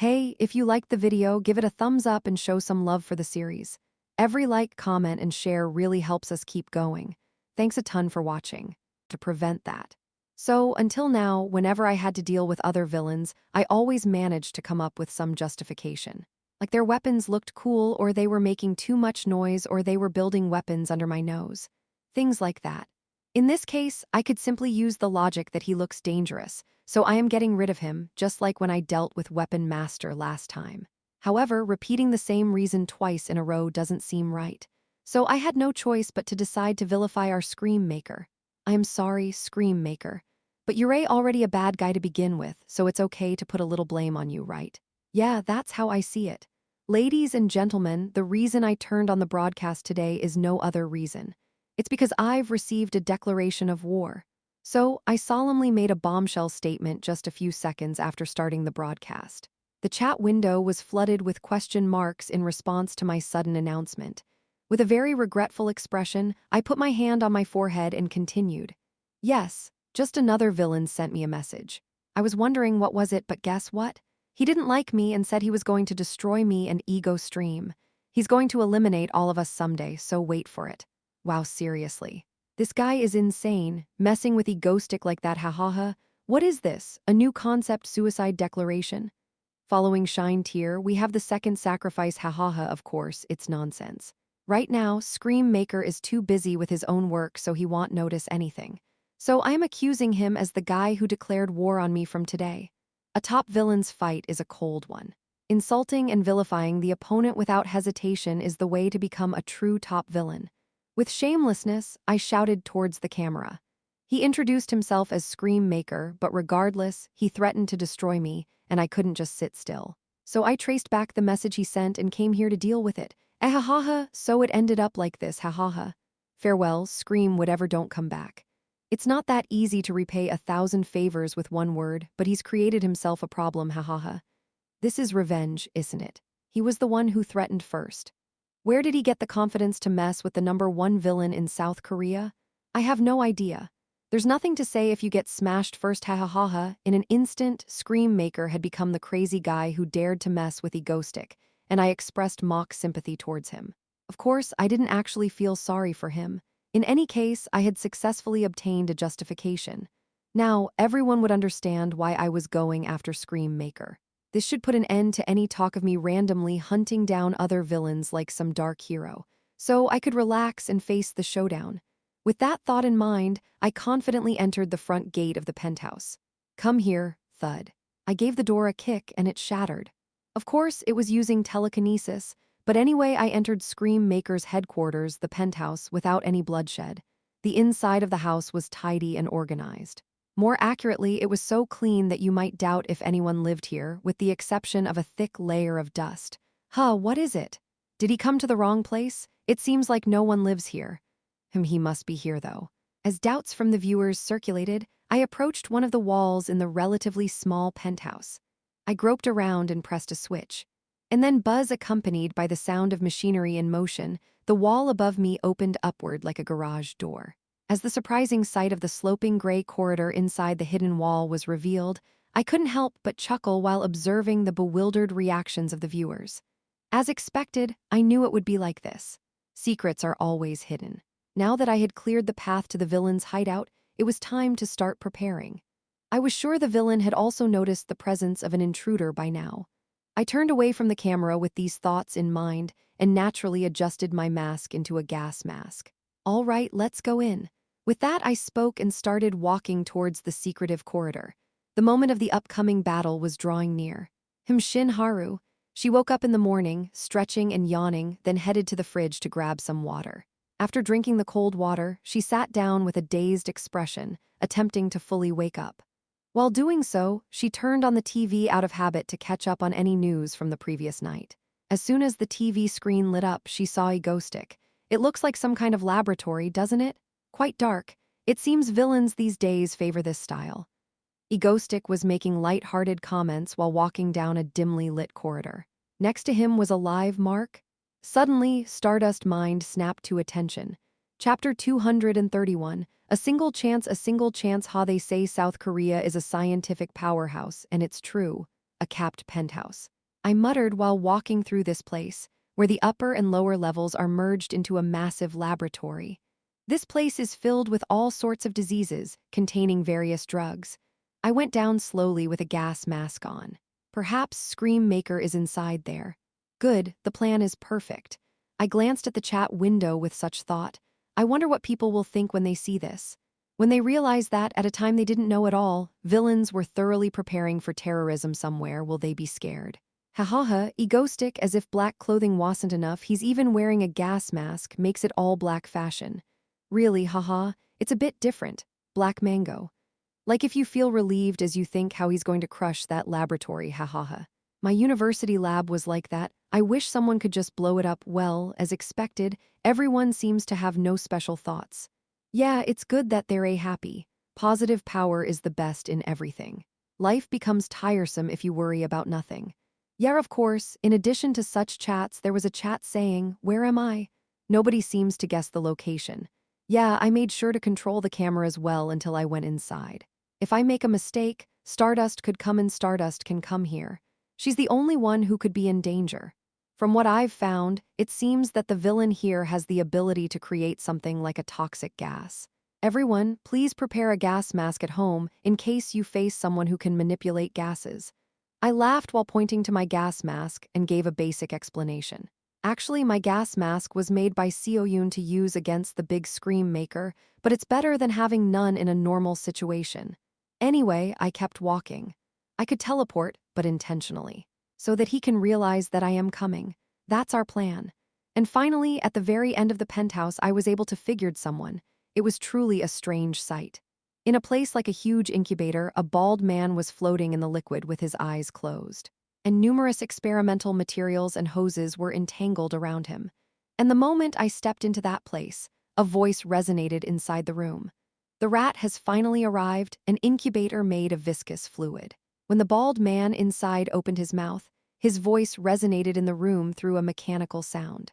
Hey, if you liked the video, give it a thumbs up and show some love for the series. Every like, comment, and share really helps us keep going. Thanks a ton for watching. To prevent that. So, until now, whenever I had to deal with other villains, I always managed to come up with some justification. Like their weapons looked cool, or they were making too much noise, or they were building weapons under my nose. Things like that. In this case, I could simply use the logic that he looks dangerous, so I am getting rid of him, just like when I dealt with Weapon Master last time. However, repeating the same reason twice in a row doesn't seem right. So I had no choice but to decide to vilify our Scream Maker. I am sorry, Scream Maker. But you're already a bad guy to begin with, so it's okay to put a little blame on you, right? Yeah, that's how I see it. Ladies and gentlemen, the reason I turned on the broadcast today is no other reason. It's because I've received a declaration of war. So, I solemnly made a bombshell statement just a few seconds after starting the broadcast. The chat window was flooded with question marks in response to my sudden announcement. With a very regretful expression, I put my hand on my forehead and continued. Yes, just another villain sent me a message. I was wondering what was it, but guess what? He didn't like me and said he was going to destroy me and ego stream. He's going to eliminate all of us someday, so wait for it. Wow, seriously. This guy is insane, messing with egoistic like that, hahaha. What is this, a new concept suicide declaration? Following Shine Tier, we have the second sacrifice, hahaha, of course, it's nonsense. Right now, Scream Maker is too busy with his own work so he won't notice anything. So I am accusing him as the guy who declared war on me from today. A top villain's fight is a cold one. Insulting and vilifying the opponent without hesitation is the way to become a true top villain. With shamelessness, I shouted towards the camera. He introduced himself as Scream Maker, but regardless, he threatened to destroy me, and I couldn't just sit still. So I traced back the message he sent and came here to deal with it. Ha, so it ended up like this, ha. Farewell, Scream whatever, don't come back. It's not that easy to repay 1,000 favors with one word, but he's created himself a problem, ha. This is revenge, isn't it? He was the one who threatened first. Where did he get the confidence to mess with the #1 villain in South Korea? I have no idea. There's nothing to say if you get smashed first, ha. In an instant, Scream Maker had become the crazy guy who dared to mess with Egoistic, and I expressed mock sympathy towards him. Of course, I didn't actually feel sorry for him. In any case, I had successfully obtained a justification. Now, everyone would understand why I was going after Scream Maker. This should put an end to any talk of me randomly hunting down other villains like some dark hero, so I could relax and face the showdown. With that thought in mind, I confidently entered the front gate of the penthouse. Come here, thud. I gave the door a kick and it shattered. Of course, it was using telekinesis, but anyway, I entered Scream Maker's headquarters, the penthouse, without any bloodshed. The inside of the house was tidy and organized. More accurately, it was so clean that you might doubt if anyone lived here, with the exception of a thick layer of dust. What is it? Did he come to the wrong place? It seems like no one lives here. He must be here, though. As doubts from the viewers circulated, I approached one of the walls in the relatively small penthouse. I groped around and pressed a switch. And then buzz accompanied by the sound of machinery in motion, the wall above me opened upward like a garage door. As the surprising sight of the sloping gray corridor inside the hidden wall was revealed, I couldn't help but chuckle while observing the bewildered reactions of the viewers. As expected, I knew it would be like this. Secrets are always hidden. Now that I had cleared the path to the villain's hideout, it was time to start preparing. I was sure the villain had also noticed the presence of an intruder by now. I turned away from the camera with these thoughts in mind and naturally adjusted my mask into a gas mask. All right, let's go in. With that, I spoke and started walking towards the secretive corridor. The moment of the upcoming battle was drawing near. Shin Haru. She woke up in the morning, stretching and yawning, then headed to the fridge to grab some water. After drinking the cold water, she sat down with a dazed expression, attempting to fully wake up. While doing so, she turned on the TV out of habit to catch up on any news from the previous night. As soon as the TV screen lit up, she saw Egoistic. It looks like some kind of laboratory, doesn't it? Quite dark. It seems villains these days favor this style. Egoistic was making light-hearted comments while walking down a dimly lit corridor. Next to him was a live Mark. Suddenly, Stardust Mind snapped to attention. Chapter 231, a single chance, ha, they say South Korea is a scientific powerhouse, and it's true. a capped penthouse. I muttered while walking through this place, where the upper and lower levels are merged into a massive laboratory. This place is filled with all sorts of diseases, containing various drugs. I went down slowly with a gas mask on. Perhaps Scream Maker is inside there. Good, the plan is perfect. I glanced at the chat window with such thought. I wonder what people will think when they see this. When they realize that, at a time they didn't know at all, villains were thoroughly preparing for terrorism somewhere, will they be scared? Hahaha, egoistic, as if black clothing wasn't enough, he's even wearing a gas mask, makes it all black fashion. Really, haha, it's a bit different. Black mango. Like if you feel relieved as you think how he's going to crush that laboratory, hahaha. My university lab was like that. I wish someone could just blow it up. Well, as expected, everyone seems to have no special thoughts. Yeah, it's good that they're happy. Positive power is the best in everything. Life becomes tiresome if you worry about nothing. Yeah, of course, in addition to such chats, there was a chat saying, "Where am I?" Nobody seems to guess the location. Yeah, I made sure to control the camera as well until I went inside. If I make a mistake, Stardust could come and Stardust can come here. She's the only one who could be in danger. From what I've found, it seems that the villain here has the ability to create something like a toxic gas. Everyone, please prepare a gas mask at home in case you face someone who can manipulate gases. I laughed while pointing to my gas mask and gave a basic explanation. Actually, my gas mask was made by Seoyun to use against the big Scream Maker, but it's better than having none in a normal situation. Anyway, I kept walking. I could teleport, but intentionally, so that he can realize that I am coming. That's our plan. And finally, at the very end of the penthouse, I was able to figure someone. It was truly a strange sight. In a place like a huge incubator, a bald man was floating in the liquid with his eyes closed. And numerous experimental materials and hoses were entangled around him. And the moment I stepped into that place, a voice resonated inside the room. The rat has finally arrived, an incubator made of viscous fluid. When the bald man inside opened his mouth, his voice resonated in the room through a mechanical sound.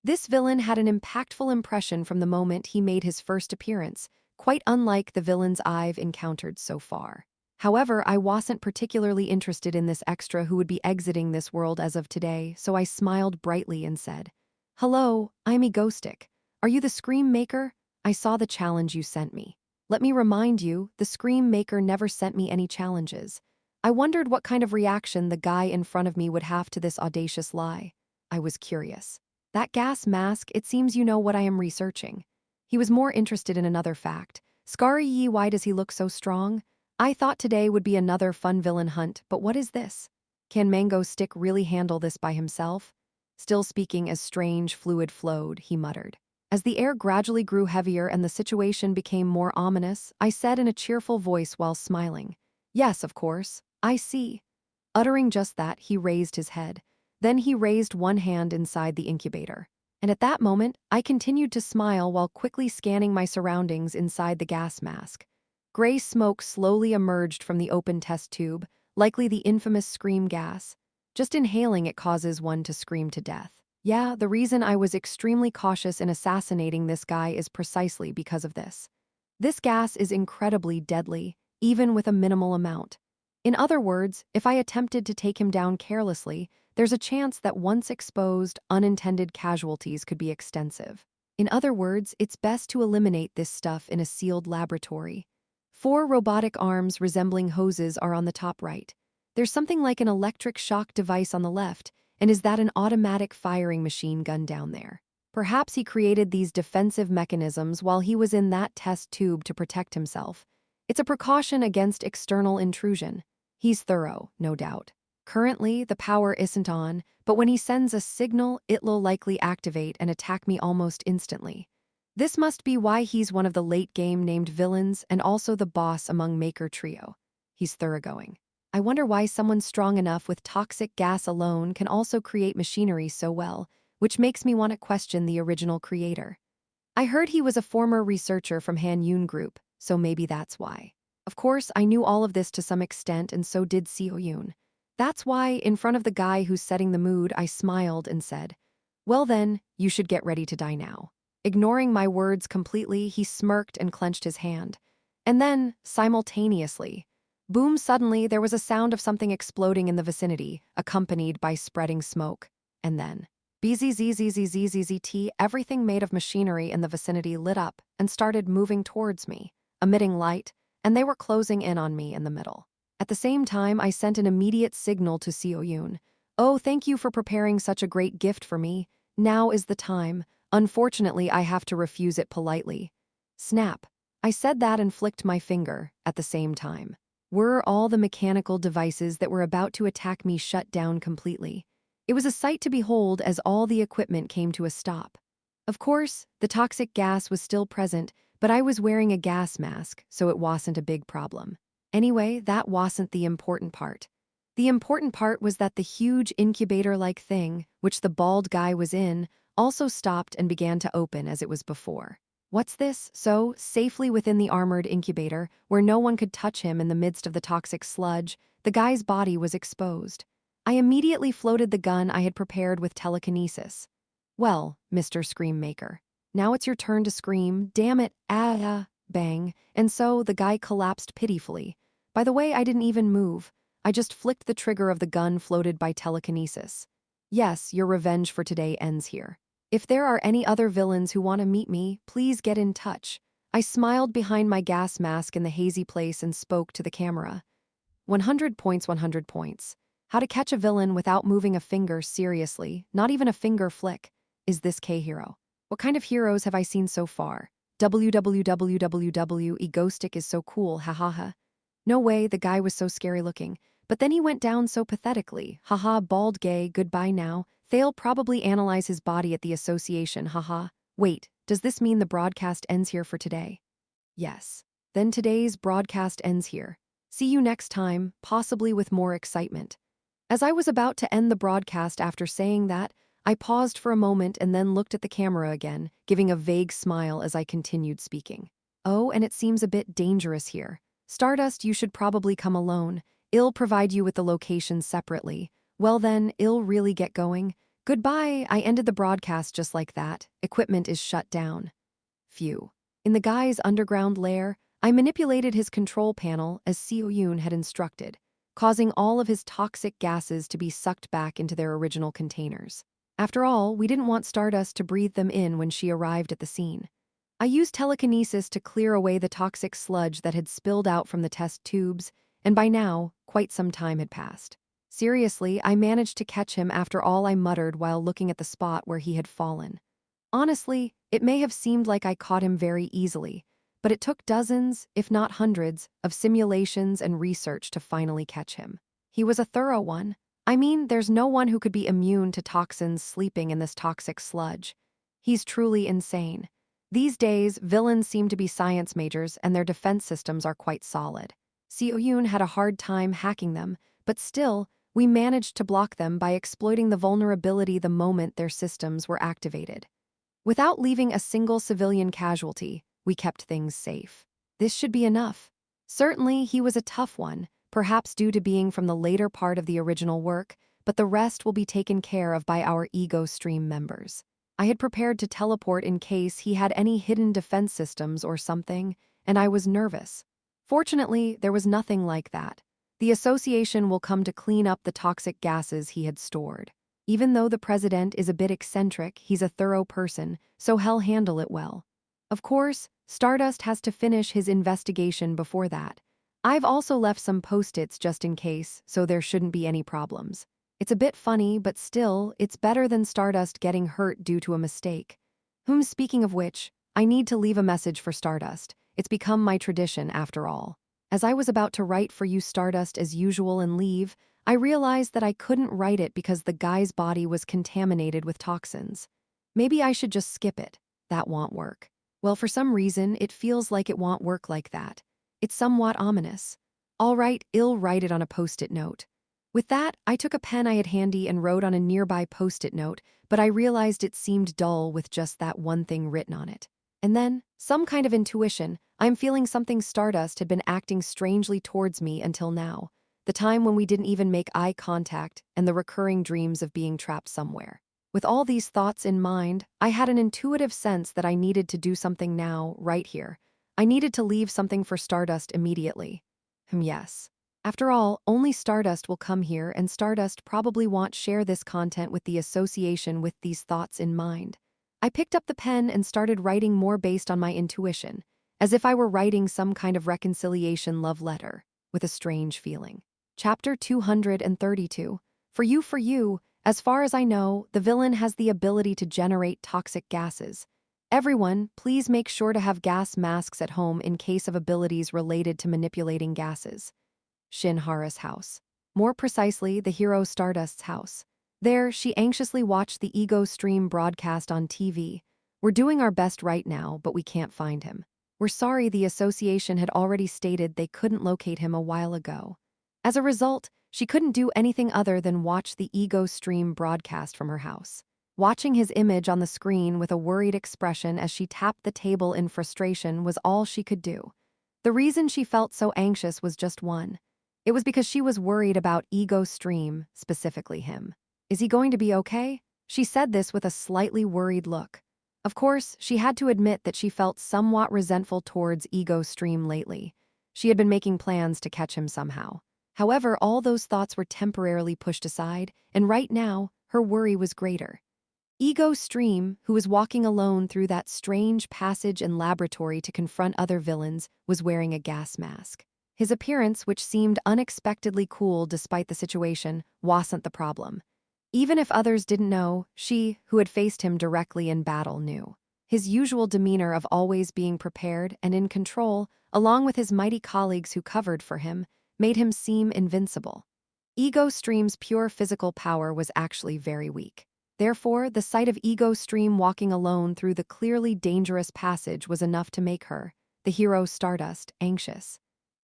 This villain had an impactful impression from the moment he made his first appearance, quite unlike the villains I've encountered so far. However, I wasn't particularly interested in this extra who would be exiting this world as of today, so I smiled brightly and said, "Hello, I'm Egoistic. Are you the Scream Maker? I saw the challenge you sent me. Let me remind you, the Scream Maker never sent me any challenges. I wondered what kind of reaction the guy in front of me would have to this audacious lie. I was curious. That gas mask, it seems you know what I am researching." He was more interested in another fact. "Scary, why does he look so strong? I thought today would be another fun villain hunt, but what is this? Can Mango Stick really handle this by himself?" Still speaking as strange fluid flowed, he muttered. As the air gradually grew heavier and the situation became more ominous, I said in a cheerful voice while smiling, "Yes, of course, I see." Uttering just that, he raised his head. Then he raised one hand inside the incubator. And at that moment, I continued to smile while quickly scanning my surroundings inside the gas mask. Gray smoke slowly emerged from the open test tube, likely the infamous scream gas. Just inhaling it causes one to scream to death. Yeah, the reason I was extremely cautious in assassinating this guy is precisely because of this. This gas is incredibly deadly, even with a minimal amount. In other words, if I attempted to take him down carelessly, there's a chance that once exposed, unintended casualties could be extensive. In other words, it's best to eliminate this stuff in a sealed laboratory. 4 robotic arms resembling hoses are on the top right. There's something like an electric shock device on the left, and is that an automatic firing machine gun down there? Perhaps he created these defensive mechanisms while he was in that test tube to protect himself. It's a precaution against external intrusion. He's thorough, no doubt. Currently, the power isn't on, but when he sends a signal, it'll likely activate and attack me almost instantly. This must be why he's one of the late-game named villains and also the boss among Maker Trio. He's thoroughgoing. I wonder why someone strong enough with toxic gas alone can also create machinery so well, which makes me want to question the original creator. I heard he was a former researcher from Han Yun Group, so maybe that's why. Of course, I knew all of this to some extent, and so did Seo Yoon. That's why, in front of the guy who's setting the mood, I smiled and said, "Well then, you should get ready to die now." Ignoring my words completely, he smirked and clenched his hand. And then, simultaneously, Boom, suddenly there was a sound of something exploding in the vicinity, accompanied by spreading smoke. And then, bzzzzzzzzzt, everything made of machinery in the vicinity lit up and started moving towards me, emitting light, and they were closing in on me in the middle. At the same time, I sent an immediate signal to Seo-yoon. "Oh, thank you for preparing such a great gift for me. Now is the time. Unfortunately, I have to refuse it politely." Snap. I said that and flicked my finger at the same time. Were all the mechanical devices that were about to attack me shut down completely? It was a sight to behold as all the equipment came to a stop. Of course, the toxic gas was still present, but I was wearing a gas mask, so it wasn't a big problem. Anyway, that wasn't the important part. The important part was that the huge incubator-like thing, which the bald guy was in, also stopped and began to open as it was before. What's this? So, safely within the armored incubator, where no one could touch him in the midst of the toxic sludge, the guy's body was exposed. I immediately floated the gun I had prepared with telekinesis. "Well, Mr. Scream Maker, now it's your turn to scream, damn it, bang," and so the guy collapsed pitifully. By the way, I didn't even move. I just flicked the trigger of the gun floated by telekinesis. Yes, your revenge for today ends here. If there are any other villains who want to meet me, please get in touch. I smiled behind my gas mask in the hazy place and spoke to the camera. 100 points, 100 points. How to catch a villain without moving a finger, seriously, not even a finger flick. Is this K-Hero? What kind of heroes have I seen so far? www, Egoistic is so cool, hahaha. No way, the guy was so scary looking. But then he went down so pathetically. Haha, bald gay, goodbye now. They'll probably analyze his body at the association, haha. Wait, does this mean the broadcast ends here for today? Yes. Then today's broadcast ends here. See you next time, possibly with more excitement. As I was about to end the broadcast after saying that, I paused for a moment and then looked at the camera again, giving a vague smile as I continued speaking. Oh, and it seems a bit dangerous here. Stardust, you should probably come alone. I'll provide you with the location separately. Well then, I'll really get going. Goodbye. I ended the broadcast just like that. Equipment is shut down. Phew. In the guy's underground lair, I manipulated his control panel as Seo-yoon had instructed, causing all of his toxic gases to be sucked back into their original containers. After all, we didn't want Stardust to breathe them in when she arrived at the scene. I used telekinesis to clear away the toxic sludge that had spilled out from the test tubes, and by now, quite some time had passed. Seriously, I managed to catch him after all, I muttered while looking at the spot where he had fallen. Honestly, it may have seemed like I caught him very easily, but it took dozens, if not hundreds, of simulations and research to finally catch him. He was a thorough one. I mean, there's no one who could be immune to toxins sleeping in this toxic sludge. He's truly insane. These days, villains seem to be science majors and their defense systems are quite solid. Seo-yoon had a hard time hacking them, but still, we managed to block them by exploiting the vulnerability the moment their systems were activated. Without leaving a single civilian casualty, we kept things safe. This should be enough. Certainly, he was a tough one, perhaps due to being from the later part of the original work, but the rest will be taken care of by our Ego Stream members. I had prepared to teleport in case he had any hidden defense systems or something, and I was nervous. Fortunately, there was nothing like that. The association will come to clean up the toxic gases he had stored. Even though the president is a bit eccentric, he's a thorough person, so he'll handle it well. Of course, Stardust has to finish his investigation before that. I've also left some post-its just in case, so there shouldn't be any problems. It's a bit funny, but still, it's better than Stardust getting hurt due to a mistake. Speaking of which, I need to leave a message for Stardust. It's become my tradition, after all. As I was about to write for you, Stardust, as usual and leave, I realized that I couldn't write it because the guy's body was contaminated with toxins. Maybe I should just skip it. That won't work. Well, for some reason, it feels like it won't work like that. It's somewhat ominous. All right, I'll write it on a post-it note. With that, I took a pen I had handy and wrote on a nearby post-it note, but I realized it seemed dull with just that one thing written on it. And then, some kind of intuition, I'm feeling something. Stardust had been acting strangely towards me until now. The time when we didn't even make eye contact and the recurring dreams of being trapped somewhere. With all these thoughts in mind, I had an intuitive sense that I needed to do something now, right here. I needed to leave something for Stardust immediately. Yes. After all, only Stardust will come here, and Stardust probably won't share this content with the association with these thoughts in mind. I picked up the pen and started writing more based on my intuition, as if I were writing some kind of reconciliation love letter, with a strange feeling. Chapter 232. For you, as far as I know, the villain has the ability to generate toxic gases. Everyone, please make sure to have gas masks at home in case of abilities related to manipulating gases. Shinhara's house. More precisely, the hero Stardust's house. There, she anxiously watched the Ego Stream broadcast on TV. We're doing our best right now, but we can't find him. We're sorry, the association had already stated they couldn't locate him a while ago. As a result, she couldn't do anything other than watch the Ego Stream broadcast from her house. Watching his image on the screen with a worried expression as she tapped the table in frustration was all she could do. The reason she felt so anxious was just one. It was because she was worried about Ego Stream, specifically him. Is he going to be okay? She said this with a slightly worried look. Of course, she had to admit that she felt somewhat resentful towards Ego Stream lately. She had been making plans to catch him somehow. However, all those thoughts were temporarily pushed aside, and right now, her worry was greater. Ego Stream, who was walking alone through that strange passage and laboratory to confront other villains, was wearing a gas mask. His appearance, which seemed unexpectedly cool despite the situation, wasn't the problem. Even if others didn't know, she, who had faced him directly in battle, knew. His usual demeanor of always being prepared and in control, along with his mighty colleagues who covered for him, made him seem invincible. Ego Stream's pure physical power was actually very weak. Therefore, the sight of Ego Stream walking alone through the clearly dangerous passage was enough to make her, the hero Stardust, anxious.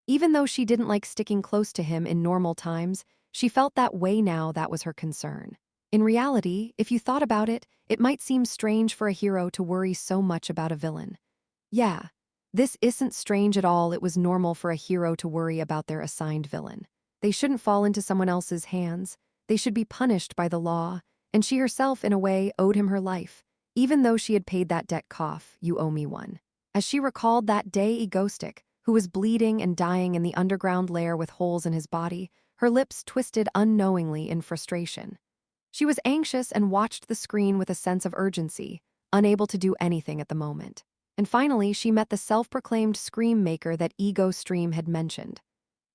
Even though she didn't like sticking close to him in normal times, she felt that way now. That was her concern. In reality, if you thought about it, it might seem strange for a hero to worry so much about a villain. Yeah, this isn't strange at all. It was normal for a hero to worry about their assigned villain. They shouldn't fall into someone else's hands. They should be punished by the law, and she herself, in a way, owed him her life. Even though she had paid that debt, you owe me one. As she recalled that day, Egostic, who was bleeding and dying in the underground lair with holes in his body, her lips twisted unknowingly in frustration. She was anxious and watched the screen with a sense of urgency, unable to do anything at the moment. And finally, she met the self-proclaimed scream maker that Ego Stream had mentioned.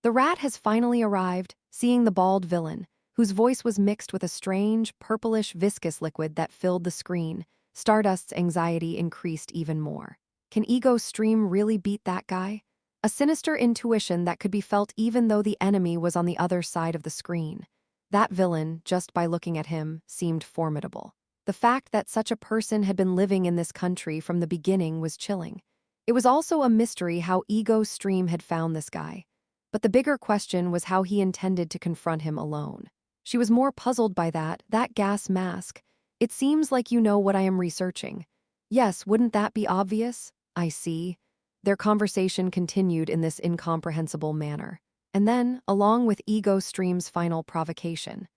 The rat has finally arrived, seeing the bald villain, whose voice was mixed with a strange, purplish, viscous liquid that filled the screen. Stardust's anxiety increased even more. Can Ego Stream really beat that guy? A sinister intuition that could be felt even though the enemy was on the other side of the screen. That villain, just by looking at him, seemed formidable. The fact that such a person had been living in this country from the beginning was chilling. It was also a mystery how Ego Stream had found this guy. But the bigger question was how he intended to confront him alone. She was more puzzled by that gas mask. It seems like you know what I am researching. Yes, wouldn't that be obvious? I see. Their conversation continued in this incomprehensible manner. And then, along with Ego Stream's final provocation,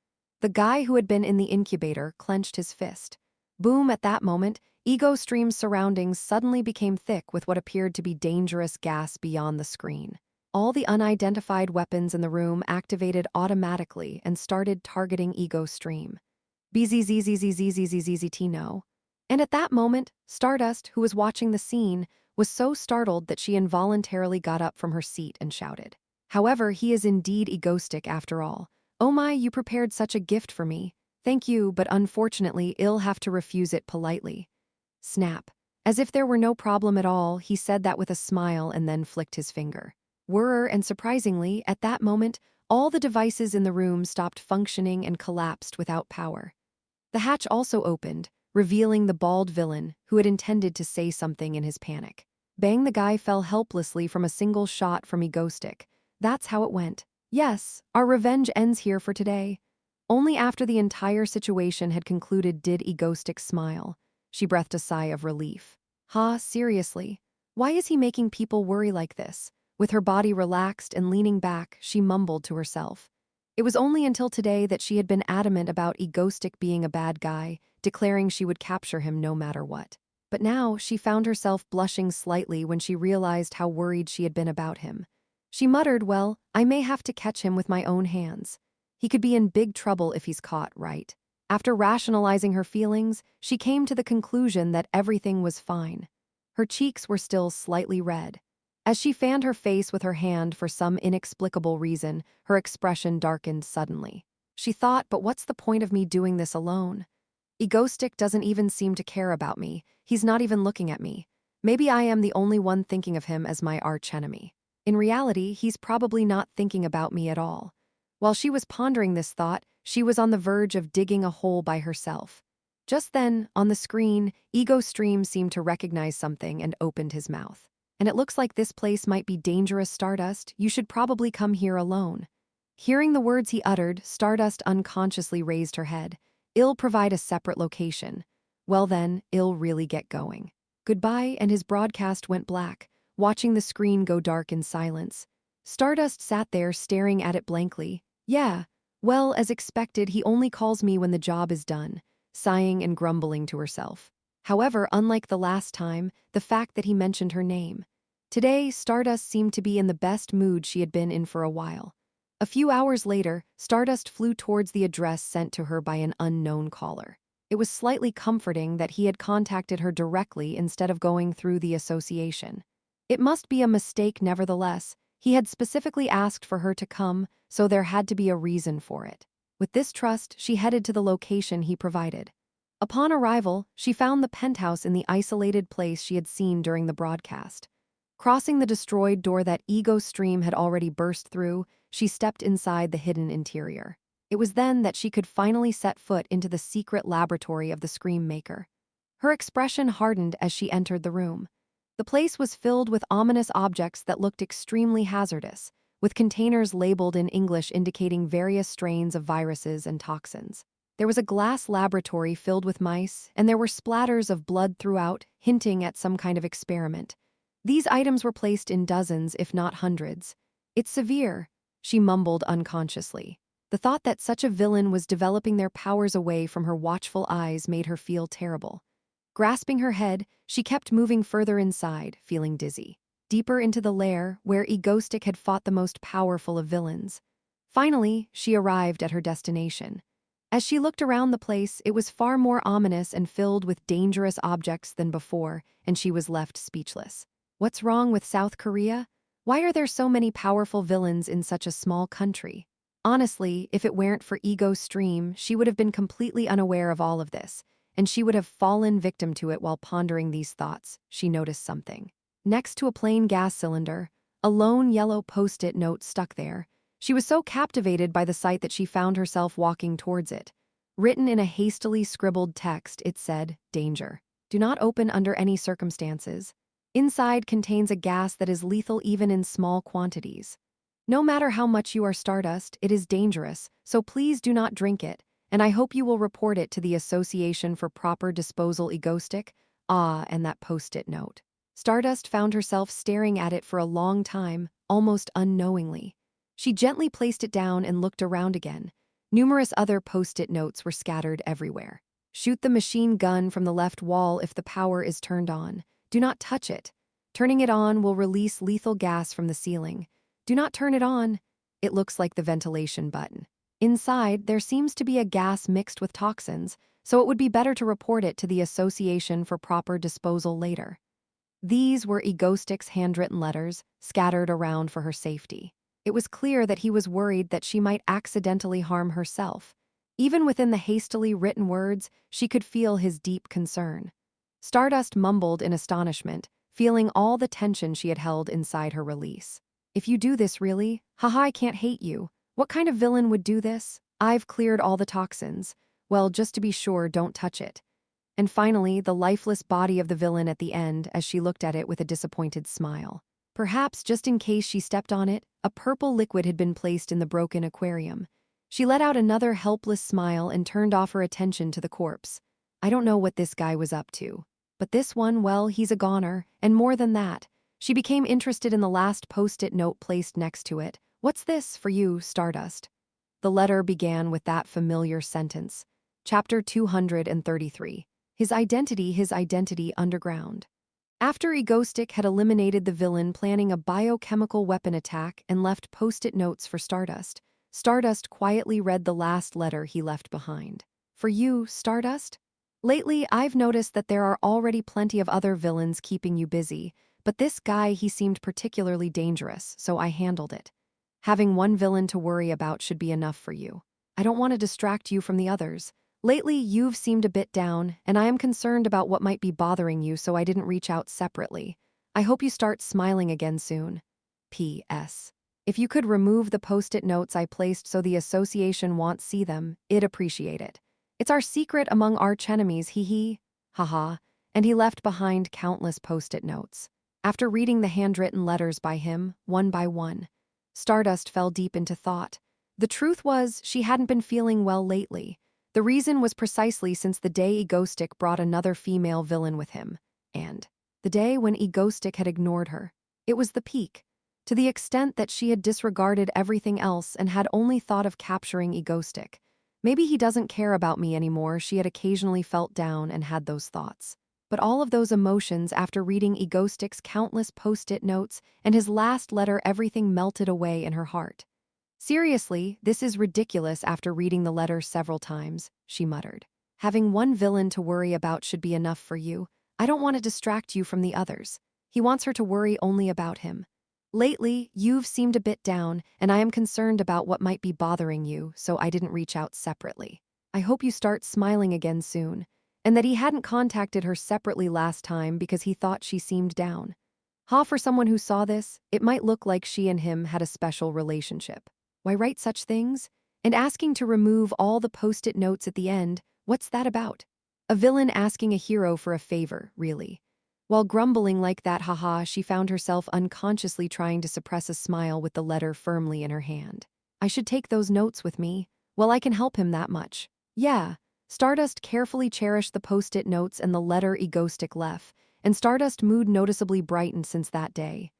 the guy who had been in the incubator clenched his fist. Boom! At that moment, Ego Stream's surroundings suddenly became thick with what appeared to be dangerous gas beyond the screen. All the unidentified weapons in the room activated automatically and started targeting Ego Stream. BZZZZZZZZZT no. And at that moment, Stardust, who was watching the scene, was so startled that she involuntarily got up from her seat and shouted. However, he is indeed Egostic after all. Oh my, you prepared such a gift for me. Thank you, but unfortunately, I'll have to refuse it politely. Snap. As if there were no problem at all, he said that with a smile and then flicked his finger. And surprisingly, at that moment, all the devices in the room stopped functioning and collapsed without power. The hatch also opened, revealing the bald villain, who had intended to say something in his panic. Bang! The guy fell helplessly from a single shot from Egostic. That's how it went. Yes, our revenge ends here for today. Only after the entire situation had concluded did Egostic smile. She breathed a sigh of relief. Seriously? Why is he making people worry like this? With her body relaxed and leaning back, she mumbled to herself. It was only until today that she had been adamant about Egostic being a bad guy, declaring she would capture him no matter what. But now she found herself blushing slightly when she realized how worried she had been about him. She muttered, well, I may have to catch him with my own hands. He could be in big trouble if he's caught, right? After rationalizing her feelings, she came to the conclusion that everything was fine. Her cheeks were still slightly red. As she fanned her face with her hand for some inexplicable reason, her expression darkened suddenly. She thought, but what's the point of me doing this alone? Egoistic doesn't even seem to care about me. He's not even looking at me. Maybe I am the only one thinking of him as my archenemy. In reality, he's probably not thinking about me at all. While she was pondering this thought, she was on the verge of digging a hole by herself. Just then, on the screen, Ego Stream seemed to recognize something and opened his mouth. And it looks like this place might be dangerous, Stardust. You should probably come here alone. Hearing the words he uttered, Stardust unconsciously raised her head. I'll provide a separate location. Well then, I'll really get going. Goodbye, and his broadcast went black, watching the screen go dark in silence. Stardust sat there staring at it blankly. Yeah, well, as expected, he only calls me when the job is done, sighing and grumbling to herself. However, unlike the last time, the fact that he mentioned her name. Today, Stardust seemed to be in the best mood she had been in for a while. A few hours later, Stardust flew towards the address sent to her by an unknown caller. It was slightly comforting that he had contacted her directly instead of going through the association. It must be a mistake nevertheless. He had specifically asked for her to come, so there had to be a reason for it. With this trust, she headed to the location he provided. Upon arrival, she found the penthouse in the isolated place she had seen during the broadcast. Crossing the destroyed door that Ego Stream had already burst through, she stepped inside the hidden interior. It was then that she could finally set foot into the secret laboratory of the Scream Maker. Her expression hardened as she entered the room. The place was filled with ominous objects that looked extremely hazardous, with containers labeled in English indicating various strains of viruses and toxins. There was a glass laboratory filled with mice, and there were splatters of blood throughout, hinting at some kind of experiment. These items were placed in dozens, if not hundreds. It's severe, she mumbled unconsciously. The thought that such a villain was developing their powers away from her watchful eyes made her feel terrible. Grasping her head, she kept moving further inside, feeling dizzy. Deeper into the lair, where Egoistic had fought the most powerful of villains. Finally, she arrived at her destination. As she looked around the place, it was far more ominous and filled with dangerous objects than before, and she was left speechless. What's wrong with South Korea? Why are there so many powerful villains in such a small country? Honestly, if it weren't for Ego Stream, she would have been completely unaware of all of this, and she would have fallen victim to it while pondering these thoughts. She noticed something. Next to a plain gas cylinder, a lone yellow post-it note stuck there. She was so captivated by the sight that she found herself walking towards it. Written in a hastily scribbled text, it said, "Danger. Do not open under any circumstances. Inside contains a gas that is lethal even in small quantities. No matter how much you are Stardust, it is dangerous, so please do not drink it, and I hope you will report it to the Association for Proper Disposal Egoistic." Ah, and that post-it note. Stardust found herself staring at it for a long time, almost unknowingly. She gently placed it down and looked around again. Numerous other post-it notes were scattered everywhere. Shoot the machine gun from the left wall if the power is turned on. Do not touch it. Turning it on will release lethal gas from the ceiling. Do not turn it on. It looks like the ventilation button. Inside, there seems to be a gas mixed with toxins, so it would be better to report it to the Association for Proper Disposal later. These were Egoistic's handwritten letters, scattered around for her safety. It was clear that he was worried that she might accidentally harm herself. Even within the hastily written words, she could feel his deep concern. Stardust mumbled in astonishment, feeling all the tension she had held inside her release. If you do this really? Haha, I can't hate you. What kind of villain would do this? I've cleared all the toxins. Well, just to be sure, don't touch it. And finally, the lifeless body of the villain at the end as she looked at it with a disappointed smile. Perhaps, just in case she stepped on it, a purple liquid had been placed in the broken aquarium. She let out another helpless smile and turned off her attention to the corpse. I don't know what this guy was up to. But this one, well, he's a goner, and more than that. She became interested in the last post-it note placed next to it. What's this for you, Stardust? The letter began with that familiar sentence. Chapter 233. His identity underground. After Egostick had eliminated the villain planning a biochemical weapon attack and left post-it notes for Stardust, Stardust quietly read the last letter he left behind. For you, Stardust? Lately, I've noticed that there are already plenty of other villains keeping you busy, but this guy, he seemed particularly dangerous, so I handled it. Having one villain to worry about should be enough for you. I don't want to distract you from the others. Lately, you've seemed a bit down, and I am concerned about what might be bothering you, so I didn't reach out separately. I hope you start smiling again soon. P.S. If you could remove the post-it notes I placed so the association won't see them, I'd appreciate it. It's our secret among archenemies, hee. Haha. And he left behind countless post-it notes. After reading the handwritten letters by him, one by one, Stardust fell deep into thought. The truth was, she hadn't been feeling well lately. The reason was precisely since the day Egostick brought another female villain with him, and the day when Egostick had ignored her. It was the peak, to the extent that she had disregarded everything else and had only thought of capturing Egostick. Maybe he doesn't care about me anymore, she had occasionally felt down and had those thoughts. But all of those emotions after reading Egostick's countless post-it notes and his last letter, everything melted away in her heart. Seriously, this is ridiculous. After reading the letter several times, she muttered. Having one villain to worry about should be enough for you. I don't want to distract you from the others. He wants her to worry only about him. Lately, you've seemed a bit down, and I am concerned about what might be bothering you, so I didn't reach out separately. I hope you start smiling again soon, and that he hadn't contacted her separately last time because he thought she seemed down. For someone who saw this, it might look like she and him had a special relationship. Why write such things? And asking to remove all the post-it notes at the end, what's that about? A villain asking a hero for a favor, really. While grumbling like that, she found herself unconsciously trying to suppress a smile with the letter firmly in her hand. I should take those notes with me. Well, I can help him that much. Yeah. Stardust carefully cherished the post-it notes and the letter Egostick left, and Stardust's mood noticeably brightened since that day.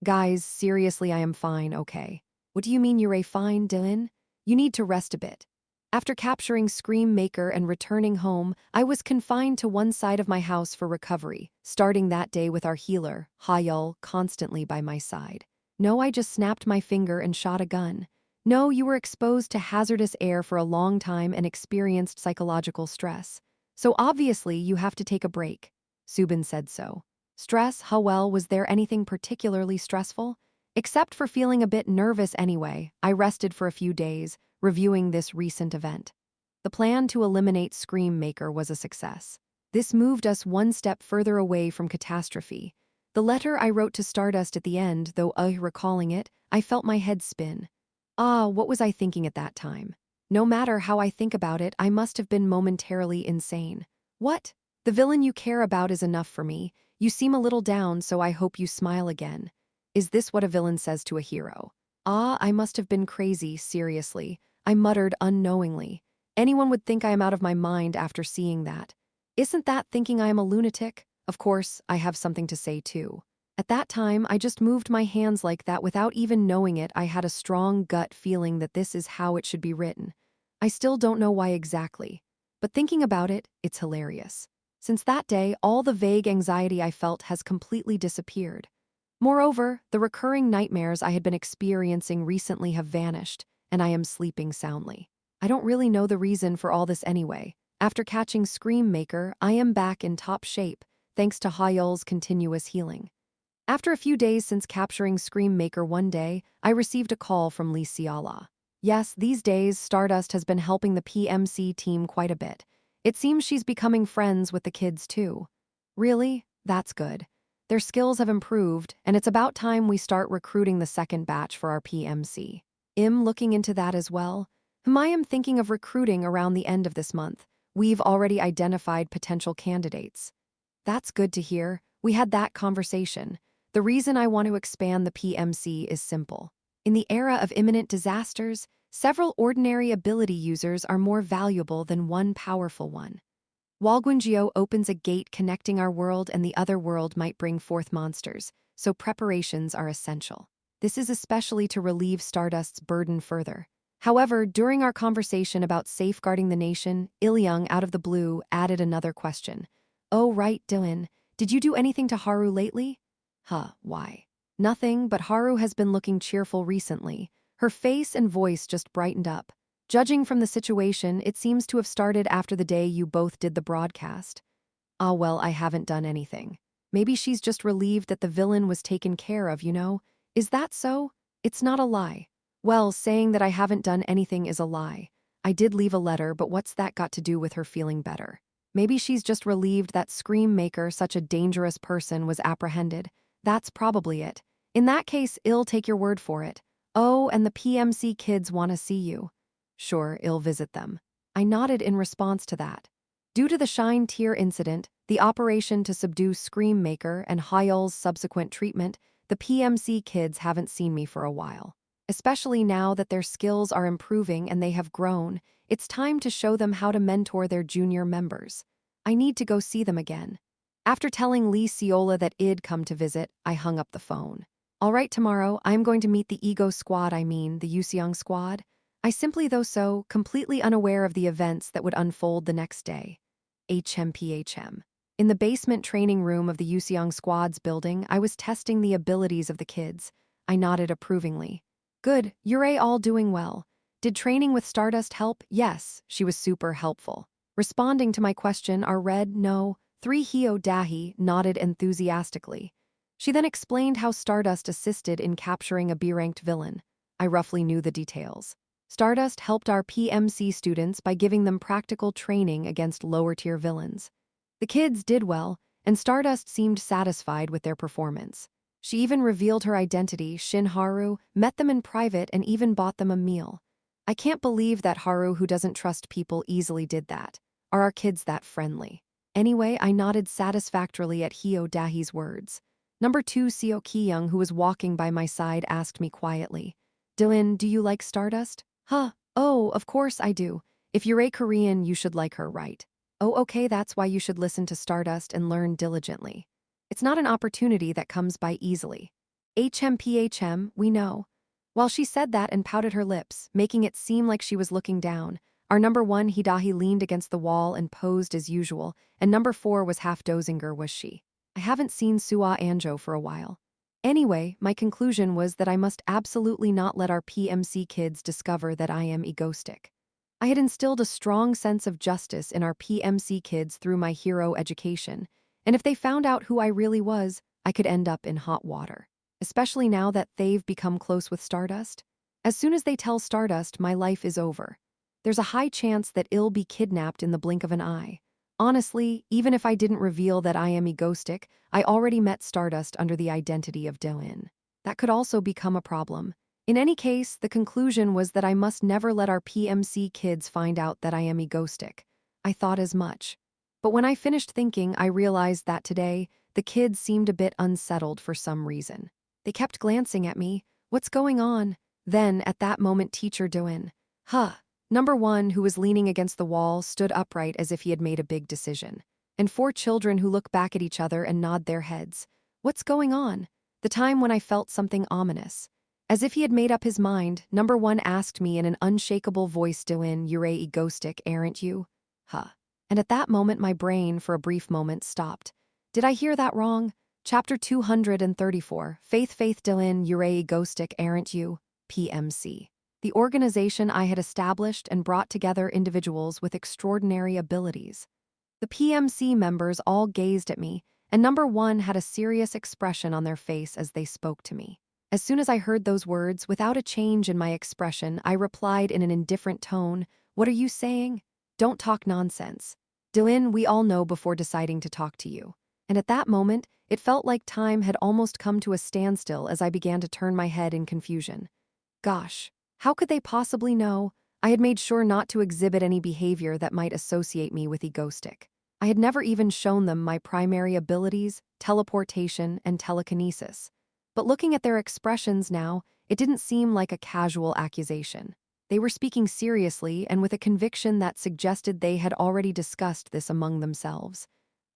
Guys, seriously, I am fine, okay? What do you mean you're fine, Dylan? You need to rest a bit. After capturing Scream Maker and returning home, I was confined to one side of my house for recovery, starting that day with our healer, Hayul, constantly by my side. No, I just snapped my finger and shot a gun. No, you were exposed to hazardous air for a long time and experienced psychological stress. So obviously you have to take a break. Subin said so. Stress? Well, was there anything particularly stressful? Except for feeling a bit nervous anyway, I rested for a few days, reviewing this recent event. The plan to eliminate Scream Maker was a success. This moved us one step further away from catastrophe. The letter I wrote to Stardust at the end, though recalling it, I felt my head spin. What was I thinking at that time? No matter how I think about it, I must have been momentarily insane. What? The villain you care about is enough for me. You seem a little down, so I hope you smile again. Is this what a villain says to a hero? I must have been crazy, seriously. I muttered unknowingly. Anyone would think I am out of my mind after seeing that. Isn't that thinking I am a lunatic? Of course, I have something to say too. At that time, I just moved my hands like that without even knowing it. I had a strong gut feeling that this is how it should be written. I still don't know why exactly. But thinking about it, it's hilarious. Since that day, all the vague anxiety I felt has completely disappeared. Moreover, the recurring nightmares I had been experiencing recently have vanished, and I am sleeping soundly. I don't really know the reason for all this anyway. After catching Scream Maker, I am back in top shape, thanks to Hayul's continuous healing. After a few days since capturing Scream Maker one day, I received a call from Lee Siala. Yes, these days, Stardust has been helping the PMC team quite a bit. It seems she's becoming friends with the kids too. Really? That's good. Their skills have improved, and it's about time we start recruiting the second batch for our PMC. I'm looking into that as well. I am thinking of recruiting around the end of this month. We've already identified potential candidates. That's good to hear. We had that conversation. The reason I want to expand the PMC is simple. In the era of imminent disasters, several ordinary ability users are more valuable than one powerful one. Walguangio opens a gate connecting our world and the other world might bring forth monsters, so preparations are essential. This is especially to relieve Stardust's burden further. However, during our conversation about safeguarding the nation, Ilyung, out of the blue, added another question. Oh right, Dylan, Did you do anything to Haru lately? Why? Nothing, but Haru has been looking cheerful recently. Her face and voice just brightened up. Judging from the situation, it seems to have started after the day you both did the broadcast. Ah, well, I haven't done anything. Maybe she's just relieved that the villain was taken care of, you know? Is that so? It's not a lie. Well, saying that I haven't done anything is a lie. I did leave a letter, but what's that got to do with her feeling better? Maybe she's just relieved that Scream Maker, such a dangerous person, was apprehended. That's probably it. In that case, I'll take your word for it. Oh, and the PMC kids want to see you. Sure, I'll visit them. I nodded in response to that. Due to the Shine Tear incident, the operation to subdue Scream Maker, and Hyul's subsequent treatment, the PMC kids haven't seen me for a while. Especially now that their skills are improving and they have grown, it's time to show them how to mentor their junior members. I need to go see them again. After telling Lee Ciola that I'd come to visit, I hung up the phone. All right, tomorrow, I'm going to meet the Ego Squad, the Yuseong Squad. I simply, though so, completely unaware of the events that would unfold the next day. HMPHM. In the basement training room of the Yuseong Squad's building, I was testing the abilities of the kids. I nodded approvingly. Good, you're all doing well. Did training with Stardust help? Yes, she was super helpful. Responding to my question, our red, no, 3 Hio Dahi nodded enthusiastically. She then explained how Stardust assisted in capturing a B-ranked villain. I roughly knew the details. Stardust helped our PMC students by giving them practical training against lower-tier villains. The kids did well, and Stardust seemed satisfied with their performance. She even revealed her identity, Shin Haru, met them in private, and even bought them a meal. I can't believe that Haru, who doesn't trust people, easily did that. Are our kids that friendly? Anyway, I nodded satisfactorily at Hio Dahi's words. Number 2 Seo Ki-young, who was walking by my side, asked me quietly, Dylan, do you like Stardust? Oh, of course I do. If you're a Korean, you should like her, right? Oh, okay, that's why you should listen to Stardust and learn diligently. It's not an opportunity that comes by easily. HMPHM, we know. While she said that and pouted her lips, making it seem like she was looking down, our number 1 Hidahi leaned against the wall and posed as usual, and number 4 was half dozing. Was she? I haven't seen Sua Anjo for a while. Anyway, my conclusion was that I must absolutely not let our PMC kids discover that I am egoistic. I had instilled a strong sense of justice in our PMC kids through my hero education, and if they found out who I really was, I could end up in hot water. Especially now that they've become close with Stardust. As soon as they tell Stardust my life is over, there's a high chance that I'll be kidnapped in the blink of an eye. Honestly, even if I didn't reveal that I am egoistic, I already met Stardust under the identity of Dylan. That could also become a problem. In any case, the conclusion was that I must never let our PMC kids find out that I am egoistic. I thought as much. But when I finished thinking, I realized that today, the kids seemed a bit unsettled for some reason. They kept glancing at me. What's going on? Then, at that moment, Teacher Doin. Number 1, who was leaning against the wall, stood upright as if he had made a big decision. And 4 children who look back at each other and nod their heads. What's going on? The time when I felt something ominous. As if he had made up his mind, number 1 asked me in an unshakable voice, Doin, you're egoistic, aren't you? And at that moment my brain, for a brief moment, stopped. Did I hear that wrong? Chapter 234, Faith Dylan, you're egoistic, aren't you? PMC. The organization I had established and brought together individuals with extraordinary abilities. The PMC members all gazed at me, and number 1 had a serious expression on their face as they spoke to me. As soon as I heard those words, without a change in my expression, I replied in an indifferent tone, what are you saying? Don't talk nonsense. Dylan, we all know before deciding to talk to you. And at that moment, it felt like time had almost come to a standstill as I began to turn my head in confusion. Gosh, how could they possibly know? I had made sure not to exhibit any behavior that might associate me with egoistic. I had never even shown them my primary abilities, teleportation, and telekinesis. But looking at their expressions now, it didn't seem like a casual accusation. They were speaking seriously and with a conviction that suggested they had already discussed this among themselves.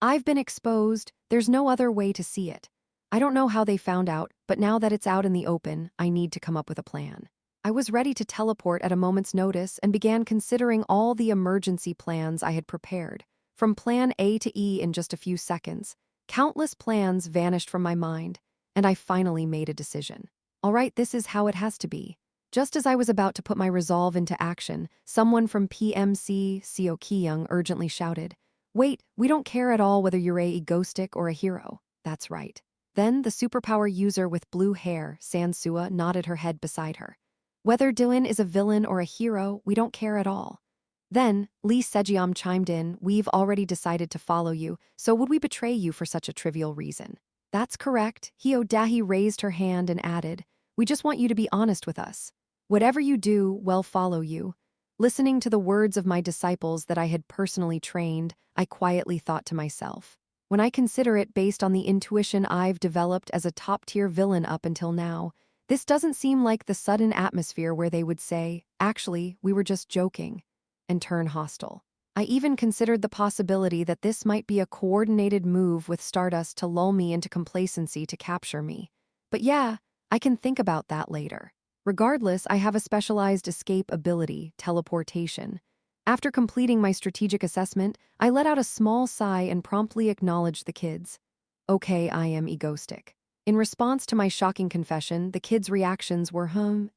I've been exposed, there's no other way to see it. I don't know how they found out, but now that it's out in the open, I need to come up with a plan. I was ready to teleport at a moment's notice and began considering all the emergency plans I had prepared, from plan A to E in just a few seconds. Countless plans vanished from my mind, and I finally made a decision. All right, this is how it has to be. Just as I was about to put my resolve into action, someone from PMC Seo Ki-young urgently shouted, "Wait, we don't care at all whether you're a egoistic or a hero." That's right. Then the superpower user with blue hair, Sansua, nodded her head beside her. "Whether Dylan is a villain or a hero, we don't care at all." Then, Lee Sejiam chimed in, "We've already decided to follow you, so would we betray you for such a trivial reason?" "That's correct." Hyo Dahi raised her hand and added, "We just want you to be honest with us. Whatever you do, we'll follow you." Listening to the words of my disciples that I had personally trained, I quietly thought to myself, when I consider it based on the intuition I've developed as a top-tier villain up until now, this doesn't seem like the sudden atmosphere where they would say, "Actually, we were just joking," and turn hostile. I even considered the possibility that this might be a coordinated move with Stardust to lull me into complacency to capture me. But yeah, I can think about that later. Regardless, I have a specialized escape ability, teleportation. After completing my strategic assessment, I let out a small sigh and promptly acknowledged the kids. "Okay, I am egoistic." In response to my shocking confession, the kids' reactions were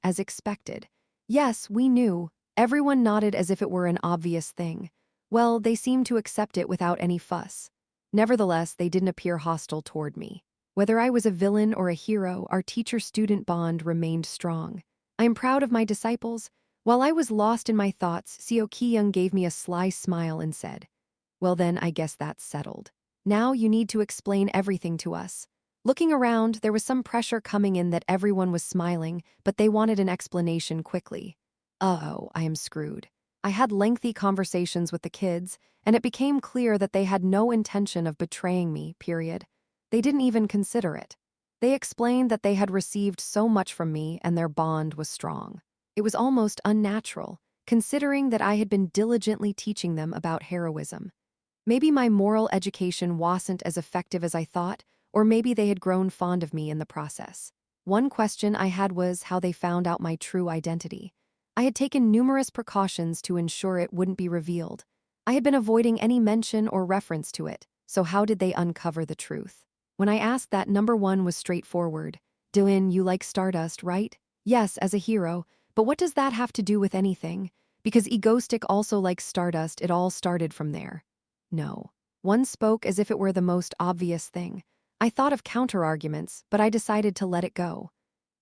as expected. Yes, we knew. Everyone nodded as if it were an obvious thing. Well, they seemed to accept it without any fuss. Nevertheless, they didn't appear hostile toward me. Whether I was a villain or a hero, our teacher-student bond remained strong. I am proud of my disciples. While I was lost in my thoughts, Seo Ki-young gave me a sly smile and said, "Well then, I guess that's settled. Now you need to explain everything to us." Looking around, there was some pressure coming in that everyone was smiling, but they wanted an explanation quickly. Uh-oh, I am screwed. I had lengthy conversations with the kids, and it became clear that they had no intention of betraying me, period. They didn't even consider it. They explained that they had received so much from me and their bond was strong. It was almost unnatural, considering that I had been diligently teaching them about heroism. Maybe my moral education wasn't as effective as I thought, or maybe they had grown fond of me in the process. One question I had was how they found out my true identity. I had taken numerous precautions to ensure it wouldn't be revealed. I had been avoiding any mention or reference to it, so how did they uncover the truth? When I asked that, number one was straightforward. "Dylan, you like Stardust, right?" "Yes, as a hero, but what does that have to do with anything? Because Egoistic also likes Stardust, it all started from there." No. One spoke as if it were the most obvious thing. I thought of counter-arguments, but I decided to let it go.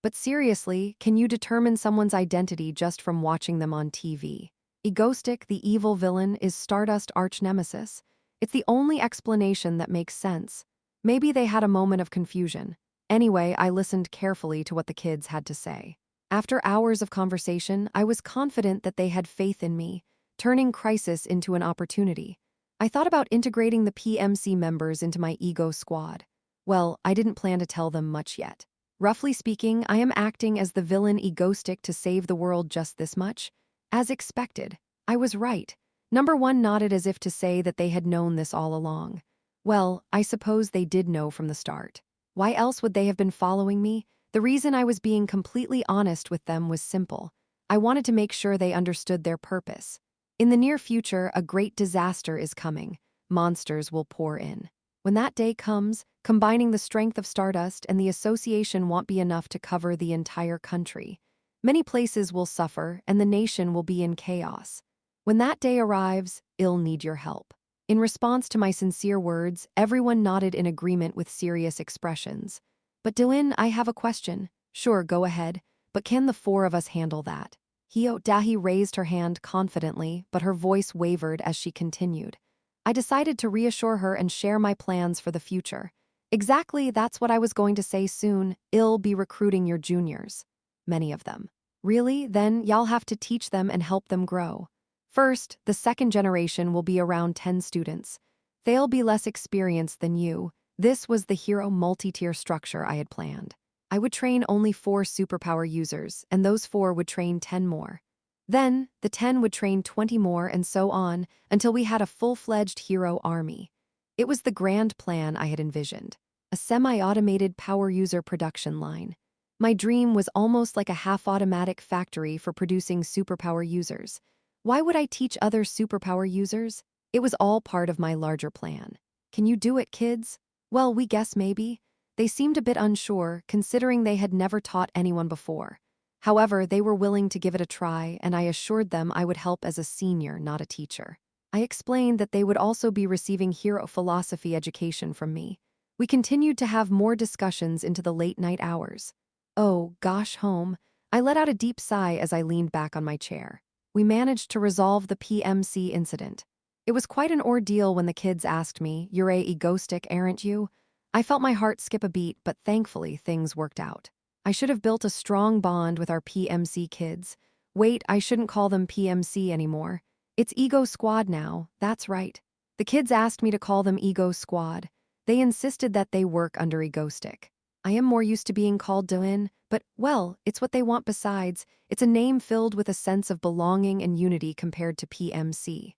"But seriously, can you determine someone's identity just from watching them on TV? Egoistic, the evil villain, is Stardust arch-nemesis. It's the only explanation that makes sense." Maybe they had a moment of confusion. Anyway, I listened carefully to what the kids had to say. After hours of conversation, I was confident that they had faith in me, turning crisis into an opportunity. I thought about integrating the PMC members into my ego squad. Well, I didn't plan to tell them much yet. Roughly speaking, I am acting as the villain Egoistic to save the world just this much. As expected, I was right. Number one nodded as if to say that they had known this all along. Well, I suppose they did know from the start. Why else would they have been following me? The reason I was being completely honest with them was simple. I wanted to make sure they understood their purpose. In the near future, a great disaster is coming. Monsters will pour in. When that day comes, combining the strength of Stardust and the association won't be enough to cover the entire country. Many places will suffer, and the nation will be in chaos. When that day arrives, I'll need your help. In response to my sincere words, everyone nodded in agreement with serious expressions. "But Dylan, I have a question." "Sure, go ahead. But can the four of us handle that?" Hyo Dahi raised her hand confidently, but her voice wavered as she continued. I decided to reassure her and share my plans for the future. "Exactly, that's what I was going to say soon. I'll be recruiting your juniors." "Many of them." "Really? Then y'all have to teach them and help them grow." "First, the second generation will be around 10 students. They'll be less experienced than you." This was the hero multi-tier structure I had planned. I would train only 4 superpower users, and those 4 would train 10 more. Then, the 10 would train 20 more, and so on, until we had a full-fledged hero army. It was the grand plan I had envisioned. A semi-automated power user production line. My dream was almost like a half-automatic factory for producing superpower users. Why would I teach other superpower users? It was all part of my larger plan. Can you do it, kids? Well, we guess maybe. They seemed a bit unsure, considering they had never taught anyone before. However, they were willing to give it a try, and I assured them I would help as a senior, not a teacher. I explained that they would also be receiving hero philosophy education from me. We continued to have more discussions into the late-night hours. Oh, gosh, home. I let out a deep sigh as I leaned back on my chair. We managed to resolve the PMC incident. It was quite an ordeal when the kids asked me, "You're egoistic, aren't you?" I felt my heart skip a beat, but thankfully things worked out. I should have built a strong bond with our PMC kids. Wait, I shouldn't call them PMC anymore. It's Ego Squad now, that's right. The kids asked me to call them Ego Squad. They insisted that they work under Egoistic. I am more used to being called Doin, but, well, it's what they want besides. It's a name filled with a sense of belonging and unity compared to PMC.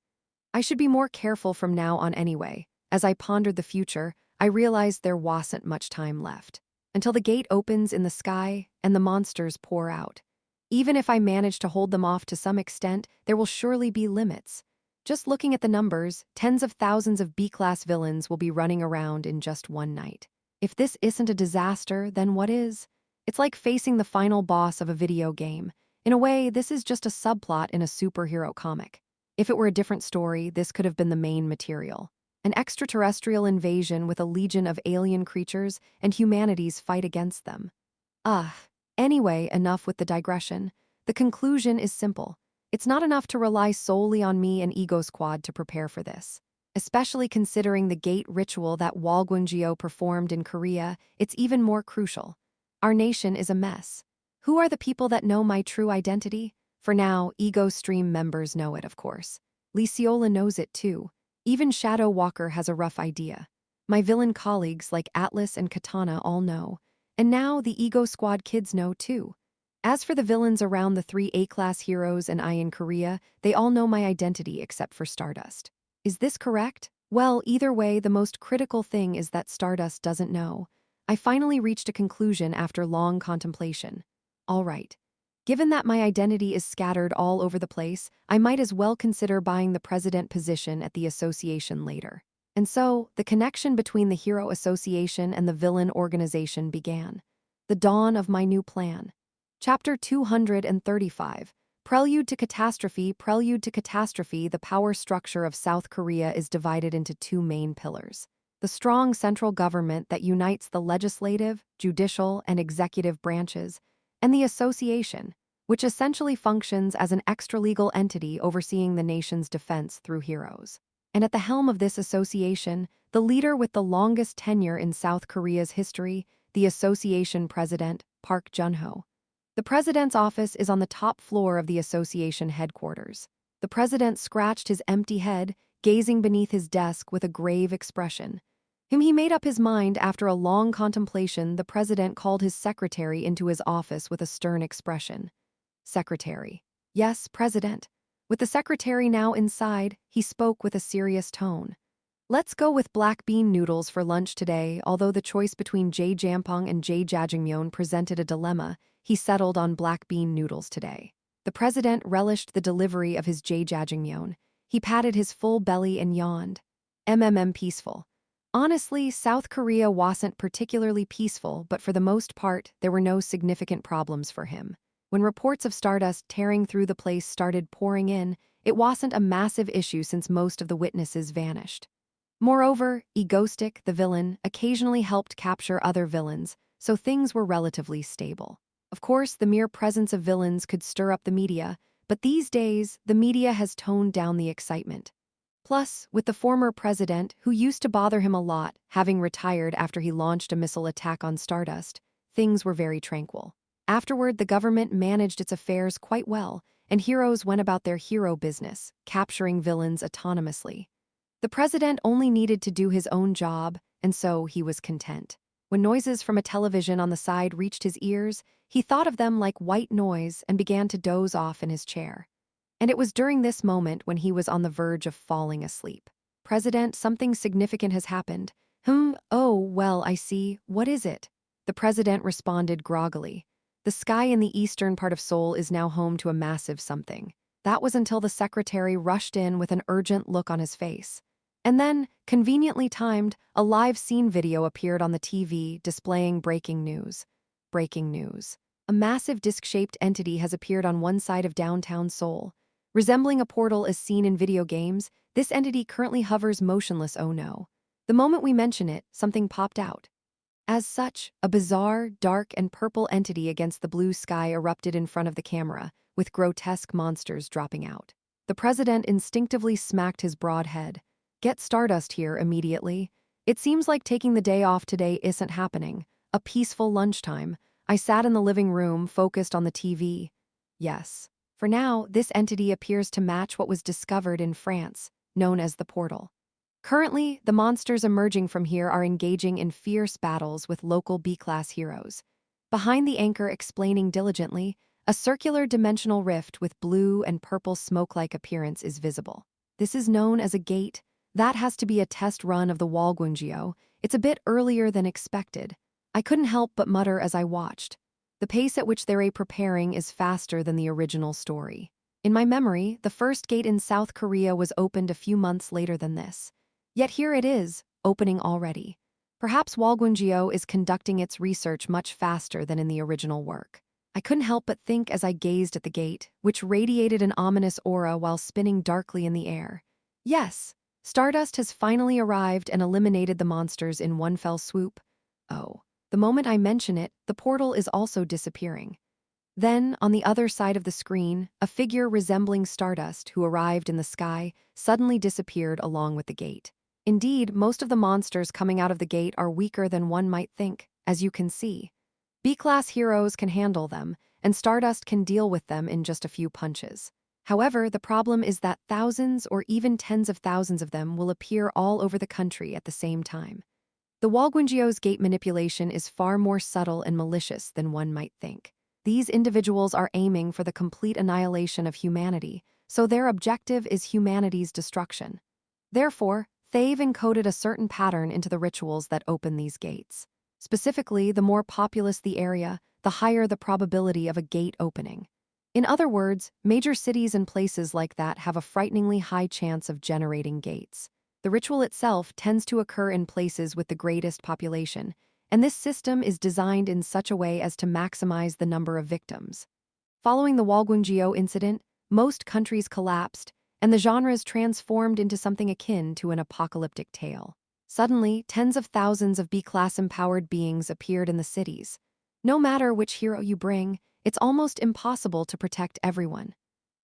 I should be more careful from now on anyway. As I pondered the future, I realized there wasn't much time left. Until the gate opens in the sky and the monsters pour out. Even if I manage to hold them off to some extent, there will surely be limits. Just looking at the numbers, tens of thousands of B-class villains will be running around in just one night. If this isn't a disaster, then what is? It's like facing the final boss of a video game. In a way, this is just a subplot in a superhero comic. If it were a different story, this could have been the main material. An extraterrestrial invasion with a legion of alien creatures and humanity's fight against them. Anyway, enough with the digression. The conclusion is simple. It's not enough to rely solely on me and Ego Squad to prepare for this. Especially considering the gate ritual that Walgungjio performed in Korea, it's even more crucial. Our nation is a mess. Who are the people that know my true identity? For now, Ego Stream members know it, of course. Liciola knows it too. Even Shadow Walker has a rough idea. My villain colleagues like Atlas and Katana all know. And now the Ego Squad kids know too. As for the villains around the 3 A-class heroes and I in Korea, they all know my identity except for Stardust. Is this correct? Well, either way, the most critical thing is that Stardust doesn't know. I finally reached a conclusion after long contemplation. All right. Given that my identity is scattered all over the place, I might as well consider buying the president position at the association later. And so, the connection between the Hero Association and the villain organization began. The dawn of my new plan. Chapter 235. Prelude to Catastrophe. Prelude to Catastrophe. The power structure of South Korea is divided into 2 main pillars. The strong central government that unites the legislative, judicial, and executive branches, and the association, which essentially functions as an extra-legal entity overseeing the nation's defense through heroes. And at the helm of this association, the leader with the longest tenure in South Korea's history, the association president, Park Jun-ho. The president's office is on the top floor of the association headquarters. The president scratched his empty head, gazing beneath his desk with a grave expression. Whom he made up his mind after a long contemplation, the president called his secretary into his office with a stern expression. Secretary. Yes, President. With the secretary now inside, he spoke with a serious tone. Let's go with black bean noodles for lunch today. Although the choice between Jajampong and Jajangmyeon presented a dilemma, he settled on black bean noodles today. The president relished the delivery of his Jajangmyeon. He patted his full belly and yawned. Peaceful. Honestly, South Korea wasn't particularly peaceful, but for the most part, there were no significant problems for him. When reports of Stardust tearing through the place started pouring in, it wasn't a massive issue since most of the witnesses vanished. Moreover, Egoistic, the villain, occasionally helped capture other villains, so things were relatively stable. Of course, the mere presence of villains could stir up the media, but these days, the media has toned down the excitement. Plus, with the former president, who used to bother him a lot, having retired after he launched a missile attack on Stardust, things were very tranquil. Afterward, the government managed its affairs quite well, and heroes went about their hero business, capturing villains autonomously. The president only needed to do his own job, and so he was content. When noises from a television on the side reached his ears, he thought of them like white noise and began to doze off in his chair. And it was during this moment when he was on the verge of falling asleep. President, something significant has happened. Oh, well, I see. What is it? The president responded groggily. The sky in the eastern part of Seoul is now home to a massive something. That was until the secretary rushed in with an urgent look on his face. And then, conveniently timed, a live scene video appeared on the TV displaying breaking news. Breaking news. A massive disc-shaped entity has appeared on one side of downtown Seoul. Resembling a portal as seen in video games, this entity currently hovers motionless. Oh no. The moment we mention it, something popped out. As such, a bizarre, dark, and purple entity against the blue sky erupted in front of the camera, with grotesque monsters dropping out. The president instinctively smacked his broad head. Get Stardust here immediately. It seems like taking the day off today isn't happening. A peaceful lunchtime. I sat in the living room, focused on the TV. Yes. For now, this entity appears to match what was discovered in France, known as the Portal. Currently, the monsters emerging from here are engaging in fierce battles with local B-class heroes. Behind the anchor explaining diligently, a circular dimensional rift with blue and purple smoke-like appearance is visible. This is known as a gate. That has to be a test run of the Walgungjio. It's a bit earlier than expected. I couldn't help but mutter as I watched. The pace at which they're preparing is faster than the original story. In my memory, the first gate in South Korea was opened a few months later than this. Yet here it is, opening already. Perhaps Walgungjio is conducting its research much faster than in the original work. I couldn't help but think as I gazed at the gate, which radiated an ominous aura while spinning darkly in the air. Yes, Stardust has finally arrived and eliminated the monsters in one fell swoop. Oh, the moment I mention it, the portal is also disappearing. Then, on the other side of the screen, a figure resembling Stardust who arrived in the sky suddenly disappeared along with the gate. Indeed, most of the monsters coming out of the gate are weaker than one might think, as you can see. B-class heroes can handle them, and Stardust can deal with them in just a few punches. However, the problem is that thousands or even tens of thousands of them will appear all over the country at the same time. The Walgungjio's gate manipulation is far more subtle and malicious than one might think. These individuals are aiming for the complete annihilation of humanity, so their objective is humanity's destruction. Therefore, they've encoded a certain pattern into the rituals that open these gates. Specifically, the more populous the area, the higher the probability of a gate opening. In other words, major cities and places like that have a frighteningly high chance of generating gates. The ritual itself tends to occur in places with the greatest population, and this system is designed in such a way as to maximize the number of victims. Following the Walgungjio incident, most countries collapsed, and the genres transformed into something akin to an apocalyptic tale. Suddenly, tens of thousands of B-class empowered beings appeared in the cities. No matter which hero you bring, it's almost impossible to protect everyone.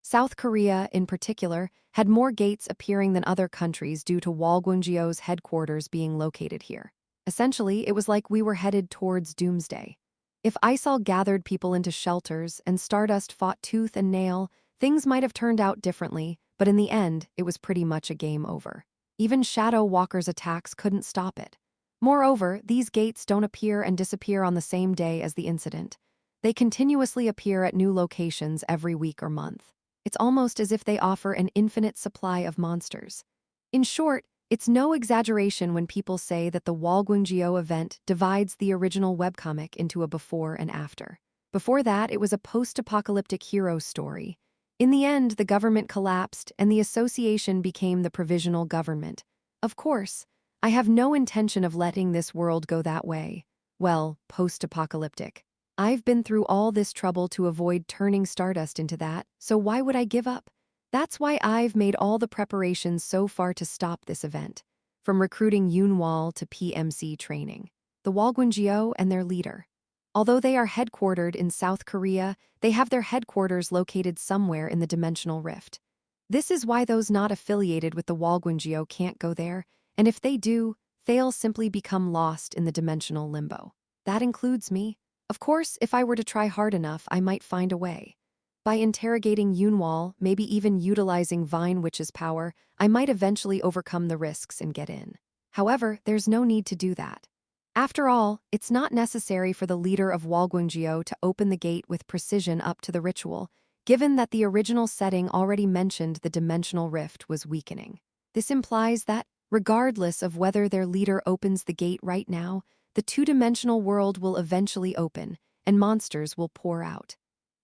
South Korea, in particular, had more gates appearing than other countries due to Walgungjio's headquarters being located here. Essentially, it was like we were headed towards doomsday. If Isol gathered people into shelters and Stardust fought tooth and nail, things might have turned out differently, but in the end, it was pretty much a game over. Even Shadow Walker's attacks couldn't stop it. Moreover, these gates don't appear and disappear on the same day as the incident. They continuously appear at new locations every week or month. It's almost as if they offer an infinite supply of monsters. In short, it's no exaggeration when people say that the Walgungjio event divides the original webcomic into a before and after. Before that, it was a post-apocalyptic hero story. In the end, the government collapsed and the association became the provisional government. Of course, I have no intention of letting this world go that way. Well, post-apocalyptic. I've been through all this trouble to avoid turning Stardust into that, so why would I give up? That's why I've made all the preparations so far to stop this event. From recruiting Yoonwol to PMC training. The Walgungjio and their leader. Although they are headquartered in South Korea, they have their headquarters located somewhere in the dimensional rift. This is why those not affiliated with the Walgungjio can't go there, and if they do, they'll simply become lost in the dimensional limbo. That includes me. Of course, if I were to try hard enough, I might find a way. By interrogating Yoonwol, maybe even utilizing Vine Witch's power, I might eventually overcome the risks and get in. However, there's no need to do that. After all, it's not necessary for the leader of Walgungjio to open the gate with precision up to the ritual, given that the original setting already mentioned the dimensional rift was weakening. This implies that, regardless of whether their leader opens the gate right now, the two-dimensional world will eventually open, and monsters will pour out.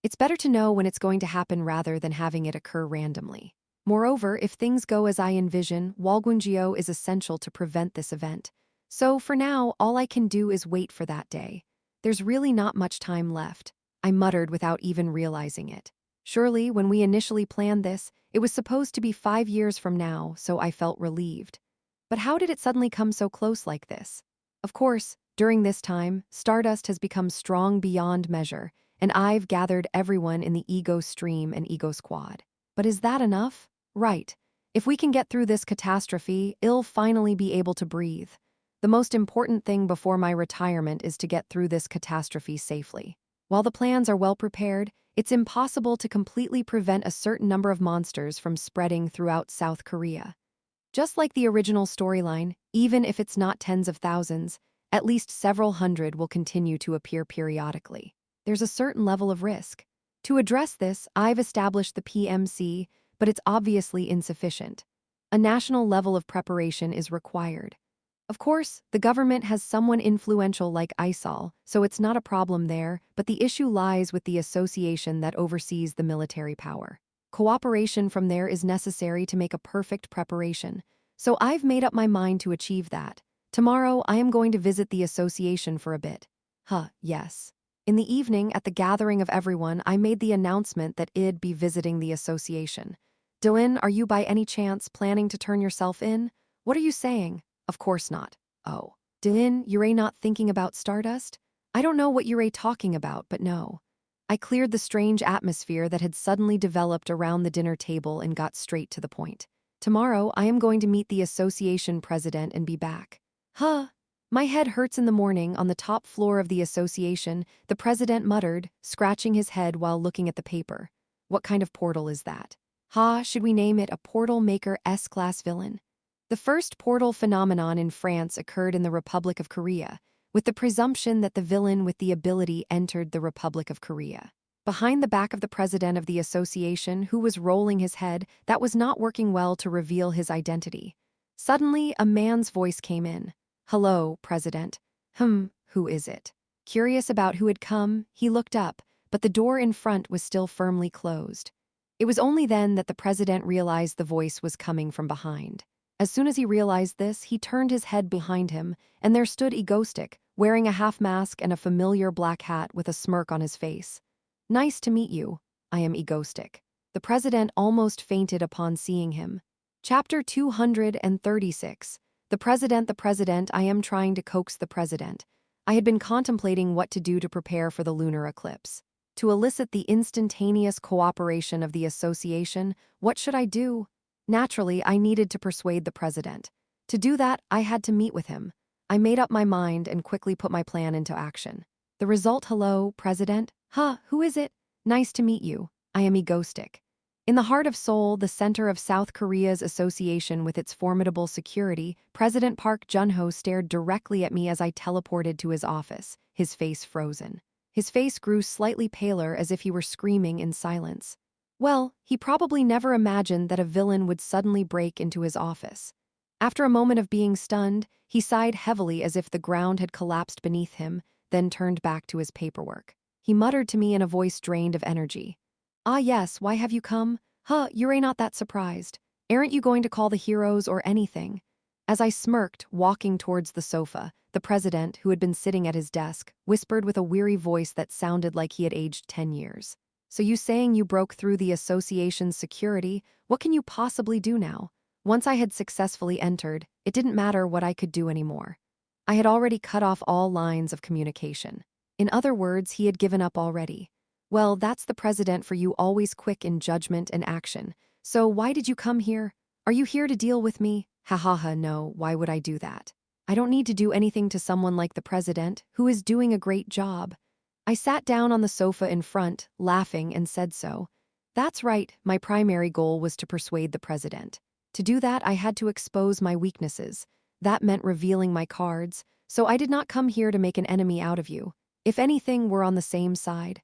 It's better to know when it's going to happen rather than having it occur randomly. Moreover, if things go as I envision, Walgunjio is essential to prevent this event. So for now, all I can do is wait for that day. There's really not much time left, I muttered without even realizing it. Surely, when we initially planned this, it was supposed to be 5 years from now, so I felt relieved. But how did it suddenly come so close like this? Of course, during this time, Stardust has become strong beyond measure, and I've gathered everyone in the Ego Stream and Ego Squad. But is that enough? Right. If we can get through this catastrophe, I'll finally be able to breathe. The most important thing before my retirement is to get through this catastrophe safely. While the plans are well prepared, it's impossible to completely prevent a certain number of monsters from spreading throughout South Korea. Just like the original storyline, even if it's not tens of thousands, at least several hundred will continue to appear periodically. There's a certain level of risk. To address this, I've established the PMC, but it's obviously insufficient. A national level of preparation is required. Of course, the government has someone influential like ISOL, so it's not a problem there, but the issue lies with the association that oversees the military power. Cooperation from there is necessary to make a perfect preparation, so I've made up my mind to achieve that. Tomorrow, I am going to visit the association for a bit. Yes. In the evening, at the gathering of everyone, I made the announcement that I'd be visiting the association. Dylan, are you by any chance planning to turn yourself in? What are you saying? Of course not. Oh. Dylan, you're not thinking about Stardust? I don't know what you're talking about, but no. I cleared the strange atmosphere that had suddenly developed around the dinner table and got straight to the point. Tomorrow, I am going to meet the association president and be back. My head hurts in the morning. On the top floor of the association, the president muttered, scratching his head while looking at the paper. What kind of portal is that? Should we name it a Portal Maker S-class villain? The first portal phenomenon in France occurred in the Republic of Korea, with the presumption that the villain with the ability entered the Republic of Korea. Behind the back of the president of the association, who was rolling his head, that was not working well to reveal his identity. Suddenly, a man's voice came in. Hello, President. Who is it? Curious about who had come, he looked up, but the door in front was still firmly closed. It was only then that the president realized the voice was coming from behind. As soon as he realized this, he turned his head behind him, and there stood Egostic, wearing a half-mask and a familiar black hat with a smirk on his face. Nice to meet you. I am Egostic. The president almost fainted upon seeing him. Chapter 236. The president, I am trying to coax the president. I had been contemplating what to do to prepare for the lunar eclipse. To elicit the instantaneous cooperation of the association, what should I do? Naturally, I needed to persuade the president. To do that, I had to meet with him. I made up my mind and quickly put my plan into action. The result, hello, President? Who is it? Nice to meet you. I am Egostic. In the heart of Seoul, the center of South Korea's association with its formidable security, President Park Jun-ho stared directly at me as I teleported to his office, his face frozen. His face grew slightly paler as if he were screaming in silence. Well, he probably never imagined that a villain would suddenly break into his office. After a moment of being stunned, he sighed heavily as if the ground had collapsed beneath him, then turned back to his paperwork. He muttered to me in a voice drained of energy. Yes, why have you come? You're not that surprised. Aren't you going to call the heroes or anything? As I smirked, walking towards the sofa, the president, who had been sitting at his desk, whispered with a weary voice that sounded like he had aged 10 years. So you saying you broke through the association's security, what can you possibly do now? Once I had successfully entered, it didn't matter what I could do anymore. I had already cut off all lines of communication. In other words, he had given up already. Well, that's the president for you, always quick in judgment and action. So why did you come here? Are you here to deal with me? No, why would I do that? I don't need to do anything to someone like the president, who is doing a great job. I sat down on the sofa in front, laughing, and said so. That's right, my primary goal was to persuade the president. To do that, I had to expose my weaknesses. That meant revealing my cards, so I did not come here to make an enemy out of you. If anything, we're on the same side.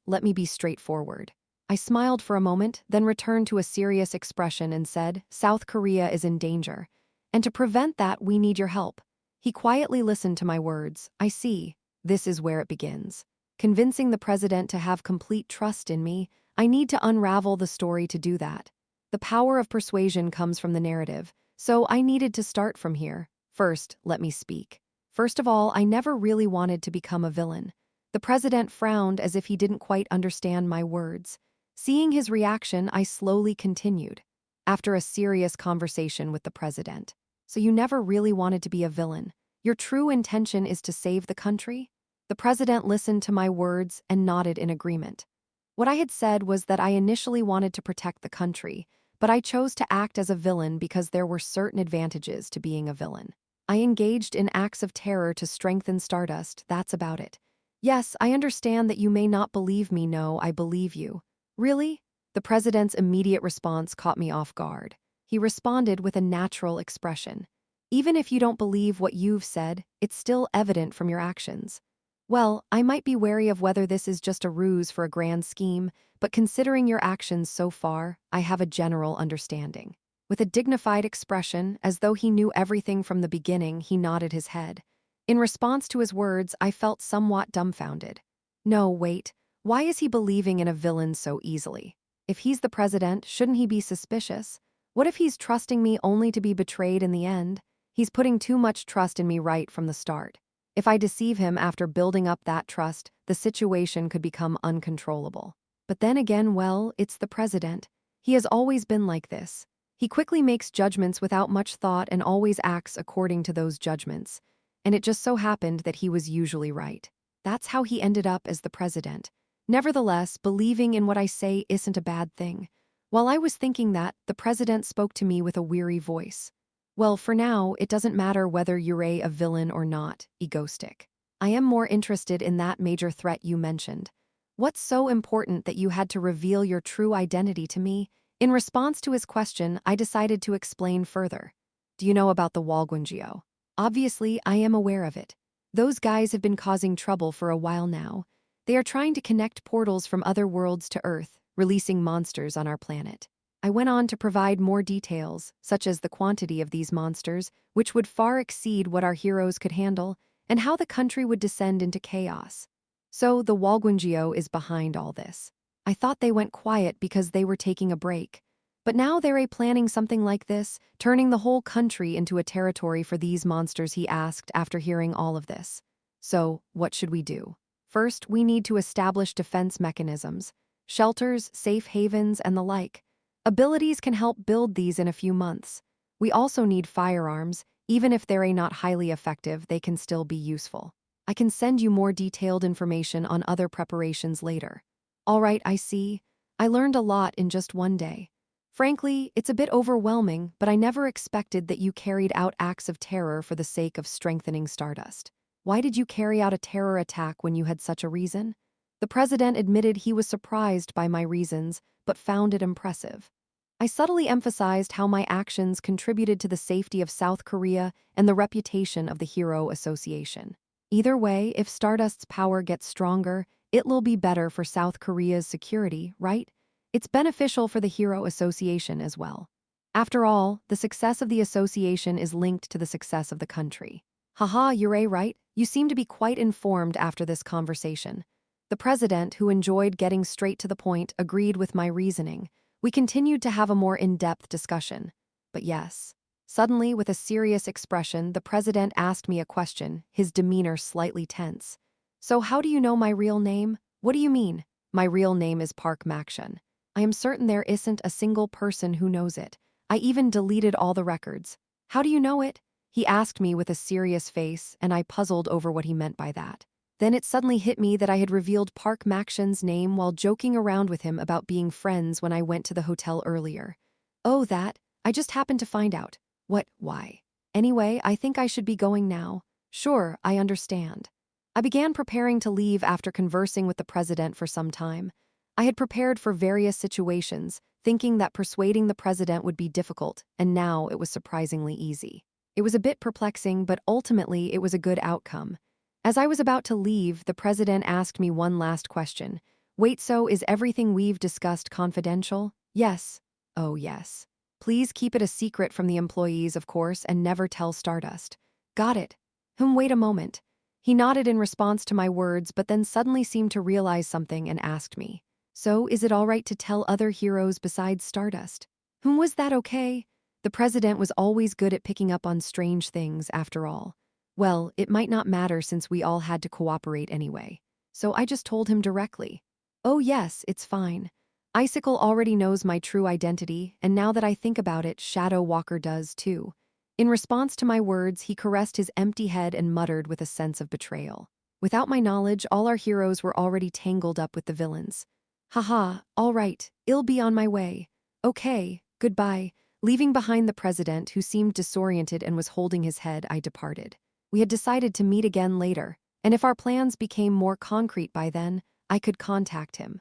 Let me be straightforward. I smiled for a moment, then returned to a serious expression and said, South Korea is in danger. And to prevent that, we need your help. He quietly listened to my words. I see. This is where it begins. Convincing the president to have complete trust in me, I need to unravel the story to do that. The power of persuasion comes from the narrative, so I needed to start from here. First, let me speak. First of all, I never really wanted to become a villain. The president frowned as if he didn't quite understand my words. Seeing his reaction, I slowly continued. After a serious conversation with the president. So you never really wanted to be a villain. Your true intention is to save the country? The president listened to my words and nodded in agreement. What I had said was that I initially wanted to protect the country, but I chose to act as a villain because there were certain advantages to being a villain. I engaged in acts of terror to strengthen Stardust, that's about it. Yes, I understand that you may not believe me. No, I believe you. Really? The president's immediate response caught me off guard. He responded with a natural expression. Even if you don't believe what you've said, it's still evident from your actions. Well, I might be wary of whether this is just a ruse for a grand scheme, but considering your actions so far, I have a general understanding. With a dignified expression, as though he knew everything from the beginning, he nodded his head. In response to his words, I felt somewhat dumbfounded. No, wait. Why is he believing in a villain so easily? If he's the president, shouldn't he be suspicious? What if he's trusting me only to be betrayed in the end? He's putting too much trust in me right from the start. If I deceive him after building up that trust, the situation could become uncontrollable. But then again, well, it's the president. He has always been like this. He quickly makes judgments without much thought and always acts according to those judgments. And it just so happened that he was usually right. That's how he ended up as the president. Nevertheless, believing in what I say isn't a bad thing. While I was thinking that, the president spoke to me with a weary voice. Well, for now, it doesn't matter whether you're a villain or not, egoistic. I am more interested in that major threat you mentioned. What's so important that you had to reveal your true identity to me? In response to his question, I decided to explain further. Do you know about the Walgwangio? Obviously, I am aware of it. Those guys have been causing trouble for a while now. They are trying to connect portals from other worlds to Earth, releasing monsters on our planet. I went on to provide more details, such as the quantity of these monsters, which would far exceed what our heroes could handle, and how the country would descend into chaos. So the Walgwangio is behind all this. I thought they went quiet because they were taking a break. But now they're planning something like this, turning the whole country into a territory for these monsters, he asked after hearing all of this. So, what should we do? First, we need to establish defense mechanisms, shelters, safe havens, and the like. Abilities can help build these in a few months. We also need firearms. Even if they're not highly effective, they can still be useful. I can send you more detailed information on other preparations later. All right, I see. I learned a lot in just one day. Frankly, it's a bit overwhelming, but I never expected that you carried out acts of terror for the sake of strengthening Stardust. Why did you carry out a terror attack when you had such a reason? The president admitted he was surprised by my reasons, but found it impressive. I subtly emphasized how my actions contributed to the safety of South Korea and the reputation of the Hero Association. Either way, if Stardust's power gets stronger, it will be better for South Korea's security, right? It's beneficial for the Hero Association as well. After all, the success of the association is linked to the success of the country. Haha, you're right. You seem to be quite informed after this conversation. The president, who enjoyed getting straight to the point, agreed with my reasoning. We continued to have a more in-depth discussion. But yes. Suddenly, with a serious expression, the president asked me a question, his demeanor slightly tense. So how do you know my real name? What do you mean? My real name is Park Makshun. I am certain there isn't a single person who knows it. I even deleted all the records. How do you know it? He asked me with a serious face, and I puzzled over what he meant by that. Then it suddenly hit me that I had revealed Park Makshun's name while joking around with him about being friends when I went to the hotel earlier. Oh, that? I just happened to find out. What? Why? Anyway, I think I should be going now. Sure, I understand. I began preparing to leave after conversing with the president for some time. I had prepared for various situations, thinking that persuading the president would be difficult, and now it was surprisingly easy. It was a bit perplexing, but ultimately it was a good outcome. As I was about to leave, the president asked me one last question. Wait, so is everything we've discussed confidential? Yes. Oh, yes. Please keep it a secret from the employees, of course, and never tell Stardust. Got it. Wait a moment. He nodded in response to my words, but then suddenly seemed to realize something and asked me. So, is it all right to tell other heroes besides Stardust? Whom was that okay? The president was always good at picking up on strange things, after all. Well, it might not matter since we all had to cooperate anyway. So I just told him directly. Oh yes, it's fine. Icicle already knows my true identity, and now that I think about it, Shadow Walker does too. In response to my words, he caressed his empty head and muttered with a sense of betrayal. Without my knowledge, all our heroes were already tangled up with the villains. Haha, all right, I'll be on my way. Okay, goodbye. Leaving behind the president, who seemed disoriented and was holding his head, I departed. We had decided to meet again later, and if our plans became more concrete by then, I could contact him.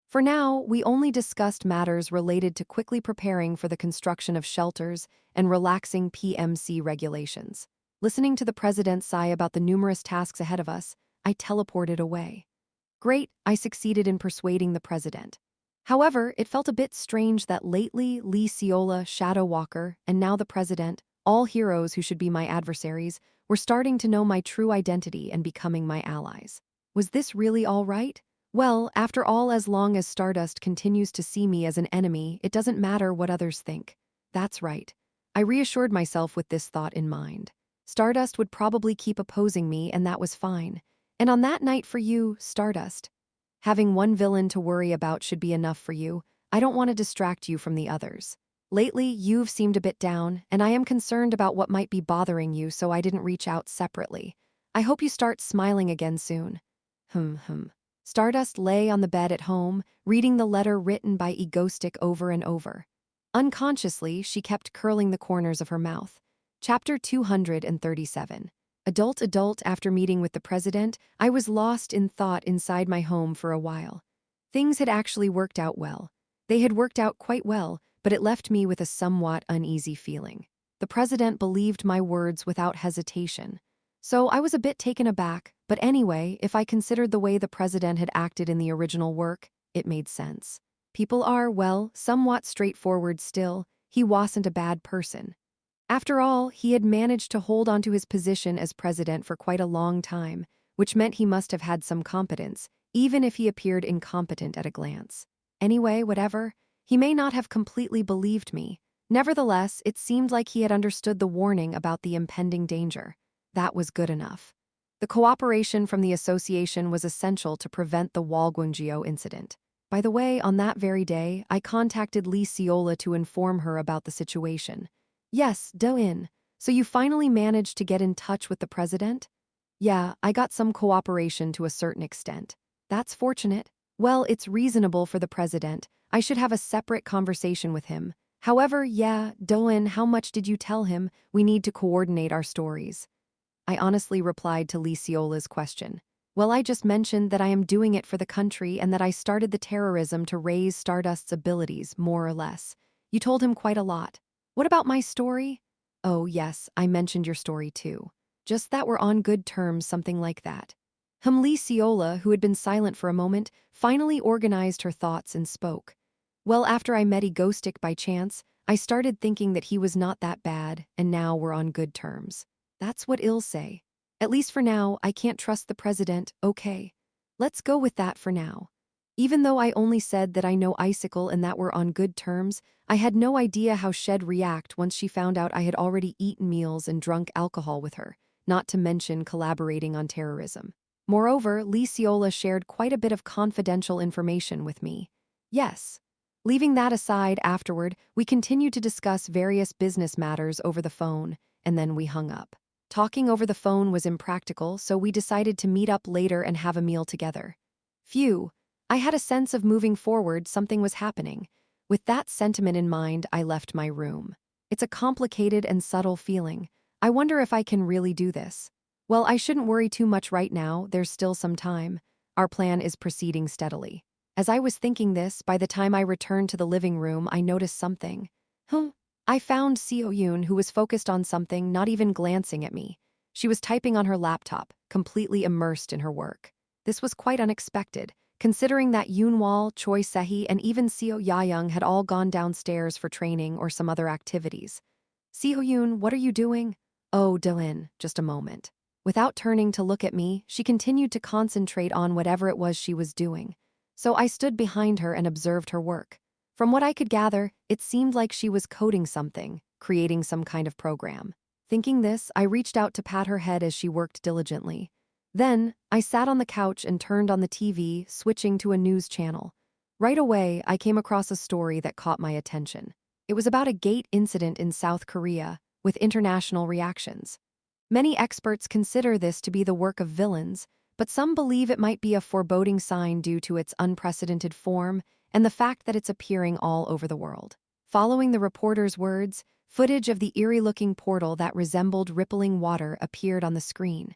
For now, we only discussed matters related to quickly preparing for the construction of shelters and relaxing PMC regulations. Listening to the president sigh about the numerous tasks ahead of us, I teleported away. Great, I succeeded in persuading the president. However, it felt a bit strange that lately Lee Seola, Shadow Walker, and now the president, all heroes who should be my adversaries, were starting to know my true identity and becoming my allies. Was this really all right? Well, after all, as long as Stardust continues to see me as an enemy, it doesn't matter what others think. That's right. I reassured myself with this thought in mind. Stardust would probably keep opposing me, and that was fine. And on that night for you, Stardust, having one villain to worry about should be enough for you. I don't want to distract you from the others. Lately, you've seemed a bit down, and I am concerned about what might be bothering you, so I didn't reach out separately. I hope you start smiling again soon. Hmm. Stardust lay on the bed at home, reading the letter written by Egostic over and over. Unconsciously, she kept curling the corners of her mouth. Chapter 237. Adult. After meeting with the president, I was lost in thought inside my home for a while. Things had actually worked out well. They had worked out quite well, but it left me with a somewhat uneasy feeling. The president believed my words without hesitation. So I was a bit taken aback, but anyway, if I considered the way the president had acted in the original work, it made sense. People are, well, somewhat straightforward still. He wasn't a bad person. After all, he had managed to hold onto his position as president for quite a long time, which meant he must have had some competence, even if he appeared incompetent at a glance. Anyway, whatever, he may not have completely believed me. Nevertheless, it seemed like he had understood the warning about the impending danger. That was good enough. The cooperation from the association was essential to prevent the Walguangjio incident. By the way, on that very day, I contacted Lee Seola to inform her about the situation. Yes, Do-in. So you finally managed to get in touch with the president? Yeah, I got some cooperation to a certain extent. That's fortunate. Well, it's reasonable for the president. I should have a separate conversation with him. However, yeah, Do-in, how much did you tell him? We need to coordinate our stories. I honestly replied to Lee Seola's question. Well, I just mentioned that I am doing it for the country and that I started the terrorism to raise Stardust's abilities, more or less. You told him quite a lot. What about my story? Oh, yes, I mentioned your story too. Just that we're on good terms, something like that. Lee Seola, who had been silent for a moment, finally organized her thoughts and spoke. Well, after I met Egostic by chance, I started thinking that he was not that bad, and now we're on good terms. That's what I'll say. At least for now, I can't trust the president, okay. Let's go with that for now. Even though I only said that I know Icicle and that we're on good terms, I had no idea how she'd react once she found out I had already eaten meals and drunk alcohol with her, not to mention collaborating on terrorism. Moreover, Lee Seola shared quite a bit of confidential information with me. Yes. Leaving that aside, afterward, we continued to discuss various business matters over the phone, and then we hung up. Talking over the phone was impractical, so we decided to meet up later and have a meal together. Phew. I had a sense of moving forward, something was happening. With that sentiment in mind, I left my room. It's a complicated and subtle feeling. I wonder if I can really do this. Well, I shouldn't worry too much right now, there's still some time. Our plan is proceeding steadily. As I was thinking this, by the time I returned to the living room, I noticed something. I found Seo Yoon, who was focused on something, not even glancing at me. She was typing on her laptop, completely immersed in her work. This was quite unexpected, considering that Yoonwal, Choi Sehi, and even Seo Yayoung had all gone downstairs for training or some other activities. Seo Yoon, what are you doing? Oh, Do-in, just a moment. Without turning to look at me, she continued to concentrate on whatever it was she was doing. So I stood behind her and observed her work. From what I could gather, it seemed like she was coding something, creating some kind of program. Thinking this, I reached out to pat her head as she worked diligently. Then, I sat on the couch and turned on the TV, switching to a news channel. Right away, I came across a story that caught my attention. It was about a gate incident in South Korea, with international reactions. Many experts consider this to be the work of villains, but some believe it might be a foreboding sign due to its unprecedented form and the fact that it's appearing all over the world. Following the reporter's words, footage of the eerie-looking portal that resembled rippling water appeared on the screen.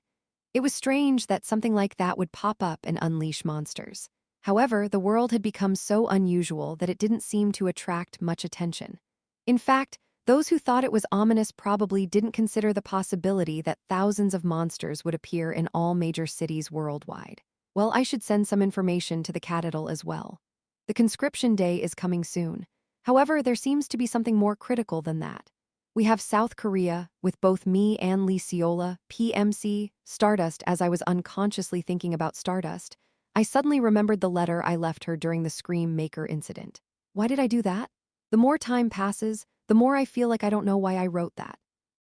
It was strange that something like that would pop up and unleash monsters. However, the world had become so unusual that it didn't seem to attract much attention. In fact, those who thought it was ominous probably didn't consider the possibility that thousands of monsters would appear in all major cities worldwide. Well, I should send some information to the capital as well. The conscription day is coming soon. However, there seems to be something more critical than that. We have South Korea, with both me and Lee Seola, PMC, Stardust. As I was unconsciously thinking about Stardust, I suddenly remembered the letter I left her during the Scream Maker incident. Why did I do that? The more time passes, the more I feel like I don't know why I wrote that.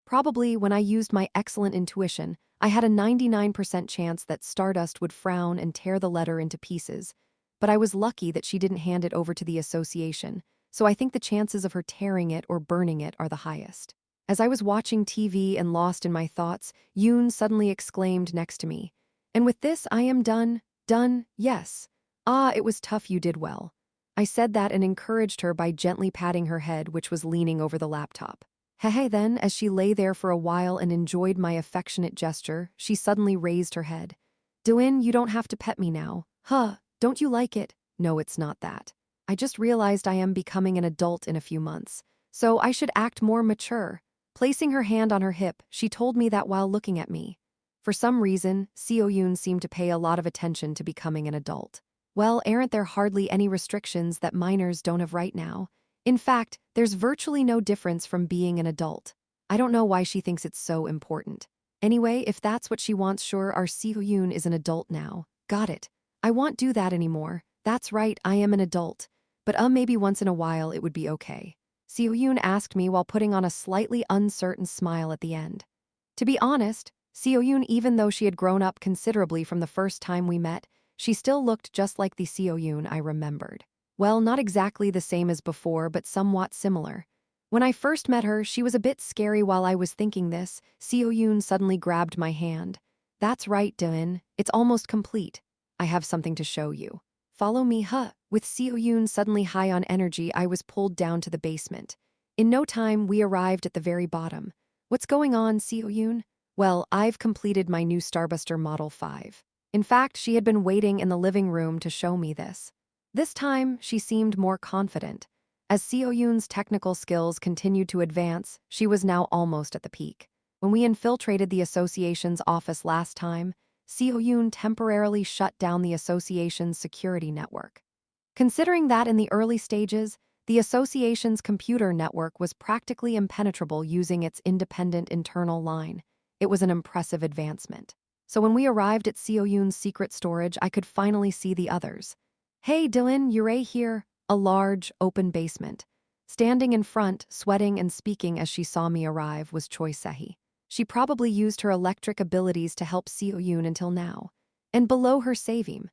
Probably when I used my excellent intuition, I had a 99% chance that Stardust would frown and tear the letter into pieces, but I was lucky that she didn't hand it over to the association, so I think the chances of her tearing it or burning it are the highest. As I was watching TV and lost in my thoughts, Yoon suddenly exclaimed next to me, "And with this I am done, yes. Ah, it was tough, you did well." I said that and encouraged her by gently patting her head, which was leaning over the laptop. Hehe. Then, as she lay there for a while and enjoyed my affectionate gesture, she suddenly raised her head. "Doin, you don't have to pet me now. Huh, don't you like it?" "No, it's not that. I just realized I am becoming an adult in a few months, so I should act more mature." Placing her hand on her hip, she told me that while looking at me. For some reason, Seo Yoon seemed to pay a lot of attention to becoming an adult. Well, aren't there hardly any restrictions that minors don't have right now? In fact, there's virtually no difference from being an adult. I don't know why she thinks it's so important. Anyway, if that's what she wants, sure, our Seo Yoon is an adult now. Got it. I won't do that anymore. That's right, I am an adult. But maybe once in a while it would be okay. Seo Yoon asked me while putting on a slightly uncertain smile at the end. To be honest, Seo Yoon, even though she had grown up considerably from the first time we met, she still looked just like the Seo Yoon I remembered. Well, not exactly the same as before, but somewhat similar. When I first met her, she was a bit scary. While I was thinking this, Seo Yoon suddenly grabbed my hand. "That's right, Doin. It's almost complete. I have something to show you. Follow me, huh?" With Seo Yoon suddenly high on energy, I was pulled down to the basement. In no time, we arrived at the very bottom. "What's going on, Seo Yoon?" "Well, I've completed my new Starbuster Model 5. In fact, she had been waiting in the living room to show me this. This time, she seemed more confident. As Seo Yoon's technical skills continued to advance, she was now almost at the peak. When we infiltrated the association's office last time, Seo Yoon temporarily shut down the association's security network. Considering that in the early stages, the association's computer network was practically impenetrable using its independent internal line, it was an impressive advancement. So when we arrived at Seo Yoon's secret storage, I could finally see the others. "Hey, Dylan, Yurei here." A large, open basement. Standing in front, sweating and speaking as she saw me arrive, was Choi Sehi. She probably used her electric abilities to help Seo Yoon until now. And below her, Savim.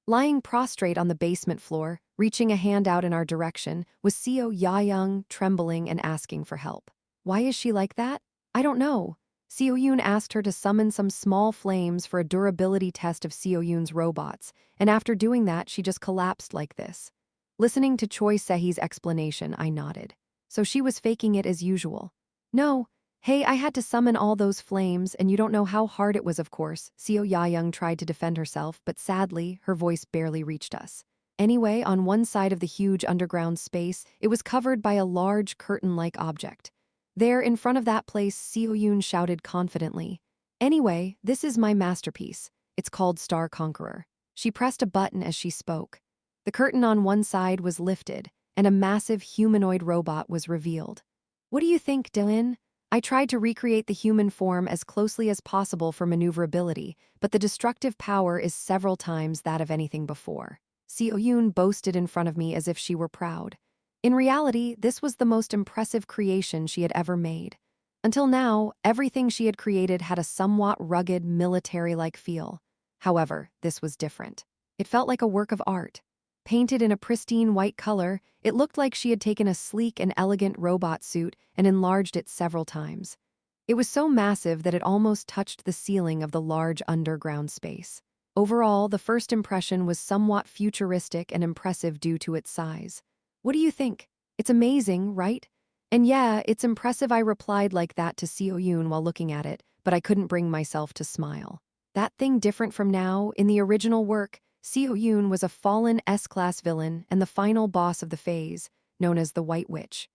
Lying prostrate on the basement floor, reaching a hand out in our direction, was Seo Yayoung, trembling and asking for help. Why is she like that? I don't know. Seo Yoon asked her to summon some small flames for a durability test of Seo Yoon's robots, and after doing that, she just collapsed like this. Listening to Choi Sehi's explanation, I nodded. So she was faking it as usual. "No. Hey, I had to summon all those flames, and you don't know how hard it was, of course." Seo Yayoung tried to defend herself, but sadly, her voice barely reached us. Anyway, on one side of the huge underground space, it was covered by a large curtain-like object. There, in front of that place, Seo Yoon shouted confidently, "Anyway, this is my masterpiece. It's called Star Conqueror." She pressed a button as she spoke. The curtain on one side was lifted, and a massive humanoid robot was revealed. "What do you think, Dylan?" I tried to recreate the human form as closely as possible for maneuverability, but the destructive power is several times that of anything before. Seo Yoon boasted in front of me as if she were proud. In reality, this was the most impressive creation she had ever made. Until now, everything she had created had a somewhat rugged, military-like feel. However, this was different. It felt like a work of art. Painted in a pristine white color, it looked like she had taken a sleek and elegant robot suit and enlarged it several times. It was so massive that it almost touched the ceiling of the large underground space. Overall, the first impression was somewhat futuristic and impressive due to its size. What do you think? It's amazing, right? And yeah, it's impressive, I replied like that to Seo Yoon while looking at it, but I couldn't bring myself to smile. That thing different from now, in the original work, Seo Yoon was a fallen S-class villain and the final boss of the phase, known as the White Witch.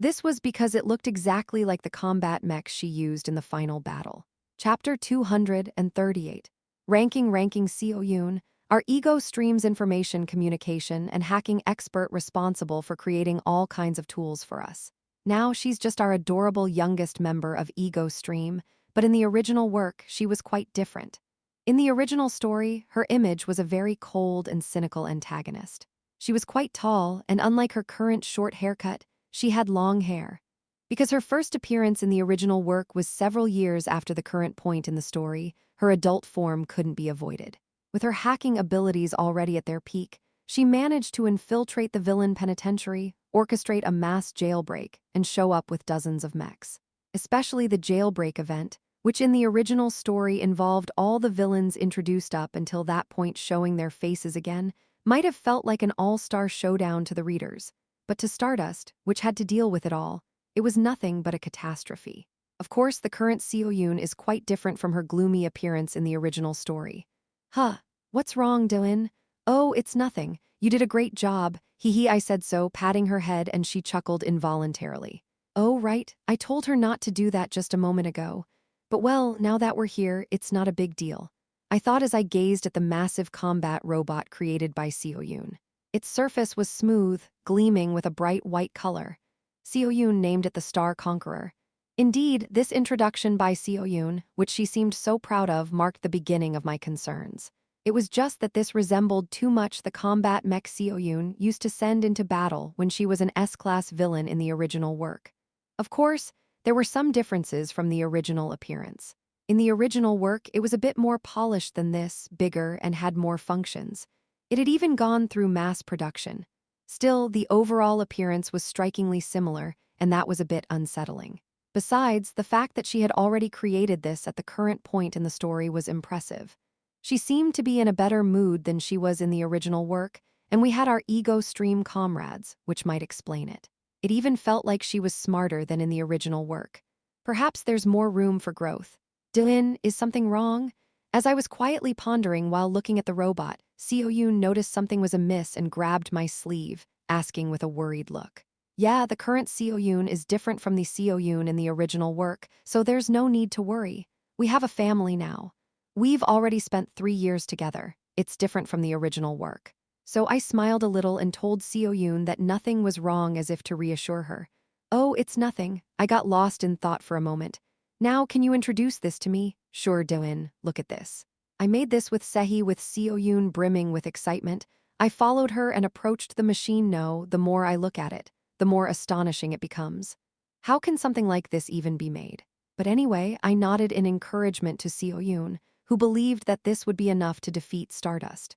This was because it looked exactly like the combat mech she used in the final battle. Chapter 238. Ranking Seo Yoon, our ego streams information communication and hacking expert responsible for creating all kinds of tools for us. Now she's just our adorable youngest member of Ego Stream, but in the original work, she was quite different. In the original story, her image was a very cold and cynical antagonist. She was quite tall, and unlike her current short haircut, she had long hair. Because her first appearance in the original work was several years after the current point in the story, her adult form couldn't be avoided. With her hacking abilities already at their peak, she managed to infiltrate the villain penitentiary, orchestrate a mass jailbreak, and show up with dozens of mechs. Especially the jailbreak event, which in the original story involved all the villains introduced up until that point showing their faces again, might have felt like an all-star showdown to the readers. But to Stardust, which had to deal with it all, it was nothing but a catastrophe. Of course, the current Seo Yoon is quite different from her gloomy appearance in the original story. Huh, what's wrong, Dylan? Oh, it's nothing. You did a great job. Hee, I said so, patting her head, and she chuckled involuntarily. Oh, right, I told her not to do that just a moment ago. But well, now that we're here, it's not a big deal. I thought as I gazed at the massive combat robot created by Seo Yoon. Its surface was smooth, gleaming with a bright white color. Seo Yoon named it the Star Conqueror. Indeed, this introduction by Seo Yoon, which she seemed so proud of, marked the beginning of my concerns. It was just that this resembled too much the combat mech Seo Yoon used to send into battle when she was an S-class villain in the original work. Of course, there were some differences from the original appearance. In the original work, it was a bit more polished than this, bigger, and had more functions. It had even gone through mass production. Still, the overall appearance was strikingly similar, and that was a bit unsettling. Besides, the fact that she had already created this at the current point in the story was impressive. She seemed to be in a better mood than she was in the original work, and we had our ego stream comrades, which might explain it. It even felt like she was smarter than in the original work. Perhaps there's more room for growth. Dylan, is something wrong? As I was quietly pondering while looking at the robot, Seo Yoon noticed something was amiss and grabbed my sleeve, asking with a worried look. Yeah, the current Seo Yoon is different from the Seo Yoon in the original work, so there's no need to worry. We have a family now. We've already spent 3 years together. It's different from the original work. So I smiled a little and told Seo Yoon that nothing was wrong, as if to reassure her. Oh, it's nothing. I got lost in thought for a moment. Now, can you introduce this to me? Sure, Dylan, look at this. I made this with Sehi, with Seo Yoon brimming with excitement. I followed her and approached the machine. No, the more I look at it, the more astonishing it becomes. How can something like this even be made? But anyway, I nodded in encouragement to Seo Yoon, who believed that this would be enough to defeat Stardust.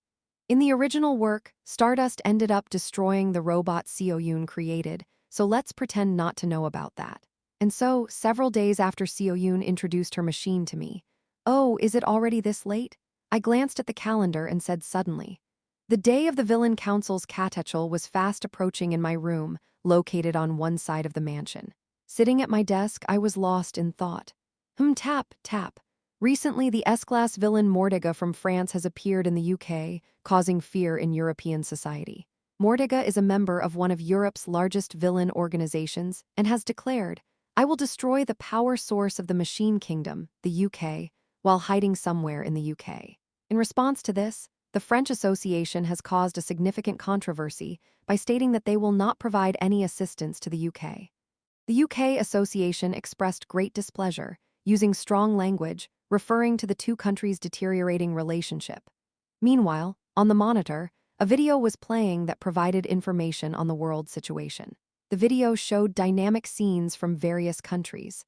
In the original work, Stardust ended up destroying the robot Seo Yoon created, so let's pretend not to know about that. And so, several days after Seo Yoon introduced her machine to me, oh, is it already this late? I glanced at the calendar and said suddenly. The day of the Villain Council's catechal was fast approaching in my room, located on one side of the mansion. Sitting at my desk, I was lost in thought. Tap, tap. Recently, the S-class villain Mortiga from France has appeared in the UK, causing fear in European society. Mortiga is a member of one of Europe's largest villain organizations and has declared, I will destroy the power source of the Machine Kingdom, the UK, while hiding somewhere in the UK. In response to this, the French Association has caused a significant controversy by stating that they will not provide any assistance to the UK. The UK Association expressed great displeasure, using strong language, referring to the two countries' deteriorating relationship. Meanwhile, on the monitor, A video was playing that provided information on the world situation. The video showed dynamic scenes from various countries.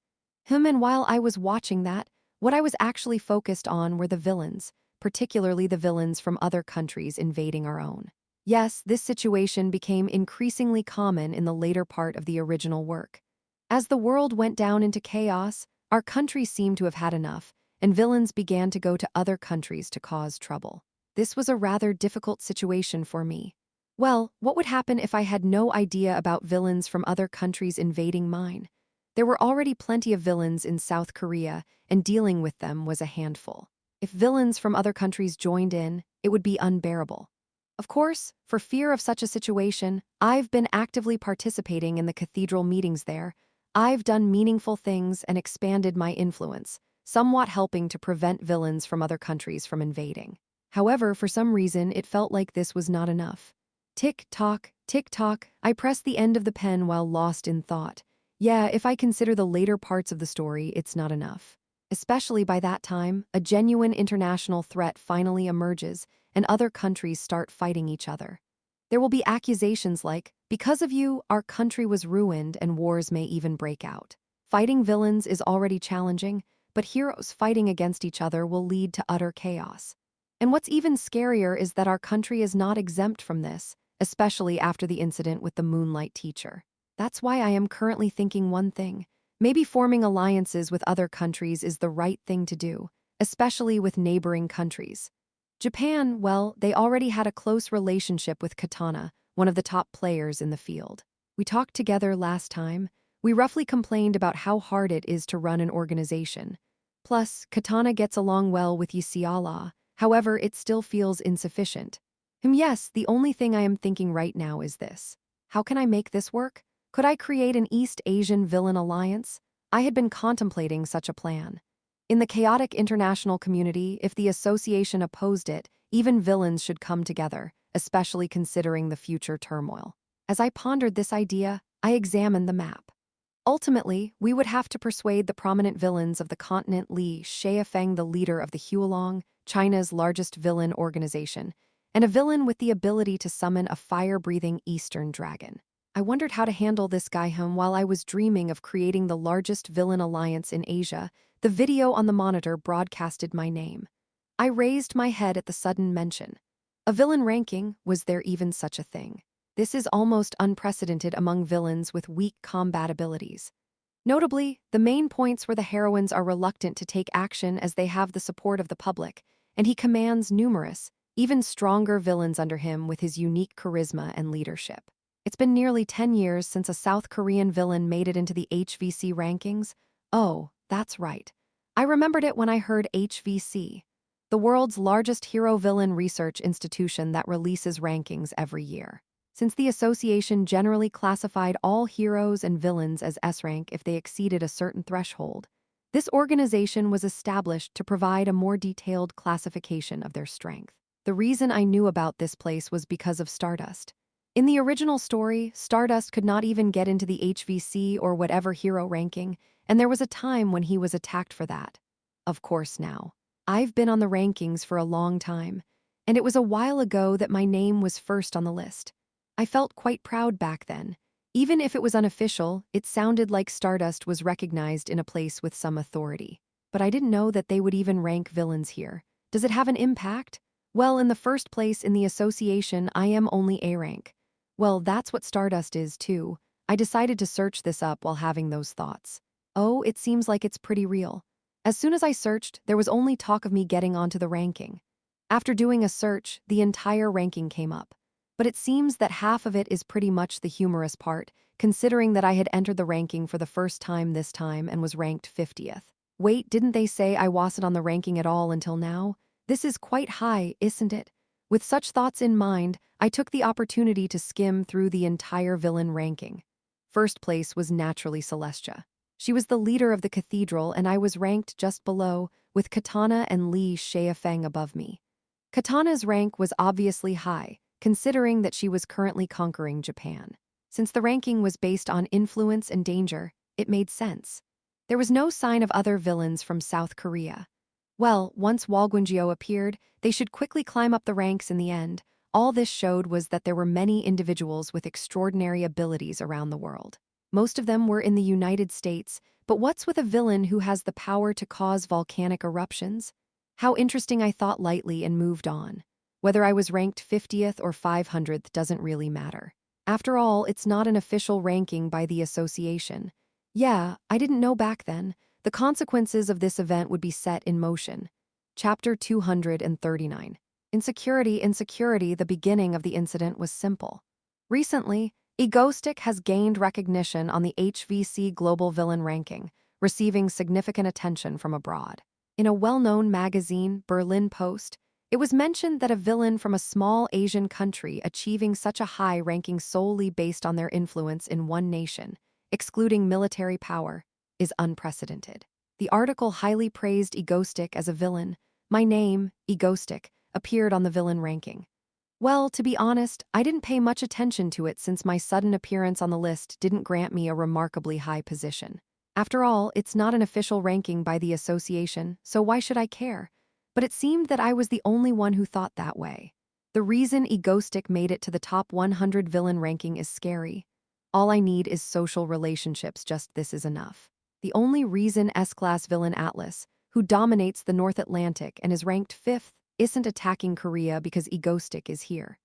And while I was watching that, what I was actually focused on were the villains, particularly the villains from other countries invading our own. Yes, this situation became increasingly common in the later part of the original work. As the world went down into chaos, our country seemed to have had enough, and villains began to go to other countries to cause trouble. This was a rather difficult situation for me. Well, what would happen if I had no idea about villains from other countries invading mine? There were already plenty of villains in South Korea, and dealing with them was a handful. If villains from other countries joined in, it would be unbearable. Of course, for fear of such a situation, I've been actively participating in the cathedral meetings there. I've done meaningful things and expanded my influence, somewhat helping to prevent villains from other countries from invading. However, for some reason, it felt like this was not enough. Tick-tock, tick-tock, I pressed the end of the pen while lost in thought. Yeah, if I consider the later parts of the story, it's not enough. Especially by that time, a genuine international threat finally emerges, and other countries start fighting each other. There will be accusations like, because of you, our country was ruined and wars may even break out. Fighting villains is already challenging, but heroes fighting against each other will lead to utter chaos. And what's even scarier is that our country is not exempt from this, especially after the incident with the Moonlight teacher. That's why I am currently thinking one thing. Maybe forming alliances with other countries is the right thing to do, especially with neighboring countries. Japan, well, they already had a close relationship with Katana, one of the top players in the field. We talked together last time. We roughly complained about how hard it is to run an organization. Plus, Katana gets along well with Yisiala, however, it still feels insufficient. Yes, the only thing I am thinking right now is this. How can I make this work? Could I create an East Asian villain alliance? I had been contemplating such a plan. In the chaotic international community, if the association opposed it, even villains should come together, especially considering the future turmoil. As I pondered this idea, I examined the map. Ultimately, we would have to persuade the prominent villains of the continent Li Xiafeng, the leader of the Hualong, China's largest villain organization, and a villain with the ability to summon a fire-breathing eastern dragon. I wondered how to handle this guy while I was dreaming of creating the largest villain alliance in Asia. The video on the monitor broadcasted my name. I raised my head at the sudden mention. A villain ranking, was there even such a thing? This is almost unprecedented among villains with weak combat abilities. Notably, the main points where the heroines are reluctant to take action as they have the support of the public, and he commands numerous, even stronger villains under him with his unique charisma and leadership. It's been nearly 10 years since a South Korean villain made it into the HVC rankings. Oh, that's right. I remembered it when I heard HVC, the world's largest hero-villain research institution that releases rankings every year. Since the association generally classified all heroes and villains as S-rank if they exceeded a certain threshold, this organization was established to provide a more detailed classification of their strength. The reason I knew about this place was because of Stardust. In the original story, Stardust could not even get into the HVC or whatever hero ranking, and there was a time when he was attacked for that. Of course now. I've been on the rankings for a long time, and it was a while ago that my name was first on the list. I felt quite proud back then. Even if it was unofficial, it sounded like Stardust was recognized in a place with some authority. But I didn't know that they would even rank villains here. Does it have an impact? Well, in the first place in the association, I am only A rank. Well, that's what Stardust is, too. I decided to search this up while having those thoughts. Oh, it seems like it's pretty real. As soon as I searched, there was only talk of me getting onto the ranking. After doing a search, the entire ranking came up. But it seems that half of it is pretty much the humorous part, considering that I had entered the ranking for the first time this time and was ranked 50th. Wait, didn't they say I wasn't on the ranking at all until now? This is quite high, isn't it? With such thoughts in mind, I took the opportunity to skim through the entire villain ranking. First place was naturally Celestia. She was the leader of the cathedral and I was ranked just below, with Katana and Li Xiafeng above me. Katana's rank was obviously high, considering that she was currently conquering Japan. Since the ranking was based on influence and danger, it made sense. There was no sign of other villains from South Korea. Well, once Walgunjio appeared, they should quickly climb up the ranks in the end, All this showed was that there were many individuals with extraordinary abilities around the world. Most of them were in the United States, but what's with a villain who has the power to cause volcanic eruptions? How interesting, I thought lightly and moved on. Whether I was ranked 50th or 500th doesn't really matter. After all, it's not an official ranking by the association. Yeah, I didn't know back then. The consequences of this event would be set in motion. Chapter 239. Insecurity, the beginning of the incident was simple. Recently, Egostic has gained recognition on the HVC Global Villain Ranking, receiving significant attention from abroad. In a well-known magazine, Berlin Post, it was mentioned that a villain from a small Asian country achieving such a high ranking solely based on their influence in one nation, excluding military power, is unprecedented. The article highly praised Egostic as a villain. My name, Egostic, appeared on the villain ranking. Well, to be honest, I didn't pay much attention to it since my sudden appearance on the list didn't grant me a remarkably high position. After all, it's not an official ranking by the association, so why should I care? But it seemed that I was the only one who thought that way. The reason Egostic made it to the top 100 villain ranking is scary. All I need is social relationships, just this is enough. The only reason S-Class villain Atlas, who dominates the North Atlantic and is ranked 5th, isn't attacking Korea because Egostic is here.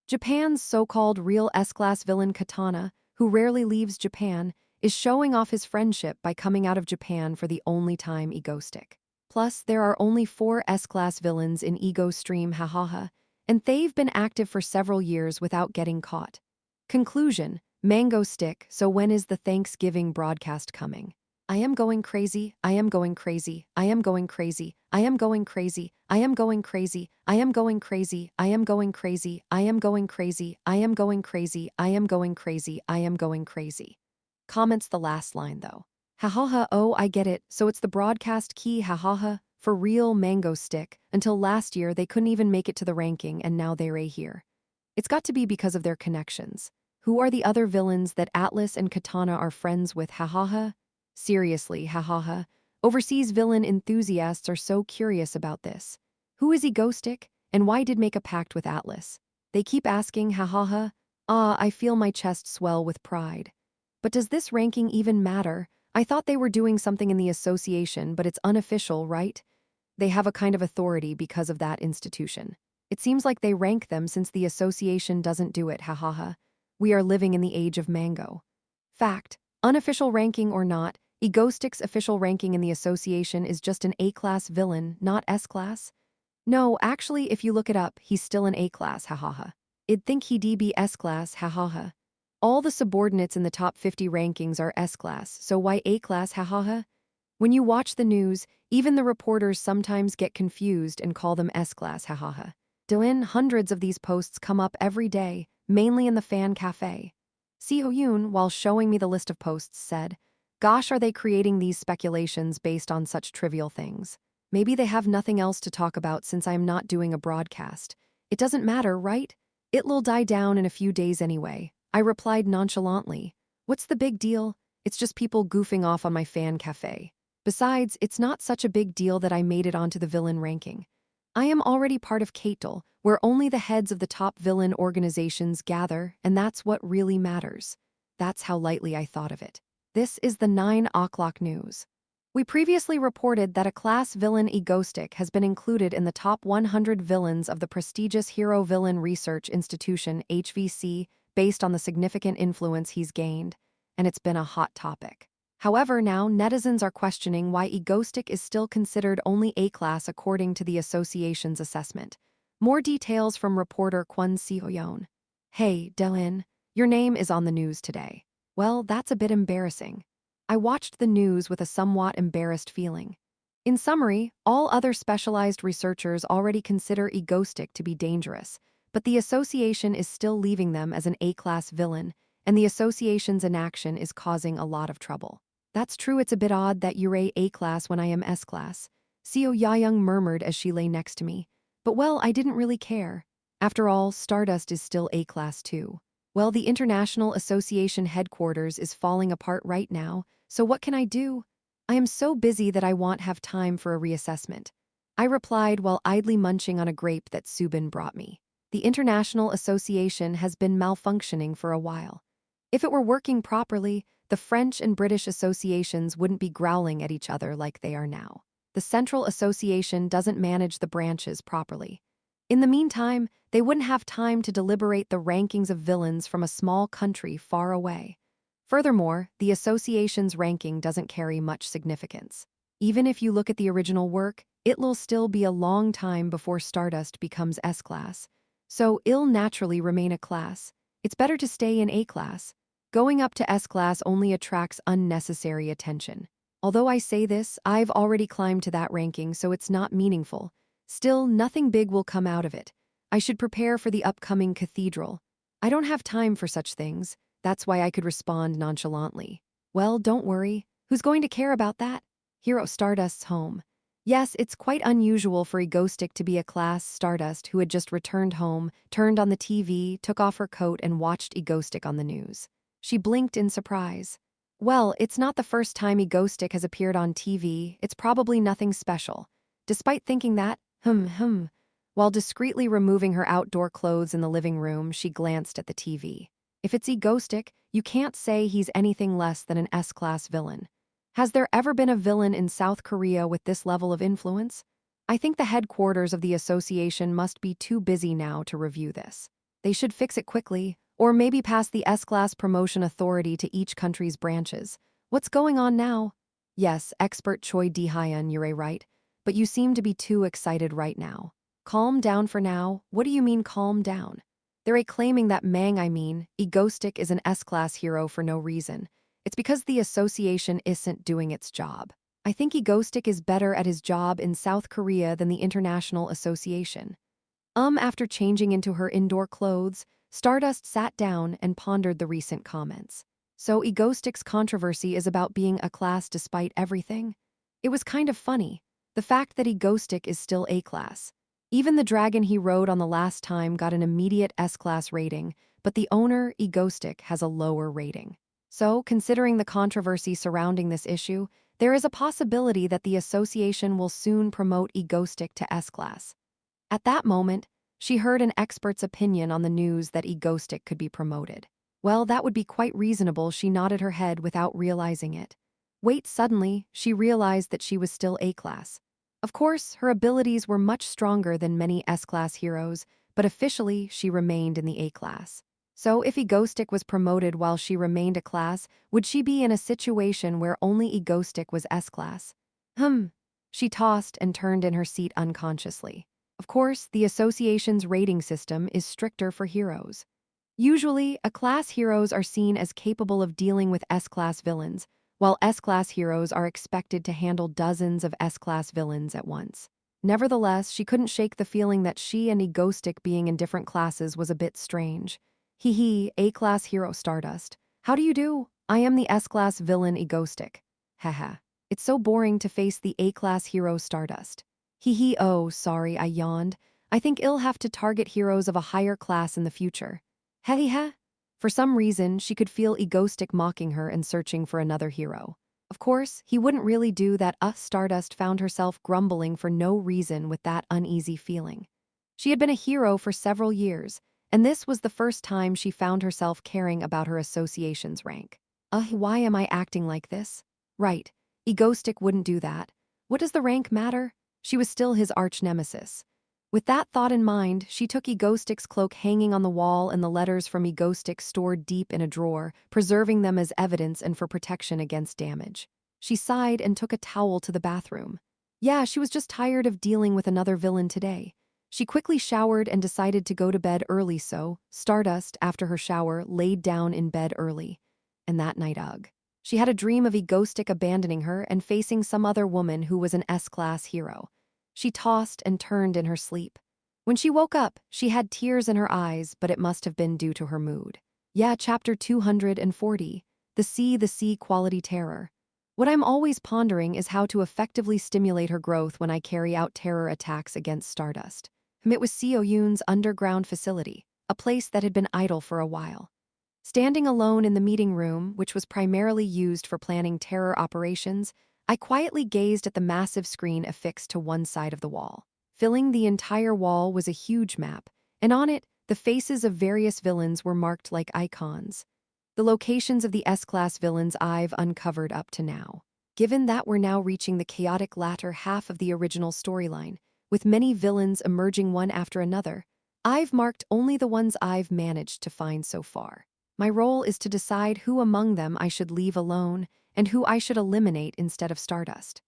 Japan's so-called real S-Class villain Katana, who rarely leaves Japan, is showing off his friendship by coming out of Japan for the only time Egostic. Plus, there are only 4 S-Class villains in Ego Stream Hahaha, and they've been active for several years without getting caught. Conclusion: Mango Stick, so when is the Thanksgiving broadcast coming? I am going crazy, I am going crazy, I am going crazy, I am going crazy, I am going crazy, I am going crazy, I am going crazy, I am going crazy, I am going crazy, I am going crazy, I am going crazy. Comments the last line though. Hahaha, oh, I get it, so it's the broadcast key, hahaha, for real Mango Stick. Until last year they couldn't even make it to the ranking and now they're here. It's got to be because of their connections. Who are the other villains that Atlas and Katana are friends with, hahaha? Seriously, hahaha. Overseas villain enthusiasts are so curious about this. Who is Egostic, and why did make a pact with Atlas? They keep asking, hahaha. I feel my chest swell with pride. But does this ranking even matter? I thought they were doing something in the association, but it's unofficial, right? They have a kind of authority because of that institution. It seems like they rank them since the association doesn't do it, hahaha. We are living in the age of Mango. Fact: unofficial ranking or not, Egostic's official ranking in the association is just an A-class villain, not S-class. No, actually, if you look it up, he's still an A-class, hahaha. I'd think he'd be S-class, hahaha. All the subordinates in the top 50 rankings are S-class, so why A-class, hahaha? When you watch the news, even the reporters sometimes get confused and call them S-class, hahaha. Hundreds of these posts come up every day, mainly in the fan cafe. Si Ho-yoon, while showing me the list of posts, said, "Gosh, are they creating these speculations based on such trivial things? Maybe they have nothing else to talk about since I am not doing a broadcast. It doesn't matter, right? It'll die down in a few days anyway." I replied nonchalantly. What's the big deal? It's just people goofing off on my fan cafe. Besides, it's not such a big deal that I made it onto the villain ranking. I am already part of Katel, where only the heads of the top villain organizations gather, and that's what really matters. That's how lightly I thought of it. This is the 9 o'clock news. We previously reported that a class villain Egostic has been included in the top 100 villains of the prestigious Hero Villain Research Institution, HVC, based on the significant influence he's gained, and it's been a hot topic. However, now netizens are questioning why Egostic is still considered only A-class according to the association's assessment. More details from reporter Kwon Si-hoyeon. Hey, Delin, your name is on the news today. Well, that's a bit embarrassing. I watched the news with a somewhat embarrassed feeling. In summary, all other specialized researchers already consider Egostic to be dangerous, but the association is still leaving them as an A-class villain, and the association's inaction is causing a lot of trouble. That's true, it's a bit odd that you're A-class when I am S-class, Seo Yayoung murmured as she lay next to me. But well, I didn't really care. After all, Stardust is still A-class too. Well, the International Association headquarters is falling apart right now, so what can I do? I am so busy that I won't have time for a reassessment. I replied while idly munching on a grape that Subin brought me. The International Association has been malfunctioning for a while. If it were working properly, the French and British associations wouldn't be growling at each other like they are now. The Central Association doesn't manage the branches properly. In the meantime, they wouldn't have time to deliberate the rankings of villains from a small country far away. Furthermore, the association's ranking doesn't carry much significance. Even if you look at the original work, it'll still be a long time before Stardust becomes S-class. So it'll naturally remain a class. It's better to stay in A-class. Going up to S-class only attracts unnecessary attention. Although I say this, I've already climbed to that ranking, so it's not meaningful. Still, nothing big will come out of it. I should prepare for the upcoming cathedral. I don't have time for such things. That's why I could respond nonchalantly. Well, don't worry. Who's going to care about that? Hero Stardust's home. Yes, it's quite unusual for Egoistic to be a class Stardust who had just returned home, turned on the TV, took off her coat, and watched Egoistic on the news. She blinked in surprise. Well, it's not the first time Egoistic has appeared on TV. It's probably nothing special. Despite thinking that, while discreetly removing her outdoor clothes in the living room, she glanced at the TV. If it's Egoistic, you can't say he's anything less than an S-class villain. Has there ever been a villain in South Korea with this level of influence? I think the headquarters of the association must be too busy now to review this. They should fix it quickly, or maybe pass the S-class promotion authority to each country's branches. What's going on now? Yes, expert Choi Di-hyun, you're right, but you seem to be too excited right now. Calm down for now. What do you mean calm down? They're claiming that Egoistic is an S-class hero for no reason. It's because the association isn't doing its job. I think Egoistic is better at his job in South Korea than the International Association. After changing into her indoor clothes, Stardust sat down and pondered the recent comments. So Egoistic's controversy is about being a class despite everything? It was kind of funny. The fact that Egoistic is still A-class. Even the dragon he rode on the last time got an immediate S-class rating, but the owner, Egoistic, has a lower rating. So, considering the controversy surrounding this issue, there is a possibility that the association will soon promote Egoistic to S-class. At that moment, she heard an expert's opinion on the news that Egoistic could be promoted. Well, that would be quite reasonable. She nodded her head without realizing it. Wait, suddenly, she realized that she was still A-class. Of course, her abilities were much stronger than many S-class heroes, but officially, she remained in the A-class. So if Egoistic was promoted while she remained a class, would she be in a situation where only Egoistic was S-class? She tossed and turned in her seat unconsciously. Of course, the association's rating system is stricter for heroes. Usually, A-class heroes are seen as capable of dealing with S-class villains, while S-class heroes are expected to handle dozens of S-class villains at once. Nevertheless, she couldn't shake the feeling that she and Egoistic being in different classes was a bit strange. A-class hero Stardust. How do you do? I am the S-class villain Egoistic. Haha. It's so boring to face the A-class hero Stardust. Oh, sorry, I yawned. I think I'll have to target heroes of a higher class in the future. Hehehe. For some reason, she could feel Egoistic mocking her and searching for another hero. Of course, he wouldn't really do that. Stardust found herself grumbling for no reason with that uneasy feeling. She had been a hero for several years, and this was the first time she found herself caring about her association's rank. Why am I acting like this? Right, Egoistic wouldn't do that. What does the rank matter? She was still his arch-nemesis. With that thought in mind, she took Egoistic's cloak hanging on the wall and the letters from Egoistic stored deep in a drawer, preserving them as evidence and for protection against damage. She sighed and took a towel to the bathroom. Yeah, she was just tired of dealing with another villain today. She quickly showered and decided to go to bed early, so Stardust, after her shower, laid down in bed early. And that night, she had a dream of Egoistic abandoning her and facing some other woman who was an S-class hero. She tossed and turned in her sleep. When she woke up, she had tears in her eyes, but it must have been due to her mood. Yeah, chapter 240. The sea quality terror. What I'm always pondering is how to effectively stimulate her growth when I carry out terror attacks against Stardust. It was Seo Yoon's underground facility, a place that had been idle for a while. Standing alone in the meeting room, which was primarily used for planning terror operations, I quietly gazed at the massive screen affixed to one side of the wall. Filling the entire wall was a huge map, and on it, the faces of various villains were marked like icons. The locations of the S-class villains I've uncovered up to now. Given that we're now reaching the chaotic latter half of the original storyline, with many villains emerging one after another, I've marked only the ones I've managed to find so far. My role is to decide who among them I should leave alone and who I should eliminate instead of Stardust.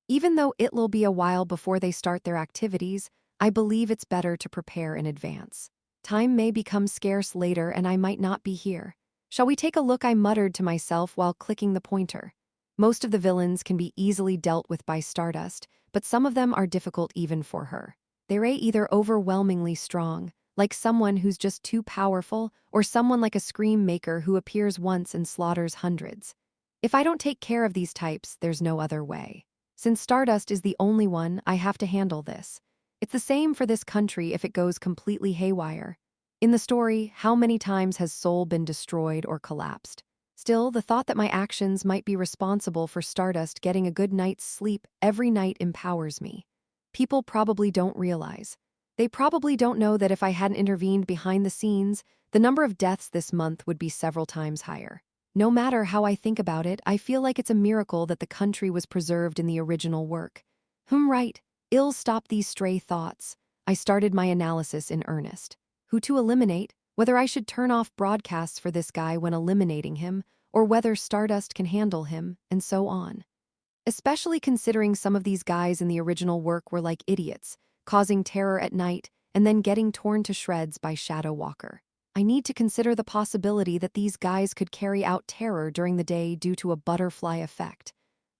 Even though it'll be a while before they start their activities, I believe it's better to prepare in advance. Time may become scarce later and I might not be here. Shall we take a look? I muttered to myself while clicking the pointer. Most of the villains can be easily dealt with by Stardust, but some of them are difficult even for her. They're either overwhelmingly strong, like someone who's just too powerful, or someone like a scream maker who appears once and slaughters hundreds. If I don't take care of these types, there's no other way. Since Stardust is the only one, I have to handle this. It's the same for this country if it goes completely haywire. In the story, how many times has Seoul been destroyed or collapsed? Still, the thought that my actions might be responsible for Stardust getting a good night's sleep every night empowers me. People probably don't realize. They probably don't know that if I hadn't intervened behind the scenes, the number of deaths this month would be several times higher. No matter how I think about it, I feel like it's a miracle that the country was preserved in the original work. Right. I'll stop these stray thoughts. I started my analysis in earnest. Who to eliminate, whether I should turn off broadcasts for this guy when eliminating him, or whether Stardust can handle him, and so on. Especially considering some of these guys in the original work were like idiots, causing terror at night and then getting torn to shreds by Shadow Walker. I need to consider the possibility that these guys could carry out terror during the day due to a butterfly effect.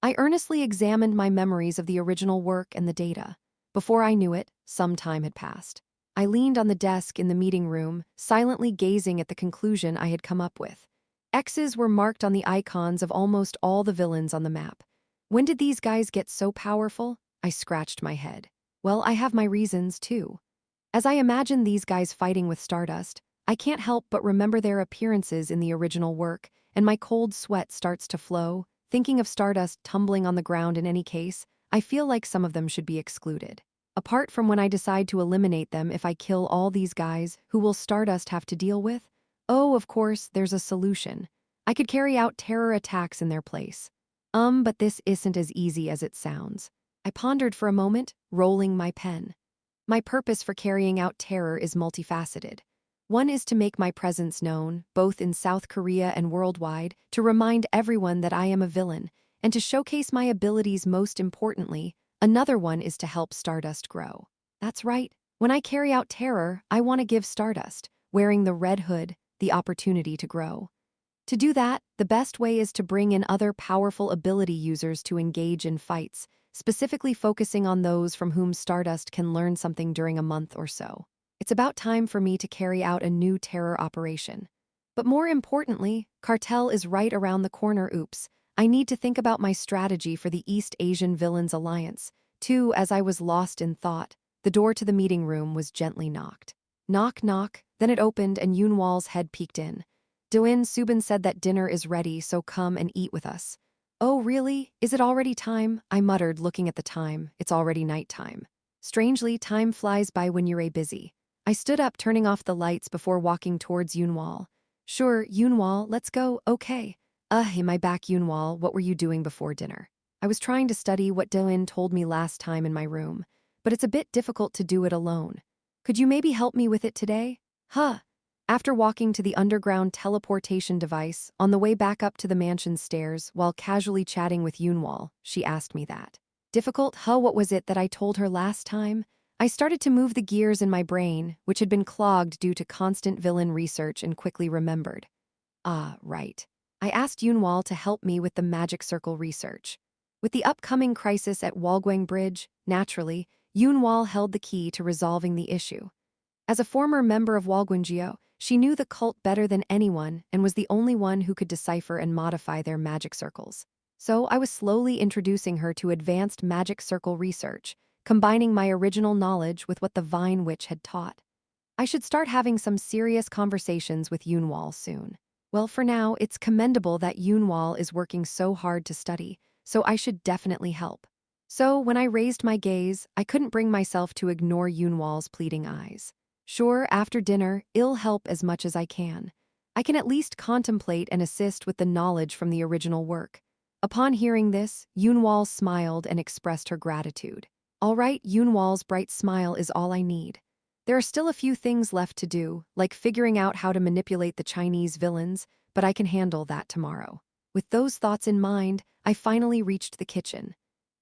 I earnestly examined my memories of the original work and the data. Before I knew it, some time had passed. I leaned on the desk in the meeting room, silently gazing at the conclusion I had come up with. X's were marked on the icons of almost all the villains on the map. When did these guys get so powerful? I scratched my head. Well, I have my reasons, too. As I imagine these guys fighting with Stardust, I can't help but remember their appearances in the original work, and my cold sweat starts to flow. Thinking of Stardust tumbling on the ground in any case, I feel like some of them should be excluded. Apart from when I decide to eliminate them if I kill all these guys, who will Stardust have to deal with? Oh, of course, there's a solution. I could carry out terror attacks in their place. But this isn't as easy as it sounds. I pondered for a moment, rolling my pen. My purpose for carrying out terror is multifaceted. One is to make my presence known, both in South Korea and worldwide, to remind everyone that I am a villain, and to showcase my abilities. Most importantly, another one is to help Stardust grow. That's right, when I carry out terror, I want to give Stardust, wearing the red hood, the opportunity to grow. To do that, the best way is to bring in other powerful ability users to engage in fights, specifically focusing on those from whom Stardust can learn something during a month or so. It's about time for me to carry out a new terror operation. But more importantly, Cartel is right around the corner. Oops, I need to think about my strategy for the East Asian Villains Alliance. Too, as I was lost in thought, the door to the meeting room was gently knocked. Knock, knock, then it opened and Yunwal's head peeked in. Doin Subin said that dinner is ready, so come and eat with us. Oh, really? Is it already time? I muttered, looking at the time. It's already nighttime. Strangely, time flies by when you're busy. I stood up, turning off the lights before walking towards Yunwal. Sure, Yunwal, let's go. Okay. Am I back, Yunwal? What were you doing before dinner? I was trying to study what Doin told me last time in my room, but it's a bit difficult to do it alone. Could you maybe help me with it today? After walking to the underground teleportation device, on the way back up to the mansion's stairs, while casually chatting with Yunwal, she asked me that. Difficult? What was it that I told her last time? I started to move the gears in my brain, which had been clogged due to constant villain research, and quickly remembered. Right. I asked Yunwal to help me with the magic circle research. With the upcoming crisis at Walgwang Bridge, naturally, Yunwal held the key to resolving the issue. As a former member of Walgwanggyo, she knew the cult better than anyone and was the only one who could decipher and modify their magic circles. So I was slowly introducing her to advanced magic circle research, combining my original knowledge with what the Vine Witch had taught. I should start having some serious conversations with Yunwal soon. Well, for now, it's commendable that Yunwal is working so hard to study, so I should definitely help. So when I raised my gaze, I couldn't bring myself to ignore Yunwal's pleading eyes. Sure, after dinner, I'll help as much as I can. I can at least contemplate and assist with the knowledge from the original work. Upon hearing this, Yunwal smiled and expressed her gratitude. All right, Yunwal's bright smile is all I need. There are still a few things left to do, like figuring out how to manipulate the Chinese villains, but I can handle that tomorrow. With those thoughts in mind, I finally reached the kitchen.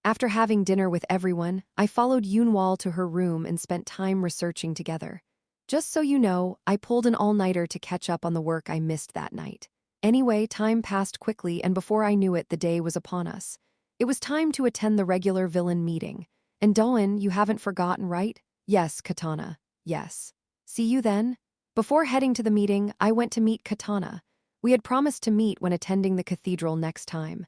After having dinner with everyone, I followed Yunwal to her room and spent time researching together. Just so you know, I pulled an all-nighter to catch up on the work I missed that night. Anyway, time passed quickly, and before I knew it, the day was upon us. It was time to attend the regular villain meeting. And Doan, you haven't forgotten, right? Yes, Katana. Yes. See you then? Before heading to the meeting, I went to meet Katana. We had promised to meet when attending the cathedral next time.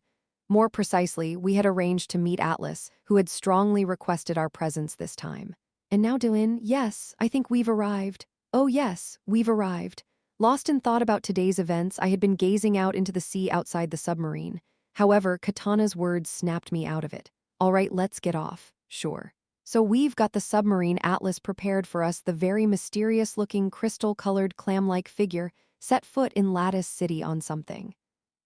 More precisely, we had arranged to meet Atlas, who had strongly requested our presence this time. And now Doan, yes, I think we've arrived. Oh yes, we've arrived. Lost in thought about today's events, I had been gazing out into the sea outside the submarine. However, Katana's words snapped me out of it. All right, let's get off. Sure. So we've got the submarine Atlas prepared for us, the very mysterious-looking crystal-colored clam-like figure set foot in Lattice City on something.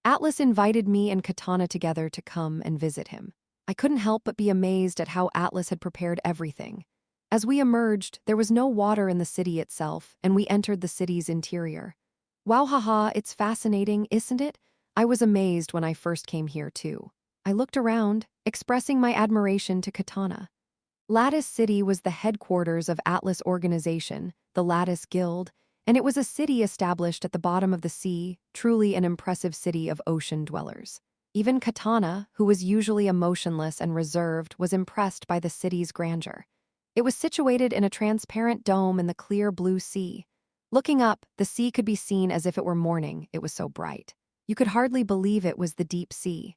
Atlas invited me and Katana together to come and visit him. I couldn't help but be amazed at how Atlas had prepared everything. As we emerged, there was no water in the city itself, and we entered the city's interior. Wow, haha, it's fascinating, isn't it? I was amazed when I first came here, too. I looked around, expressing my admiration to Katana. Lattice City was the headquarters of Atlas Organization, the Lattice Guild, and it was a city established at the bottom of the sea, truly an impressive city of ocean dwellers. Even Katana, who was usually emotionless and reserved, was impressed by the city's grandeur. It was situated in a transparent dome in the clear blue sea. Looking up, the sea could be seen as if it were morning, it was so bright. You could hardly believe it was the deep sea.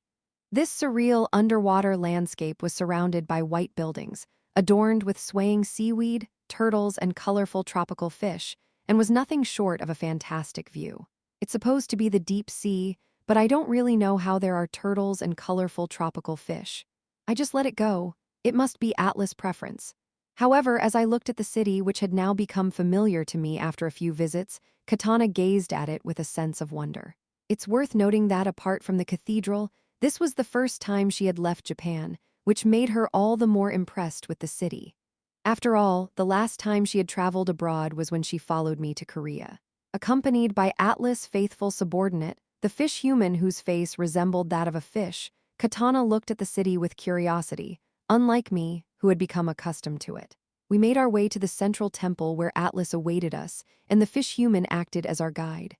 This surreal underwater landscape was surrounded by white buildings, adorned with swaying seaweed, turtles, and colorful tropical fish, and was nothing short of a fantastic view. It's supposed to be the deep sea, but I don't really know how there are turtles and colorful tropical fish. I just let it go. It must be Atlas preference. However, as I looked at the city, which had now become familiar to me after a few visits, Katana gazed at it with a sense of wonder. It's worth noting that, apart from the cathedral, this was the first time she had left Japan, which made her all the more impressed with the city. After all, the last time she had traveled abroad was when she followed me to Korea. Accompanied by Atlas' faithful subordinate, the fish human whose face resembled that of a fish, Katana looked at the city with curiosity, unlike me, who had become accustomed to it. We made our way to the central temple where Atlas awaited us, and the fish human acted as our guide.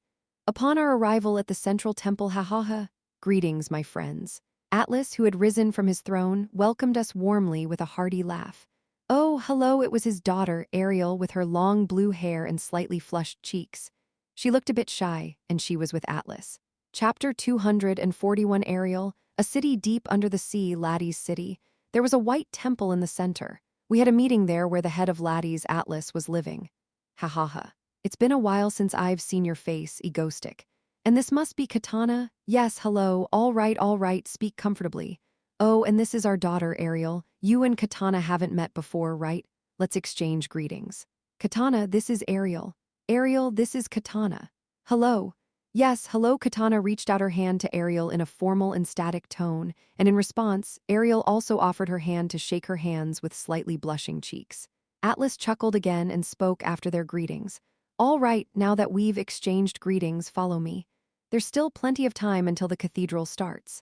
Upon our arrival at the central temple, greetings, my friends. Atlas, who had risen from his throne, welcomed us warmly with a hearty laugh. Oh, hello, it was his daughter, Ariel, with her long blue hair and slightly flushed cheeks. She looked a bit shy, and she was with Atlas. Chapter 241. Ariel, a city deep under the sea, Laddie's city. There was a white temple in the center. We had a meeting there where the head of Laddie's, Atlas, was living. It's been a while since I've seen your face, Egostic. And this must be Katana? Yes, hello, all right, speak comfortably. Oh, and this is our daughter, Ariel. You and Katana haven't met before, right? Let's exchange greetings. Katana, this is Ariel. Ariel, this is Katana. Hello. Yes, hello. Katana reached out her hand to Ariel in a formal and static tone, and in response, Ariel also offered her hand to shake her hands with slightly blushing cheeks. Atlas chuckled again and spoke after their greetings. All right, now that we've exchanged greetings, follow me. There's still plenty of time until the cathedral starts.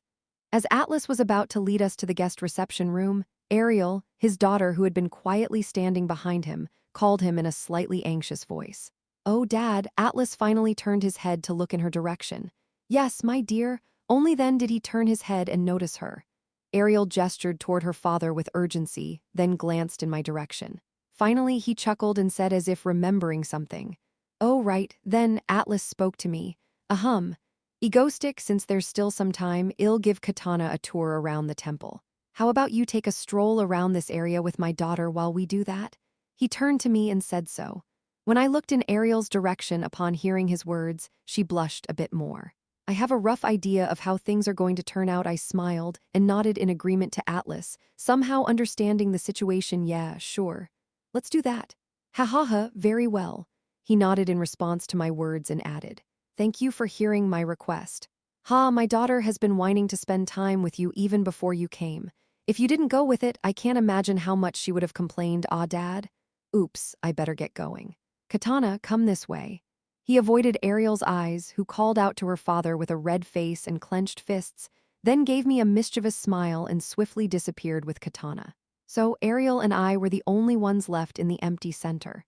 As Atlas was about to lead us to the guest reception room, Ariel, his daughter who had been quietly standing behind him, called him in a slightly anxious voice. Oh, Dad, Atlas finally turned his head to look in her direction. Yes, my dear. Only then did he turn his head and notice her. Ariel gestured toward her father with urgency, then glanced in my direction. Finally, he chuckled and said as if remembering something. Oh, right, then Atlas spoke to me. Egostic, since there's still some time, I'll give Katana a tour around the temple. How about you take a stroll around this area with my daughter while we do that? He turned to me and said so. When I looked in Ariel's direction upon hearing his words, she blushed a bit more. I have a rough idea of how things are going to turn out. I smiled and nodded in agreement to Atlas, somehow understanding the situation. Yeah, sure. Let's do that. Ha ha ha, very well. He nodded in response to my words and added, "Thank you for hearing my request. Ha, my daughter has been whining to spend time with you even before you came. If you didn't go with it, I can't imagine how much she would have complained, ah, Dad? Oops, I better get going. Katana, come this way." He avoided Ariel's eyes, who called out to her father with a red face and clenched fists, then gave me a mischievous smile and swiftly disappeared with Katana. So Ariel and I were the only ones left in the empty center.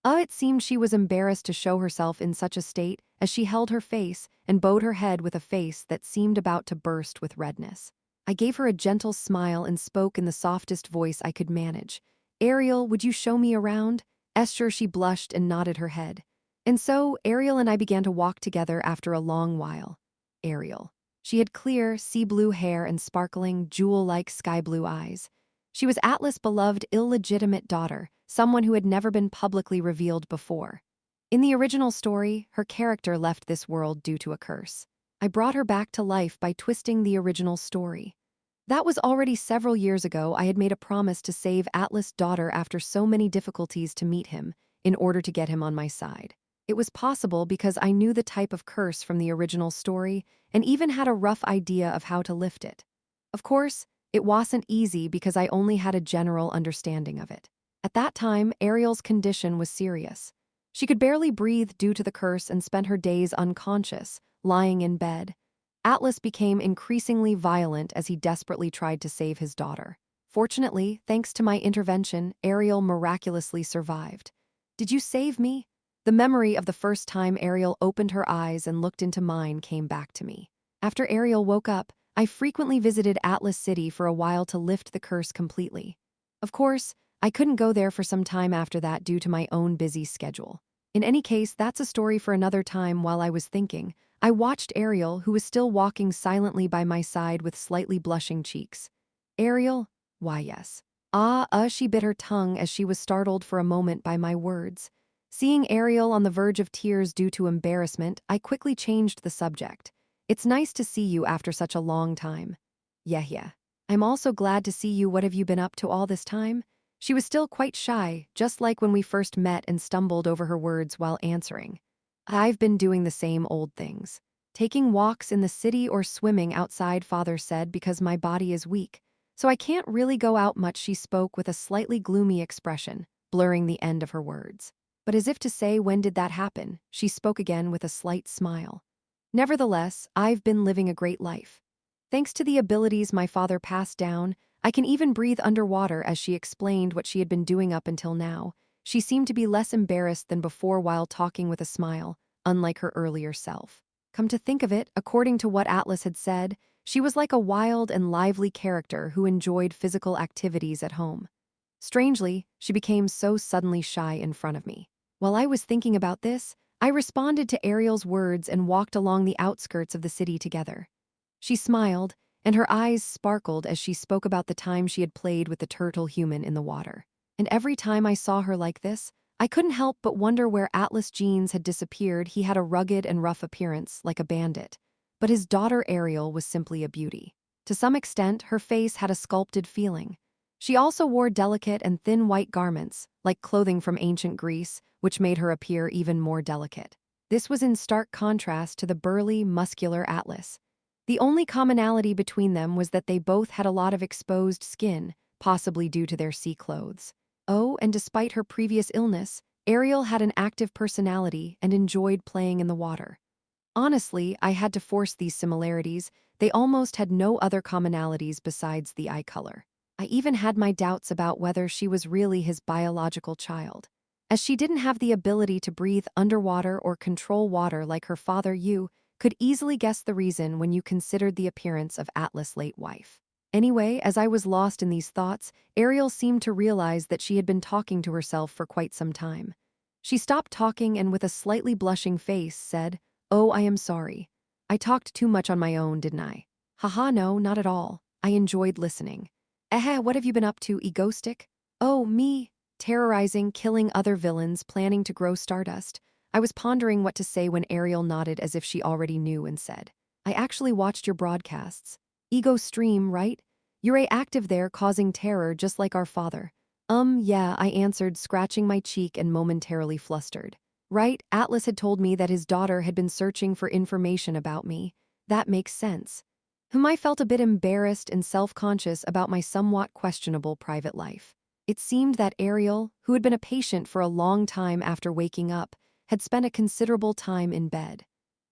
It seemed she was embarrassed to show herself in such a state as she held her face and bowed her head with a face that seemed about to burst with redness. I gave her a gentle smile and spoke in the softest voice I could manage. "Ariel, would you show me around?" Sure, she blushed and nodded her head. And so Ariel and I began to walk together after a long while. Ariel. She had clear, sea-blue hair and sparkling, jewel-like sky-blue eyes. She was Atlas' beloved illegitimate daughter, someone who had never been publicly revealed before. In the original story, her character left this world due to a curse. I brought her back to life by twisting the original story. That was already several years ago. I had made a promise to save Atlas' daughter after so many difficulties to meet him, in order to get him on my side. It was possible because I knew the type of curse from the original story and even had a rough idea of how to lift it. Of course, it wasn't easy because I only had a general understanding of it. At that time, Ariel's condition was serious. She could barely breathe due to the curse and spent her days unconscious, lying in bed. Atlas became increasingly violent as he desperately tried to save his daughter. Fortunately, thanks to my intervention, Ariel miraculously survived. "Did you save me?" The memory of the first time Ariel opened her eyes and looked into mine came back to me. After Ariel woke up, I frequently visited Atlas City for a while to lift the curse completely. Of course, I couldn't go there for some time after that due to my own busy schedule. In any case, that's a story for another time. While I was thinking, I watched Ariel, who was still walking silently by my side with slightly blushing cheeks. "Ariel?" "Why, yes." She bit her tongue as she was startled for a moment by my words. Seeing Ariel on the verge of tears due to embarrassment, I quickly changed the subject. "It's nice to see you after such a long time." Yeah. "I'm also glad to see you. What have you been up to all this time?" She was still quite shy, just like when we first met, and stumbled over her words while answering. "I've been doing the same old things. Taking walks in the city or swimming outside," father said, "because my body is weak. So I can't really go out much." She spoke with a slightly gloomy expression, blurring the end of her words. But as if to say, "When did that happen?" she spoke again with a slight smile. "Nevertheless, I've been living a great life. Thanks to the abilities my father passed down, I can even breathe underwater." As she explained what she had been doing up until now, she seemed to be less embarrassed than before while talking with a smile, unlike her earlier self. Come to think of it, according to what Atlas had said, she was like a wild and lively character who enjoyed physical activities at home. Strangely, she became so suddenly shy in front of me. While I was thinking about this, I responded to Ariel's words and walked along the outskirts of the city together. She smiled, and her eyes sparkled as she spoke about the time she had played with the turtle human in the water. And every time I saw her like this, I couldn't help but wonder where Atlas' genes had disappeared. He had a rugged and rough appearance, like a bandit. But his daughter Ariel was simply a beauty. To some extent, her face had a sculpted feeling. She also wore delicate and thin white garments, like clothing from ancient Greece, which made her appear even more delicate. This was in stark contrast to the burly, muscular Atlas. The only commonality between them was that they both had a lot of exposed skin, possibly due to their sea clothes. Oh, and despite her previous illness, Ariel had an active personality and enjoyed playing in the water. Honestly, I had to force these similarities. They almost had no other commonalities besides the eye color. I even had my doubts about whether she was really his biological child. As she didn't have the ability to breathe underwater or control water like her father, you could easily guess the reason when you considered the appearance of Atlas' late wife. Anyway, as I was lost in these thoughts, Ariel seemed to realize that she had been talking to herself for quite some time. She stopped talking and with a slightly blushing face said, "Oh, I am sorry. I talked too much on my own, didn't I?" "Haha, no, not at all. I enjoyed listening." What have you been up to, egoistic?" "Oh, me? Terrorizing, killing other villains, planning to grow stardust." I was pondering what to say when Ariel nodded as if she already knew and said, "I actually watched your broadcasts. Ego stream, right? You're active there, causing terror just like our father." Yeah, I answered, scratching my cheek and momentarily flustered. Right, Atlas had told me that his daughter had been searching for information about me. That makes sense. I felt a bit embarrassed and self-conscious about my somewhat questionable private life. It seemed that Ariel, who had been a patient for a long time after waking up, had spent a considerable time in bed.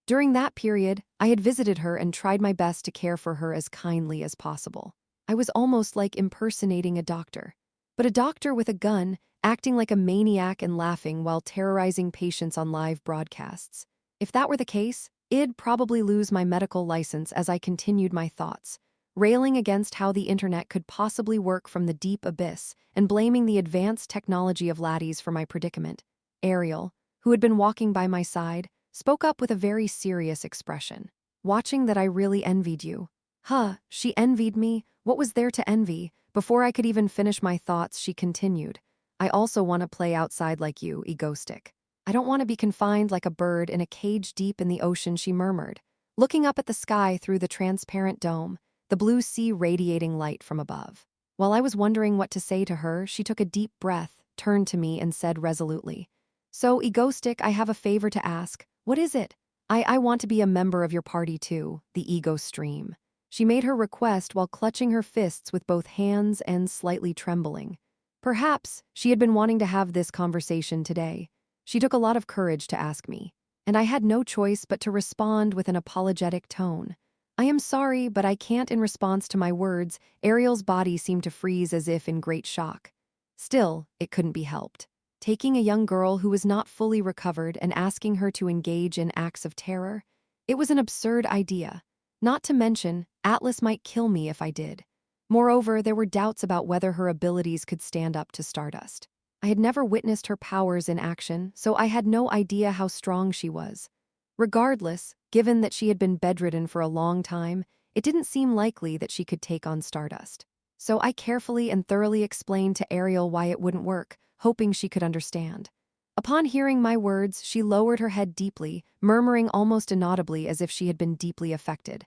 During that period, I had visited her and tried my best to care for her as kindly as possible. I was almost like impersonating a doctor. But a doctor with a gun, acting like a maniac and laughing while terrorizing patients on live broadcasts. If that were the case, I'd probably lose my medical license as I continued my thoughts, railing against how the internet could possibly work from the deep abyss and blaming the advanced technology of laddies for my predicament. Ariel, who had been walking by my side, spoke up with a very serious expression. Watching that, I really envied you. Huh, she envied me? What was there to envy? Before I could even finish my thoughts, she continued. I also want to play outside like you, egoistic. I don't want to be confined like a bird in a cage deep in the ocean, she murmured, looking up at the sky through the transparent dome, the blue sea radiating light from above. While I was wondering what to say to her, she took a deep breath, turned to me, and said resolutely, So, egoistic, I have a favor to ask. What is it? I want to be a member of your party too, the ego stream. She made her request while clutching her fists with both hands and slightly trembling. Perhaps she had been wanting to have this conversation today. She took a lot of courage to ask me, and I had no choice but to respond with an apologetic tone. I am sorry, but I can't. In response to my words, Ariel's body seemed to freeze as if in great shock. Still, it couldn't be helped. Taking a young girl who was not fully recovered and asking her to engage in acts of terror? It was an absurd idea. Not to mention, Atlas might kill me if I did. Moreover, there were doubts about whether her abilities could stand up to Stardust. I had never witnessed her powers in action, so I had no idea how strong she was. Regardless, given that she had been bedridden for a long time, it didn't seem likely that she could take on Stardust. So I carefully and thoroughly explained to Ariel why it wouldn't work, hoping she could understand. Upon hearing my words, she lowered her head deeply, murmuring almost inaudibly as if she had been deeply affected.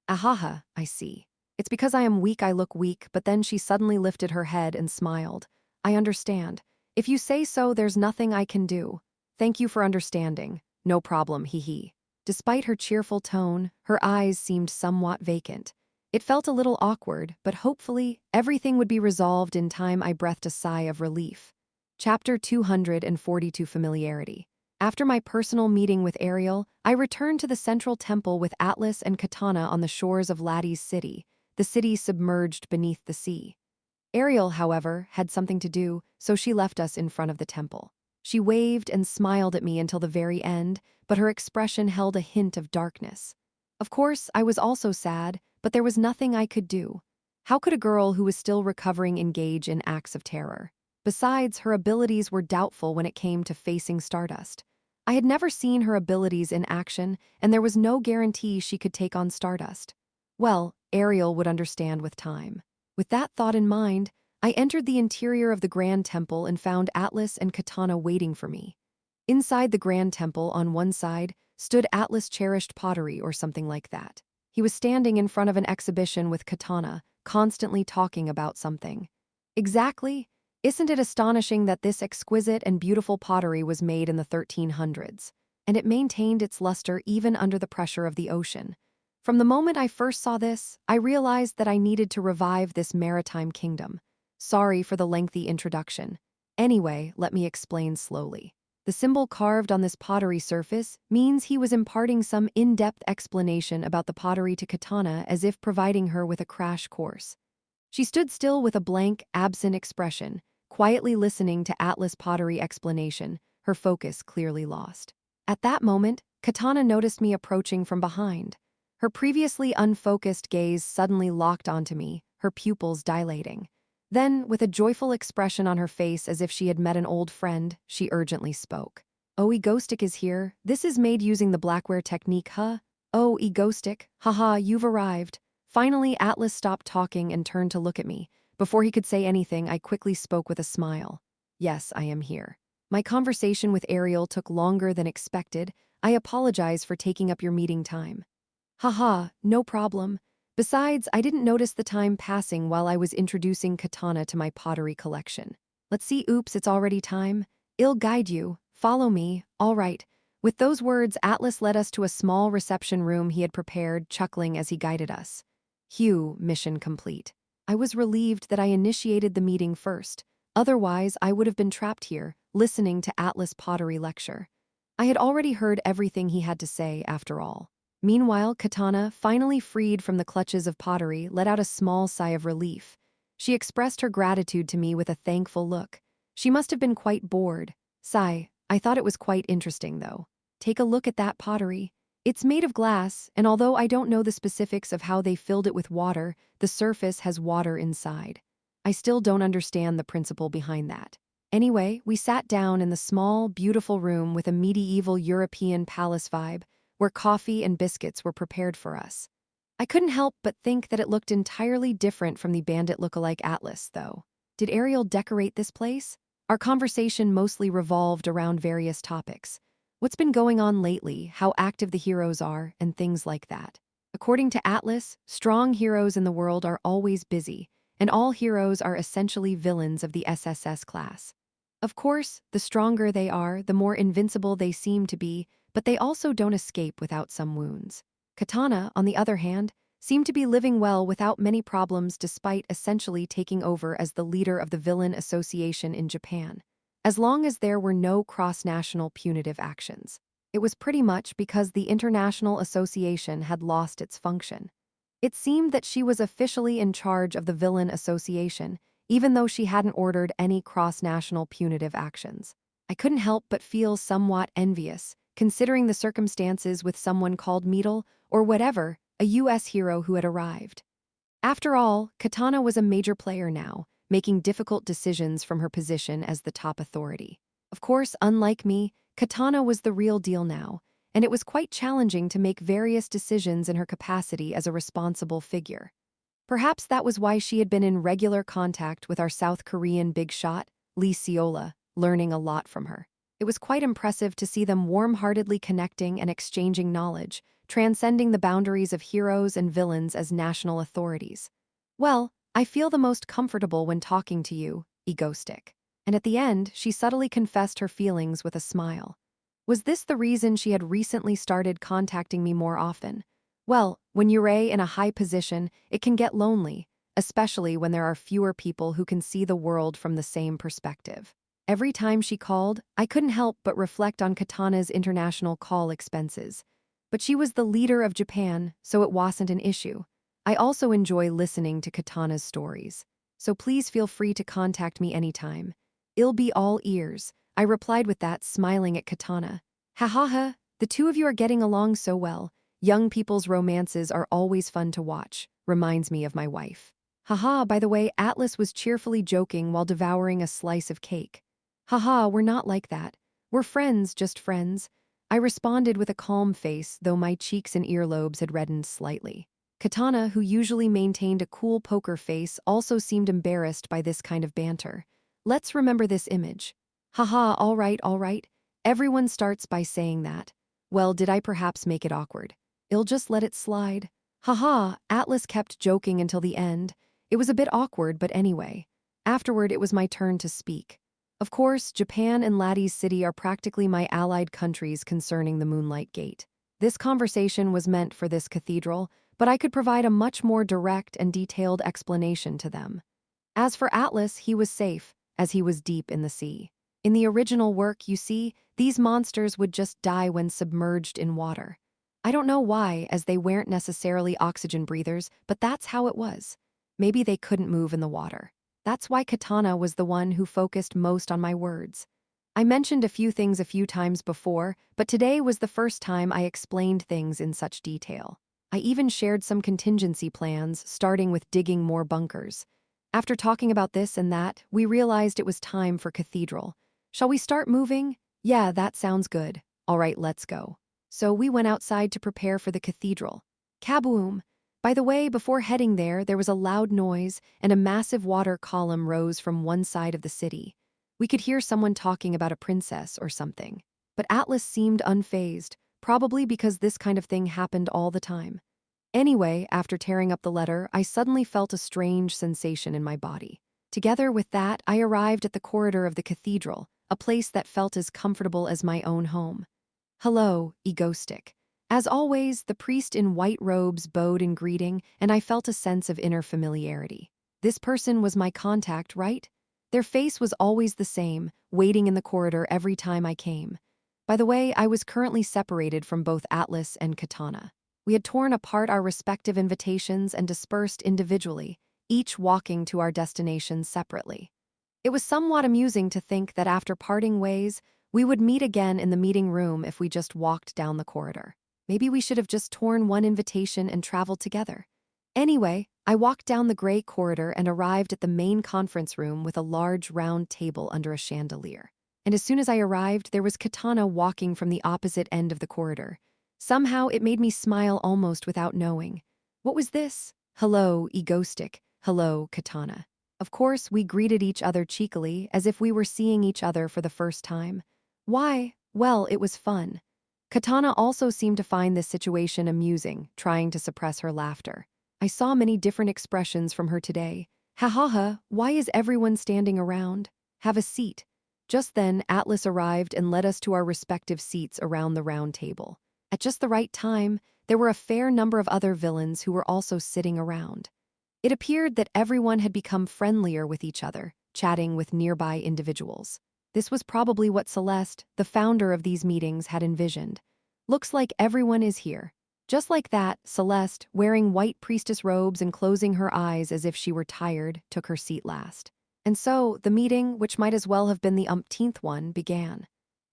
Ahaha, I see. It's because I am weak I look weak, but then she suddenly lifted her head and smiled. I understand. If you say so, there's nothing I can do. Thank you for understanding. No problem, hee hee. Despite her cheerful tone, her eyes seemed somewhat vacant. It felt a little awkward, but hopefully, everything would be resolved in time. I breathed a sigh of relief. Chapter 242, Familiarity. After my personal meeting with Ariel, I returned to the central temple with Atlas and Katana on the shores of Laddie's city, the city submerged beneath the sea. Ariel, however, had something to do, so she left us in front of the temple. She waved and smiled at me until the very end, but her expression held a hint of darkness. Of course, I was also sad, but there was nothing I could do. How could a girl who was still recovering engage in acts of terror? Besides, her abilities were doubtful when it came to facing Stardust. I had never seen her abilities in action, and there was no guarantee she could take on Stardust. Well, Ariel would understand with time. With that thought in mind, I entered the interior of the Grand Temple and found Atlas and Katana waiting for me. Inside the Grand Temple, on one side, stood Atlas' cherished pottery or something like that. He was standing in front of an exhibition with Katana, constantly talking about something. Exactly. Isn't it astonishing that this exquisite and beautiful pottery was made in the 1300s, and it maintained its luster even under the pressure of the ocean? From the moment I first saw this, I realized that I needed to revive this maritime kingdom. Sorry for the lengthy introduction. Anyway, let me explain slowly. The symbol carved on this pottery surface means he was imparting some in-depth explanation about the pottery to Katana, as if providing her with a crash course. She stood still with a blank, absent expression, quietly listening to Atlas' pottery explanation, her focus clearly lost. At that moment, Katana noticed me approaching from behind. Her previously unfocused gaze suddenly locked onto me, her pupils dilating. Then, with a joyful expression on her face as if she had met an old friend, she urgently spoke. Oh, Egoistic is here. This is made using the Blackware technique, huh? Oh, Egoistic, haha, you've arrived. Finally, Atlas stopped talking and turned to look at me. Before he could say anything, I quickly spoke with a smile. Yes, I am here. My conversation with Ariel took longer than expected. I apologize for taking up your meeting time. Haha, no problem. Besides, I didn't notice the time passing while I was introducing Katana to my pottery collection. Let's see, oops, it's already time. I'll guide you. Follow me. All right. With those words, Atlas led us to a small reception room he had prepared, chuckling as he guided us. Hugh, mission complete. I was relieved that I initiated the meeting first. Otherwise, I would have been trapped here, listening to Atlas' pottery lecture. I had already heard everything he had to say, after all. Meanwhile, Katana, finally freed from the clutches of pottery, let out a small sigh of relief. She expressed her gratitude to me with a thankful look. She must have been quite bored. Sigh, I thought it was quite interesting, though. Take a look at that pottery. It's made of glass, and although I don't know the specifics of how they filled it with water, the surface has water inside. I still don't understand the principle behind that. Anyway, we sat down in the small, beautiful room with a medieval European palace vibe, where coffee and biscuits were prepared for us. I couldn't help but think that it looked entirely different from the bandit lookalike Atlas, though. Did Ariel decorate this place? Our conversation mostly revolved around various topics. What's been going on lately, how active the heroes are, and things like that. According to Atlas, strong heroes in the world are always busy, and all heroes are essentially villains of the SSS class. Of course, the stronger they are, the more invincible they seem to be, but they also don't escape without some wounds. Katana, on the other hand, seemed to be living well without many problems despite essentially taking over as the leader of the Villain Association in Japan. As long as there were no cross-national punitive actions. It was pretty much because the International Association had lost its function. It seemed that she was officially in charge of the Villain Association, even though she hadn't ordered any cross-national punitive actions. I couldn't help but feel somewhat envious, considering the circumstances with someone called Meadle, or whatever, a US hero who had arrived. After all, Katana was a major player now, making difficult decisions from her position as the top authority. Of course, unlike me, Katana was the real deal now, and it was quite challenging to make various decisions in her capacity as a responsible figure. Perhaps that was why she had been in regular contact with our South Korean big shot, Lee Seola, learning a lot from her. It was quite impressive to see them warm-heartedly connecting and exchanging knowledge, transcending the boundaries of heroes and villains as national authorities. Well, I feel the most comfortable when talking to you, egoistic. And at the end, she subtly confessed her feelings with a smile. Was this the reason she had recently started contacting me more often? Well, when you're in a high position, it can get lonely, especially when there are fewer people who can see the world from the same perspective. Every time she called, I couldn't help but reflect on Katana's international call expenses. But she was the leader of Japan, so it wasn't an issue. I also enjoy listening to Katana's stories. So please feel free to contact me anytime. I'll be all ears, I replied with that, smiling at Katana. Ha ha ha, the two of you are getting along so well. Young people's romances are always fun to watch, reminds me of my wife. Haha, by the way, Atlas was cheerfully joking while devouring a slice of cake. Haha, we're not like that. We're friends, just friends. I responded with a calm face, though my cheeks and earlobes had reddened slightly. Katana, who usually maintained a cool poker face, also seemed embarrassed by this kind of banter. Let's remember this image. Haha, all right. Everyone starts by saying that. Well, did I perhaps make it awkward? I'll just let it slide. Haha, Atlas kept joking until the end. It was a bit awkward, but anyway. Afterward, it was my turn to speak. Of course, Japan and Laddie's City are practically my allied countries concerning the Moonlight Gate. This conversation was meant for this cathedral, but I could provide a much more direct and detailed explanation to them. As for Atlas, he was safe, as he was deep in the sea. In the original work, you see, these monsters would just die when submerged in water. I don't know why, as they weren't necessarily oxygen breathers, but that's how it was. Maybe they couldn't move in the water. That's why Katana was the one who focused most on my words. I mentioned a few things a few times before, but today was the first time I explained things in such detail. I even shared some contingency plans, starting with digging more bunkers. After talking about this and that, we realized it was time for Cathedral. Shall we start moving? Yeah, that sounds good. All right, let's go. So we went outside to prepare for the cathedral. Kaboom! By the way, before heading there was a loud noise and a massive water column rose from one side of the city. We could hear someone talking about a princess or something. But Atlas seemed unfazed, probably because this kind of thing happened all the time. Anyway, after tearing up the letter, I suddenly felt a strange sensation in my body. Together with that, I arrived at the corridor of the cathedral, a place that felt as comfortable as my own home. Hello, egoistic. As always, the priest in white robes bowed in greeting, and I felt a sense of inner familiarity. This person was my contact, right? Their face was always the same, waiting in the corridor every time I came. By the way, I was currently separated from both Atlas and Katana. We had torn apart our respective invitations and dispersed individually, each walking to our destinations separately. It was somewhat amusing to think that after parting ways, we would meet again in the meeting room if we just walked down the corridor. Maybe we should have just torn one invitation and traveled together. Anyway, I walked down the gray corridor and arrived at the main conference room with a large round table under a chandelier. And as soon as I arrived, there was Katana walking from the opposite end of the corridor. Somehow it made me smile almost without knowing. What was this? Hello, egoistic. Hello, Katana. Of course, we greeted each other cheekily, as if we were seeing each other for the first time. Why? Well, it was fun. Katana also seemed to find this situation amusing, trying to suppress her laughter. I saw many different expressions from her today. Ha ha ha, why is everyone standing around? Have a seat. Just then, Atlas arrived and led us to our respective seats around the round table. At just the right time, there were a fair number of other villains who were also sitting around. It appeared that everyone had become friendlier with each other, chatting with nearby individuals. This was probably what Celeste, the founder of these meetings, had envisioned. Looks like everyone is here. Just like that, Celeste, wearing white priestess robes and closing her eyes as if she were tired, took her seat last. And so, the meeting, which might as well have been the umpteenth one, began.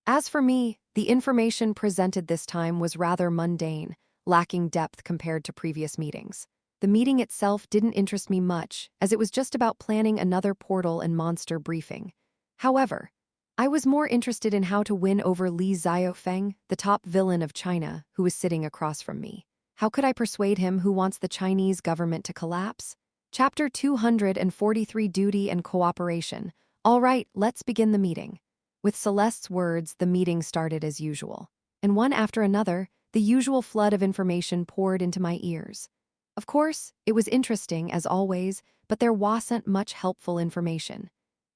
As for me, the information presented this time was rather mundane, lacking depth compared to previous meetings. The meeting itself didn't interest me much, as it was just about planning another portal and monster briefing. However, I was more interested in how to win over Li Xiaofeng, the top villain of China, who was sitting across from me. How could I persuade him who wants the Chinese government to collapse? Chapter 243 Duty and Cooperation. All right, let's begin the meeting. With Celeste's words, the meeting started as usual. And one after another, the usual flood of information poured into my ears. Of course, it was interesting, as always, but there wasn't much helpful information.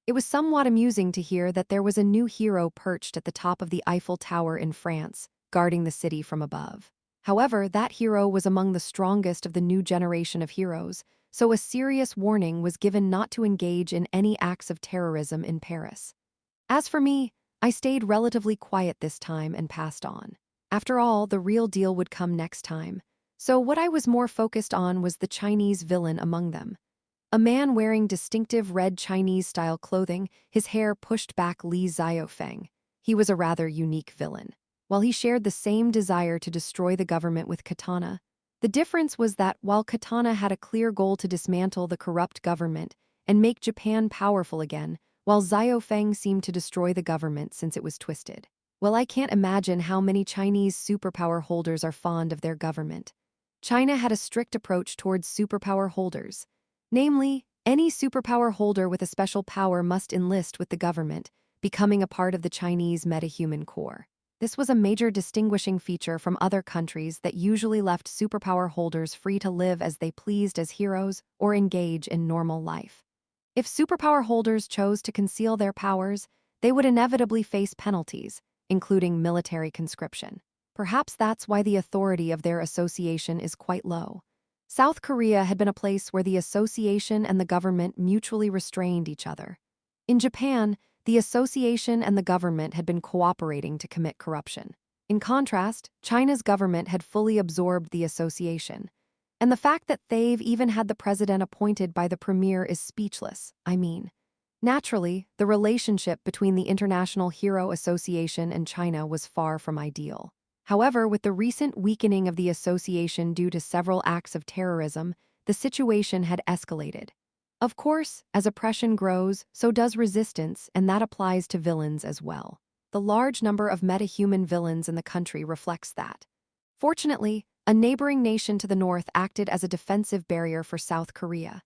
It was somewhat amusing to hear that there was a new hero perched at the top of the Eiffel Tower in France, guarding the city from above. However, that hero was among the strongest of the new generation of heroes, so a serious warning was given not to engage in any acts of terrorism in Paris. As for me, I stayed relatively quiet this time and passed on. After all, the real deal would come next time. So what I was more focused on was the Chinese villain among them. A man wearing distinctive red Chinese-style clothing, his hair pushed back Li Xiaofeng. He was a rather unique villain. While he shared the same desire to destroy the government with Katana, the difference was that while Katana had a clear goal to dismantle the corrupt government and make Japan powerful again, while Xiaofeng seemed to destroy the government since it was twisted. Well, I can't imagine how many Chinese superpower holders are fond of their government. China had a strict approach towards superpower holders. Namely, any superpower holder with a special power must enlist with the government, becoming a part of the Chinese metahuman core. This was a major distinguishing feature from other countries that usually left superpower holders free to live as they pleased as heroes or engage in normal life. If superpower holders chose to conceal their powers, they would inevitably face penalties, including military conscription. Perhaps that's why the authority of their association is quite low. South Korea had been a place where the association and the government mutually restrained each other. In Japan, the association and the government had been cooperating to commit corruption. In contrast, China's government had fully absorbed the association. And the fact that they've even had the president appointed by the premier is speechless, I mean. Naturally, the relationship between the International Hero Association and China was far from ideal. However, with the recent weakening of the association due to several acts of terrorism, the situation had escalated. Of course, as oppression grows, so does resistance, and that applies to villains as well. The large number of metahuman villains in the country reflects that. Fortunately, a neighboring nation to the north acted as a defensive barrier for South Korea.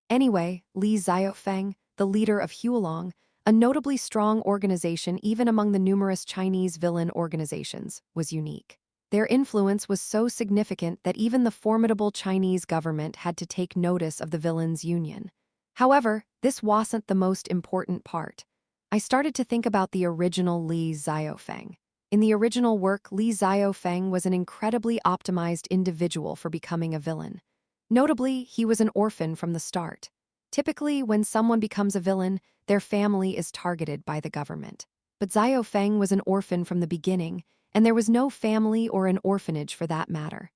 Anyway, Li Xiaofeng, the leader of Hualong, a notably strong organization even among the numerous Chinese villain organizations, was unique. Their influence was so significant that even the formidable Chinese government had to take notice of the villains' union. However, this wasn't the most important part. I started to think about the original Li Xiaofeng. In the original work, Li Xiaofeng was an incredibly optimized individual for becoming a villain. Notably, he was an orphan from the start. Typically, when someone becomes a villain, their family is targeted by the government. But Xiaofeng was an orphan from the beginning, and there was no family or an orphanage for that matter.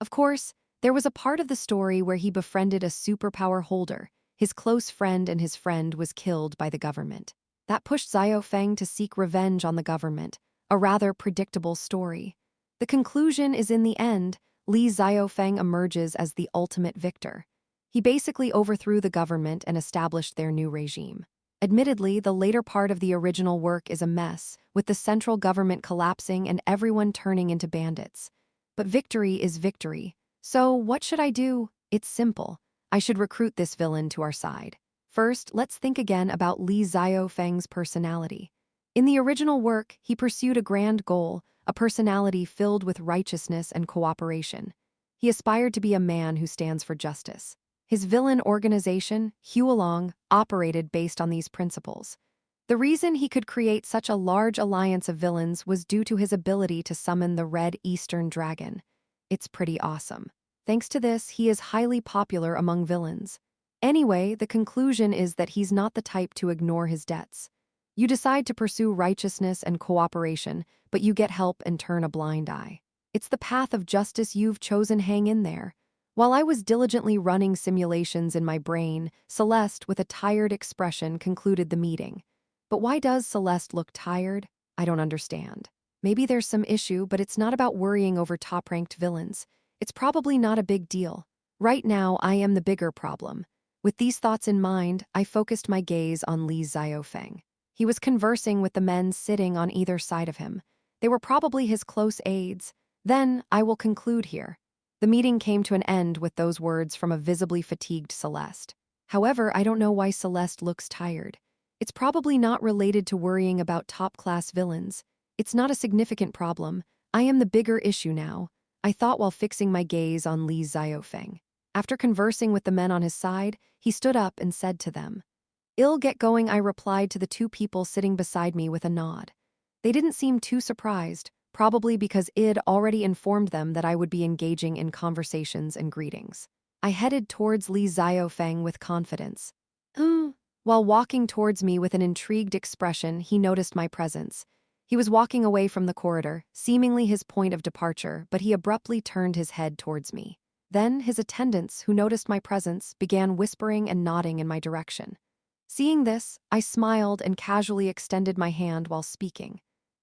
Of course, there was a part of the story where he befriended a superpower holder. His close friend and his friend was killed by the government. That pushed Xiaofeng to seek revenge on the government, a rather predictable story. The conclusion is in the end, Li Xiaofeng emerges as the ultimate victor. He basically overthrew the government and established their new regime. Admittedly, the later part of the original work is a mess, with the central government collapsing and everyone turning into bandits. But victory is victory. So, what should I do? It's simple. I should recruit this villain to our side. First, let's think again about Li Xiaofeng's personality. In the original work, he pursued a grand goal, a personality filled with righteousness and cooperation. He aspired to be a man who stands for justice. His villain organization, Hualong, operated based on these principles. The reason he could create such a large alliance of villains was due to his ability to summon the Red Eastern Dragon. It's pretty awesome. Thanks to this, he is highly popular among villains. Anyway, the conclusion is that he's not the type to ignore his debts. You decide to pursue righteousness and cooperation, but you get help and turn a blind eye. It's the path of justice you've chosen. Hang in there. While I was diligently running simulations in my brain, Celeste, with a tired expression, concluded the meeting. But why does Celeste look tired? I don't understand. Maybe there's some issue, but it's not about worrying over top-ranked villains. It's probably not a big deal. Right now, I am the bigger problem. With these thoughts in mind, I focused my gaze on Li Xiaofeng. He was conversing with the men sitting on either side of him. They were probably his close aides. Then, I will conclude here. The meeting came to an end with those words from a visibly fatigued Celeste. However, I don't know why Celeste looks tired. It's probably not related to worrying about top-class villains. It's not a significant problem. I am the bigger issue now, I thought while fixing my gaze on Li Xiaofeng. After conversing with the men on his side, he stood up and said to them, "I'll get going," I replied to the two people sitting beside me with a nod. They didn't seem too surprised, probably because Id already informed them that I would be engaging in conversations and greetings. I headed towards Li Xiaofeng with confidence. While walking towards me with an intrigued expression, he noticed my presence. He was walking away from the corridor, seemingly his point of departure, but he abruptly turned his head towards me. Then his attendants, who noticed my presence, began whispering and nodding in my direction. Seeing this, I smiled and casually extended my hand while speaking.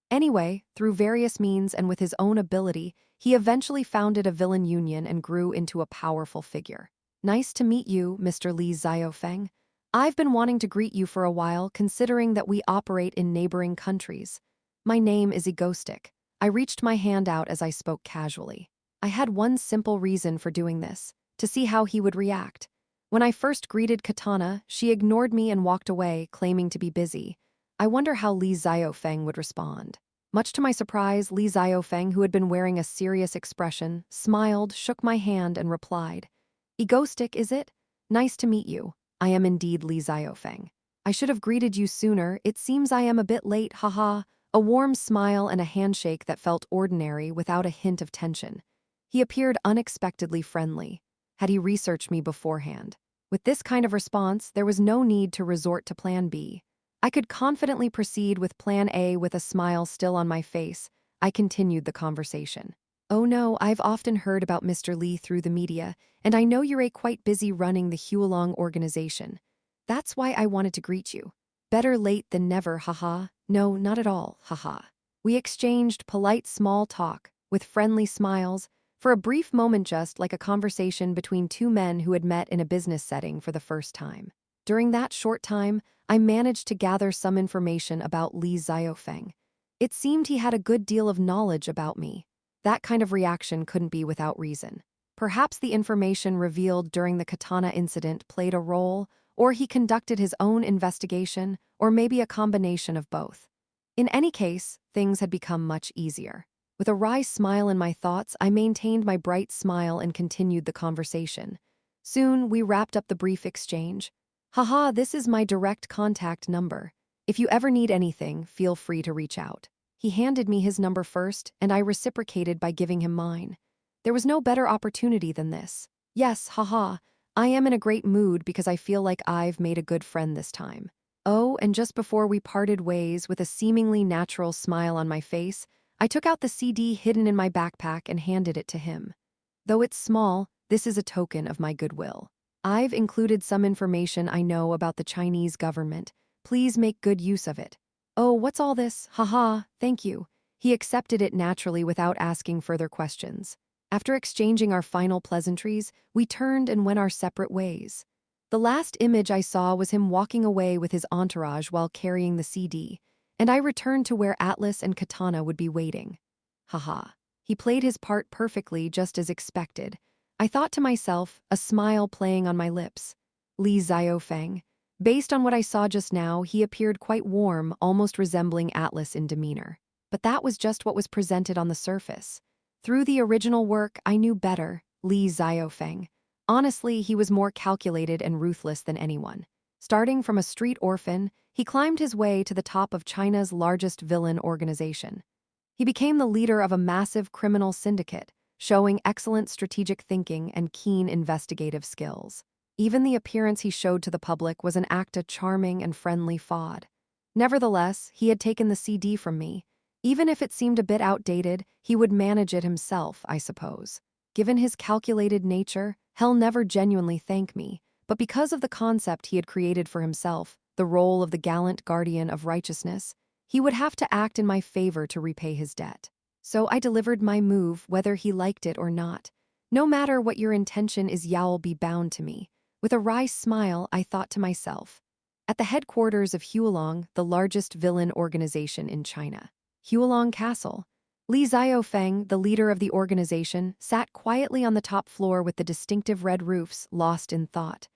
Anyway, through various means and with his own ability, he eventually founded a villain union and grew into a powerful figure. "Nice to meet you, Mr. Li Xiaofeng. I've been wanting to greet you for a while, considering that we operate in neighboring countries. My name is Egostic." I reached my hand out as I spoke casually. I had one simple reason for doing this, to see how he would react. When I first greeted Katana, she ignored me and walked away, claiming to be busy. I wonder how Li Xiaofeng would respond. Much to my surprise, Li Xiaofeng, who had been wearing a serious expression, smiled, shook my hand, and replied, "Egostic, is it? Nice to meet you. I am indeed Li Xiaofeng. I should have greeted you sooner. It seems I am a bit late, haha." A warm smile and a handshake that felt ordinary without a hint of tension. He appeared unexpectedly friendly. Had he researched me beforehand? With this kind of response, there was no need to resort to Plan B. I could confidently proceed with Plan A with a smile still on my face. I continued the conversation. "Oh no, I've often heard about Mr. Li through the media, and I know you're quite busy running the Hualong organization. That's why I wanted to greet you. Better late than never, haha." "No, not at all, haha." We exchanged polite small talk, with friendly smiles, for a brief moment, just like a conversation between two men who had met in a business setting for the first time. During that short time, I managed to gather some information about Li Xiaofeng. It seemed he had a good deal of knowledge about me. That kind of reaction couldn't be without reason. Perhaps the information revealed during the Katana incident played a role, or he conducted his own investigation, or maybe a combination of both. In any case, things had become much easier. With a wry smile in my thoughts, I maintained my bright smile and continued the conversation. Soon, we wrapped up the brief exchange. Haha, this is my direct contact number. If you ever need anything, feel free to reach out. He handed me his number first, and I reciprocated by giving him mine. There was no better opportunity than this. Yes, haha, I am in a great mood because I feel like I've made a good friend this time. Oh, and just before we parted ways with a seemingly natural smile on my face, I took out the CD hidden in my backpack and handed it to him. Though it's small, this is a token of my goodwill. I've included some information I know about the Chinese government. Please make good use of it. Oh, what's all this? Haha, thank you. He accepted it naturally without asking further questions. After exchanging our final pleasantries, we turned and went our separate ways. The last image I saw was him walking away with his entourage while carrying the CD, and I returned to where Atlas and Katana would be waiting. Haha. He played his part perfectly, just as expected. I thought to myself, a smile playing on my lips. Li Xiaofeng. Based on what I saw just now, he appeared quite warm, almost resembling Atlas in demeanor. But that was just what was presented on the surface. Through the original work, I knew better, Li Xiaofeng. Honestly, he was more calculated and ruthless than anyone. Starting from a street orphan, he climbed his way to the top of China's largest villain organization. He became the leader of a massive criminal syndicate, showing excellent strategic thinking and keen investigative skills. Even the appearance he showed to the public was an act of charming and friendly fraud. Nevertheless, he had taken the CD from me. Even if it seemed a bit outdated, he would manage it himself, I suppose. Given his calculated nature, he'll never genuinely thank me, but because of the concept he had created for himself, the role of the gallant guardian of righteousness, he would have to act in my favor to repay his debt. So I delivered my move, whether he liked it or not. No matter what your intention is, you'll be bound to me. With a wry smile, I thought to myself. At the headquarters of Hualong, the largest villain organization in China. Hualong Castle. Li Xiaofeng, the leader of the organization, sat quietly on the top floor with the distinctive red roofs, lost in thought.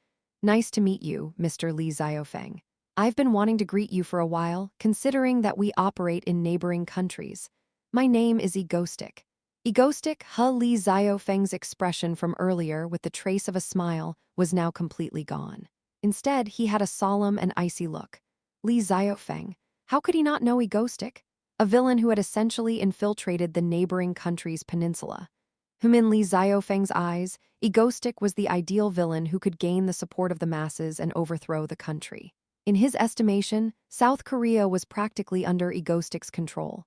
Nice to meet you, Mr. Li Xiaofeng. I've been wanting to greet you for a while, considering that we operate in neighboring countries. My name is Egoistic. Egoistic, Li Xiaofeng's expression from earlier with the trace of a smile was now completely gone. Instead, he had a solemn and icy look. Li Xiaofeng, how could he not know Egoistic? A villain who had essentially infiltrated the neighboring country's peninsula. In Li Xiaofeng's eyes, Egoistic was the ideal villain who could gain the support of the masses and overthrow the country. In his estimation, South Korea was practically under Egoistic's control.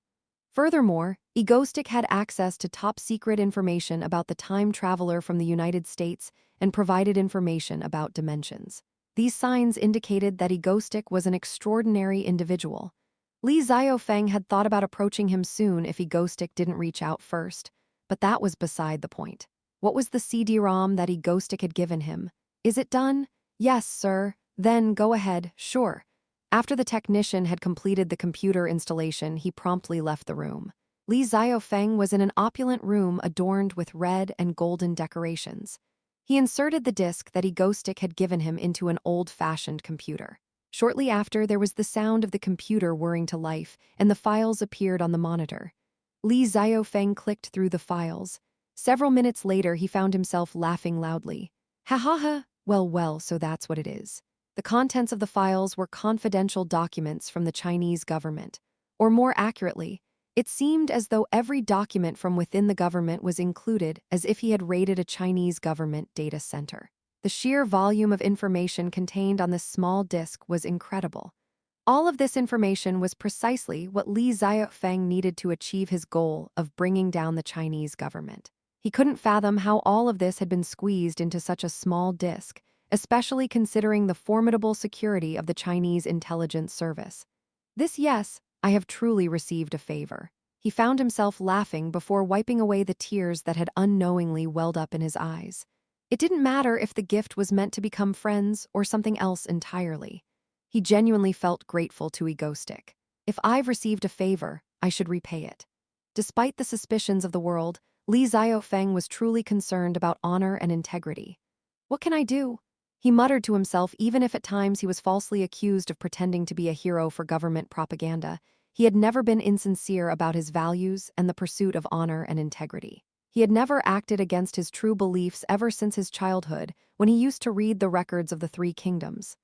Furthermore, Egoistic had access to top-secret information about the time traveler from the United States and provided information about dimensions. These signs indicated that Egoistic was an extraordinary individual. Li Xiaofeng had thought about approaching him soon if Egoistic didn't reach out first, but that was beside the point. What was the CD-ROM that Egoistic had given him? Is it done? Yes, sir. Then go ahead, sure. After the technician had completed the computer installation, he promptly left the room. Li Xiaofeng was in an opulent room adorned with red and golden decorations. He inserted the disk that Egoistic had given him into an old-fashioned computer. Shortly after, there was the sound of the computer whirring to life, and the files appeared on the monitor. Li Xiaofeng clicked through the files. Several minutes later, he found himself laughing loudly. Ha ha ha, well, so that's what it is. The contents of the files were confidential documents from the Chinese government. Or more accurately, it seemed as though every document from within the government was included, as if he had raided a Chinese government data center. The sheer volume of information contained on this small disk was incredible. All of this information was precisely what Li Xiaofeng needed to achieve his goal of bringing down the Chinese government. He couldn't fathom how all of this had been squeezed into such a small disk, especially considering the formidable security of the Chinese intelligence service. Yes, I have truly received a favor. He found himself laughing before wiping away the tears that had unknowingly welled up in his eyes. It didn't matter if the gift was meant to become friends or something else entirely. He genuinely felt grateful to Egoistic. If I've received a favor, I should repay it. Despite the suspicions of the world, Li Xiaofeng was truly concerned about honor and integrity. What can I do? He muttered to himself. Even if at times he was falsely accused of pretending to be a hero for government propaganda, he had never been insincere about his values and the pursuit of honor and integrity. He had never acted against his true beliefs ever since his childhood, when he used to read the records of the Three Kingdoms.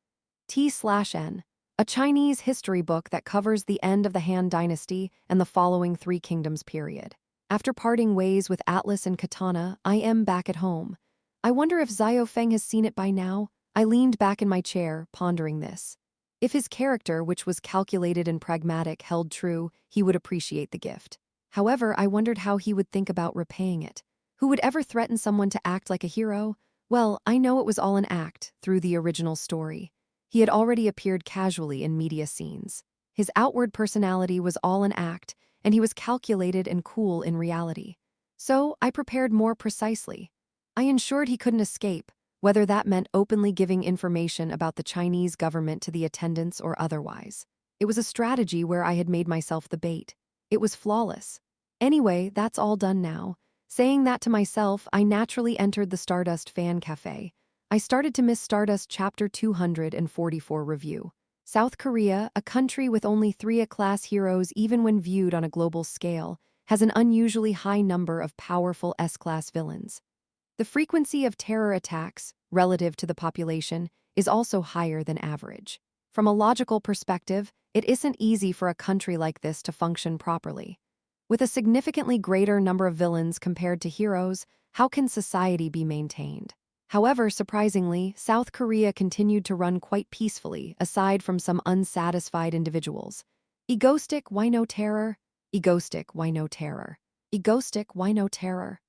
T/N, a Chinese history book that covers the end of the Han Dynasty and the following Three Kingdoms period. After parting ways with Atlas and Katana, I am back at home. I wonder if Xiaofeng has seen it by now. I leaned back in my chair, pondering this. If his character, which was calculated and pragmatic, held true, he would appreciate the gift. However, I wondered how he would think about repaying it. Who would ever threaten someone to act like a hero? Well, I know it was all an act, through the original story. He had already appeared casually in media scenes. His outward personality was all an act, and he was calculated and cool in reality. So, I prepared more precisely. I ensured he couldn't escape, whether that meant openly giving information about the Chinese government to the attendants or otherwise. It was a strategy where I had made myself the bait. It was flawless. Anyway, that's all done now. Saying that to myself, I naturally entered the Stardust Fan Cafe. I started to miss Stardust Chapter 244 review. South Korea, a country with only 3 A-class heroes even when viewed on a global scale, has an unusually high number of powerful S-class villains. The frequency of terror attacks, relative to the population, is also higher than average. From a logical perspective, it isn't easy for a country like this to function properly. With a significantly greater number of villains compared to heroes, how can society be maintained? However, surprisingly, South Korea continued to run quite peacefully, aside from some unsatisfied individuals. Egoistic, why no terror? Egoistic, why no terror? Egoistic, why no terror?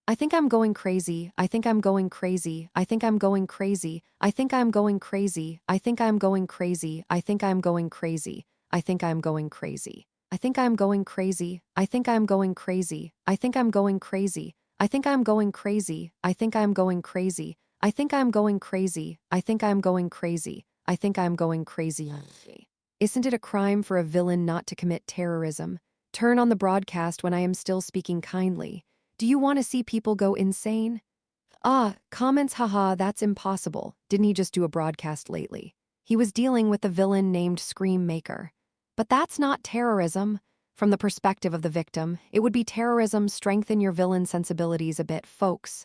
I think I'm going crazy, I think I'm going crazy, I think I'm going crazy, I think I'm going crazy, I think I'm going crazy, I think I'm going crazy, I think I'm going crazy, I think I'm going crazy, I think I'm going crazy, I think I'm going crazy, I think I'm going crazy, I think I'm going crazy, I think I'm going crazy, I think I'm going crazy, I think I'm going crazy. Isn't it a crime for a villain not to commit terrorism? Turn on the broadcast when I am still speaking kindly. Do you want to see people go insane? Comments, haha, that's impossible. Didn't he just do a broadcast lately? He was dealing with the villain named Scream Maker. But that's not terrorism. From the perspective of the victim, it would be terrorism. Strengthen your villain sensibilities a bit, folks.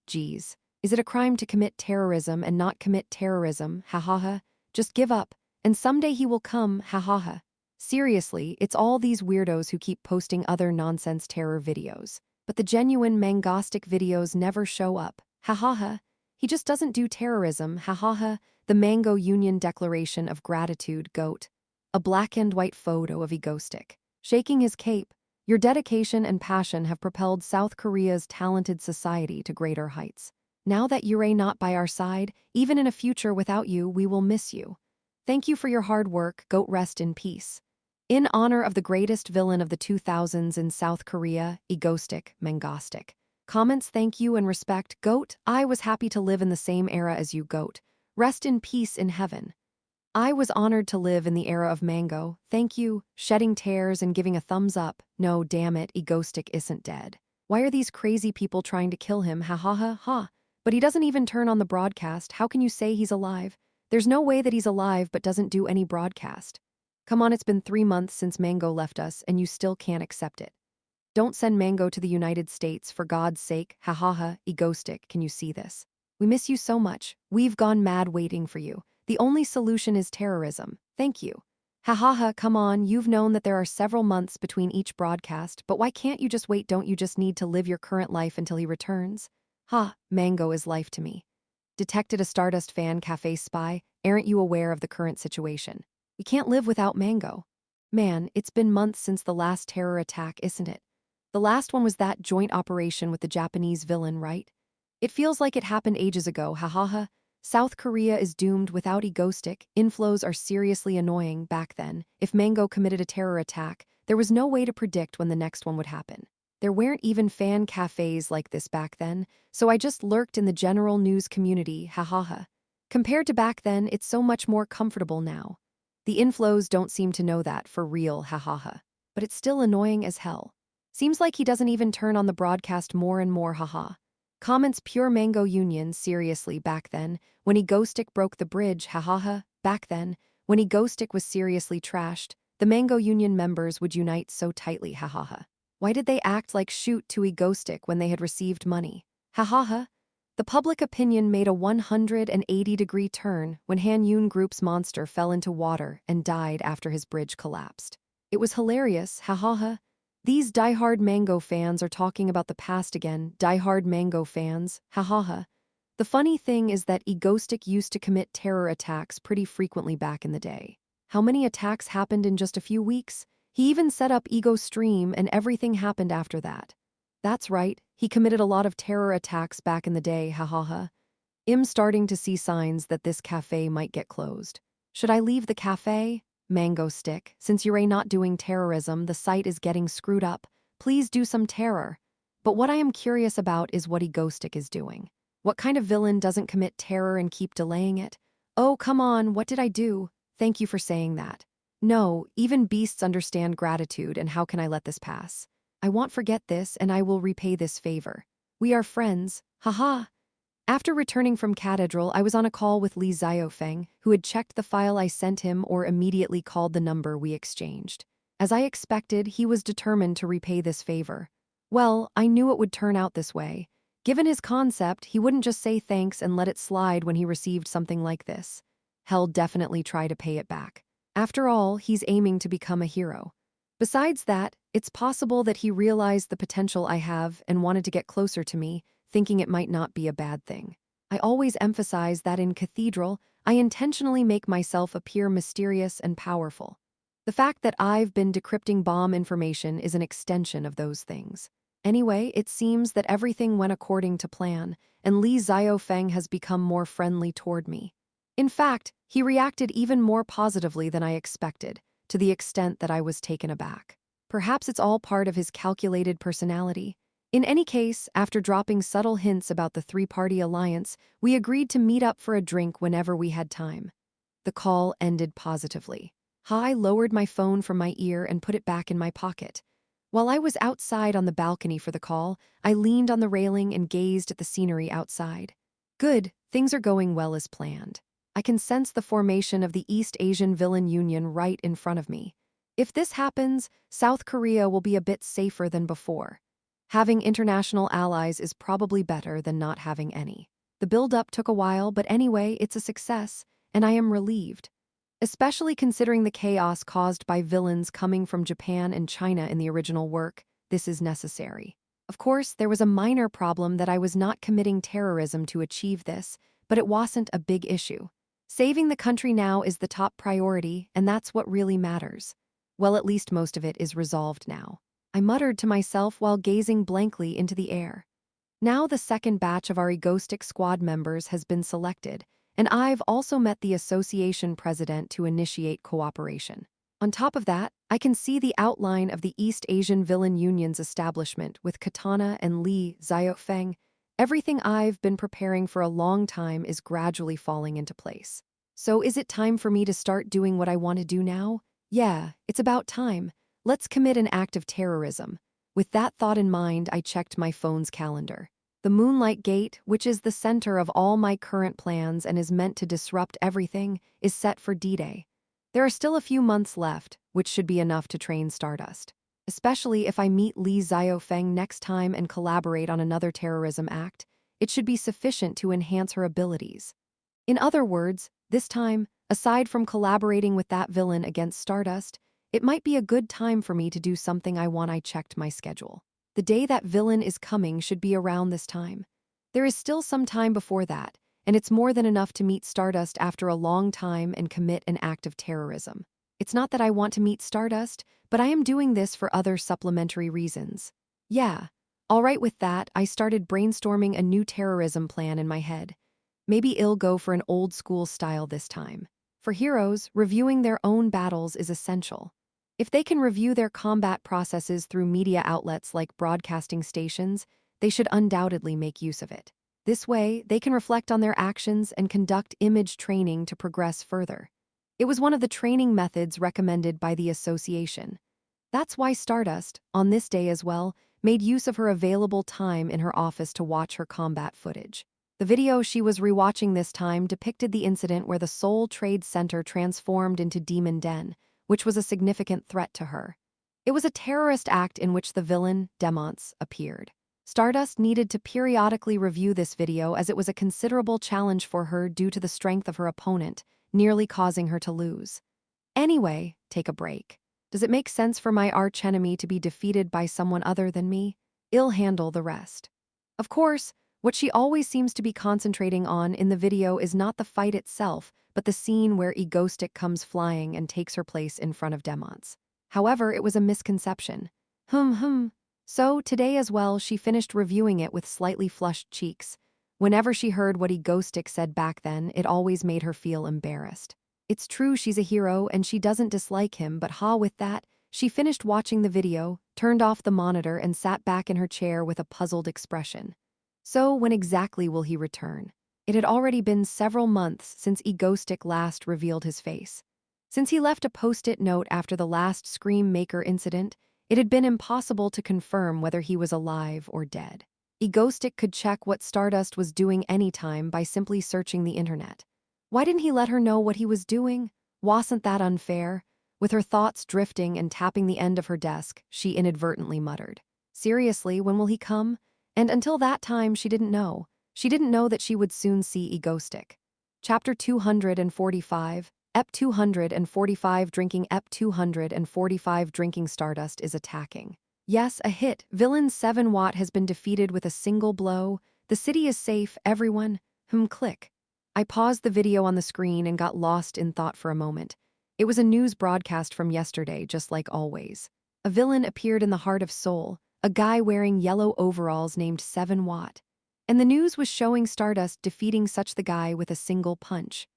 Geez. Is it a crime to commit terrorism and not commit terrorism? Ha. Just give up, and someday he will come, ha. Seriously, it's all these weirdos who keep posting other nonsense terror videos. But the genuine mangostic videos never show up. Ha. He just doesn't do terrorism. Ha. The Mango Union Declaration of Gratitude, GOAT. A black and white photo of Egoistic. Shaking his cape. Your dedication and passion have propelled South Korea's talented society to greater heights. Now that you're not by our side, even in a future without you, we will miss you. Thank you for your hard work, GOAT. Rest in peace. In honor of the greatest villain of the 2000s in South Korea, Egoistic, Mangostic. Comments, thank you and respect, GOAT. I was happy to live in the same era as you, GOAT. Rest in peace in heaven. I was honored to live in the era of Mango, thank you, shedding tears and giving a thumbs up. No, damn it, Egoistic isn't dead. Why are these crazy people trying to kill him? Ha. But he doesn't even turn on the broadcast. How can you say he's alive? There's no way that he's alive but doesn't do any broadcast. Come on, it's been 3 months since Mango left us and you still can't accept it. Don't send Mango to the United States, for God's sake. Ha. Egoistic, can you see this? We miss you so much. We've gone mad waiting for you. The only solution is terrorism. Thank you. Ha. Come on, you've known that there are several months between each broadcast, but why can't you just wait? Don't you just need to live your current life until he returns? Mango is life to me. Detected a Stardust Fan Cafe spy. Aren't you aware of the current situation? We can't live without Mango. Man, it's been months since the last terror attack, isn't it? The last one was that joint operation with the Japanese villain, right? It feels like it happened ages ago, ha. South Korea is doomed without Egoistic. Inflows are seriously annoying. Back then, if Mango committed a terror attack, there was no way to predict when the next one would happen. There weren't even fan cafes like this back then, so I just lurked in the general news community, ha. Compared to back then, it's so much more comfortable now. The inflows don't seem to know that for real, ha. But it's still annoying as hell. Seems like he doesn't even turn on the broadcast more and more, haha. Comments, pure Mango Union. Seriously, back then, when Egoistic broke the bridge, ha. Back then, when Egoistic was seriously trashed, the Mango Union members would unite so tightly, ha. Why did they act like shoot to Egoistic when they had received money? Ha. The public opinion made a 180-degree turn when Han Yun Group's monster fell into water and died after his bridge collapsed. It was hilarious, hahaha. These die-hard Mango fans are talking about the past again, die-hard Mango fans, hahaha. The funny thing is that Egoistic used to commit terror attacks pretty frequently back in the day. How many attacks happened in just a few weeks? He even set up Ego Stream and everything happened after that. That's right, he committed a lot of terror attacks back in the day, hahaha. I'm starting to see signs that this cafe might get closed. Should I leave the cafe? Mango Stick, since you're not doing terrorism, the site is getting screwed up. Please do some terror. But what I am curious about is what Egoistic is doing. What kind of villain doesn't commit terror and keep delaying it? Oh, come on, what did I do? Thank you for saying that. No, even beasts understand gratitude, and how can I let this pass? I won't forget this, and I will repay this favor. We are friends, haha. After returning from Cathedral, I was on a call with Li Xiaofeng, who had checked the file I sent him or immediately called the number we exchanged. As I expected, he was determined to repay this favor. Well, I knew it would turn out this way. Given his concept, he wouldn't just say thanks and let it slide when he received something like this. He'll definitely try to pay it back. After all, he's aiming to become a hero. Besides that, it's possible that he realized the potential I have and wanted to get closer to me, thinking it might not be a bad thing. I always emphasize that in Cathedral, I intentionally make myself appear mysterious and powerful. The fact that I've been decrypting bomb information is an extension of those things. Anyway, it seems that everything went according to plan, and Li Xiaofeng has become more friendly toward me. In fact, he reacted even more positively than I expected, to the extent that I was taken aback. Perhaps it's all part of his calculated personality. In any case, after dropping subtle hints about the three-party alliance, we agreed to meet up for a drink whenever we had time. The call ended positively. I lowered my phone from my ear and put it back in my pocket. While I was outside on the balcony for the call, I leaned on the railing and gazed at the scenery outside. Good, things are going well as planned. I can sense the formation of the East Asian Villain Union right in front of me. If this happens, South Korea will be a bit safer than before. Having international allies is probably better than not having any. The build-up took a while, but anyway, it's a success, and I am relieved. Especially considering the chaos caused by villains coming from Japan and China in the original work, this is necessary. Of course, there was a minor problem that I was not committing terrorism to achieve this, but it wasn't a big issue. Saving the country now is the top priority, and that's what really matters. Well, at least most of it is resolved now. I muttered to myself while gazing blankly into the air. Now the second batch of our Egoistic squad members has been selected, and I've also met the association president to initiate cooperation. On top of that, I can see the outline of the East Asian Villain Union's establishment with Katana and Li Xiaofeng. Everything I've been preparing for a long time is gradually falling into place. So is it time for me to start doing what I want to do now? Yeah, it's about time. Let's commit an act of terrorism. With that thought in mind, I checked my phone's calendar. The Moonlight Gate, which is the center of all my current plans and is meant to disrupt everything, is set for D-Day. There are still a few months left, which should be enough to train Stardust. Especially if I meet Li Xiaofeng next time and collaborate on another terrorism act, it should be sufficient to enhance her abilities. In other words, this time, aside from collaborating with that villain against Stardust, it might be a good time for me to do something I checked my schedule. The day that villain is coming should be around this time. There is still some time before that, and it's more than enough to meet Stardust after a long time and commit an act of terrorism. It's not that I want to meet Stardust, but I am doing this for other supplementary reasons. Yeah. All right, with that, I started brainstorming a new terrorism plan in my head. Maybe I'll go for an old school style this time. For heroes, reviewing their own battles is essential. If they can review their combat processes through media outlets like broadcasting stations, they should undoubtedly make use of it. This way, they can reflect on their actions and conduct image training to progress further. It was one of the training methods recommended by the association. That's why Stardust, on this day as well, made use of her available time in her office to watch her combat footage. The video she was rewatching this time depicted the incident where the Seoul Trade Center transformed into Demon Den, which was a significant threat to her. It was a terrorist act in which the villain, Demons, appeared. Stardust needed to periodically review this video as it was a considerable challenge for her due to the strength of her opponent, nearly causing her to lose. Anyway, take a break. Does it make sense for my archenemy to be defeated by someone other than me? I'll handle the rest. Of course, what she always seems to be concentrating on in the video is not the fight itself, but the scene where Egoistic comes flying and takes her place in front of Demons. However, it was a misconception. So, today as well, she finished reviewing it with slightly flushed cheeks. Whenever she heard what Egoistic said back then, it always made her feel embarrassed. It's true she's a hero and she doesn't dislike him, but with that, she finished watching the video, turned off the monitor and sat back in her chair with a puzzled expression. So, when exactly will he return? It had already been several months since Egoistic last revealed his face. Since he left a post-it note after the last Scream Maker incident, it had been impossible to confirm whether he was alive or dead. Egoistic could check what Stardust was doing anytime by simply searching the internet. Why didn't he let her know what he was doing? Wasn't that unfair? With her thoughts drifting and tapping the end of her desk, she inadvertently muttered, "Seriously, when will he come?" And until that time, she didn't know. She didn't know that she would soon see Egoistic. Chapter 245, Ep 245 Drinking Ep 245 Drinking Stardust is attacking. Yes, a hit. Villain 7 Watt has been defeated with a single blow. The city is safe, everyone. Click. I paused the video on the screen and got lost in thought for a moment. It was a news broadcast from yesterday, just like always. A villain appeared in the heart of Seoul, a guy wearing yellow overalls named 7 Watt. And the news was showing Stardust defeating such the guy with a single punch.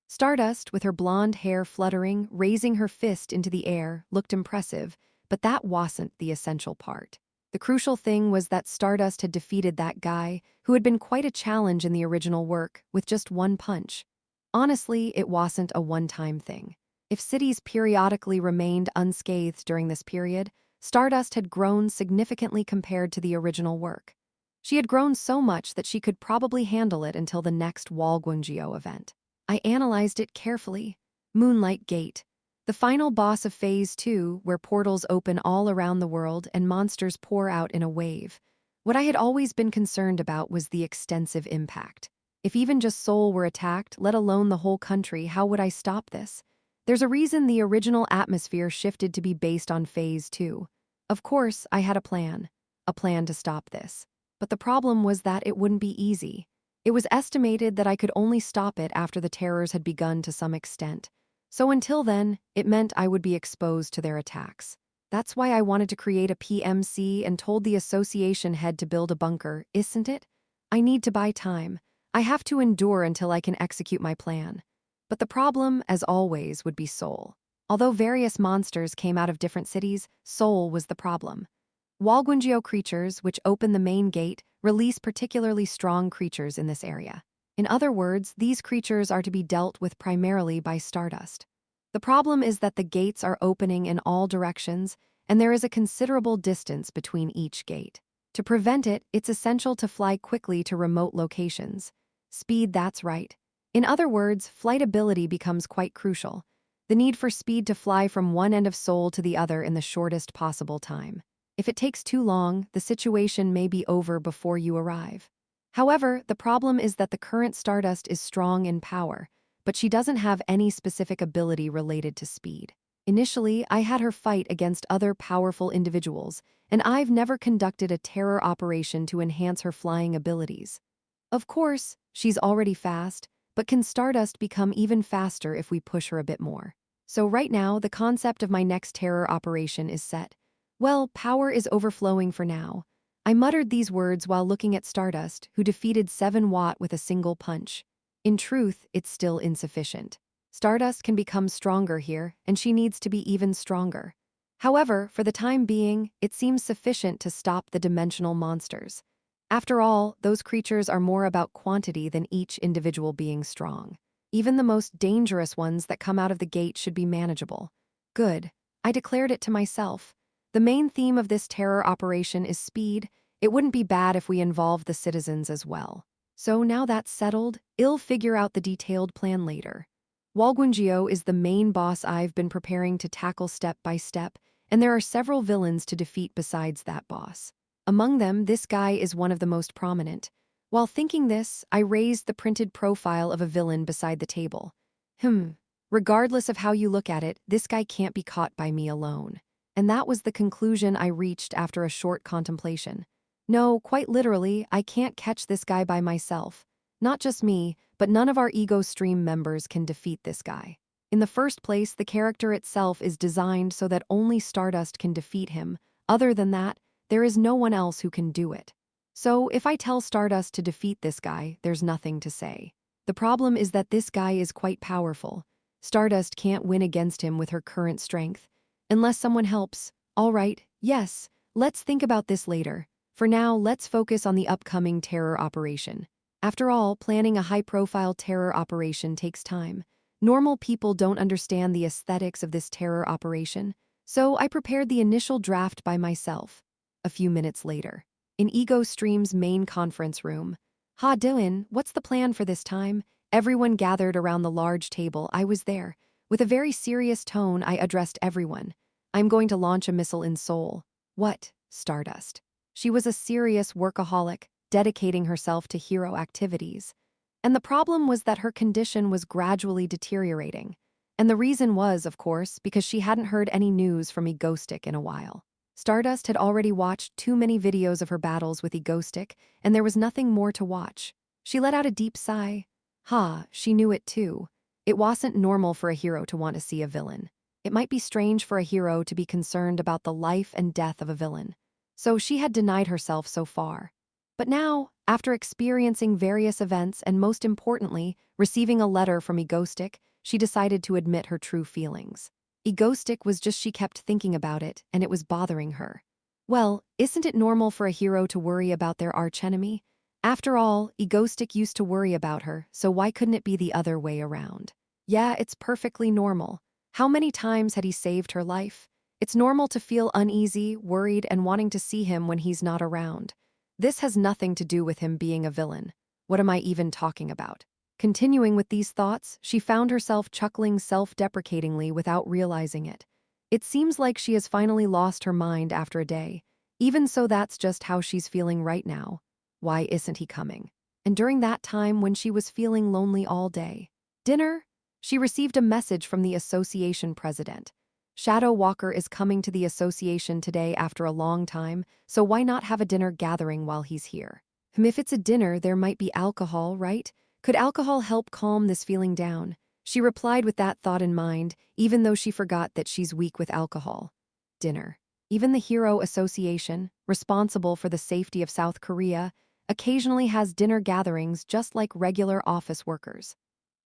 Stardust, with her blonde hair fluttering, raising her fist into the air, looked impressive, but that wasn't the essential part. The crucial thing was that Stardust had defeated that guy, who had been quite a challenge in the original work, with just one punch. Honestly, it wasn't a one-time thing. If cities periodically remained unscathed during this period, Stardust had grown significantly compared to the original work. She had grown so much that she could probably handle it until the next Walgunjio event. I analyzed it carefully. Moonlight Gate. The final boss of Phase 2, where portals open all around the world and monsters pour out in a wave. What I had always been concerned about was the extensive impact. If even just Seoul were attacked, let alone the whole country, how would I stop this? There's a reason the original atmosphere shifted to be based on Phase 2. Of course, I had a plan to stop this. But the problem was that it wouldn't be easy. It was estimated that I could only stop it after the terrors had begun to some extent. So until then, it meant I would be exposed to their attacks. That's why I wanted to create a PMC and told the association head to build a bunker, isn't it? I need to buy time. I have to endure until I can execute my plan. But the problem, as always, would be Seoul. Although various monsters came out of different cities, Seoul was the problem. Walgunjio creatures, which open the main gate, release particularly strong creatures in this area. In other words, these creatures are to be dealt with primarily by Stardust. The problem is that the gates are opening in all directions, and there is a considerable distance between each gate. To prevent it, it's essential to fly quickly to remote locations. Speed, that's right. In other words, flight ability becomes quite crucial. The need for speed to fly from one end of Seoul to the other in the shortest possible time. If it takes too long, the situation may be over before you arrive. However, the problem is that the current Stardust is strong in power, but she doesn't have any specific ability related to speed. Initially, I had her fight against other powerful individuals, and I've never conducted a terror operation to enhance her flying abilities. Of course, she's already fast, but can Stardust become even faster if we push her a bit more? So right now, the concept of my next terror operation is set. Well, power is overflowing for now. I muttered these words while looking at Stardust, who defeated 7 Watt with a single punch. In truth, it's still insufficient. Stardust can become stronger here, and she needs to be even stronger. However, for the time being, it seems sufficient to stop the dimensional monsters. After all, those creatures are more about quantity than each individual being strong. Even the most dangerous ones that come out of the gate should be manageable. Good. I declared it to myself. The main theme of this terror operation is speed. It wouldn't be bad if we involved the citizens as well. So now that's settled, I'll figure out the detailed plan later. Walgunjio is the main boss I've been preparing to tackle step by step, and there are several villains to defeat besides that boss. Among them, this guy is one of the most prominent. While thinking this, I raised the printed profile of a villain beside the table. Regardless of how you look at it, this guy can't be caught by me alone. And that was the conclusion I reached after a short contemplation. No, quite literally, I can't catch this guy by myself. Not just me, but none of our ego stream members can defeat this guy. In the first place, the character itself is designed so that only Stardust can defeat him. Other than that, there is no one else who can do it. So if I tell Stardust to defeat this guy, there's nothing to say. The problem is that this guy is quite powerful. Stardust can't win against him with her current strength. Unless someone helps. All right, yes, let's think about this later. For now, let's focus on the upcoming terror operation. After all, planning a high-profile terror operation takes time. Normal people don't understand the aesthetics of this terror operation, so I prepared the initial draft by myself. A few minutes later, in Ego Stream's main conference room. "Ha Dylan, what's the plan for this time?" Everyone gathered around the large table. I was there. With a very serious tone, I addressed everyone. "I'm going to launch a missile in Seoul." "What?" Stardust. She was a serious workaholic, dedicating herself to hero activities. And the problem was that her condition was gradually deteriorating. And the reason was, of course, because she hadn't heard any news from Egostic in a while. Stardust had already watched too many videos of her battles with Egostic, and there was nothing more to watch. She let out a deep sigh. She knew it too. It wasn't normal for a hero to want to see a villain. It might be strange for a hero to be concerned about the life and death of a villain. So she had denied herself so far. But now, after experiencing various events and most importantly, receiving a letter from Egostic, she decided to admit her true feelings. Egostic was just she kept thinking about it, and it was bothering her. Well, isn't it normal for a hero to worry about their archenemy? After all, Egostic used to worry about her, so why couldn't it be the other way around? Yeah, it's perfectly normal. How many times had he saved her life? It's normal to feel uneasy, worried, and wanting to see him when he's not around. This has nothing to do with him being a villain. What am I even talking about? Continuing with these thoughts, she found herself chuckling self-deprecatingly without realizing it. It seems like she has finally lost her mind after a day. Even so, that's just how she's feeling right now. Why isn't he coming? And during that time when she was feeling lonely all day. Dinner? She received a message from the association president. Shadow Walker is coming to the association today after a long time, so why not have a dinner gathering while he's here? If it's a dinner, there might be alcohol, right? Could alcohol help calm this feeling down? She replied with that thought in mind, even though she forgot that she's weak with alcohol. Dinner. Even the Hero Association, responsible for the safety of South Korea, occasionally has dinner gatherings just like regular office workers.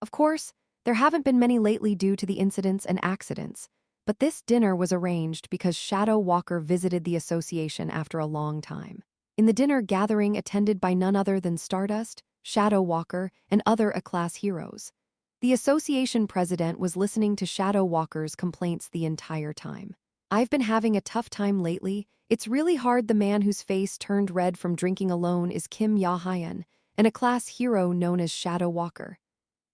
Of course, there haven't been many lately due to the incidents and accidents. But this dinner was arranged because Shadow Walker visited the association after a long time. In the dinner gathering attended by none other than Stardust, Shadow Walker, and other A-class heroes. The association president was listening to Shadow Walker's complaints the entire time. "I've been having a tough time lately. It's really hard." The man whose face turned red from drinking alone is Kim Ya-hyun, an A-class hero known as Shadow Walker.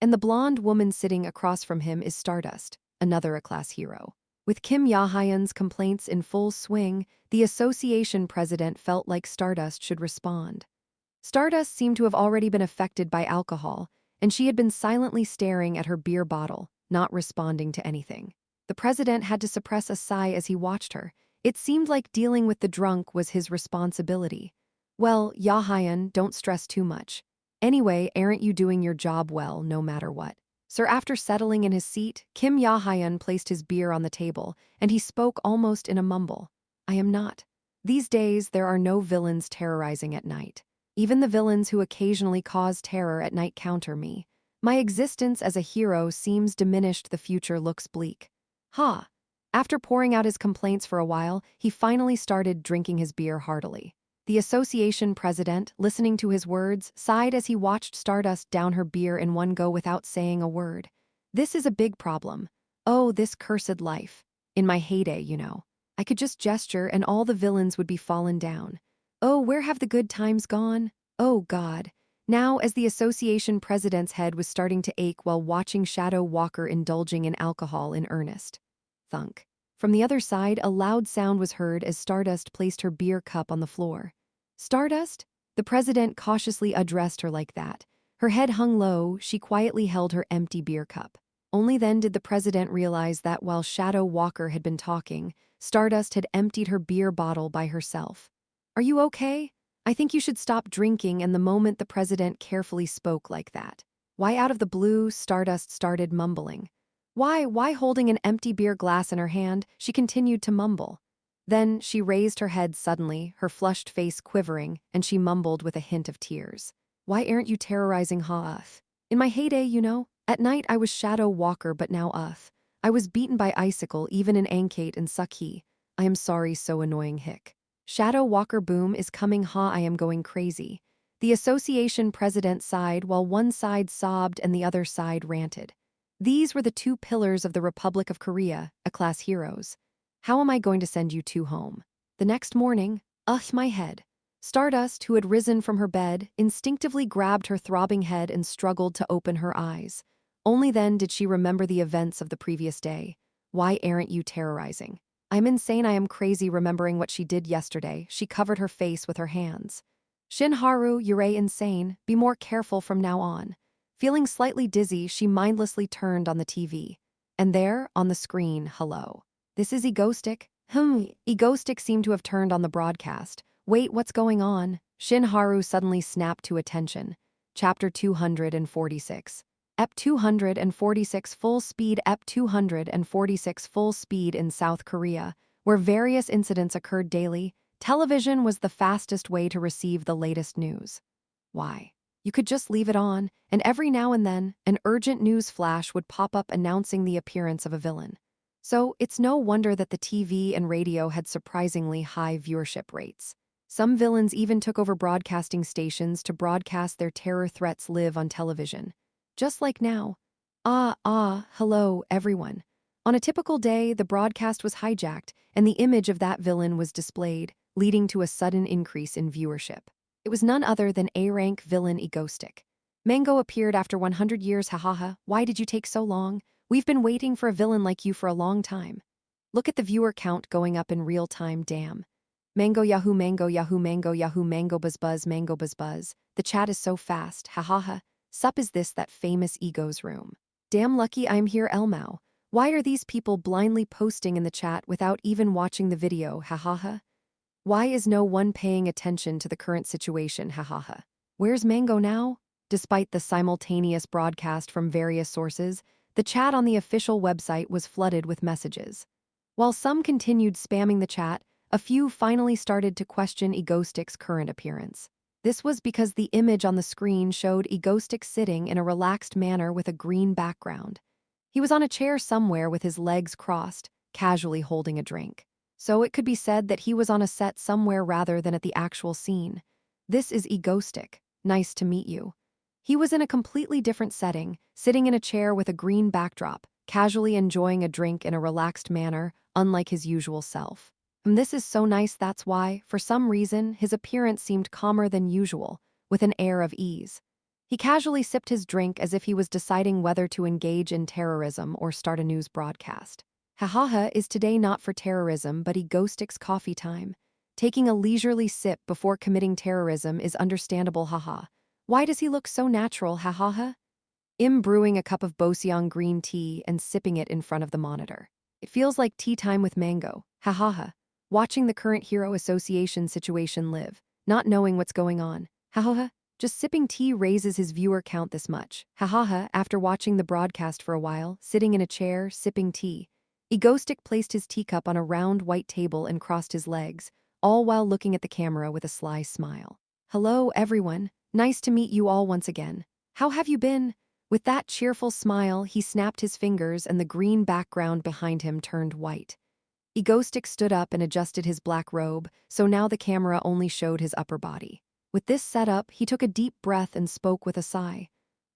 And the blonde woman sitting across from him is Stardust, another A-class hero. With Kim Ya-hyun's complaints in full swing, the association president felt like Stardust should respond. Stardust seemed to have already been affected by alcohol, and she had been silently staring at her beer bottle, not responding to anything. The president had to suppress a sigh as he watched her. It seemed like dealing with the drunk was his responsibility. "Well, Ya-hyun, don't stress too much. Anyway, aren't you doing your job well, no matter what?" Sir, after settling in his seat, Kim Ya-hyun placed his beer on the table, and he spoke almost in a mumble. "I am not. These days, there are no villains terrorizing at night. Even the villains who occasionally cause terror at night counter me. My existence as a hero seems diminished. The future looks bleak." After pouring out his complaints for a while, he finally started drinking his beer heartily. The association president, listening to his words, sighed as he watched Stardust down her beer in one go without saying a word. "This is a big problem. Oh, this cursed life. In my heyday, I could just gesture and all the villains would be fallen down. Oh, where have the good times gone? Oh, God." Now, as the association president's head was starting to ache while watching Shadow Walker indulging in alcohol in earnest. Thunk. From the other side, a loud sound was heard as Stardust placed her beer cup on the floor. Stardust? The president cautiously addressed her like that. Her head hung low, she quietly held her empty beer cup. Only then did the president realize that while Shadow Walker had been talking, Stardust had emptied her beer bottle by herself. Are you okay? I think you should stop drinking. And the moment the president carefully spoke like that, why out of the blue, Stardust started mumbling. Why holding an empty beer glass in her hand, she continued to mumble. Then she raised her head suddenly, her flushed face quivering, and she mumbled with a hint of tears. Why aren't you terrorizing Ha'uth? In my heyday, you know, at night I was Shadow Walker, but now Uth. I was beaten by Icicle even in Ankate and Sucky. I am sorry, so annoying hick. Shadow Walker boom is coming ha, I am going crazy. The association president sighed while one side sobbed and the other side ranted. These were the two pillars of the Republic of Korea, A-class heroes. How am I going to send you two home? The next morning, my head. Stardust, who had risen from her bed, instinctively grabbed her throbbing head and struggled to open her eyes. Only then did she remember the events of the previous day. Why aren't you terrorizing? I'm insane, I am crazy. Remembering what she did yesterday, she covered her face with her hands. Shinharu, you're insane, be more careful from now on. Feeling slightly dizzy, she mindlessly turned on the TV. And there, on the screen, hello. This is Egostic? Egostic seemed to have turned on the broadcast. Wait, what's going on? Shinharu suddenly snapped to attention. Chapter 246. EP 246 full speed. EP 246 full speed. In South Korea, where various incidents occurred daily, television was the fastest way to receive the latest news. Why? You could just leave it on, and every now and then, an urgent news flash would pop up announcing the appearance of a villain. So it's no wonder that the TV and radio had surprisingly high viewership rates. Some villains even took over broadcasting stations to broadcast their terror threats live on television. Just like now. Hello, everyone. On a typical day, the broadcast was hijacked, and the image of that villain was displayed, leading to a sudden increase in viewership. It was none other than A-rank villain Egostic. Mango appeared after 100 years, hahaha. Why did you take so long? We've been waiting for a villain like you for a long time. Look at the viewer count going up in real time, damn. Mango yahoo, mango yahoo, mango yahoo, mango buzz buzz, mango buzz buzz. The chat is so fast, hahaha. Sup, is this that famous Ego's room? Damn lucky I'm here, Elmao. Why are these people blindly posting in the chat without even watching the video, hahaha? Why is no one paying attention to the current situation, hahaha? Where's Mango now? Despite the simultaneous broadcast from various sources, the chat on the official website was flooded with messages. While some continued spamming the chat, a few finally started to question Egostic's current appearance. This was because the image on the screen showed Egostic sitting in a relaxed manner with a green background. He was on a chair somewhere with his legs crossed, casually holding a drink. So it could be said that he was on a set somewhere rather than at the actual scene. This is Egostic. Nice to meet you. He was in a completely different setting, sitting in a chair with a green backdrop, casually enjoying a drink in a relaxed manner, unlike his usual self. And this is so nice, that's why, for some reason, his appearance seemed calmer than usual, with an air of ease. He casually sipped his drink as if he was deciding whether to engage in terrorism or start a news broadcast. Hahaha, is today not for terrorism but Egostic's coffee time. Taking a leisurely sip before committing terrorism is understandable, haha. Why does he look so natural, hahaha? Brewing a cup of Boseong green tea and sipping it in front of the monitor. It feels like tea time with Mango, hahaha. Watching the current Hero Association situation live, not knowing what's going on, hahaha. Just sipping tea raises his viewer count this much, hahaha. After watching the broadcast for a while, sitting in a chair, sipping tea, Egostic placed his teacup on a round white table and crossed his legs, all while looking at the camera with a sly smile. Hello, everyone. Nice to meet you all once again. How have you been? With that cheerful smile, he snapped his fingers and the green background behind him turned white. Egostic stood up and adjusted his black robe, so now the camera only showed his upper body. With this setup, he took a deep breath and spoke with a sigh.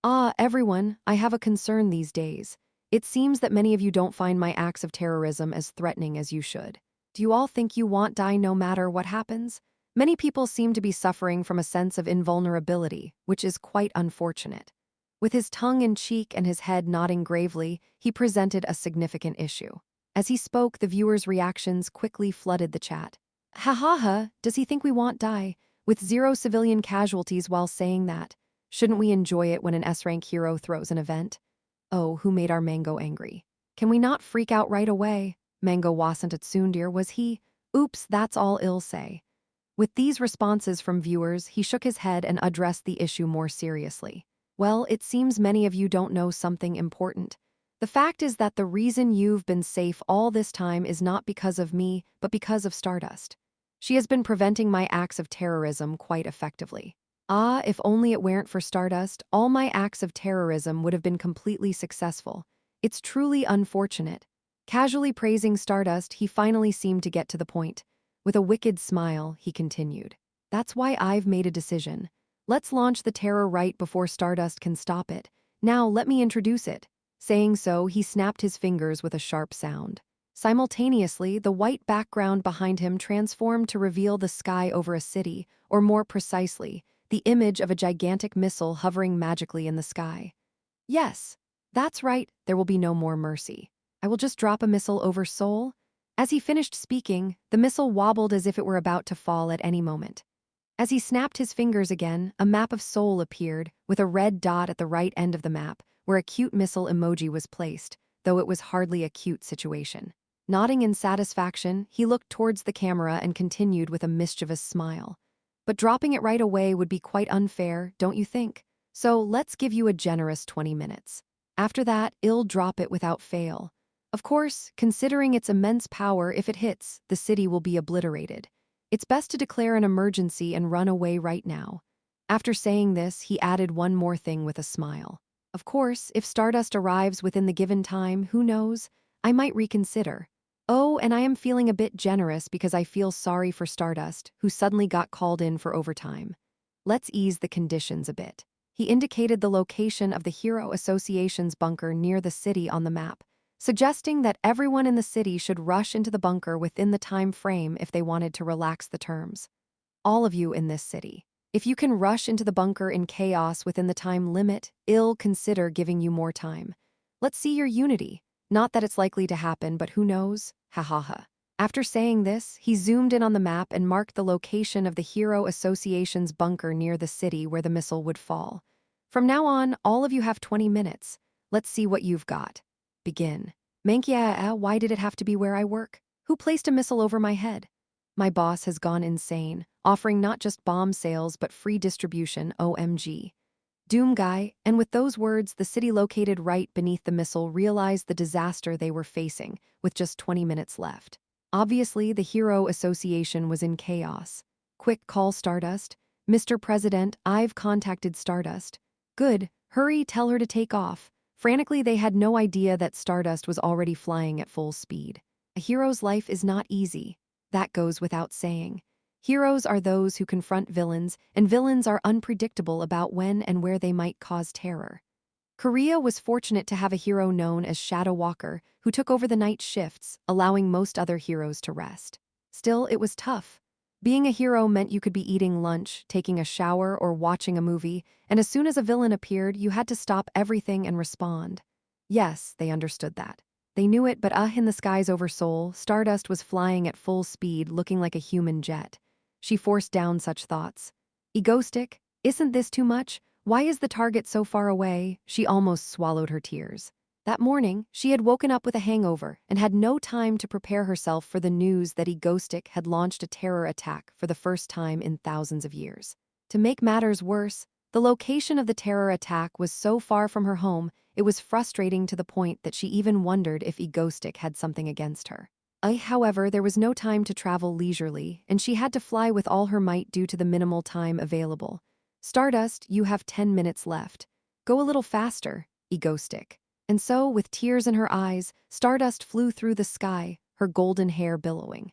Everyone, I have a concern these days. It seems that many of you don't find my acts of terrorism as threatening as you should. Do you all think you won't die no matter what happens? Many people seem to be suffering from a sense of invulnerability, which is quite unfortunate. With his tongue in cheek and his head nodding gravely, he presented a significant issue. As he spoke, the viewers' reactions quickly flooded the chat. Ha ha ha, does he think we want die? With 0 civilian casualties while saying that. Shouldn't we enjoy it when an S-rank hero throws an event? Oh, who made our Mango angry? Can we not freak out right away? Mango wasn't at Tsundir, was he? Oops, that's all I'll say. With these responses from viewers, he shook his head and addressed the issue more seriously. Well, it seems many of you don't know something important. The fact is that the reason you've been safe all this time is not because of me, but because of Stardust. She has been preventing my acts of terrorism quite effectively. Ah, if only it weren't for Stardust, all my acts of terrorism would have been completely successful. It's truly unfortunate. Casually praising Stardust, he finally seemed to get to the point. With a wicked smile, he continued. That's why I've made a decision. Let's launch the terror right before Stardust can stop it. Now let me introduce it. Saying so, he snapped his fingers with a sharp sound. Simultaneously, the white background behind him transformed to reveal the sky over a city, or more precisely, the image of a gigantic missile hovering magically in the sky. Yes, that's right, there will be no more mercy. I will just drop a missile over Seoul. As he finished speaking, the missile wobbled as if it were about to fall at any moment. As he snapped his fingers again, a map of Seoul appeared, with a red dot at the right end of the map, where a cute missile emoji was placed, though it was hardly a cute situation. Nodding in satisfaction, he looked towards the camera and continued with a mischievous smile. But dropping it right away would be quite unfair, don't you think? So let's give you a generous 20 minutes. After that, I'll drop it without fail. Of course, considering its immense power, if it hits, the city will be obliterated. It's best to declare an emergency and run away right now. After saying this, he added one more thing with a smile. Of course, if Stardust arrives within the given time, who knows? I might reconsider. Oh, and I am feeling a bit generous because I feel sorry for Stardust, who suddenly got called in for overtime. Let's ease the conditions a bit. He indicated the location of the Hero Association's bunker near the city on the map, suggesting that everyone in the city should rush into the bunker within the time frame if they wanted to relax the terms. All of you in this city. If you can rush into the bunker in chaos within the time limit, I'll consider giving you more time. Let's see your unity. Not that it's likely to happen, but who knows? Ha ha ha. After saying this, he zoomed in on the map and marked the location of the Hero Association's bunker near the city where the missile would fall. From now on, all of you have 20 minutes. Let's see what you've got. Begin. Mankia, why did it have to be where I work? Who placed a missile over my head? My boss has gone insane, offering not just bomb sales but free distribution, OMG. Doom guy, and with those words, the city located right beneath the missile realized the disaster they were facing, with just 20 minutes left. Obviously, the Hero Association was in chaos. Quick, call Stardust. Mr. President, I've contacted Stardust. Good, hurry, tell her to take off. Frantically, they had no idea that Stardust was already flying at full speed. A hero's life is not easy. That goes without saying. Heroes are those who confront villains, and villains are unpredictable about when and where they might cause terror. Korea was fortunate to have a hero known as Shadow Walker, who took over the night shifts, allowing most other heroes to rest. Still, it was tough. Being a hero meant you could be eating lunch, taking a shower, or watching a movie, and as soon as a villain appeared, you had to stop everything and respond. Yes, they understood that. They knew it, but in the skies over Seoul, Stardust was flying at full speed, looking like a human jet. She forced down such thoughts. Egoistic? Isn't this too much? Why is the target so far away? She almost swallowed her tears. That morning, she had woken up with a hangover and had no time to prepare herself for the news that Egoistic had launched a terror attack for the first time in thousands of years. To make matters worse, the location of the terror attack was so far from her home, it was frustrating to the point that she even wondered if Egoistic had something against her. However, there was no time to travel leisurely, and she had to fly with all her might due to the minimal time available. Stardust, you have 10 minutes left. Go a little faster, Egoistic. And so, with tears in her eyes, Stardust flew through the sky, her golden hair billowing.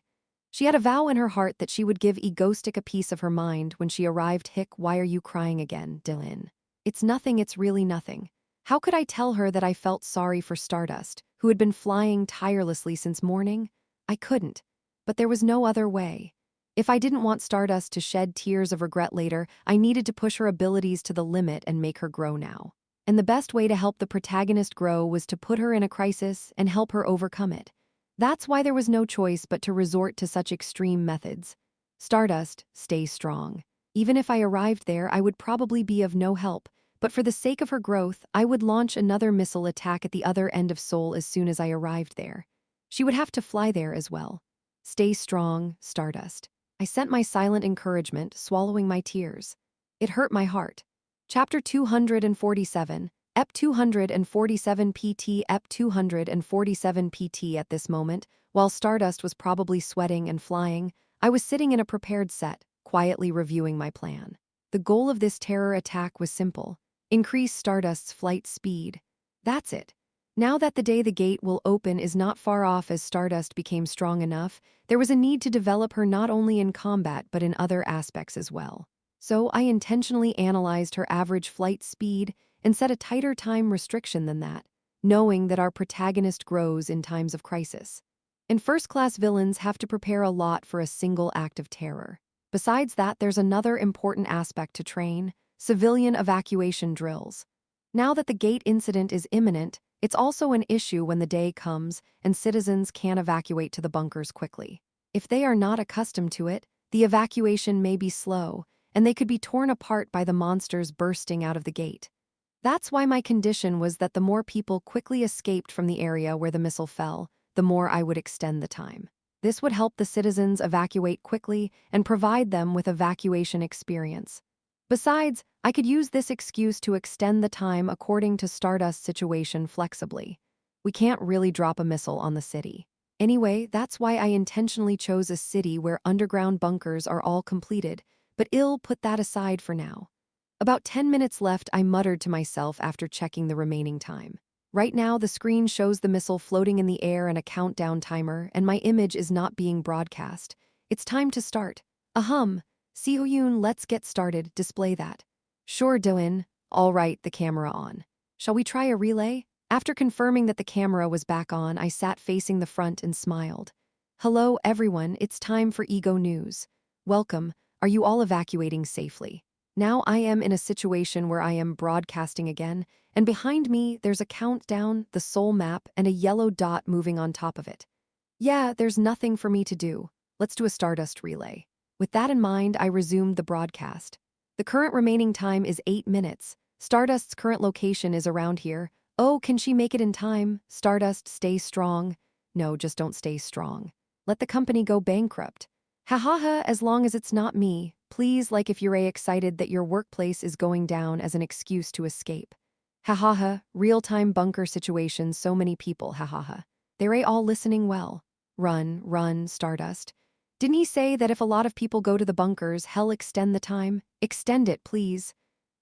She had a vow in her heart that she would give Egoistic a piece of her mind when she arrived. Why are you crying again, Dylan? It's nothing, it's really nothing. How could I tell her that I felt sorry for Stardust, who had been flying tirelessly since morning? I couldn't, but there was no other way. If I didn't want Stardust to shed tears of regret later, I needed to push her abilities to the limit and make her grow now. And the best way to help the protagonist grow was to put her in a crisis and help her overcome it. That's why there was no choice but to resort to such extreme methods. Stardust, stay strong. Even if I arrived there, I would probably be of no help, but for the sake of her growth, I would launch another missile attack at the other end of Seoul as soon as I arrived there. She would have to fly there as well. Stay strong, Stardust. I sent my silent encouragement, swallowing my tears. It hurt my heart. Chapter 247, EP 247 PT EP 247 PT. At this moment, while Stardust was probably sweating and flying, I was sitting in a prepared set, quietly reviewing my plan. The goal of this terror attack was simple: increase Stardust's flight speed. That's it. Now that the day the gate will open is not far off as Stardust became strong enough, there was a need to develop her not only in combat but in other aspects as well. So I intentionally analyzed her average flight speed and set a tighter time restriction than that, knowing that our protagonist grows in times of crisis. And first-class villains have to prepare a lot for a single act of terror. Besides that, there's another important aspect to train: civilian evacuation drills. Now that the gate incident is imminent, it's also an issue when the day comes and citizens can't evacuate to the bunkers quickly. If they are not accustomed to it, the evacuation may be slow, and they could be torn apart by the monsters bursting out of the gate. That's why my condition was that the more people quickly escaped from the area where the missile fell, the more I would extend the time. This would help the citizens evacuate quickly and provide them with evacuation experience. Besides, I could use this excuse to extend the time according to Stardust's situation flexibly. We can't really drop a missile on the city. Anyway, that's why I intentionally chose a city where underground bunkers are all completed, but I'll put that aside for now. About 10 minutes left, I muttered to myself after checking the remaining time. Right now, the screen shows the missile floating in the air and a countdown timer, and my image is not being broadcast. It's time to start. Ahem. Seoyoon, let's get started, display that. Sure, Doin. All right, the camera on. Shall we try a relay? After confirming that the camera was back on, I sat facing the front and smiled. Hello, everyone, it's time for Ego News. Welcome. Are you all evacuating safely? Now I am in a situation where I am broadcasting again, and behind me there's a countdown, the Seoul map, and a yellow dot moving on top of it. Yeah, there's nothing for me to do. Let's do a Stardust relay. With that in mind, I resumed the broadcast. The current remaining time is 8 minutes. Stardust's current location is around here. Oh, can she make it in time? Stardust, stay strong. No, just don't stay strong. Let the company go bankrupt. Ha ha ha, as long as it's not me. Please, like if you're excited that your workplace is going down as an excuse to escape. Ha ha ha, real-time bunker situations, so many people, ha ha ha. They're all listening well. Run, run, Stardust. Didn't he say that if a lot of people go to the bunkers, hell extend the time? Extend it, please.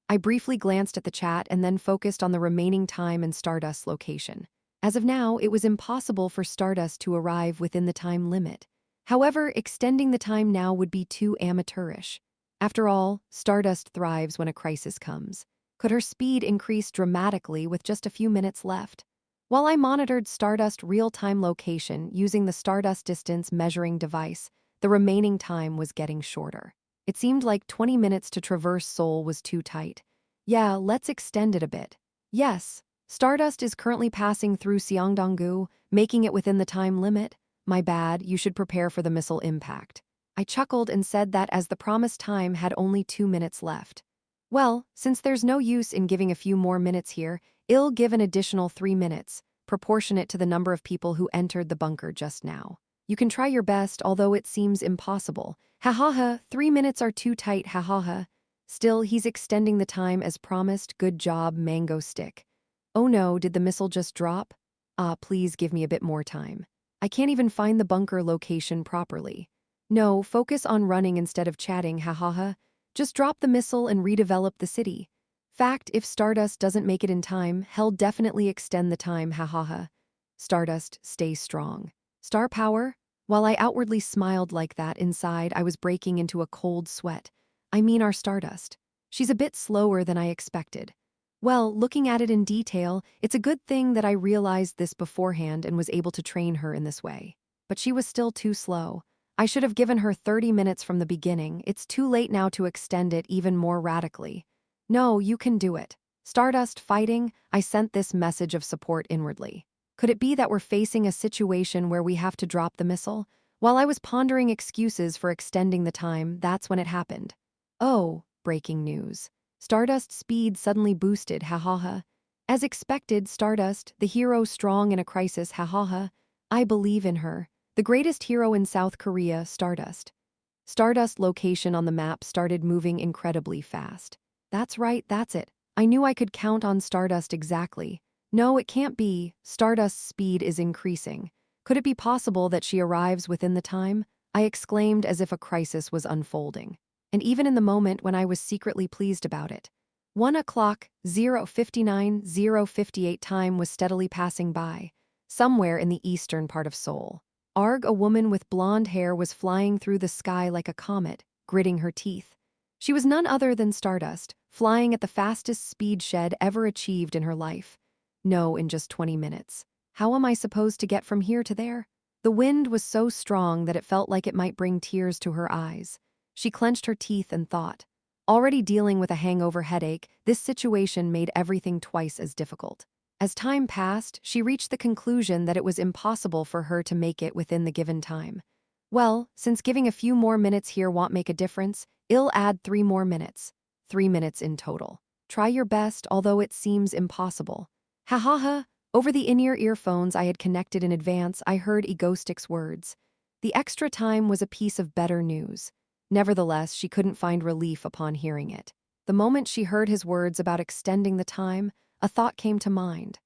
I briefly glanced at the chat and then focused on the remaining time and Stardust's location. As of now, it was impossible for Stardust to arrive within the time limit. However, extending the time now would be too amateurish. After all, Stardust thrives when a crisis comes. Could her speed increase dramatically with just a few minutes left? While I monitored Stardust's real-time location using the Stardust distance measuring device, the remaining time was getting shorter. It seemed like 20 minutes to traverse Seoul was too tight. Yeah, let's extend it a bit. Yes, Stardust is currently passing through Seongdong-gu, making it within the time limit. My bad, you should prepare for the missile impact. I chuckled and said that as the promised time had only 2 minutes left. Well, since there's no use in giving a few more minutes here, I'll give an additional 3 minutes, proportionate to the number of people who entered the bunker just now. You can try your best, although it seems impossible. Ha ha ha, 3 minutes are too tight, ha ha ha. Still, he's extending the time as promised. Good job, Mango Stick. Oh no, did the missile just drop? Ah, please give me a bit more time. I can't even find the bunker location properly. No, focus on running instead of chatting, ha ha ha. Just drop the missile and redevelop the city. Fact, if Stardust doesn't make it in time, hell definitely extend the time, ha ha ha. Stardust, stay strong. Star power? While I outwardly smiled like that, inside I was breaking into a cold sweat. I mean our Stardust. She's a bit slower than I expected. Well, looking at it in detail, it's a good thing that I realized this beforehand and was able to train her in this way. But she was still too slow. I should have given her 30 minutes from the beginning. It's too late now to extend it even more radically. No, you can do it. Stardust fighting, I sent this message of support inwardly. Could it be that we're facing a situation where we have to drop the missile? While I was pondering excuses for extending the time, that's when it happened. Oh, breaking news. Stardust's speed suddenly boosted, ha ha ha. As expected, Stardust, the hero strong in a crisis, ha ha ha. I believe in her. The greatest hero in South Korea, Stardust. Stardust location on the map started moving incredibly fast. That's right, that's it. I knew I could count on Stardust exactly. No, it can't be. Stardust's speed is increasing. Could it be possible that she arrives within the time? I exclaimed as if a crisis was unfolding. And even in the moment when I was secretly pleased about it. 1 o'clock, 0:59, 0:58 time was steadily passing by, somewhere in the eastern part of Seoul. Arg, a woman with blonde hair, was flying through the sky like a comet, gritting her teeth. She was none other than Stardust, flying at the fastest speed shed ever achieved in her life. No, in just 20 minutes. How am I supposed to get from here to there? The wind was so strong that it felt like it might bring tears to her eyes. She clenched her teeth and thought. Already dealing with a hangover headache, this situation made everything twice as difficult. As time passed, she reached the conclusion that it was impossible for her to make it within the given time. Well, since giving a few more minutes here won't make a difference, I'll add 3 more minutes. 3 minutes in total. Try your best, although it seems impossible. Ha ha ha. Over the in-ear earphones I had connected in advance, I heard Egostic's words. The extra time was a piece of better news. Nevertheless, she couldn't find relief upon hearing it. The moment she heard his words about extending the time, a thought came to mind.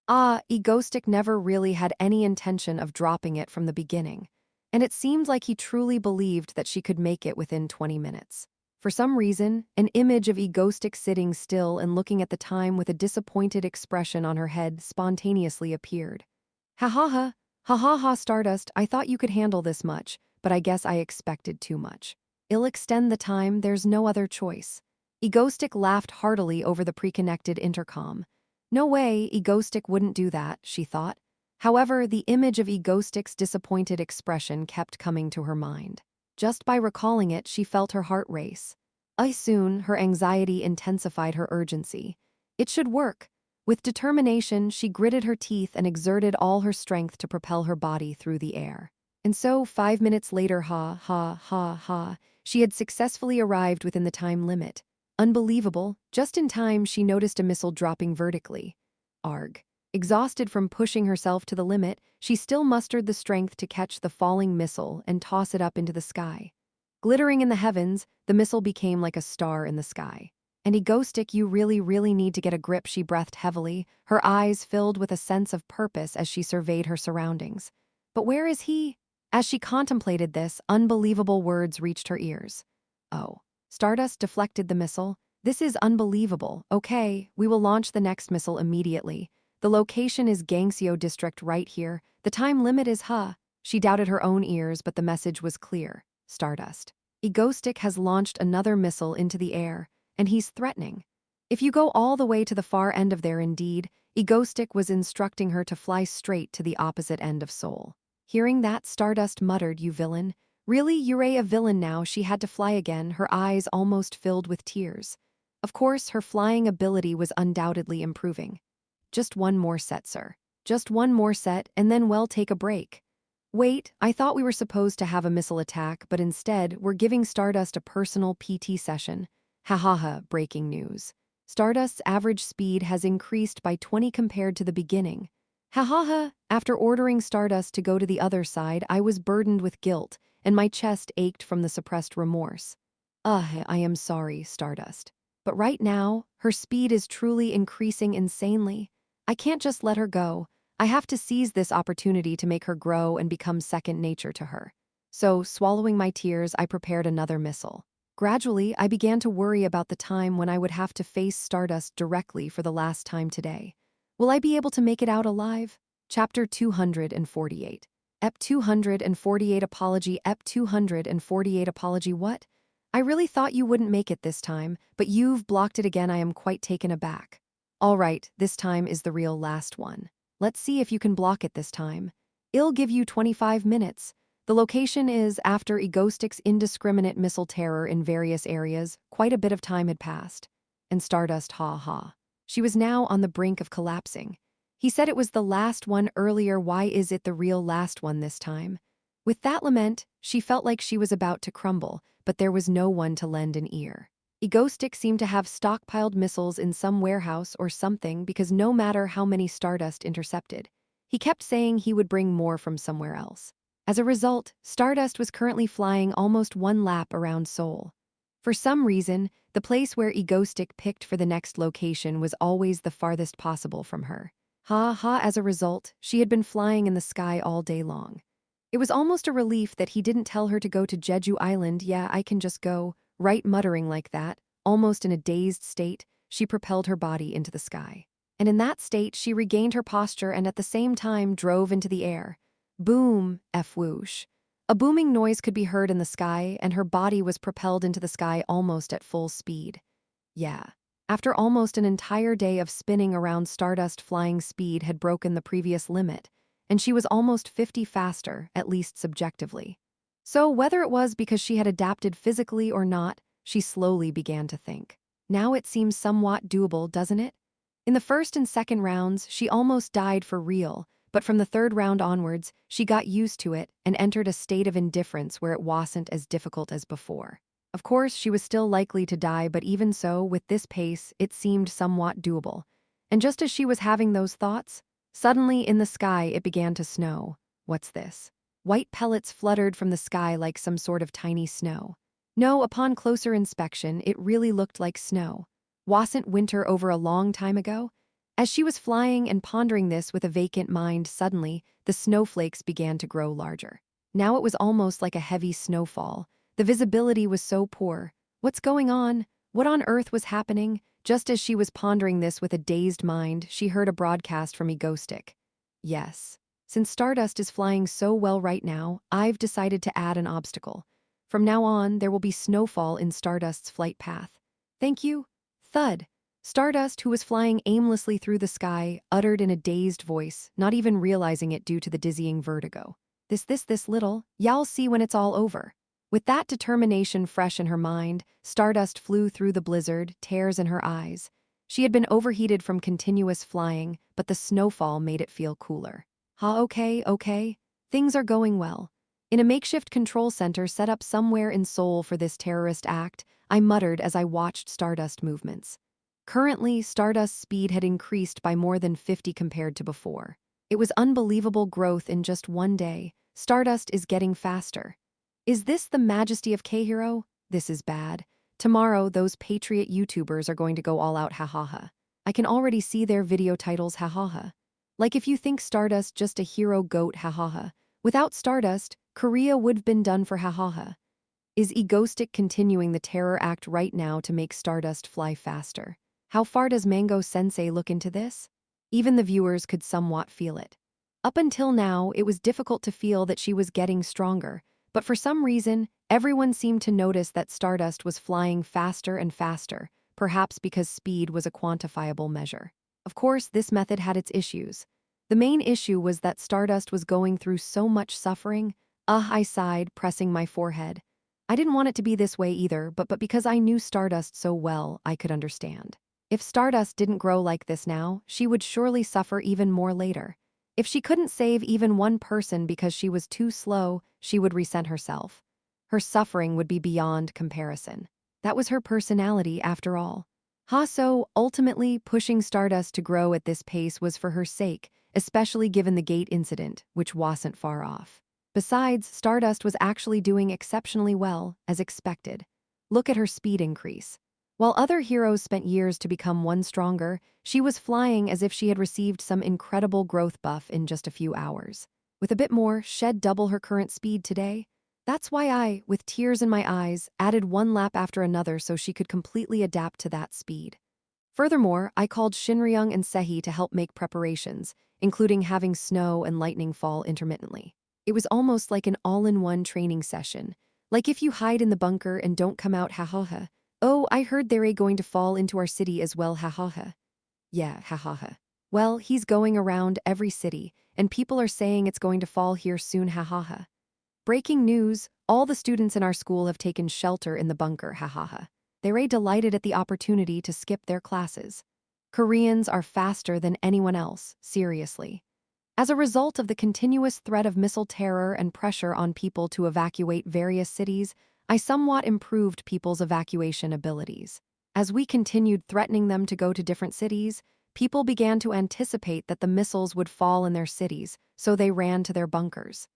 Egostic never really had any intention of dropping it from the beginning, and it seemed like he truly believed that she could make it within 20 minutes. For some reason, an image of Egostic sitting still and looking at the time with a disappointed expression on her head spontaneously appeared. Ha ha ha, ha ha ha, Stardust, I thought you could handle this much, but I guess I expected too much. I'll extend the time, there's no other choice. Egostic laughed heartily over the pre-connected intercom. No way, Egostic wouldn't do that, she thought. However, the image of Egostic's disappointed expression kept coming to her mind. Just by recalling it, she felt her heart race. Soon, her anxiety intensified her urgency. It should work. With determination, she gritted her teeth and exerted all her strength to propel her body through the air. And so, 5 minutes later, ha, ha, ha, ha, she had successfully arrived within the time limit. Unbelievable, just in time she noticed a missile dropping vertically. Arg. Exhausted from pushing herself to the limit, she still mustered the strength to catch the falling missile and toss it up into the sky. Glittering in the heavens, the missile became like a star in the sky. And Egostic, you really need to get a grip, she breathed heavily, her eyes filled with a sense of purpose as she surveyed her surroundings. But where is he? As she contemplated this, unbelievable words reached her ears. Oh. Stardust deflected the missile. This is unbelievable. Okay, we will launch the next missile immediately. The location is Gangseo District right here. The time limit is She doubted her own ears, but the message was clear. Stardust. Egostic has launched another missile into the air, and he's threatening. If you go all the way to the far end of there, indeed, Egostic was instructing her to fly straight to the opposite end of Seoul. Hearing that, Stardust muttered, you villain. Really, you're a villain now. She had to fly again, her eyes almost filled with tears. Of course, her flying ability was undoubtedly improving. Just one more set, sir. Just one more set, and then we'll take a break. Wait, I thought we were supposed to have a missile attack, but instead, we're giving Stardust a personal PT session. Ha ha ha, breaking news. Stardust's average speed has increased by 20 compared to the beginning. Ha ha ha, after ordering Stardust to go to the other side, I was burdened with guilt, and my chest ached from the suppressed remorse. I am sorry, Stardust. But right now, her speed is truly increasing insanely. I can't just let her go. I have to seize this opportunity to make her grow and become second nature to her. So, swallowing my tears, I prepared another missile. Gradually, I began to worry about the time when I would have to face Stardust directly for the last time today. Will I be able to make it out alive? Chapter 248. EP 248 apology. EP 248 apology. What? I really thought you wouldn't make it this time, but you've blocked it again. I am quite taken aback. All right, this time is the real last one. Let's see if you can block it this time. I'll give you 25 minutes. The location is after Egostic's indiscriminate missile terror in various areas. Quite a bit of time had passed. And Stardust, ha ha. She was now on the brink of collapsing. He said it was the last one earlier, why is it the real last one this time? With that lament, she felt like she was about to crumble, but there was no one to lend an ear. Egostic seemed to have stockpiled missiles in some warehouse or something because no matter how many Stardust intercepted, he kept saying he would bring more from somewhere else. As a result, Stardust was currently flying almost one lap around Seoul. For some reason, the place where Egostic picked for the next location was always the farthest possible from her. As a result, she had been flying in the sky all day long. It was almost a relief that he didn't tell her to go to Jeju Island. Yeah, I can just go, right? Muttering like that, almost in a dazed state, she propelled her body into the sky. And in that state, she regained her posture and at the same time drove into the air. Boom, whoosh. A booming noise could be heard in the sky, and her body was propelled into the sky almost at full speed. Yeah. After almost an entire day of spinning around, Stardust flying speed had broken the previous limit, and she was almost 50 faster, at least subjectively. So whether it was because she had adapted physically or not, she slowly began to think. Now it seems somewhat doable, doesn't it? In the first and second rounds, she almost died for real, but from the third round onwards, she got used to it and entered a state of indifference where it wasn't as difficult as before. Of course, she was still likely to die, but even so, with this pace, it seemed somewhat doable. And just as she was having those thoughts, suddenly in the sky it began to snow. What's this? White pellets fluttered from the sky like some sort of tiny snow. No, upon closer inspection, it really looked like snow. Wasn't winter over a long time ago? As she was flying and pondering this with a vacant mind, suddenly, the snowflakes began to grow larger. Now it was almost like a heavy snowfall. The visibility was so poor. What's going on? What on earth was happening? Just as she was pondering this with a dazed mind, she heard a broadcast from Egostic. Yes. Since Stardust is flying so well right now, I've decided to add an obstacle. From now on, there will be snowfall in Stardust's flight path. Thank you. Thud. Stardust, who was flying aimlessly through the sky, uttered in a dazed voice, not even realizing it due to the dizzying vertigo. This little, y'all see when it's all over. With that determination fresh in her mind, Stardust flew through the blizzard, tears in her eyes. She had been overheated from continuous flying, but the snowfall made it feel cooler. Okay. Things are going well. In a makeshift control center set up somewhere in Seoul for this terrorist act, I muttered as I watched Stardust movements. Currently, Stardust's speed had increased by more than 50 compared to before. It was unbelievable growth in just one day. Stardust is getting faster. Is this the majesty of K-Hero? This is bad. Tomorrow, those patriot YouTubers are going to go all out, ha. I can already see their video titles, ha. Like if you think Stardust just a hero goat, ha. Without Stardust, Korea would've been done for, ha. Is Egostic continuing the terror act right now to make Stardust fly faster? How far does Mango Sensei look into this? Even the viewers could somewhat feel it. Up until now, it was difficult to feel that she was getting stronger, but for some reason, everyone seemed to notice that Stardust was flying faster and faster, perhaps because speed was a quantifiable measure. Of course, this method had its issues. The main issue was that Stardust was going through so much suffering. I sighed, pressing my forehead. I didn't want it to be this way either, but because I knew Stardust so well, I could understand. If Stardust didn't grow like this now, she would surely suffer even more later. If she couldn't save even one person because she was too slow, she would resent herself. Her suffering would be beyond comparison. That was her personality, after all. So, ultimately, pushing Stardust to grow at this pace was for her sake, especially given the gate incident, which wasn't far off. Besides, Stardust was actually doing exceptionally well, as expected. Look at her speed increase. While other heroes spent years to become one stronger, she was flying as if she had received some incredible growth buff in just a few hours. With a bit more, she'd double her current speed today. That's why I, with tears in my eyes, added one lap after another so she could completely adapt to that speed. Furthermore, I called Shinryung and Sehi to help make preparations, including having snow and lightning fall intermittently. It was almost like an all-in-one training session. Like if you hide in the bunker and don't come out, ha. Oh, I heard they're going to fall into our city as well, ha. Yeah, ha. Well, he's going around every city, and people are saying it's going to fall here soon, ha. Breaking news, all the students in our school have taken shelter in the bunker, ha. They're delighted at the opportunity to skip their classes. Koreans are faster than anyone else, seriously. As a result of the continuous threat of missile terror and pressure on people to evacuate various cities, I somewhat improved people's evacuation abilities. As we continued threatening them to go to different cities, people began to anticipate that the missiles would fall in their cities, so they ran to their bunkers.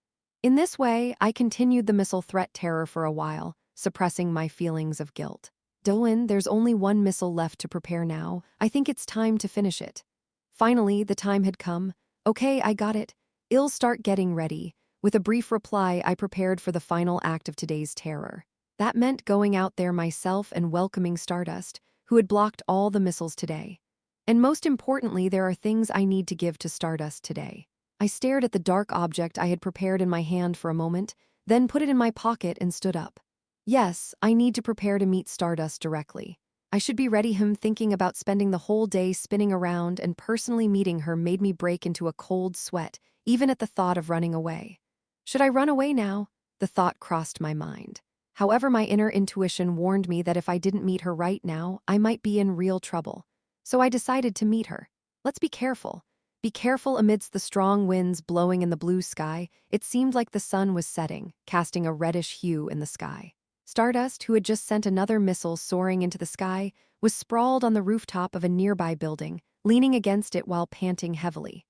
In this way, I continued the missile threat terror for a while, suppressing my feelings of guilt. Dolan, there's only one missile left to prepare now. I think it's time to finish it. Finally, the time had come. Okay, I got it. I'll start getting ready. With a brief reply, I prepared for the final act of today's terror. That meant going out there myself and welcoming Stardust, who had blocked all the missiles today. And most importantly, there are things I need to give to Stardust today. I stared at the dark object I had prepared in my hand for a moment, then put it in my pocket and stood up. Yes, I need to prepare to meet Stardust directly. I should be ready. Thinking about spending the whole day spinning around and personally meeting her made me break into a cold sweat, even at the thought of running away. Should I run away now? The thought crossed my mind. However, my inner intuition warned me that if I didn't meet her right now, I might be in real trouble. So I decided to meet her. Let's be careful. Be careful amidst the strong winds blowing in the blue sky. It seemed like the sun was setting, casting a reddish hue in the sky. Stardust, who had just sent another missile soaring into the sky, was sprawled on the rooftop of a nearby building, leaning against it while panting heavily.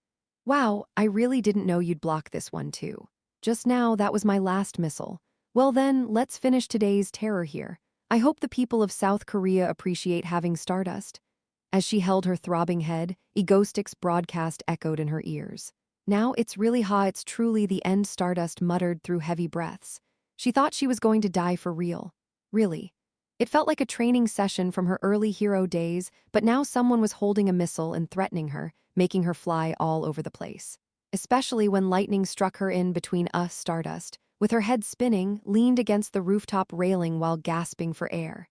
Wow, I really didn't know you'd block this one too. Just now, that was my last missile. Well then, let's finish today's terror here. I hope the people of South Korea appreciate having Stardust. As she held her throbbing head, Egostic's broadcast echoed in her ears. Now it's really hot, it's truly the end, Stardust muttered through heavy breaths. She thought she was going to die for real. Really. It felt like a training session from her early hero days, but now someone was holding a missile and threatening her, making her fly all over the place. Especially when lightning struck her in between us, Stardust, with her head spinning, leaned against the rooftop railing while gasping for air.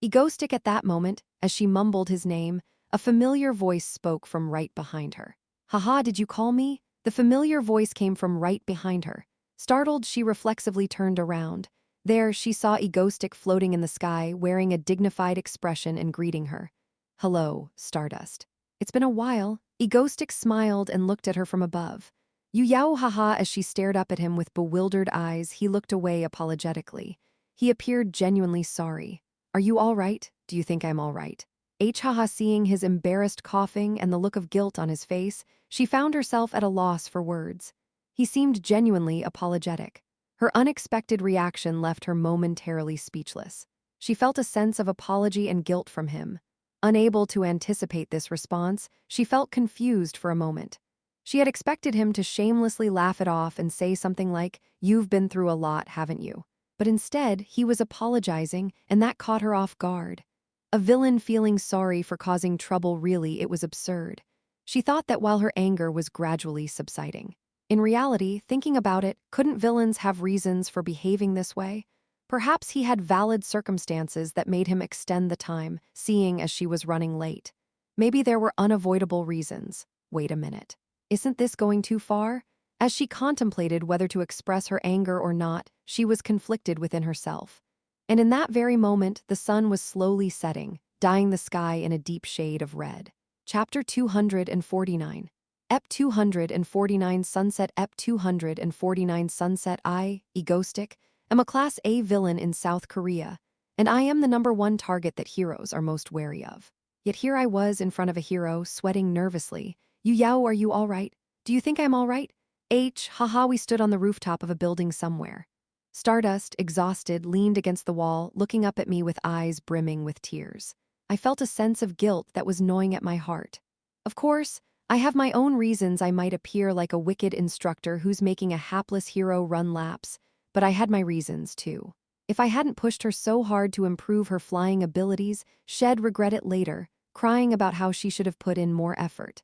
Egostic at that moment, as she mumbled his name, a familiar voice spoke from right behind her. Haha, did you call me? The familiar voice came from right behind her. Startled, she reflexively turned around. There, she saw Egostic floating in the sky, wearing a dignified expression and greeting her. Hello, Stardust. It's been a while. Egostic smiled and looked at her from above. You yao haha. As she stared up at him with bewildered eyes, he looked away apologetically. He appeared genuinely sorry. Are you all right? Do you think I'm all right? Haha. Seeing his embarrassed coughing and the look of guilt on his face, she found herself at a loss for words. He seemed genuinely apologetic. Her unexpected reaction left her momentarily speechless. She felt a sense of apology and guilt from him. Unable to anticipate this response, she felt confused for a moment. She had expected him to shamelessly laugh it off and say something like, "You've been through a lot, haven't you?" But instead, he was apologizing, and that caught her off guard. A villain feeling sorry for causing trouble, really, it was absurd. She thought that while her anger was gradually subsiding. In reality, thinking about it, couldn't villains have reasons for behaving this way? Perhaps he had valid circumstances that made him extend the time, seeing as she was running late. Maybe there were unavoidable reasons. Wait a minute. Isn't this going too far? As she contemplated whether to express her anger or not, she was conflicted within herself. And in that very moment, the sun was slowly setting, dyeing the sky in a deep shade of red. Chapter 249. Ep 249 Sunset. Ep 249 Sunset. I, Egostic, am a Class A villain in South Korea, and I am the #1 target that heroes are most wary of. Yet here I was in front of a hero, sweating nervously. You yao, are you all right? Do you think I'm all right? Haha. We stood on the rooftop of a building somewhere. Stardust, exhausted, leaned against the wall, looking up at me with eyes brimming with tears. I felt a sense of guilt that was gnawing at my heart. Of course, I have my own reasons I might appear like a wicked instructor who's making a hapless hero run laps, but I had my reasons too. If I hadn't pushed her so hard to improve her flying abilities, she'd regret it later, crying about how she should have put in more effort.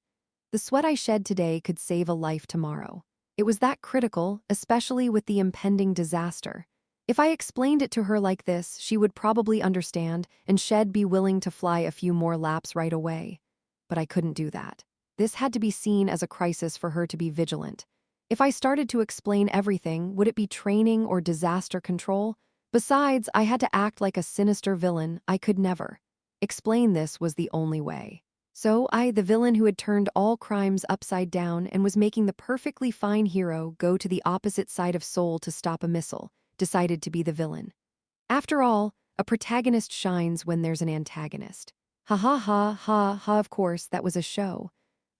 The sweat I shed today could save a life tomorrow. It was that critical, especially with the impending disaster. If I explained it to her like this, she would probably understand, and she'd be willing to fly a few more laps right away. But I couldn't do that. This had to be seen as a crisis for her to be vigilant. If I started to explain everything, would it be training or disaster control? Besides, I had to act like a sinister villain. I could never. Explain this was the only way. So I, the villain who had turned all crimes upside down and was making the perfectly fine hero go to the opposite side of Seoul to stop a missile, decided to be the villain. After all, a protagonist shines when there's an antagonist. Ha ha ha ha ha, of course, that was a show.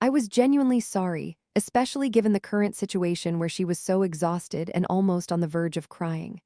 I was genuinely sorry, especially given the current situation where she was so exhausted and almost on the verge of crying.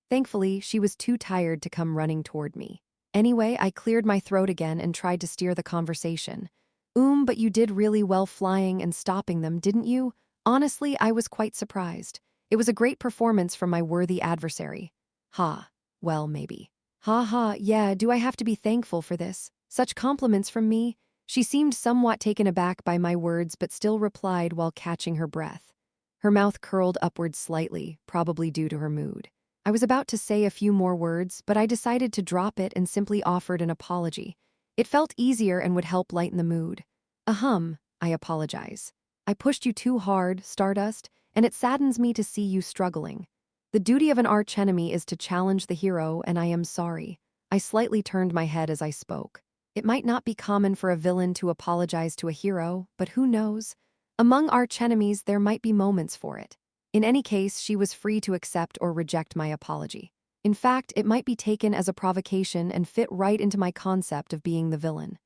Thankfully, she was too tired to come running toward me. Anyway, I cleared my throat again and tried to steer the conversation. But you did really well flying and stopping them, didn't you? Honestly, I was quite surprised. It was a great performance from my worthy adversary. Ha. Well, maybe. Ha ha, yeah, do I have to be thankful for this? Such compliments from me? She seemed somewhat taken aback by my words but still replied while catching her breath. Her mouth curled upward slightly, probably due to her mood. I was about to say a few more words, but I decided to drop it and simply offered an apology. It felt easier and would help lighten the mood. I apologize. I pushed you too hard, Stardust, and it saddens me to see you struggling. The duty of an archenemy is to challenge the hero, and I am sorry. I slightly turned my head as I spoke. It might not be common for a villain to apologize to a hero, but who knows? Among archenemies, there might be moments for it. In any case, she was free to accept or reject my apology. In fact, it might be taken as a provocation and fit right into my concept of being the villain.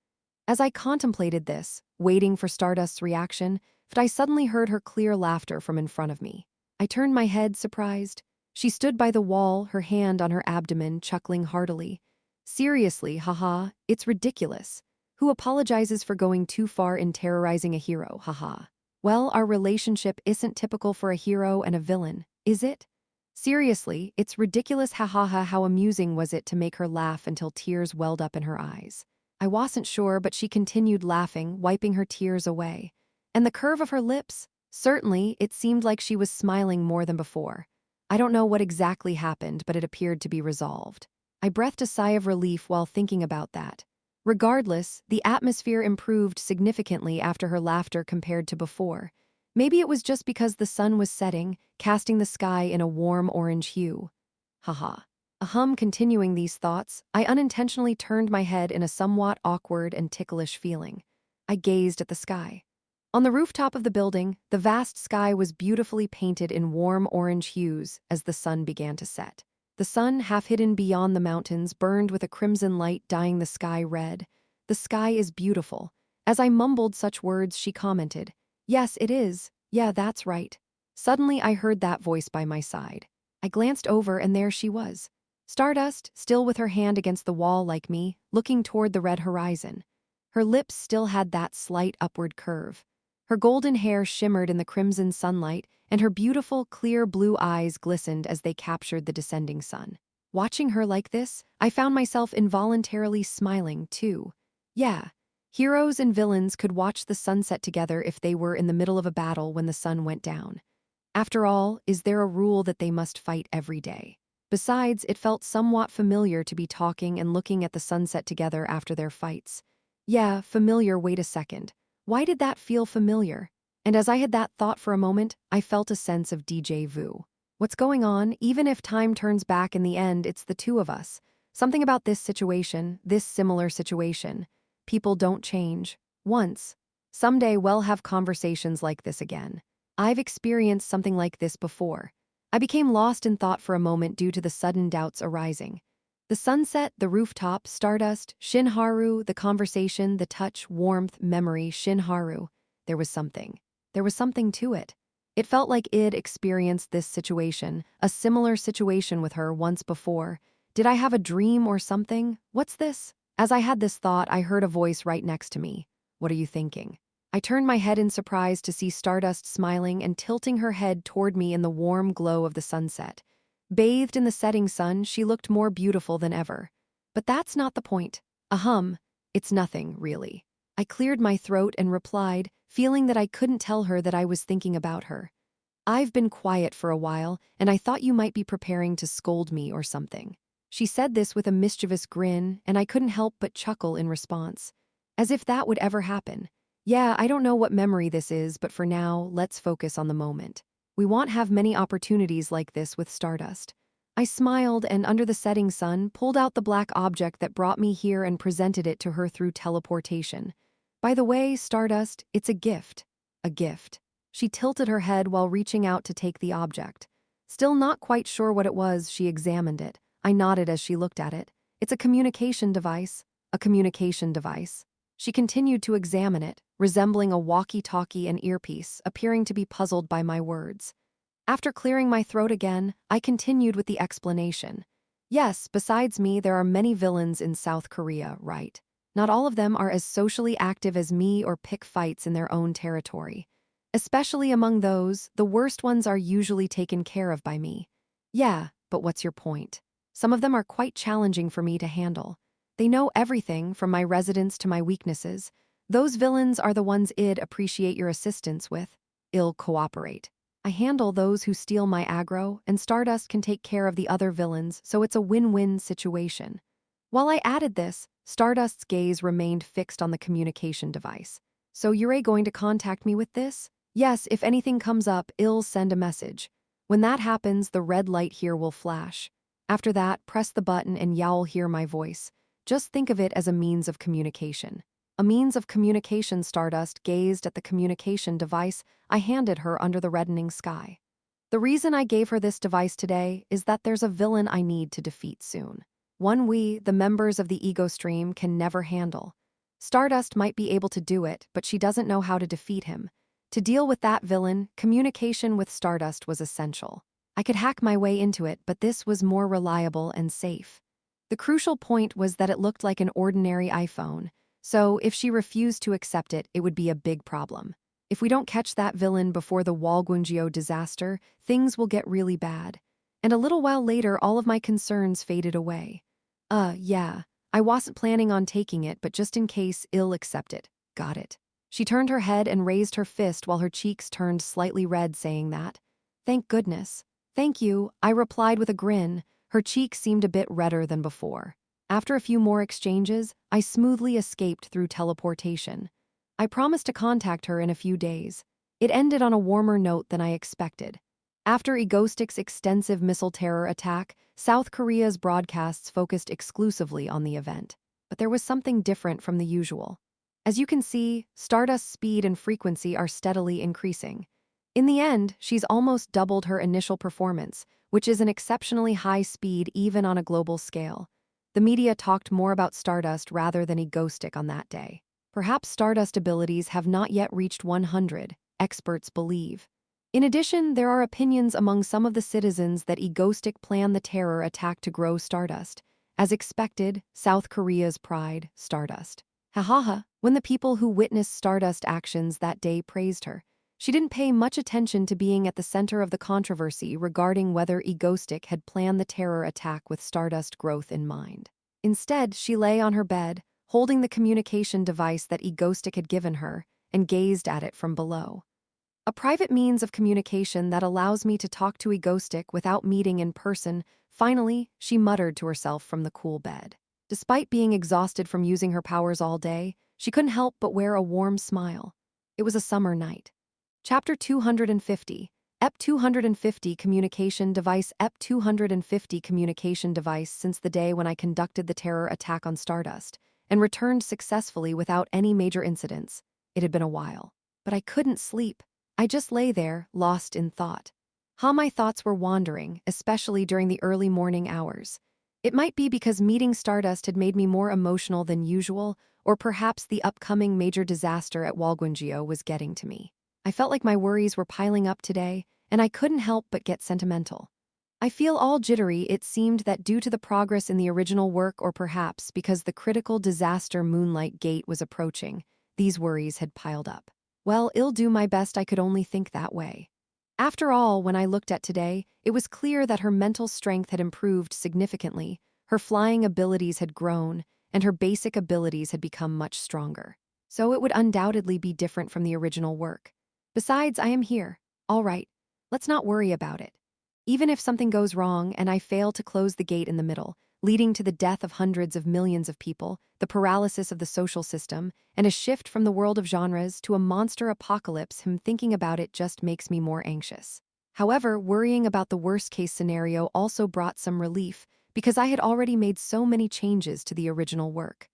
As I contemplated this, waiting for Stardust's reaction, I suddenly heard her clear laughter from in front of me. I turned my head, surprised. She stood by the wall, her hand on her abdomen, chuckling heartily. Seriously, haha, it's ridiculous. Who apologizes for going too far in terrorizing a hero, haha? Well, our relationship isn't typical for a hero and a villain, is it? Seriously, it's ridiculous, haha. How amusing was it to make her laugh until tears welled up in her eyes? I wasn't sure, but she continued laughing, wiping her tears away. And the curve of her lips? Certainly, it seemed like she was smiling more than before. I don't know what exactly happened, but it appeared to be resolved. I breathed a sigh of relief while thinking about that. Regardless, the atmosphere improved significantly after her laughter compared to before. Maybe it was just because the sun was setting, casting the sky in a warm orange hue. Haha. Continuing these thoughts, I unintentionally turned my head in a somewhat awkward and ticklish feeling. I gazed at the sky. On the rooftop of the building, the vast sky was beautifully painted in warm orange hues as the sun began to set. The sun, half hidden beyond the mountains, burned with a crimson light dyeing the sky red. The sky is beautiful. As I mumbled such words, she commented, "Yes, it is. Yeah, that's right." Suddenly, I heard that voice by my side. I glanced over and there she was. Stardust, still with her hand against the wall like me, looking toward the red horizon. Her lips still had that slight upward curve. Her golden hair shimmered in the crimson sunlight, and her beautiful, clear blue eyes glistened as they captured the descending sun. Watching her like this, I found myself involuntarily smiling, too. Yeah, heroes and villains could watch the sunset together if they were in the middle of a battle when the sun went down. After all, is there a rule that they must fight every day? Besides, it felt somewhat familiar to be talking and looking at the sunset together after their fights. Yeah, familiar, wait a second. Why did that feel familiar? And as I had that thought for a moment, I felt a sense of déjà vu. What's going on? Even if time turns back in the end, it's the two of us. Something about this situation, this similar situation. People don't change. Once. Someday we'll have conversations like this again. I've experienced something like this before. I became lost in thought for a moment due to the sudden doubts arising. The sunset, the rooftop, Stardust, Shinharu, the conversation, the touch, warmth, memory, Shinharu. There was something. There was something to it. It felt like I'd experienced this situation, a similar situation with her once before. Did I have a dream or something? What's this? As I had this thought, I heard a voice right next to me. What are you thinking? I turned my head in surprise to see Stardust smiling and tilting her head toward me in the warm glow of the sunset. Bathed in the setting sun, she looked more beautiful than ever. But that's not the point. It's nothing, really. I cleared my throat and replied, feeling that I couldn't tell her that I was thinking about her. I've been quiet for a while, and I thought you might be preparing to scold me or something. She said this with a mischievous grin, and I couldn't help but chuckle in response. As if that would ever happen. Yeah, I don't know what memory this is, but for now, let's focus on the moment. We won't have many opportunities like this with Stardust. I smiled and, under the setting sun, pulled out the black object that brought me here and presented it to her through teleportation. By the way, Stardust, it's a gift. A gift. She tilted her head while reaching out to take the object. Still not quite sure what it was, she examined it. I nodded as she looked at it. It's a communication device. A communication device. She continued to examine it, resembling a walkie-talkie and earpiece, appearing to be puzzled by my words. After clearing my throat again, I continued with the explanation. Yes, besides me, there are many villains in South Korea, right? Not all of them are as socially active as me or pick fights in their own territory. Especially among those, the worst ones are usually taken care of by me. Yeah, but what's your point? Some of them are quite challenging for me to handle. They know everything from my residence to my weaknesses. Those villains are the ones I'd appreciate your assistance with. I'll cooperate. I handle those who steal my aggro, and Stardust can take care of the other villains, so it's a win-win situation. While I added this, Stardust's gaze remained fixed on the communication device. So you're going to contact me with this? Yes, if anything comes up, I'll send a message. When that happens, the red light here will flash. After that, press the button and you'll hear my voice. Just think of it as a means of communication. A means of communication. Stardust gazed at the communication device I handed her under the reddening sky. The reason I gave her this device today is that there's a villain I need to defeat soon. One we, the members of the ego stream, can never handle. Stardust might be able to do it, but she doesn't know how to defeat him. To deal with that villain, communication with Stardust was essential. I could hack my way into it, but this was more reliable and safe. The crucial point was that it looked like an ordinary iPhone, so if she refused to accept it, it would be a big problem. If we don't catch that villain before the Walgunjio disaster, things will get really bad. And a little while later, all of my concerns faded away. Yeah, I wasn't planning on taking it, but just in case, I'll accept it. Got it. She turned her head and raised her fist while her cheeks turned slightly red, saying that. Thank goodness. Thank you, I replied with a grin. Her cheeks seemed a bit redder than before. After a few more exchanges, I smoothly escaped through teleportation. I promised to contact her in a few days. It ended on a warmer note than I expected. After Egostic's extensive missile terror attack, South Korea's broadcasts focused exclusively on the event. But there was something different from the usual. As you can see, Stardust's speed and frequency are steadily increasing. In the end, she's almost doubled her initial performance, which is an exceptionally high speed even on a global scale. The media talked more about Stardust rather than Egostic on that day. Perhaps Stardust abilities have not yet reached 100, experts believe. In addition, there are opinions among some of the citizens that Egostic planned the terror attack to grow Stardust. As expected, South Korea's pride, Stardust. Ha. When the people who witnessed Stardust actions that day praised her, she didn't pay much attention to being at the center of the controversy regarding whether Egostic had planned the terror attack with Stardust growth in mind. Instead, she lay on her bed, holding the communication device that Egostic had given her, and gazed at it from below. A private means of communication that allows me to talk to Egostic without meeting in person. Finally, she muttered to herself from the cool bed. Despite being exhausted from using her powers all day, she couldn't help but wear a warm smile. It was a summer night. Chapter 250, EP 250 Communication Device. EP 250 Communication Device. Since the day when I conducted the terror attack on Stardust and returned successfully without any major incidents, it had been a while. But I couldn't sleep. I just lay there, lost in thought. How my thoughts were wandering, especially during the early morning hours. It might be because meeting Stardust had made me more emotional than usual, or perhaps the upcoming major disaster at Walgunjio was getting to me. I felt like my worries were piling up today, and I couldn't help but get sentimental. I feel all jittery. It seemed that due to the progress in the original work, or perhaps because the critical disaster Moonlight Gate was approaching, these worries had piled up. Well, I'll do my best. I could only think that way. After all, when I looked at today, it was clear that her mental strength had improved significantly, her flying abilities had grown, and her basic abilities had become much stronger. So it would undoubtedly be different from the original work. Besides, I am here. All right, let's not worry about it. Even if something goes wrong and I fail to close the gate in the middle, leading to the death of hundreds of millions of people, the paralysis of the social system, and a shift from the world of genres to a monster apocalypse, thinking about it just makes me more anxious. However, worrying about the worst-case scenario also brought some relief, because I had already made so many changes to the original work.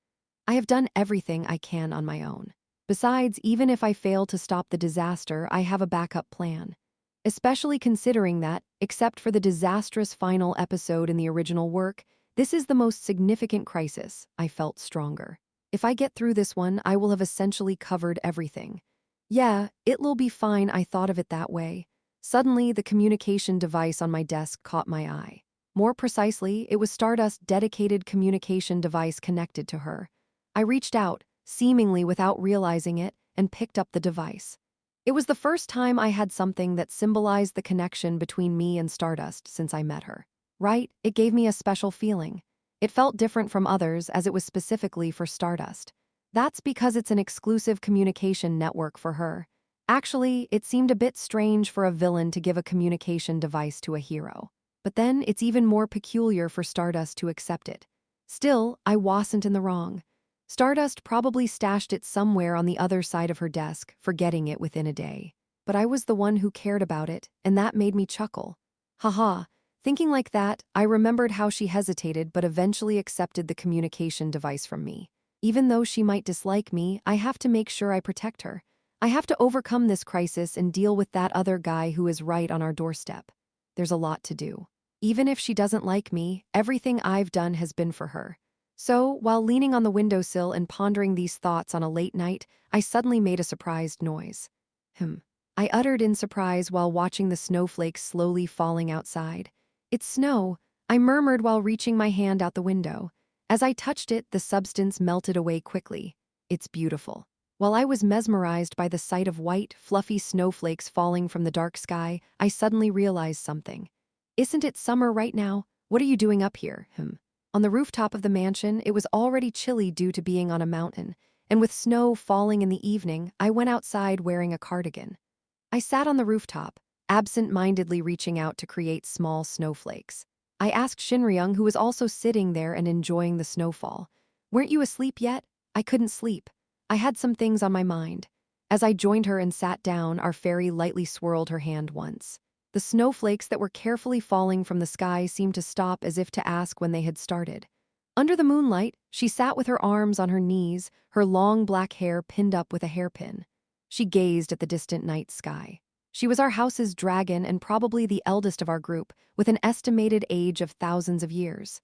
I have done everything I can on my own. Besides, even if I fail to stop the disaster, I have a backup plan. Especially considering that, except for the disastrous final episode in the original work, this is the most significant crisis. I felt stronger. If I get through this one, I will have essentially covered everything. Yeah, it'll be fine, I thought of it that way. Suddenly, the communication device on my desk caught my eye. More precisely, it was Stardust's dedicated communication device connected to her. I reached out, seemingly without realizing it, and picked up the device. It was the first time I had something that symbolized the connection between me and Stardust since I met her. Right? It gave me a special feeling. It felt different from others as it was specifically for Stardust. That's because it's an exclusive communication network for her. Actually, it seemed a bit strange for a villain to give a communication device to a hero. But then it's even more peculiar for Stardust to accept it. Still, I wasn't in the wrong. Stardust probably stashed it somewhere on the other side of her desk, forgetting it within a day. But I was the one who cared about it, and that made me chuckle. Haha. Thinking like that, I remembered how she hesitated but eventually accepted the communication device from me. Even though she might dislike me, I have to make sure I protect her. I have to overcome this crisis and deal with that other guy who is right on our doorstep. There's a lot to do. Even if she doesn't like me, everything I've done has been for her. So, while leaning on the windowsill and pondering these thoughts on a late night, I suddenly made a surprised noise. I uttered in surprise while watching the snowflakes slowly falling outside. It's snow, I murmured while reaching my hand out the window. As I touched it, the substance melted away quickly. It's beautiful. While I was mesmerized by the sight of white, fluffy snowflakes falling from the dark sky, I suddenly realized something. Isn't it summer right now? What are you doing up here? On the rooftop of the mansion, it was already chilly due to being on a mountain, and with snow falling in the evening, I went outside wearing a cardigan. I sat on the rooftop, absent-mindedly reaching out to create small snowflakes. I asked Shinryung, who was also sitting there and enjoying the snowfall. "Weren't you asleep yet?" I couldn't sleep. I had some things on my mind. As I joined her and sat down, our fairy lightly swirled her hand once. The snowflakes that were carefully falling from the sky seemed to stop as if to ask when they had started. Under the moonlight, she sat with her arms on her knees, her long black hair pinned up with a hairpin. She gazed at the distant night sky. She was our house's dragon and probably the eldest of our group, with an estimated age of thousands of years.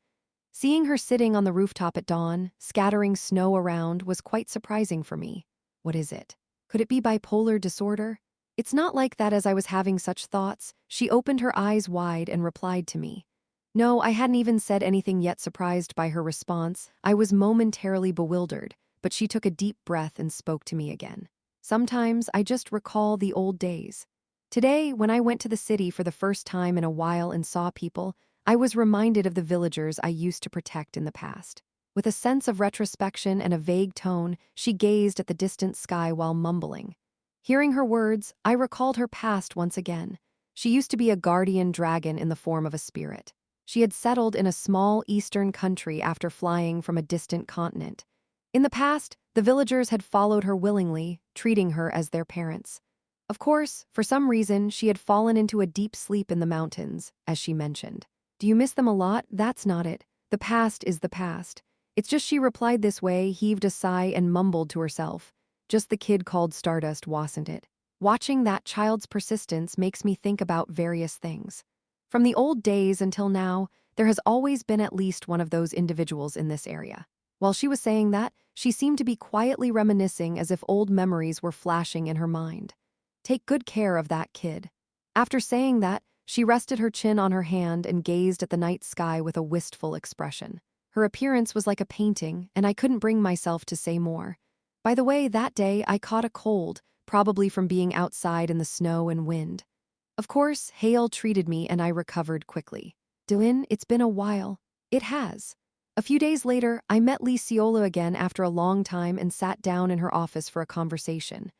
Seeing her sitting on the rooftop at dawn, scattering snow around, was quite surprising for me. What is it? Could it be bipolar disorder? It's not like that. As I was having such thoughts, she opened her eyes wide and replied to me. No, I hadn't even said anything yet. Surprised by her response, I was momentarily bewildered, but she took a deep breath and spoke to me again. Sometimes I just recall the old days. Today, when I went to the city for the first time in a while and saw people, I was reminded of the villagers I used to protect in the past. With a sense of retrospection and a vague tone, she gazed at the distant sky while mumbling. Hearing her words, I recalled her past once again. She used to be a guardian dragon in the form of a spirit. She had settled in a small eastern country after flying from a distant continent. In the past, the villagers had followed her willingly, treating her as their parents. Of course, for some reason, she had fallen into a deep sleep in the mountains, as she mentioned. Do you miss them a lot? That's not it. The past is the past. It's just she replied this way, heaved a sigh and mumbled to herself. Just the kid called Stardust, wasn't it? Watching that child's persistence makes me think about various things. From the old days until now, there has always been at least one of those individuals in this area. While she was saying that, she seemed to be quietly reminiscing as if old memories were flashing in her mind. Take good care of that kid. After saying that, she rested her chin on her hand and gazed at the night sky with a wistful expression. Her appearance was like a painting, and I couldn't bring myself to say more. By the way, that day I caught a cold, probably from being outside in the snow and wind. Of course, Hale treated me and I recovered quickly. Dylan, it's been a while. It has. A few days later, I met Lee Ciola again after a long time and sat down in her office for a conversation.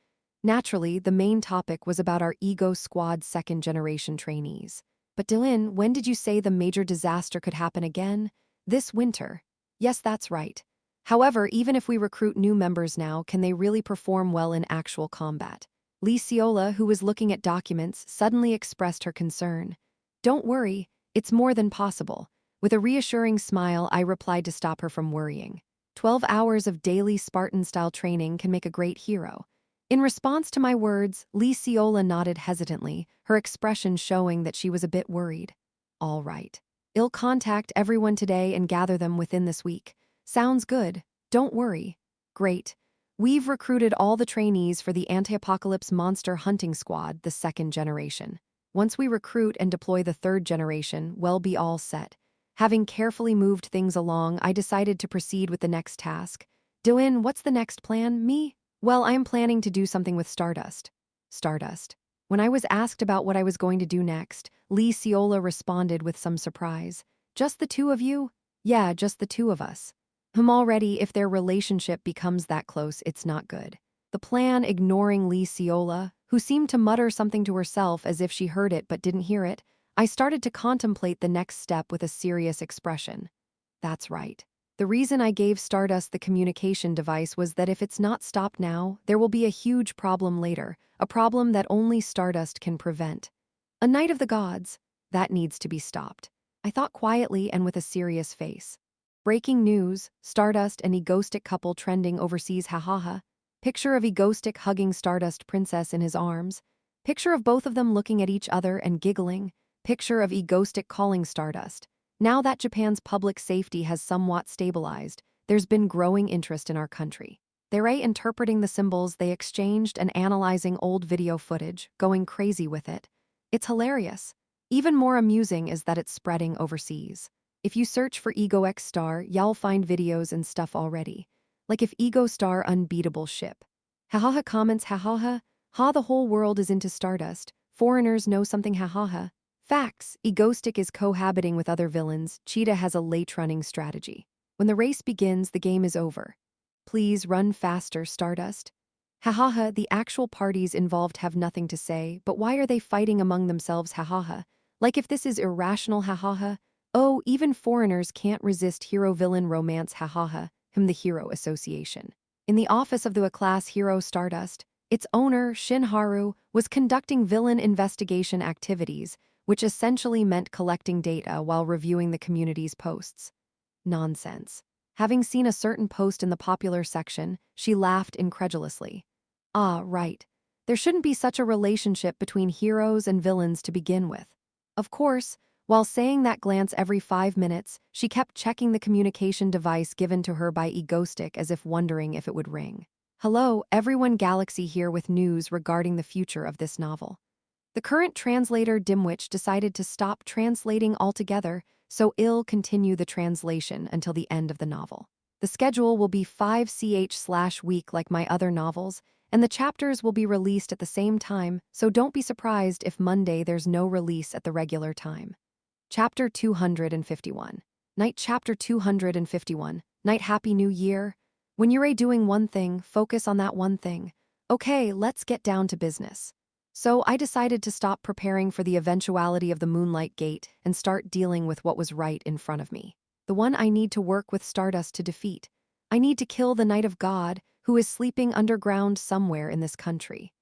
Naturally, the main topic was about our Ego Squad second-generation trainees. But Dylan, when did you say the major disaster could happen again? This winter. Yes, that's right. However, even if we recruit new members now, can they really perform well in actual combat? Lee Ciola, who was looking at documents, suddenly expressed her concern. Don't worry, it's more than possible. With a reassuring smile, I replied to stop her from worrying. 12 hours of daily Spartan-style training can make a great hero. In response to my words, Lee Ciola nodded hesitantly, her expression showing that she was a bit worried. All right. I'll contact everyone today and gather them within this week. Sounds good. Don't worry. Great. We've recruited all the trainees for the Anti-Apocalypse Monster Hunting Squad, the second generation. Once we recruit and deploy the third generation, we'll be all set. Having carefully moved things along, I decided to proceed with the next task. Dylan, what's the next plan? Me? Well, I'm planning to do something with Stardust. Stardust. When I was asked about what I was going to do next, Lee Ciola responded with some surprise. Just the two of you? Yeah, just the two of us. Already, if their relationship becomes that close, it's not good. The plan, ignoring Lee Ciola, who seemed to mutter something to herself as if she heard it but didn't hear it, I started to contemplate the next step with a serious expression. That's right. The reason I gave Stardust the communication device was that if it's not stopped now, there will be a huge problem later, a problem that only Stardust can prevent. A Night of the Gods. That needs to be stopped. I thought quietly and with a serious face. Breaking news, Stardust and Egostic couple trending overseas, hahaha. Picture of Egostic hugging Stardust Princess in his arms. Picture of both of them looking at each other and giggling. Picture of Egostic calling Stardust. Now that Japan's public safety has somewhat stabilized, there's been growing interest in our country. They're interpreting the symbols they exchanged and analyzing old video footage, going crazy with it. It's hilarious. Even more amusing is that it's spreading overseas. If you search for Ego X Star, you'll find videos and stuff already. Like if Ego Star unbeatable ship. Hahaha comments hahaha, ha the whole world is into Stardust, foreigners know something hahaha. Facts, Egostic is cohabiting with other villains, Cheetah has a late-running strategy. When the race begins, the game is over. Please run faster, Stardust. Hahaha, the actual parties involved have nothing to say, but why are they fighting among themselves, hahaha? Like if this is irrational, hahaha. Oh, even foreigners can't resist hero-villain romance, hahaha, the Hero Association. In the office of the A-class hero Stardust, its owner, Shinharu, was conducting villain investigation activities, which essentially meant collecting data while reviewing the community's posts. Nonsense. Having seen a certain post in the popular section, she laughed incredulously. Ah, right. There shouldn't be such a relationship between heroes and villains to begin with. Of course, while saying that glance every 5 minutes, she kept checking the communication device given to her by Egostic as if wondering if it would ring. Hello, everyone, Galaxy here with news regarding the future of this novel. The current translator Dimwitch decided to stop translating altogether, so I'll continue the translation until the end of the novel. The schedule will be 5ch/week like my other novels, and the chapters will be released at the same time, so don't be surprised if Monday there's no release at the regular time. Chapter 251. Night Chapter 251. Night Happy New Year. When you're doing one thing, focus on that one thing. Okay, let's get down to business. So I decided to stop preparing for the eventuality of the Moonlight Gate and start dealing with what was right in front of me. The one I need to work with Stardust to defeat. I need to kill the Knight of God, who is sleeping underground somewhere in this country.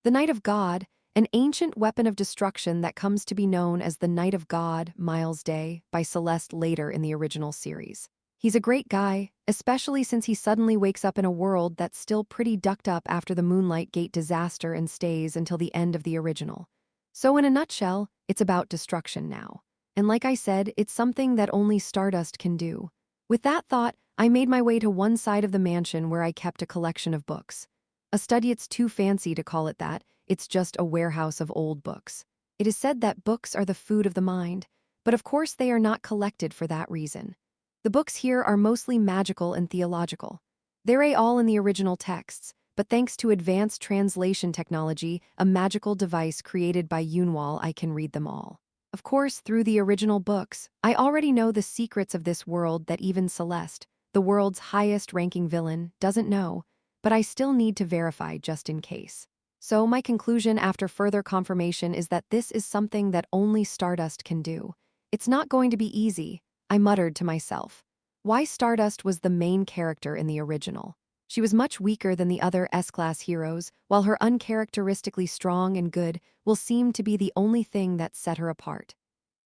The Knight of God, an ancient weapon of destruction that comes to be known as the Knight of God, Miles Day, by Celeste later in the original series. He's a great guy, especially since he suddenly wakes up in a world that's still pretty ducked up after the Moonlight Gate disaster and stays until the end of the original. So in a nutshell, it's about destruction now. And like I said, it's something that only Stardust can do. With that thought, I made my way to one side of the mansion where I kept a collection of books. A study, it's too fancy to call it that, it's just a warehouse of old books. It is said that books are the food of the mind, but of course they are not collected for that reason. The books here are mostly magical and theological. They're all in the original texts, but thanks to advanced translation technology, a magical device created by Yunwal, I can read them all. Of course, through the original books, I already know the secrets of this world that even Celeste, the world's highest-ranking villain, doesn't know, but I still need to verify just in case. So my conclusion after further confirmation is that this is something that only Stardust can do. It's not going to be easy, I muttered to myself. Why Stardust was the main character in the original. She was much weaker than the other S-class heroes, while her uncharacteristically strong and good will seem to be the only thing that set her apart.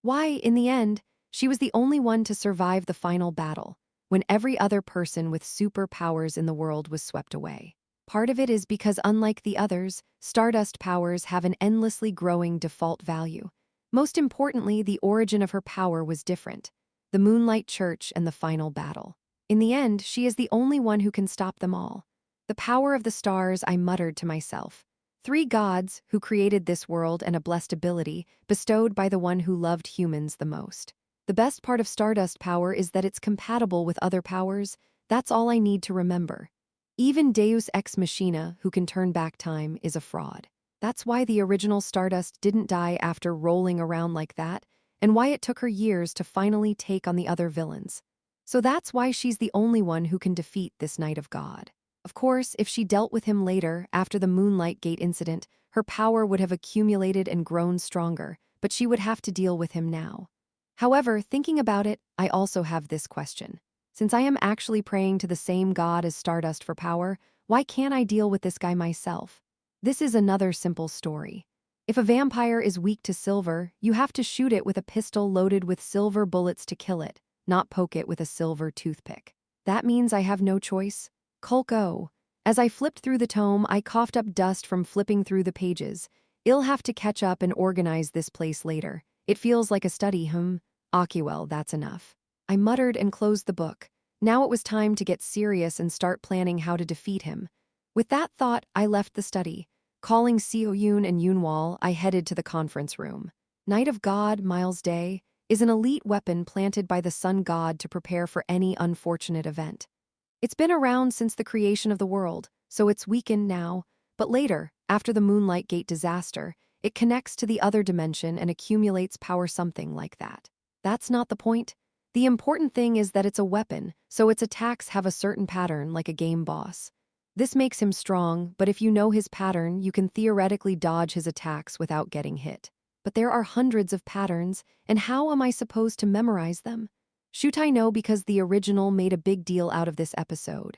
Why, in the end, she was the only one to survive the final battle. when every other person with superpowers in the world was swept away. Part of it is because, unlike the others, Stardust powers have an endlessly growing default value. Most importantly, the origin of her power was different: the Moonlight Church and the final battle. In the end, she is the only one who can stop them all. The power of the stars, I muttered to myself. Three gods who created this world and a blessed ability bestowed by the one who loved humans the most. The best part of Stardust power is that it's compatible with other powers. That's all I need to remember. Even Deus Ex Machina, who can turn back time, is a fraud. That's why the original Stardust didn't die after rolling around like that, and why it took her years to finally take on the other villains. So that's why she's the only one who can defeat this Knight of God. Of course, if she dealt with him later, after the Moonlight Gate incident, her power would have accumulated and grown stronger, but she would have to deal with him now. However, thinking about it, I also have this question. Since I am actually praying to the same god as Stardust for power, why can't I deal with this guy myself? This is another simple story. If a vampire is weak to silver, you have to shoot it with a pistol loaded with silver bullets to kill it, not poke it with a silver toothpick. That means I have no choice. Kulko. As I flipped through the tome, I coughed up dust from flipping through the pages. I'll have to catch up and organize this place later. It feels like a study, Well, that's enough. I muttered and closed the book. Now it was time to get serious and start planning how to defeat him. With that thought, I left the study. Calling Seo-yoon and Yoonwol, I headed to the conference room. Knight of God, Miles Day, is an elite weapon planted by the sun god to prepare for any unfortunate event. It's been around since the creation of the world, so it's weakened now, but later, after the Moonlight Gate disaster, it connects to the other dimension and accumulates power, something like that. That's not the point. The important thing is that it's a weapon, so its attacks have a certain pattern, like a game boss. This makes him strong, but if you know his pattern, you can theoretically dodge his attacks without getting hit. But there are hundreds of patterns, and how am I supposed to memorize them? Shoot, I know, because the original made a big deal out of this episode.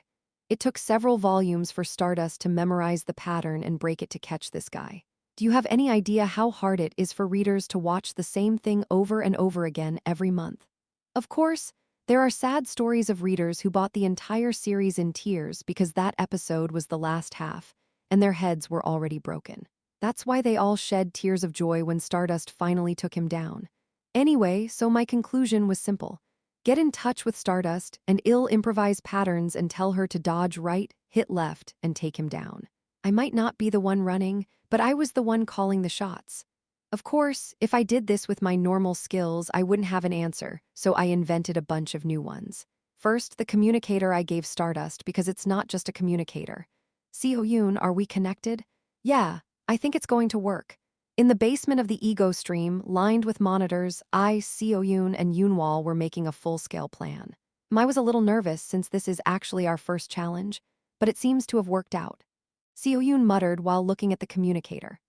It took several volumes for Stardust to memorize the pattern and break it to catch this guy. Do you have any idea how hard it is for readers to watch the same thing over and over again every month? Of course, there are sad stories of readers who bought the entire series in tears because that episode was the last half, and their heads were already broken. That's why they all shed tears of joy when Stardust finally took him down. Anyway, so my conclusion was simple. Get in touch with Stardust, and I'll improvise patterns and tell her to dodge right, hit left, and take him down. I might not be the one running, but I was the one calling the shots. Of course, if I did this with my normal skills, I wouldn't have an answer, so I invented a bunch of new ones. First, the communicator I gave Stardust because it's not just a communicator. Seo-yoon, are we connected? Yeah, I think it's going to work. In the basement of the ego stream, lined with monitors, I, Seo-yoon, and Yoonwol were making a full-scale plan. I was a little nervous since this is actually our first challenge, but it seems to have worked out. Seo-yoon muttered while looking at the communicator.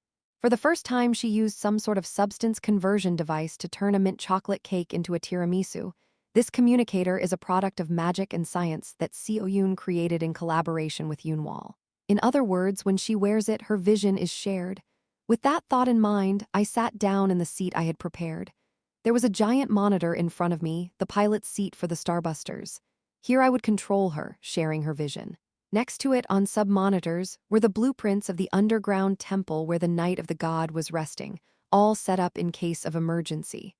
For the first time, she used some sort of substance conversion device to turn a mint chocolate cake into a tiramisu. This communicator is a product of magic and science that Seo-yoon created in collaboration with Yoonwol. In other words, when she wears it, her vision is shared. With that thought in mind, I sat down in the seat I had prepared. There was a giant monitor in front of me, the pilot's seat for the Starbusters. Here I would control her, sharing her vision. Next to it, on sub-monitors, were the blueprints of the underground temple where the Knight of the God was resting, all set up in case of emergency.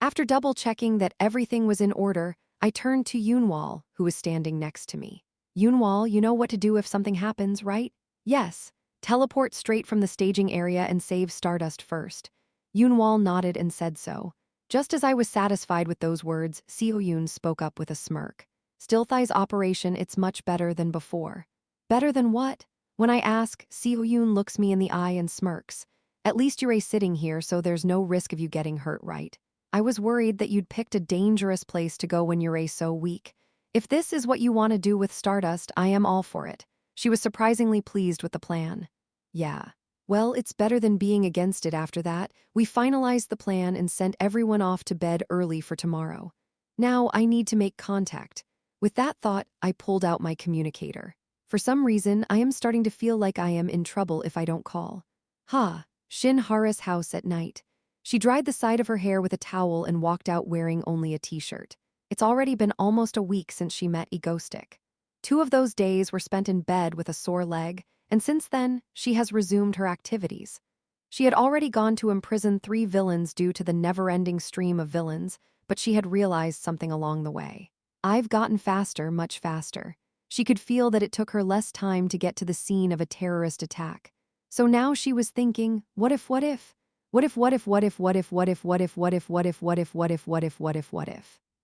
After double-checking that everything was in order, I turned to Yoonwol, who was standing next to me. Yoonwol, you know what to do if something happens, right? Yes. Teleport straight from the staging area and save Stardust first. Yoonwol nodded and said so. Just as I was satisfied with those words, Seo-yoon spoke up with a smirk. Stillthigh's operation, it's much better than before. Better than what? When I ask, Seo-yoon looks me in the eye and smirks. At least you're sitting here, so there's no risk of you getting hurt, right? I was worried that you'd picked a dangerous place to go when you're so weak. If this is what you want to do with Stardust, I am all for it. She was surprisingly pleased with the plan. Yeah. Well, it's better than being against it after that. We finalized the plan and sent everyone off to bed early for tomorrow. Now I need to make contact. With that thought, I pulled out my communicator. For some reason, I am starting to feel like I am in trouble if I don't call. Shin Hara's house at night. She dried the side of her hair with a towel and walked out wearing only a t-shirt. It's already been almost a week since she met Egostic. 2 of those days were spent in bed with a sore leg, and since then, she has resumed her activities. She had already gone to imprison 3 villains due to the never-ending stream of villains, but she had realized something along the way. I've gotten faster, much faster. She could feel that it took her less time to get to the scene of a terrorist attack. So now she was thinking, what if?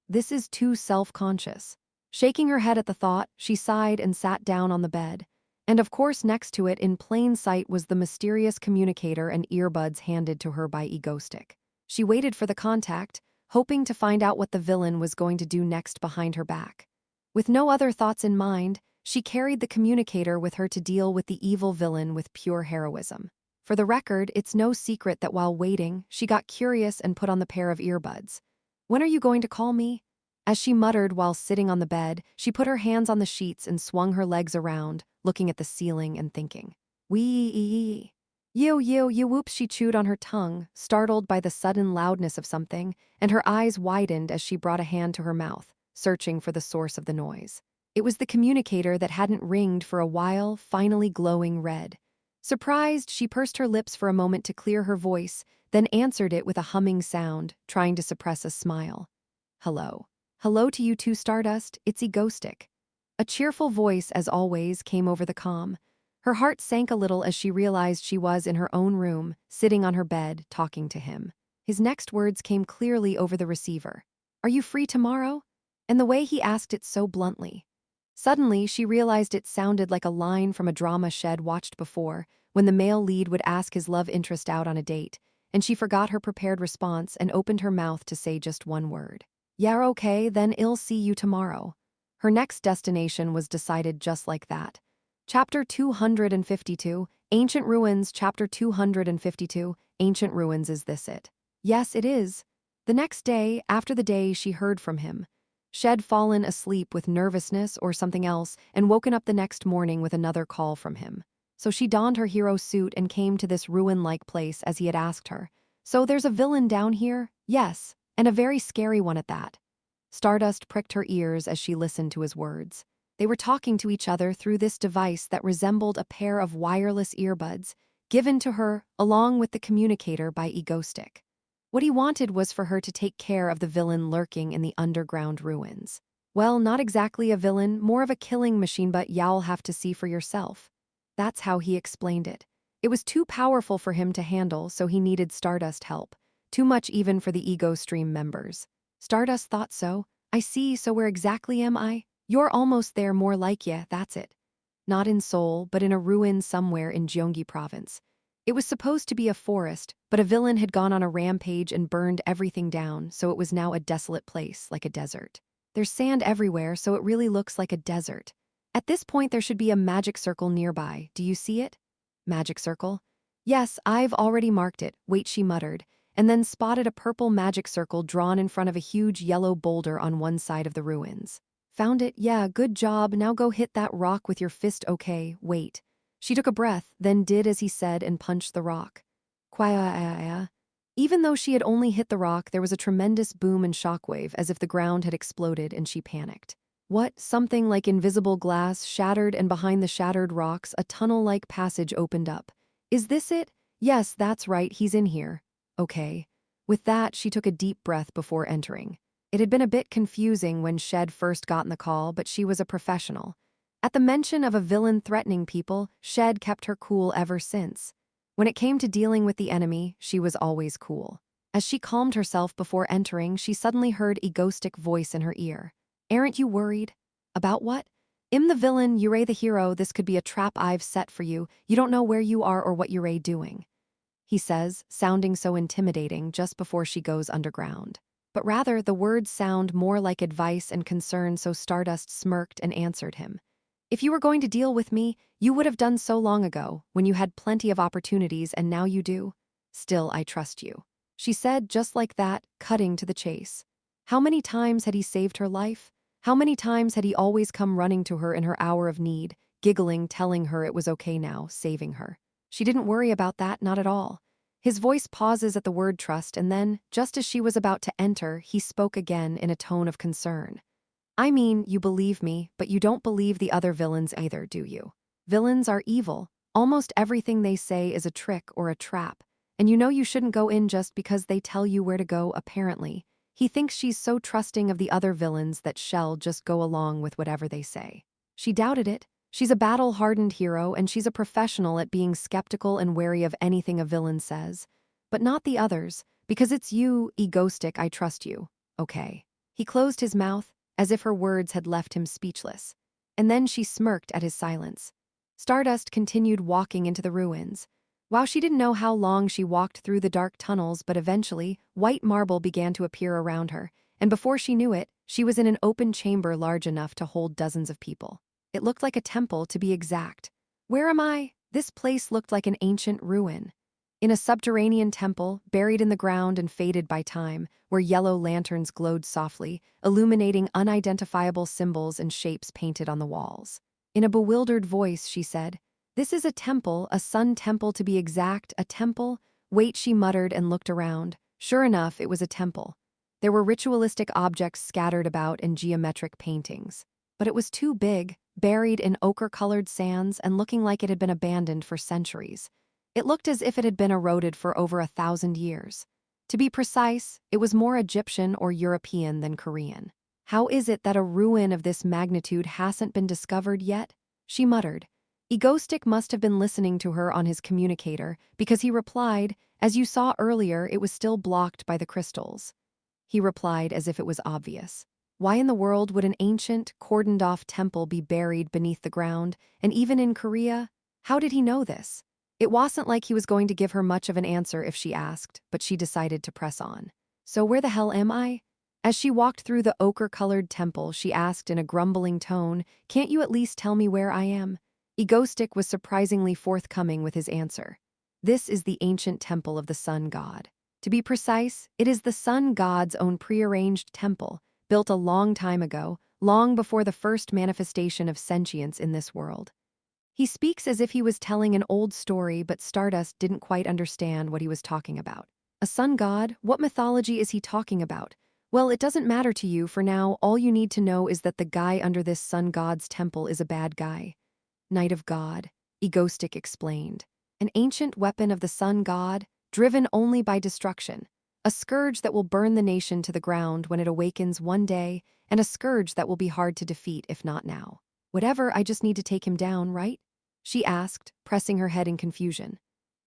This is too self-conscious. Shaking her head at the thought, she sighed and sat down on the bed. And of course next to it in plain sight was the mysterious communicator and earbuds handed to her by Egostic. She waited for the contact, hoping to find out what the villain was going to do next behind her back. With no other thoughts in mind, she carried the communicator with her to deal with the evil villain with pure heroism. For the record, it's no secret that while waiting, she got curious and put on the pair of earbuds. "When are you going to call me?" As she muttered while sitting on the bed, she put her hands on the sheets and swung her legs around, looking at the ceiling and thinking. Wee. You whoops, she chewed on her tongue, startled by the sudden loudness of something, and her eyes widened as she brought a hand to her mouth, searching for the source of the noise. It was the communicator that hadn't ringed for a while, finally glowing red. Surprised, she pursed her lips for a moment to clear her voice, then answered it with a humming sound, trying to suppress a smile. "Hello. Hello to you too, Stardust, it's Egostic." A cheerful voice, as always, came over the comm. Her heart sank a little as she realized she was in her own room, sitting on her bed, talking to him. His next words came clearly over the receiver. "Are you free tomorrow?" And the way he asked it so bluntly. Suddenly, she realized it sounded like a line from a drama she'd watched before, when the male lead would ask his love interest out on a date, and she forgot her prepared response and opened her mouth to say just one word. "Yeah, okay, then I'll see you tomorrow." Her next destination was decided just like that. Chapter 252, Ancient Ruins. Chapter 252, Ancient Ruins. Is this it? Yes, it is. The next day, after the day she heard from him, she'd fallen asleep with nervousness or something else and woken up the next morning with another call from him. So she donned her hero suit and came to this ruin-like place as he had asked her. "So there's a villain down here?" "Yes, and a very scary one at that." Stardust pricked her ears as she listened to his words. They were talking to each other through this device that resembled a pair of wireless earbuds, given to her along with the communicator by Egostic. What he wanted was for her to take care of the villain lurking in the underground ruins. Well, not exactly a villain, more of a killing machine, but you'll have to see for yourself. That's how he explained it. It was too powerful for him to handle, so he needed Stardust help. Too much even for the Ego Stream members. Stardust thought so. "I see, so where exactly am I?" "You're almost there, more like ya, that's it." Not in Seoul, but in a ruin somewhere in Gyeonggi province. It was supposed to be a forest, but a villain had gone on a rampage and burned everything down, so it was now a desolate place, like a desert. There's sand everywhere, so it really looks like a desert. At this point there should be a magic circle nearby. Do you see it? Magic circle? Yes, I've already marked it. Wait, she muttered, and then spotted a purple magic circle drawn in front of a huge yellow boulder on one side of the ruins. "Found it? Yeah, good job. Now go hit that rock with your fist, okay? Wait." She took a breath, then did as he said and punched the rock. Quia. Even though she had only hit the rock, there was a tremendous boom and shockwave, as if the ground had exploded, and she panicked. What? Something like invisible glass shattered, and behind the shattered rocks, a tunnel-like passage opened up. "Is this it?" "Yes, that's right, he's in here." "Okay." With that, she took a deep breath before entering. It had been a bit confusing when Shed first gotten the call, but she was a professional. At the mention of a villain threatening people, Shed kept her cool ever since. When it came to dealing with the enemy, she was always cool. As she calmed herself before entering, she suddenly heard Egostic voice in her ear. "Aren't you worried?" "About what?" "I'm the villain, you're the hero. This could be a trap I've set for you. You don't know where you are or what you're doing," he says, sounding so intimidating just before she goes underground. But rather, the words sound more like advice and concern, so Stardust smirked and answered him. "If you were going to deal with me, you would have done so long ago, when you had plenty of opportunities, and now you do. Still, I trust you," she said just like that, cutting to the chase. How many times had he saved her life? How many times had he always come running to her in her hour of need, giggling, telling her it was okay now, saving her? She didn't worry about that, not at all. His voice pauses at the word trust, and then, just as she was about to enter, he spoke again in a tone of concern. I mean, you believe me, but you don't believe the other villains either, do you? Villains are evil. Almost everything they say is a trick or a trap. And you know you shouldn't go in just because they tell you where to go, apparently. He thinks she's so trusting of the other villains that she'll just go along with whatever they say. She doubted it. She's a battle-hardened hero, and she's a professional at being skeptical and wary of anything a villain says. But not the others, because it's you, egoistic, I trust you. Okay. He closed his mouth, as if her words had left him speechless. And then she smirked at his silence. Stardust continued walking into the ruins. While she didn't know how long she walked through the dark tunnels, but eventually, white marble began to appear around her, and before she knew it, she was in an open chamber large enough to hold dozens of people. It looked like a temple, to be exact. Where am I? This place looked like an ancient ruin. In a subterranean temple, buried in the ground and faded by time, where yellow lanterns glowed softly, illuminating unidentifiable symbols and shapes painted on the walls. In a bewildered voice, she said, "This is a temple, a sun temple to be exact, a temple?" Wait, she muttered and looked around. Sure enough, it was a temple. There were ritualistic objects scattered about and geometric paintings. But it was too big, buried in ochre-colored sands and looking like it had been abandoned for centuries. It looked as if it had been eroded for over 1,000 years. To be precise, it was more Egyptian or European than Korean. How is it that a ruin of this magnitude hasn't been discovered yet? She muttered. Egoistic must have been listening to her on his communicator, because he replied, "As you saw earlier, it was still blocked by the crystals." He replied as if it was obvious. Why in the world would an ancient, cordoned-off temple be buried beneath the ground, and even in Korea? How did he know this? It wasn't like he was going to give her much of an answer if she asked, but she decided to press on. "So where the hell am I?" As she walked through the ochre-colored temple, she asked in a grumbling tone, "Can't you at least tell me where I am?" Egoistic was surprisingly forthcoming with his answer. "This is the ancient temple of the sun god. To be precise, it is the sun god's own prearranged temple, built a long time ago, long before the first manifestation of sentience in this world." He speaks as if he was telling an old story, but Stardust didn't quite understand what he was talking about. A sun god? What mythology is he talking about? Well, it doesn't matter to you for now. All you need to know is that the guy under this sun god's temple is a bad guy. Knight of God, Egoistic explained. An ancient weapon of the sun god, driven only by destruction. A scourge that will burn the nation to the ground when it awakens one day, and a scourge that will be hard to defeat if not now. Whatever, I just need to take him down, right? She asked, pressing her head in confusion.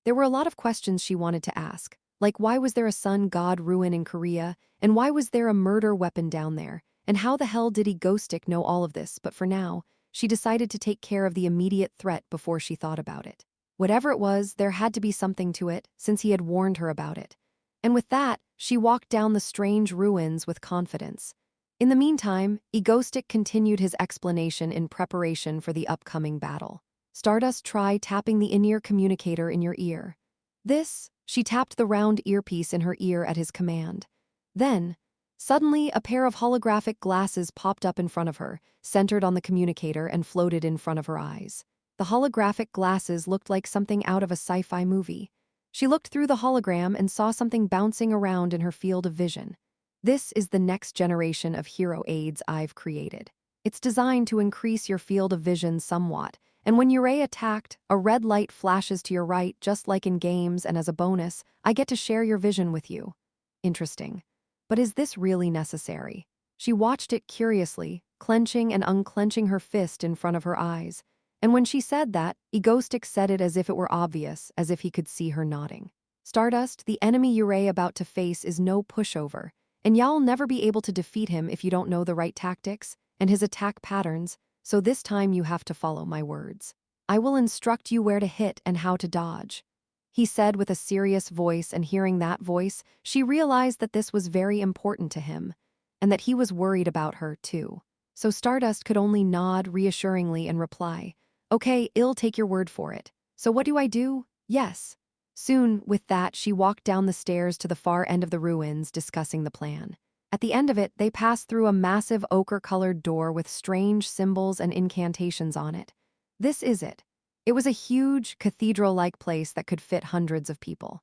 There were a lot of questions she wanted to ask, like why was there a sun god ruin in Korea, and why was there a murder weapon down there, and how the hell did Egoistic know all of this? But for now, she decided to take care of the immediate threat before she thought about it. Whatever it was, there had to be something to it, since he had warned her about it. And with that, she walked down the strange ruins with confidence. In the meantime, Egoistic continued his explanation in preparation for the upcoming battle. Stardust, try tapping the in-ear communicator in your ear. This, she tapped the round earpiece in her ear at his command. Then, suddenly, a pair of holographic glasses popped up in front of her, centered on the communicator and floated in front of her eyes. The holographic glasses looked like something out of a sci-fi movie. She looked through the hologram and saw something bouncing around in her field of vision. This is the next generation of hero aids I've created. It's designed to increase your field of vision somewhat, and when you're attacked, a red light flashes to your right just like in games, and as a bonus, I get to share your vision with you. Interesting. But is this really necessary? She watched it curiously, clenching and unclenching her fist in front of her eyes. And when she said that, Egoistic said it as if it were obvious, as if he could see her nodding. Stardust, the enemy you're about to face is no pushover, and y'all never be able to defeat him if you don't know the right tactics and his attack patterns, so this time you have to follow my words. I will instruct you where to hit and how to dodge," he said with a serious voice, and hearing that voice, she realized that this was very important to him, and that he was worried about her too. So Stardust could only nod reassuringly and reply, "Okay, I'll take your word for it. So what do I do?" "Yes." Soon, with that, she walked down the stairs to the far end of the ruins, discussing the plan. At the end of it, they passed through a massive ochre-colored door with strange symbols and incantations on it. This is it. It was a huge, cathedral-like place that could fit hundreds of people.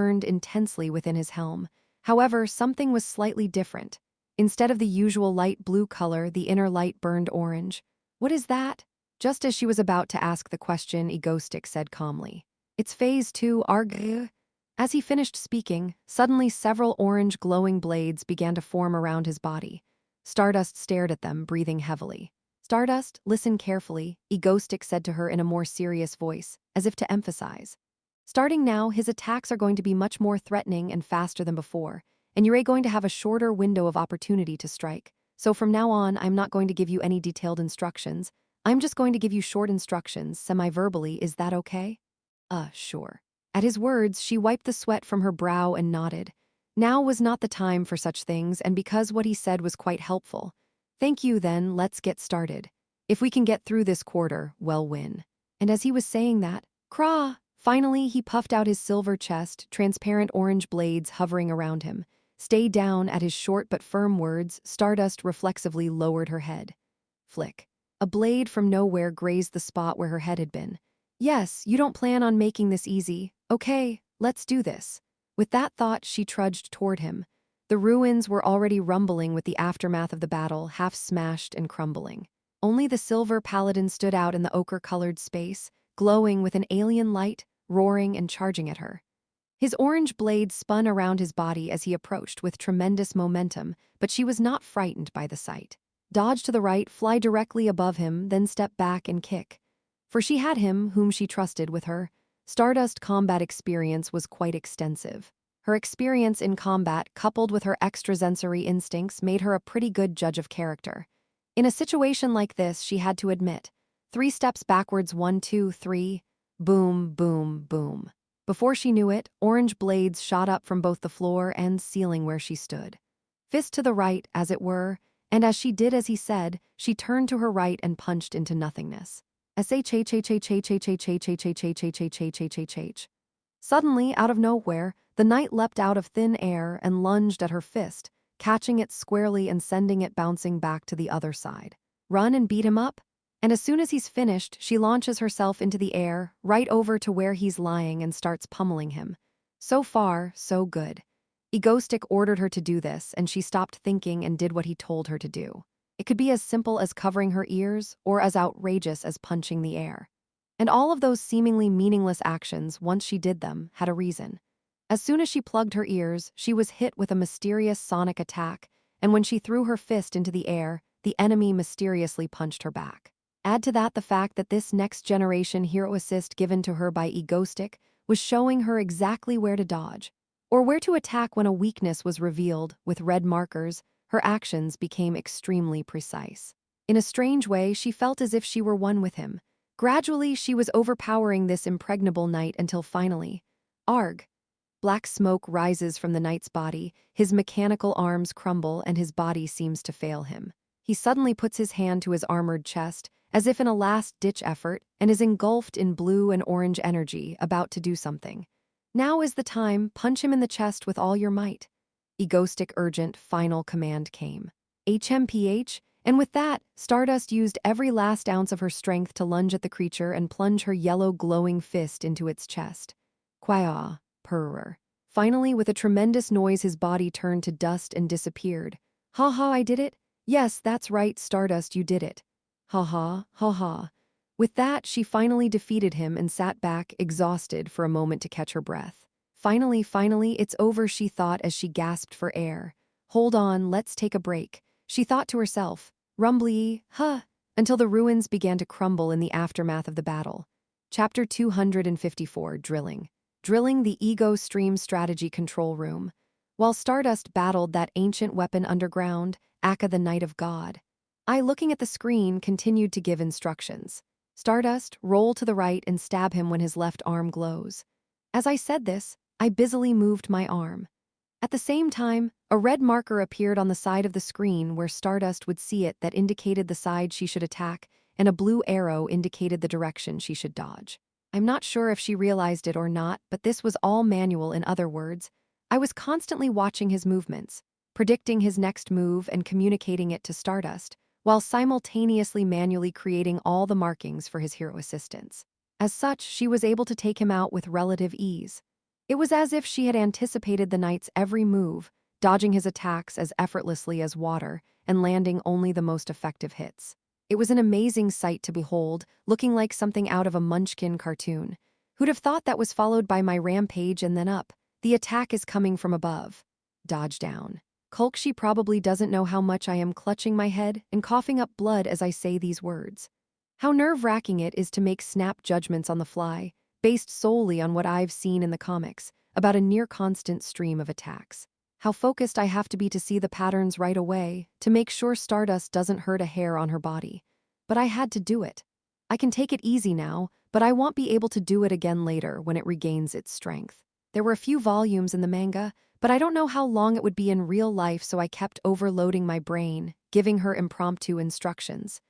burned intensely within his helm. However, something was slightly different. Instead of the usual light blue color, the inner light burned orange. What is that? Just as she was about to ask the question, Egostic said calmly. It's phase 2, arg. As he finished speaking, suddenly several orange glowing blades began to form around his body. Stardust stared at them, breathing heavily. Stardust, listen carefully, Egostic said to her in a more serious voice, as if to emphasize. Starting now, his attacks are going to be much more threatening and faster than before, and you're going to have a shorter window of opportunity to strike. So from now on, I'm not going to give you any detailed instructions. I'm just going to give you short instructions, semi-verbally. Is that okay? Sure. At his words, she wiped the sweat from her brow and nodded. Now was not the time for such things, and because what he said was quite helpful. Thank you, then, let's get started. If we can get through this quarter, we'll win. And as he was saying that, craw! Finally, he puffed out his silver chest, transparent orange blades hovering around him. Stay down at his short but firm words, Stardust reflexively lowered her head. Flick. A blade from nowhere grazed the spot where her head had been. Yes, you don't plan on making this easy. Okay, let's do this. With that thought, she trudged toward him. The ruins were already rumbling with the aftermath of the battle, half smashed and crumbling. Only the silver paladin stood out in the ochre-colored space, glowing with an alien light, roaring and charging at her. His orange blade spun around his body as he approached with tremendous momentum, but she was not frightened by the sight. Dodge to the right, fly directly above him, then step back and kick. For she had him, whom she trusted, with her. Stardust combat experience was quite extensive. Her experience in combat, coupled with her extrasensory instincts, made her a pretty good judge of character. In a situation like this, she had to admit, 3 steps backwards, 1, 2, 3, boom, boom, boom. Before she knew it, orange blades shot up from both the floor and ceiling where she stood. Fist to the right, as it were, and as she did as he said, she turned to her right and punched into nothingness. Suddenly, out of nowhere, the knight leapt out of thin air and lunged at her fist, catching it squarely and sending it bouncing back to the other side. Run and beat him up? And as soon as he's finished, she launches herself into the air, right over to where he's lying and starts pummeling him. So far, so good. Egostic ordered her to do this, and she stopped thinking and did what he told her to do. It could be as simple as covering her ears or as outrageous as punching the air. And all of those seemingly meaningless actions, once she did them, had a reason. As soon as she plugged her ears, she was hit with a mysterious sonic attack, and when she threw her fist into the air, the enemy mysteriously punched her back. Add to that the fact that this next-generation hero assist given to her by Egostic was showing her exactly where to dodge, or where to attack when a weakness was revealed. With red markers, her actions became extremely precise. In a strange way, she felt as if she were one with him. Gradually, she was overpowering this impregnable knight until finally, arg! Black smoke rises from the knight's body, his mechanical arms crumble, and his body seems to fail him. He suddenly puts his hand to his armored chest, as if in a last-ditch effort, and is engulfed in blue and orange energy, about to do something. Now is the time, punch him in the chest with all your might. Egostic urgent final command came. HMPH, and with that, Stardust used every last ounce of her strength to lunge at the creature and plunge her yellow glowing fist into its chest. Quia, purr. Finally, with a tremendous noise, his body turned to dust and disappeared. Ha ha, I did it? Yes, that's right, Stardust, you did it. Ha ha, ha ha. With that, she finally defeated him and sat back, exhausted, for a moment to catch her breath. Finally, it's over, she thought as she gasped for air. Hold on, let's take a break, she thought to herself. Rumbly, huh, until the ruins began to crumble in the aftermath of the battle. Chapter 254, Drilling. Drilling the Ego Stream Strategy Control Room. While Stardust battled that ancient weapon underground, Akka the Knight of God, I, looking at the screen, continued to give instructions. Stardust, roll to the right and stab him when his left arm glows. As I said this, I busily moved my arm. At the same time, a red marker appeared on the side of the screen where Stardust would see it that indicated the side she should attack, and a blue arrow indicated the direction she should dodge. I'm not sure if she realized it or not, but this was all manual. In other words, I was constantly watching his movements, predicting his next move and communicating it to Stardust, while simultaneously manually creating all the markings for his hero assistance. As such, she was able to take him out with relative ease. It was as if she had anticipated the knight's every move, dodging his attacks as effortlessly as water and landing only the most effective hits. It was an amazing sight to behold, looking like something out of a Munchkin cartoon. Who'd have thought that was followed by my rampage and then up? The attack is coming from above. Dodge down. Kulkshi probably doesn't know how much I am clutching my head and coughing up blood as I say these words. How nerve-wracking it is to make snap judgments on the fly, based solely on what I've seen in the comics, about a near-constant stream of attacks. How focused I have to be to see the patterns right away, to make sure Stardust doesn't hurt a hair on her body. But I had to do it. I can take it easy now, but I won't be able to do it again later when it regains its strength. There were a few volumes in the manga, but I don't know how long it would be in real life, so I kept overloading my brain, giving her impromptu instructions.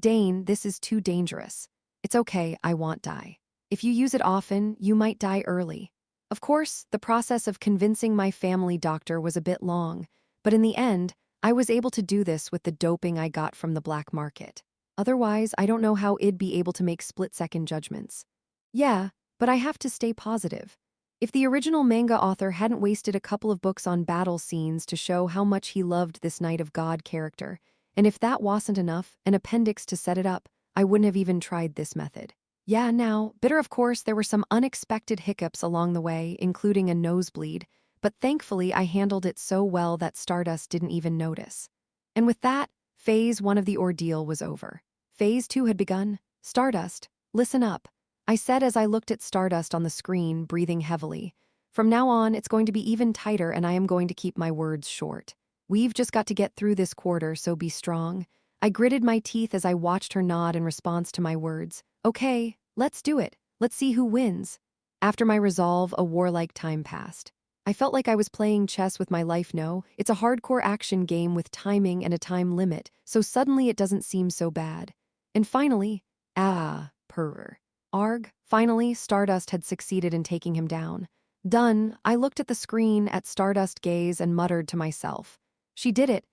Dane, this is too dangerous. It's okay, I won't die. If you use it often, you might die early. Of course, the process of convincing my family doctor was a bit long, but in the end, I was able to do this with the doping I got from the black market. Otherwise, I don't know how I'd be able to make split-second judgments. Yeah, but I have to stay positive. If the original manga author hadn't wasted a couple of books on battle scenes to show how much he loved this Knight of God character, and if that wasn't enough, an appendix to set it up, I wouldn't have even tried this method. Yeah, now, bitter of course, there were some unexpected hiccups along the way, including a nosebleed, but thankfully I handled it so well that Stardust didn't even notice. And with that, Phase 1 of the ordeal was over. Phase 2 had begun. Stardust, listen up, I said as I looked at Stardust on the screen, breathing heavily. From now on, it's going to be even tighter and I am going to keep my words short. We've just got to get through this quarter, so be strong. I gritted my teeth as I watched her nod in response to my words. Okay, let's do it. Let's see who wins. After my resolve, a warlike time passed. I felt like I was playing chess with my life. No, it's a hardcore action game with timing and a time limit, so suddenly it doesn't seem so bad. And finally, purr. Arg, finally, Stardust had succeeded in taking him down. Done, I looked at the screen at Stardust gaze and muttered to myself. She did it,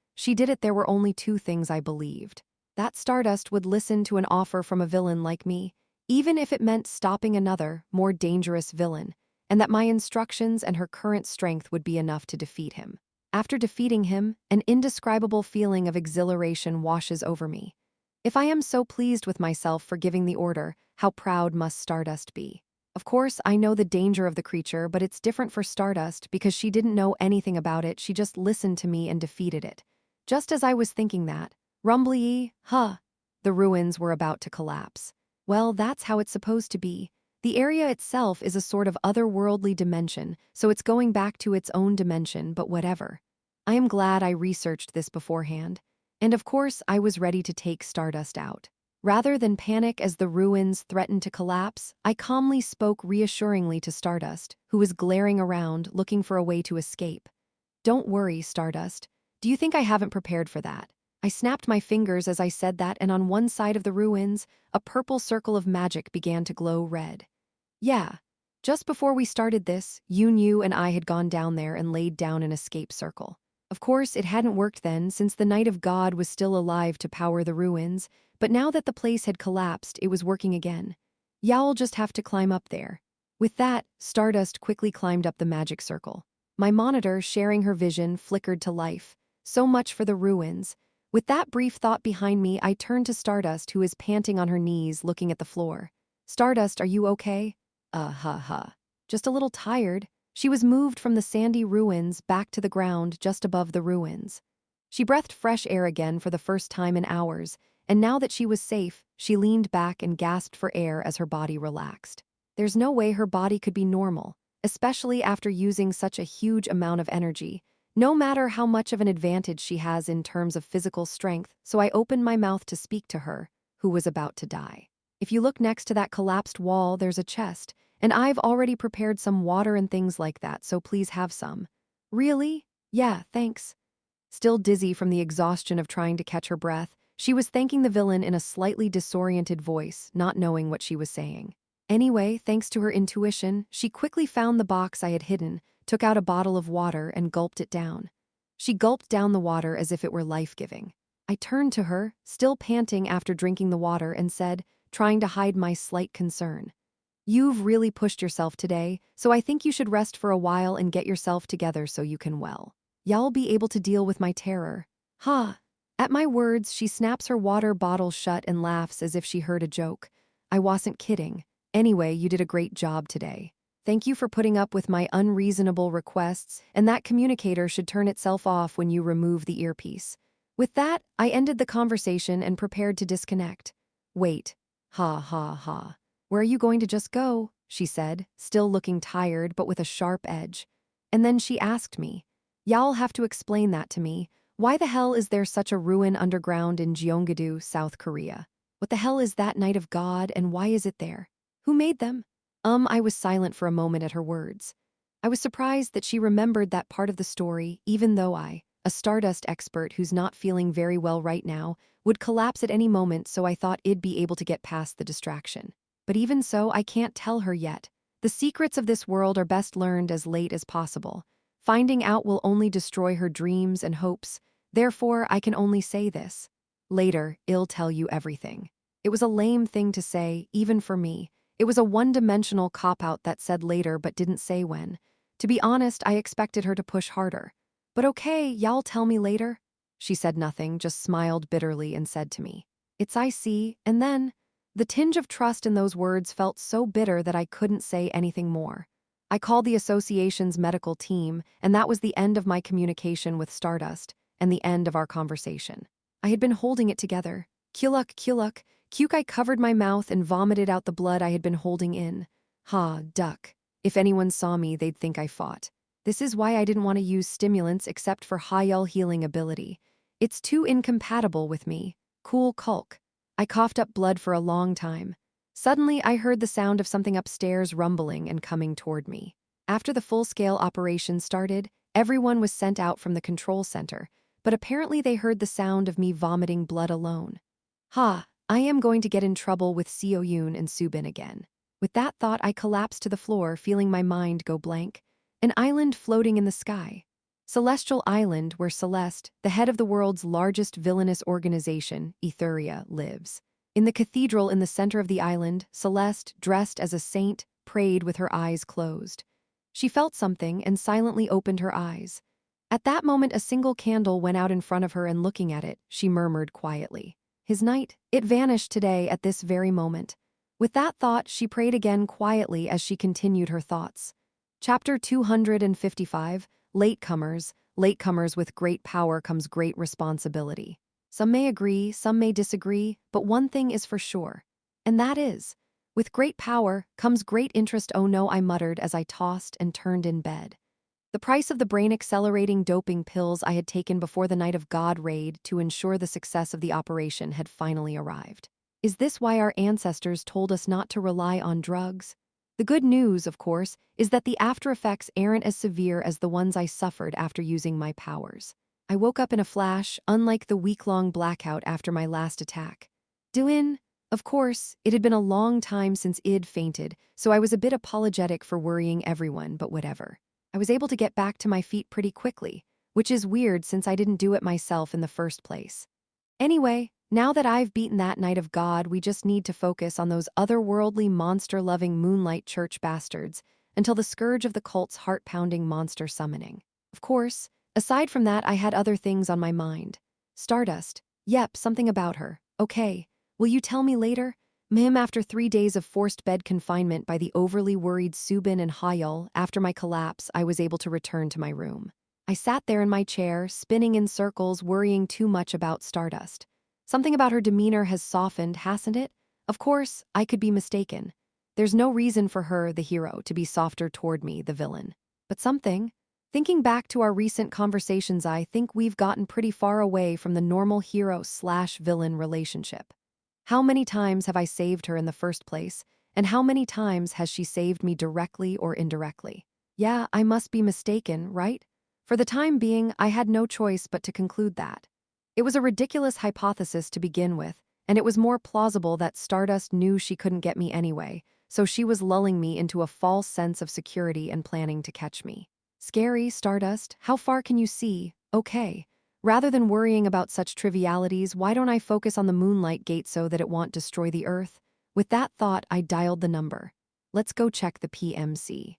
there were only two things I believed. That Stardust would listen to an offer from a villain like me, even if it meant stopping another, more dangerous villain, and that my instructions and her current strength would be enough to defeat him. After defeating him, an indescribable feeling of exhilaration washes over me. If I am so pleased with myself for giving the order, how proud must Stardust be? Of course, I know the danger of the creature, but it's different for Stardust because she didn't know anything about it, she just listened to me and defeated it. Just as I was thinking that, rumbly, the ruins were about to collapse. Well, that's how it's supposed to be. The area itself is a sort of otherworldly dimension, so it's going back to its own dimension, but whatever. I am glad I researched this beforehand. And of course, I was ready to take Stardust out. Rather than panic as the ruins threatened to collapse, I calmly spoke reassuringly to Stardust, who was glaring around, looking for a way to escape. Don't worry, Stardust. Do you think I haven't prepared for that? I snapped my fingers as I said that, and on one side of the ruins, a purple circle of magic began to glow red. Yeah. Just before we started this, Yu and I had gone down there and laid down an escape circle. Of course, it hadn't worked then, since the Knight of God was still alive to power the ruins, but now that the place had collapsed, it was working again. Y'all just have to climb up there. With that, Stardust quickly climbed up the magic circle. My monitor, sharing her vision, flickered to life. So much for the ruins. With that brief thought behind me, I turned to Stardust, who is panting on her knees, looking at the floor. Stardust, are you okay? Just a little tired. She was moved from the sandy ruins back to the ground just above the ruins. She breathed fresh air again for the first time in hours, and now that she was safe, she leaned back and gasped for air as her body relaxed. There's no way her body could be normal, especially after using such a huge amount of energy, no matter how much of an advantage she has in terms of physical strength, so I opened my mouth to speak to her, who was about to die. If you look next to that collapsed wall, there's a chest, and I've already prepared some water and things like that, so please have some. Really? Yeah, thanks. Still dizzy from the exhaustion of trying to catch her breath, she was thanking the villain in a slightly disoriented voice, not knowing what she was saying. Anyway, thanks to her intuition, she quickly found the box I had hidden, took out a bottle of water and gulped it down. She gulped down the water as if it were life-giving. I turned to her, still panting after drinking the water, and said, trying to hide my slight concern. You've really pushed yourself today, so I think you should rest for a while and get yourself together so you can well. Y'all be able to deal with my terror. Ha! At my words, she snaps her water bottle shut and laughs as if she heard a joke. I wasn't kidding. Anyway, you did a great job today. Thank you for putting up with my unreasonable requests, and that communicator should turn itself off when you remove the earpiece. With that, I ended the conversation and prepared to disconnect. Wait. Ha ha ha. Where are you going to just go? She said, still looking tired but with a sharp edge. And then she asked me, y'all have to explain that to me. Why the hell is there such a ruin underground in Gyeonggi-do, South Korea? What the hell is that night of God and why is it there? Who made them? I was silent for a moment at her words. I was surprised that she remembered that part of the story, even though I, a Stardust expert who's not feeling very well right now, would collapse at any moment, so I thought I'd be able to get past the distraction. But even so, I can't tell her yet. The secrets of this world are best learned as late as possible. Finding out will only destroy her dreams and hopes. Therefore, I can only say this. Later, I'll tell you everything. It was a lame thing to say, even for me. It was a one-dimensional cop-out that said later but didn't say when. To be honest, I expected her to push harder. But okay, y'all tell me later. She said nothing, just smiled bitterly and said to me, it's I see, and then... The tinge of trust in those words felt so bitter that I couldn't say anything more. I called the association's medical team, and that was the end of my communication with Stardust, and the end of our conversation. I had been holding it together. Kuluk, kuluk. I covered my mouth and vomited out the blood I had been holding in. Ha, duck. If anyone saw me, they'd think I fought. This is why I didn't want to use stimulants except for Hayel healing ability. It's too incompatible with me. Cool kulk. I coughed up blood for a long time. Suddenly, I heard the sound of something upstairs rumbling and coming toward me. After the full-scale operation started, everyone was sent out from the control center, but apparently they heard the sound of me vomiting blood alone. Ha, I am going to get in trouble with Seo Yoon and Subin again. With that thought, I collapsed to the floor, feeling my mind go blank. An island floating in the sky. Celestial Island, where Celeste, the head of the world's largest villainous organization, Etheria, lives. In the cathedral in the center of the island, Celeste, dressed as a saint, prayed with her eyes closed. She felt something and silently opened her eyes. At that moment, a single candle went out in front of her, and looking at it, she murmured quietly, his night, it vanished today at this very moment. With that thought, she prayed again quietly as she continued her thoughts. Chapter 255, Latecomers. Latecomers, with great power comes great responsibility. Some may agree, some may disagree, but one thing is for sure. And that is, with great power comes great interest. Oh no, I muttered as I tossed and turned in bed. The price of the brain-accelerating doping pills I had taken before the Night of God raid to ensure the success of the operation had finally arrived. Is this why our ancestors told us not to rely on drugs? The good news, of course, is that the after effects aren't as severe as the ones I suffered after using my powers. I woke up in a flash, unlike the week-long blackout after my last attack. Duin? Of course, it had been a long time since Id fainted, so I was a bit apologetic for worrying everyone, but whatever. I was able to get back to my feet pretty quickly, which is weird since I didn't do it myself in the first place. Anyway, now that I've beaten that Night of God, we just need to focus on those otherworldly monster-loving Moonlight Church bastards until the scourge of the cult's heart-pounding monster summoning. Of course, aside from that, I had other things on my mind. Stardust. Yep, something about her. Okay. Will you tell me later? After 3 days of forced bed confinement by the overly worried Subin and Hayul, after my collapse, I was able to return to my room. I sat there in my chair, spinning in circles, worrying too much about Stardust. Something about her demeanor has softened, hasn't it? Of course, I could be mistaken. There's no reason for her, the hero, to be softer toward me, the villain. But something. Thinking back to our recent conversations, I think we've gotten pretty far away from the normal hero/villain relationship. How many times have I saved her in the first place, and how many times has she saved me directly or indirectly? Yeah, I must be mistaken, right? For the time being, I had no choice but to conclude that. It was a ridiculous hypothesis to begin with, and it was more plausible that Stardust knew she couldn't get me anyway, so she was lulling me into a false sense of security and planning to catch me. Scary, Stardust. How far can you see? Okay. Rather than worrying about such trivialities, why don't I focus on the Moonlight Gate so that it won't destroy the Earth? With that thought, I dialed the number. Let's go check the PMC.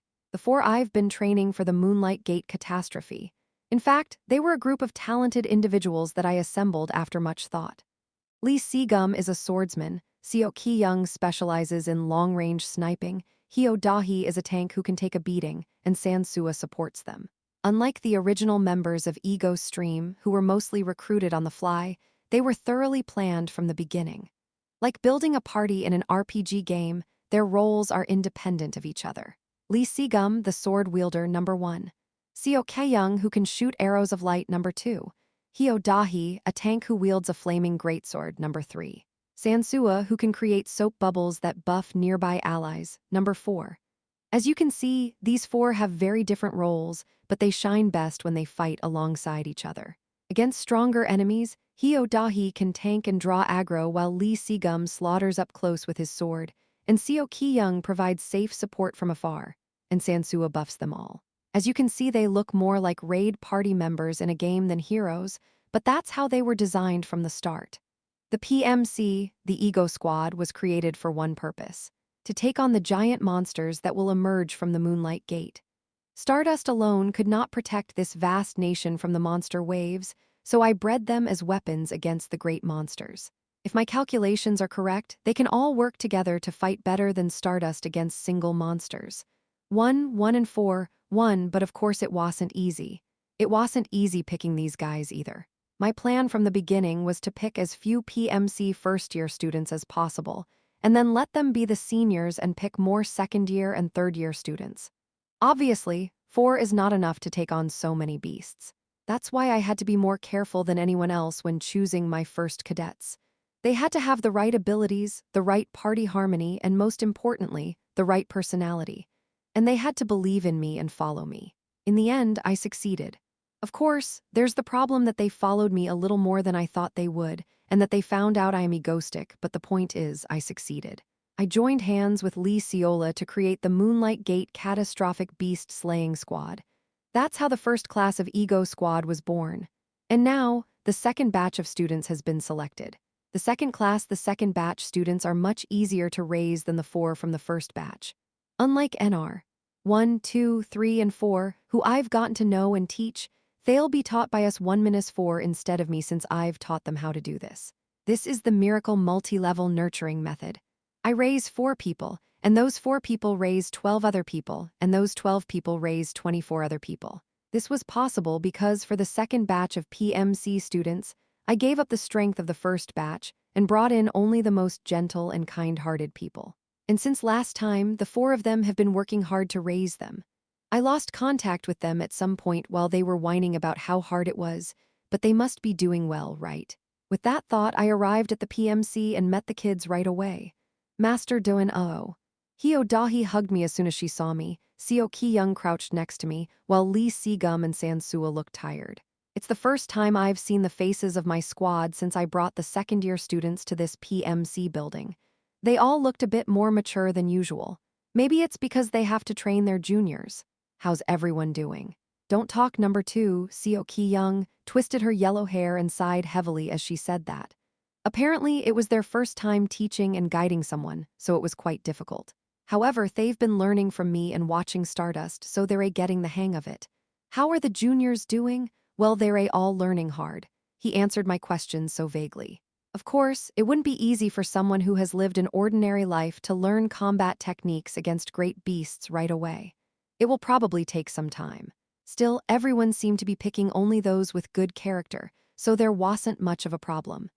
I've been training for the Moonlight Gate catastrophe. In fact, they were a group of talented individuals that I assembled after much thought. Lee Segum is a swordsman, Seo Ki-young specializes in long-range sniping, Hyo Da-hee is a tank who can take a beating, and San-sua supports them. Unlike the original members of Ego Stream, who were mostly recruited on the fly, they were thoroughly planned from the beginning. Like building a party in an RPG game, their roles are independent of each other. Lee Segum, the sword wielder, number 1. Seo Ki-young, who can shoot arrows of light, number 2. Hyo Da-hee, a tank who wields a flaming greatsword, number 3. San-sua, who can create soap bubbles that buff nearby allies, number 4. As you can see, these 4 have very different roles, but they shine best when they fight alongside each other. Against stronger enemies, Hyo Da-hee can tank and draw aggro while Lee Segum slaughters up close with his sword, and Seo Ki-young provides safe support from afar, and San-sua buffs them all. As you can see, they look more like raid party members in a game than heroes, but that's how they were designed from the start. The PMC, the Ego Squad, was created for one purpose: to take on the giant monsters that will emerge from the Moonlight Gate. Stardust alone could not protect this vast nation from the monster waves, so I bred them as weapons against the great monsters. If my calculations are correct, they can all work together to fight better than Stardust against single monsters. 1, 1 and 4, 1, but of course it wasn't easy. It wasn't easy picking these guys either. My plan from the beginning was to pick as few PMC first-year students as possible, and then let them be the seniors and pick more second-year and third-year students. Obviously, 4 is not enough to take on so many beasts. That's why I had to be more careful than anyone else when choosing my first cadets. They had to have the right abilities, the right party harmony, and most importantly, the right personality. And they had to believe in me and follow me. In the end, I succeeded. Of course, there's the problem that they followed me a little more than I thought they would, and that they found out I am egoistic, but the point is, I succeeded. I joined hands with Lee Seola to create the Moonlight Gate Catastrophic Beast Slaying Squad. That's how the first class of Ego Squad was born. And now, the second batch of students has been selected. The second batch students are much easier to raise than the 4 from the first batch. Unlike NR 1, 2, 3, and 4, who I've gotten to know and teach, they'll be taught by us 1-4 instead of me since I've taught them how to do this. This is the miracle multi-level nurturing method. I raise 4 people, and those 4 people raise 12 other people, and those 12 people raise 24 other people. This was possible because for the second batch of PMC students, I gave up the strength of the first batch and brought in only the most gentle and kind-hearted people. And since last time, the 4 of them have been working hard to raise them. I lost contact with them at some point while they were whining about how hard it was, but they must be doing well, right? With that thought, I arrived at the PMC and met the kids right away. Master Doan Oh. Hyo Da-hee hugged me as soon as she saw me. Seo Ki-young crouched next to me, while Lee Segum and San-sua looked tired. It's the first time I've seen the faces of my squad since I brought the second-year students to this PMC building. They all looked a bit more mature than usual. Maybe it's because they have to train their juniors. How's everyone doing? Don't talk, number 2, Seo Ki-young twisted her yellow hair and sighed heavily as she said that. Apparently, it was their first time teaching and guiding someone, so it was quite difficult. However, they've been learning from me and watching Stardust, so they're getting the hang of it. How are the juniors doing? Well, they're all learning hard. He answered my questions so vaguely. Of course, it wouldn't be easy for someone who has lived an ordinary life to learn combat techniques against great beasts right away. It will probably take some time. Still, everyone seemed to be picking only those with good character, so there wasn't much of a problem.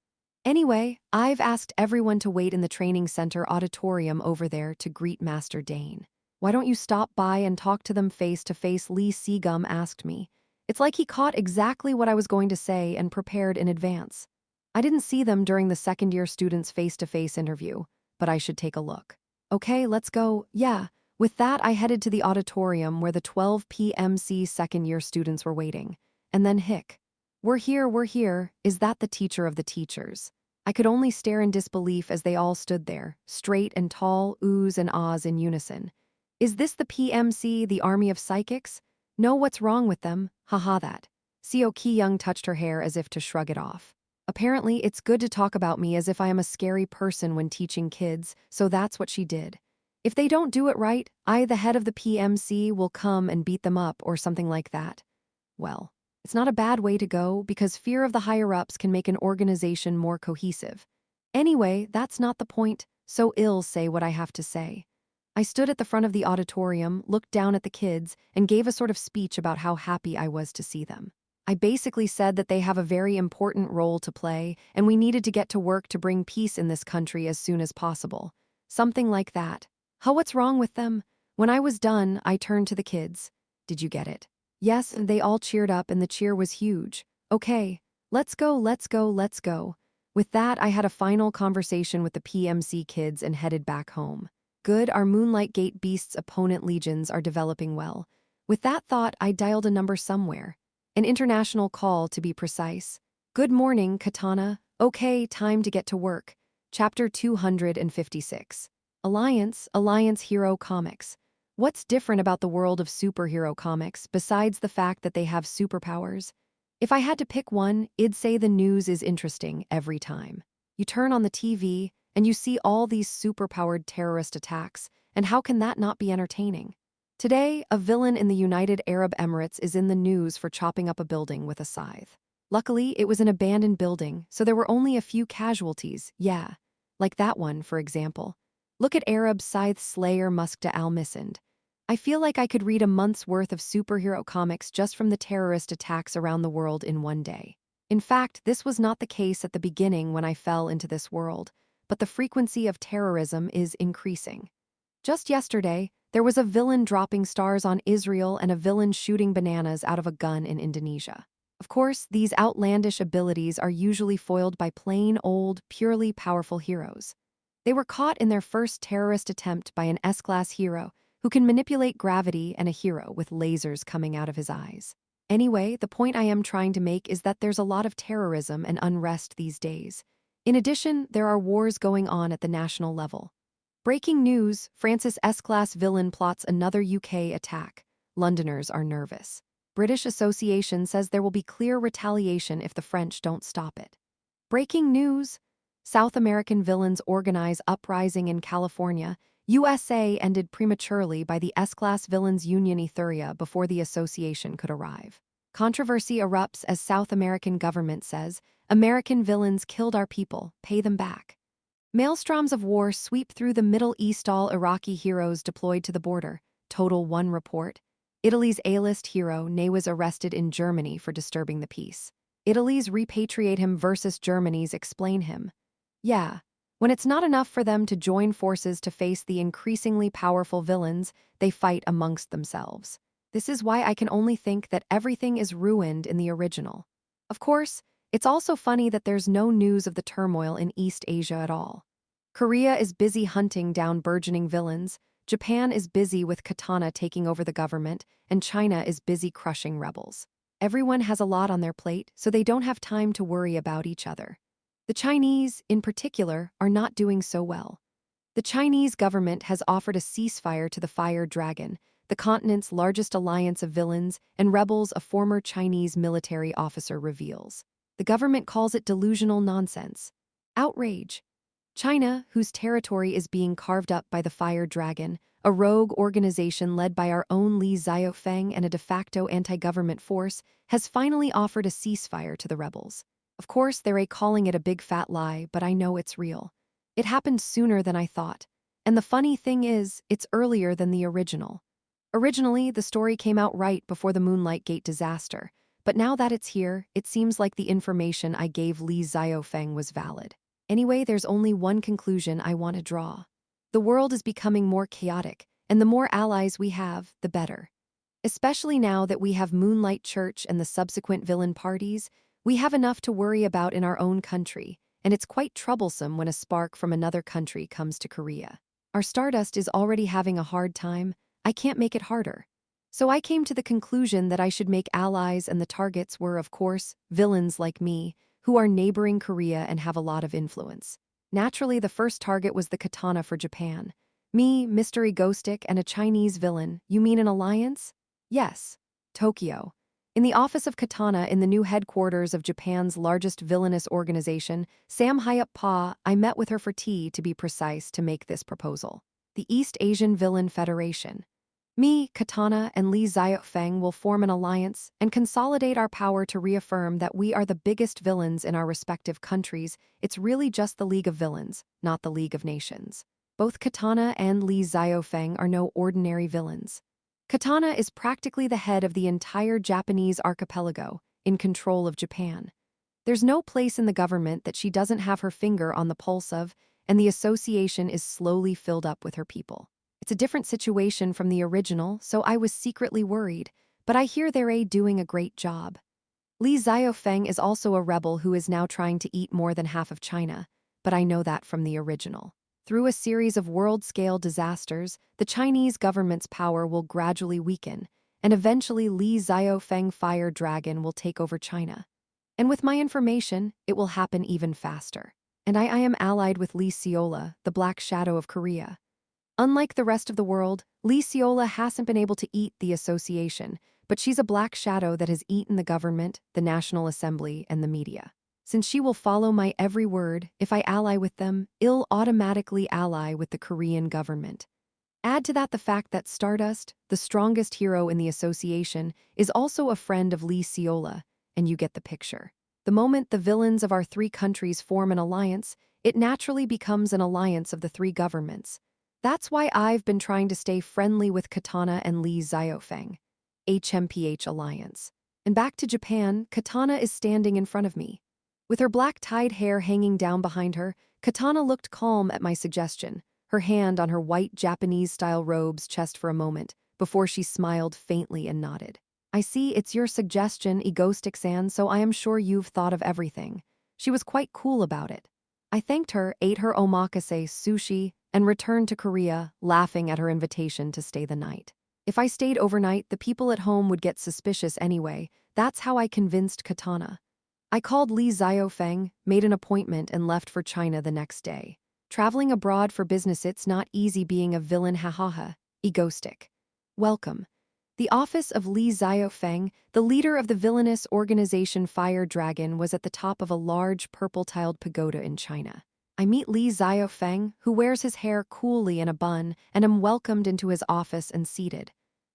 Anyway, I've asked everyone to wait in the training center auditorium over there to greet Master Dane. Why don't you stop by and talk to them face to face? Lee Segum asked me. It's like he caught exactly what I was going to say and prepared in advance. I didn't see them during the second-year students' face-to-face interview, but I should take a look. Okay, let's go. Yeah. With that, I headed to the auditorium where the 12 PMC second-year students were waiting. And then hic. We're here. Is that the teacher of the teachers? I could only stare in disbelief as they all stood there, straight and tall, oohs and ahs in unison. Is this the PMC, the army of psychics? No, what's wrong with them? Haha that. Seo Ki-young touched her hair as if to shrug it off. Apparently, it's good to talk about me as if I am a scary person when teaching kids, so that's what she did. If they don't do it right, I, the head of the PMC, will come and beat them up or something like that. Well, It's not a bad way to go because fear of the higher-ups can make an organization more cohesive. Anyway, that's not the point, so I'll say what I have to say. I stood at the front of the auditorium, looked down at the kids, and gave a sort of speech about how happy I was to see them. I basically said that they have a very important role to play, and we needed to get to work to bring peace in this country as soon as possible. Something like that. Huh, what's wrong with them? When I was done, I turned to the kids. Did you get it? Yes, they all cheered up and the cheer was huge. Okay, let's go, let's go, let's go. With that, I had a final conversation with the PMC kids and headed back home. Good, our Moonlight Gate Beasts opponent legions are developing well. With that thought, I dialed a number somewhere. An international call, to be precise. Good morning, Katana. Okay, time to get to work. Chapter 256. Alliance Hero Comics. What's different about the world of superhero comics besides the fact that they have superpowers? If I had to pick one, I'd say the news is interesting every time. You turn on the TV, and you see all these superpowered terrorist attacks, and how can that not be entertaining? Today, a villain in the United Arab Emirates is in the news for chopping up a building with a scythe. Luckily, it was an abandoned building, so there were only a few casualties, yeah. Like that one, for example. Look at Arab scythe slayer Muskda al-Misand. I feel like I could read a month's worth of superhero comics just from the terrorist attacks around the world in one day. In fact, this was not the case at the beginning when I fell into this world, but the frequency of terrorism is increasing. Just yesterday, there was a villain dropping stars on Israel and a villain shooting bananas out of a gun in Indonesia. Of course, these outlandish abilities are usually foiled by plain old, purely powerful heroes. They were caught in their first terrorist attempt by an S-class hero who can manipulate gravity and a hero with lasers coming out of his eyes. Anyway, the point I am trying to make is that there's a lot of terrorism and unrest these days. In addition, there are wars going on at the national level. Breaking news, Francis S-class villain plots another UK attack. Londoners are nervous. British Association says there will be clear retaliation if the French don't stop it. Breaking news, South American villains organize uprising in California. USA ended prematurely by the S-class villains Union Ethuria before the association could arrive. Controversy erupts as South American government says, American villains killed our people, pay them back. Maelstroms of war sweep through the Middle East, all Iraqi heroes deployed to the border. Total 1 report. Italy's A-list hero Ney was arrested in Germany for disturbing the peace. Italy's repatriate him versus Germany's explain him. Yeah. When it's not enough for them to join forces to face the increasingly powerful villains, they fight amongst themselves. This is why I can only think that everything is ruined in the original. Of course, it's also funny that there's no news of the turmoil in East Asia at all. Korea is busy hunting down burgeoning villains, Japan is busy with Katana taking over the government, and China is busy crushing rebels. Everyone has a lot on their plate, so they don't have time to worry about each other. The Chinese, in particular, are not doing so well. The Chinese government has offered a ceasefire to the Fire Dragon, the continent's largest alliance of villains and rebels, a former Chinese military officer reveals. The government calls it delusional nonsense. Outrage. China, whose territory is being carved up by the Fire Dragon, a rogue organization led by our own Li Xiaofeng and a de facto anti-government force, has finally offered a ceasefire to the rebels. Of course, they're calling it a big fat lie, but I know it's real. It happened sooner than I thought. And the funny thing is, it's earlier than the original. Originally, the story came out right before the Moonlight Gate disaster, but now that it's here, it seems like the information I gave Li Xiaofeng was valid. Anyway, there's only one conclusion I want to draw. The world is becoming more chaotic, and the more allies we have, the better. Especially now that we have Moonlight Church and the subsequent villain parties, we have enough to worry about in our own country, and it's quite troublesome when a spark from another country comes to Korea. Our Stardust is already having a hard time. I can't make it harder. So I came to the conclusion that I should make allies, and the targets were, of course, villains like me, who are neighboring Korea and have a lot of influence. Naturally, the first target was the Katana for Japan. Me, Mystery Ghostic, and a Chinese villain. You mean an alliance? Yes. Tokyo. In the office of Katana in the new headquarters of Japan's largest villainous organization, Sam Hyup-pa, I met with her for tea, to be precise, to make this proposal. The East Asian Villain Federation. Me, Katana, and Li Xiaofeng will form an alliance and consolidate our power to reaffirm that we are the biggest villains in our respective countries. It's really just the League of Villains, not the League of Nations. Both Katana and Li Xiaofeng are no ordinary villains. Katana is practically the head of the entire Japanese archipelago, in control of Japan. There's no place in the government that she doesn't have her finger on the pulse of, and the association is slowly filled up with her people. It's a different situation from the original, so I was secretly worried, but I hear they're doing a great job. Li Xiaofeng is also a rebel who is now trying to eat more than half of China, but I know that from the original. Through a series of world-scale disasters, the Chinese government's power will gradually weaken, and eventually Li Xiaofeng Fire Dragon will take over China. And with my information, it will happen even faster. And I am allied with Lee Seola, the Black Shadow of Korea. Unlike the rest of the world, Lee Seola hasn't been able to eat the association, but she's a black shadow that has eaten the government, the National Assembly, and the media. Since she will follow my every word, if I ally with them, I'll automatically ally with the Korean government. Add to that the fact that Stardust, the strongest hero in the association, is also a friend of Lee Seola, and you get the picture. The moment the villains of our three countries form an alliance, it naturally becomes an alliance of the three governments. That's why I've been trying to stay friendly with Katana and Li Xiaofeng. HMPH Alliance. And back to Japan, Katana is standing in front of me. With her black-tied hair hanging down behind her, Katana looked calm at my suggestion, her hand on her white Japanese-style robe's chest for a moment, before she smiled faintly and nodded. I see it's your suggestion, Egoistic-san, so I am sure you've thought of everything. She was quite cool about it. I thanked her, ate her omakase sushi, and returned to Korea, laughing at her invitation to stay the night. If I stayed overnight, the people at home would get suspicious anyway. That's how I convinced Katana. I called Li Xiaofeng, made an appointment, and left for China the next day. Traveling abroad for business, it's not easy being a villain, hahaha. Egoistic. Welcome. The office of Li Xiaofeng, the leader of the villainous organization Fire Dragon, was at the top of a large purple-tiled pagoda in China. I meet Li Xiaofeng, who wears his hair coolly in a bun, and am welcomed into his office and seated.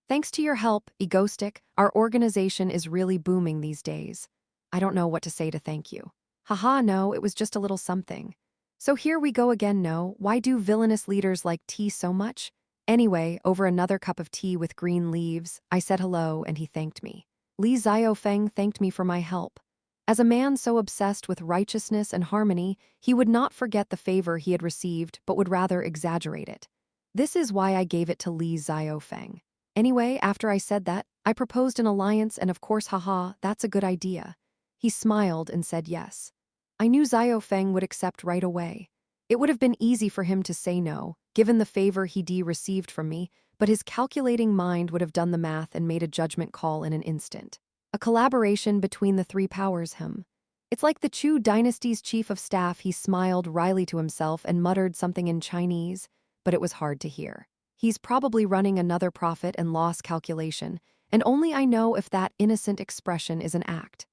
Thanks to your help, Egoistic, our organization is really booming these days. I don't know what to say to thank you. Haha, no, it was just a little something. So here we go again, no, why do villainous leaders like tea so much? Anyway, over another cup of tea with green leaves, I said hello and he thanked me. Li Xiaofeng thanked me for my help. As a man so obsessed with righteousness and harmony, he would not forget the favor he had received but would rather exaggerate it. This is why I gave it to Li Xiaofeng. Anyway, after I said that, I proposed an alliance and of course, haha, that's a good idea. He smiled and said yes. I knew Xiaofeng would accept right away. It would have been easy for him to say no, given the favor he received from me, but his calculating mind would have done the math and made a judgment call in an instant. A collaboration between the three powers him. It's like the Chu dynasty's chief of staff. He smiled wryly to himself and muttered something in Chinese, but it was hard to hear. He's probably running another profit and loss calculation, and only I know if that innocent expression is an act.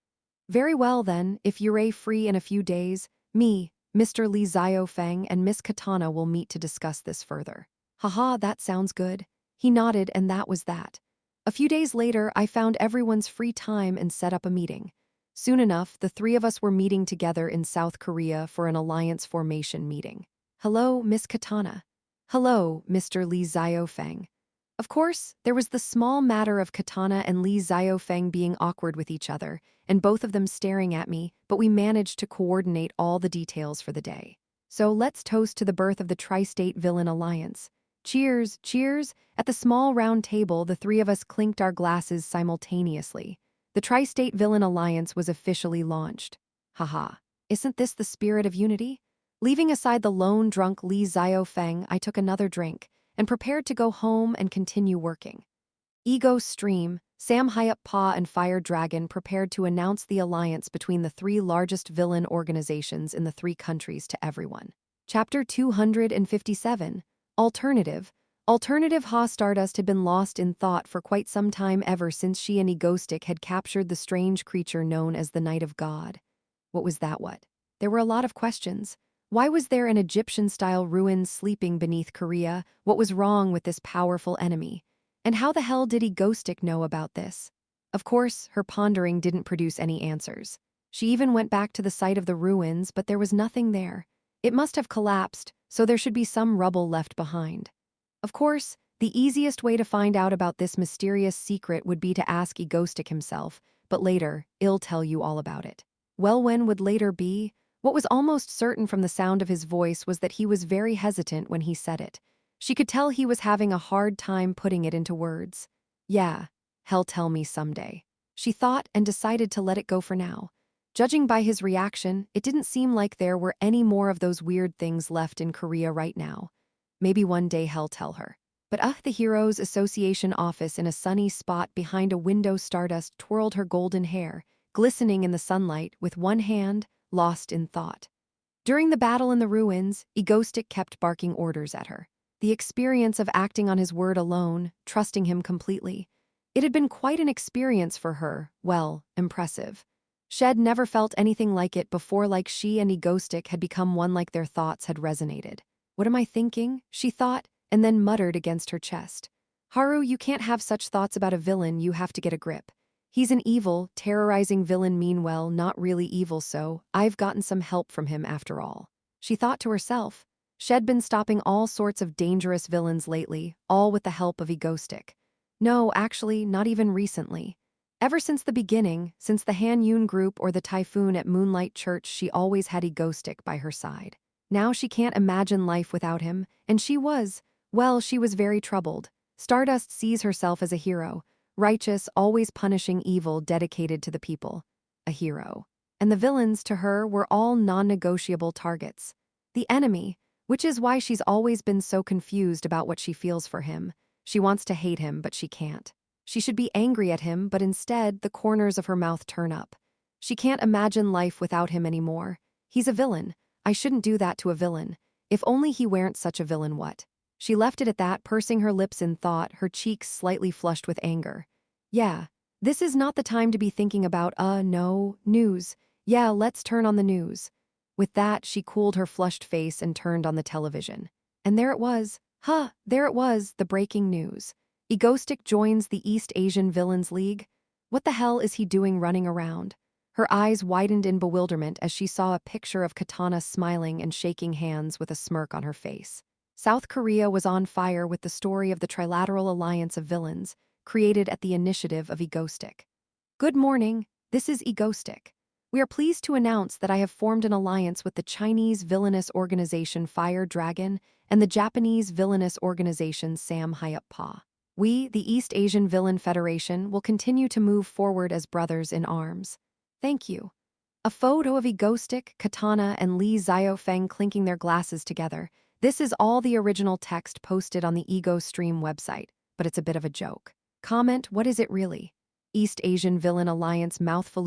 Very well then, if you're free in a few days, me, Mr. Li Xiaofeng, and Miss Katana will meet to discuss this further. Haha, that sounds good. He nodded and that was that. A few days later, I found everyone's free time and set up a meeting. Soon enough, the three of us were meeting together in South Korea for an alliance formation meeting. Hello, Miss Katana. Hello, Mr. Li Xiaofeng. Of course, there was the small matter of Katana and Li Xiaofeng being awkward with each other, and both of them staring at me, but we managed to coordinate all the details for the day. So let's toast to the birth of the Tri-State Villain Alliance. Cheers, cheers! At the small round table, the three of us clinked our glasses simultaneously. The Tri-State Villain Alliance was officially launched. Haha. Isn't this the spirit of unity? Leaving aside the lone drunk Li Xiaofeng, I took another drink and prepared to go home and continue working. Ego Stream, Sam Hyup Pa and Fire Dragon prepared to announce the alliance between the three largest villain organizations in the three countries to everyone. Chapter 257. Alternative. Alternative Ha Stardust had been lost in thought for quite some time, ever since she and Egoistic had captured the strange creature known as the Night of God. What was that? What? There were a lot of questions. Why was there an Egyptian-style ruin sleeping beneath Korea? What was wrong with this powerful enemy? And how the hell did Egoistic know about this? Of course, her pondering didn't produce any answers. She even went back to the site of the ruins, but there was nothing there. It must have collapsed, so there should be some rubble left behind. Of course, the easiest way to find out about this mysterious secret would be to ask Egoistic himself, but later, I'll tell you all about it. Well, when would later be? What was almost certain from the sound of his voice was that he was very hesitant when he said it. She could tell he was having a hard time putting it into words. Yeah, he'll tell me someday. She thought and decided to let it go for now. Judging by his reaction, it didn't seem like there were any more of those weird things left in Korea right now. Maybe one day he'll tell her. But the Heroes Association office in a sunny spot behind a window, Stardust twirled her golden hair, glistening in the sunlight, with one hand lost in thought. During the battle in the ruins, Egoistic kept barking orders at her. The experience of acting on his word alone, trusting him completely. It had been quite an experience for her, well, impressive. Shed never felt anything like it before, like she and Egoistic had become one, like their thoughts had resonated. What am I thinking? She thought, and then muttered against her chest. Haru, you can't have such thoughts about a villain, you have to get a grip. He's an evil, terrorizing villain, meanwhile not really evil, so I've gotten some help from him after all. She thought to herself. Shed been stopping all sorts of dangerous villains lately, all with the help of Egoistic. No, actually, not even recently. Ever since the beginning, since the Han Yun group or the typhoon at Moonlight Church, she always had Egoistic by her side. Now she can't imagine life without him, and she was very troubled. Stardust sees herself as a hero, righteous, always punishing evil, dedicated to the people. A hero. And the villains, to her, were all non-negotiable targets. The enemy, which is why she's always been so confused about what she feels for him. She wants to hate him, but she can't. She should be angry at him, but instead, the corners of her mouth turn up. She can't imagine life without him anymore. He's a villain. I shouldn't do that to a villain. If only he weren't such a villain, what? She left it at that, pursing her lips in thought, her cheeks slightly flushed with anger. Yeah, this is not the time to be thinking about, no, news. Yeah, let's turn on the news. With that, she cooled her flushed face and turned on the television. And there it was. There it was, the breaking news. Egoistic joins the East Asian Villains League? What the hell is he doing running around? Her eyes widened in bewilderment as she saw a picture of Katana smiling and shaking hands with a smirk on her face. South Korea was on fire with the story of the Trilateral Alliance of Villains, created at the initiative of Egoistic. Good morning, this is Egoistic. We are pleased to announce that I have formed an alliance with the Chinese villainous organization Fire Dragon and the Japanese villainous organization Sam Hyup Pa. We, the East Asian Villain Federation, will continue to move forward as brothers in arms. Thank you. A photo of Egoistic, Katana, and Li Xiaofeng clinking their glasses together. This is all the original text posted on the Ego Stream website, but it's a bit of a joke. Comment, what is it really? East Asian Villain Alliance mouthful.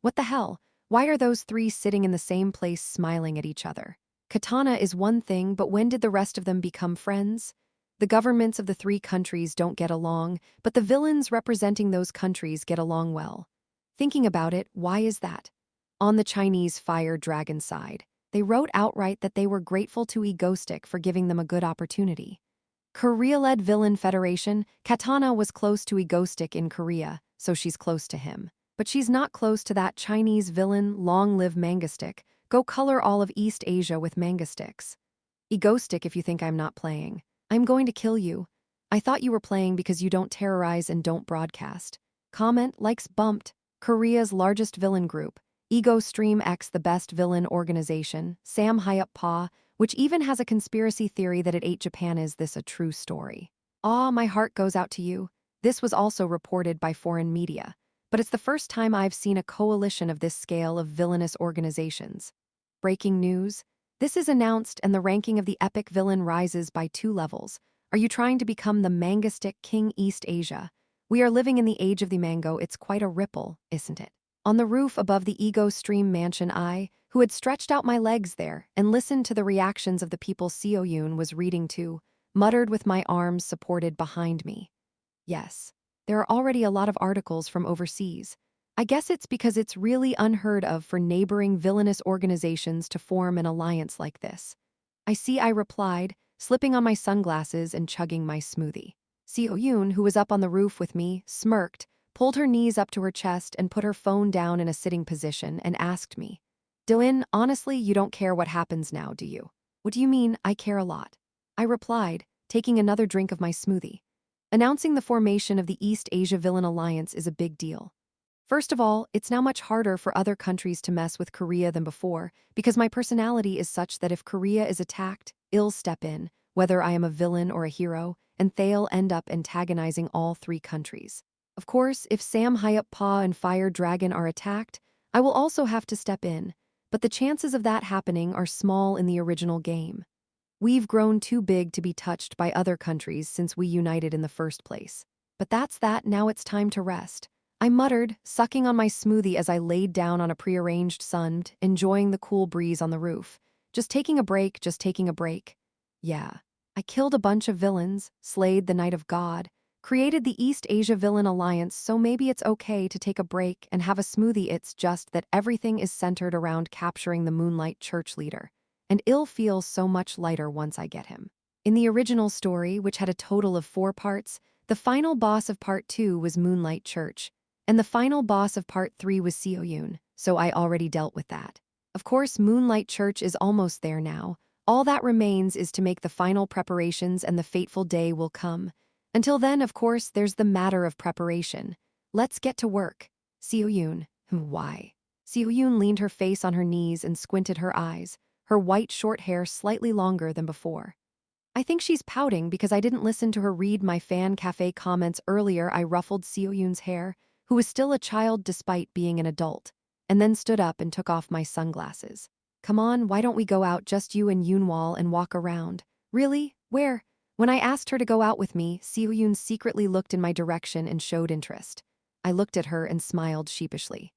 What the hell? Why are those three sitting in the same place smiling at each other? Katana is one thing, but when did the rest of them become friends? The governments of the three countries don't get along, but the villains representing those countries get along well. Thinking about it, why is that? On the Chinese Fire Dragon side, they wrote outright that they were grateful to Egoistic for giving them a good opportunity. Korea-led Villain Federation, Katana was close to Egoistic in Korea, so she's close to him. But she's not close to that Chinese villain. Long live Mangastick. Go color all of East Asia with Mangasticks. Egoistic, if you think I'm not playing. I'm going to kill you. I thought you were playing because you don't terrorize and don't broadcast. Comment, likes bumped. Korea's largest villain group. Ego Stream X, the best villain organization. Sam Hyup Pa, which even has a conspiracy theory that it ate Japan. Is this a true story? My heart goes out to you. This was also reported by foreign media. But it's the first time I've seen a coalition of this scale of villainous organizations. Breaking news. This is announced and the ranking of the epic villain rises by 2 levels. Are you trying to become the Mangastick King East Asia? We are living in the age of the mango. It's quite a ripple, isn't it? On the roof above the Ego Stream mansion, I, who had stretched out my legs there and listened to the reactions of the people Seo Yoon was reading to, muttered with my arms supported behind me. Yes, there are already a lot of articles from overseas. I guess it's because it's really unheard of for neighboring villainous organizations to form an alliance like this. I see, I replied, slipping on my sunglasses and chugging my smoothie. Seo Yoon, who was up on the roof with me, smirked, pulled her knees up to her chest and put her phone down in a sitting position and asked me, "Dylan, honestly, you don't care what happens now, do you?" "What do you mean, I care a lot?" I replied, taking another drink of my smoothie. Announcing the formation of the East Asia Villain Alliance is a big deal. First of all, it's now much harder for other countries to mess with Korea than before, because my personality is such that if Korea is attacked, I'll step in, whether I am a villain or a hero, and they'll end up antagonizing all three countries. Of course, if Sam Hyup Pa and Fire Dragon are attacked, I will also have to step in, but the chances of that happening are small in the original game. We've grown too big to be touched by other countries since we united in the first place. But that's that, now it's time to rest. I muttered, sucking on my smoothie as I laid down on a prearranged sund, enjoying the cool breeze on the roof. Just taking a break, just taking a break. Yeah. I killed a bunch of villains, slayed the Knight of God, created the East Asia Villain Alliance, so maybe it's okay to take a break and have a smoothie. It's just that everything is centered around capturing the Moonlight Church leader, and it'll feel so much lighter once I get him. In the original story, which had a total of 4 parts, the final boss of Part 2 was Moonlight Church, and the final boss of Part 3 was Seo Yoon, so I already dealt with that. Of course, Moonlight Church is almost there now. All that remains is to make the final preparations and the fateful day will come. Until then, of course, there's the matter of preparation. Let's get to work. Seo Yoon. Why? Seo Yoon leaned her face on her knees and squinted her eyes, her white short hair slightly longer than before. I think she's pouting because I didn't listen to her read my fan cafe comments earlier. I ruffled Seo Yoon's hair, who was still a child despite being an adult, and then stood up and took off my sunglasses. Come on, why don't we go out, just you and Yoonwal, and walk around? Really? Where? When I asked her to go out with me, Seo Yoon secretly looked in my direction and showed interest. I looked at her and smiled sheepishly.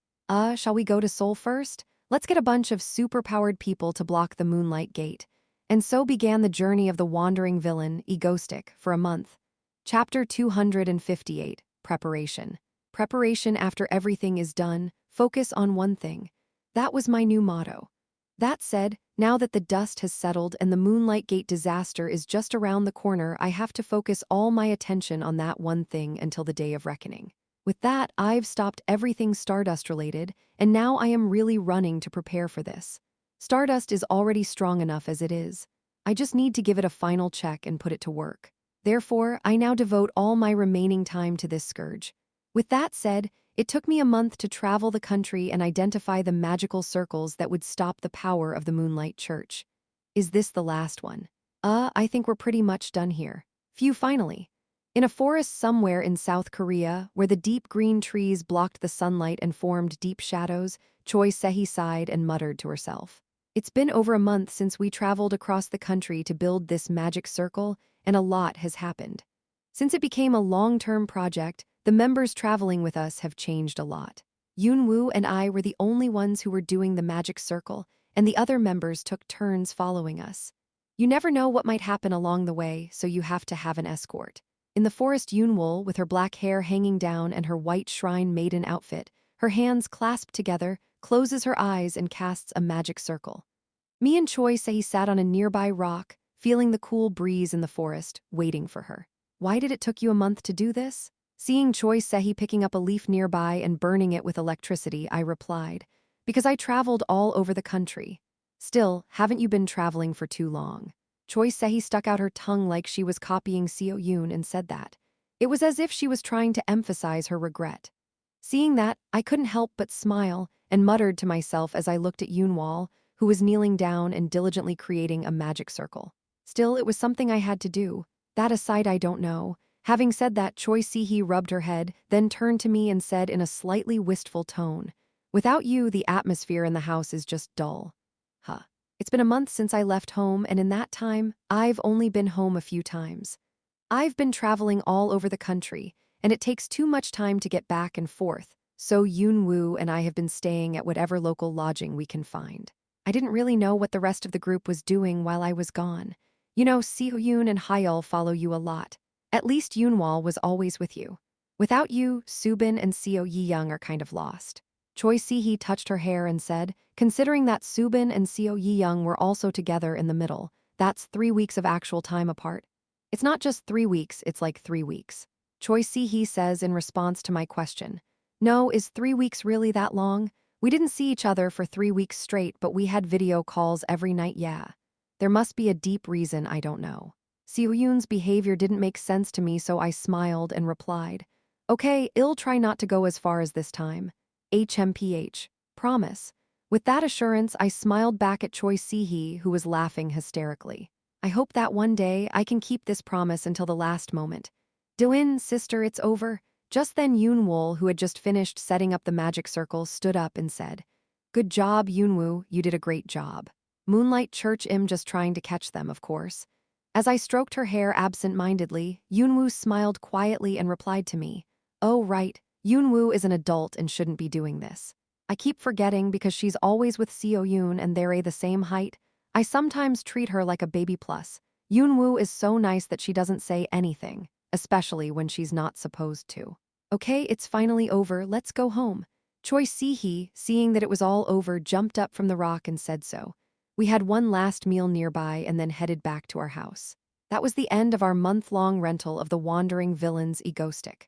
Shall we go to Seoul first? Let's get a bunch of super-powered people to block the Moonlight Gate. And so began the journey of the wandering villain, Egostic, for a month. Chapter 258, Preparation. Preparation after everything is done, focus on one thing. That was my new motto. That said, now that the dust has settled and the Moonlight Gate disaster is just around the corner, I have to focus all my attention on that one thing until the day of reckoning. With that, I've stopped everything Stardust-related, and now I am really running to prepare for this. Stardust is already strong enough as it is. I just need to give it a final check and put it to work. Therefore, I now devote all my remaining time to this scourge. With that said, it took me a month to travel the country and identify the magical circles that would stop the power of the Moonlight Church. Is this the last one? I think we're pretty much done here. Phew, finally. In a forest somewhere in South Korea, where the deep green trees blocked the sunlight and formed deep shadows, Choi Sehi sighed and muttered to herself. It's been over a month since we traveled across the country to build this magic circle, and a lot has happened. Since it became a long-term project, the members traveling with us have changed a lot. Yoonwoo and I were the only ones who were doing the magic circle, and the other members took turns following us. You never know what might happen along the way, so you have to have an escort. In the forest, Yoonwoo, with her black hair hanging down and her white shrine maiden outfit, her hands clasped together, closes her eyes and casts a magic circle. Me and Choi say he sat on a nearby rock, feeling the cool breeze in the forest, waiting for her. Why did it took you a month to do this? Seeing Choi Sehi picking up a leaf nearby and burning it with electricity, I replied, because I traveled all over the country. Still, haven't you been traveling for too long? Choi Sehi stuck out her tongue like she was copying Seo Yoon and said that. It was as if she was trying to emphasize her regret. Seeing that, I couldn't help but smile and muttered to myself as I looked at Yoonwal, who was kneeling down and diligently creating a magic circle. Still, it was something I had to do. That aside, I don't know. Having said that, Choi Sehi rubbed her head, then turned to me and said in a slightly wistful tone, "Without you, the atmosphere in the house is just dull." It's been a month since I left home, and in that time, I've only been home a few times. I've been traveling all over the country, and it takes too much time to get back and forth, so Yoonwoo and I have been staying at whatever local lodging we can find. I didn't really know what the rest of the group was doing while I was gone. You know, Seo Yoon and Hyul follow you a lot. At least Yoonwal was always with you. Without you, Subin and Seo Yi-young are kind of lost. Choi Si-hee touched her hair and said, considering that Subin and Seo Yi-young were also together in the middle, that's 3 weeks of actual time apart. It's not just 3 weeks, it's like 3 weeks. Choi Si-hee says in response to my question. No, is 3 weeks really that long? We didn't see each other for 3 weeks straight, but we had video calls every night, yeah. There must be a deep reason I don't know. Seo-yoon's behavior didn't make sense to me, so I smiled and replied, okay, I'll try not to go as far as this time. HMPH. Promise. With that assurance, I smiled back at Choi Si-hee, who was laughing hysterically. I hope that one day I can keep this promise until the last moment. Do-in, sister, it's over. Just then Yoon-wol, who had just finished setting up the magic circle, stood up and said, good job, Yoon-woo, you did a great job. Moonlight Church, I'm just trying to catch them, of course. As I stroked her hair absent-mindedly, Yoon-woo smiled quietly and replied to me, oh right, Yoon-woo is an adult and shouldn't be doing this. I keep forgetting because she's always with Seo-yoon and they're the same height. I sometimes treat her like a baby plus. Yoon-woo is so nice that she doesn't say anything, especially when she's not supposed to. Okay, it's finally over, let's go home. Choi Si-hee, seeing that it was all over, jumped up from the rock and said so. We had one last meal nearby and then headed back to our house. That was the end of our month-long rental of the Wandering Villains Egostic.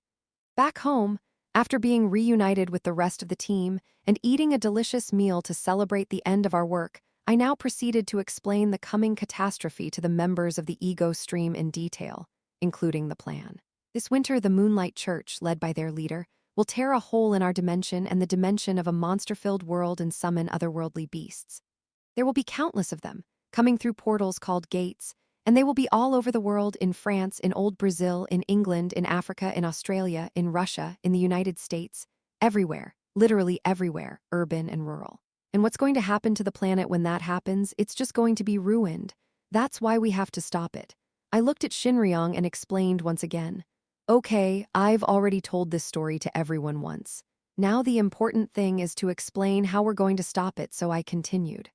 Back home, after being reunited with the rest of the team and eating a delicious meal to celebrate the end of our work, I now proceeded to explain the coming catastrophe to the members of the Ego Stream in detail, including the plan. This winter, the Moonlight Church, led by their leader, will tear a hole in our dimension and the dimension of a monster-filled world and summon otherworldly beasts. There will be countless of them, coming through portals called gates, and they will be all over the world, in France, in old Brazil, in England, in Africa, in Australia, in Russia, in the United States, everywhere, literally everywhere, urban and rural. And what's going to happen to the planet when that happens? It's just going to be ruined. That's why we have to stop it. I looked at Shinryong and explained once again. Okay, I've already told this story to everyone once. Now the important thing is to explain how we're going to stop it, so I continued.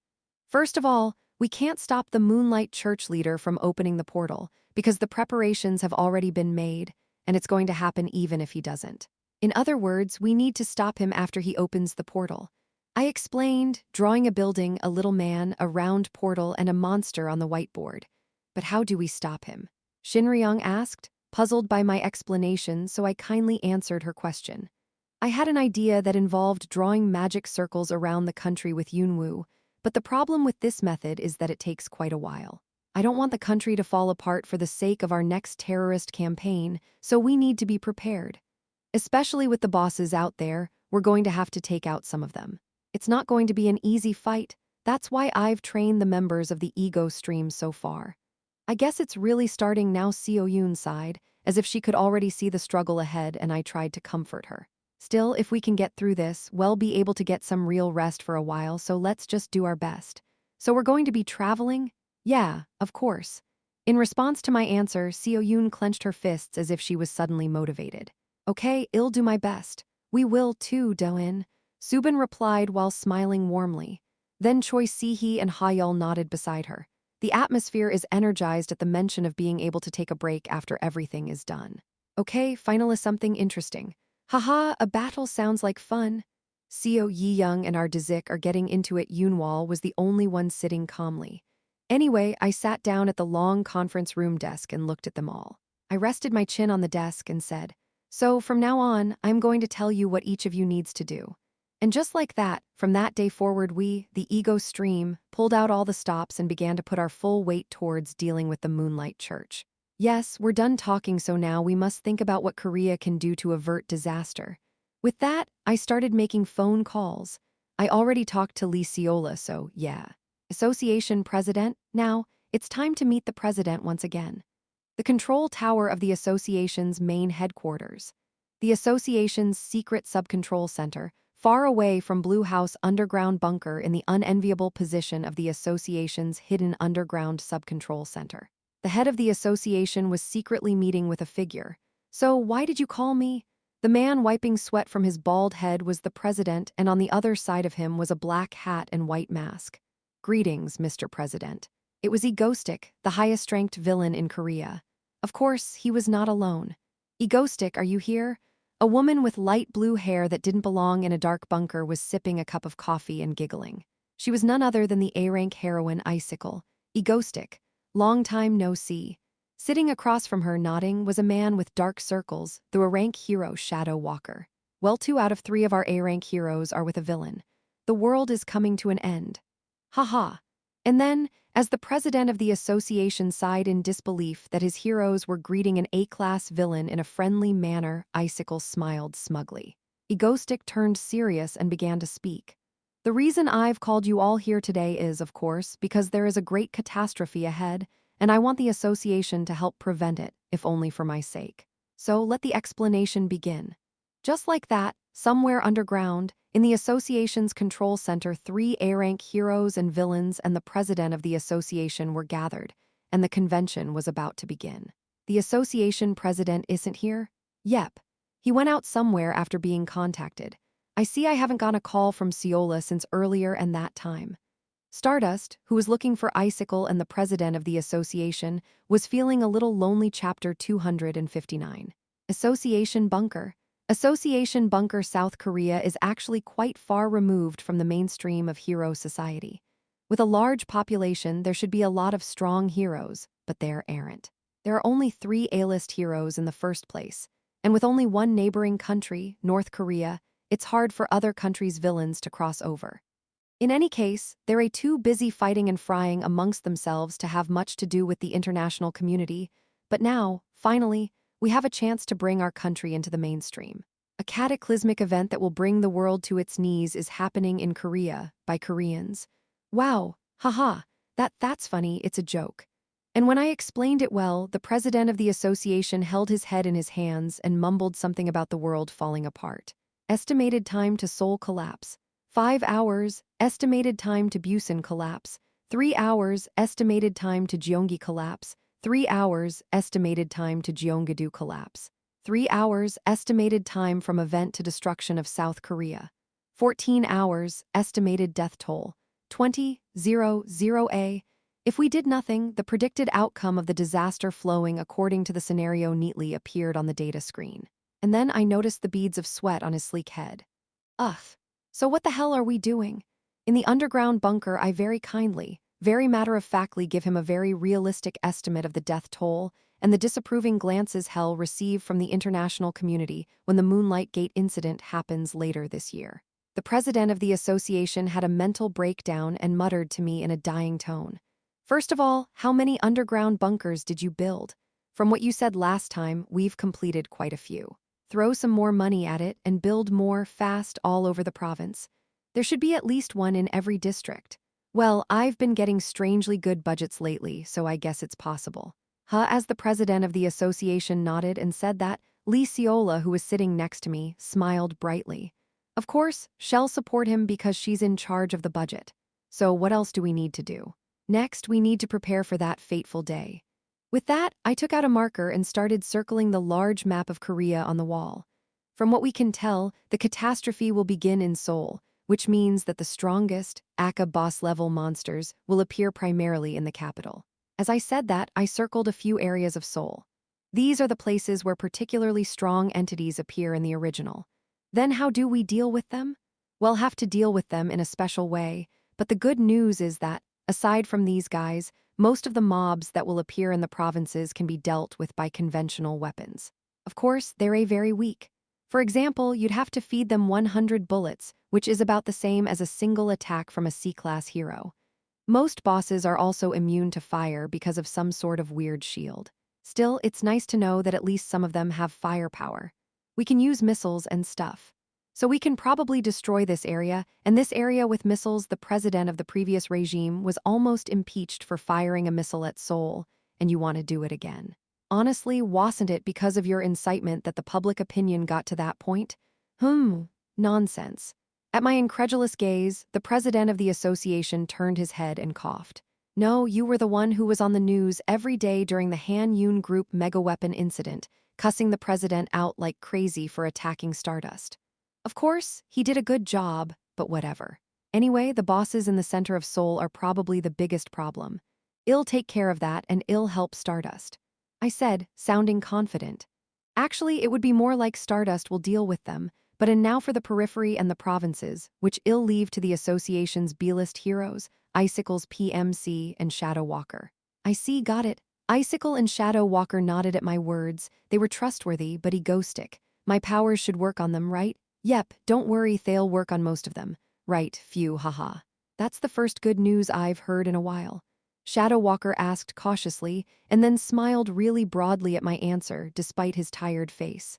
First of all, we can't stop the Moonlight Church leader from opening the portal because the preparations have already been made, and it's going to happen even if he doesn't. In other words, we need to stop him after he opens the portal. I explained, drawing a building, a little man, a round portal, and a monster on the whiteboard. But how do we stop him? Shinryong asked, puzzled by my explanation, so I kindly answered her question. I had an idea that involved drawing magic circles around the country with Yoon-woo, but the problem with this method is that it takes quite a while. I don't want the country to fall apart for the sake of our next terrorist campaign, so we need to be prepared. Especially with the bosses out there, we're going to have to take out some of them. It's not going to be an easy fight. That's why I've trained the members of the Ego Stream so far. I guess it's really starting now. Seo-yoon sighed, as if she could already see the struggle ahead, and I tried to comfort her. Still, if we can get through this, we'll be able to get some real rest for a while, so let's just do our best. So we're going to be traveling? Yeah, of course. In response to my answer, Seo-yoon clenched her fists as if she was suddenly motivated. Okay, I'll do my best. We will too, Do-in. Subin replied while smiling warmly. Then Choi Si-hee and Ha-yeol nodded beside her. The atmosphere is energized at the mention of being able to take a break after everything is done. Okay, finally something interesting. Haha, a battle sounds like fun. Seo Yi-young and our Dazik are getting into it. Yoon-wol was the only one sitting calmly. Anyway, I sat down at the long conference room desk and looked at them all. I rested my chin on the desk and said, so from now on, I'm going to tell you what each of you needs to do. And just like that, from that day forward we, the Ego Stream, pulled out all the stops and began to put our full weight towards dealing with the Moonlight Church. Yes, we're done talking, so now we must think about what Korea can do to avert disaster. With that, I started making phone calls. I already talked to Lee Seola, so yeah. Association President, now, it's time to meet the President once again. The control tower of the Association's main headquarters. The Association's secret sub-control center, far away from Blue House underground bunker in the unenviable position of the Association's hidden underground sub-control center. The head of the Association was secretly meeting with a figure. So why did you call me? The man wiping sweat from his bald head was the President, and on the other side of him was a black hat and white mask. Greetings, Mr. President. It was Egostic, the highest-ranked villain in Korea. Of course, he was not alone. Egostic, are you here? A woman with light blue hair that didn't belong in a dark bunker was sipping a cup of coffee and giggling. She was none other than the A-rank heroine Icicle. Egostic. Long time no see. Sitting across from her nodding was a man with dark circles, the A-rank hero Shadow Walker. Well, 2 out of 3 of our A-rank heroes are with a villain. The world is coming to an end. Haha. And then, as the president of the association sighed in disbelief that his heroes were greeting an A-class villain in a friendly manner, Icicle smiled smugly. Egostick turned serious and began to speak. The reason I've called you all here today is, of course, because there is a great catastrophe ahead, and I want the association to help prevent it, if only for my sake. So let the explanation begin. Just like that, somewhere underground, in the association's control center, 3 A-rank heroes and villains and the president of the association were gathered, and the convention was about to begin. The association president isn't here? Yep. He went out somewhere after being contacted. I see I haven't gotten a call from Ciola since earlier and that time. Stardust, who was looking for Icicle and the president of the association, was feeling a little lonely. Chapter 259. Association Bunker. Association Bunker, South Korea is actually quite far removed from the mainstream of hero society. With a large population, there should be a lot of strong heroes, but there aren't. There are only 3 A-list heroes in the first place, and with only one neighboring country, North Korea, it's hard for other countries' villains to cross over. In any case, they're too busy fighting and frying amongst themselves to have much to do with the international community, but now, finally, we have a chance to bring our country into the mainstream. A cataclysmic event that will bring the world to its knees is happening in Korea, by Koreans. Wow, haha, that's funny, it's a joke. And when I explained it well, the president of the association held his head in his hands and mumbled something about the world falling apart. Estimated time to Seoul collapse. 5 hours, estimated time to Busan collapse. 3 hours, estimated time to Gyeonggi collapse. 3 hours, estimated time to Gyeonggi-do collapse. 3 hours, estimated time from event to destruction of South Korea. 14 hours, estimated death toll. 20:00 If we did nothing, the predicted outcome of the disaster flowing according to the scenario neatly appeared on the data screen. And then I noticed the beads of sweat on his sleek head. Ugh. So what the hell are we doing? In the underground bunker, I very kindly, very matter-of-factly give him a very realistic estimate of the death toll and the disapproving glances hell receive from the international community when the Moonlight Gate incident happens later this year. The president of the association had a mental breakdown and muttered to me in a dying tone. First of all, how many underground bunkers did you build? From what you said last time, we've completed quite a few. Throw some more money at it and build more fast all over the province. There should be at least one in every district. Well, I've been getting strangely good budgets lately, so I guess it's possible. As the president of the association nodded and said that, Lee Ciola, who was sitting next to me, smiled brightly. Of course, she'll support him because she's in charge of the budget. So what else do we need to do? Next, we need to prepare for that fateful day. With that, I took out a marker and started circling the large map of Korea on the wall. From what we can tell, the catastrophe will begin in Seoul, which means that the strongest, Aka boss-level monsters will appear primarily in the capital. As I said that, I circled a few areas of Seoul. These are the places where particularly strong entities appear in the original. Then how do we deal with them? We'll have to deal with them in a special way, but the good news is that, aside from these guys, most of the mobs that will appear in the provinces can be dealt with by conventional weapons. Of course, they're very weak. For example, you'd have to feed them 100 bullets, which is about the same as a single attack from a C-class hero. Most bosses are also immune to fire because of some sort of weird shield. Still, it's nice to know that at least some of them have firepower. We can use missiles and stuff. So we can probably destroy this area, and this area with missiles. The president of the previous regime was almost impeached for firing a missile at Seoul, and you want to do it again. Honestly, wasn't it because of your incitement that the public opinion got to that point? Nonsense. At my incredulous gaze, the president of the association turned his head and coughed. No, you were the one who was on the news every day during the Han Yun Group megaweapon incident, cussing the president out like crazy for attacking Stardust. Of course, he did a good job, but whatever. Anyway, the bosses in the center of Seoul are probably the biggest problem. I'll take care of that and I'll help Stardust. I said, sounding confident. Actually, it would be more like Stardust will deal with them, but and now for the periphery and the provinces, which I'll leave to the association's B-list heroes, Icicle's PMC and Shadow Walker. I see, got it. Icicle and Shadow Walker nodded at my words. They were trustworthy, but egoistic. My powers should work on them, right? Yep, don't worry, they'll work on most of them. Right, phew, haha. That's the first good news I've heard in a while. Shadow Walker asked cautiously, and then smiled really broadly at my answer, despite his tired face.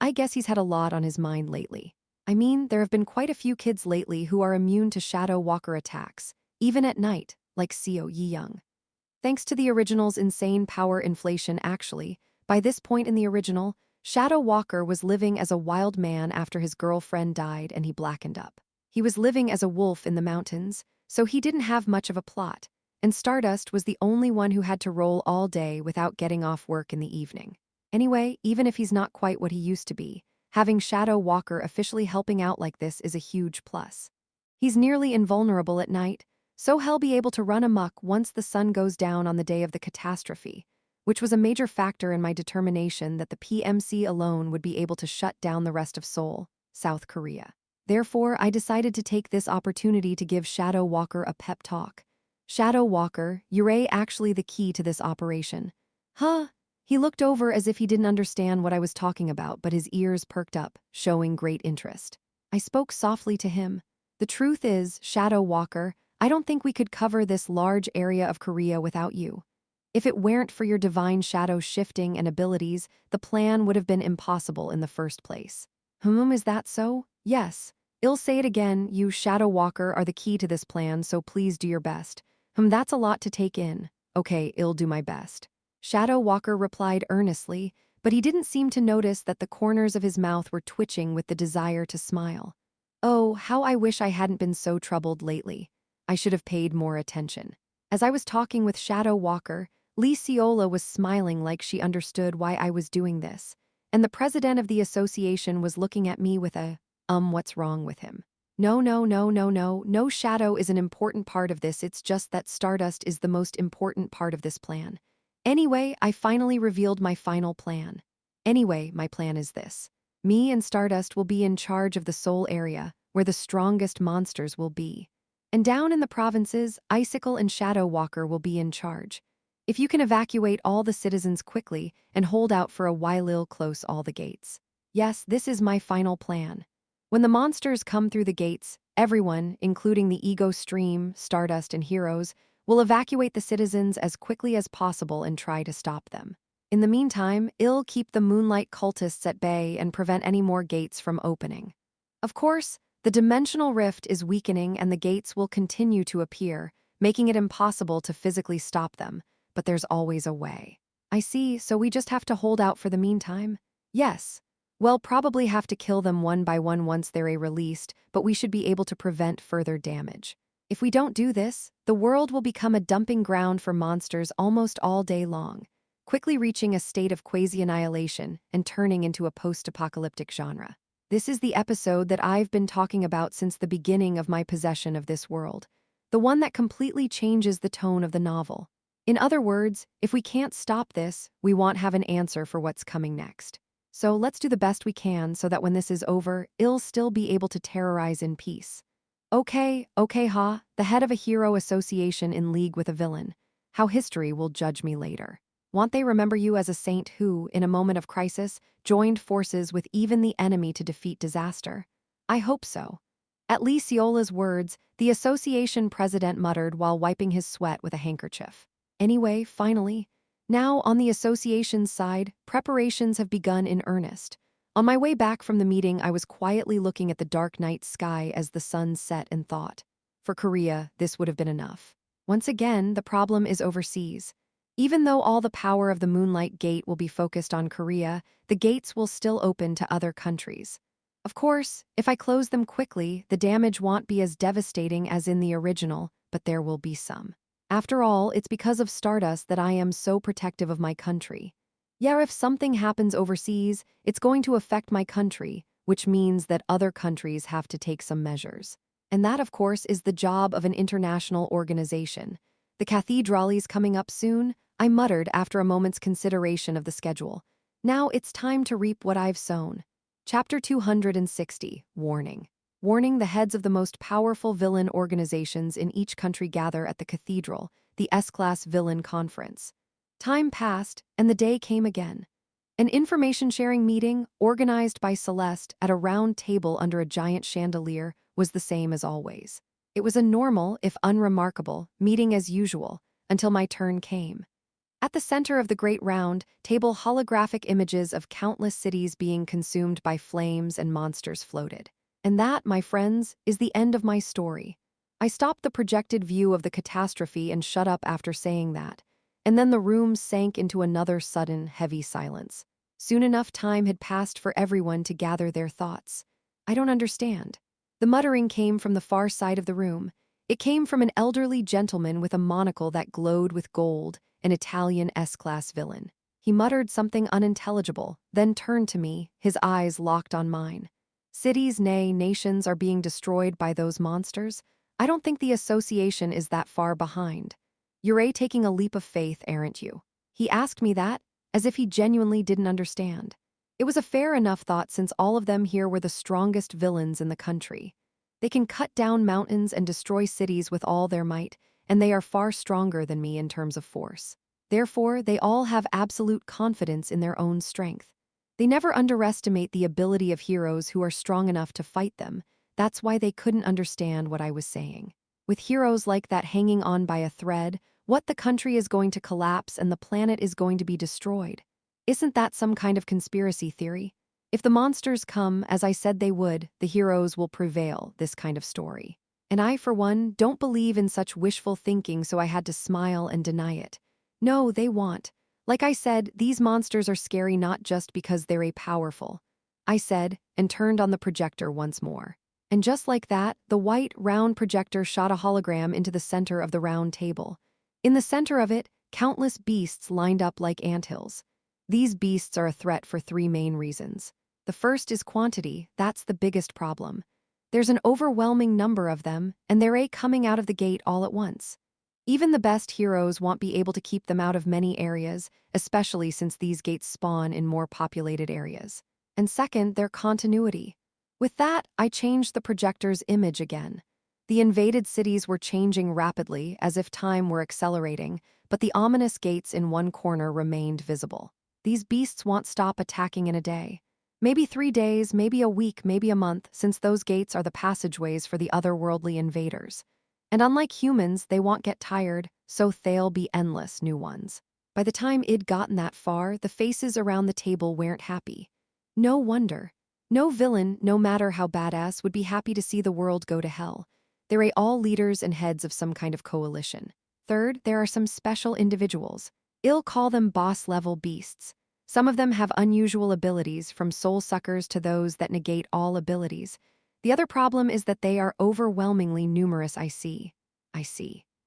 I guess he's had a lot on his mind lately. I mean, there have been quite a few kids lately who are immune to Shadow Walker attacks, even at night, like Seo Yi-young. Thanks to the original's insane power inflation actually, by this point in the original, Shadow Walker was living as a wild man after his girlfriend died and he blackened up. He was living as a wolf in the mountains, so he didn't have much of a plot, and Stardust was the only one who had to roll all day without getting off work in the evening. Anyway, even if he's not quite what he used to be, having Shadow Walker officially helping out like this is a huge plus. He's nearly invulnerable at night, so he'll be able to run amok once the sun goes down on the day of the catastrophe, which was a major factor in my determination that the PMC alone would be able to shut down the rest of Seoul, South Korea. Therefore, I decided to take this opportunity to give Shadow Walker a pep talk. Shadow Walker, you're actually the key to this operation. Huh? He looked over as if he didn't understand what I was talking about, but his ears perked up, showing great interest. I spoke softly to him. The truth is, Shadow Walker, I don't think we could cover this large area of Korea without you. If it weren't for your divine shadow shifting and abilities, the plan would have been impossible in the first place. Is that so? Yes. I'll say it again, you Shadow Walker are the key to this plan, so please do your best. That's a lot to take in. Okay, I'll do my best. Shadow Walker replied earnestly, but he didn't seem to notice that the corners of his mouth were twitching with the desire to smile. Oh, how I wish I hadn't been so troubled lately. I should have paid more attention. As I was talking with Shadow Walker, Lee Seola was smiling like she understood why I was doing this, and the president of the association was looking at me with a, what's wrong with him? No, Shadow is an important part of this, it's just that Stardust is the most important part of this plan. Anyway, I finally revealed my final plan. Anyway, my plan is this. Me and Stardust will be in charge of the Seoul area, where the strongest monsters will be. And down in the provinces, Icicle and Shadow Walker will be in charge. If you can evacuate all the citizens quickly and hold out for a while, close all the gates. Yes, this is my final plan. When the monsters come through the gates, everyone, including the Ego Stream, Stardust, and Heroes, will evacuate the citizens as quickly as possible and try to stop them. In the meantime, I'll keep the Moonlight cultists at bay and prevent any more gates from opening. Of course, the dimensional rift is weakening and the gates will continue to appear, making it impossible to physically stop them, but there's always a way. I see, so we just have to hold out for the meantime? Yes. We'll probably have to kill them one by one once they're released, but we should be able to prevent further damage. If we don't do this, the world will become a dumping ground for monsters almost all day long, quickly reaching a state of quasi-annihilation and turning into a post-apocalyptic genre. This is the episode that I've been talking about since the beginning of my possession of this world, the one that completely changes the tone of the novel. In other words, if we can't stop this, we won't have an answer for what's coming next. So let's do the best we can so that when this is over, I'll still be able to terrorize in peace. Okay, the head of a hero association in league with a villain. How history will judge me later. Won't they remember you as a saint who, in a moment of crisis, joined forces with even the enemy to defeat disaster? I hope so. At Lee Seola's words, the association president muttered while wiping his sweat with a handkerchief. Anyway, finally, now on the association's side, preparations have begun in earnest. On my way back from the meeting, I was quietly looking at the dark night sky as the sun set and thought. For Korea, this would have been enough. Once again, the problem is overseas. Even though all the power of the Moonlight Gate will be focused on Korea, the gates will still open to other countries. Of course, if I close them quickly, the damage won't be as devastating as in the original, but there will be some. After all, it's because of Stardust that I am so protective of my country. Yeah, if something happens overseas, it's going to affect my country, which means that other countries have to take some measures. And that, of course, is the job of an international organization. The cathedrali's coming up soon, I muttered after a moment's consideration of the schedule. Now it's time to reap what I've sown. Chapter 260, Warning. Warning: the heads of the most powerful villain organizations in each country gather at the cathedral, the S-Class Villain Conference. Time passed, and the day came again. An information-sharing meeting, organized by Celeste at a round table under a giant chandelier, was the same as always. It was a normal, if unremarkable, meeting as usual, until my turn came. At the center of the great round table, holographic images of countless cities being consumed by flames and monsters floated. And that, my friends, is the end of my story. I stopped the projected view of the catastrophe and shut up after saying that. And then the room sank into another sudden, heavy silence. Soon enough time had passed for everyone to gather their thoughts. I don't understand. The muttering came from the far side of the room. It came from an elderly gentleman with a monocle that glowed with gold, an Italian S-class villain. He muttered something unintelligible, then turned to me, his eyes locked on mine. Cities, nay, nations are being destroyed by those monsters? I don't think the association is that far behind. You're taking a leap of faith, aren't you? He asked me that, as if he genuinely didn't understand. It was a fair enough thought since all of them here were the strongest villains in the country. They can cut down mountains and destroy cities with all their might, and they are far stronger than me in terms of force. Therefore, they all have absolute confidence in their own strength. They never underestimate the ability of heroes who are strong enough to fight them. That's why they couldn't understand what I was saying. With heroes like that hanging on by a thread, what the country is going to collapse and the planet is going to be destroyed. Isn't that some kind of conspiracy theory? If the monsters come, as I said they would, the heroes will prevail, this kind of story. And I, for one, don't believe in such wishful thinking, so I had to smile and deny it. No, they won't. Like I said, these monsters are scary not just because they're powerful. I said, and turned on the projector once more. And just like that, the white, round projector shot a hologram into the center of the round table. In the center of it, countless beasts lined up like anthills. These beasts are a threat for three main reasons. The first is quantity. That's the biggest problem. There's an overwhelming number of them, and they're coming out of the gate all at once. Even the best heroes won't be able to keep them out of many areas, especially since these gates spawn in more populated areas. And second, their continuity. With that, I changed the projector's image again. The invaded cities were changing rapidly, as if time were accelerating, but the ominous gates in one corner remained visible. These beasts won't stop attacking in a day. Maybe 3 days, maybe a week, maybe a month, since those gates are the passageways for the otherworldly invaders. And unlike humans, they won't get tired, so they'll be endless new ones. By the time I'd gotten that far, the faces around the table weren't happy. No wonder. No villain, no matter how badass, would be happy to see the world go to hell. They're all leaders and heads of some kind of coalition. Third, there are some special individuals. I'll call them boss-level beasts. Some of them have unusual abilities, from soul suckers to those that negate all abilities. The other problem is that they are overwhelmingly numerous. I see.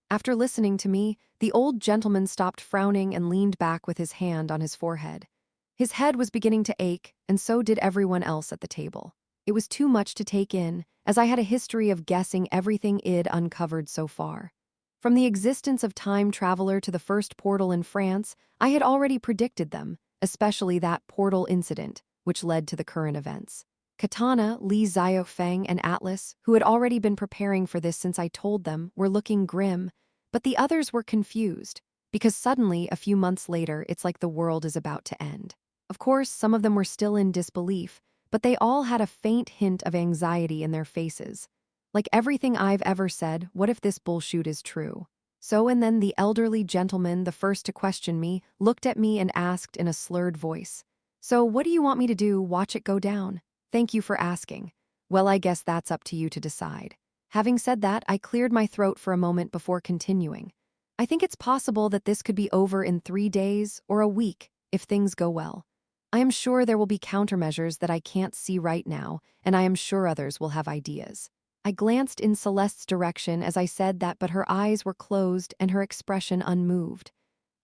After listening to me, the old gentleman stopped frowning and leaned back with his hand on his forehead. His head was beginning to ache, and so did everyone else at the table. It was too much to take in, as I had a history of guessing everything I'd uncovered so far. From the existence of time traveler to the first portal in France, I had already predicted them, especially that portal incident, which led to the current events. Katana, Li Xiaofeng, and Atlas, who had already been preparing for this since I told them, were looking grim, but the others were confused, because suddenly, a few months later, it's like the world is about to end. Of course, some of them were still in disbelief, but they all had a faint hint of anxiety in their faces. Like everything I've ever said, what if this bullshit is true? So and then the elderly gentleman, the first to question me, looked at me and asked in a slurred voice, "So what do you want me to do, watch it go down?" "Thank you for asking. Well, I guess that's up to you to decide." Having said that, I cleared my throat for a moment before continuing. I think it's possible that this could be over in 3 days or a week, if things go well. I am sure there will be countermeasures that I can't see right now, and I am sure others will have ideas. I glanced in Celeste's direction as I said that, but her eyes were closed and her expression unmoved.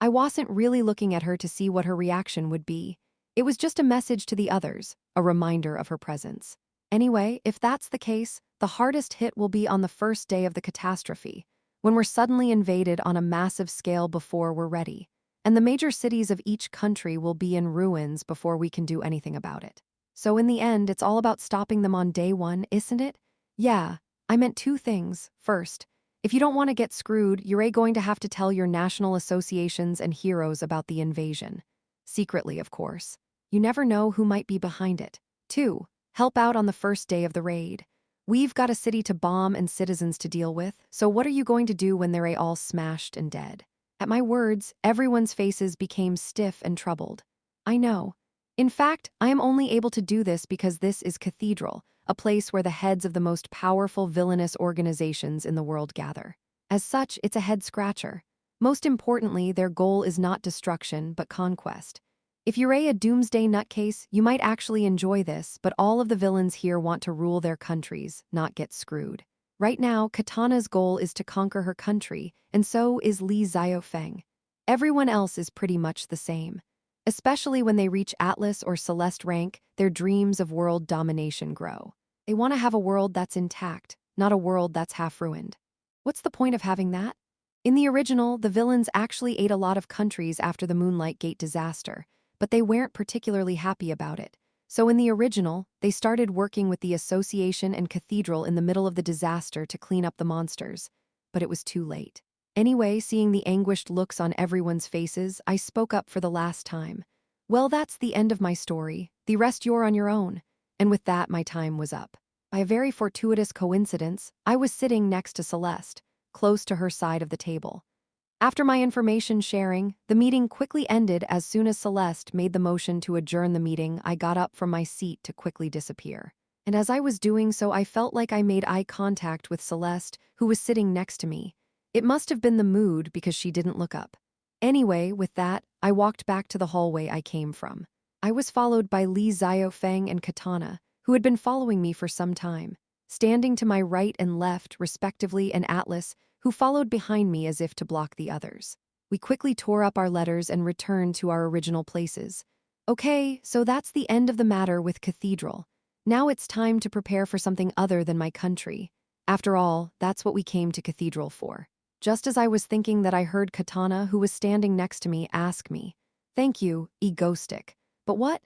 I wasn't really looking at her to see what her reaction would be. It was just a message to the others, a reminder of her presence. Anyway, if that's the case, the hardest hit will be on the first day of the catastrophe, when we're suddenly invaded on a massive scale before we're ready. And the major cities of each country will be in ruins before we can do anything about it. So in the end, it's all about stopping them on day one, isn't it? Yeah, I meant 2 things. First, If you don't want to get screwed, you're going to have to tell your national associations and heroes about the invasion. Secretly, of course. You never know who might be behind it. 2. Help out on the first day of the raid. We've got a city to bomb and citizens to deal with, so what are you going to do when they're all smashed and dead? At my words, everyone's faces became stiff and troubled. I know. In fact, I am only able to do this because this is Cathedral, a place where the heads of the most powerful villainous organizations in the world gather. As such, it's a head-scratcher. Most importantly, their goal is not destruction, but conquest. If you're a doomsday nutcase, you might actually enjoy this, but all of the villains here want to rule their countries, not get screwed. Right now, Katana's goal is to conquer her country, and so is Li Xiaofeng. Everyone else is pretty much the same. Especially when they reach Atlas or Celeste rank, their dreams of world domination grow. They want to have a world that's intact, not a world that's half-ruined. What's the point of having that? In the original, the villains actually ate a lot of countries after the Moonlight Gate disaster, but they weren't particularly happy about it. So in the original, they started working with the Association and Cathedral in the middle of the disaster to clean up the monsters. But it was too late. Anyway, seeing the anguished looks on everyone's faces, I spoke up for the last time. Well, that's the end of my story. The rest you're on your own. And with that, my time was up. By a very fortuitous coincidence, I was sitting next to Celeste, close to her side of the table. After my information sharing, the meeting quickly ended. As soon as Celeste made the motion to adjourn the meeting, I got up from my seat to quickly disappear. And as I was doing so, I felt like I made eye contact with Celeste, who was sitting next to me. It must have been the mood because she didn't look up. Anyway, with that, I walked back to the hallway I came from. I was followed by Li Xiaofeng and Katana, who had been following me for some time. Standing to my right and left, respectively, and Atlas, who followed behind me as if to block the others. We quickly tore up our letters and returned to our original places. Okay, so that's the end of the matter with Cathedral. Now it's time to prepare for something other than my country. After all, that's what we came to Cathedral for. Just as I was thinking that, I heard Katana, who was standing next to me, ask me, "Thank you, egoistic. But what?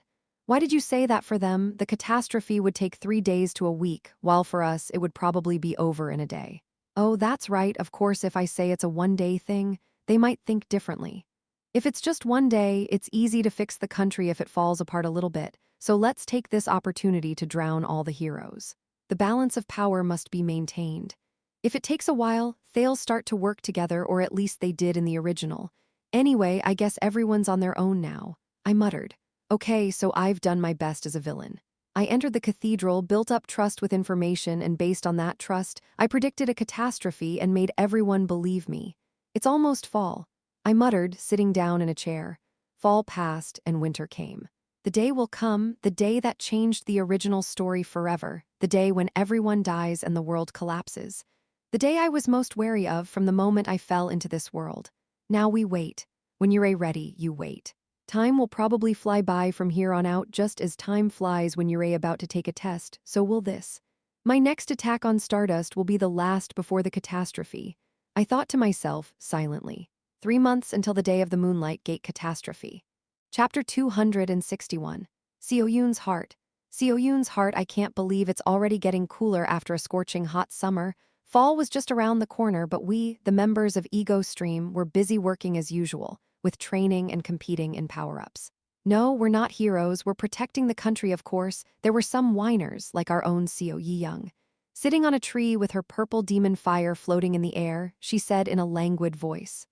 Why did you say that for them, the catastrophe would take 3 days to a week, while for us it would probably be over in a day?" Oh, that's right, of course if I say it's a one-day thing, they might think differently. If it's just 1 day, it's easy to fix the country if it falls apart a little bit, so let's take this opportunity to drown all the heroes. The balance of power must be maintained. If it takes a while, they'll start to work together, or at least they did in the original. Anyway, I guess everyone's on their own now. I muttered. Okay, so I've done my best as a villain. I entered the cathedral, built up trust with information, and based on that trust, I predicted a catastrophe and made everyone believe me. It's almost fall. I muttered, sitting down in a chair. Fall passed and winter came. The day will come, the day that changed the original story forever, the day when everyone dies and the world collapses. The day I was most wary of from the moment I fell into this world. Now we wait. When you're ready, you wait. Time will probably fly by from here on out, just as time flies when you're about to take a test, so will this. My next attack on Stardust will be the last before the catastrophe. I thought to myself, silently. 3 months until the day of the Moonlight Gate catastrophe. Chapter 261. Xiaoyun's Heart. Xiaoyun's Heart. I can't believe it's already getting cooler after a scorching hot summer. Fall was just around the corner, but we, the members of Ego Stream, were busy working as usual, with training and competing in power-ups. No, we're not heroes, we're protecting the country, of course. There were some whiners, like our own Xiao Yiyang. Sitting on a tree with her purple demon fire floating in the air, she said in a languid voice.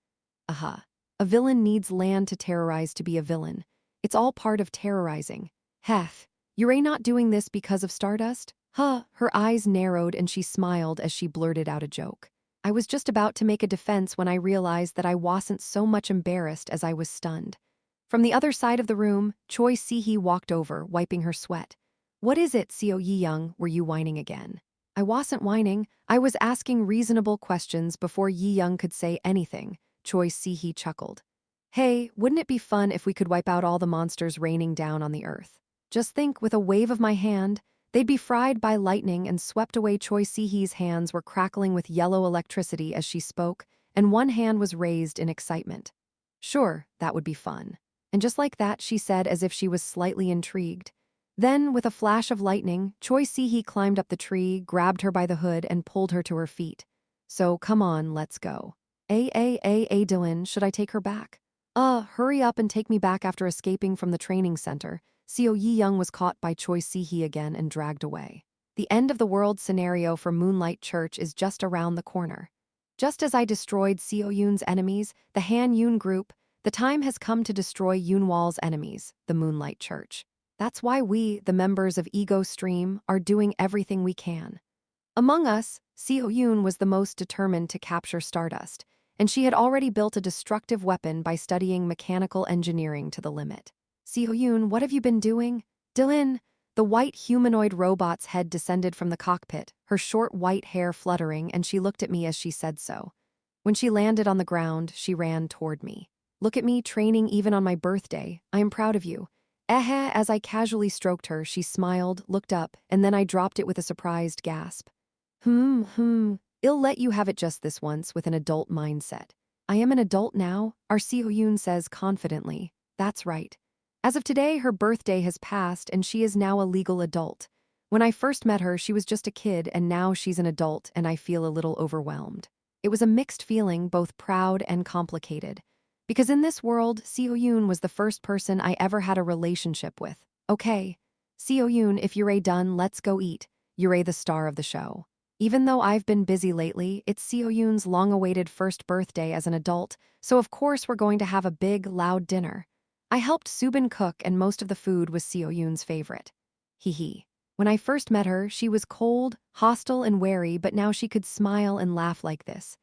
Aha. A villain needs land to terrorize to be a villain. It's all part of terrorizing. Heth, you're not doing this because of Stardust? Huh, her eyes narrowed and she smiled as she blurted out a joke. I was just about to make a defense when I realized that I wasn't so much embarrassed as I was stunned. From the other side of the room, Choi Si-hee walked over, wiping her sweat. What is it, Xiao Yi-young, were you whining again? I wasn't whining, I was asking reasonable questions before Yi-young could say anything, Choi Si-hee chuckled. Hey, wouldn't it be fun if we could wipe out all the monsters raining down on the earth? Just think, with a wave of my hand, they'd be fried by lightning and swept away. Choi Si-hee's hands were crackling with yellow electricity as she spoke, and one hand was raised in excitement. Sure, that would be fun. And just like that, she said as if she was slightly intrigued. Then, with a flash of lightning, Choi Si-hee climbed up the tree, grabbed her by the hood, and pulled her to her feet. So come on, let's go. Dylan, should I take her back? Hurry up and take me back after escaping from the training center. Seo Yi Young was caught by Choi Si-hee again and dragged away. The end of the world scenario for Moonlight Church is just around the corner. Just as I destroyed Seo Yoon's enemies, the Han Yoon group, the time has come to destroy Yoonwal's enemies, the Moonlight Church. That's why we, the members of Ego Stream, are doing everything we can. Among us, Seo Yoon was the most determined to capture Stardust, and she had already built a destructive weapon by studying mechanical engineering to the limit. Seo Yoon, what have you been doing? Dylan, the white humanoid robot's head descended from the cockpit, her short white hair fluttering, and she looked at me as she said so. When she landed on the ground, she ran toward me. Look at me, training even on my birthday. I am proud of you. As I casually stroked her, she smiled, looked up, and then I dropped it with a surprised gasp. I'll let you have it just this once with an adult mindset. I am an adult now, our Seo Yoon says confidently. That's right. As of today, her birthday has passed and she is now a legal adult. When I first met her, she was just a kid and now she's an adult and I feel a little overwhelmed. It was a mixed feeling, both proud and complicated. Because in this world, Seo Yoon was the first person I ever had a relationship with. Okay. Seo Yoon, if you're done, let's go eat. You're the star of the show. Even though I've been busy lately, it's Seo Yoon's long-awaited first birthday as an adult, so of course we're going to have a big, loud dinner. I helped Subin cook and most of the food was Seo Yoon's favorite. Hee. When I first met her, she was cold, hostile, and wary, but now she could smile and laugh like this.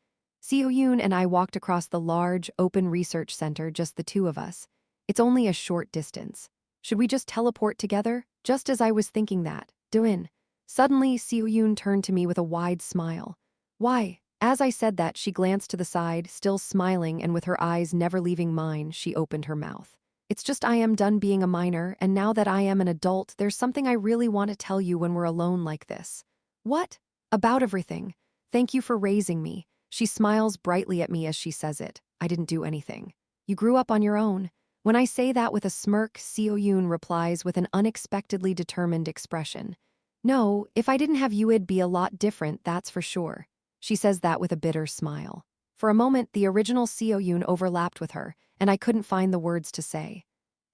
Seo Yoon and I walked across the large, open research center, just the two of us. It's only a short distance. Should we just teleport together? Just as I was thinking that, Doin. Suddenly, Seo Yoon turned to me with a wide smile. Why? As I said that, she glanced to the side, still smiling, and with her eyes never leaving mine, she opened her mouth. It's just I am done being a minor, and now that I am an adult, there's something I really want to tell you when we're alone like this. What? About everything. Thank you for raising me. She smiles brightly at me as she says it. I didn't do anything. You grew up on your own. When I say that with a smirk, Seo Yoon replies with an unexpectedly determined expression. No, if I didn't have you, it'd be a lot different, that's for sure. She says that with a bitter smile. For a moment, the original Seo Yoon overlapped with her, and I couldn't find the words to say.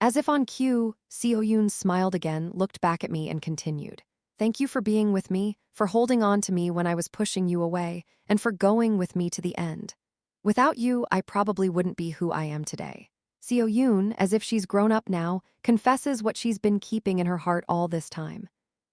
As if on cue, Seo Yoon smiled again, looked back at me, and continued. Thank you for being with me, for holding on to me when I was pushing you away, and for going with me to the end. Without you, I probably wouldn't be who I am today. Seo Yoon, as if she's grown up now, confesses what she's been keeping in her heart all this time.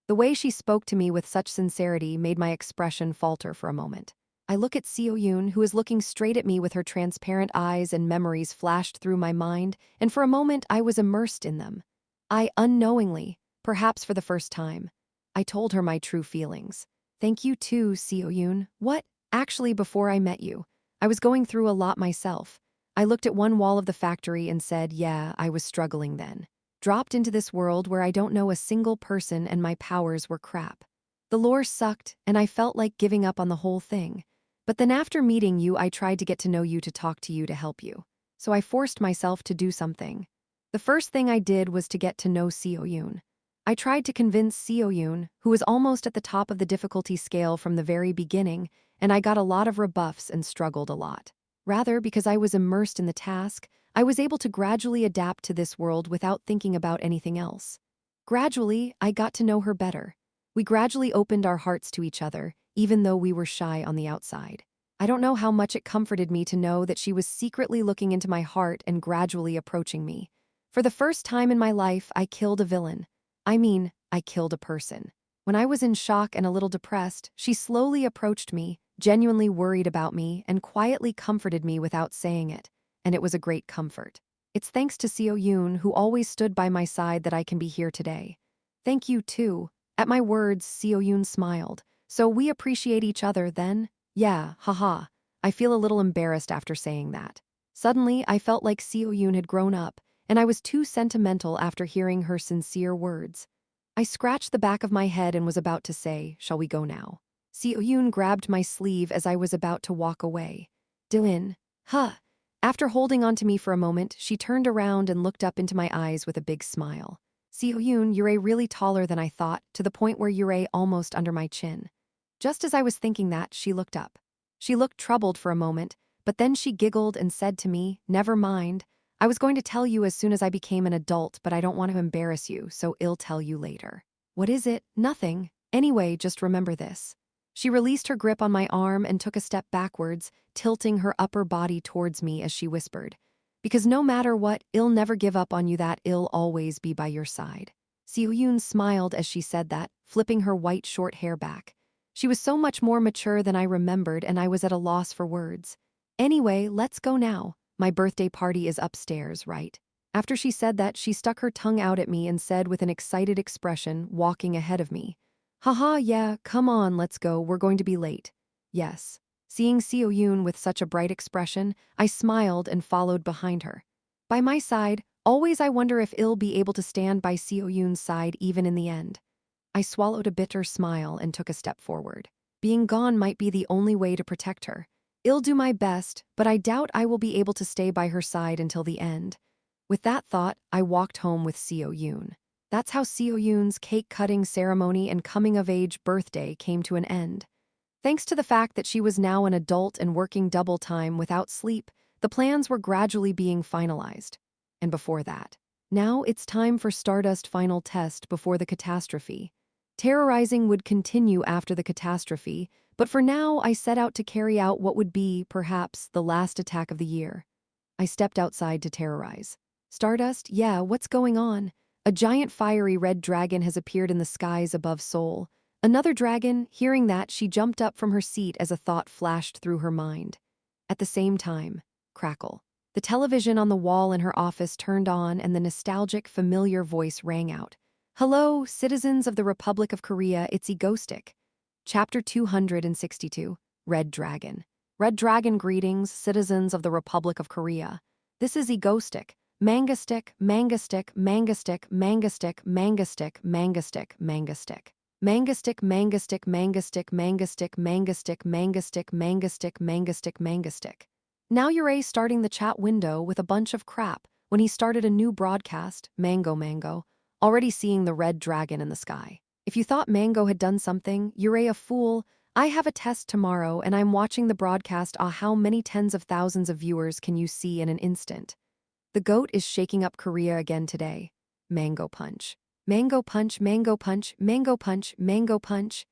The way she spoke to me with such sincerity made my expression falter for a moment. I look at Seo Yoon, who is looking straight at me with her transparent eyes, and memories flashed through my mind, and for a moment I was immersed in them. I unknowingly, perhaps for the first time, I told her my true feelings. Thank you too, Seo Yoon. What? Actually, before I met you, I was going through a lot myself. I looked at one wall of the factory and said, yeah, I was struggling then. Dropped into this world where I don't know a single person and my powers were crap. The lore sucked and I felt like giving up on the whole thing. But then after meeting you, I tried to get to know you, to talk to you, to help you. So I forced myself to do something. The first thing I did was to get to know Seo Yoon. I tried to convince Seo Yoon, who was almost at the top of the difficulty scale from the very beginning, and I got a lot of rebuffs and struggled a lot. Rather, because I was immersed in the task, I was able to gradually adapt to this world without thinking about anything else. Gradually, I got to know her better. We gradually opened our hearts to each other, even though we were shy on the outside. I don't know how much it comforted me to know that she was secretly looking into my heart and gradually approaching me. For the first time in my life, I killed a villain. I killed a person. When I was in shock and a little depressed, she slowly approached me, genuinely worried about me, and quietly comforted me without saying it. And it was a great comfort. It's thanks to Seo Yoon, who always stood by my side, that I can be here today. Thank you too. At my words, Seo Yoon smiled. So we appreciate each other then? Yeah, haha. I feel a little embarrassed after saying that. Suddenly, I felt like Seo Yoon had grown up, and I was too sentimental after hearing her sincere words. I scratched the back of my head and was about to say, shall we go now? Seo Yoon grabbed my sleeve as I was about to walk away. Dylan. Huh. After holding on to me for a moment, she turned around and looked up into my eyes with a big smile. Seo Yoon, you're really taller than I thought, to the point where you're almost under my chin. Just as I was thinking that, she looked up. She looked troubled for a moment, but then she giggled and said to me, "Never mind. I was going to tell you as soon as I became an adult, but I don't want to embarrass you, so I'll tell you later." "What is it?" "Nothing. Anyway, just remember this." She released her grip on my arm and took a step backwards, tilting her upper body towards me as she whispered, "Because no matter what, I'll never give up on you, that I'll always be by your side." Seo-yoon smiled as she said that, flipping her white short hair back. She was so much more mature than I remembered, and I was at a loss for words. "Anyway, let's go now. My birthday party is upstairs, right?" After she said that, she stuck her tongue out at me and said with an excited expression, walking ahead of me, "Haha, yeah, come on, let's go, we're going to be late." "Yes." Seeing Seo-yoon with such a bright expression, I smiled and followed behind her. By my side, always I wonder if I'll be able to stand by Seo-yoon's side even in the end. I swallowed a bitter smile and took a step forward. Being gone might be the only way to protect her. I'll do my best, but I doubt I will be able to stay by her side until the end. With that thought, I walked home with Seo-yoon. That's how Seo-yoon's cake-cutting ceremony and coming-of-age birthday came to an end. Thanks to the fact that she was now an adult and working double time without sleep, the plans were gradually being finalized. And before that, now it's time for Stardust final test before the catastrophe. Terrorizing would continue after the catastrophe, but for now I set out to carry out what would be, perhaps, the last attack of the year. I stepped outside to terrorize. "Stardust, yeah, what's going on?" A giant fiery red dragon has appeared in the skies above Seoul. Another dragon, hearing that, she jumped up from her seat as a thought flashed through her mind. At the same time, crackle. The television on the wall in her office turned on and the nostalgic, familiar voice rang out. "Hello, citizens of the Republic of Korea, it's Egoistic." Chapter 262, Red Dragon. Red Dragon greetings, citizens of the Republic of Korea. This is Egoistic. Manga stick, manga stick, manga stick, manga stick, manga stick, manga stick, manga stick. Manga stick, manga stick, manga stick, manga stick, manga stick, manga stick, manga stick, manga stick, manga stick. Now you're starting the chat window with a bunch of crap when he started a new broadcast, Mango Mango, already seeing the red dragon in the sky. If you thought Mango had done something, you're a fool. I have a test tomorrow and I'm watching the broadcast. How many tens of thousands of viewers can you see in an instant? The goat is shaking up Korea again today. Mango punch. Mango punch, mango punch, mango punch, mango punch.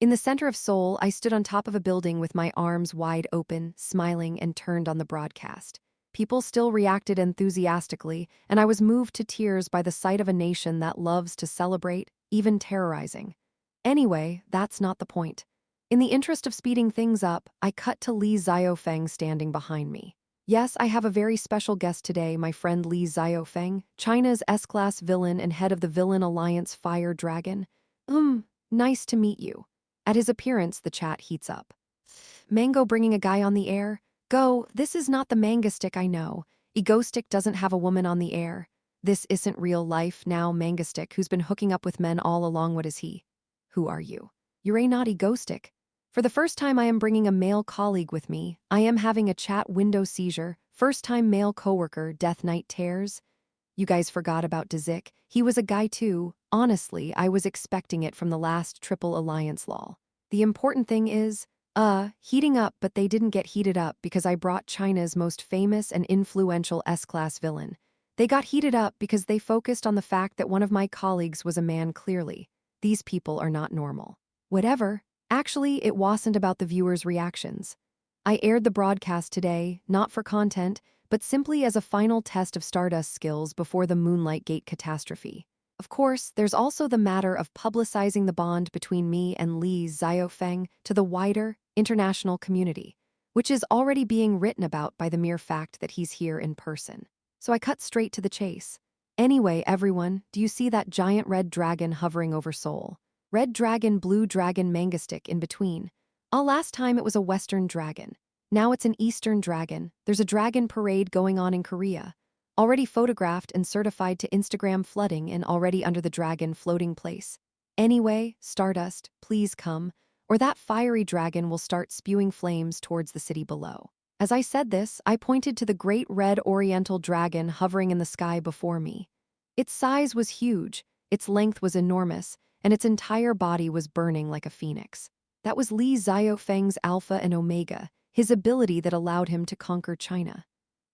In the center of Seoul, I stood on top of a building with my arms wide open, smiling, and turned on the broadcast. People still reacted enthusiastically, and I was moved to tears by the sight of a nation that loves to celebrate, even terrorizing. Anyway, that's not the point. In the interest of speeding things up, I cut to Lee Xiaofeng standing behind me. Yes, I have a very special guest today, my friend Lee Xiaofeng, China's S-class villain and head of the Villain Alliance Fire Dragon. Nice to meet you. At his appearance, the chat heats up. Mango bringing a guy on the air? Go, this is not the Manga Stick I know. Egoistic doesn't have a woman on the air. This isn't real life now. Manga Stick, who's been hooking up with men all along, what is he? Who are you? You're not Egoistic. For the first time I am bringing a male colleague with me. I am having a chat window seizure. First time male coworker, Death Knight tears. You guys forgot about Dzik. He was a guy too. Honestly, I was expecting it from the last Triple Alliance lol. The important thing is, heating up, but they didn't get heated up because I brought China's most famous and influential S-class villain. They got heated up because they focused on the fact that one of my colleagues was a man clearly. These people are not normal. Whatever. Actually, it wasn't about the viewers' reactions. I aired the broadcast today, not for content, but simply as a final test of Stardust skills before the Moonlight Gate catastrophe. Of course, there's also the matter of publicizing the bond between me and Lee Xiaofeng to the wider, international community, which is already being written about by the mere fact that he's here in person. So I cut straight to the chase. Anyway, everyone, do you see that giant red dragon hovering over Seoul? Red dragon, blue dragon, manga stick in between. Last time it was a Western dragon. Now it's an Eastern dragon. There's a dragon parade going on in Korea. Already photographed and certified to Instagram flooding and already under the dragon floating place. Anyway, Stardust, please come, or that fiery dragon will start spewing flames towards the city below. As I said this, I pointed to the great red oriental dragon hovering in the sky before me. Its size was huge, its length was enormous, and its entire body was burning like a phoenix. That was Li Xiaofeng's Alpha and Omega, his ability that allowed him to conquer China.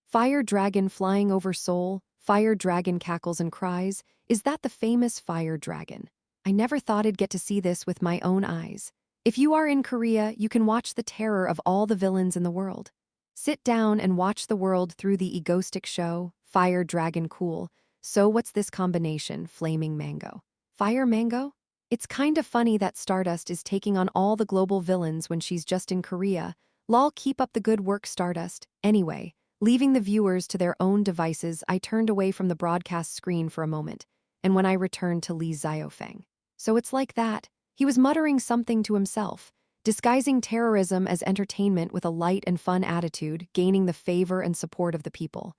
Fire dragon flying over Seoul, fire dragon cackles and cries. Is that the famous fire dragon? I never thought I'd get to see this with my own eyes. If you are in Korea, you can watch the terror of all the villains in the world. Sit down and watch the world through the egoistic show, Fire Dragon Cool. So what's this combination, Flaming Mango? Fire Mango? It's kinda funny that Stardust is taking on all the global villains when she's just in Korea. Lol, keep up the good work, Stardust. Anyway, leaving the viewers to their own devices, I turned away from the broadcast screen for a moment, and when I returned to Li Xiaofeng. So it's like that. He was muttering something to himself, disguising terrorism as entertainment with a light and fun attitude, gaining the favor and support of the people.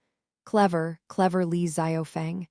Clever, clever Li Xiaofeng.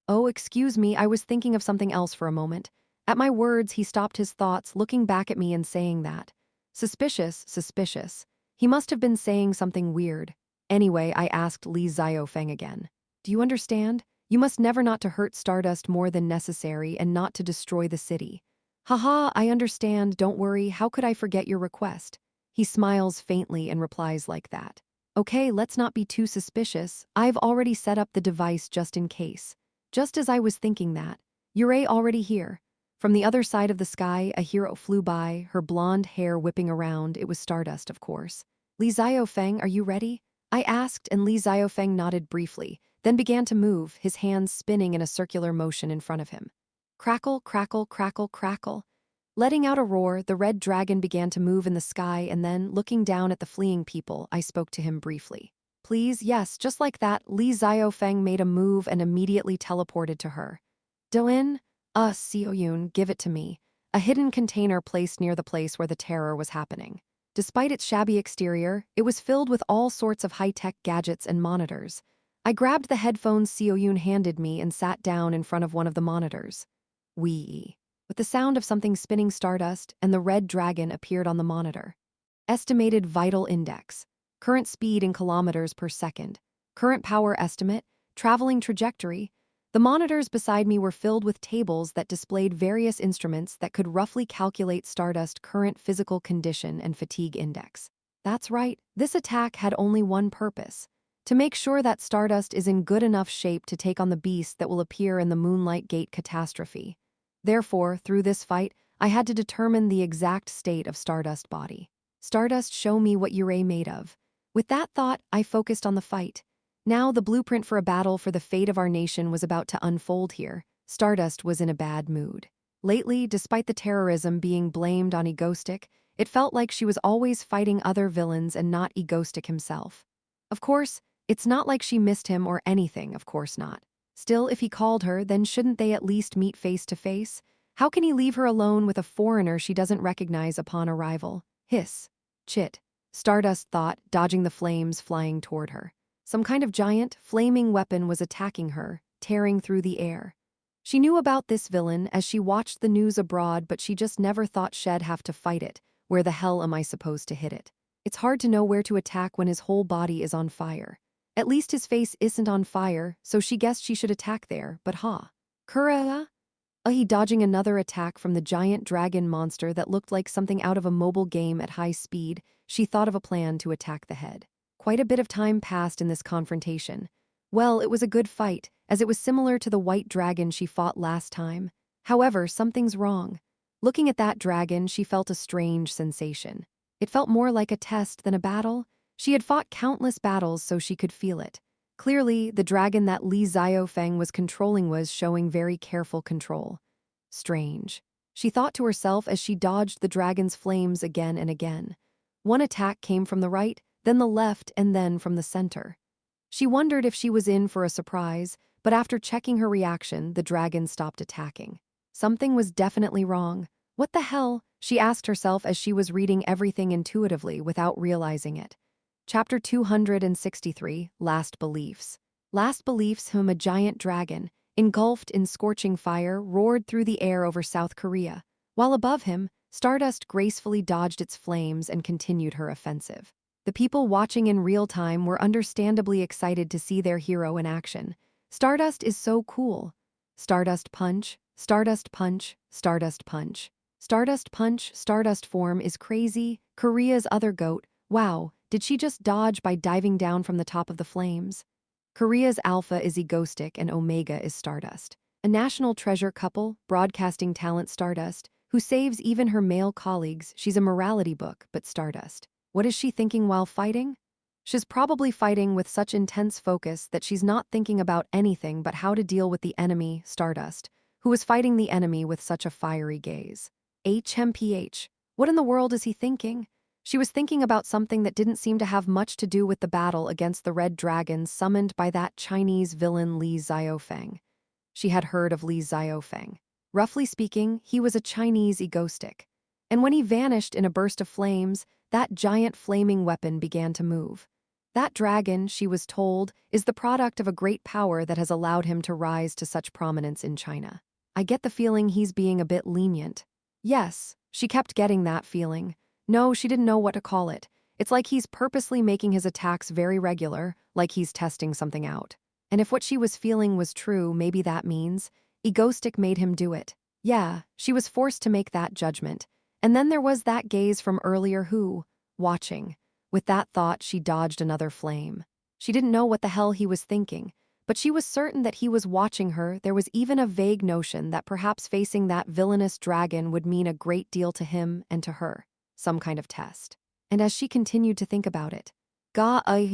Oh, excuse me, I was thinking of something else for a moment. At my words, he stopped his thoughts, looking back at me and saying that. Suspicious, suspicious. He must have been saying something weird. Anyway, I asked Li Xiaofeng again. Do you understand? You must never not to hurt Stardust more than necessary and not to destroy the city. Haha, I understand, don't worry, how could I forget your request? He smiles faintly and replies like that. Okay, let's not be too suspicious. I've already set up the device just in case. Just as I was thinking that. Yurei already here. From the other side of the sky, a hero flew by, her blonde hair whipping around. It was Stardust, of course. Li Xiaofeng, are you ready? I asked, and Li Xiaofeng nodded briefly, then began to move, his hands spinning in a circular motion in front of him. Crackle, crackle, crackle, crackle. Letting out a roar, the red dragon began to move in the sky, and then, looking down at the fleeing people, I spoke to him briefly. Please, yes, just like that, Li Xiaofeng made a move and immediately teleported to her. Doin? Xiaoyun, give it to me. A hidden container placed near the place where the terror was happening. Despite its shabby exterior, it was filled with all sorts of high-tech gadgets and monitors. I grabbed the headphones Xiaoyun handed me and sat down in front of one of the monitors. Wee. With the sound of something spinning Stardust, and the red dragon appeared on the monitor. Estimated vital index. Current speed in kilometers per second. Current power estimate. Traveling trajectory. The monitors beside me were filled with tables that displayed various instruments that could roughly calculate Stardust's current physical condition and fatigue index. That's right, this attack had only one purpose: to make sure that Stardust is in good enough shape to take on the beast that will appear in the Moonlight Gate catastrophe. Therefore, through this fight, I had to determine the exact state of Stardust's body. Stardust, show me what you're made of. With that thought, I focused on the fight. Now the blueprint for a battle for the fate of our nation was about to unfold here. Stardust was in a bad mood. Lately, despite the terrorism being blamed on Egoistic, it felt like she was always fighting other villains and not Egoistic himself. Of course, it's not like she missed him or anything, of course not. Still, if he called her, then shouldn't they at least meet face to face? How can he leave her alone with a foreigner she doesn't recognize upon arrival? Hiss. Chit. Stardust thought, dodging the flames flying toward her. Some kind of giant, flaming weapon was attacking her, tearing through the air. She knew about this villain as she watched the news abroad, but she just never thought she'd have to fight it. Where the hell am I supposed to hit it? It's hard to know where to attack when his whole body is on fire. At least his face isn't on fire, so she guessed she should attack there, but Kura? He dodging another attack from the giant dragon monster that looked like something out of a mobile game at high speed. She thought of a plan to attack the head. Quite a bit of time passed in this confrontation. Well, it was a good fight, as it was similar to the white dragon she fought last time. However, something's wrong. Looking at that dragon, she felt a strange sensation. It felt more like a test than a battle. She had fought countless battles, so she could feel it. Clearly, the dragon that Li Xiaofeng was controlling was showing very careful control. Strange. She thought to herself as she dodged the dragon's flames again and again. One attack came from the right, then the left, and then from the center. She wondered if she was in for a surprise, but after checking her reaction, the dragon stopped attacking. Something was definitely wrong. What the hell? She asked herself as she was reading everything intuitively without realizing it. Chapter 263, Last Beliefs. Last Beliefs, whom a giant dragon, engulfed in scorching fire, roared through the air over South Korea, while above him, Stardust gracefully dodged its flames and continued her offensive. The people watching in real time were understandably excited to see their hero in action. Stardust is so cool. Stardust punch, Stardust punch, Stardust punch. Stardust punch, Stardust form is crazy. Korea's other goat. Wow, did she just dodge by diving down from the top of the flames? Korea's Alpha is Egostic and Omega is Stardust. A national treasure couple, broadcasting talent Stardust, who saves even her male colleagues. She's a morality book, but Stardust. What is she thinking while fighting? She's probably fighting with such intense focus that she's not thinking about anything but how to deal with the enemy, Stardust, who was fighting the enemy with such a fiery gaze. HMPH. What in the world is he thinking? She was thinking about something that didn't seem to have much to do with the battle against the red dragons summoned by that Chinese villain Li Xiaofeng. She had heard of Li Xiaofeng. Roughly speaking, he was a Chinese egostic. And when he vanished in a burst of flames, that giant flaming weapon began to move. That dragon, she was told, is the product of a great power that has allowed him to rise to such prominence in China. I get the feeling he's being a bit lenient. Yes, she kept getting that feeling. No, she didn't know what to call it. It's like he's purposely making his attacks very regular, like he's testing something out. And if what she was feeling was true, maybe that means Egostic made him do it. Yeah, she was forced to make that judgment. And then there was that gaze from earlier who, watching. With that thought, she dodged another flame. She didn't know what the hell he was thinking, but she was certain that he was watching her. There was even a vague notion that perhaps facing that villainous dragon would mean a great deal to him and to her. Some kind of test. And as she continued to think about it,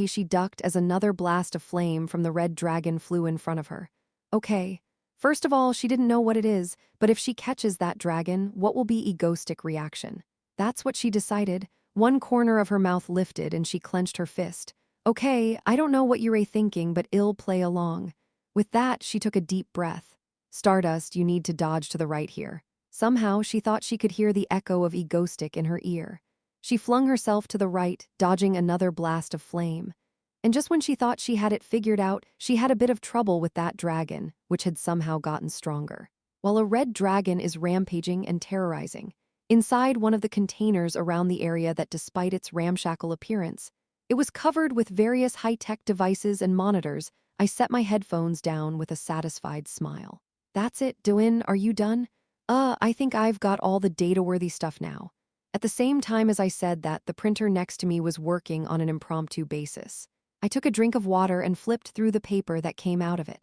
she ducked as another blast of flame from the red dragon flew in front of her. Okay. First of all, she didn't know what it is, but if she catches that dragon, what will be Egostic reaction? That's what she decided. One corner of her mouth lifted and she clenched her fist. Okay, I don't know what you're thinking, but I'll play along. With that, she took a deep breath. Stardust, you need to dodge to the right here. Somehow, she thought she could hear the echo of Egostic in her ear. She flung herself to the right, dodging another blast of flame. And just when she thought she had it figured out, she had a bit of trouble with that dragon, which had somehow gotten stronger. While a red dragon is rampaging and terrorizing, inside one of the containers around the area that despite its ramshackle appearance, it was covered with various high-tech devices and monitors, I set my headphones down with a satisfied smile. That's it, Doin, are you done? I think I've got all the data-worthy stuff now. At the same time as I said that, the printer next to me was working on an impromptu basis. I took a drink of water and flipped through the paper that came out of it.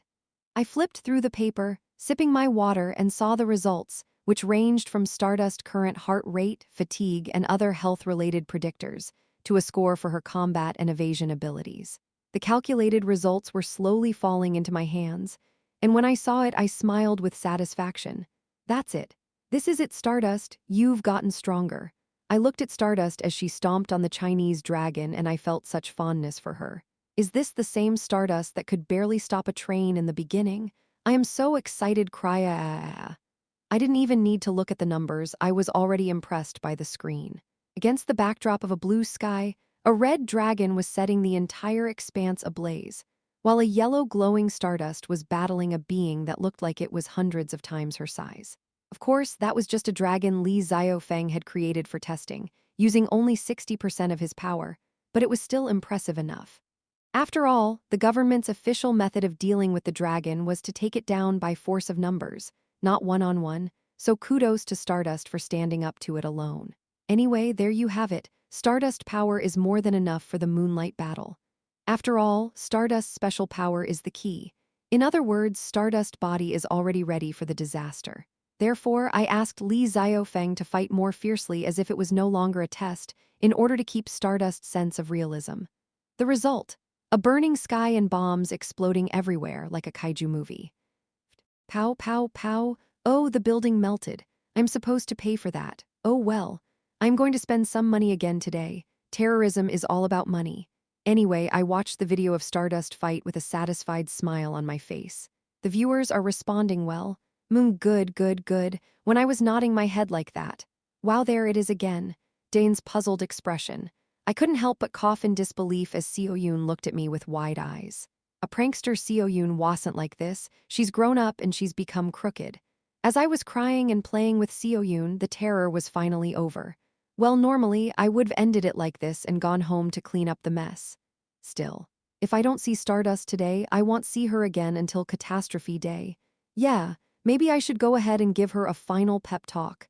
I flipped through the paper, sipping my water, and saw the results, which ranged from Stardust current heart rate, fatigue, and other health-related predictors, to a score for her combat and evasion abilities. The calculated results were slowly falling into my hands, and when I saw it, I smiled with satisfaction. That's it. This is it, Stardust. You've gotten stronger. I looked at Stardust as she stomped on the Chinese dragon, and I felt such fondness for her. Is this the same Stardust that could barely stop a train in the beginning? I am so excited, cry. I didn't even need to look at the numbers. I was already impressed by the screen. Against the backdrop of a blue sky, a red dragon was setting the entire expanse ablaze, while a yellow glowing Stardust was battling a being that looked like it was hundreds of times her size. Of course, that was just a dragon Li Xiaofeng had created for testing, using only 60% of his power, but it was still impressive enough. After all, the government's official method of dealing with the dragon was to take it down by force of numbers, not one-on-one, so kudos to Stardust for standing up to it alone. Anyway, there you have it. Stardust power is more than enough for the Moonlight battle. After all, Stardust's special power is the key. In other words, Stardust body is already ready for the disaster. Therefore, I asked Li Xiaofeng to fight more fiercely as if it was no longer a test, in order to keep Stardust's sense of realism. The result: a burning sky and bombs exploding everywhere like a kaiju movie. Pow, pow, pow. Oh, the building melted. I'm supposed to pay for that. Oh well. I'm going to spend some money again today. Terrorism is all about money. Anyway, I watched the video of Stardust fight with a satisfied smile on my face. The viewers are responding well. Good. When I was nodding my head like that. Wow, there it is again. Dane's puzzled expression. I couldn't help but cough in disbelief as Seo-yoon looked at me with wide eyes. A prankster Seo-yoon wasn't like this. She's grown up and she's become crooked. As I was crying and playing with Seo-yoon, the terror was finally over. Well, normally, I would've ended it like this and gone home to clean up the mess. Still, if I don't see Stardust today, I won't see her again until Catastrophe Day. Yeah, maybe I should go ahead and give her a final pep talk.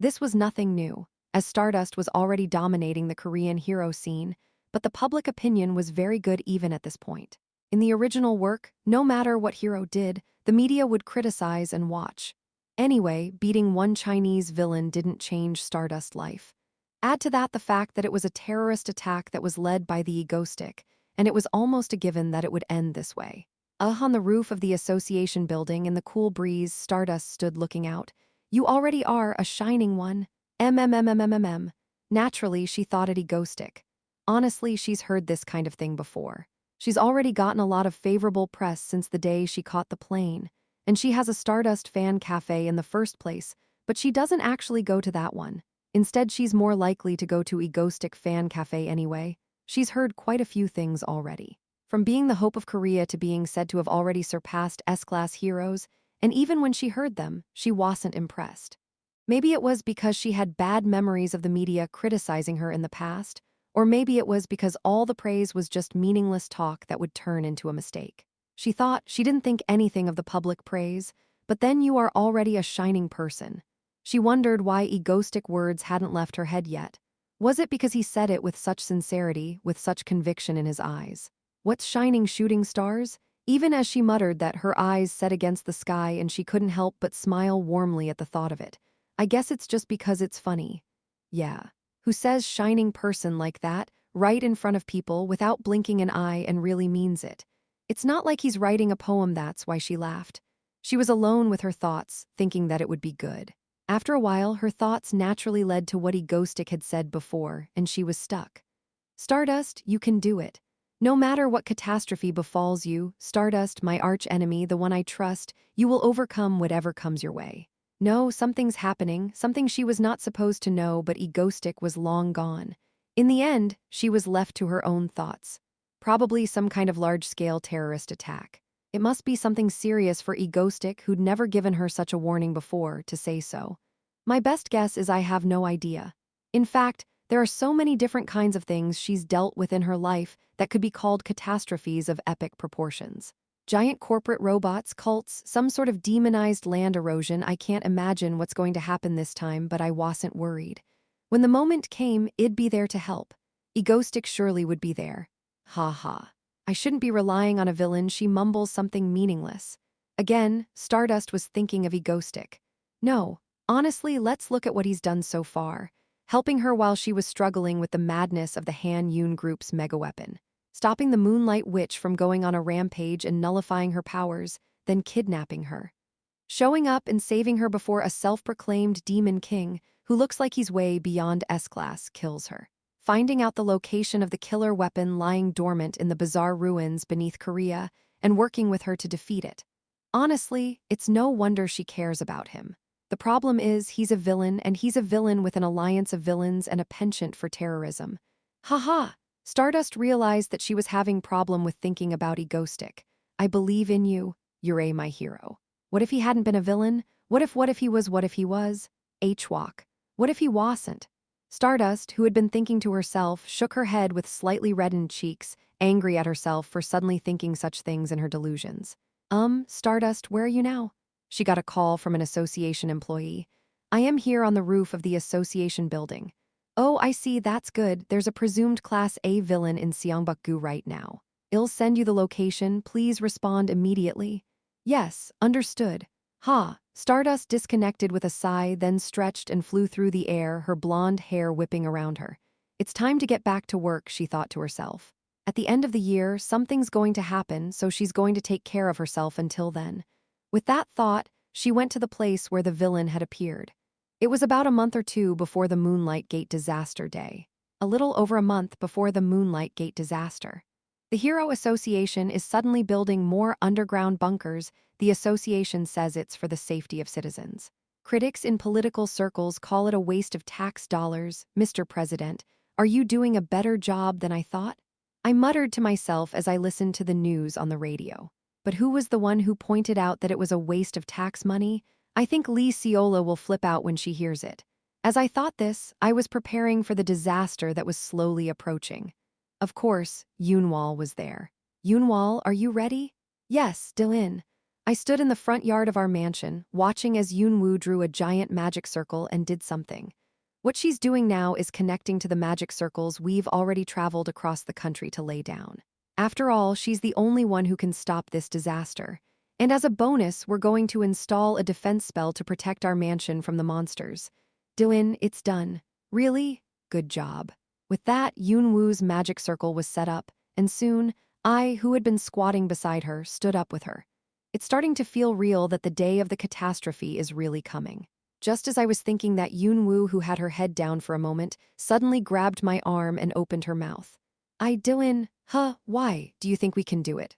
This was nothing new, as Stardust was already dominating the Korean hero scene, but the public opinion was very good even at this point. In the original work, no matter what hero did, the media would criticize and watch. Anyway, beating one Chinese villain didn't change Stardust's life. Add to that the fact that it was a terrorist attack that was led by the ego stick, and it was almost a given that it would end this way. On the roof of the association building in the cool breeze, Stardust stood looking out. You already are a shining one. MMMMMMM. Naturally, she thought it ego stick. Honestly, she's heard this kind of thing before. She's already gotten a lot of favorable press since the day she caught the plane. And she has a Stardust fan cafe in the first place, but she doesn't actually go to that one. Instead, she's more likely to go to Egoistic Fan Cafe anyway. She's heard quite a few things already. From being the hope of Korea to being said to have already surpassed S-class heroes, and even when she heard them, she wasn't impressed. Maybe it was because she had bad memories of the media criticizing her in the past, or maybe it was because all the praise was just meaningless talk that would turn into a mistake. She thought she didn't think anything of the public praise, but then you are already a shining person. She wondered why egoistic words hadn't left her head yet. Was it because he said it with such sincerity, with such conviction in his eyes? What's shining shooting stars? Even as she muttered that, her eyes set against the sky and she couldn't help but smile warmly at the thought of it. I guess it's just because it's funny. Yeah. Who says shining person like that, right in front of people without blinking an eye and really means it? It's not like he's writing a poem, that's why she laughed. She was alone with her thoughts, thinking that it would be good. After a while, her thoughts naturally led to what Egoistic had said before, and she was stuck. Stardust, you can do it. No matter what catastrophe befalls you, Stardust, my arch-enemy, the one I trust, you will overcome whatever comes your way. No, something's happening, something she was not supposed to know, but Egoistic was long gone. In the end, she was left to her own thoughts. Probably some kind of large-scale terrorist attack. It must be something serious for Egoistic, who'd never given her such a warning before, to say so. My best guess is I have no idea. In fact, there are so many different kinds of things she's dealt with in her life that could be called catastrophes of epic proportions. Giant corporate robots, cults, some sort of demonized land erosion. I can't imagine what's going to happen this time, but I wasn't worried. When the moment came, I'd be there to help. Egoistic surely would be there. Ha ha. I shouldn't be relying on a villain, she mumbles something meaningless. Again, Stardust was thinking of Egoistic. No, honestly, let's look at what he's done so far. Helping her while she was struggling with the madness of the Han Yun Group's megaweapon. Stopping the Moonlight Witch from going on a rampage and nullifying her powers, then kidnapping her. Showing up and saving her before a self-proclaimed demon king, who looks like he's way beyond S-class, kills her. Finding out the location of the killer weapon lying dormant in the bizarre ruins beneath Korea, and working with her to defeat it. Honestly, it's no wonder she cares about him. The problem is he's a villain, and he's a villain with an alliance of villains and a penchant for terrorism. Haha! Stardust realized that she was having problem with thinking about Egoistic. I believe in you, you're my hero. What if he hadn't been a villain? What if he was? H-walk. What if he wasn't? Stardust, who had been thinking to herself, shook her head with slightly reddened cheeks, angry at herself for suddenly thinking such things in her delusions. Stardust, where are you now? She got a call from an association employee. I am here on the roof of the association building. Oh, I see, that's good. There's a presumed Class A villain in Seongbuk-gu right now. I'll send you the location. Please respond immediately. Yes, understood. Ha! Stardust disconnected with a sigh, then stretched and flew through the air, her blonde hair whipping around her. It's time to get back to work, she thought to herself. At the end of the year, something's going to happen, so she's going to take care of herself until then. With that thought, she went to the place where the villain had appeared. It was about a month or two before the Moonlight Gate disaster day. A little over a month before the Moonlight Gate disaster. The Hero Association is suddenly building more underground bunkers. The association says it's for the safety of citizens. Critics in political circles call it a waste of tax dollars. Mr. President, are you doing a better job than I thought? I muttered to myself as I listened to the news on the radio. But who was the one who pointed out that it was a waste of tax money? I think Lee Seola will flip out when she hears it. As I thought this, I was preparing for the disaster that was slowly approaching. Of course, Yoonwol was there. Yoonwol, are you ready? Yes, still in. I stood in the front yard of our mansion, watching as Yunwoo drew a giant magic circle and did something. What she's doing now is connecting to the magic circles we've already traveled across the country to lay down. After all, she's the only one who can stop this disaster. And as a bonus, we're going to install a defense spell to protect our mansion from the monsters. Dylan, it's done. Really? Good job. With that, Yunwoo's magic circle was set up, and soon, I, who had been squatting beside her, stood up with her. It's starting to feel real that the day of the catastrophe is really coming. Just as I was thinking that, Yunwoo, who had her head down for a moment, suddenly grabbed my arm and opened her mouth. Dylan, why? Do you think we can do it,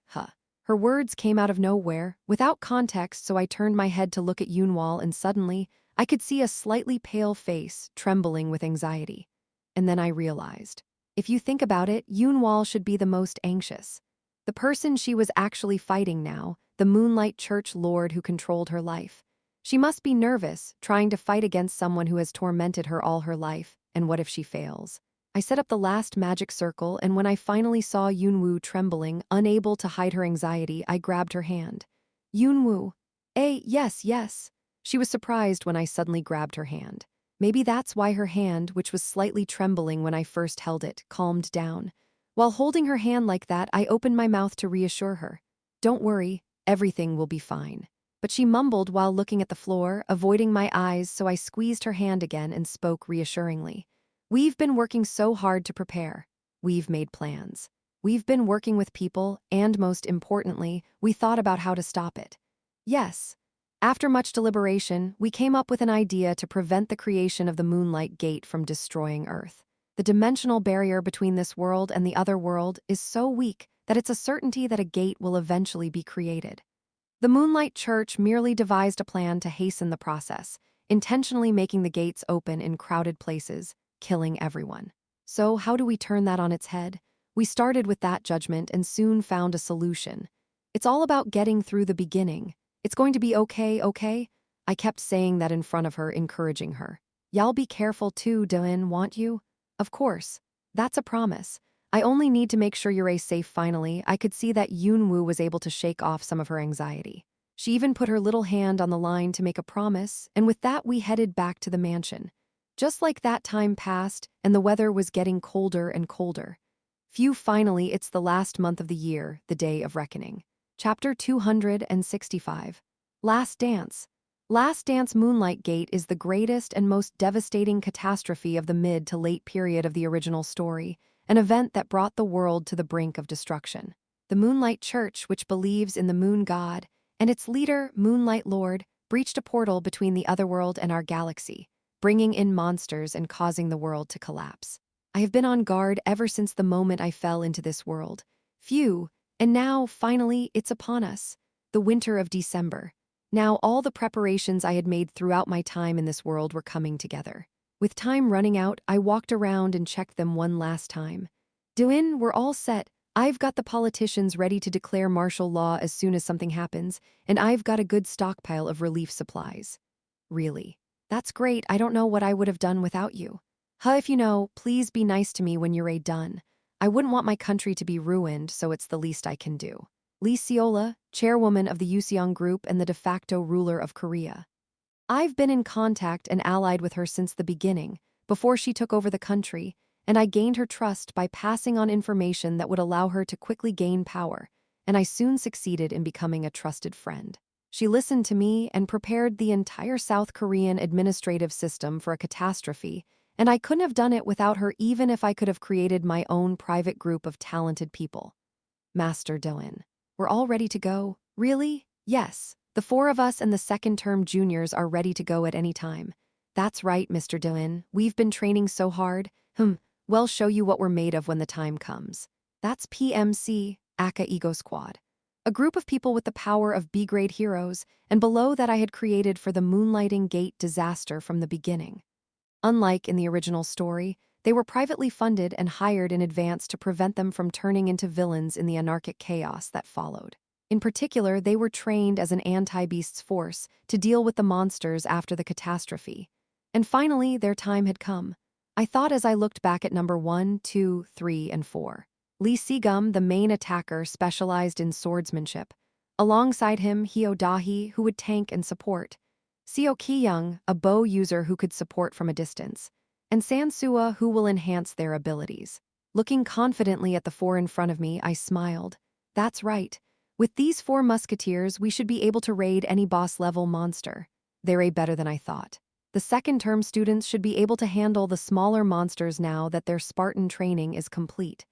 Her words came out of nowhere, without context, so I turned my head to look at Yunwoo, and suddenly, I could see a slightly pale face, trembling with anxiety. And then I realized. If you think about it, Yunwoo should be the most anxious. The person she was actually fighting now, the Moonlight Church Lord who controlled her life. She must be nervous, trying to fight against someone who has tormented her all her life, and what if she fails? I set up the last magic circle, and when I finally saw Yunwoo trembling, unable to hide her anxiety, I grabbed her hand. Yunwoo. Yes. She was surprised when I suddenly grabbed her hand. Maybe that's why her hand, which was slightly trembling when I first held it, calmed down. While holding her hand like that, I opened my mouth to reassure her. Don't worry, everything will be fine. But she mumbled while looking at the floor, avoiding my eyes, so I squeezed her hand again and spoke reassuringly. We've been working so hard to prepare. We've made plans. We've been working with people, and most importantly, we thought about how to stop it. Yes. After much deliberation, we came up with an idea to prevent the creation of the Moonlight Gate from destroying Earth. The dimensional barrier between this world and the other world is so weak that it's a certainty that a gate will eventually be created. The Moonlight Church merely devised a plan to hasten the process, intentionally making the gates open in crowded places, killing everyone. So how do we turn that on its head? We started with that judgment and soon found a solution. It's all about getting through the beginning. It's going to be okay? I kept saying that in front of her, encouraging her. Y'all be careful too, Dylan, won't you? Of course. That's a promise. I only need to make sure you're safe finally. I could see that Yunwoo was able to shake off some of her anxiety. She even put her little hand on the line to make a promise, and with that we headed back to the mansion. Just like that, time passed, and the weather was getting colder and colder. Finally, it's the last month of the year, the Day of Reckoning. Chapter 265. Last Dance. Last Dance Moonlight Gate is the greatest and most devastating catastrophe of the mid to late period of the original story, an event that brought the world to the brink of destruction. The Moonlight Church, which believes in the moon god, and its leader, Moonlight Lord, breached a portal between the otherworld and our galaxy, bringing in monsters and causing the world to collapse. I have been on guard ever since the moment I fell into this world. And now, finally, it's upon us. The winter of December. Now all the preparations I had made throughout my time in this world were coming together. With time running out, I walked around and checked them one last time. Dylan, we're all set. I've got the politicians ready to declare martial law as soon as something happens, and I've got a good stockpile of relief supplies. Really? That's great. I don't know what I would have done without you. If you know, please be nice to me when you're done. I wouldn't want my country to be ruined, so it's the least I can do. Lee Seola, chairwoman of the Useong Group and the de facto ruler of Korea. I've been in contact and allied with her since the beginning, before she took over the country, and I gained her trust by passing on information that would allow her to quickly gain power, and I soon succeeded in becoming a trusted friend. She listened to me and prepared the entire South Korean administrative system for a catastrophe, and I couldn't have done it without her even if I could have created my own private group of talented people. Master Dylan, we're all ready to go. Really? Yes. The 4 of us and the second-term juniors are ready to go at any time. That's right, Mr. Dylan. We've been training so hard. We'll show you what we're made of when the time comes. That's PMC, Aka Ego Squad. A group of people with the power of B-grade heroes, and below that I had created for the Moonlighting Gate disaster from the beginning. Unlike in the original story, they were privately funded and hired in advance to prevent them from turning into villains in the anarchic chaos that followed. In particular, they were trained as an anti-beasts force to deal with the monsters after the catastrophe. And finally, their time had come. I thought as I looked back at number 1, 2, 3, and 4. Lee Segum, the main attacker, specialized in swordsmanship. Alongside him, Hyo Dahi, who would tank and support. Seo Ki-young, a bow user who could support from a distance. And Sansua, who will enhance their abilities. Looking confidently at the four in front of me, I smiled. That's right. With these four musketeers, we should be able to raid any boss-level monster. They're better than I thought. The second-term students should be able to handle the smaller monsters now that their Spartan training is complete.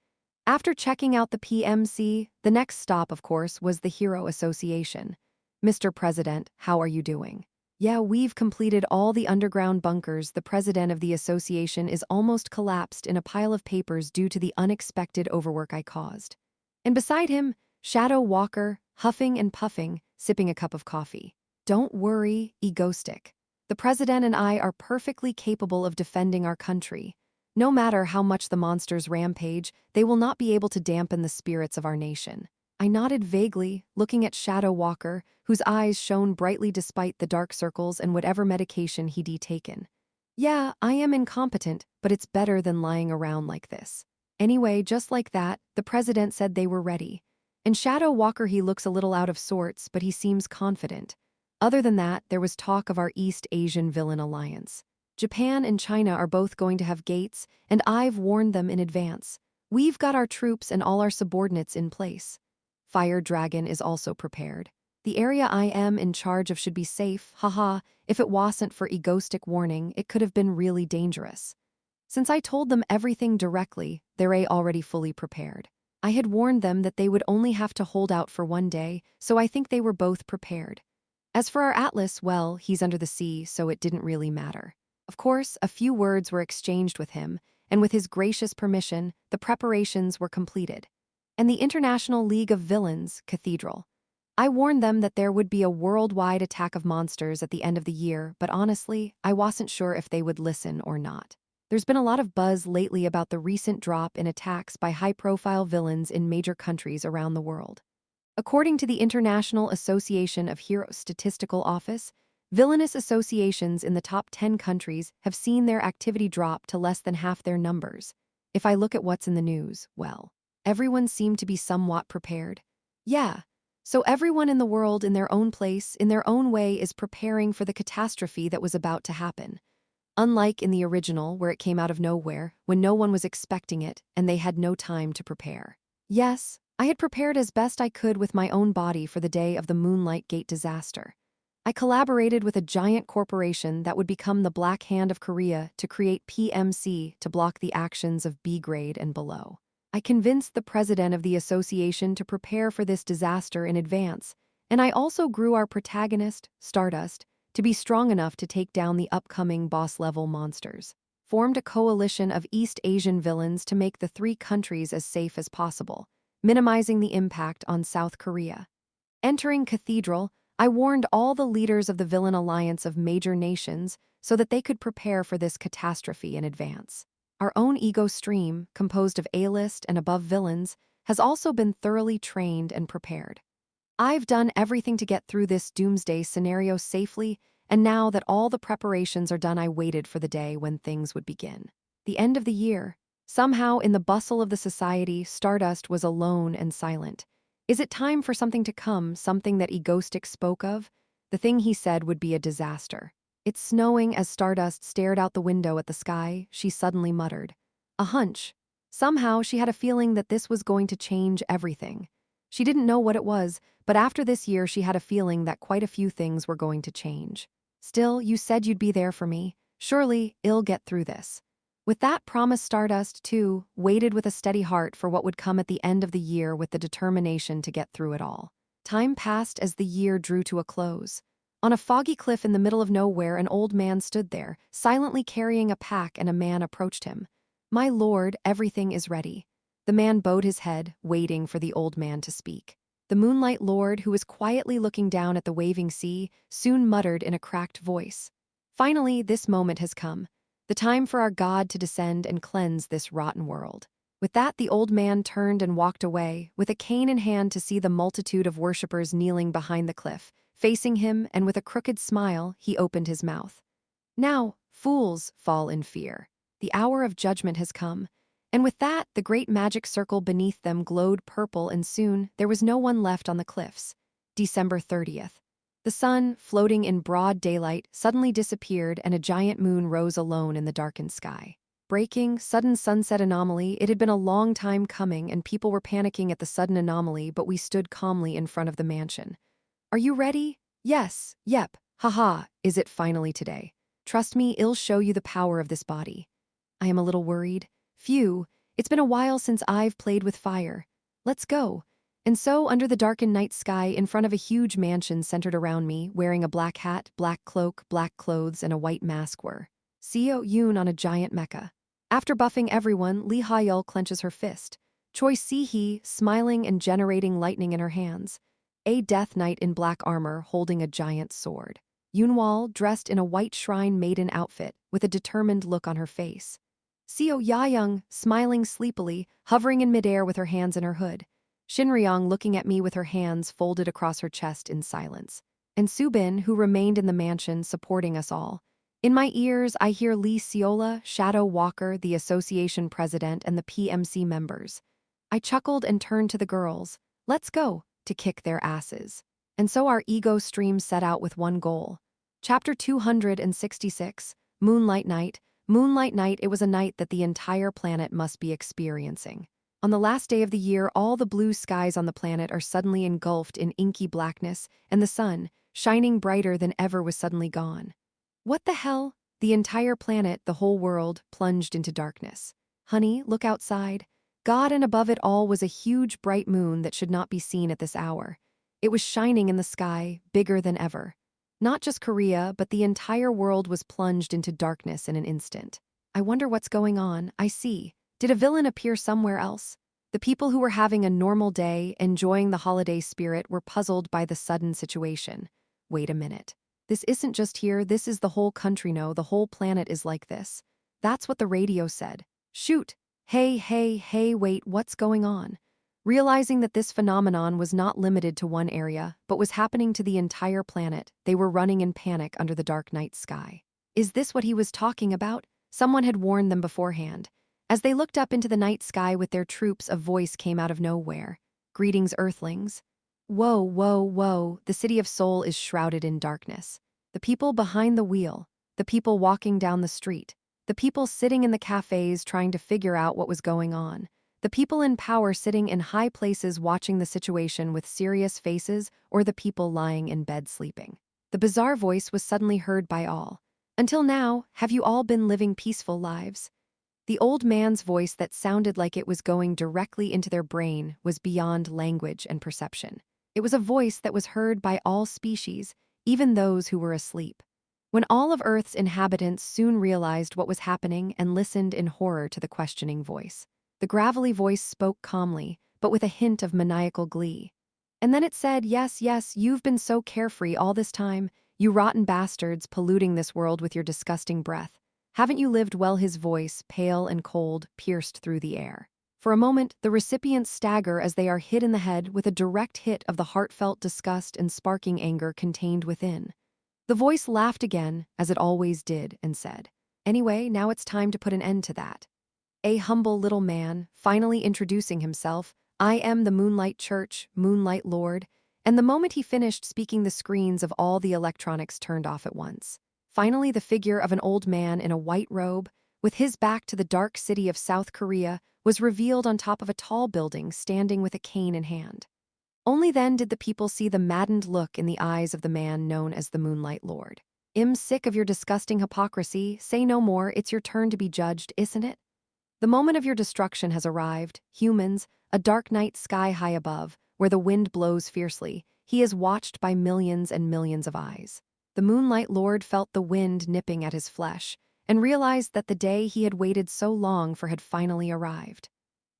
After checking out the PMC, the next stop, of course, was the Hero Association. Mr. President, how are you doing? Yeah, we've completed all the underground bunkers. The president of the association is almost collapsed in a pile of papers due to the unexpected overwork I caused. And beside him, Shadow Walker, huffing and puffing, sipping a cup of coffee. Don't worry, Egostick. The president and I are perfectly capable of defending our country. No matter how much the monsters rampage, they will not be able to dampen the spirits of our nation. I nodded vaguely, looking at Shadow Walker, whose eyes shone brightly despite the dark circles and whatever medication he'd taken. Yeah, I am incompetent, but it's better than lying around like this. Anyway, just like that, the president said they were ready. And Shadow Walker, he looks a little out of sorts, but he seems confident. Other than that, there was talk of our East Asian villain alliance. Japan and China are both going to have gates, and I've warned them in advance. We've got our troops and all our subordinates in place. Fire Dragon is also prepared. The area I am in charge of should be safe, haha. If it wasn't for Egostick warning, it could have been really dangerous. Since I told them everything directly, they're already fully prepared. I had warned them that they would only have to hold out for one day, so I think they were both prepared. As for our Atlas, well, he's under the sea, so it didn't really matter. Of course, a few words were exchanged with him, and with his gracious permission, the preparations were completed. And the International League of Villains, Cathedral. I warned them that there would be a worldwide attack of monsters at the end of the year, but honestly, I wasn't sure if they would listen or not. There's been a lot of buzz lately about the recent drop in attacks by high-profile villains in major countries around the world. According to the International Association of Heroes Statistical Office, villainous associations in the top 10 countries have seen their activity drop to less than half their numbers. If I look at what's in the news, well, everyone seemed to be somewhat prepared. Yeah, so everyone in the world in their own place, in their own way, is preparing for the catastrophe that was about to happen. Unlike in the original, where it came out of nowhere, when no one was expecting it, and they had no time to prepare. Yes, I had prepared as best I could with my own body for the day of the Moonlight Gate disaster. I collaborated with a giant corporation that would become the Black Hand of Korea to create PMC to block the actions of B-grade and below. I convinced the president of the association to prepare for this disaster in advance, and I also grew our protagonist, Stardust, to be strong enough to take down the upcoming boss-level monsters. Formed a coalition of East Asian villains to make the three countries as safe as possible, minimizing the impact on South Korea. Entering Cathedral, I warned all the leaders of the villain alliance of major nations so that they could prepare for this catastrophe in advance. Our own ego stream, composed of A-list and above villains, has also been thoroughly trained and prepared. I've done everything to get through this doomsday scenario safely, and now that all the preparations are done, I waited for the day when things would begin. The end of the year. Somehow, in the bustle of the society, Stardust was alone and silent. Is it time for something to come, something that Egostick spoke of? The thing he said would be a disaster. It's snowing. As Stardust stared out the window at the sky, she suddenly muttered. A hunch. Somehow, she had a feeling that this was going to change everything. She didn't know what it was, but after this year she had a feeling that quite a few things were going to change. Still, you said you'd be there for me. Surely, I'll get through this. With that promise, Stardust, too, waited with a steady heart for what would come at the end of the year with the determination to get through it all. Time passed as the year drew to a close. On a foggy cliff in the middle of nowhere, an old man stood there, silently carrying a pack, and a man approached him. My lord, everything is ready. The man bowed his head, waiting for the old man to speak. The Moonlight Lord, who was quietly looking down at the waving sea, soon muttered in a cracked voice. Finally, this moment has come. The time for our God to descend and cleanse this rotten world. With that, the old man turned and walked away, with a cane in hand, to see the multitude of worshippers kneeling behind the cliff, facing him, and with a crooked smile, he opened his mouth. Now, fools, fall in fear. The hour of judgment has come. And with that, the great magic circle beneath them glowed purple, and soon there was no one left on the cliffs. December 30th. The sun, floating in broad daylight, suddenly disappeared and a giant moon rose alone in the darkened sky. Breaking, sudden sunset anomaly. It had been a long time coming and people were panicking at the sudden anomaly, but we stood calmly in front of the mansion. Are you ready? Yes, yep, haha, is it finally today? Trust me, it'll show you the power of this body. I am a little worried. Phew, it's been a while since I've played with fire. Let's go. And so, under the darkened night sky, in front of a huge mansion centered around me, wearing a black hat, black cloak, black clothes, and a white mask were Seo Yoon on a giant mecha. After buffing everyone, Lee Ha-yeol clenches her fist. Choi Si-hee, smiling and generating lightning in her hands. A Death Knight in black armor holding a giant sword. Yoonwol, dressed in a white shrine maiden outfit, with a determined look on her face. Seo Ya-young, smiling sleepily, hovering in midair with her hands in her hood. Shinryong looking at me with her hands folded across her chest in silence. And Subin, who remained in the mansion, supporting us all. In my ears, I hear Lee Seola, Shadow Walker, the association president, and the PMC members. I chuckled and turned to the girls. Let's go, to kick their asses. And so our ego streams set out with one goal. Chapter 266, Moonlight Night. Moonlight Night, it was a night that the entire planet must be experiencing. On the last day of the year, all the blue skies on the planet are suddenly engulfed in inky blackness, and the sun, shining brighter than ever, was suddenly gone. What the hell? The entire planet, the whole world, plunged into darkness. Honey, look outside. God, and above it all was a huge bright moon that should not be seen at this hour. It was shining in the sky, bigger than ever. Not just Korea, but the entire world was plunged into darkness in an instant. I wonder what's going on. I see. Did a villain appear somewhere else? The people who were having a normal day, enjoying the holiday spirit, were puzzled by the sudden situation. Wait a minute. This isn't just here, this is the whole country. No, the whole planet is like this. That's what the radio said. Shoot. Hey, wait, what's going on? Realizing that this phenomenon was not limited to one area, but was happening to the entire planet, they were running in panic under the dark night sky. Is this what he was talking about? Someone had warned them beforehand. As they looked up into the night sky with their troops, a voice came out of nowhere. Greetings, Earthlings. Whoa, the city of Seoul is shrouded in darkness. The people behind the wheel, the people walking down the street, the people sitting in the cafes trying to figure out what was going on, the people in power sitting in high places watching the situation with serious faces, or the people lying in bed sleeping. The bizarre voice was suddenly heard by all. Until now, have you all been living peaceful lives? The old man's voice that sounded like it was going directly into their brain was beyond language and perception. It was a voice that was heard by all species, even those who were asleep. When all of Earth's inhabitants soon realized what was happening and listened in horror to the questioning voice. The gravelly voice spoke calmly, but with a hint of maniacal glee. And then it said, yes, you've been so carefree all this time, you rotten bastards polluting this world with your disgusting breath. Haven't you lived well? His voice, pale and cold, pierced through the air. For a moment, the recipients stagger as they are hit in the head with a direct hit of the heartfelt disgust and sparking anger contained within. The voice laughed again, as it always did, and said, anyway, now it's time to put an end to that. A humble little man, finally introducing himself, I am the Moonlight Church, Moonlight Lord, and the moment he finished speaking, the screens of all the electronics turned off at once. Finally, the figure of an old man in a white robe, with his back to the dark city of South Korea, was revealed on top of a tall building, standing with a cane in hand. Only then did the people see the maddened look in the eyes of the man known as the Moonlight Lord. I'm sick of your disgusting hypocrisy. Say no more, it's your turn to be judged, isn't it? The moment of your destruction has arrived, humans, a dark night sky high above, where the wind blows fiercely. He is watched by millions and millions of eyes. The Moonlight Lord felt the wind nipping at his flesh, and realized that the day he had waited so long for had finally arrived.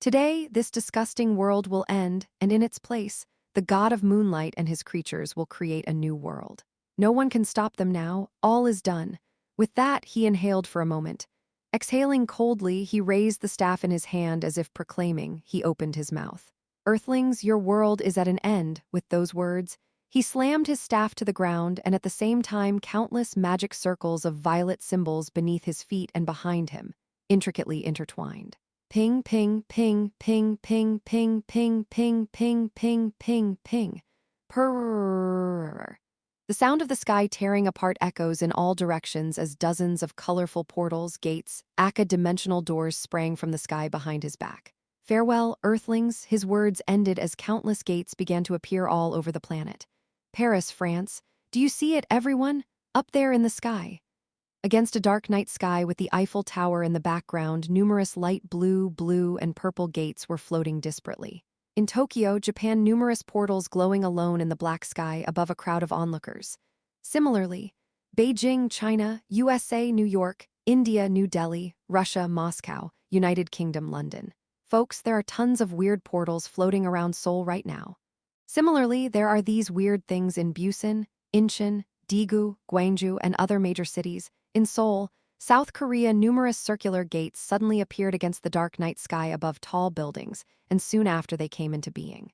Today, this disgusting world will end, and in its place, the god of moonlight and his creatures will create a new world. No one can stop them now, all is done. With that, he inhaled for a moment. Exhaling coldly, he raised the staff in his hand as if proclaiming. He opened his mouth. Earthlings, your world is at an end. With those words, he slammed his staff to the ground, and at the same time countless magic circles of violet symbols beneath his feet and behind him, intricately intertwined. Ping, ping, ping, ping, ping, ping, ping, ping, ping, ping, ping, ping. Purr. The sound of the sky tearing apart echoes in all directions as dozens of colorful portals, gates, dimensional doors sprang from the sky behind his back. Farewell, Earthlings, his words ended as countless gates began to appear all over the planet. Paris, France. Do you see it, everyone? Up there in the sky. Against a dark night sky with the Eiffel Tower in the background, numerous light blue, blue, and purple gates were floating disparately. In Tokyo, Japan, numerous portals glowing alone in the black sky above a crowd of onlookers. Similarly, Beijing, China, USA, New York, India, New Delhi, Russia, Moscow, United Kingdom, London. Folks, there are tons of weird portals floating around Seoul right now. Similarly, there are these weird things in Busan, Incheon, Daegu, Gwangju, and other major cities. In Seoul, South Korea, numerous circular gates suddenly appeared against the dark night sky above tall buildings, and soon after they came into being.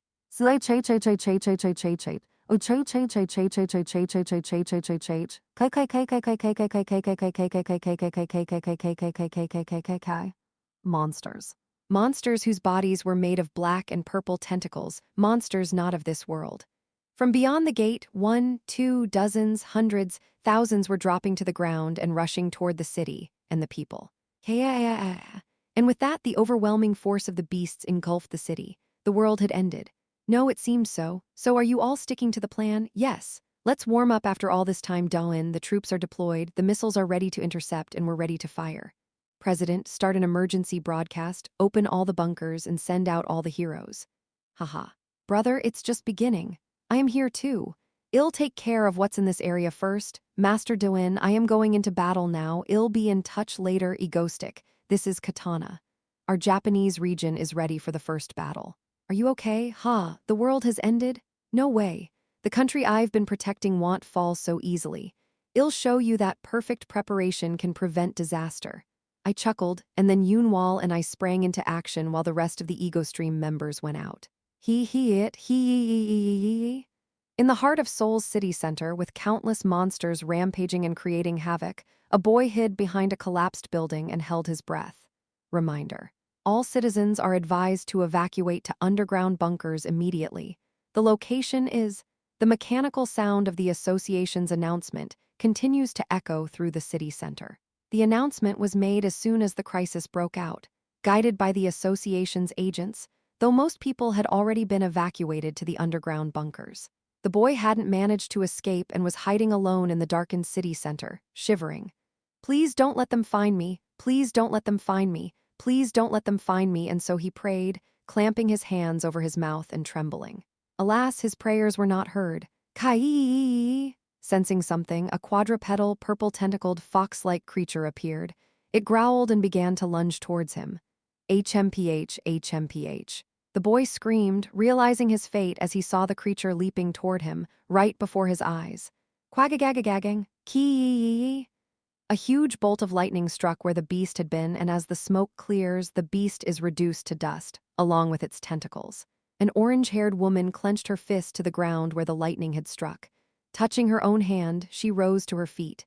Monsters. Monsters whose bodies were made of black and purple tentacles, monsters not of this world. From beyond the gate, 1, 2, dozens, hundreds, thousands were dropping to the ground and rushing toward the city and the people. And with that, the overwhelming force of the beasts engulfed the city. The world had ended. No, it seemed so. So are you all sticking to the plan? Yes. Let's warm up after all this time. Dawn, the troops are deployed, the missiles are ready to intercept, and we're ready to fire. President, start an emergency broadcast, open all the bunkers, and send out all the heroes. Haha. Brother, it's just beginning. I am here too. I'll take care of what's in this area first. Master Doin, I am going into battle now. I'll be in touch later. Egostic. This is Katana. Our Japanese region is ready for the first battle. Are you okay? The world has ended? No way. The country I've been protecting won't fall so easily. I'll show you that perfect preparation can prevent disaster. I chuckled, and then Yunwal and I sprang into action while the rest of the Ego Stream members went out. In the heart of Seoul's city center, with countless monsters rampaging and creating havoc, a boy hid behind a collapsed building and held his breath. Reminder: all citizens are advised to evacuate to underground bunkers immediately. The location is... The mechanical sound of the association's announcement continues to echo through the city center. The announcement was made as soon as the crisis broke out. Guided by the association's agents, though most people had already been evacuated to the underground bunkers. The boy hadn't managed to escape and was hiding alone in the darkened city center, shivering. Please don't let them find me, please don't let them find me, please don't let them find me, and so he prayed, clamping his hands over his mouth and trembling. Alas, his prayers were not heard. Kai! Sensing something, a quadrupedal, purple-tentacled, fox-like creature appeared. It growled and began to lunge towards him. HMPH, HMPH. The boy screamed, realizing his fate as he saw the creature leaping toward him, right before his eyes. Quaggagagagagang, kee. A huge bolt of lightning struck where the beast had been, and as the smoke clears, the beast is reduced to dust, along with its tentacles. An orange-haired woman clenched her fist to the ground where the lightning had struck. Touching her own hand, she rose to her feet.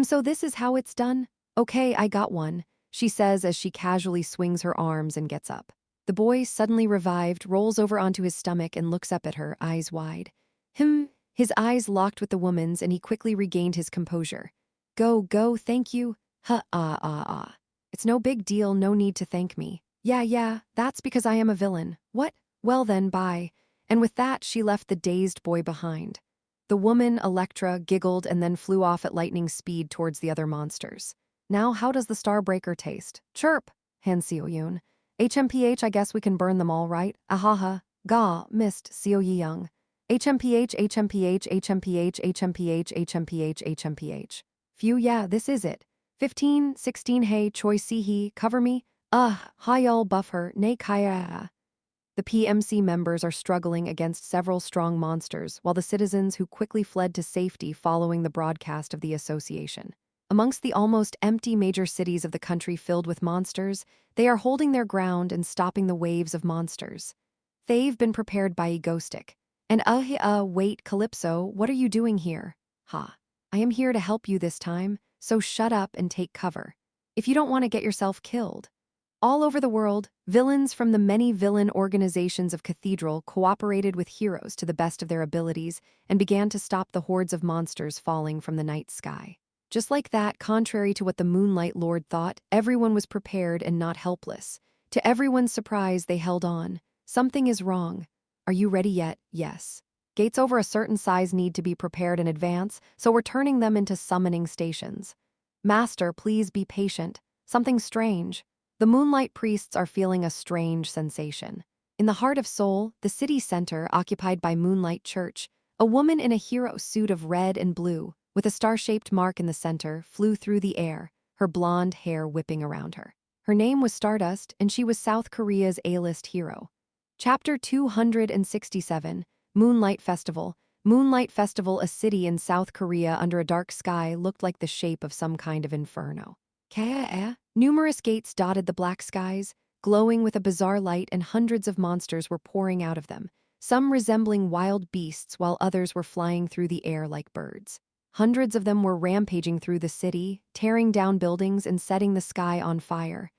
So this is how it's done? Okay, I got one, she says as she casually swings her arms and gets up. The boy, suddenly revived, rolls over onto his stomach and looks up at her, eyes wide. His eyes locked with the woman's, and he quickly regained his composure. Go, thank you. It's no big deal, no need to thank me. Yeah, that's because I am a villain. What? Well then, bye. And with that, she left the dazed boy behind. The woman, Electra, giggled and then flew off at lightning speed towards the other monsters. Now how does the Starbreaker taste? Chirp, Han Seo-yoon. HMPH, I guess we can burn them all, right? Ahaha. Ga, missed, Seo-yi-young. HMPH, HMPH, HMPH, HMPH, HMPH, HMPH. Phew, yeah, this is it. 15, 16, hey, choi si-hee, cover me. Hi-ul buff her, nay kaya. The PMC members are struggling against several strong monsters, while the citizens who quickly fled to safety following the broadcast of the association. Amongst the almost empty major cities of the country filled with monsters, they are holding their ground and stopping the waves of monsters. They've been prepared by Egostic. And wait, Calypso, what are you doing here? I am here to help you this time, so shut up and take cover. If you don't want to get yourself killed. All over the world, villains from the many villain organizations of Cathedral cooperated with heroes to the best of their abilities and began to stop the hordes of monsters falling from the night sky. Just like that, contrary to what the Moonlight Lord thought, everyone was prepared and not helpless. To everyone's surprise, they held on. Something is wrong. Are you ready yet? Yes. Gates over a certain size need to be prepared in advance, so we're turning them into summoning stations. Master, please be patient. Something strange. The Moonlight Priests are feeling a strange sensation. In the heart of Seoul, the city center occupied by Moonlight Church, a woman in a hero suit of red and blue, with a star-shaped mark in the center, flew through the air, her blonde hair whipping around her. Her name was Stardust, and she was South Korea's A-list hero. Chapter 267, Moonlight Festival. Moonlight Festival, a city in South Korea under a dark sky, looked like the shape of some kind of inferno. Numerous gates dotted the black skies, glowing with a bizarre light, and hundreds of monsters were pouring out of them, some resembling wild beasts while others were flying through the air like birds. Hundreds of them were rampaging through the city, tearing down buildings and setting the sky on fire.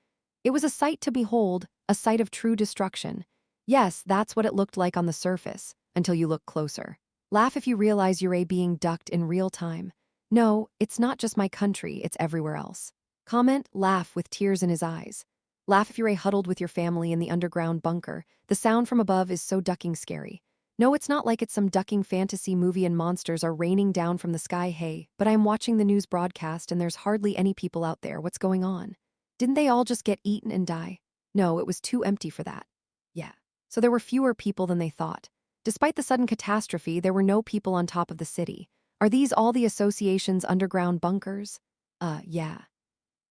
It was a sight to behold, a sight of true destruction. Yes, that's what it looked like on the surface, until you look closer. Laugh if you realize you're being ducked in real time. No, it's not just my country, it's everywhere else. Comment, laugh with tears in his eyes. Laugh if you're huddled with your family in the underground bunker. The sound from above is so ducking scary. No, it's not like it's some ducking fantasy movie and monsters are raining down from the sky. Hey, but I'm watching the news broadcast and there's hardly any people out there. What's going on? Didn't they all just get eaten and die? No, it was too empty for that. Yeah. So there were fewer people than they thought. Despite the sudden catastrophe, there were no people on top of the city. Are these all the association's underground bunkers? Yeah.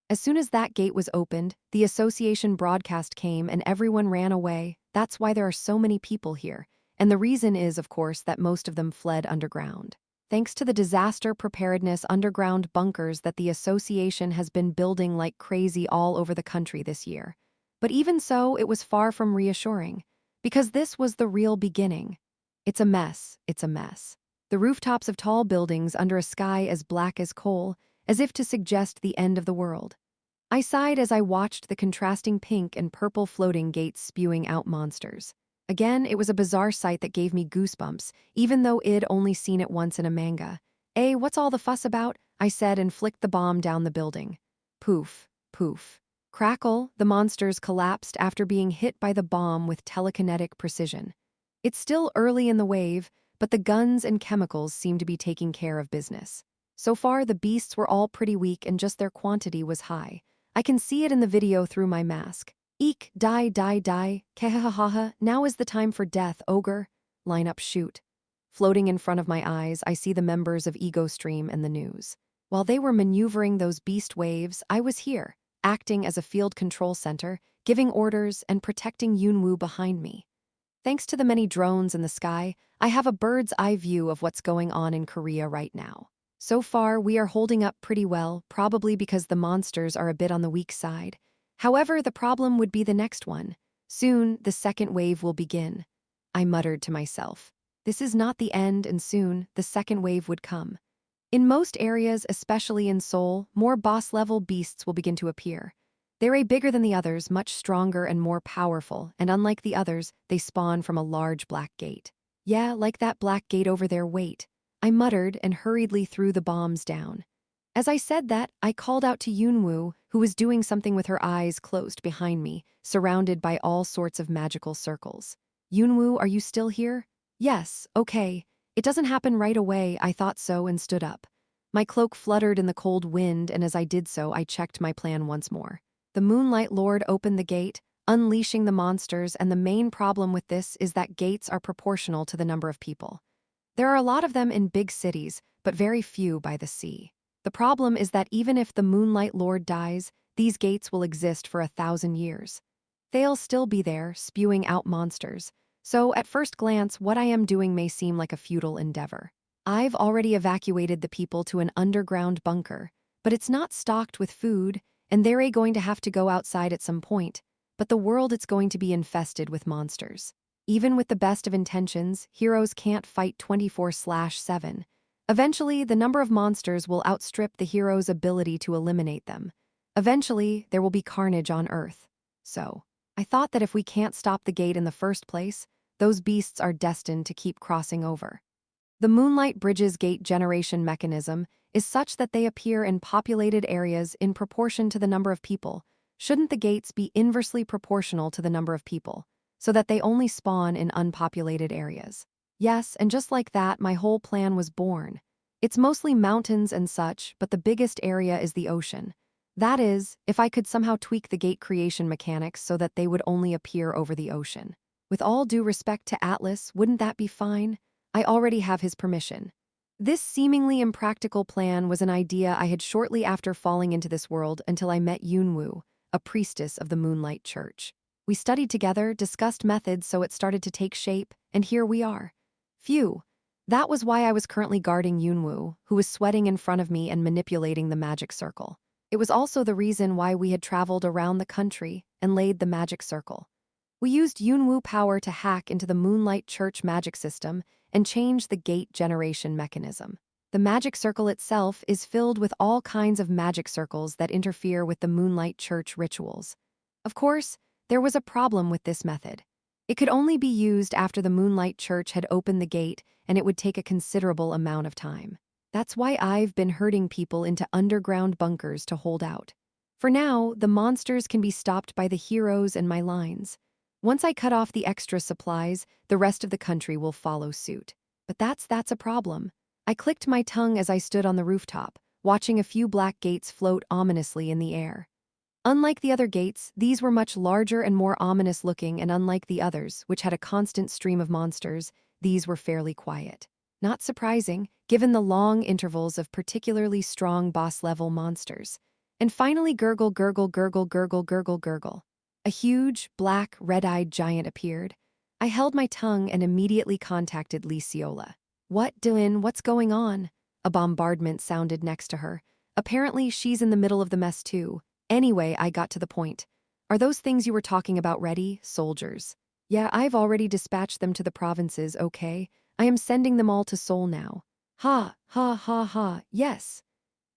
As soon as that gate was opened, the association broadcast came and everyone ran away. That's why there are so many people here. And the reason is, of course, that most of them fled underground. Thanks to the disaster preparedness underground bunkers that the association has been building like crazy all over the country this year. But even so, it was far from reassuring. Because this was the real beginning. It's a mess, it's a mess. The rooftops of tall buildings under a sky as black as coal, as if to suggest the end of the world. I sighed as I watched the contrasting pink and purple floating gates spewing out monsters. Again, it was a bizarre sight that gave me goosebumps, even though I'd only seen it once in a manga. What's all the fuss about? I said and flicked the bomb down the building. Poof, poof. Crackle, the monsters collapsed after being hit by the bomb with telekinetic precision. It's still early in the wave, but the guns and chemicals seem to be taking care of business. So far, the beasts were all pretty weak and just their quantity was high. I can see it in the video through my mask. Eek, die, die, die, kehahaha, now is the time for death, ogre. Line up, shoot. Floating in front of my eyes, I see the members of Ego Stream and the news. While they were maneuvering those beast waves, I was here, acting as a field control center, giving orders and protecting Yunwoo behind me. Thanks to the many drones in the sky, I have a bird's eye view of what's going on in Korea right now. So far, we are holding up pretty well, probably because the monsters are a bit on the weak side. However, the problem would be the next one. Soon, the second wave will begin. I muttered to myself. This is not the end, and soon, the second wave would come. In most areas, especially in Seoul, more boss-level beasts will begin to appear. They're bigger than the others, much stronger and more powerful, and unlike the others, they spawn from a large black gate. Yeah, like that black gate over there, wait. I muttered and hurriedly threw the bombs down. As I said that, I called out to Yunwoo, who was doing something with her eyes closed behind me, surrounded by all sorts of magical circles. Yunwoo, are you still here? Yes, okay. It doesn't happen right away, I thought so and stood up. My cloak fluttered in the cold wind, and as I did so, I checked my plan once more. The Moonlight Lord opened the gate, unleashing the monsters, and the main problem with this is that gates are proportional to the number of people. There are a lot of them in big cities, but very few by the sea. The problem is that even if the Moonlight Lord dies, these gates will exist for 1,000 years. They'll still be there, spewing out monsters. So, at first glance, what I am doing may seem like a futile endeavor. I've already evacuated the people to an underground bunker, but it's not stocked with food, and they're going to have to go outside at some point. But the world it's going to be infested with monsters. Even with the best of intentions, heroes can't fight 24/7. Eventually, the number of monsters will outstrip the hero's ability to eliminate them. Eventually, there will be carnage on Earth. So, I thought that if we can't stop the gate in the first place, those beasts are destined to keep crossing over. The Moonlight Bridge's gate generation mechanism is such that they appear in populated areas in proportion to the number of people. Shouldn't the gates be inversely proportional to the number of people, so that they only spawn in unpopulated areas? Yes, and just like that, my whole plan was born. It's mostly mountains and such, but the biggest area is the ocean. That is, if I could somehow tweak the gate creation mechanics so that they would only appear over the ocean. With all due respect to Atlas, wouldn't that be fine? I already have his permission. This seemingly impractical plan was an idea I had shortly after falling into this world until I met Yunwoo, a priestess of the Moonlight Church. We studied together, discussed methods so it started to take shape, and here we are. Phew. That was why I was currently guarding Yunwoo, who was sweating in front of me and manipulating the magic circle. It was also the reason why we had traveled around the country and laid the magic circle. We used Yunwoo power to hack into the Moonlight Church magic system and change the gate generation mechanism. The magic circle itself is filled with all kinds of magic circles that interfere with the Moonlight Church rituals. Of course, there was a problem with this method. It could only be used after the Moonlight Church had opened the gate, and it would take a considerable amount of time. That's why I've been herding people into underground bunkers to hold out. For now, the monsters can be stopped by the heroes and my lines. Once I cut off the extra supplies, the rest of the country will follow suit. But that's a problem. I clicked my tongue as I stood on the rooftop, watching a few black gates float ominously in the air. Unlike the other gates, these were much larger and more ominous looking, and unlike the others, which had a constant stream of monsters, these were fairly quiet. Not surprising, given the long intervals of particularly strong boss-level monsters. And finally, gurgle, gurgle, gurgle, gurgle, gurgle, gurgle. A huge, black, red-eyed giant appeared. I held my tongue and immediately contacted Liciola. What, Dylan, what's going on? A bombardment sounded next to her. Apparently, she's in the middle of the mess too. Anyway, I got to the point. Are those things you were talking about ready, soldiers? Yeah, I've already dispatched them to the provinces, okay? I am sending them all to Seoul now. Ha, ha, ha, ha, yes.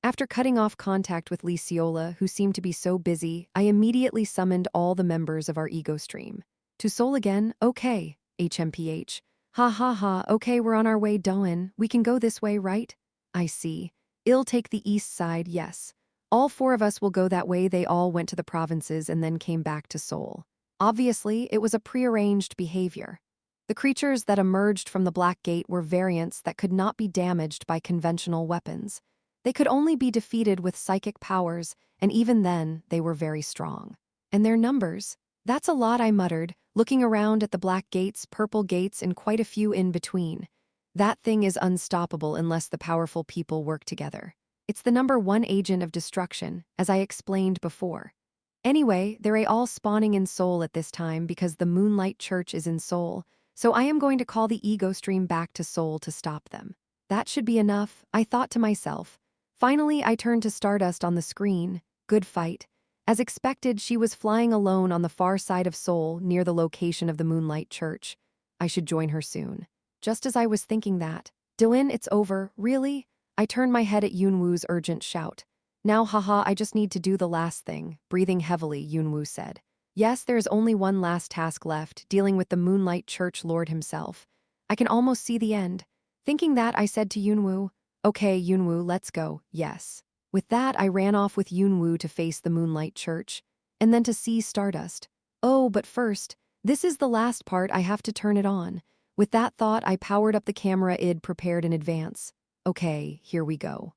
After cutting off contact with Liciola, who seemed to be so busy, I immediately summoned all the members of our ego stream. To Seoul again? Okay, HMPH. Ha ha ha, okay, we're on our way, Doan. We can go this way, right? I see. I'll take the east side, yes. All four of us will go that way. They all went to the provinces and then came back to Seoul. Obviously, it was a prearranged behavior. The creatures that emerged from the Black Gate were variants that could not be damaged by conventional weapons. They could only be defeated with psychic powers, and even then, they were very strong. And their numbers? That's a lot, I muttered, looking around at the black gates, purple gates, and quite a few in between. That thing is unstoppable unless the powerful people work together. It's the number one agent of destruction, as I explained before. Anyway, they're all spawning in Seoul at this time because the Moonlight Church is in Seoul, so I am going to call the ego stream back to Seoul to stop them. That should be enough, I thought to myself. Finally, I turned to Stardust on the screen. Good fight. As expected, she was flying alone on the far side of Seoul, near the location of the Moonlight Church. I should join her soon. Just as I was thinking that, Dylan, it's over, really? I turned my head at Yunwoo's urgent shout. Now, haha, I just need to do the last thing. Breathing heavily, Yunwoo said. Yes, there is only one last task left, dealing with the Moonlight Church Lord himself. I can almost see the end. Thinking that, I said to Yunwoo, okay, Yunwoo, let's go, yes. With that, I ran off with Yunwoo to face the Moonlight Church, and then to see Stardust. Oh, but first, this is the last part, I have to turn it on. With that thought, I powered up the camera I'd prepared in advance. Okay, here we go.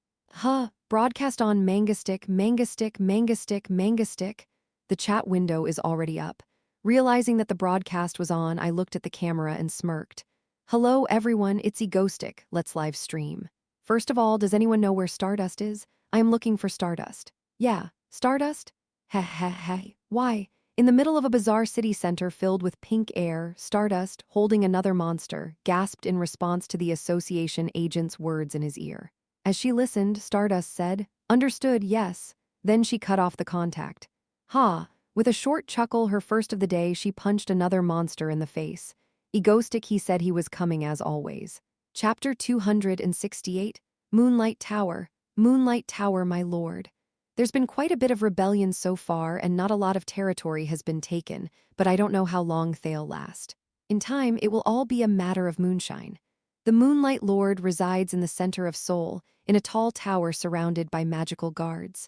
Broadcast on manga stick, manga stick, manga stick, manga stick. The chat window is already up. Realizing that the broadcast was on, I looked at the camera and smirked. Hello everyone, it's Egostick, let's live stream. First of all, does anyone know where Stardust is? I am looking for Stardust. Yeah, Stardust? Heh heh heh. Why? In the middle of a bizarre city center filled with pink air, Stardust, holding another monster, gasped in response to the association agent's words in his ear. As she listened, Stardust said, "Understood, yes." Then she cut off the contact. Ha! With a short chuckle, her first of the day, she punched another monster in the face. Egostick, he said he was coming as always. Chapter 268, Moonlight Tower. Moonlight Tower, my lord. There's been quite a bit of rebellion so far and not a lot of territory has been taken, but I don't know how long they'll last. In time, it will all be a matter of moonshine. The Moonlight Lord resides in the center of Seoul, in a tall tower surrounded by magical guards.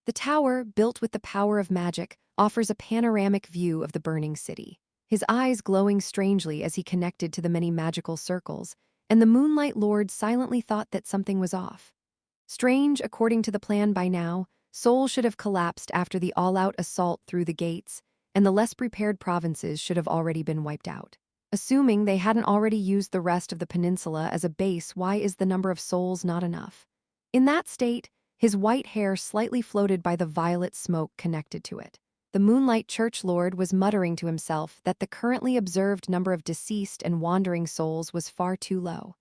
The tower, built with the power of magic, offers a panoramic view of the burning city. His eyes glowing strangely as he connected to the many magical circles, and the Moonlight Lord silently thought that something was off. Strange, according to the plan by now, Seoul should have collapsed after the all-out assault through the gates, and the less prepared provinces should have already been wiped out. Assuming they hadn't already used the rest of the peninsula as a base, why is the number of souls not enough? In that state, his white hair slightly floated by the violet smoke connected to it. The Moonlight Church Lord was muttering to himself that the currently observed number of deceased and wandering souls was far too low.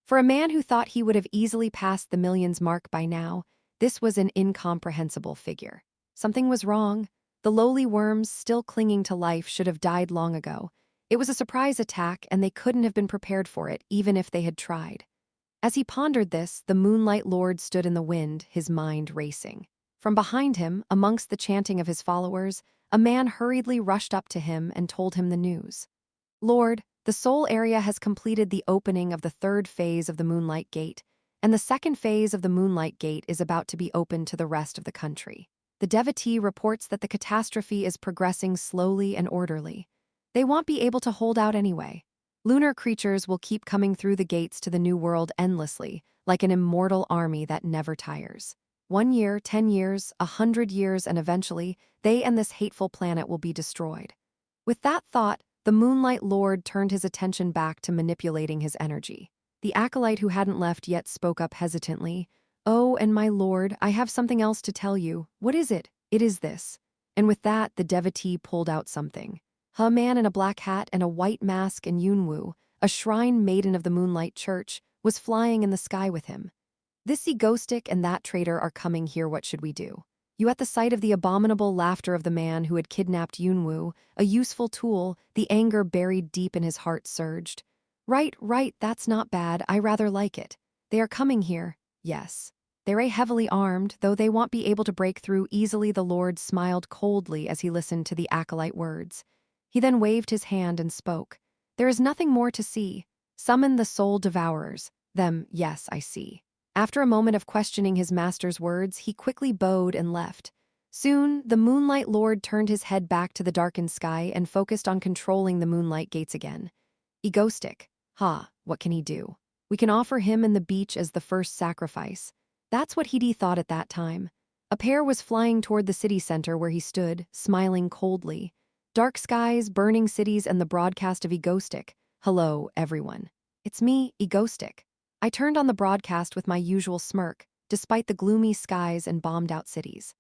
For a man who thought he would have easily passed the millions mark by now, this was an incomprehensible figure. Something was wrong. The lowly worms still clinging to life should have died long ago. It was a surprise attack, and they couldn't have been prepared for it, even if they had tried. As he pondered this, the Moonlight Lord stood in the wind, his mind racing. From behind him, amongst the chanting of his followers, a man hurriedly rushed up to him and told him the news. Lord, the Seoul area has completed the opening of the third phase of the Moonlight Gate, and the second phase of the Moonlight Gate is about to be opened to the rest of the country. The devotee reports that the catastrophe is progressing slowly and orderly. They won't be able to hold out anyway. Lunar creatures will keep coming through the gates to the new world endlessly, like an immortal army that never tires. 1 year, 10 years, 100 years, and eventually, they and this hateful planet will be destroyed. With that thought, the Moonlight Lord turned his attention back to manipulating his energy. The acolyte who hadn't left yet spoke up hesitantly. "Oh, and my lord, I have something else to tell you. What is it?" "It is this." And with that, the devotee pulled out something. A man in a black hat and a white mask and Yunwoo, a shrine maiden of the Moonlight Church, was flying in the sky with him. "This egoistic and that traitor are coming here, what should we do?" You at the sight of the abominable laughter of the man who had kidnapped Yunwoo, a useful tool, the anger buried deep in his heart surged. Right, that's not bad, I rather like it. They are coming here, yes. They're heavily armed, though they won't be able to break through easily. The Lord smiled coldly as he listened to the acolyte words. He then waved his hand and spoke. "There is nothing more to see. Summon the soul devourers. Them, yes, I see." After a moment of questioning his master's words, he quickly bowed and left. Soon, the Moonlight Lord turned his head back to the darkened sky and focused on controlling the Moonlight Gates again. Egoistic. What can he do? We can offer him and the beach as the first sacrifice. That's what Hidi thought at that time. A pair was flying toward the city center where he stood, smiling coldly. Dark skies, burning cities, and the broadcast of Egoistic. "Hello, everyone. It's me, Egoistic." I turned on the broadcast with my usual smirk, despite the gloomy skies and bombed-out cities.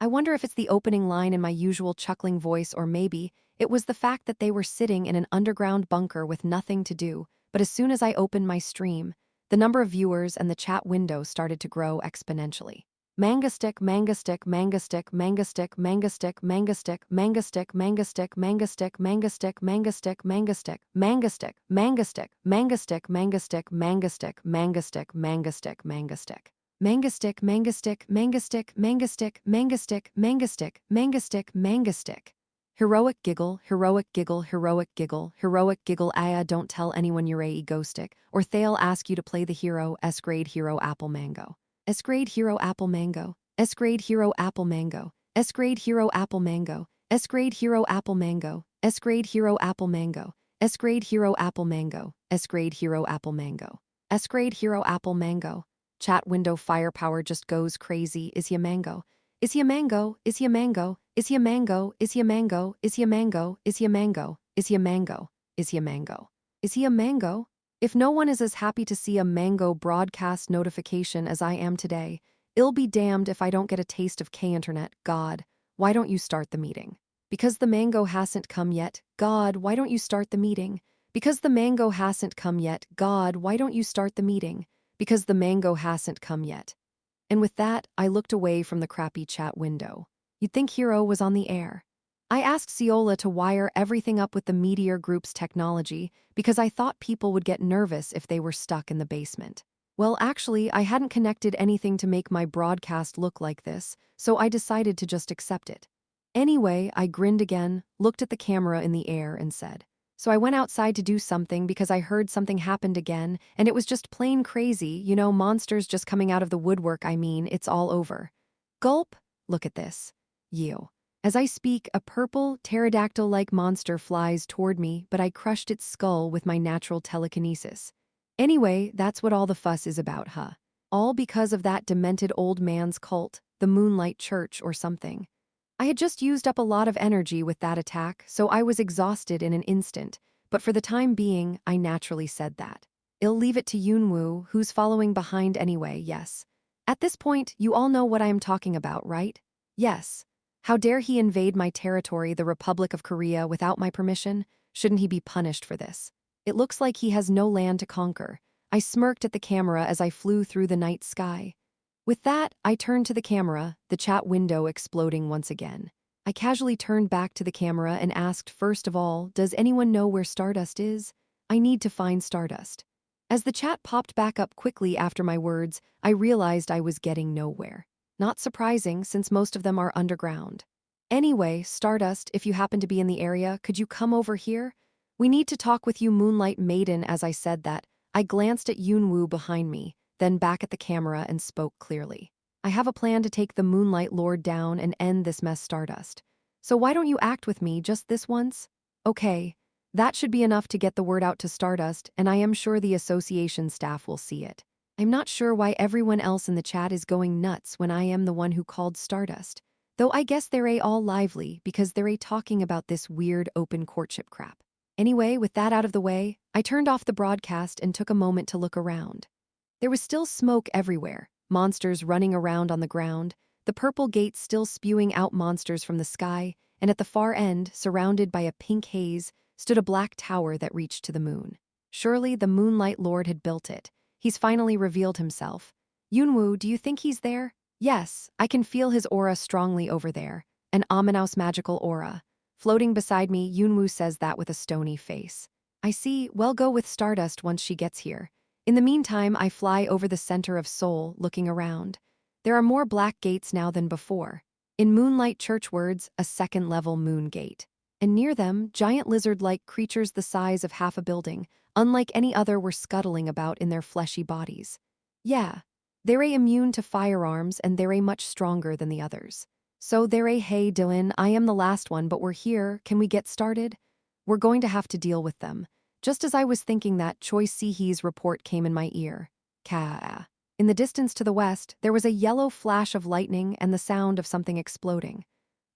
I wonder if it's the opening line in my usual chuckling voice, or maybe it was the fact that they were sitting in an underground bunker with nothing to do. But as soon as I opened my stream, the number of viewers and the chat window started to grow exponentially. Mangastick, Mangastick, Mangastick, Mangastick, Mangastick, Mangastick, Mangastick, Mangastick, Mangastick, Mangastick, Mangastick, Mangastick, Mangastick, Mangastick, Mangastick, Mangastick, Mangastick, Mangastick, Mangastick, Mangastick. Mangastick, Mangastick, Mangastick, Mangastick, Mangastick, Mangastick, Mangastick, Mangastick. Heroic giggle, heroic giggle, heroic giggle, heroic giggle. Don't tell anyone you're egoistic, or they'll ask you to play the hero. S-grade hero apple mango. S-grade hero apple mango. S-grade hero apple mango. S-grade hero apple mango. S-grade hero apple mango. S-grade hero apple mango. S-grade hero apple mango. S-grade hero apple mango. S-grade hero apple mango. Chat window firepower just goes crazy. Is he a mango? Is he a mango? Is he a mango? Is he a mango? Is he a mango? Is he a mango? Is he a mango? Is he a mango? Is he a mango? Is he a mango? If no one is as happy to see a mango broadcast notification as I am today, I'll be damned if I don't get a taste of K-Internet. God, why don't you start the meeting? Because the mango hasn't come yet. God, why don't you start the meeting? Because the mango hasn't come yet. God, why don't you start the meeting? Because the mango hasn't come yet. And with that, I looked away from the crappy chat window. You'd think Hero was on the air. I asked Ciola to wire everything up with the Meteor Group's technology because I thought people would get nervous if they were stuck in the basement. Well, actually, I hadn't connected anything to make my broadcast look like this, so I decided to just accept it. Anyway, I grinned again, looked at the camera in the air, and said, "So I went outside to do something because I heard something happened again, and it was just plain crazy, monsters just coming out of the woodwork. I mean, it's all over." Gulp, look at this. You. As I speak, a purple, pterodactyl-like monster flies toward me, but I crushed its skull with my natural telekinesis. Anyway, that's what all the fuss is about, huh? All because of that demented old man's cult, the Moonlight Church or something. I had just used up a lot of energy with that attack, so I was exhausted in an instant, but for the time being, I naturally said that. I'll leave it to Yunwoo, who's following behind anyway, yes. At this point, you all know what I am talking about, right? Yes. How dare he invade my territory, the Republic of Korea, without my permission? Shouldn't he be punished for this? It looks like he has no land to conquer. I smirked at the camera as I flew through the night sky. With that, I turned to the camera, the chat window exploding once again. I casually turned back to the camera and asked, first of all, does anyone know where Stardust is? I need to find Stardust. As the chat popped back up quickly after my words, I realized I was getting nowhere. Not surprising, since most of them are underground. Anyway, Stardust, if you happen to be in the area, could you come over here? We need to talk with you, Moonlight Maiden. As I said that, I glanced at Yunwoo behind me, then back at the camera and spoke clearly. I have a plan to take the Moonlight Lord down and end this mess, Stardust. So why don't you act with me just this once? Okay, that should be enough to get the word out to Stardust, and I am sure the association staff will see it. I'm not sure why everyone else in the chat is going nuts when I am the one who called Stardust. Though I guess they're all lively because they're talking about this weird open courtship crap. Anyway, with that out of the way, I turned off the broadcast and took a moment to look around. There was still smoke everywhere, monsters running around on the ground, the purple gates still spewing out monsters from the sky, and at the far end, surrounded by a pink haze, stood a black tower that reached to the moon. Surely the Moonlight Lord had built it. He's finally revealed himself. Yunwoo, do you think he's there? Yes, I can feel his aura strongly over there, an ominous magical aura. Floating beside me, Yunwoo says that with a stony face. I see, well, go with Stardust once she gets here. In the meantime, I fly over the center of Seoul, looking around. There are more black gates now than before. In Moonlight Church words, a second-level moon gate. And near them, giant lizard-like creatures the size of half a building, unlike any other, were scuttling about in their fleshy bodies. Yeah, they're immune to firearms and they're much stronger than the others. So they're hey Dylan, I am the last one, but we're here, can we get started? We're going to have to deal with them. Just as I was thinking that, Choi Si-hee's report came in my ear. Ka. In the distance to the west, there was a yellow flash of lightning and the sound of something exploding.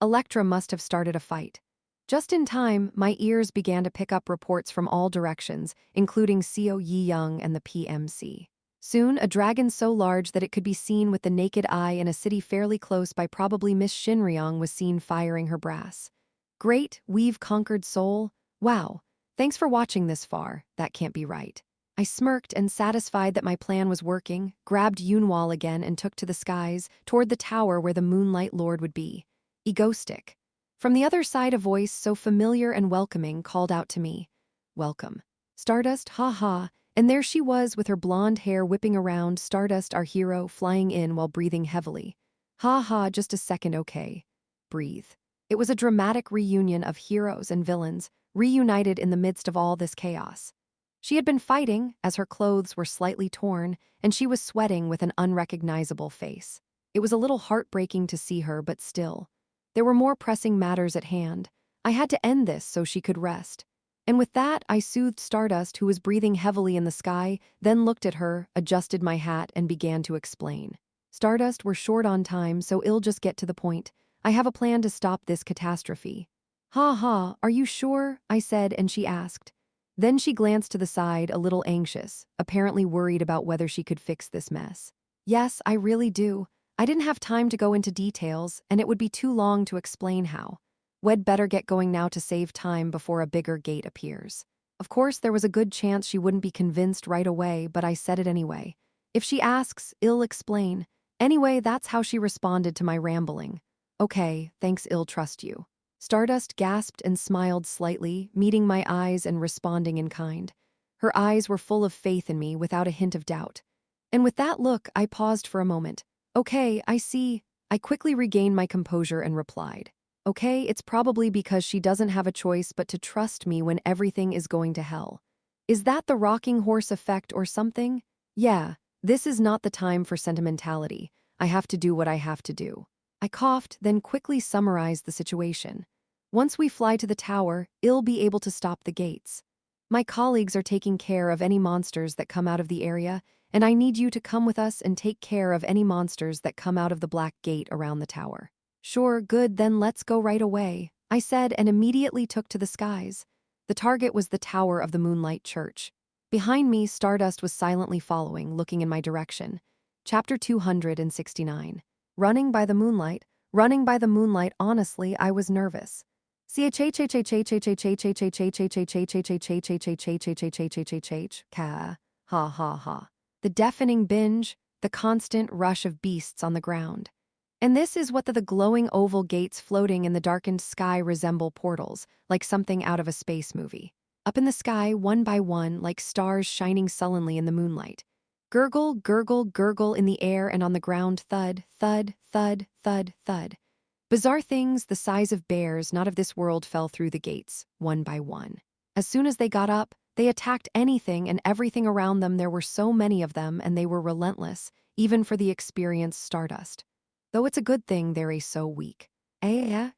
Elektra must have started a fight. Just in time, my ears began to pick up reports from all directions, including Seo Yi-young and the PMC. Soon, a dragon so large that it could be seen with the naked eye in a city fairly close by, probably Miss Shinryong, was seen firing her brass. Great, we've conquered Seoul. Wow. Thanks for watching this far. That can't be right. I smirked and, satisfied that my plan was working, grabbed Yunwoo again and took to the skies, toward the tower where the Moonlight Lord would be. Egoistic. From the other side, a voice so familiar and welcoming called out to me. Welcome. Stardust, ha, and there she was with her blonde hair whipping around, Stardust, our hero, flying in while breathing heavily. Ha, just a second, okay. Breathe. It was a dramatic reunion of heroes and villains, reunited in the midst of all this chaos. She had been fighting, as her clothes were slightly torn, and she was sweating with an unrecognizable face. It was a little heartbreaking to see her, but still. There were more pressing matters at hand. I had to end this so she could rest. And with that, I soothed Stardust, who was breathing heavily in the sky, then looked at her, adjusted my hat, and began to explain. Stardust, we're short on time, so I'll just get to the point. I have a plan to stop this catastrophe. Ha, are you sure? I said, and she asked. Then she glanced to the side, a little anxious, apparently worried about whether she could fix this mess. Yes, I really do. I didn't have time to go into details, and it would be too long to explain how. We'd better get going now to save time before a bigger gate appears. Of course, there was a good chance she wouldn't be convinced right away, but I said it anyway. If she asks, I'll explain. Anyway, that's how she responded to my rambling. Okay, thanks, I'll trust you. Stardust gasped and smiled slightly, meeting my eyes and responding in kind. Her eyes were full of faith in me without a hint of doubt. And with that look, I paused for a moment. Okay, I see. I quickly regained my composure and replied. Okay, it's probably because she doesn't have a choice but to trust me when everything is going to hell. Is that the rocking horse effect or something? Yeah, this is not the time for sentimentality. I have to do what I have to do. I coughed, then quickly summarized the situation. Once we fly to the tower, I'll be able to stop the gates. My colleagues are taking care of any monsters that come out of the area, and I need you to come with us and take care of any monsters that come out of the black gate around the tower. Sure, good, then let's go right away, I said and immediately took to the skies. The target was the tower of the Moonlight Church. Behind me, Stardust was silently following, looking in my direction. Chapter 269. Running by the moonlight. Running by the moonlight, honestly, I was nervous. Ha ha ha. The deafening binge, the constant rush of beasts on the ground. And this is what the glowing oval gates floating in the darkened sky resemble portals, like something out of a space movie. Up in the sky, one by one, like stars shining sullenly in the moonlight. Gurgle, gurgle, gurgle in the air and on the ground, thud, thud, thud, thud, thud. Bizarre things the size of bears not of this world fell through the gates, one by one. As soon as they got up, they attacked anything and everything around them. There were so many of them, and they were relentless, even for the experienced Stardust. Though it's a good thing they're so weak.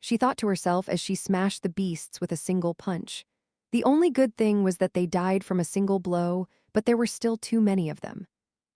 She thought to herself as she smashed the beasts with a single punch. The only good thing was that they died from a single blow, but there were still too many of them.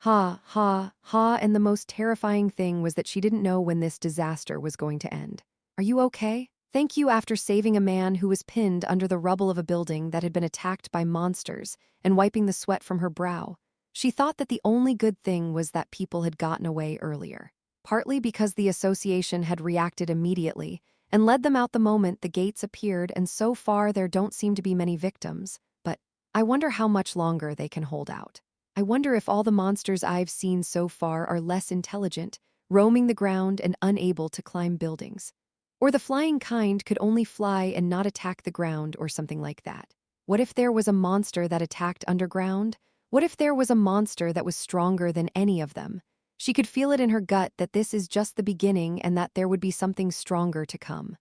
Ha, ha, ha, and the most terrifying thing was that she didn't know when this disaster was going to end. Are you okay? Thank you after saving a man who was pinned under the rubble of a building that had been attacked by monsters and wiping the sweat from her brow. She thought that the only good thing was that people had gotten away earlier. Partly because the association had reacted immediately and led them out the moment the gates appeared, and so far there don't seem to be many victims, but I wonder how much longer they can hold out. I wonder if all the monsters I've seen so far are less intelligent, roaming the ground and unable to climb buildings. Or the flying kind could only fly and not attack the ground or something like that. What if there was a monster that attacked underground? What if there was a monster that was stronger than any of them? She could feel it in her gut that this is just the beginning and that there would be something stronger to come.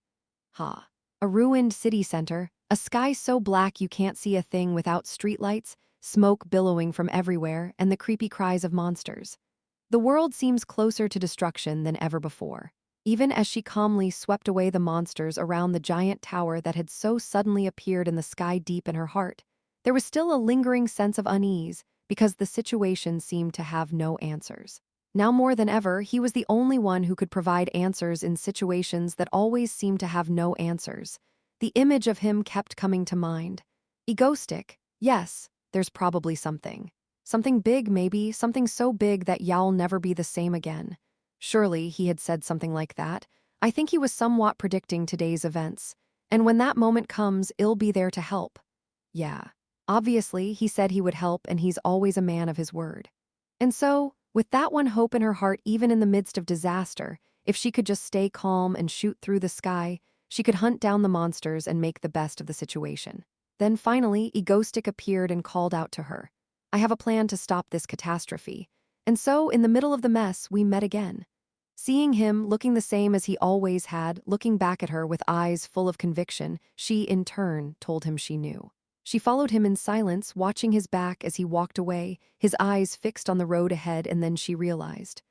Ha. A ruined city center, a sky so black you can't see a thing without streetlights, smoke billowing from everywhere, and the creepy cries of monsters. The world seems closer to destruction than ever before. Even as she calmly swept away the monsters around the giant tower that had so suddenly appeared in the sky deep in her heart, there was still a lingering sense of unease because the situation seemed to have no answers. Now more than ever, he was the only one who could provide answers in situations that always seemed to have no answers. The image of him kept coming to mind. Egoistic, yes, there's probably something. Something big maybe, something so big that y'all never be the same again. Surely he had said something like that. I think he was somewhat predicting today's events. And when that moment comes, I'll be there to help. Yeah, obviously he said he would help, and he's always a man of his word. And so, with that one hope in her heart, even in the midst of disaster, if she could just stay calm and shoot through the sky, she could hunt down the monsters and make the best of the situation. Then finally, Egoistic appeared and called out to her. I have a plan to stop this catastrophe. And so, in the middle of the mess, we met again. Seeing him, looking the same as he always had, looking back at her with eyes full of conviction, she, in turn, told him she knew. She followed him in silence, watching his back as he walked away, his eyes fixed on the road ahead, and then she realized.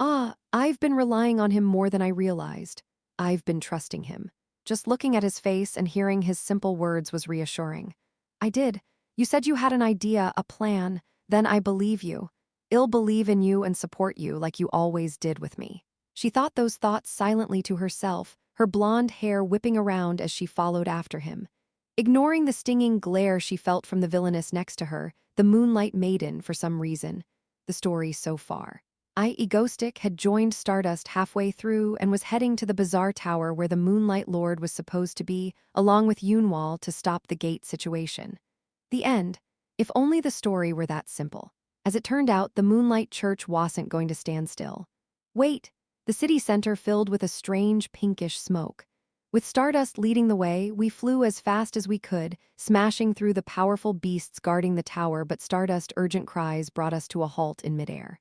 I've been relying on him more than I realized. I've been trusting him. Just looking at his face and hearing his simple words was reassuring. I did. You said you had an idea, a plan. Then I believe you. I'll believe in you and support you like you always did with me. She thought those thoughts silently to herself, her blonde hair whipping around as she followed after him. Ignoring the stinging glare she felt from the villainess next to her, the Moonlight Maiden, for some reason. The story so far. Egoistic had joined Stardust halfway through and was heading to the bizarre tower where the Moonlight Lord was supposed to be, along with Yunwal, to stop the gate situation. The end. If only the story were that simple. As it turned out, the Moonlight Church wasn't going to stand still. Wait! The city center filled with a strange pinkish smoke. With Stardust leading the way, we flew as fast as we could, smashing through the powerful beasts guarding the tower, but Stardust's urgent cries brought us to a halt in midair.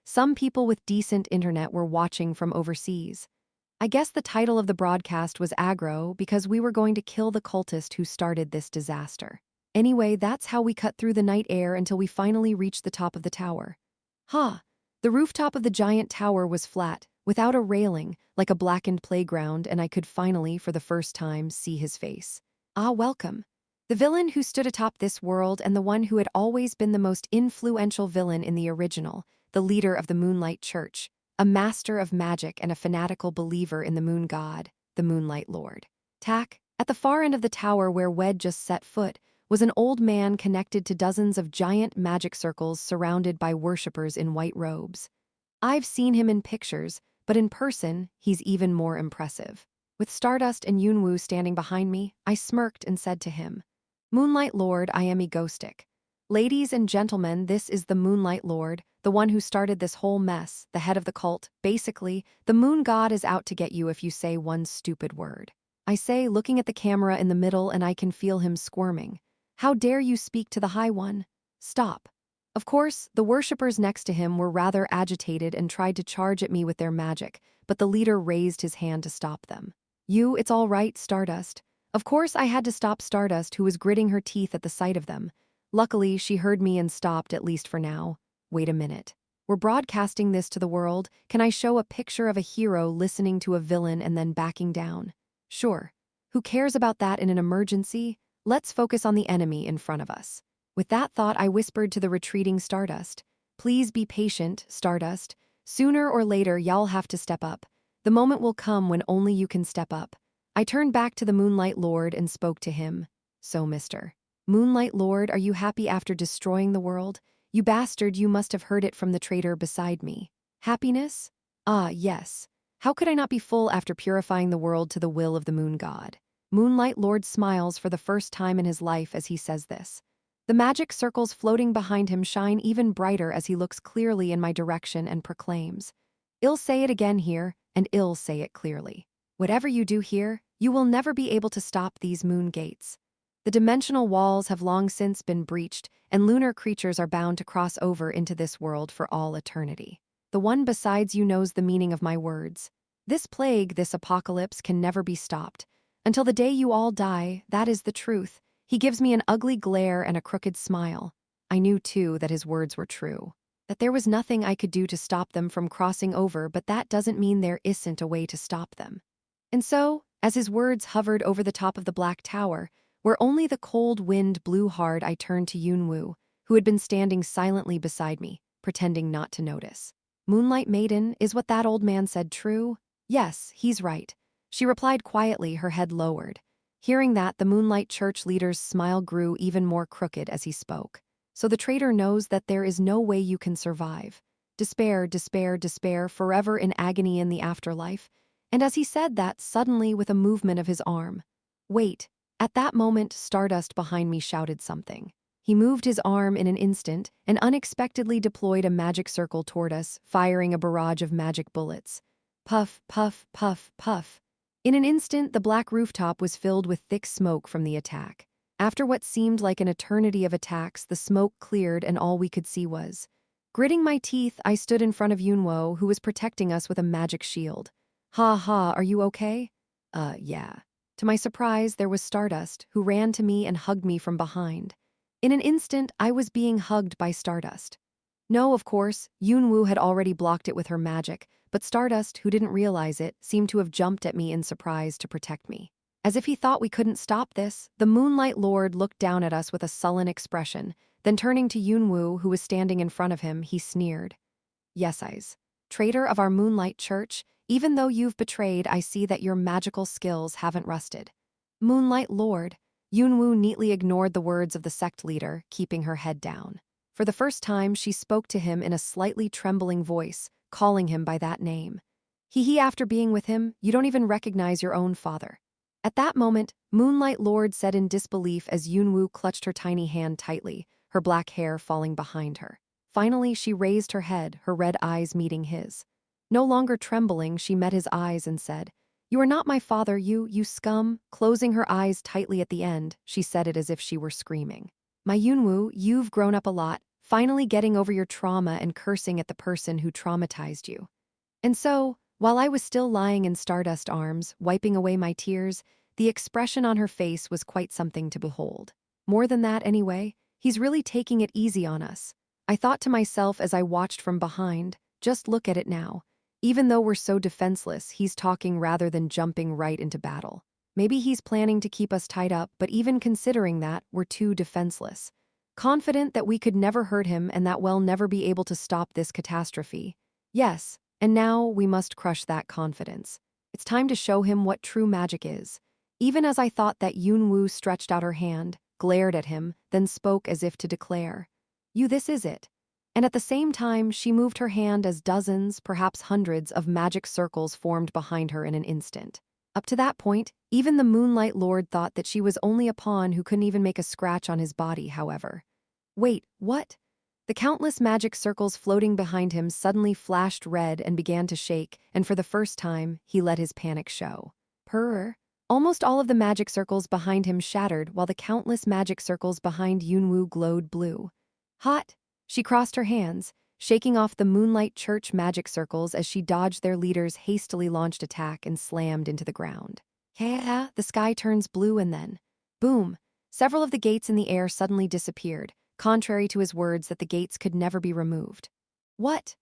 Some people with decent internet were watching from overseas. I guess the title of the broadcast was Aggro because we were going to kill the cultist who started this disaster. Anyway, that's how we cut through the night air until we finally reached the top of the tower. The rooftop of the giant tower was flat, without a railing, like a blackened playground, and I could finally, for the first time, see his face. Welcome. The villain who stood atop this world and the one who had always been the most influential villain in the original, the leader of the Moonlight Church, a master of magic and a fanatical believer in the moon god, the Moonlight Lord. At the far end of the tower where Wed just set foot, was an old man connected to dozens of giant magic circles surrounded by worshippers in white robes. I've seen him in pictures, but in person, he's even more impressive. With Stardust and Yunwu standing behind me, I smirked and said to him, "Moonlight Lord, I am egoistic. Ladies and gentlemen, this is the Moonlight Lord, the one who started this whole mess, the head of the cult. Basically, the moon god is out to get you if you say one stupid word." I say, looking at the camera in the middle, and I can feel him squirming. "How dare you speak to the High One? Stop." Of course, the worshippers next to him were rather agitated and tried to charge at me with their magic, but the leader raised his hand to stop them. It's all right, Stardust." Of course, I had to stop Stardust, who was gritting her teeth at the sight of them. Luckily, she heard me and stopped, at least for now. Wait a minute. We're broadcasting this to the world. Can I show a picture of a hero listening to a villain and then backing down? Sure. Who cares about that in an emergency? Let's focus on the enemy in front of us. With that thought, I whispered to the retreating Stardust. "Please be patient, Stardust. Sooner or later, y'all have to step up. The moment will come when only you can step up." I turned back to the Moonlight Lord and spoke to him. "So, Mr. Moonlight Lord, are you happy after destroying the world? You bastard, you must have heard it from the traitor beside me. Happiness? Yes. How could I not be full after purifying the world to the will of the moon god?" Moonlight Lord smiles for the first time in his life as he says this. The magic circles floating behind him shine even brighter as he looks clearly in my direction and proclaims, "I'll say it again here, and I'll say it clearly. Whatever you do here, you will never be able to stop these moon gates. The dimensional walls have long since been breached, and lunar creatures are bound to cross over into this world for all eternity. The one besides you knows the meaning of my words. This plague, this apocalypse, can never be stopped. Until the day you all die, that is the truth." He gives me an ugly glare and a crooked smile. I knew, too, that his words were true. That there was nothing I could do to stop them from crossing over, but that doesn't mean there isn't a way to stop them. And so, as his words hovered over the top of the black tower, where only the cold wind blew hard, I turned to Yunwu, who had been standing silently beside me, pretending not to notice. "Moonlight Maiden, is what that old man said true?" "Yes, he's right," she replied quietly, her head lowered. Hearing that, the Moonlight Church leader's smile grew even more crooked as he spoke. "So the traitor knows that there is no way you can survive. Despair, despair, despair, forever in agony in the afterlife." And as he said that, suddenly with a movement of his arm. Wait. At that moment, Stardust behind me shouted something. He moved his arm in an instant and unexpectedly deployed a magic circle toward us, firing a barrage of magic bullets. Puff, puff, puff, puff. In an instant, the black rooftop was filled with thick smoke from the attack. After what seemed like an eternity of attacks, the smoke cleared and all we could see was. Gritting my teeth, I stood in front of Yunwo, who was protecting us with a magic shield. "Ha ha, are you okay?" Yeah." To my surprise, there was Stardust, who ran to me and hugged me from behind. In an instant, I was being hugged by Stardust. No, of course, Yunwu had already blocked it with her magic, but Stardust, who didn't realize it, seemed to have jumped at me in surprise to protect me. As if he thought we couldn't stop this, the Moonlight Lord looked down at us with a sullen expression, then turning to Yunwu, who was standing in front of him, he sneered. "Yes, eyes. Traitor of our Moonlight Church, even though you've betrayed, I see that your magical skills haven't rusted." "Moonlight Lord." Yunwu neatly ignored the words of the sect leader, keeping her head down. For the first time, she spoke to him in a slightly trembling voice, calling him by that name. He, after being with him, you don't even recognize your own father." At that moment, Moonlight Lord said in disbelief as Yunwu clutched her tiny hand tightly, her black hair falling behind her. Finally, she raised her head, her red eyes meeting his. No longer trembling, she met his eyes and said, "You are not my father, you scum." Closing her eyes tightly at the end, she said it as if she were screaming. "My Yunwu, you've grown up a lot, finally getting over your trauma and cursing at the person who traumatized you. And so, while I was still lying in Stardust arms, wiping away my tears, the expression on her face was quite something to behold. More than that, anyway, he's really taking it easy on us. I thought to myself as I watched from behind, just look at it now. Even though we're so defenseless, he's talking rather than jumping right into battle. Maybe he's planning to keep us tied up, but even considering that, we're too defenseless. Confident that we could never hurt him and that we'll never be able to stop this catastrophe. Yes, and now we must crush that confidence. It's time to show him what true magic is. Even as I thought that Yunwoo stretched out her hand, glared at him, then spoke as if to declare, "You, this is it." And at the same time, she moved her hand as dozens, perhaps hundreds, of magic circles formed behind her in an instant. Up to that point, even the Moonlight Lord thought that she was only a pawn who couldn't even make a scratch on his body, however. Wait, what? The countless magic circles floating behind him suddenly flashed red and began to shake, and for the first time, he let his panic show. Purr. Almost all of the magic circles behind him shattered, while the countless magic circles behind Yunwoo glowed blue. Hot! She crossed her hands, shaking off the Moonlight Church magic circles as she dodged their leader's hastily launched attack and slammed into the ground. Yeah, the sky turns blue and then, boom! Several of the gates in the air suddenly disappeared, contrary to his words that the gates could never be removed. What?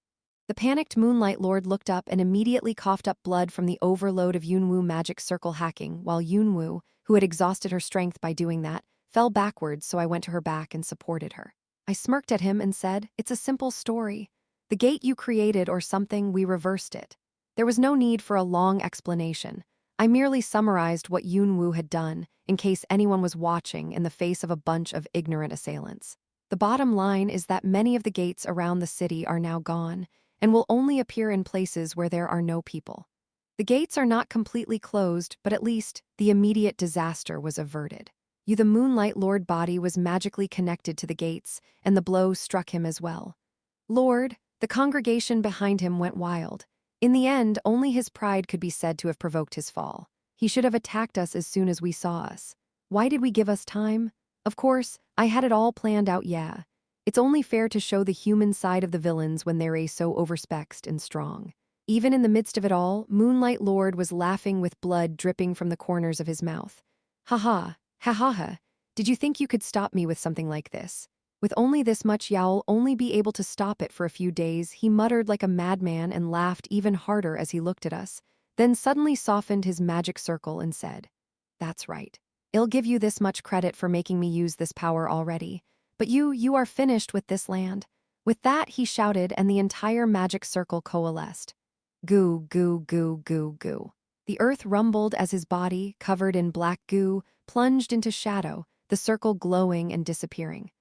The panicked Moonlight Lord looked up and immediately coughed up blood from the overload of Yunwoo magic circle hacking, while Yunwoo, who had exhausted her strength by doing that, fell backwards, so I went to her back and supported her. I smirked at him and said, "It's a simple story. The gate you created or something, we reversed it." There was no need for a long explanation. I merely summarized what Yunwoo had done, in case anyone was watching, in the face of a bunch of ignorant assailants. The bottom line is that many of the gates around the city are now gone, and will only appear in places where there are no people. The gates are not completely closed, but at least the immediate disaster was averted. The Moonlight Lord body was magically connected to the gates, and the blow struck him as well. Lord, the congregation behind him went wild. In the end, only his pride could be said to have provoked his fall. He should have attacked us as soon as we saw us. Why did we give us time? Of course, I had it all planned out, yeah. It's only fair to show the human side of the villains when they're so overspexed and strong. Even in the midst of it all, Moonlight Lord was laughing with blood dripping from the corners of his mouth. Ha ha ha. Did you think you could stop me with something like this? With only this much, you'll only be able to stop it for a few days, he muttered like a madman and laughed even harder as he looked at us, then suddenly softened his magic circle and said, "That's right. I'll give you this much credit for making me use this power already. But you are finished with this land." With that, he shouted, and the entire magic circle coalesced. Goo, goo, goo, goo, goo. The earth rumbled as his body, covered in black goo, plunged into shadow, the circle glowing and disappearing.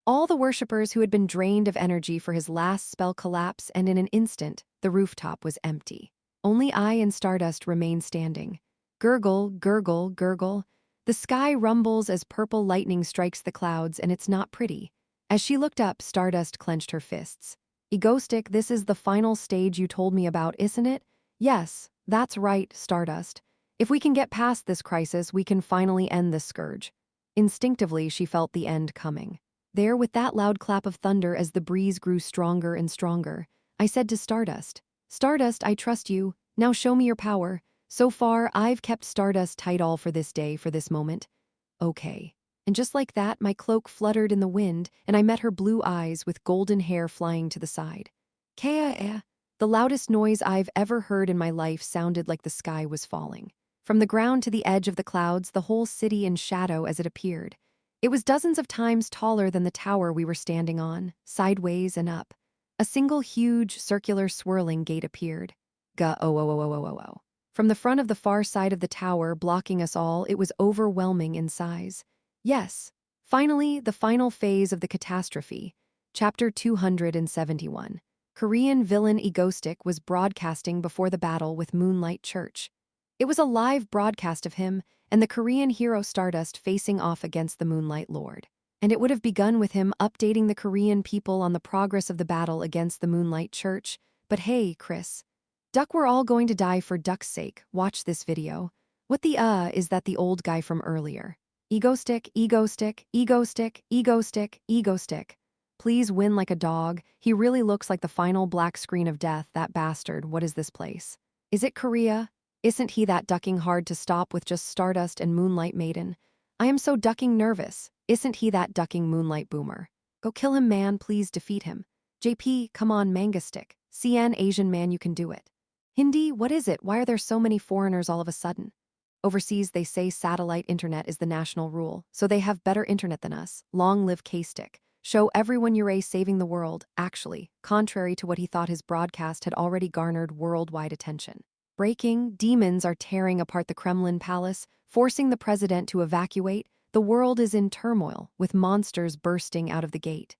All the worshippers who had been drained of energy for his last spell collapsed, and in an instant, the rooftop was empty. Only I and Stardust remained standing. Gurgle, gurgle, gurgle. The sky rumbles as purple lightning strikes the clouds, and it's not pretty. As she looked up, Stardust clenched her fists. "Egoistic, this is the final stage you told me about, isn't it?" "Yes, that's right, Stardust. If we can get past this crisis, we can finally end this scourge." Instinctively, she felt the end coming. There, with that loud clap of thunder as the breeze grew stronger and stronger, I said to Stardust, "Stardust, I trust you. Now show me your power. So far, I've kept Stardust tight all for this day, for this moment." "Okay." And just like that, my cloak fluttered in the wind, and I met her blue eyes with golden hair flying to the side. Kea. The loudest noise I've ever heard in my life sounded like the sky was falling. From the ground to the edge of the clouds, the whole city in shadow as it appeared. It was dozens of times taller than the tower we were standing on, sideways and up. A single huge, circular, swirling gate appeared. Ga-oh-oh-oh-oh-oh-oh. From the front of the far side of the tower, blocking us all, it was overwhelming in size. Yes, finally, the final phase of the catastrophe. Chapter 271. Korean villain Egoistic was broadcasting before the battle with Moonlight Church. It was a live broadcast of him and the Korean hero Stardust facing off against the Moonlight Lord. And it would have begun with him updating the Korean people on the progress of the battle against the Moonlight Church. But hey, Chris. Duck, we're all going to die for duck's sake. Watch this video. What the is that the old guy from earlier? Egoistic, Egoistic, Egoistic, Egoistic, Egoistic. Please win like a dog. He really looks like the final black screen of death, that bastard. What is this place? Is it Korea? Isn't he that ducking hard to stop with just Stardust and Moonlight Maiden? I am so ducking nervous. Isn't he that ducking Moonlight Boomer? Go kill him, man. Please defeat him. JP, come on, manga stick. CN Asian man, you can do it. Hindi, what is it? Why are there so many foreigners all of a sudden? Overseas, they say satellite internet is the national rule, so they have better internet than us. Long live K-Stick. Show everyone you're saving the world. Actually, contrary to what he thought, his broadcast had already garnered worldwide attention. Breaking, demons are tearing apart the Kremlin palace, forcing the president to evacuate. The world is in turmoil, with monsters bursting out of the gate.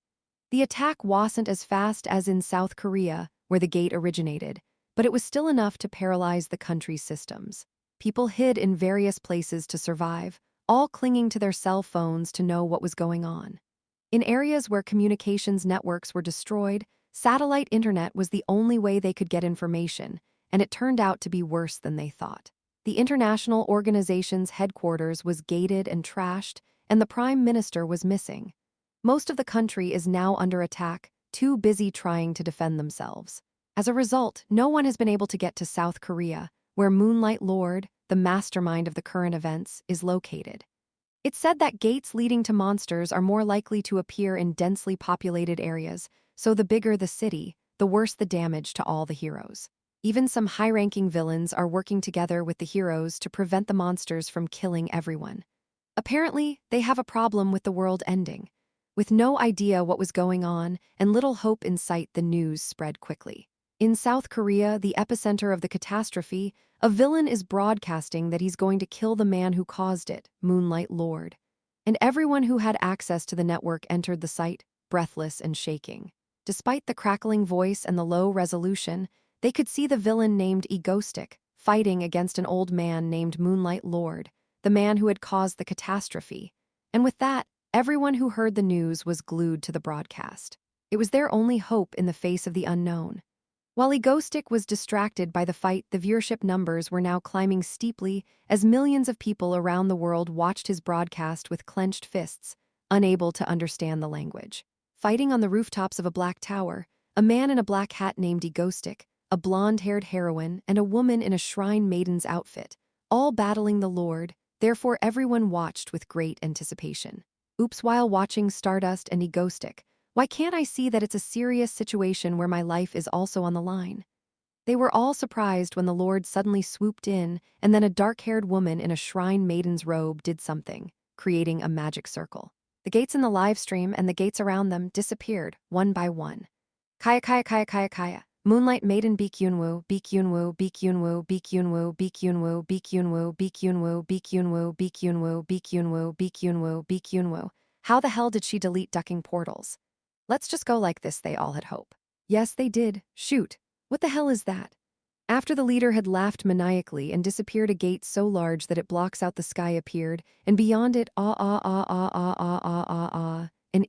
The attack wasn't as fast as in South Korea, where the gate originated, but it was still enough to paralyze the country's systems. People hid in various places to survive, all clinging to their cell phones to know what was going on. In areas where communications networks were destroyed, satellite internet was the only way they could get information, and it turned out to be worse than they thought. The international organization's headquarters was gated and trashed, and the prime minister was missing. Most of the country is now under attack, too busy trying to defend themselves. As a result, no one has been able to get to South Korea, where Moonlight Lord, the mastermind of the current events, is located. It's said that gates leading to monsters are more likely to appear in densely populated areas, so the bigger the city, the worse the damage to all the heroes. Even some high-ranking villains are working together with the heroes to prevent the monsters from killing everyone. Apparently, they have a problem with the world ending. With no idea what was going on and little hope in sight, the news spread quickly. In South Korea, the epicenter of the catastrophe, a villain is broadcasting that he's going to kill the man who caused it, Moonlight Lord. And everyone who had access to the network entered the site, breathless and shaking. Despite the crackling voice and the low resolution, they could see the villain named Egoistic fighting against an old man named Moonlight Lord, the man who had caused the catastrophe. And with that, everyone who heard the news was glued to the broadcast. It was their only hope in the face of the unknown. While Egoistic was distracted by the fight, the viewership numbers were now climbing steeply as millions of people around the world watched his broadcast with clenched fists, unable to understand the language. Fighting on the rooftops of a black tower, a man in a black hat named Egoistic, a blonde-haired heroine, and a woman in a shrine maiden's outfit, all battling the Lord, therefore everyone watched with great anticipation. Oops, while watching Stardust and Egoistic, why can't I see that it's a serious situation where my life is also on the line? They were all surprised when the Lord suddenly swooped in, and then a dark-haired woman in a shrine maiden's robe did something, creating a magic circle. The gates in the live stream and the gates around them disappeared, one by one. Kaya kaya kaya kaya kaya. Moonlight Maiden Baekhyunwoo, Baekhyunwoo, Baekhyunwoo, Baekhyunwoo, Baekhyunwoo, Baekhyunwoo, Baekhyunwoo, Baekhyunwoo, Baekhyunwoo, Baekhyunwoo, Baekhyunwoo, Baekhyunwoo. How the hell did she delete ducking portals? Let's just go like this, they all had hope. Yes, they did. Shoot. What the hell is that? After the leader had laughed maniacally and disappeared, a gate so large that it blocks out the sky appeared, and beyond it, an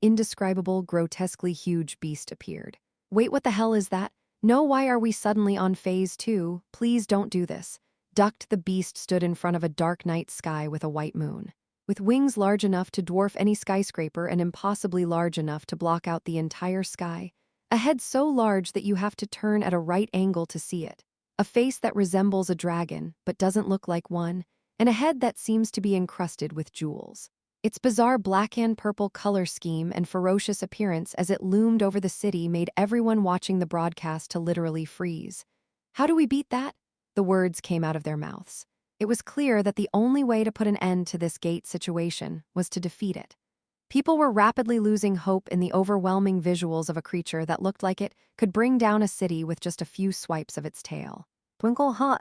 indescribable, grotesquely huge beast appeared. Wait, what the hell is that? No, why are we suddenly on phase 2? Please don't do this. Ducked, the beast stood in front of a dark night sky with a white moon. With wings large enough to dwarf any skyscraper and impossibly large enough to block out the entire sky. A head so large that you have to turn at a right angle to see it. A face that resembles a dragon, but doesn't look like one, and a head that seems to be encrusted with jewels. Its bizarre black and purple color scheme and ferocious appearance as it loomed over the city made everyone watching the broadcast to literally freeze. How do we beat that? The words came out of their mouths. It was clear that the only way to put an end to this gate situation was to defeat it. People were rapidly losing hope in the overwhelming visuals of a creature that looked like it could bring down a city with just a few swipes of its tail. Twinkle ha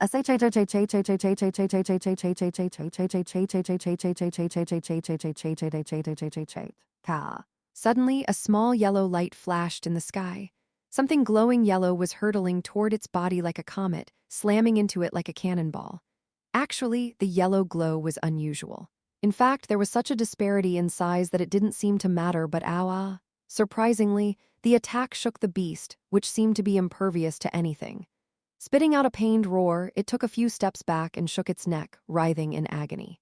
Suddenly, a small yellow light flashed in the sky. Something glowing yellow was hurtling toward its body like a comet, slamming into it like a cannonball. Actually, the yellow glow was unusual. In fact, there was such a disparity in size that it didn't seem to matter, but surprisingly, the attack shook the beast, which seemed to be impervious to anything. Spitting out a pained roar, it took a few steps back and shook its neck, writhing in agony.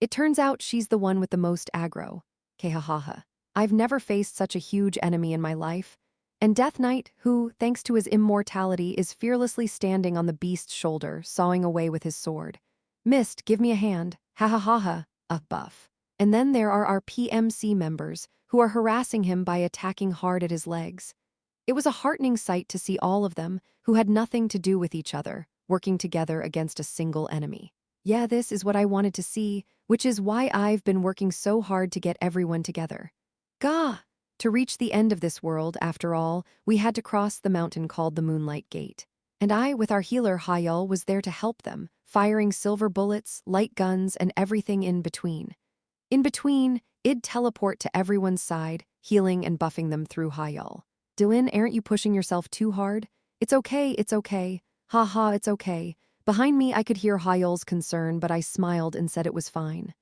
It turns out she's the one with the most aggro. Kehahaha. I've never faced such a huge enemy in my life. And Death Knight, who, thanks to his immortality, is fearlessly standing on the beast's shoulder, sawing away with his sword. Mist, give me a hand. Ha ha ha ha. Buff. And then there are our PMC members, who are harassing him by attacking hard at his legs. It was a heartening sight to see all of them, who had nothing to do with each other, working together against a single enemy. Yeah, this is what I wanted to see, which is why I've been working so hard to get everyone together. Gah! To reach the end of this world, after all, we had to cross the mountain called the Moonlight Gate. And I, with our healer Hayal, was there to help them, firing silver bullets, light guns, and everything in between. In between, I'd teleport to everyone's side, healing and buffing them through Hayal. Dylan, aren't you pushing yourself too hard? It's okay, it's okay. Ha ha, it's okay. Behind me, I could hear Hayal's concern, but I smiled and said it was fine.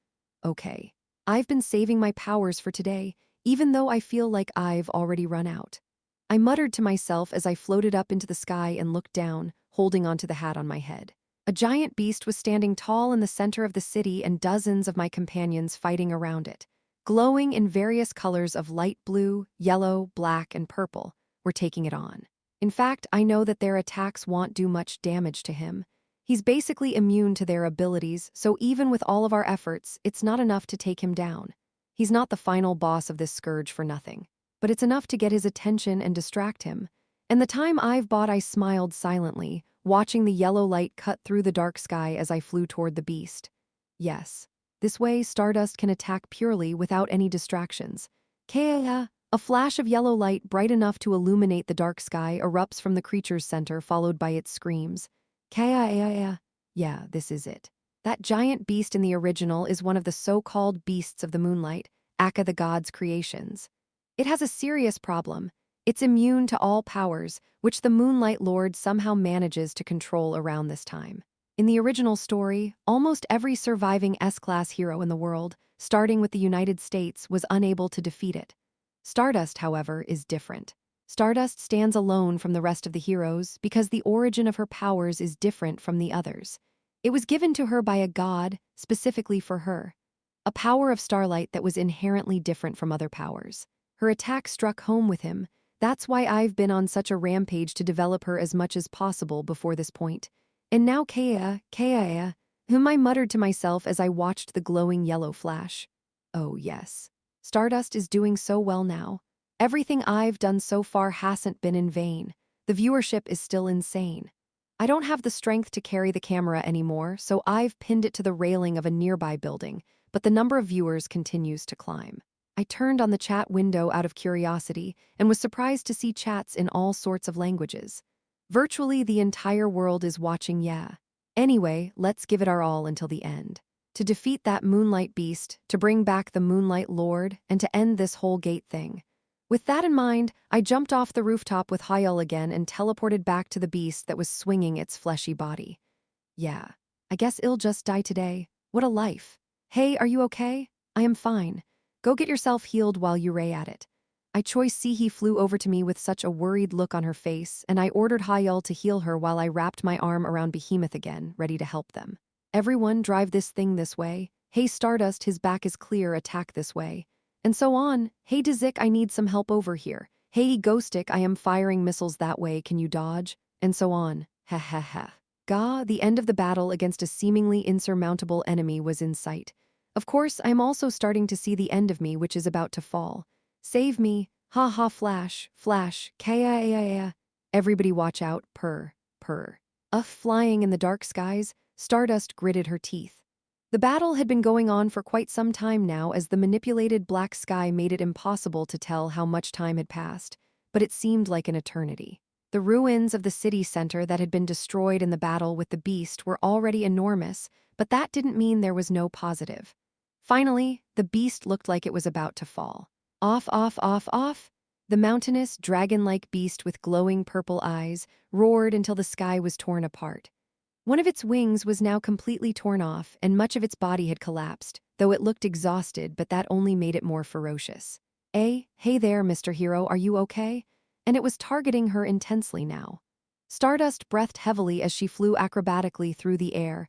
Okay. I've been saving my powers for today, even though I feel like I've already run out. I muttered to myself as I floated up into the sky and looked down, holding onto the hat on my head. A giant beast was standing tall in the center of the city and dozens of my companions fighting around it. Glowing in various colors of light blue, yellow, black, and purple, were taking it on. In fact, I know that their attacks won't do much damage to him. He's basically immune to their abilities, so even with all of our efforts, it's not enough to take him down. He's not the final boss of this scourge for nothing, but it's enough to get his attention and distract him. And the time I've bought, I smiled silently, watching the yellow light cut through the dark sky as I flew toward the beast. Yes, this way Stardust can attack purely without any distractions. Kaya, a flash of yellow light bright enough to illuminate the dark sky erupts from the creature's center, followed by its screams. Kaya, yeah, this is it. That giant beast in the original is one of the so-called beasts of the moonlight, Akka the god's creations. It has a serious problem. It's immune to all powers, which the Moonlight Lord somehow manages to control around this time. In the original story, almost every surviving S-class hero in the world, starting with the United States, was unable to defeat it. Stardust, however, is different. Stardust stands alone from the rest of the heroes because the origin of her powers is different from the others. It was given to her by a god, specifically for her. A power of starlight that was inherently different from other powers. Her attack struck home with him. That's why I've been on such a rampage to develop her as much as possible before this point. And now Kaya, whom I muttered to myself as I watched the glowing yellow flash. Oh yes. Stardust is doing so well now. Everything I've done so far hasn't been in vain. The viewership is still insane. I don't have the strength to carry the camera anymore, so I've pinned it to the railing of a nearby building, but the number of viewers continues to climb. I turned on the chat window out of curiosity and was surprised to see chats in all sorts of languages. Virtually the entire world is watching, yeah. Anyway, let's give it our all until the end. To defeat that Moonlight Beast, to bring back the Moonlight Lord, and to end this whole gate thing. With that in mind, I jumped off the rooftop with Hayal again and teleported back to the beast that was swinging its fleshy body. Yeah, I guess I'll just die today. What a life. Hey, are you okay? I am fine. Go get yourself healed while you ray at it. I choice Sihi flew over to me with such a worried look on her face, and I ordered Hayal to heal her while I wrapped my arm around Behemoth again, ready to help them. Everyone drive this thing this way. Hey Stardust, his back is clear, attack this way. And so on. Hey Dizik, I need some help over here. Hey Ghostic, I am firing missiles that way, can you dodge? And so on. Ha ha ha. Gah, the end of the battle against a seemingly insurmountable enemy was in sight. Of course, I am also starting to see the end of me, which is about to fall. Save me. Ha ha, flash, flash, kaya. Everybody watch out, purr. Flying in the dark skies, Stardust gritted her teeth. The battle had been going on for quite some time now, as the manipulated black sky made it impossible to tell how much time had passed, but it seemed like an eternity. The ruins of the city center that had been destroyed in the battle with the beast were already enormous, but that didn't mean there was no positive. Finally, the beast looked like it was about to fall. Off. The mountainous, dragon-like beast with glowing purple eyes roared until the sky was torn apart. One of its wings was now completely torn off, and much of its body had collapsed, though it looked exhausted, but that only made it more ferocious. Hey there, Mr. Hero, are you okay? And it was targeting her intensely now. Stardust breathed heavily as she flew acrobatically through the air,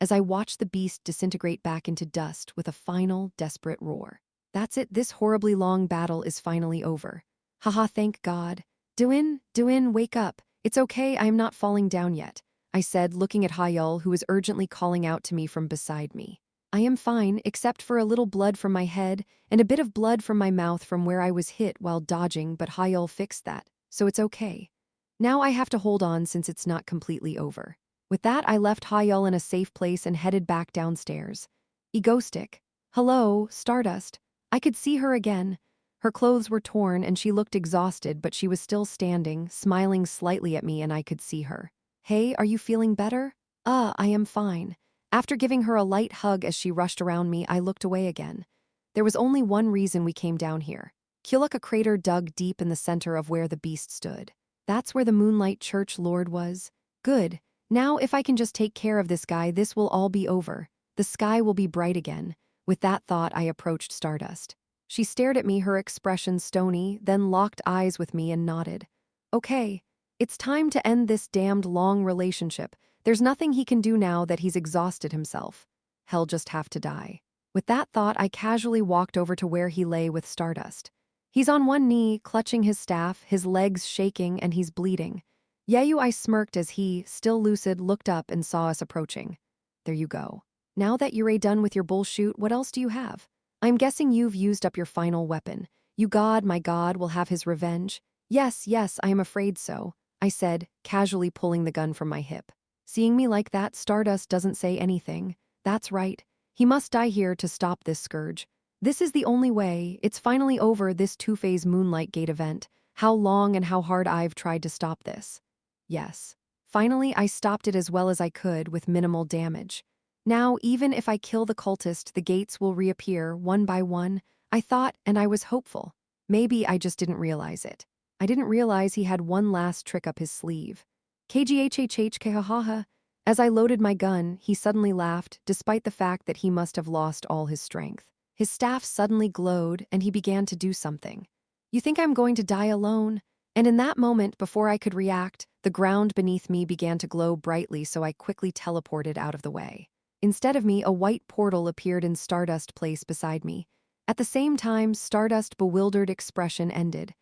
as I watched the beast disintegrate back into dust with a final, desperate roar. That's it, this horribly long battle is finally over. Haha, thank God. Duin, wake up. It's okay, I am not falling down yet, I said, looking at Hayal, who was urgently calling out to me from beside me. I am fine, except for a little blood from my head and a bit of blood from my mouth from where I was hit while dodging, but Hayal fixed that, so it's okay. Now I have to hold on since it's not completely over. With that, I left Hayal in a safe place and headed back downstairs. Egoistic. Hello, Stardust. I could see her again. Her clothes were torn and she looked exhausted, but she was still standing, smiling slightly at me, and I could see her. Hey, are you feeling better? I am fine. After giving her a light hug as she rushed around me, I looked away again. There was only one reason we came down here. Kulaka crater dug deep in the center of where the beast stood. That's where the Moonlight Church Lord was. Good. Now if I can just take care of this guy, this will all be over. The sky will be bright again. With that thought, I approached Stardust. She stared at me, her expression stony, then locked eyes with me and nodded. Okay, it's time to end this damned long relationship. There's nothing he can do now that he's exhausted himself. He'll just have to die. With that thought, I casually walked over to where he lay with Stardust. He's on one knee, clutching his staff, his legs shaking, and he's bleeding. Yeyu, I smirked as he, still lucid, looked up and saw us approaching. There you go. Now that you're done with your bullshit, what else do you have? I'm guessing you've used up your final weapon. You god, my god, will have his revenge? Yes, I am afraid so, I said, casually pulling the gun from my hip. Seeing me like that, Stardust doesn't say anything. That's right. He must die here to stop this scourge. This is the only way. It's finally over, this two-phase Moonlight Gate event. How long and how hard I've tried to stop this. Yes. Finally, I stopped it as well as I could with minimal damage. Now, even if I kill the cultist, the gates will reappear one by one, I thought, and I was hopeful. Maybe I just didn't realize it. I didn't realize he had one last trick up his sleeve. KGHHHKHHH. As I loaded my gun, he suddenly laughed, despite the fact that he must have lost all his strength. His staff suddenly glowed, and he began to do something. You think I'm going to die alone? And in that moment, before I could react, the ground beneath me began to glow brightly, so I quickly teleported out of the way. Instead of me, a white portal appeared in Stardust place beside me. At the same time, Stardust's bewildered expression ended.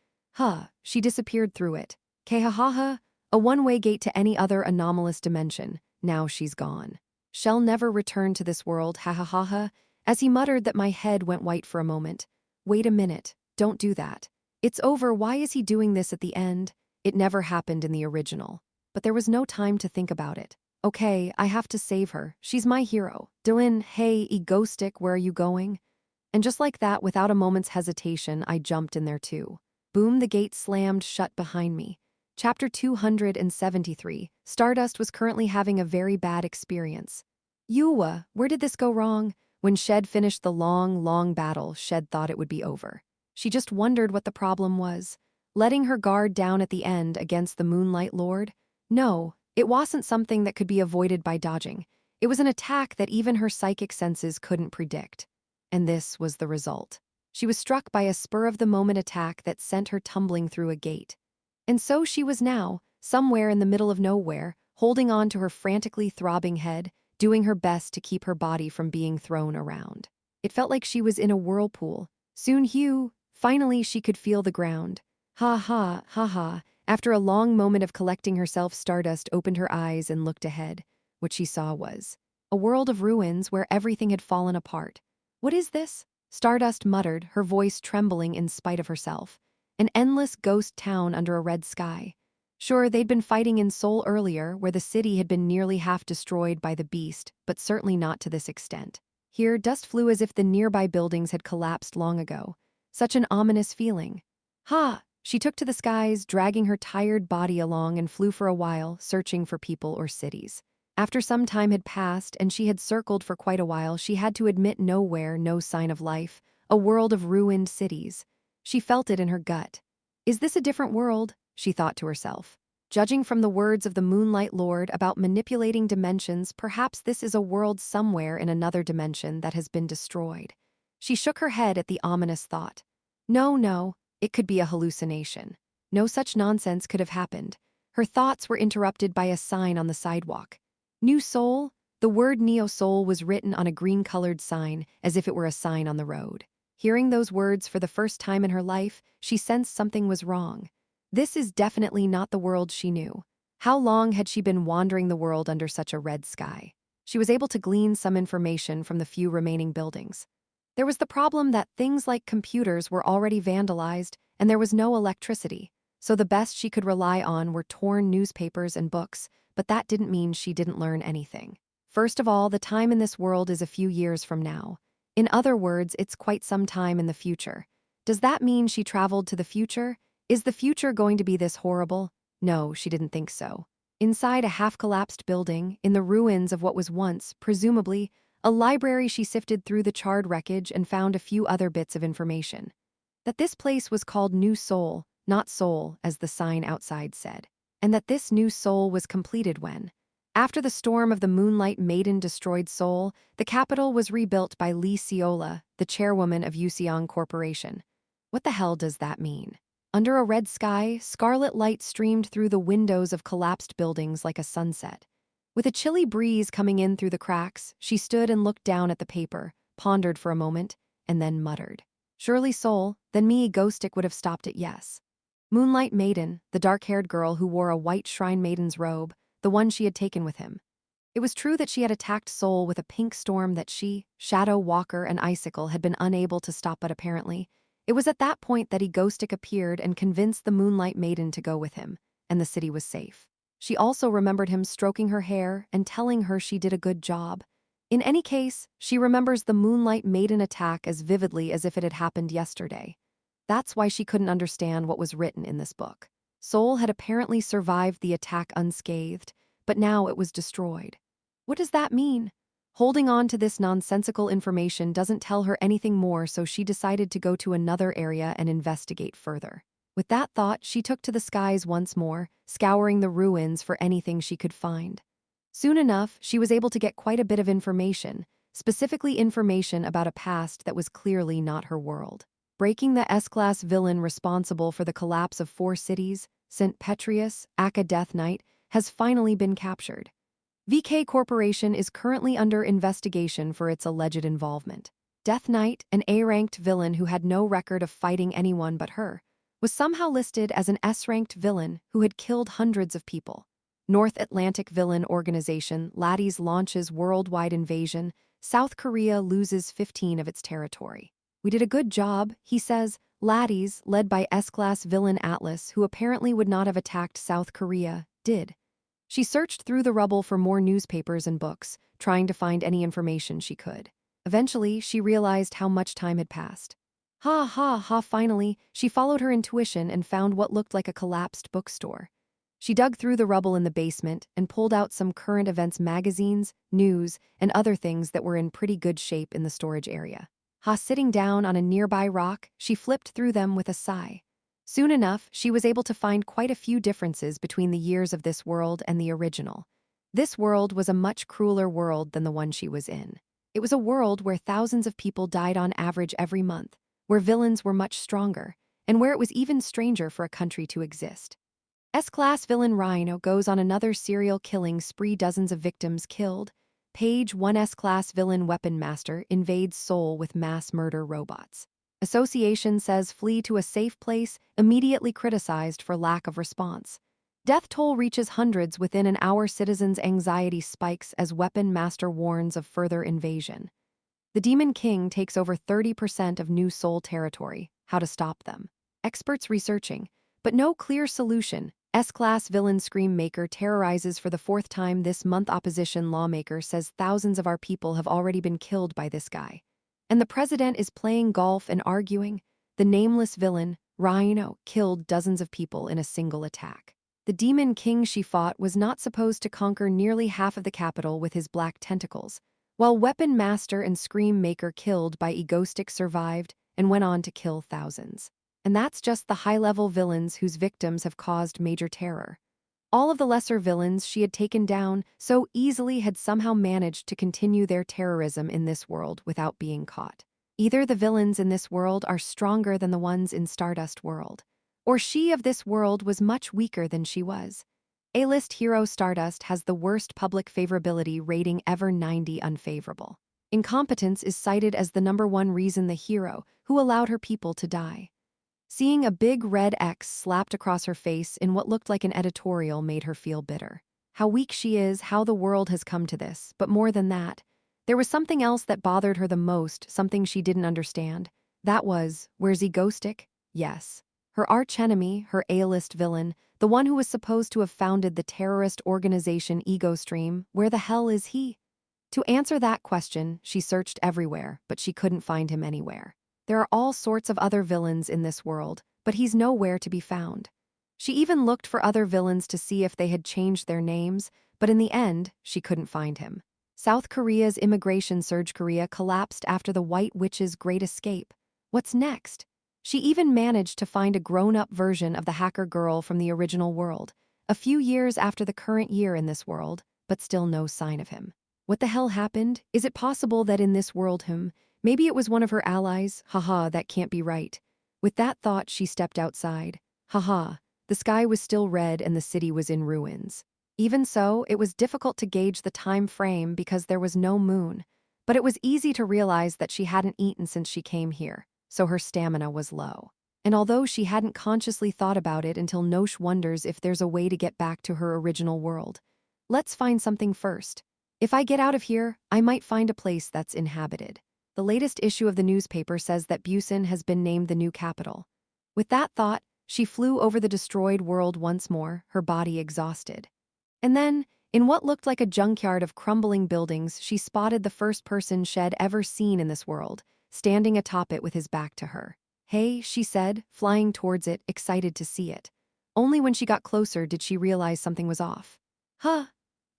She disappeared through it. Kahahaha, a one-way gate to any other anomalous dimension. Now she's gone. Shall never return to this world, ha. As he muttered that, my head went white for a moment. Wait a minute, don't do that. It's over, why is he doing this at the end? It never happened in the original. But there was no time to think about it. Okay, I have to save her. She's my hero. Dylan, hey, Egoistic, where are you going? And just like that, without a moment's hesitation, I jumped in there too. Boom, the gate slammed shut behind me. Chapter 273. Stardust was currently having a very bad experience. Yuwa, where did this go wrong? When Shed finished the long battle, Shed thought it would be over. She just wondered what the problem was. Letting her guard down at the end against the Moonlight Lord? No, it wasn't something that could be avoided by dodging. It was an attack that even her psychic senses couldn't predict. And this was the result. She was struck by a spur-of-the-moment attack that sent her tumbling through a gate. And so she was now, somewhere in the middle of nowhere, holding on to her frantically throbbing head, doing her best to keep her body from being thrown around. It felt like she was in a whirlpool. Finally she could feel the ground. Ha ha, ha ha. After a long moment of collecting herself, Stardust opened her eyes and looked ahead. What she saw was a world of ruins where everything had fallen apart. What is this? Stardust muttered, her voice trembling in spite of herself. An endless ghost town under a red sky. Sure, they'd been fighting in Seoul earlier, where the city had been nearly half destroyed by the beast, but certainly not to this extent. Here, dust flew as if the nearby buildings had collapsed long ago. Such an ominous feeling. Ha! She took to the skies, dragging her tired body along, and flew for a while, searching for people or cities. After some time had passed and she had circled for quite a while, she had to admit nowhere, no sign of life, a world of ruined cities. She felt it in her gut. Is this a different world? She thought to herself. Judging from the words of the Moonlight Lord about manipulating dimensions, perhaps this is a world somewhere in another dimension that has been destroyed. She shook her head at the ominous thought. No, it could be a hallucination. No such nonsense could have happened. Her thoughts were interrupted by a sign on the sidewalk. New Seoul? The word Neo Seoul was written on a green-colored sign, as if it were a sign on the road. Hearing those words for the first time in her life, she sensed something was wrong. This is definitely not the world she knew. How long had she been wandering the world under such a red sky? She was able to glean some information from the few remaining buildings. There was the problem that things like computers were already vandalized, and there was no electricity, so the best she could rely on were torn newspapers and books, but that didn't mean she didn't learn anything. First of all, the time in this world is a few years from now. In other words, it's quite some time in the future. Does that mean she traveled to the future? Is the future going to be this horrible? No, she didn't think so. Inside a half-collapsed building, in the ruins of what was once, presumably, a library, she sifted through the charred wreckage and found a few other bits of information. That this place was called New Seoul, not Seoul, as the sign outside said. And that this New Seoul was completed when, after the storm of the Moonlight Maiden destroyed Seoul, the capital was rebuilt by Lee Seola, the chairwoman of Useong Corporation. What the hell does that mean? Under a red sky, scarlet light streamed through the windows of collapsed buildings like a sunset. With a chilly breeze coming in through the cracks, she stood and looked down at the paper, pondered for a moment, and then muttered. Surely Seoul, then me Ghostic would have stopped it, yes. Moonlight Maiden, the dark-haired girl who wore a white shrine maiden's robe, the one she had taken with him. It was true that she had attacked Seoul with a pink storm that she, Shadow Walker, and Icicle had been unable to stop, but apparently, it was at that point that Ghostic appeared and convinced the Moonlight Maiden to go with him, and the city was safe. She also remembered him stroking her hair and telling her she did a good job. In any case, she remembers the Moonlight Maiden attack as vividly as if it had happened yesterday. That's why she couldn't understand what was written in this book. Seoul had apparently survived the attack unscathed, but now it was destroyed. What does that mean? Holding on to this nonsensical information doesn't tell her anything more, so she decided to go to another area and investigate further. With that thought, she took to the skies once more, scouring the ruins for anything she could find. Soon enough, she was able to get quite a bit of information, specifically information about a past that was clearly not her world. Breaking the S-class villain responsible for the collapse of 4 cities, St. Petrius, Aka Death Knight, has finally been captured. VK Corporation is currently under investigation for its alleged involvement. Death Knight, an A-ranked villain who had no record of fighting anyone but her, was somehow listed as an S-ranked villain who had killed hundreds of people. North Atlantic villain organization Laddies launches worldwide invasion. South Korea loses 15 of its territory. We did a good job, he says. Laddies, led by S-class villain Atlas, who apparently would not have attacked South Korea, did. She searched through the rubble for more newspapers and books, trying to find any information she could. Eventually, she realized how much time had passed. Ha ha ha, finally, she followed her intuition and found what looked like a collapsed bookstore. She dug through the rubble in the basement and pulled out some current events magazines, news, and other things that were in pretty good shape in the storage area. Sitting down on a nearby rock, she flipped through them with a sigh. Soon enough, she was able to find quite a few differences between the years of this world and the original. This world was a much crueler world than the one she was in. It was a world where thousands of people died on average every month, where villains were much stronger, and where it was even stranger for a country to exist. S-Class villain Rhino goes on another serial killing spree, dozens of victims killed. Page 1 S-Class villain Weapon Master invades Seoul with mass murder robots. Association says flee to a safe place, immediately criticized for lack of response. Death toll reaches hundreds within an hour, citizens' anxiety spikes as Weapon Master warns of further invasion. The Demon King takes over 30% of New Seoul territory. How to stop them? Experts researching, but no clear solution. S-Class villain Scream Maker terrorizes for the fourth time this month. Opposition lawmaker says thousands of our people have already been killed by this guy. And the president is playing golf and arguing. The nameless villain, Rhino, killed dozens of people in a single attack. The Demon King she fought was not supposed to conquer nearly half of the capital with his black tentacles, while Weapon Master and Scream Maker killed by Egostic survived and went on to kill thousands. And that's just the high-level villains whose victims have caused major terror. All of the lesser villains she had taken down so easily had somehow managed to continue their terrorism in this world without being caught. Either the villains in this world are stronger than the ones in Stardust World, or she of this world was much weaker than she was. A-list hero Stardust has the worst public favorability rating ever, 90 unfavorable. Incompetence is cited as the #1 reason the hero who allowed her people to die. Seeing a big red X slapped across her face in what looked like an editorial made her feel bitter. How weak she is, how the world has come to this, but more than that, there was something else that bothered her the most, something she didn't understand. That was, where's Egostic? Yes. Her archenemy, her A-list villain, the one who was supposed to have founded the terrorist organization EgoStream, where the hell is he? To answer that question, she searched everywhere, but she couldn't find him anywhere. There are all sorts of other villains in this world, but he's nowhere to be found. She even looked for other villains to see if they had changed their names, but in the end, she couldn't find him. South Korea's immigration surge. Korea collapsed after the White Witch's great escape. What's next? She even managed to find a grown-up version of the hacker girl from the original world, a few years after the current year in this world, but still no sign of him. What the hell happened? Is it possible that in this world maybe it was one of her allies? Haha, that can't be right. With that thought, she stepped outside. Haha, the sky was still red and the city was in ruins. Even so, it was difficult to gauge the time frame because there was no moon. But it was easy to realize that she hadn't eaten since she came here, so her stamina was low. And although she hadn't consciously thought about it until Nosh wonders if there's a way to get back to her original world. Let's find something first. If I get out of here, I might find a place that's inhabited. The latest issue of the newspaper says that Busan has been named the new capital. With that thought, she flew over the destroyed world once more, her body exhausted. And then, in what looked like a junkyard of crumbling buildings, she spotted the first person she'd ever seen in this world, standing atop it with his back to her. Hey, she said, flying towards it, excited to see it. Only when she got closer did she realize something was off. Huh?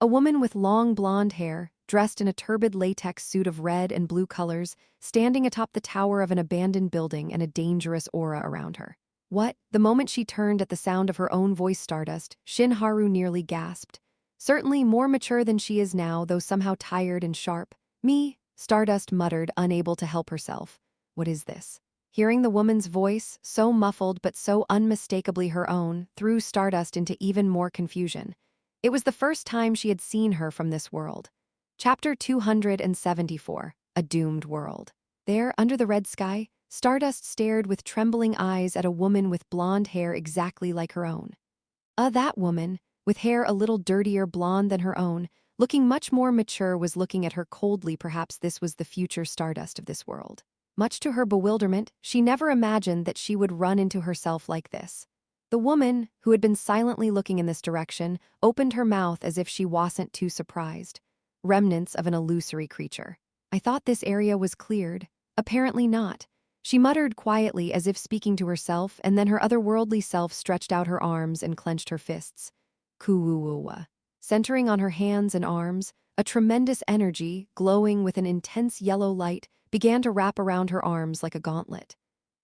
A woman with long blonde hair, dressed in a turbid latex suit of red and blue colors, standing atop the tower of an abandoned building and a dangerous aura around her. What? The moment she turned at the sound of her own voice, Stardust, Shinharu nearly gasped. Certainly more mature than she is now, though somehow tired and sharp. Me? Stardust muttered, unable to help herself. What is this? Hearing the woman's voice, so muffled but so unmistakably her own, threw Stardust into even more confusion. It was the first time she had seen her from this world. Chapter 274, A Doomed World. There, under the red sky, Stardust stared with trembling eyes at a woman with blonde hair exactly like her own. That woman, with hair a little dirtier blonde than her own, looking much more mature, was looking at her coldly. Perhaps this was the future Stardust of this world. Much to her bewilderment, she never imagined that she would run into herself like this. The woman, who had been silently looking in this direction, opened her mouth as if she wasn't too surprised. Remnants of an illusory creature. I thought this area was cleared. Apparently not. She muttered quietly as if speaking to herself, and then her otherworldly self stretched out her arms and clenched her fists. Kuwuwa. Centering on her hands and arms, a tremendous energy, glowing with an intense yellow light, began to wrap around her arms like a gauntlet.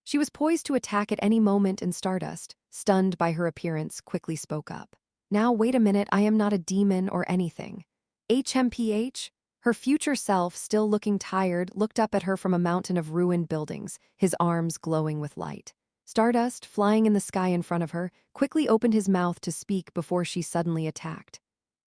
She was poised to attack at any moment, and Stardust, stunned by her appearance, quickly spoke up. Now wait a minute, I am not a demon or anything. HMPH? Her future self, still looking tired, looked up at her from a mountain of ruined buildings, his arms glowing with light. Stardust, flying in the sky in front of her, quickly opened his mouth to speak before she suddenly attacked.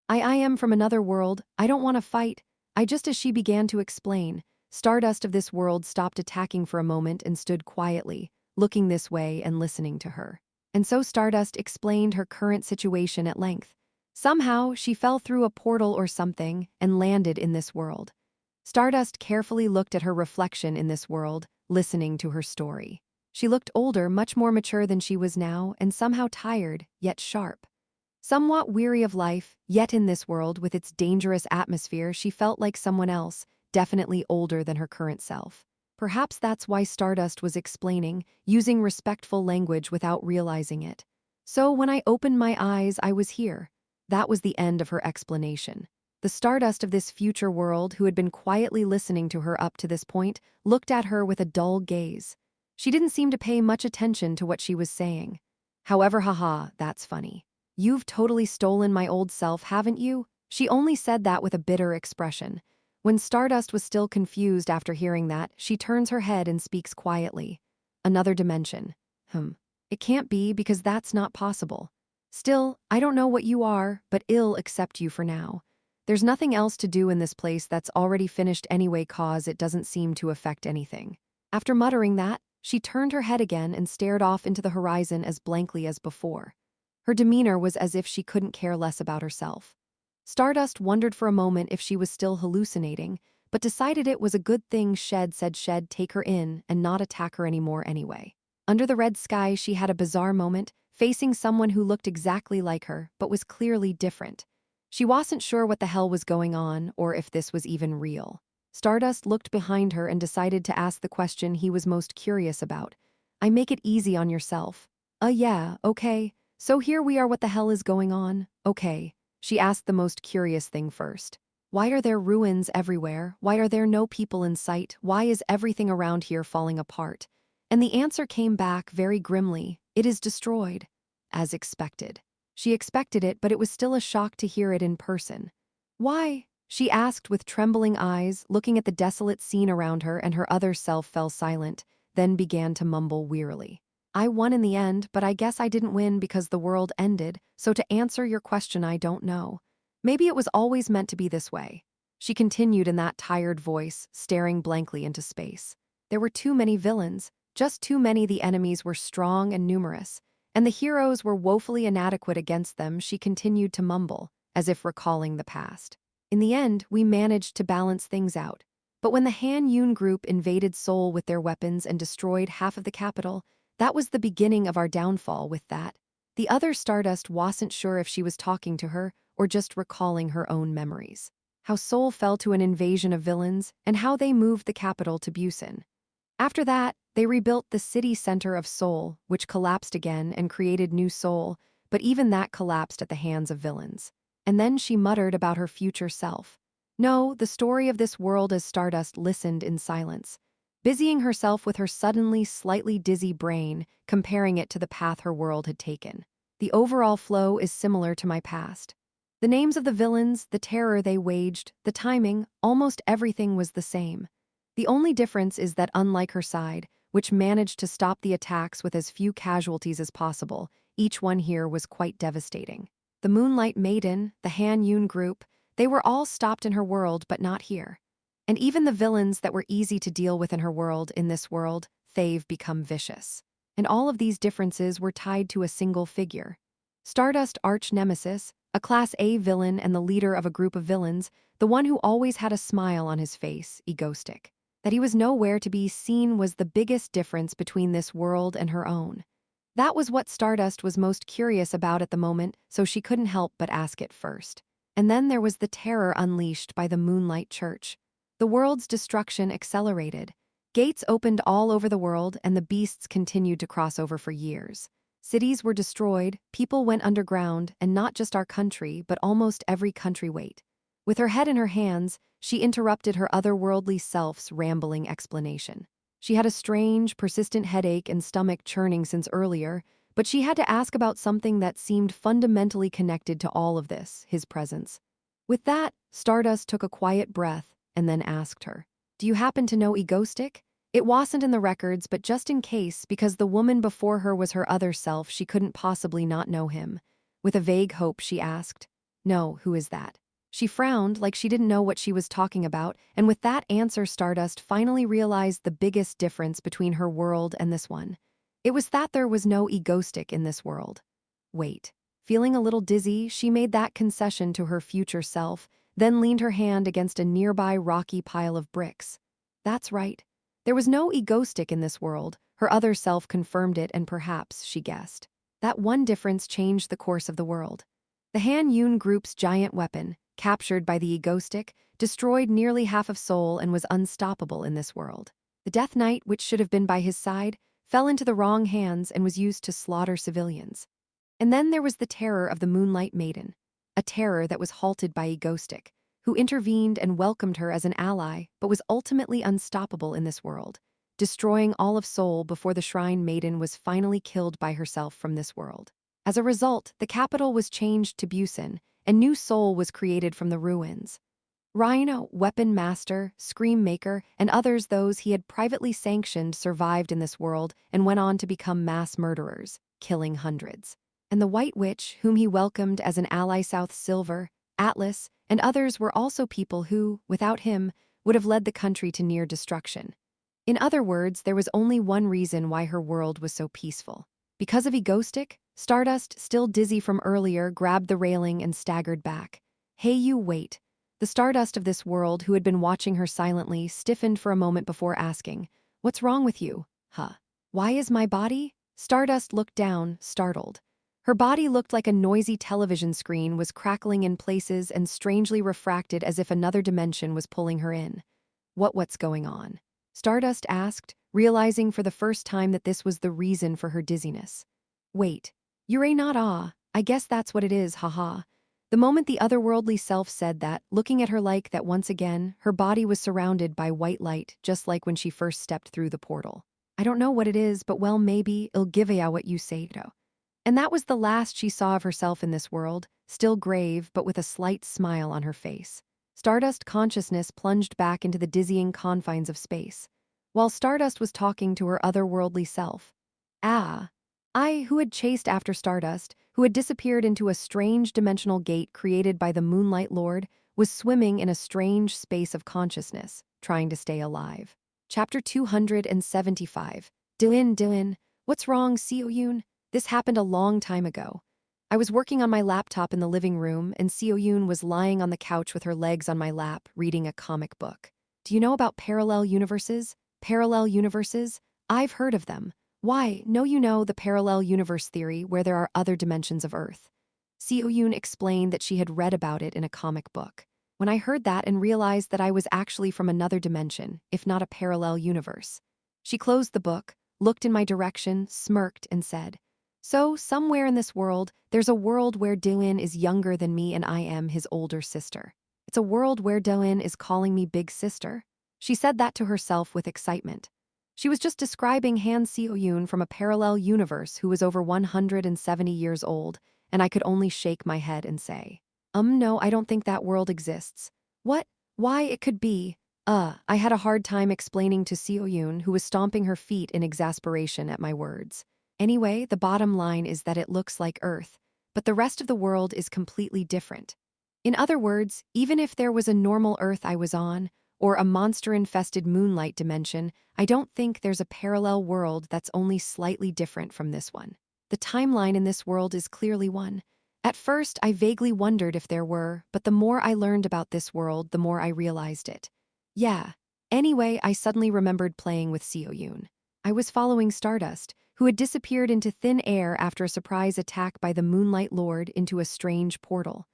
I am from another world. I don't want to fight. Just as she began to explain, Stardust of this world stopped attacking for a moment and stood quietly, looking this way and listening to her. And so Stardust explained her current situation at length. Somehow, she fell through a portal or something and landed in this world. Stardust carefully looked at her reflection in this world, listening to her story. She looked older, much more mature than she was now, and somehow tired, yet sharp. Somewhat weary of life, yet in this world with its dangerous atmosphere, she felt like someone else, definitely older than her current self. Perhaps that's why Stardust was explaining, using respectful language without realizing it. So when I opened my eyes, I was here. That was the end of her explanation. The Stardust of this future world, who had been quietly listening to her up to this point, looked at her with a dull gaze. She didn't seem to pay much attention to what she was saying. However, haha, that's funny. You've totally stolen my old self, haven't you? She only said that with a bitter expression. When Stardust was still confused after hearing that, she turns her head and speaks quietly. Another dimension. It can't be, because that's not possible. Still, I don't know what you are, but I'll accept you for now. There's nothing else to do in this place that's already finished anyway, cause it doesn't seem to affect anything. After muttering that, she turned her head again and stared off into the horizon as blankly as before. Her demeanor was as if she couldn't care less about herself. Stardust wondered for a moment if she was still hallucinating, but decided it was a good thing Shed said she'd take her in and not attack her anymore anyway. Under the red sky, she had a bizarre moment, facing someone who looked exactly like her, but was clearly different. She wasn't sure what the hell was going on, or if this was even real. Stardust looked behind her and decided to ask the question he was most curious about. I make it easy on yourself. Yeah, okay. So here we are, what the hell is going on? Okay. She asked the most curious thing first. Why are there ruins everywhere? Why are there no people in sight? Why is everything around here falling apart? And the answer came back very grimly. It is destroyed. As expected. She expected it, but it was still a shock to hear it in person. Why? She asked with trembling eyes, looking at the desolate scene around her, and her other self fell silent, then began to mumble wearily. I won in the end, but I guess I didn't win because the world ended, so to answer your question, I don't know. Maybe it was always meant to be this way. She continued in that tired voice, staring blankly into space. There were too many villains, just too many. The enemies were strong and numerous, and the heroes were woefully inadequate against them. She continued to mumble, as if recalling the past. In the end, we managed to balance things out. But when the Han Yun group invaded Seoul with their weapons and destroyed half of the capital, that was the beginning of our downfall. With that, the other Stardust wasn't sure if she was talking to her or just recalling her own memories. How Seoul fell to an invasion of villains and how they moved the capital to Busan. After that, they rebuilt the city center of Seoul, which collapsed again and created New Seoul, but even that collapsed at the hands of villains. And then she muttered about her future self. No, the story of this world, as Stardust listened in silence, busying herself with her suddenly slightly dizzy brain, comparing it to the path her world had taken. The overall flow is similar to my past. The names of the villains, the terror they waged, the timing, almost everything was the same. The only difference is that, unlike her side, which managed to stop the attacks with as few casualties as possible, each one here was quite devastating. The Moonlight Maiden, the Han Yun group, they were all stopped in her world, but not here. And even the villains that were easy to deal with in her world, in this world, they've become vicious. And all of these differences were tied to a single figure. Stardust arch-nemesis, a Class A villain and the leader of a group of villains, the one who always had a smile on his face, egoistic. That he was nowhere to be seen was the biggest difference between this world and her own. That was what Stardust was most curious about at the moment, so she couldn't help but ask it first. And then there was the terror unleashed by the Moonlight Church. The world's destruction accelerated. Gates opened all over the world, and the beasts continued to cross over for years. Cities were destroyed, people went underground, and not just our country, but almost every country wait. With her head in her hands, she interrupted her otherworldly self's rambling explanation. She had a strange, persistent headache and stomach churning since earlier, but she had to ask about something that seemed fundamentally connected to all of this, his presence. With that, Stardust took a quiet breath and then asked her, "Do you happen to know Egostic?" It wasn't in the records, but just in case, because the woman before her was her other self, she couldn't possibly not know him. With a vague hope, she asked, "No, who is that?" She frowned like she didn't know what she was talking about, and with that answer, Stardust finally realized the biggest difference between her world and this one. It was that there was no Egostic in this world. Wait. Feeling a little dizzy, she made that concession to her future self, then leaned her hand against a nearby rocky pile of bricks. That's right. There was no Egostic in this world. Her other self confirmed it, and perhaps, she guessed, that one difference changed the course of the world. The Han Yun group's giant weapon, captured by the Egostic, destroyed nearly half of Seoul and was unstoppable in this world. The Death Knight, which should have been by his side, fell into the wrong hands and was used to slaughter civilians. And then there was the terror of the Moonlight Maiden, a terror that was halted by Egostic, who intervened and welcomed her as an ally, but was ultimately unstoppable in this world, destroying all of Seoul before the Shrine Maiden was finally killed by herself from this world. As a result, the capital was changed to Busan, and new Seoul was created from the ruins. Rhino, Weapon Master, Scream Maker, and others those he had privately sanctioned survived in this world and went on to become mass murderers, killing hundreds. And the White Witch, whom he welcomed as an ally, South Silver, Atlas, and others were also people who, without him, would have led the country to near destruction. In other words, there was only one reason why her world was so peaceful. Because of Egostic, Stardust, still dizzy from earlier, grabbed the railing and staggered back. "Hey, you wait." The Stardust of this world, who had been watching her silently, stiffened for a moment before asking, "What's wrong with you?" "Huh. Why is my body?" Stardust looked down, startled. Her body looked like a noisy television screen, was crackling in places and strangely refracted as if another dimension was pulling her in. What's going on?" Stardust asked, realizing for the first time that this was the reason for her dizziness. "Wait. You're not I guess that's what it is, haha." The moment the otherworldly self said that, looking at her like that once again, her body was surrounded by white light, just like when she first stepped through the portal. "I don't know what it is, but well, maybe it'll give ya what you say, though." And that was the last she saw of herself in this world, still grave but with a slight smile on her face. Stardust consciousness plunged back into the dizzying confines of space, while Stardust was talking to her otherworldly self. I, who had chased after Stardust, who had disappeared into a strange dimensional gate created by the Moonlight Lord, was swimming in a strange space of consciousness, trying to stay alive. Chapter 275. Dylan, what's wrong, Seo-yoon? This happened a long time ago. I was working on my laptop in the living room, and Seo-yoon was lying on the couch with her legs on my lap, reading a comic book. "Do you know about parallel universes?" "Parallel universes? I've heard of them. Why, no, you know the parallel universe theory where there are other dimensions of Earth." Seo-yoon explained that she had read about it in a comic book. When I heard that and realized that I was actually from another dimension, if not a parallel universe. She closed the book, looked in my direction, smirked, and said, "So, somewhere in this world, there's a world where Dylan is younger than me and I am his older sister. It's a world where Dylan is calling me big sister." She said that to herself with excitement. She was just describing Han Seo-yoon from a parallel universe who was over 170 years old, and I could only shake my head and say, No, I don't think that world exists." "What? Why, it could be." I had a hard time explaining to Seo-yoon, who was stomping her feet in exasperation at my words. "Anyway, the bottom line is that it looks like Earth, but the rest of the world is completely different. In other words, even if there was a normal Earth I was on, or a monster-infested moonlight dimension, I don't think there's a parallel world that's only slightly different from this one. The timeline in this world is clearly one. At first, I vaguely wondered if there were, but the more I learned about this world, the more I realized it. Yeah. Anyway, I suddenly remembered playing with Seo-yoon. I was following Stardust, who had disappeared into thin air after a surprise attack by the Moonlight Lord into a strange portal.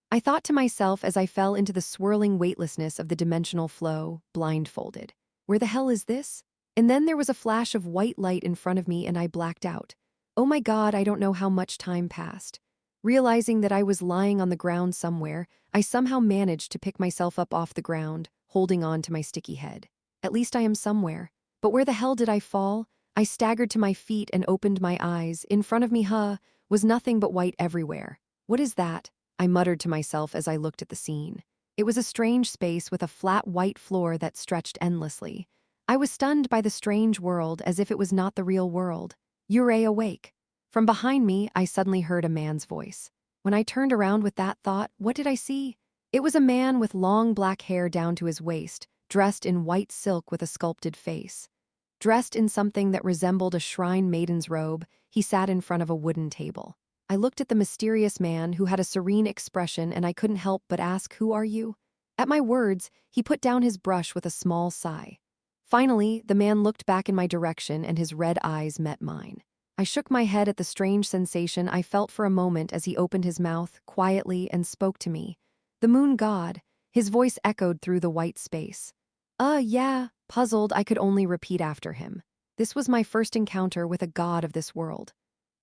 I thought to myself as I fell into the swirling weightlessness of the dimensional flow, blindfolded. Where the hell is this? And then there was a flash of white light in front of me and I blacked out. Oh my God, I don't know how much time passed. Realizing that I was lying on the ground somewhere, I somehow managed to pick myself up off the ground, holding on to my sticky head. At least I am somewhere. But where the hell did I fall? I staggered to my feet and opened my eyes. In front of me, was nothing but white everywhere. What is that? I muttered to myself as I looked at the scene. It was a strange space with a flat white floor that stretched endlessly. I was stunned by the strange world as if it was not the real world. Yurei, awake. From behind me, I suddenly heard a man's voice. When I turned around with that thought, what did I see? It was a man with long black hair down to his waist, dressed in white silk with a sculpted face. Dressed in something that resembled a shrine maiden's robe, he sat in front of a wooden table. I looked at the mysterious man who had a serene expression and I couldn't help but ask, "Who are you?" At my words, he put down his brush with a small sigh. Finally, the man looked back in my direction and his red eyes met mine. I shook my head at the strange sensation I felt for a moment as he opened his mouth quietly and spoke to me. The moon god, his voice echoed through the white space. Yeah, puzzled, I could only repeat after him. This was my first encounter with a god of this world.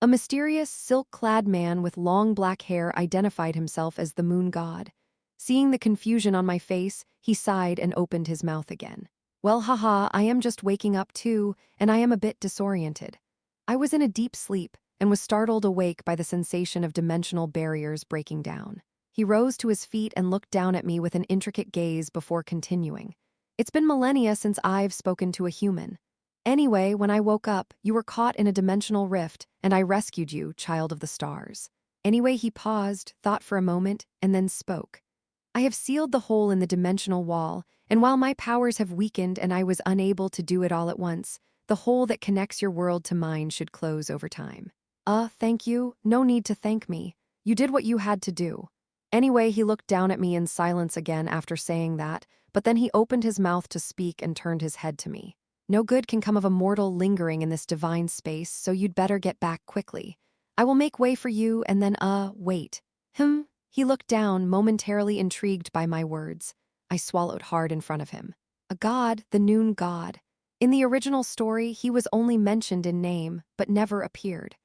A mysterious, silk-clad man with long black hair identified himself as the moon god. Seeing the confusion on my face, he sighed and opened his mouth again. Well, haha, I am just waking up too, and I am a bit disoriented. I was in a deep sleep and was startled awake by the sensation of dimensional barriers breaking down. He rose to his feet and looked down at me with an intricate gaze before continuing. It's been millennia since I've spoken to a human. Anyway, when I woke up, you were caught in a dimensional rift, and I rescued you, child of the stars. Anyway, he paused, thought for a moment, and then spoke. I have sealed the hole in the dimensional wall, and while my powers have weakened and I was unable to do it all at once, the hole that connects your world to mine should close over time. Thank you. No need to thank me. You did what you had to do. Anyway, he looked down at me in silence again after saying that, but then he opened his mouth to speak and turned his head to me. No good can come of a mortal lingering in this divine space, so you'd better get back quickly. I will make way for you and then, wait. He looked down, momentarily intrigued by my words. I swallowed hard in front of him. A god, the noon god. In the original story, he was only mentioned in name, but never appeared.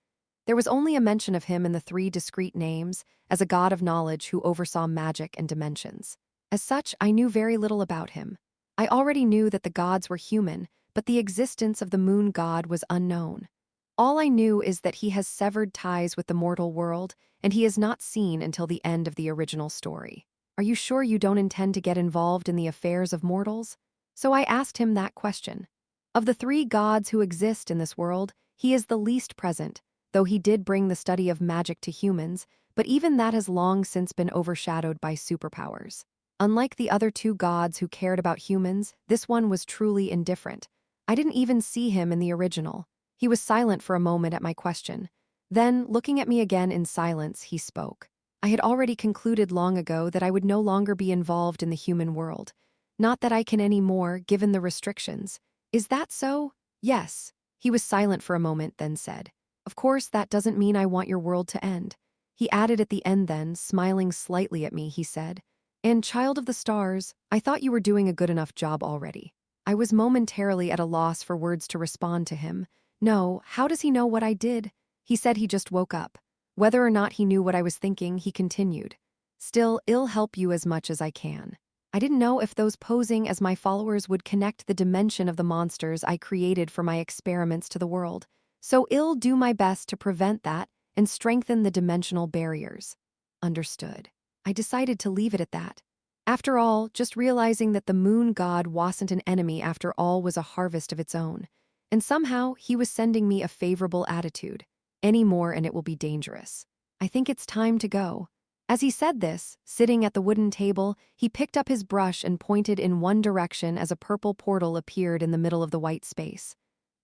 There was only a mention of him in the 3 discrete names, as a god of knowledge who oversaw magic and dimensions. As such, I knew very little about him. I already knew that the gods were human, but the existence of the moon god was unknown. All I knew is that he has severed ties with the mortal world, and he is not seen until the end of the original story. Are you sure you don't intend to get involved in the affairs of mortals? So I asked him that question. Of the 3 gods who exist in this world, he is the least present, though he did bring the study of magic to humans, but even that has long since been overshadowed by superpowers. Unlike the other 2 gods who cared about humans, this one was truly indifferent. I didn't even see him in the original. He was silent for a moment at my question. Then, looking at me again in silence, he spoke. I had already concluded long ago that I would no longer be involved in the human world. Not that I can any more, given the restrictions. Is that so? Yes. He was silent for a moment, then said, "Of course, that doesn't mean I want your world to end." He added at the end then, smiling slightly at me, he said, "And child of the stars, I thought you were doing a good enough job already." I was momentarily at a loss for words to respond to him. No, how does he know what I did? He said he just woke up. Whether or not he knew what I was thinking, he continued. Still, I'll help you as much as I can. I didn't know if those posing as my followers would connect the dimension of the monsters I created for my experiments to the world. So I'll do my best to prevent that and strengthen the dimensional barriers. Understood. I decided to leave it at that. After all, just realizing that the moon god wasn't an enemy after all was a harvest of its own. And somehow, he was sending me a favorable attitude. Any more and it will be dangerous. I think it's time to go. As he said this, sitting at the wooden table, he picked up his brush and pointed in one direction as a purple portal appeared in the middle of the white space.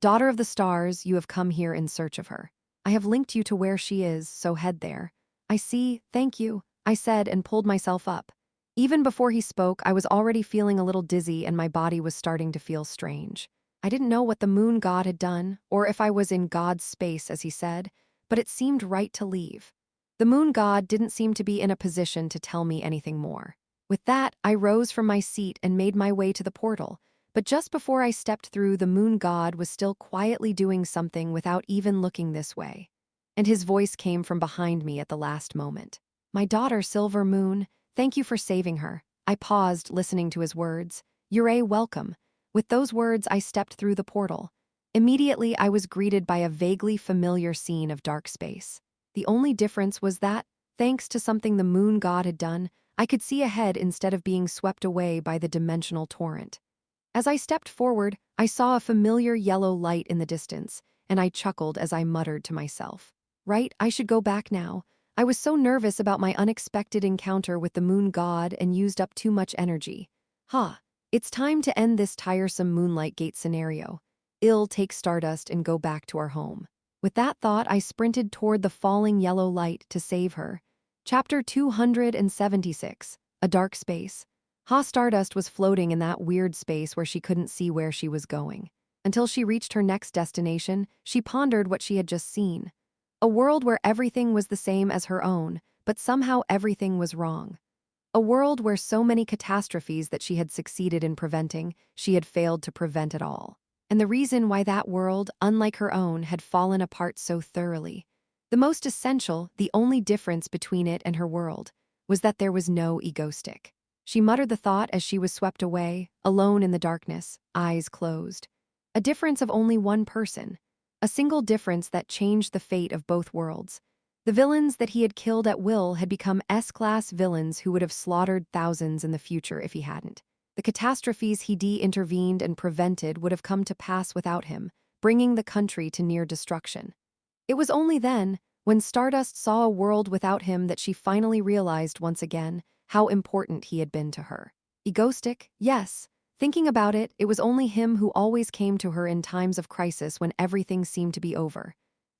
Daughter of the stars, you have come here in search of her. I have linked you to where she is, so head there. I see, thank you, I said and pulled myself up. Even before he spoke, I was already feeling a little dizzy and my body was starting to feel strange. I didn't know what the moon god had done, or if I was in God's space, as he said, but it seemed right to leave. The moon god didn't seem to be in a position to tell me anything more. With that, I rose from my seat and made my way to the portal, but just before I stepped through, the moon god was still quietly doing something without even looking this way. And his voice came from behind me at the last moment. "My daughter, Silver Moon, thank you for saving her." I paused, listening to his words. "You're welcome." With those words, I stepped through the portal. Immediately, I was greeted by a vaguely familiar scene of dark space. The only difference was that, thanks to something the moon god had done, I could see ahead instead of being swept away by the dimensional torrent. As I stepped forward, I saw a familiar yellow light in the distance, and I chuckled as I muttered to myself. Right, I should go back now. I was so nervous about my unexpected encounter with the moon god and used up too much energy. It's time to end this tiresome Moonlight Gate scenario. Take Stardust and go back to our home. With that thought, I sprinted toward the falling yellow light to save her. Chapter 276, A Dark Space. Stardust was floating in that weird space where she couldn't see where she was going. Until she reached her next destination, she pondered what she had just seen. A world where everything was the same as her own, but somehow everything was wrong. A world where so many catastrophes that she had succeeded in preventing, she had failed to prevent at all. And the reason why that world, unlike her own, had fallen apart so thoroughly. The most essential, the only difference between it and her world, was that there was no ego stick. She muttered the thought as she was swept away, alone in the darkness, eyes closed. A difference of only one person. A single difference that changed the fate of both worlds. The villains that he had killed at will had become S-class villains who would have slaughtered thousands in the future if he hadn't. The catastrophes he intervened and prevented would have come to pass without him, bringing the country to near destruction. It was only then, when Stardust saw a world without him, that she finally realized once again how important he had been to her. Egoistic? Yes. Thinking about it, it was only him who always came to her in times of crisis when everything seemed to be over.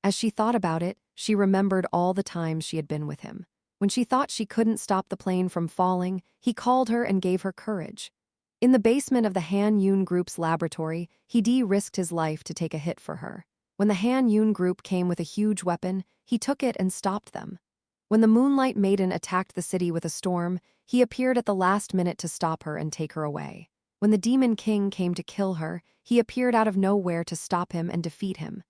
As she thought about it, she remembered all the times she had been with him. When she thought she couldn't stop the plane from falling, he called her and gave her courage. In the basement of the Han Yun Group's laboratory, he risked his life to take a hit for her. When the Han Yun Group came with a huge weapon, he took it and stopped them. When the Moonlight Maiden attacked the city with a storm, he appeared at the last minute to stop her and take her away. When the Demon King came to kill her, he appeared out of nowhere to stop him and defeat him.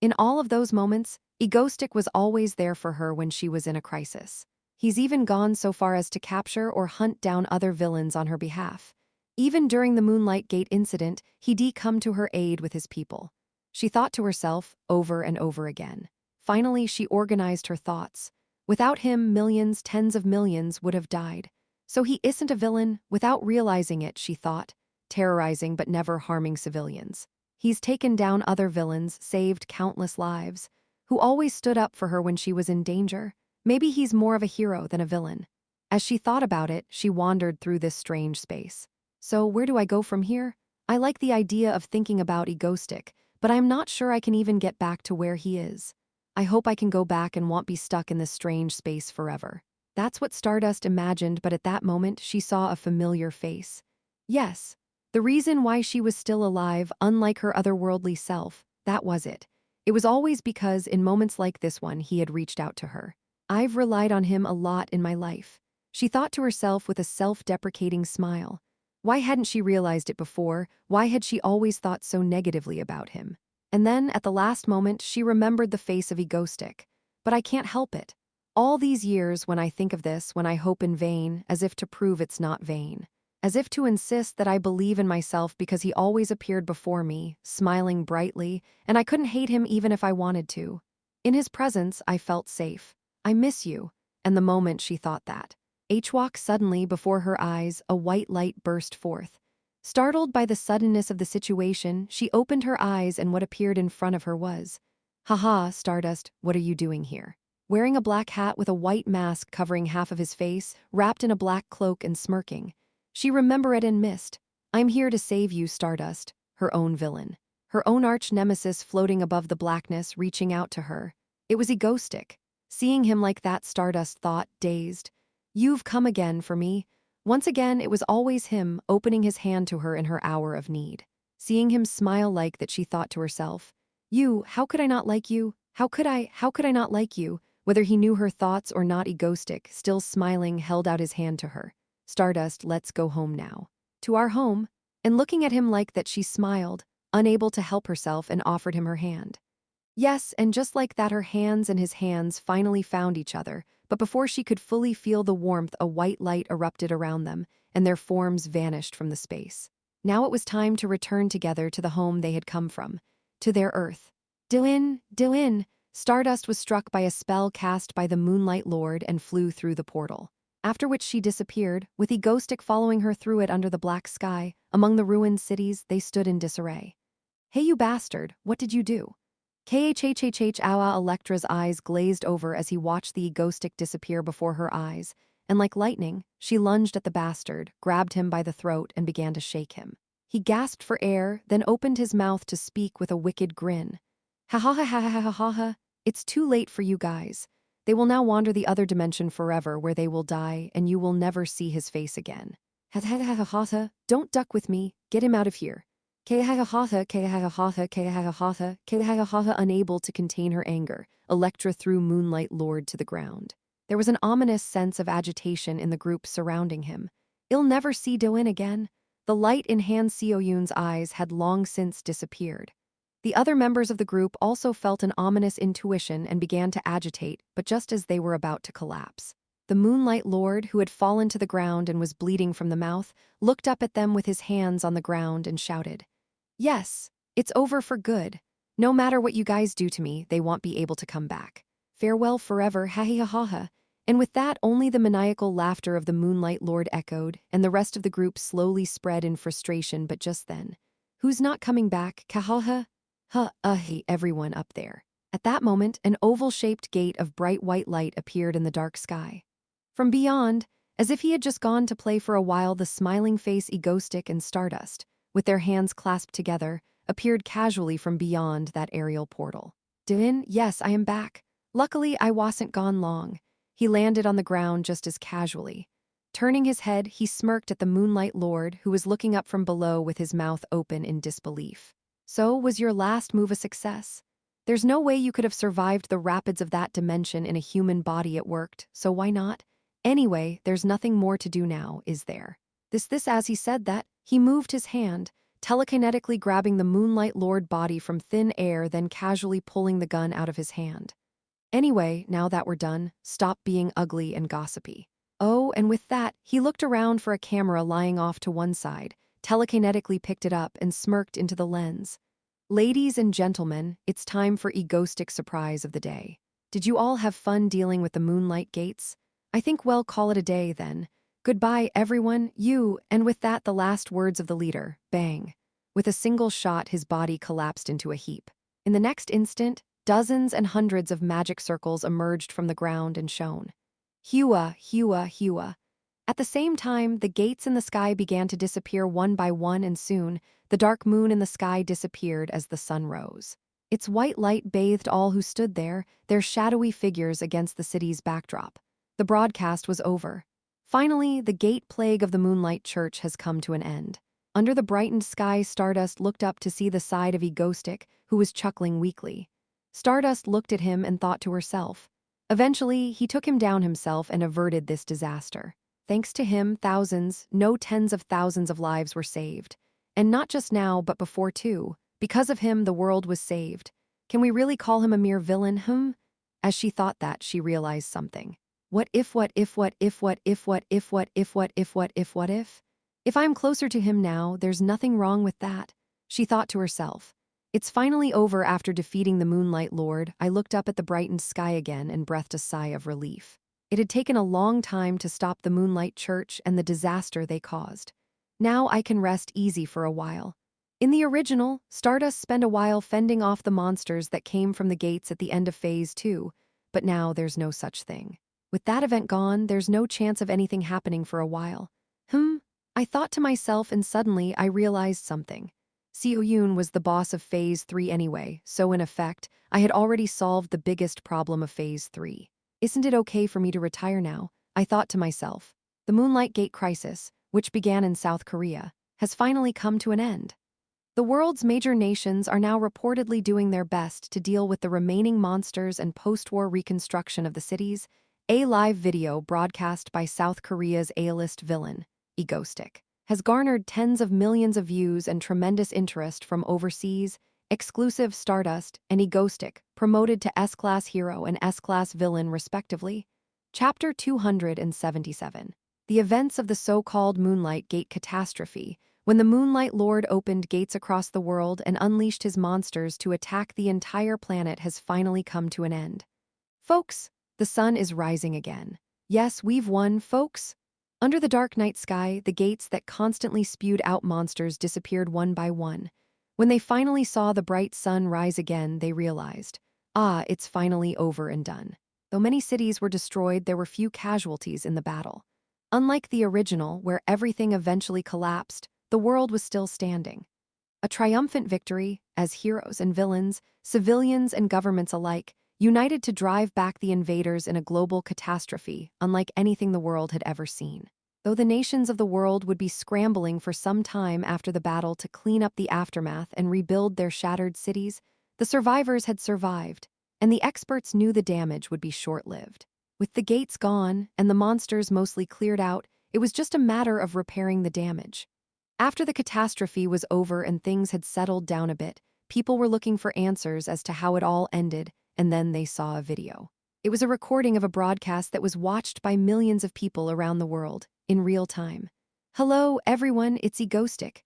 In all of those moments, Egoistic was always there for her when she was in a crisis. He's even gone so far as to capture or hunt down other villains on her behalf. Even during the Moonlight Gate incident, he'd come to her aid with his people. She thought to herself over and over again. Finally, she organized her thoughts. Without him, millions, tens of millions would have died. So he isn't a villain, without realizing it, she thought, terrorizing but never harming civilians. He's taken down other villains, saved countless lives, who always stood up for her when she was in danger. Maybe he's more of a hero than a villain. As she thought about it, she wandered through this strange space. So where do I go from here? I like the idea of thinking about Egoistic, but I'm not sure I can even get back to where he is. I hope I can go back and won't be stuck in this strange space forever. That's what Stardust imagined, but at that moment she saw a familiar face. Yes, the reason why she was still alive, unlike her otherworldly self, that was it. It was always because in moments like this one he had reached out to her. I've relied on him a lot in my life. She thought to herself with a self-deprecating smile. Why hadn't she realized it before? Why had she always thought so negatively about him? And then, at the last moment, she remembered the face of Egoistic. But I can't help it. All these years, when I think of this, when I hope in vain, as if to prove it's not vain. As if to insist that I believe in myself because he always appeared before me, smiling brightly, and I couldn't hate him even if I wanted to. In his presence, I felt safe. I miss you. And the moment she thought that, H-walk suddenly before her eyes, a white light burst forth. Startled by the suddenness of the situation, she opened her eyes and what appeared in front of her was, "Haha, Stardust, what are you doing here?" Wearing a black hat with a white mask covering half of his face, wrapped in a black cloak and smirking. She remembered it and missed. "I'm here to save you, Stardust," her own villain. Her own arch-nemesis floating above the blackness, reaching out to her. It was Egoistic. Seeing him like that, Stardust thought, dazed. "You've come again for me." Once again, it was always him, opening his hand to her in her hour of need. Seeing him smile like that, she thought to herself, how could I not like you? How could I not like you? Whether he knew her thoughts or not, Egoistic, still smiling, held out his hand to her. Stardust, let's go home now. To our home? And looking at him like that, she smiled, unable to help herself, and offered him her hand. Yes, and just like that, her hands and his hands finally found each other, but before she could fully feel the warmth, a white light erupted around them, and their forms vanished from the space. Now it was time to return together to the home they had come from, to their Earth. Dilin! Stardust was struck by a spell cast by the Moonlight Lord and flew through the portal. After which she disappeared, with Egoistic following her through it under the black sky. Among the ruined cities, they stood in disarray. Hey, you bastard, what did you do? Awa. Electra's eyes glazed over as he watched the Egoistic disappear before her eyes, and like lightning, she lunged at the bastard, grabbed him by the throat, and began to shake him. He gasped for air, then opened his mouth to speak with a wicked grin. Ha ha ha ha ha ha ha ha. It's too late for you guys. They will now wander the other dimension forever, where they will die, and you will never see his face again. Ha ha ha ha ha ha. Don't duck with me. Get him out of here. Unable to contain her anger, Electra threw Moonlight Lord to the ground. There was an ominous sense of agitation in the group surrounding him. I'll never see Doin again. The light in Han Seoyun's eyes had long since disappeared. The other members of the group also felt an ominous intuition and began to agitate, but just as they were about to collapse. The Moonlight Lord, who had fallen to the ground and was bleeding from the mouth, looked up at them with his hands on the ground and shouted, "Yes, it's over for good. No matter what you guys do to me, they won't be able to come back. Farewell forever, ha ha ha ha." And with that, only the maniacal laughter of the Moonlight Lord echoed, and the rest of the group slowly spread in frustration. But just then, "Who's not coming back, kahaha?" Everyone up there. At that moment, an oval-shaped gate of bright white light appeared in the dark sky. From beyond, as if he had just gone to play for a while, the smiling face Egoistic and Stardust, with their hands clasped together, appeared casually from beyond that aerial portal. Din, yes, I am back. Luckily, I wasn't gone long. He landed on the ground just as casually. Turning his head, he smirked at the Moonlight Lord, who was looking up from below with his mouth open in disbelief. So, was your last move a success? There's no way you could have survived the rapids of that dimension in a human body. It worked, so why not? Anyway, there's nothing more to do now, is there? This as he said that, he moved his hand, telekinetically grabbing the Moonlight Lord body from thin air, then casually pulling the gun out of his hand. Anyway, now that we're done, stop being ugly and gossipy. Oh, and with that, he looked around for a camera lying off to one side, telekinetically picked it up and smirked into the lens. Ladies and gentlemen, it's time for Egoistic surprise of the day. Did you all have fun dealing with the Moonlight Gates? I think we'll call it a day then. Goodbye, everyone, you, and with that, the last words of the leader, bang. With a single shot, his body collapsed into a heap. In the next instant, dozens and hundreds of magic circles emerged from the ground and shone. Hua. At the same time, the gates in the sky began to disappear one by one, and soon, the dark moon in the sky disappeared as the sun rose. Its white light bathed all who stood there, their shadowy figures against the city's backdrop. The broadcast was over. Finally, the gate plague of the Moonlight Church has come to an end. Under the brightened sky, Stardust looked up to see the side of Egoistic, who was chuckling weakly. Stardust looked at him and thought to herself. Eventually, he took him down himself and averted this disaster. Thanks to him, thousands, no tens of thousands of lives were saved. And not just now, but before too. Because of him, the world was saved. Can we really call him a mere villain, As she thought that, she realized something. What if? If I'm closer to him now, there's nothing wrong with that, she thought to herself. It's finally over. After defeating the Moonlight Lord, I looked up at the brightened sky again and breathed a sigh of relief. It had taken a long time to stop the Moonlight Church and the disaster they caused. Now I can rest easy for a while. In the original, Stardust spent a while fending off the monsters that came from the gates at the end of Phase 2, but now there's no such thing. With that event gone, there's no chance of anything happening for a while. I thought to myself, and suddenly I realized something. Seoyun was the boss of Phase 3 anyway, so in effect, I had already solved the biggest problem of Phase 3. Isn't it okay for me to retire now? I thought to myself. The Moonlight Gate crisis, which began in South Korea, has finally come to an end. The world's major nations are now reportedly doing their best to deal with the remaining monsters and post-war reconstruction of the cities. A live video broadcast by South Korea's A-list villain, Egostic, has garnered tens of millions of views and tremendous interest from overseas. Exclusive Stardust and Egostic, promoted to S-Class Hero and S-Class Villain respectively. Chapter 277. The events of the so-called Moonlight Gate catastrophe, when the Moonlight Lord opened gates across the world and unleashed his monsters to attack the entire planet, has finally come to an end. Folks, the sun is rising again. Yes, we've won, folks. Under the dark night sky, the gates that constantly spewed out monsters disappeared one by one. When they finally saw the bright sun rise again, they realized, it's finally over and done. Though many cities were destroyed, there were few casualties in the battle. Unlike the original, where everything eventually collapsed, the world was still standing. A triumphant victory, as heroes and villains, civilians and governments alike, united to drive back the invaders in a global catastrophe unlike anything the world had ever seen. Though the nations of the world would be scrambling for some time after the battle to clean up the aftermath and rebuild their shattered cities, the survivors had survived, and the experts knew the damage would be short-lived. With the gates gone and the monsters mostly cleared out, it was just a matter of repairing the damage. After the catastrophe was over and things had settled down a bit, people were looking for answers as to how it all ended, and then they saw a video. It was a recording of a broadcast that was watched by millions of people around the world, in real time. Hello, everyone, it's Egostic.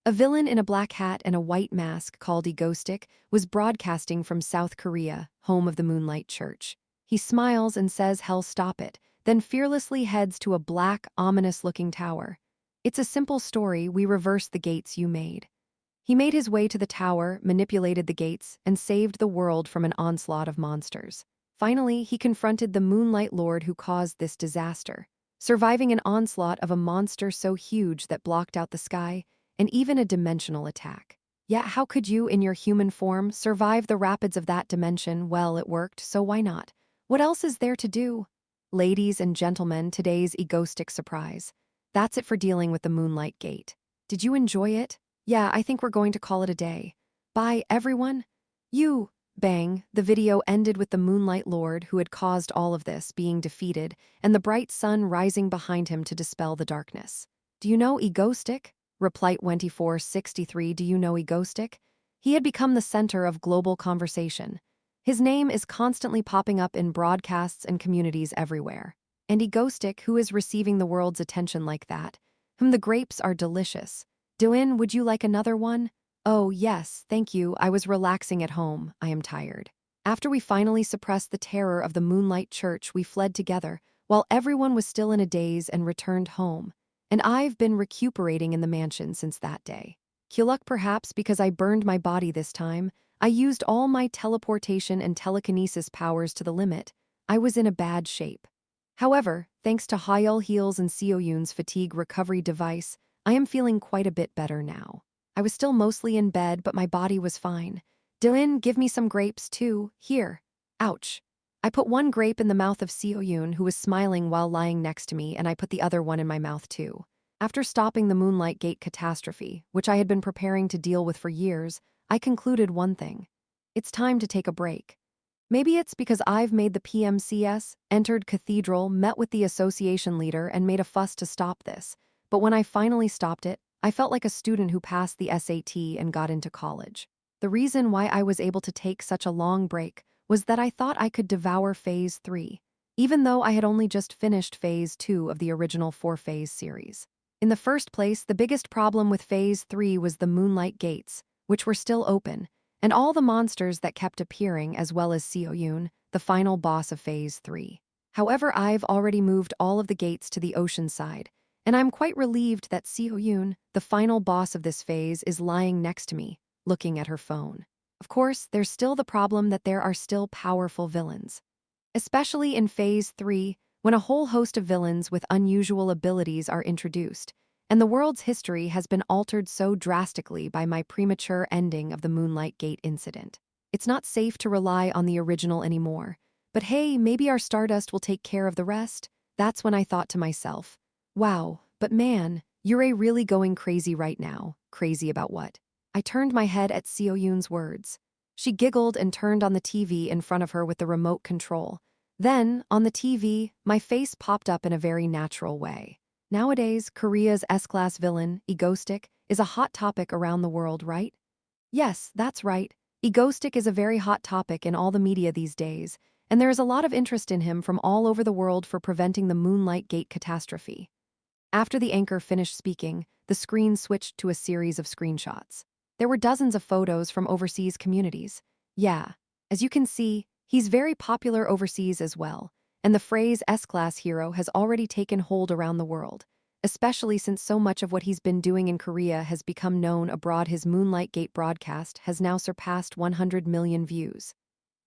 A villain in a black hat and a white mask called Egostic was broadcasting from South Korea, home of the Moonlight Church. He smiles and says, "Hell, stop it," then fearlessly heads to a black, ominous-looking tower. "It's a simple story, we reversed the gates you made." He made his way to the tower, manipulated the gates, and saved the world from an onslaught of monsters. Finally, he confronted the Moonlight Lord who caused this disaster, surviving an onslaught of a monster so huge that blocked out the sky, and even a dimensional attack. Yet how could you, in your human form, survive the rapids of that dimension? Well, it worked, so why not? What else is there to do? Ladies and gentlemen, today's Egostic surprise. That's it for dealing with the Moonlight Gate. Did you enjoy it? Yeah, I think we're going to call it a day. Bye, everyone. Bang, the video ended with the Moonlight Lord, who had caused all of this, being defeated, and the bright sun rising behind him to dispel the darkness. Do you know Egostic? Replied 2463. Do you know Egostic? He had become the center of global conversation. His name is constantly popping up in broadcasts and communities everywhere. And Egostic, who is receiving the world's attention like that? The grapes are delicious. Dylan, would you like another one? Oh, yes, thank you. I was relaxing at home. I am tired. After we finally suppressed the terror of the Moonlight Church, we fled together, while everyone was still in a daze, and returned home. And I've been recuperating in the mansion since that day. Luck perhaps because I burned my body this time. I used all my teleportation and telekinesis powers to the limit. I was in a bad shape. However, thanks to Hyul Heals and Seoyun's fatigue recovery device, I am feeling quite a bit better now. I was still mostly in bed, but my body was fine. Dylan, give me some grapes too. Here. Ouch. I put one grape in the mouth of Seoyun, who was smiling while lying next to me, and I put the other one in my mouth too. After stopping the Moonlight Gate catastrophe, which I had been preparing to deal with for years, I concluded one thing. It's time to take a break. Maybe it's because I've made the PMCS, entered Cathedral, met with the association leader, and made a fuss to stop this. But when I finally stopped it, I felt like a student who passed the SAT and got into college. The reason why I was able to take such a long break was that I thought I could devour Phase 3, even though I had only just finished Phase 2 of the original 4-phase series. In the first place, the biggest problem with Phase 3 was the Moonlight Gates, which were still open, and all the monsters that kept appearing, as well as Seoyun, the final boss of Phase 3. However, I've already moved all of the gates to the ocean side, and I'm quite relieved that Seoyun, the final boss of this phase, is lying next to me, looking at her phone. Of course, there's still the problem that there are still powerful villains. Especially in Phase 3, when a whole host of villains with unusual abilities are introduced, and the world's history has been altered so drastically by my premature ending of the Moonlight Gate incident. It's not safe to rely on the original anymore. But hey, maybe our Stardust will take care of the rest? That's when I thought to myself, wow, but man, you're really going crazy right now. Crazy about what? I turned my head at Seo Yoon's words. She giggled and turned on the TV in front of her with the remote control. Then, on the TV, my face popped up in a very natural way. Nowadays, Korea's S-class villain, Egoistic, is a hot topic around the world, right? Yes, that's right. Egoistic is a very hot topic in all the media these days, and there is a lot of interest in him from all over the world for preventing the Moonlight Gate catastrophe. After the anchor finished speaking, the screen switched to a series of screenshots. There were dozens of photos from overseas communities. Yeah, as you can see, he's very popular overseas as well, and the phrase S-class hero has already taken hold around the world, especially since so much of what he's been doing in Korea has become known abroad. His Moonlight Gate broadcast has now surpassed 100 million views.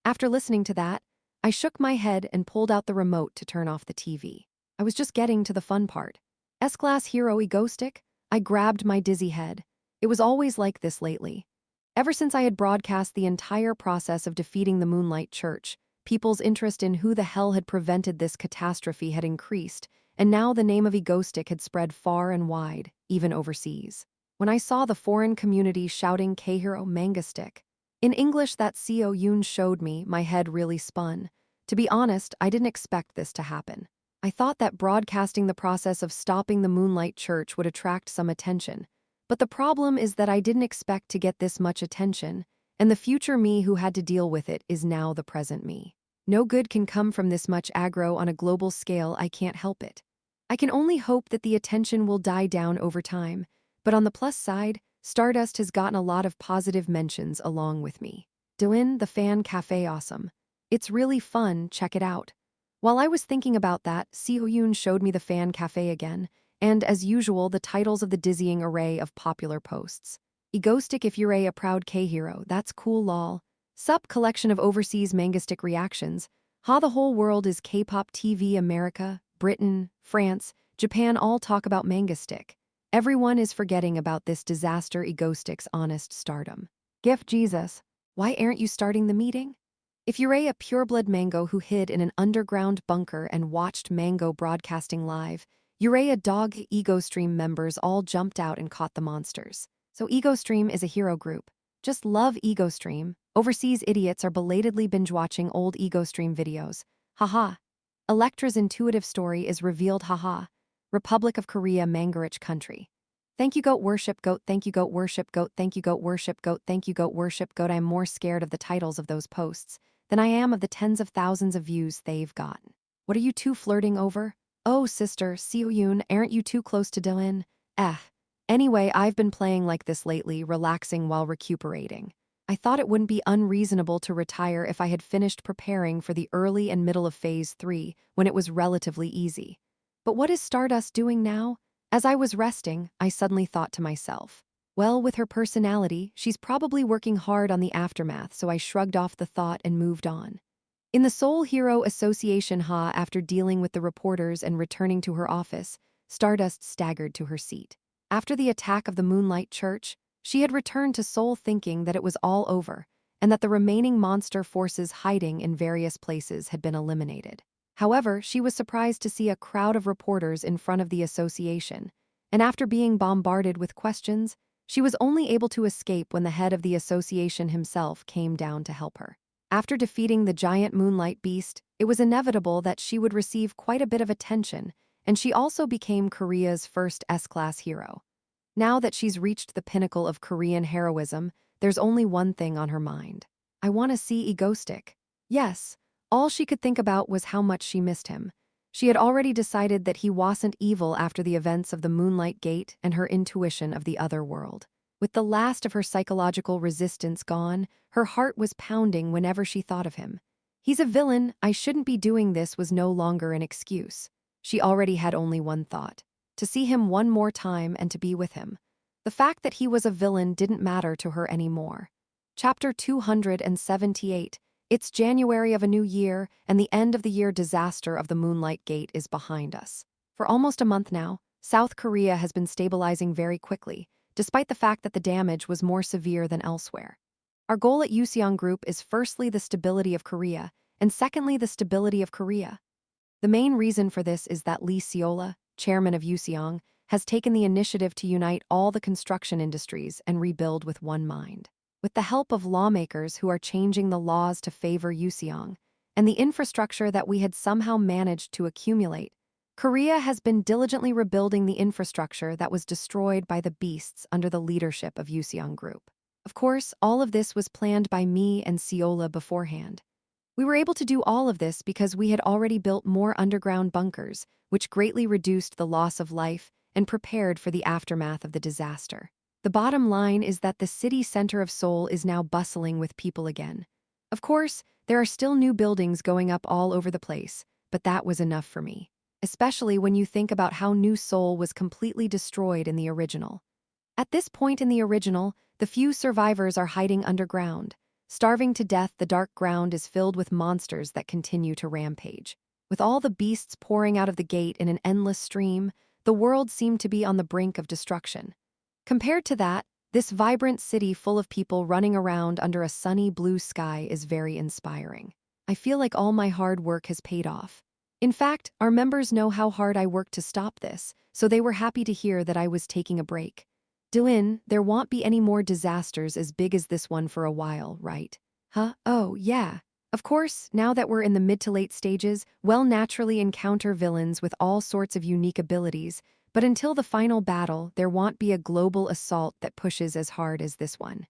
After listening to that, I shook my head and pulled out the remote to turn off the TV. I was just getting to the fun part. S-class hero Egoistic? I grabbed my dizzy head. It was always like this lately. Ever since I had broadcast the entire process of defeating the Moonlight Church, people's interest in who the hell had prevented this catastrophe had increased, and now the name of Egoistic had spread far and wide, even overseas. When I saw the foreign community shouting K-hero manga stick, in English that Seo Yoon showed me, my head really spun. To be honest, I didn't expect this to happen. I thought that broadcasting the process of stopping the Moonlight Church would attract some attention. But the problem is that I didn't expect to get this much attention, and the future me who had to deal with it is now the present me. No good can come from this much aggro on a global scale. I can't help it. I can only hope that the attention will die down over time, but on the plus side, Stardust has gotten a lot of positive mentions along with me. Doin' the fan cafe awesome. It's really fun, check it out. While I was thinking about that, Seo Yoon showed me the fan cafe again, and as usual, the titles of the dizzying array of popular posts. Egoistic if you're a proud K-hero, that's cool lol. Sup collection of overseas mangastic reactions. Ha the whole world is K-pop TV America, Britain, France, Japan all talk about mangastic. Everyone is forgetting about this disaster Egoistic's honest stardom. Gif Jesus, why aren't you starting the meeting? If you're a pureblood Mango who hid in an underground bunker and watched Mango broadcasting live, Urea Dog EgoStream members all jumped out and caught the monsters. So EgoStream is a hero group. Just love EgoStream. Overseas idiots are belatedly binge-watching old EgoStream videos. Haha. Electra's intuitive story is revealed. Haha. Republic of Korea manga-rich country. Thank you goat worship goat, thank you goat worship goat, thank you goat worship goat, thank you goat worship goat. I'm more scared of the titles of those posts than I am of the tens of thousands of views they've gotten. What are you two flirting over? Oh, sister, Seo Yoon, aren't you too close to Dylan? Anyway, I've been playing like this lately, relaxing while recuperating. I thought it wouldn't be unreasonable to retire if I had finished preparing for the early and middle of Phase 3, when it was relatively easy. But what is Stardust doing now? As I was resting, I suddenly thought to myself, well, with her personality, she's probably working hard on the aftermath, so I shrugged off the thought and moved on. In the Seoul Hero Association after dealing with the reporters and returning to her office, Stardust staggered to her seat. After the attack of the Moonlight Church, she had returned to Seoul thinking that it was all over, and that the remaining monster forces hiding in various places had been eliminated. However, she was surprised to see a crowd of reporters in front of the association, and after being bombarded with questions, she was only able to escape when the head of the association himself came down to help her. After defeating the giant Moonlight Beast, it was inevitable that she would receive quite a bit of attention, and she also became Korea's first S-class hero. Now that she's reached the pinnacle of Korean heroism, there's only one thing on her mind. I want to see Egoistic. Yes, all she could think about was how much she missed him. She had already decided that he wasn't evil after the events of the Moonlight Gate and her intuition of the other world. With the last of her psychological resistance gone, her heart was pounding whenever she thought of him. He's a villain, I shouldn't be doing this was no longer an excuse. She already had only one thought: to see him one more time and to be with him. The fact that he was a villain didn't matter to her anymore. Chapter 278. It's January of a new year, and the end of the year disaster of the Moonlight Gate is behind us. For almost a month now, South Korea has been stabilizing very quickly, despite the fact that the damage was more severe than elsewhere. Our goal at Yuseong Group is firstly the stability of Korea, and secondly the stability of Korea. The main reason for this is that Lee Seola, chairman of Yuseong, has taken the initiative to unite all the construction industries and rebuild with one mind. With the help of lawmakers who are changing the laws to favor Yuseong, and the infrastructure that we had somehow managed to accumulate, Korea has been diligently rebuilding the infrastructure that was destroyed by the beasts under the leadership of Yuseong Group. Of course, all of this was planned by me and Seola beforehand. We were able to do all of this because we had already built more underground bunkers, which greatly reduced the loss of life and prepared for the aftermath of the disaster. The bottom line is that the city center of Seoul is now bustling with people again. Of course, there are still new buildings going up all over the place, but that was enough for me. Especially when you think about how New Seoul was completely destroyed in the original. At this point in the original, the few survivors are hiding underground. Starving to death, the dark ground is filled with monsters that continue to rampage. With all the beasts pouring out of the gate in an endless stream, the world seemed to be on the brink of destruction. Compared to that, this vibrant city full of people running around under a sunny blue sky is very inspiring. I feel like all my hard work has paid off. In fact, our members know how hard I worked to stop this, so they were happy to hear that I was taking a break. Doin, there won't be any more disasters as big as this one for a while, right? Huh? Oh, yeah. Of course, now that we're in the mid to late stages, we'll naturally encounter villains with all sorts of unique abilities, but until the final battle, there won't be a global assault that pushes as hard as this one.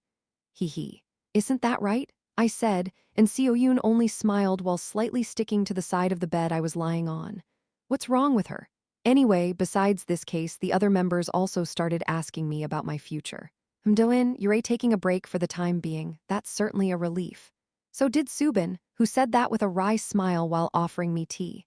Hee hee. Isn't that right? I said, and Seoyun only smiled while slightly sticking to the side of the bed I was lying on. What's wrong with her? Anyway, besides this case, the other members also started asking me about my future. Doin, you're taking a break for the time being. That's certainly a relief. So did Subin, who said that with a wry smile while offering me tea.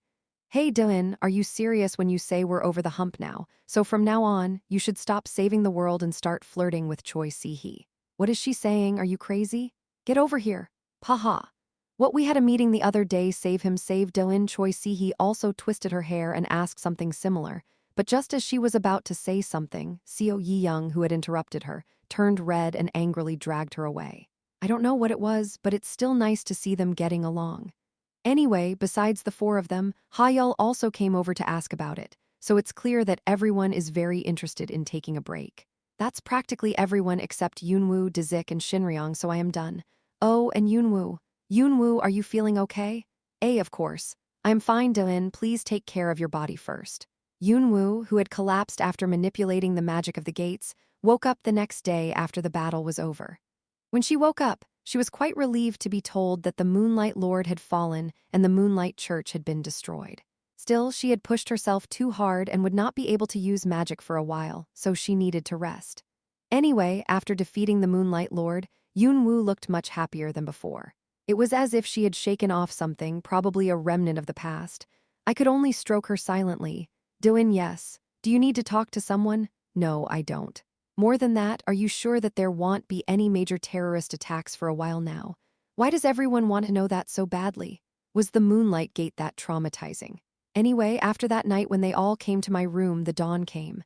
Hey Doin, are you serious when you say we're over the hump now? So from now on, you should stop saving the world and start flirting with Choi Si-hee. What is she saying? Are you crazy? Get over here. Haha. What we had a meeting the other day save Doin. Choi Si-hee also twisted her hair and asked something similar, but just as she was about to say something, Seo Yi-young, who had interrupted her, turned red and angrily dragged her away. I don't know what it was, but it's still nice to see them getting along. Anyway, besides the four of them, Ha-yeol also came over to ask about it, so it's clear that everyone is very interested in taking a break. That's practically everyone except Yoonwoo, Dazik, and Shinryong, so I am done. Oh, and Yoonwoo. Yoonwoo, are you feeling okay? Of course. I'm fine, Doin. Please take care of your body first. Yoonwoo, who had collapsed after manipulating the magic of the gates, woke up the next day after the battle was over. When she woke up, she was quite relieved to be told that the Moonlight Lord had fallen and the Moonlight Church had been destroyed. Still, she had pushed herself too hard and would not be able to use magic for a while, so she needed to rest. Anyway, after defeating the Moonlight Lord, Yoonwoo looked much happier than before. It was as if she had shaken off something, probably a remnant of the past. I could only stroke her silently. Doin, yes. Do you need to talk to someone? No, I don't. More than that, are you sure that there won't be any major terrorist attacks for a while now? Why does everyone want to know that so badly? Was the Moonlight Gate that traumatizing? Anyway, after that night when they all came to my room, the dawn came.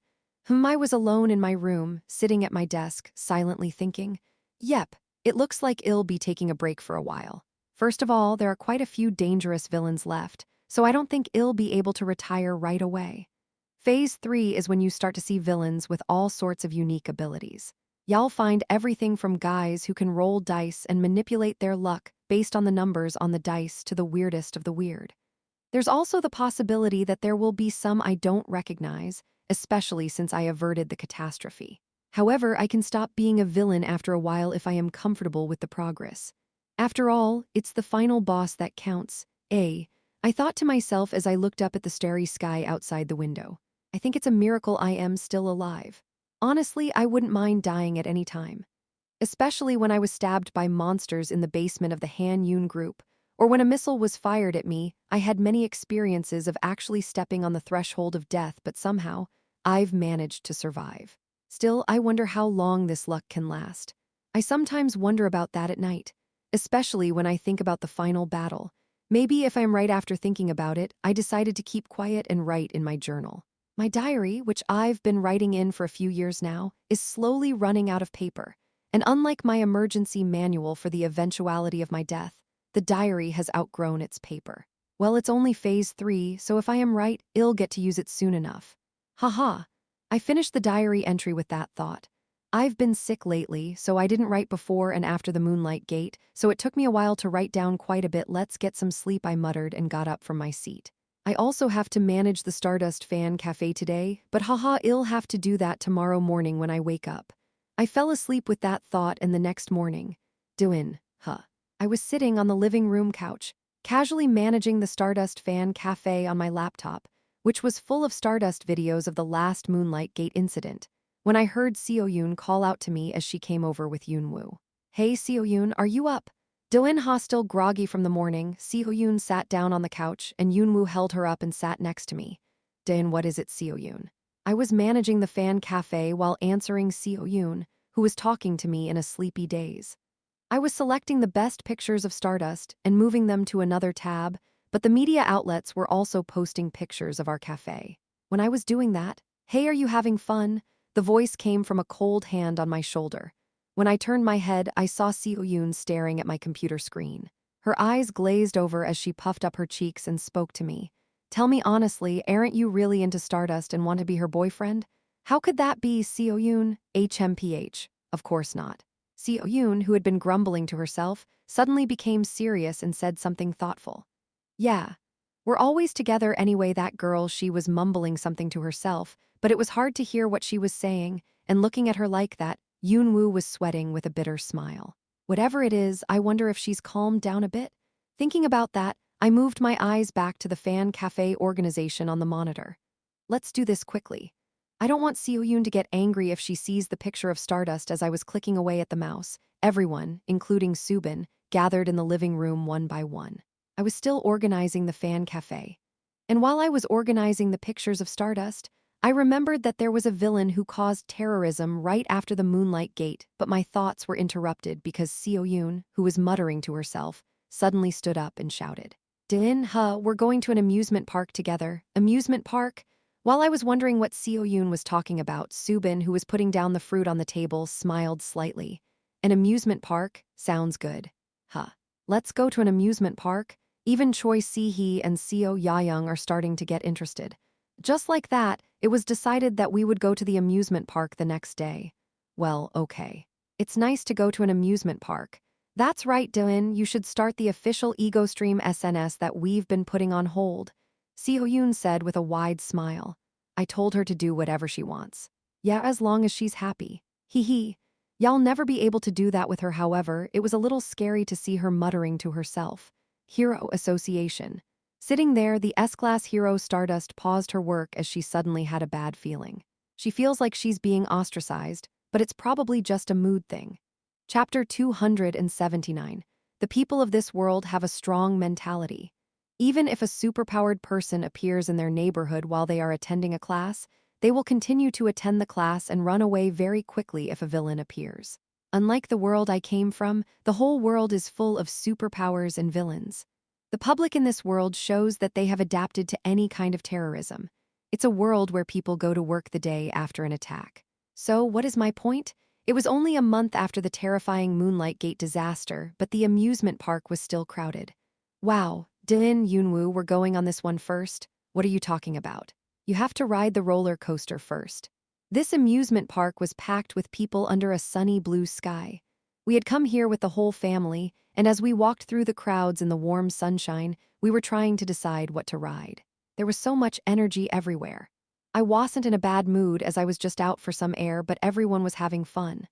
I was alone in my room, sitting at my desk, silently thinking. Yep. It looks like I'll be taking a break for a while. First of all, there are quite a few dangerous villains left, so I don't think I'll be able to retire right away. Phase 3 is when you start to see villains with all sorts of unique abilities. Y'all find everything from guys who can roll dice and manipulate their luck based on the numbers on the dice to the weirdest of the weird. There's also the possibility that there will be some I don't recognize, especially since I averted the catastrophe. However, I can stop being a villain after a while if I am comfortable with the progress. After all, it's the final boss that counts. I thought to myself as I looked up at the starry sky outside the window. I think it's a miracle I am still alive. Honestly, I wouldn't mind dying at any time. Especially when I was stabbed by monsters in the basement of the Han Yoon group, or when a missile was fired at me. I had many experiences of actually stepping on the threshold of death, but somehow, I've managed to survive. Still, I wonder how long this luck can last. I sometimes wonder about that at night, especially when I think about the final battle. Maybe if I'm right after thinking about it, I decided to keep quiet and write in my journal. My diary, which I've been writing in for a few years now, is slowly running out of paper. And unlike my emergency manual for the eventuality of my death, the diary has outgrown its paper. Well, it's only phase 3, so if I am right, I'll get to use it soon enough. Haha. I finished the diary entry with that thought. I've been sick lately, so I didn't write before and after the Moonlight Gate, so it took me a while to write down quite a bit. Let's get some sleep, I muttered and got up from my seat. I also have to manage the Stardust Fan Cafe today, but haha, I'll have to do that tomorrow morning when I wake up. I fell asleep with that thought, and the next morning, I was sitting on the living room couch, casually managing the Stardust Fan Cafe on my laptop, which was full of Stardust videos of the last Moonlight Gate incident, when I heard Seo-yoon call out to me as she came over with Yoonwoo. Hey Seo-yoon, are you up? Do-in still groggy from the morning, Seo-yoon sat down on the couch and Yoonwoo held her up and sat next to me. Do-in, what is it, Seo-yoon? I was managing the fan cafe while answering Seo-yoon, who was talking to me in a sleepy daze. I was selecting the best pictures of Stardust and moving them to another tab, but the media outlets were also posting pictures of our cafe. When I was doing that, hey, are you having fun? The voice came from a cold hand on my shoulder. When I turned my head, I saw Seo-yoon staring at my computer screen. Her eyes glazed over as she puffed up her cheeks and spoke to me. Tell me honestly, aren't you really into Stardust and want to be her boyfriend? How could that be, Seo-yoon? HMPH. Of course not. Seo-yoon, who had been grumbling to herself, suddenly became serious and said something thoughtful. Yeah. We're always together anyway. That girl, she was mumbling something to herself, but it was hard to hear what she was saying, and looking at her like that, Yoonwoo was sweating with a bitter smile. Whatever it is, I wonder if she's calmed down a bit. Thinking about that, I moved my eyes back to the fan cafe organization on the monitor. Let's do this quickly. I don't want Seo-yoon to get angry if she sees the picture of Stardust. As I was clicking away at the mouse, everyone, including Subin, gathered in the living room one by one. I was still organizing the fan cafe. And while I was organizing the pictures of Stardust, I remembered that there was a villain who caused terrorism right after the Moonlight Gate, but my thoughts were interrupted because Seo-yoon, who was muttering to herself, suddenly stood up and shouted, "Din, we're going to an amusement park together. Amusement park?" While I was wondering what Seo-yoon was talking about, Subin, who was putting down the fruit on the table, smiled slightly. An amusement park? Sounds good. Let's go to an amusement park? Even Choi Si-hee and Seo Ya-young are starting to get interested. Just like that, it was decided that we would go to the amusement park the next day. Well, okay. It's nice to go to an amusement park. That's right, Dylan, you should start the official EgoStream SNS that we've been putting on hold. Seo-yoon said with a wide smile. I told her to do whatever she wants. Yeah, as long as she's happy. Hee. Y'all never be able to do that with her. However, it was a little scary to see her muttering to herself. Hero Association. Sitting there, the S-Class hero Stardust paused her work as she suddenly had a bad feeling. She feels like she's being ostracized, but it's probably just a mood thing. Chapter 279. The people of this world have a strong mentality. Even if a superpowered person appears in their neighborhood while they are attending a class, they will continue to attend the class and run away very quickly if a villain appears. Unlike the world I came from, the whole world is full of superpowers and villains. The public in this world shows that they have adapted to any kind of terrorism. It's a world where people go to work the day after an attack. So, what is my point? It was only a month after the terrifying Moonlight Gate disaster, but the amusement park was still crowded. Wow, Dylan, Yoonwoo, we're going on this one first. What are you talking about? You have to ride the roller coaster first. This amusement park was packed with people under a sunny blue sky. We had come here with the whole family, and as we walked through the crowds in the warm sunshine, we were trying to decide what to ride. There was so much energy everywhere. I wasn't in a bad mood as I was just out for some air, but everyone was having fun.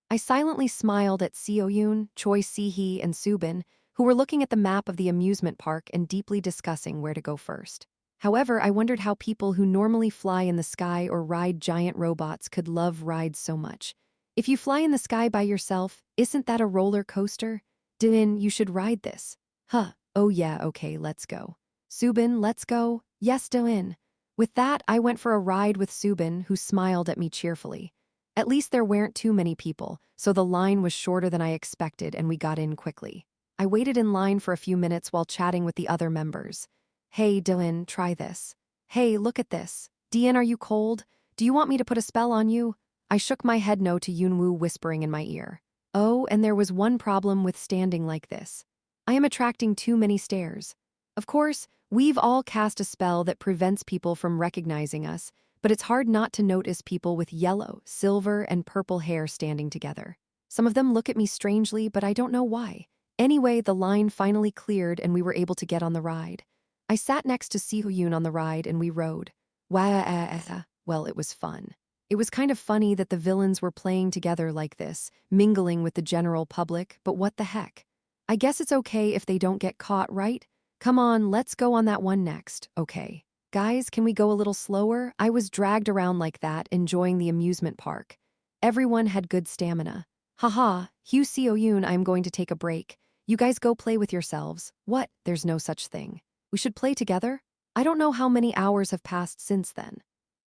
I silently smiled at Seo-yoon, Choi Si-hee, and Subin, who were looking at the map of the amusement park and deeply discussing where to go first. However, I wondered how people who normally fly in the sky or ride giant robots could love rides so much. If you fly in the sky by yourself, isn't that a roller coaster? Dylan, you should ride this. Oh yeah, okay, let's go. Subin, let's go. Yes, Dylan. With that, I went for a ride with Subin, who smiled at me cheerfully. At least there weren't too many people, so the line was shorter than I expected and we got in quickly. I waited in line for a few minutes while chatting with the other members. Hey, Dylan, try this. Hey, look at this. Dian, are you cold? Do you want me to put a spell on you? I shook my head no to Yoonwoo whispering in my ear. Oh, and there was one problem with standing like this. I am attracting too many stares. Of course, we've all cast a spell that prevents people from recognizing us, but it's hard not to notice people with yellow, silver, and purple hair standing together. Some of them look at me strangely, but I don't know why. Anyway, the line finally cleared and we were able to get on the ride. I sat next to Seo-yoon on the ride and we rode. Well, it was fun. It was kind of funny that the villains were playing together like this, mingling with the general public, but what the heck? I guess it's okay if they don't get caught, right? Come on, let's go on that one next, okay. Guys, can we go a little slower? I was dragged around like that, enjoying the amusement park. Everyone had good stamina. Haha, Hugh Seo-yoon, I'm going to take a break. You guys go play with yourselves. What? There's no such thing. We should play together? I don't know how many hours have passed since then.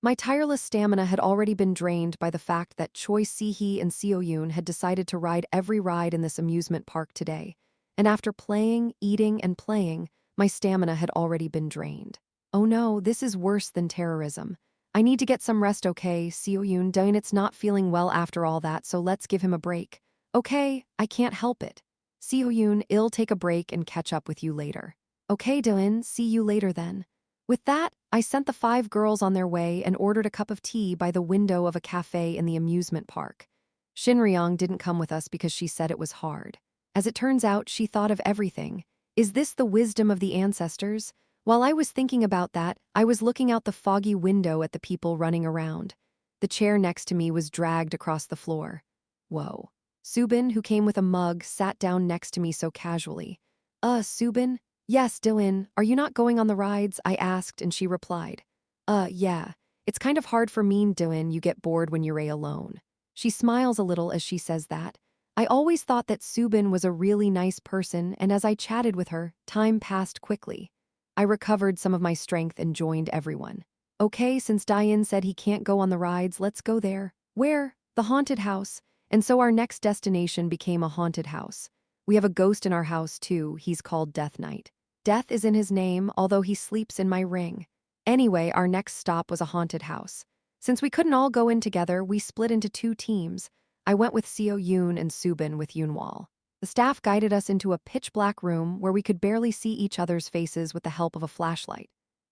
My tireless stamina had already been drained by the fact that Choi Si-hee and Seo-yoon had decided to ride every ride in this amusement park today. And after playing, eating, and playing, my stamina had already been drained. Oh no, this is worse than terrorism. I need to get some rest, okay, Seo-yoon, It's not feeling well after all that, so let's give him a break. Okay, I can't help it. Seo-yoon, I'll take a break and catch up with you later. Okay, Doin, see you later then. With that, I sent the 5 girls on their way and ordered a cup of tea by the window of a cafe in the amusement park. Shinryong didn't come with us because she said it was hard. As it turns out, she thought of everything. Is this the wisdom of the ancestors? While I was thinking about that, I was looking out the foggy window at the people running around. The chair next to me was dragged across the floor. Whoa. Subin, who came with a mug, sat down next to me so casually. Subin? Yes, Dylan, are you not going on the rides? I asked, and she replied. Yeah. It's kind of hard for me, Dylan, you get bored when you're alone. She smiles a little as she says that. I always thought that Subin was a really nice person, and as I chatted with her, time passed quickly. I recovered some of my strength and joined everyone. Okay, since Dayan said he can't go on the rides, let's go there. Where? The haunted house. And so our next destination became a haunted house. We have a ghost in our house too, he's called Death Knight. Death is in his name, although he sleeps in my ring. Anyway, our next stop was a haunted house. Since we couldn't all go in together, we split into 2 teams. I went with Seo-yoon and Subin with Yoonwal. The staff guided us into a pitch-black room where we could barely see each other's faces with the help of a flashlight.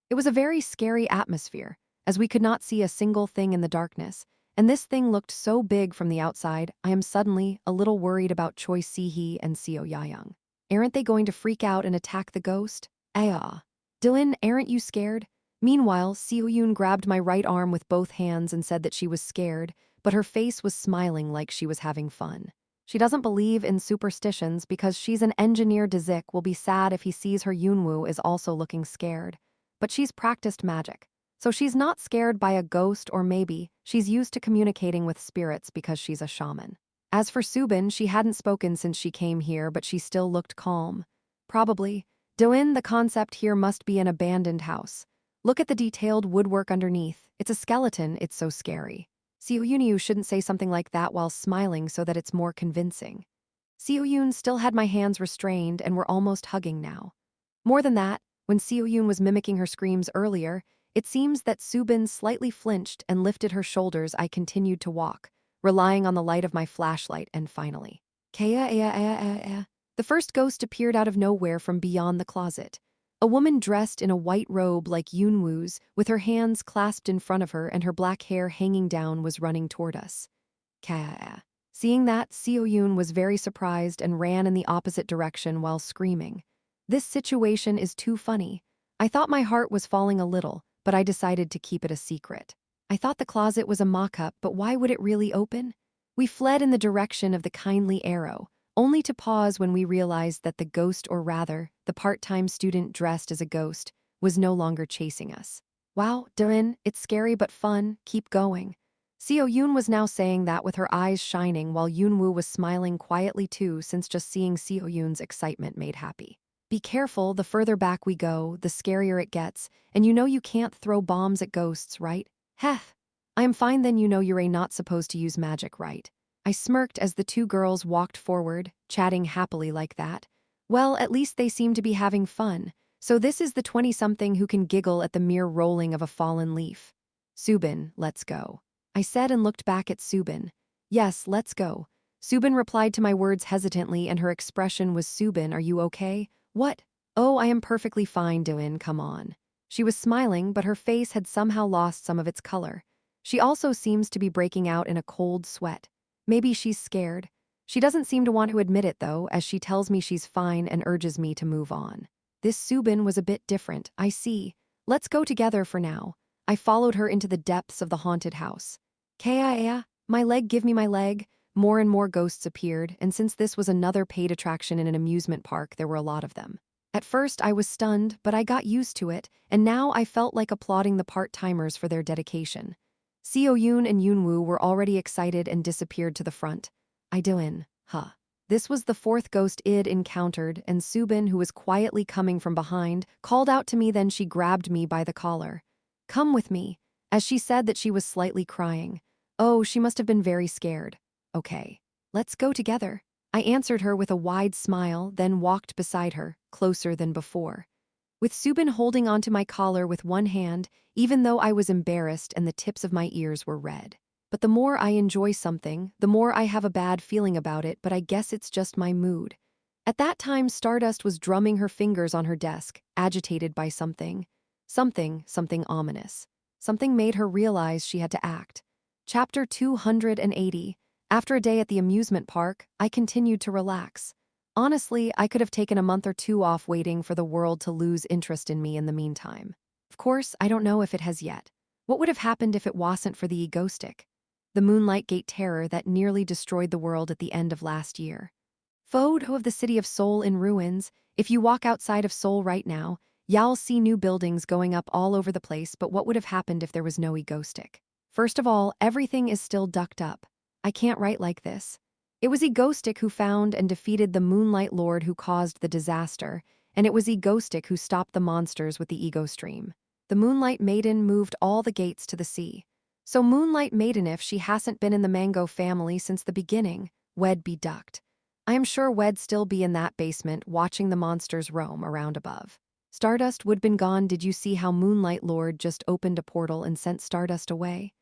It was a very scary atmosphere, as we could not see a single thing in the darkness, and this thing looked so big from the outside, I am suddenly a little worried about Choi Si-hee and Seo Ya-young. Aren't they going to freak out and attack the ghost? Dylan, aren't you scared? Meanwhile, Seo-yoon grabbed my right arm with both hands and said that she was scared, but her face was smiling like she was having fun. She doesn't believe in superstitions because she's an engineer. Dazik will be sad if he sees her Yoonwoo is also looking scared. But she's practiced magic. So she's not scared by a ghost, or maybe she's used to communicating with spirits because she's a shaman. As for Subin, she hadn't spoken since she came here, but she still looked calm. Probably. Doin, the concept here must be an abandoned house. Look at the detailed woodwork underneath. It's a skeleton, it's so scary. Seo-yoon shouldn't say something like that while smiling so that it's more convincing. Seo-yoon still had my hands restrained and were almost hugging now. More than that, when Seo-yoon was mimicking her screams earlier, it seems that Subin slightly flinched and lifted her shoulders. I continued to walk, relying on the light of my flashlight, and finally. The first ghost appeared out of nowhere from beyond the closet. A woman dressed in a white robe like Yoonwoo's, with her hands clasped in front of her and her black hair hanging down, was running toward us. Seeing that, Seo-yoon was very surprised and ran in the opposite direction while screaming. This situation is too funny. I thought my heart was falling a little, but I decided to keep it a secret. I thought the closet was a mock-up, but why would it really open? We fled in the direction of the kindly arrow, only to pause when we realized that the ghost, or rather, the part-time student dressed as a ghost, was no longer chasing us. Wow, Dylan, it's scary but fun, keep going. Seo-yoon was now saying that with her eyes shining while Yoonwoo was smiling quietly too, since just seeing Seo-yoon's excitement made happy. Be careful, the further back we go, the scarier it gets, and you know you can't throw bombs at ghosts, right? Heh. I am fine then, you know you're not supposed to use magic, right? I smirked as the 2 girls walked forward, chatting happily like that. Well, at least they seem to be having fun. So this is the 20-something who can giggle at the mere rolling of a fallen leaf. Subin, let's go. I said and looked back at Subin. Yes, let's go. Subin replied to my words hesitantly, and her expression was, Subin, are you okay? What? Oh, I am perfectly fine, Dylan, come on. She was smiling, but her face had somehow lost some of its color. She also seems to be breaking out in a cold sweat. Maybe she's scared. She doesn't seem to want to admit it, though, as she tells me she's fine and urges me to move on. This Subin was a bit different, I see. Let's go together for now. I followed her into the depths of the haunted house. Kaya, my leg, give me my leg. More and more ghosts appeared, and since this was another paid attraction in an amusement park, there were a lot of them. At first, I was stunned, but I got used to it, and now I felt like applauding the part-timers for their dedication. Seo Yoon and Yoonwoo were already excited and disappeared to the front. I doin, huh. This was the fourth ghost Id encountered, and Subin, who was quietly coming from behind, called out to me, then she grabbed me by the collar. Come with me, as she said that she was slightly crying. Oh, she must have been very scared. Okay, let's go together. I answered her with a wide smile, then walked beside her, closer than before. With Subin holding onto my collar with one hand, even though I was embarrassed and the tips of my ears were red. But the more I enjoy something, the more I have a bad feeling about it, but I guess it's just my mood. At that time, Stardust was drumming her fingers on her desk, agitated by something. Something ominous. Something made her realize she had to act. Chapter 280. After a day at the amusement park, I continued to relax. Honestly, I could have taken a month or two off waiting for the world to lose interest in me in the meantime. Of course, I don't know if it has yet. What would have happened if it wasn't for the ego stick? The Moonlight Gate terror that nearly destroyed the world at the end of last year. Photo of the city of Seoul in ruins. If you walk outside of Seoul right now, you'll see new buildings going up all over the place, but what would have happened if there was no ego stick? First of all, everything is still ducked up. I can't write like this. It was Egostick who found and defeated the Moonlight Lord who caused the disaster, and it was Egostick who stopped the monsters with the Ego Stream. The Moonlight Maiden moved all the gates to the sea. So Moonlight Maiden, if she hasn't been in the Mango family since the beginning, Wed be ducked. I am sure Wed'd still be in that basement watching the monsters roam around above. Stardust would been gone. Did you see how Moonlight Lord just opened a portal and sent Stardust away?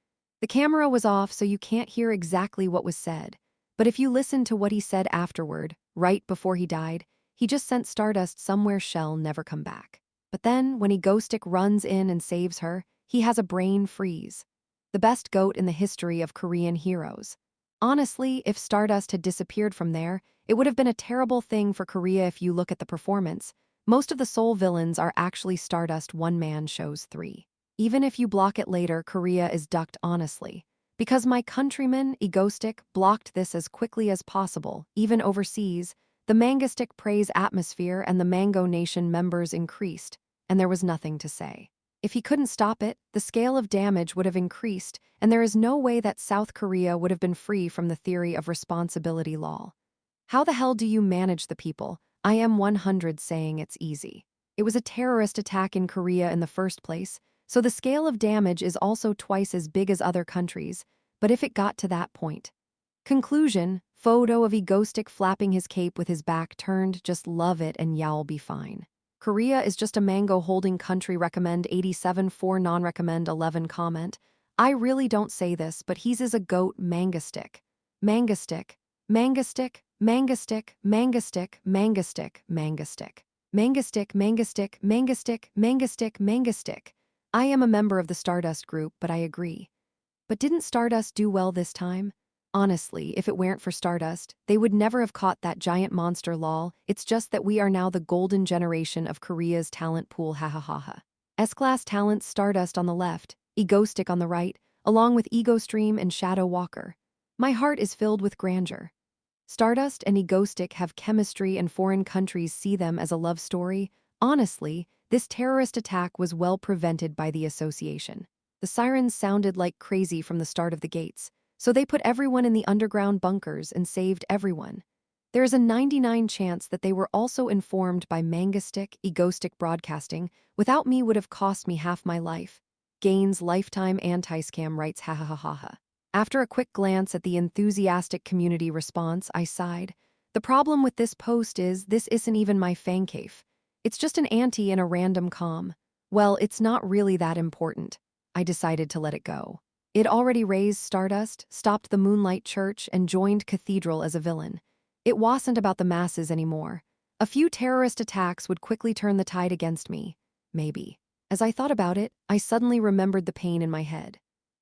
The camera was off, so you can't hear exactly what was said. But if you listen to what he said afterward, right before he died, he just sent Stardust somewhere she'll never come back. But then, when Egostick runs in and saves her, he has a brain freeze. The best goat in the history of Korean heroes. Honestly, if Stardust had disappeared from there, it would have been a terrible thing for Korea. If you look at the performance, most of the Seoul villains are actually Stardust one-man shows 3. Even if you block it later, Korea is ducked honestly. Because my countryman, Egostick, blocked this as quickly as possible, even overseas, the Mangostick praise atmosphere and the Mango Nation members increased, and there was nothing to say. If he couldn't stop it, the scale of damage would have increased, and there is no way that South Korea would have been free from the theory of responsibility law. How the hell do you manage the people? I am 100 saying it's easy. It was a terrorist attack in Korea in the first place, so the scale of damage is also twice as big as other countries, but if it got to that point. Conclusion, photo of Egostick flapping his cape with his back turned, just love it and y'all be fine. Korea is just a mango holding country. Recommend 87 for non-recommend 11 comment. I really don't say this, but he's is a goat. Mangostick. Mangostick. Mangostick. Mangostick. Mangostick. Mangostick. Mangostick. Mangostick. Mangostick. Mangostick. Mangostick. Mangostick. I am a member of the Stardust group, but I agree. But didn't Stardust do well this time? Honestly, if it weren't for Stardust, they would never have caught that giant monster. Lol. It's just that we are now the golden generation of Korea's talent pool. Ha ha ha ha. S-class talents: Stardust on the left, Egostick on the right, along with Ego Stream and Shadow Walker. My heart is filled with grandeur. Stardust and Egostick have chemistry and foreign countries see them as a love story. Honestly, this terrorist attack was well prevented by the association. The sirens sounded like crazy from the start of the gates, so they put everyone in the underground bunkers and saved everyone. There is a 99% chance that they were also informed by Mangostick. Egostick broadcasting, without me, would have cost me half my life. Gaines lifetime anti-scam writes ha ha ha ha ha. After a quick glance at the enthusiastic community response, I sighed. The problem with this post is this isn't even my fan cave. It's just an anti in a random com. Well, it's not really that important. I decided to let it go. It already raised Stardust, stopped the Moonlight Church, and joined Cathedral as a villain. It wasn't about the masses anymore. A few terrorist attacks would quickly turn the tide against me. Maybe. As I thought about it, I suddenly remembered the pain in my head.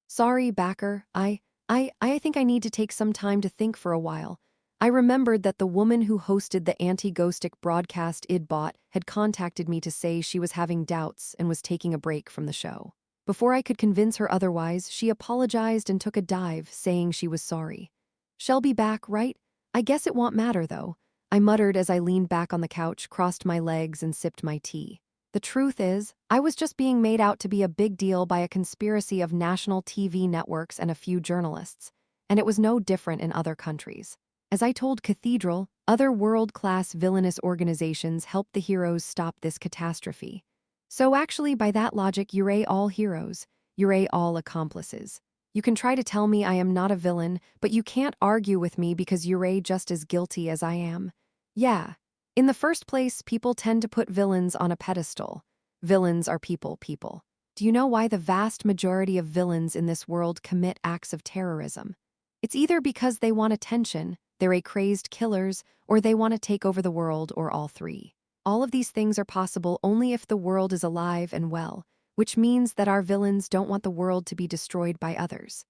Sorry, backer, I think I need to take some time to think for a while. I remembered that the woman who hosted the anti-ghostic broadcast I'd bought had contacted me to say she was having doubts and was taking a break from the show. Before I could convince her otherwise, she apologized and took a dive, saying she was sorry. She'll be back, right? I guess it won't matter, though, I muttered as I leaned back on the couch, crossed my legs, and sipped my tea. The truth is, I was just being made out to be a big deal by a conspiracy of national TV networks and a few journalists, and it was no different in other countries. As I told Cathedral, other world-class villainous organizations helped the heroes stop this catastrophe. So actually, by that logic, you're all heroes, you're all accomplices. You can try to tell me I am not a villain, but you can't argue with me because you're just as guilty as I am. Yeah. In the first place, people tend to put villains on a pedestal. Villains are people. Do you know why the vast majority of villains in this world commit acts of terrorism? It's either because they want attention, they're crazed killers, or they want to take over the world, or all three. All of these things are possible only if the world is alive and well, which means that our villains don't want the world to be destroyed by others.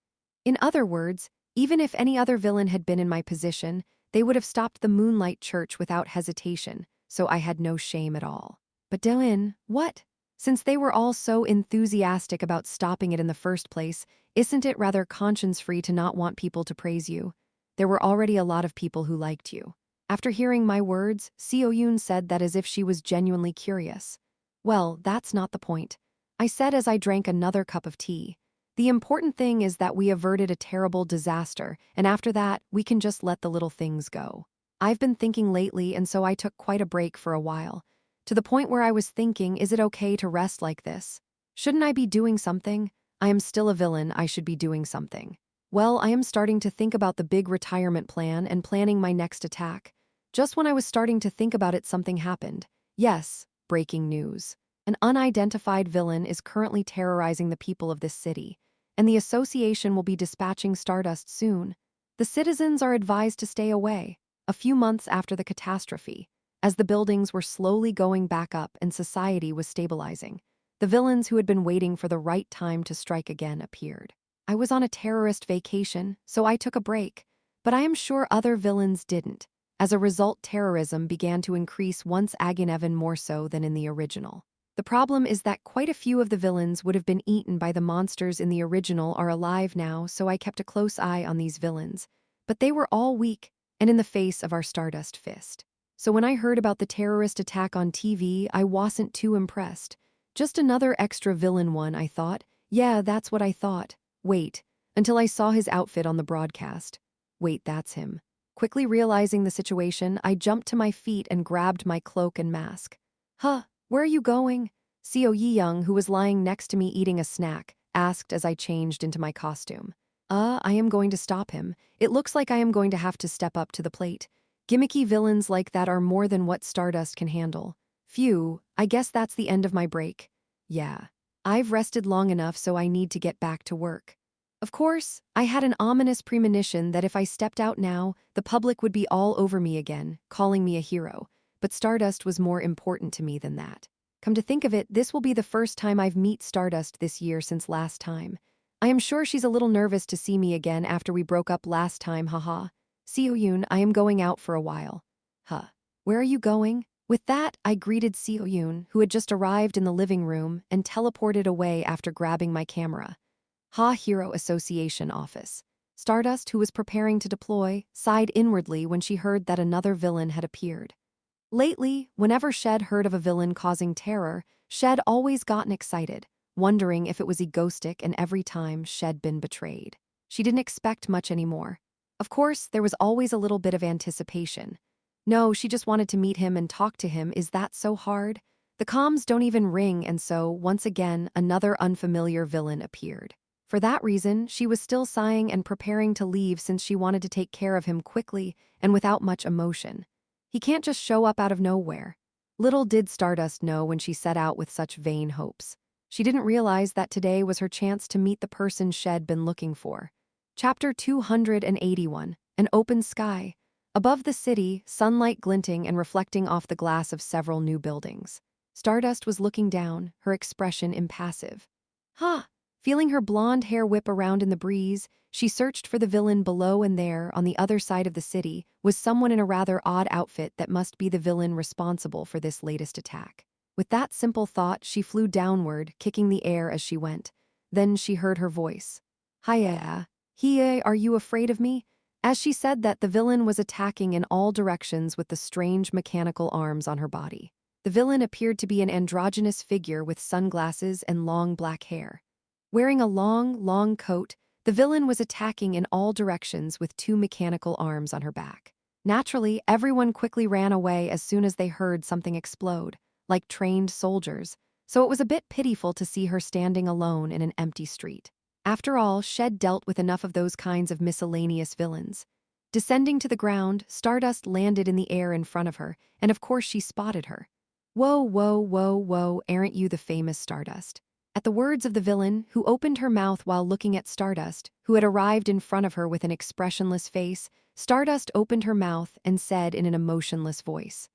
In other words, even if any other villain had been in my position, they would have stopped the Moonlight Church without hesitation, so I had no shame at all. But Dylan, what? Since they were all so enthusiastic about stopping it in the first place, isn't it rather conscience-free to not want people to praise you? There were already a lot of people who liked you. After hearing my words, Seo Yoon said that as if she was genuinely curious. Well, that's not the point, I said as I drank another cup of tea. The important thing is that we averted a terrible disaster, and after that, we can just let the little things go. I've been thinking lately, and so I took quite a break for a while. To the point where I was thinking, is it okay to rest like this? Shouldn't I be doing something? I am still a villain, I should be doing something. Well, I am starting to think about the big retirement plan and planning my next attack. Just when I was starting to think about it, something happened. Yes, breaking news. An unidentified villain is currently terrorizing the people of this city, and the association will be dispatching Stardust soon. The citizens are advised to stay away. A few months after the catastrophe, as the buildings were slowly going back up and society was stabilizing, the villains who had been waiting for the right time to strike again appeared. I was on a terrorist vacation, so I took a break, but I am sure other villains didn't. As a result, terrorism began to increase once again, even more so than in the original. The problem is that quite a few of the villains would have been eaten by the monsters in the original are alive now, so I kept a close eye on these villains. But they were all weak, and in the face of our Stardust Fist. So when I heard about the terrorist attack on TV, I wasn't too impressed. Just another extra villain one, I thought. Yeah, that's what I thought. Wait, until I saw his outfit on the broadcast. Wait, that's him. Quickly realizing the situation, I jumped to my feet and grabbed my cloak and mask. Huh, where are you going? Seo Yi-young, who was lying next to me eating a snack, asked as I changed into my costume. I am going to stop him. It looks like I am going to have to step up to the plate. Gimmicky villains like that are more than what Stardust can handle. Phew, I guess that's the end of my break. Yeah. I've rested long enough, so I need to get back to work. Of course, I had an ominous premonition that if I stepped out now, the public would be all over me again, calling me a hero. But Stardust was more important to me than that. Come to think of it, this will be the first time I've met Stardust this year since last time. I am sure she's a little nervous to see me again after we broke up last time, haha. Seo Yoon, I am going out for a while. Huh. Where are you going? With that, I greeted Seo Yoon, who had just arrived in the living room, and teleported away after grabbing my camera. Hero Association office. Stardust, who was preparing to deploy, sighed inwardly when she heard that another villain had appeared. Lately, whenever Shed heard of a villain causing terror, Shed always gotten excited, wondering if it was egoistic, and every time Shed been betrayed. She didn't expect much anymore. Of course, there was always a little bit of anticipation. No, she just wanted to meet him and talk to him. Is that so hard? The comms don't even ring, and so, once again, another unfamiliar villain appeared. For that reason, she was still sighing and preparing to leave since she wanted to take care of him quickly and without much emotion. He can't just show up out of nowhere. Little did Stardust know when she set out with such vain hopes. She didn't realize that today was her chance to meet the person Shed been looking for. Chapter 281, An Open Sky. Above the city, sunlight glinting and reflecting off the glass of several new buildings. Stardust was looking down, her expression impassive. Huh! Feeling her blonde hair whip around in the breeze, she searched for the villain below, and there, on the other side of the city, was someone in a rather odd outfit that must be the villain responsible for this latest attack. With that simple thought, she flew downward, kicking the air as she went. Then she heard her voice. Hiya, Hiya, are you afraid of me? As she said that, the villain was attacking in all directions with the strange mechanical arms on her body. The villain appeared to be an androgynous figure with sunglasses and long black hair. Wearing a long coat, the villain was attacking in all directions with two mechanical arms on her back. Naturally, everyone quickly ran away as soon as they heard something explode, like trained soldiers, so it was a bit pitiful to see her standing alone in an empty street. After all, Shed dealt with enough of those kinds of miscellaneous villains. Descending to the ground, Stardust landed in the air in front of her, and of course she spotted her. Whoa, aren't you the famous Stardust? At the words of the villain, who opened her mouth while looking at Stardust, who had arrived in front of her with an expressionless face, Stardust opened her mouth and said in an emotionless voice,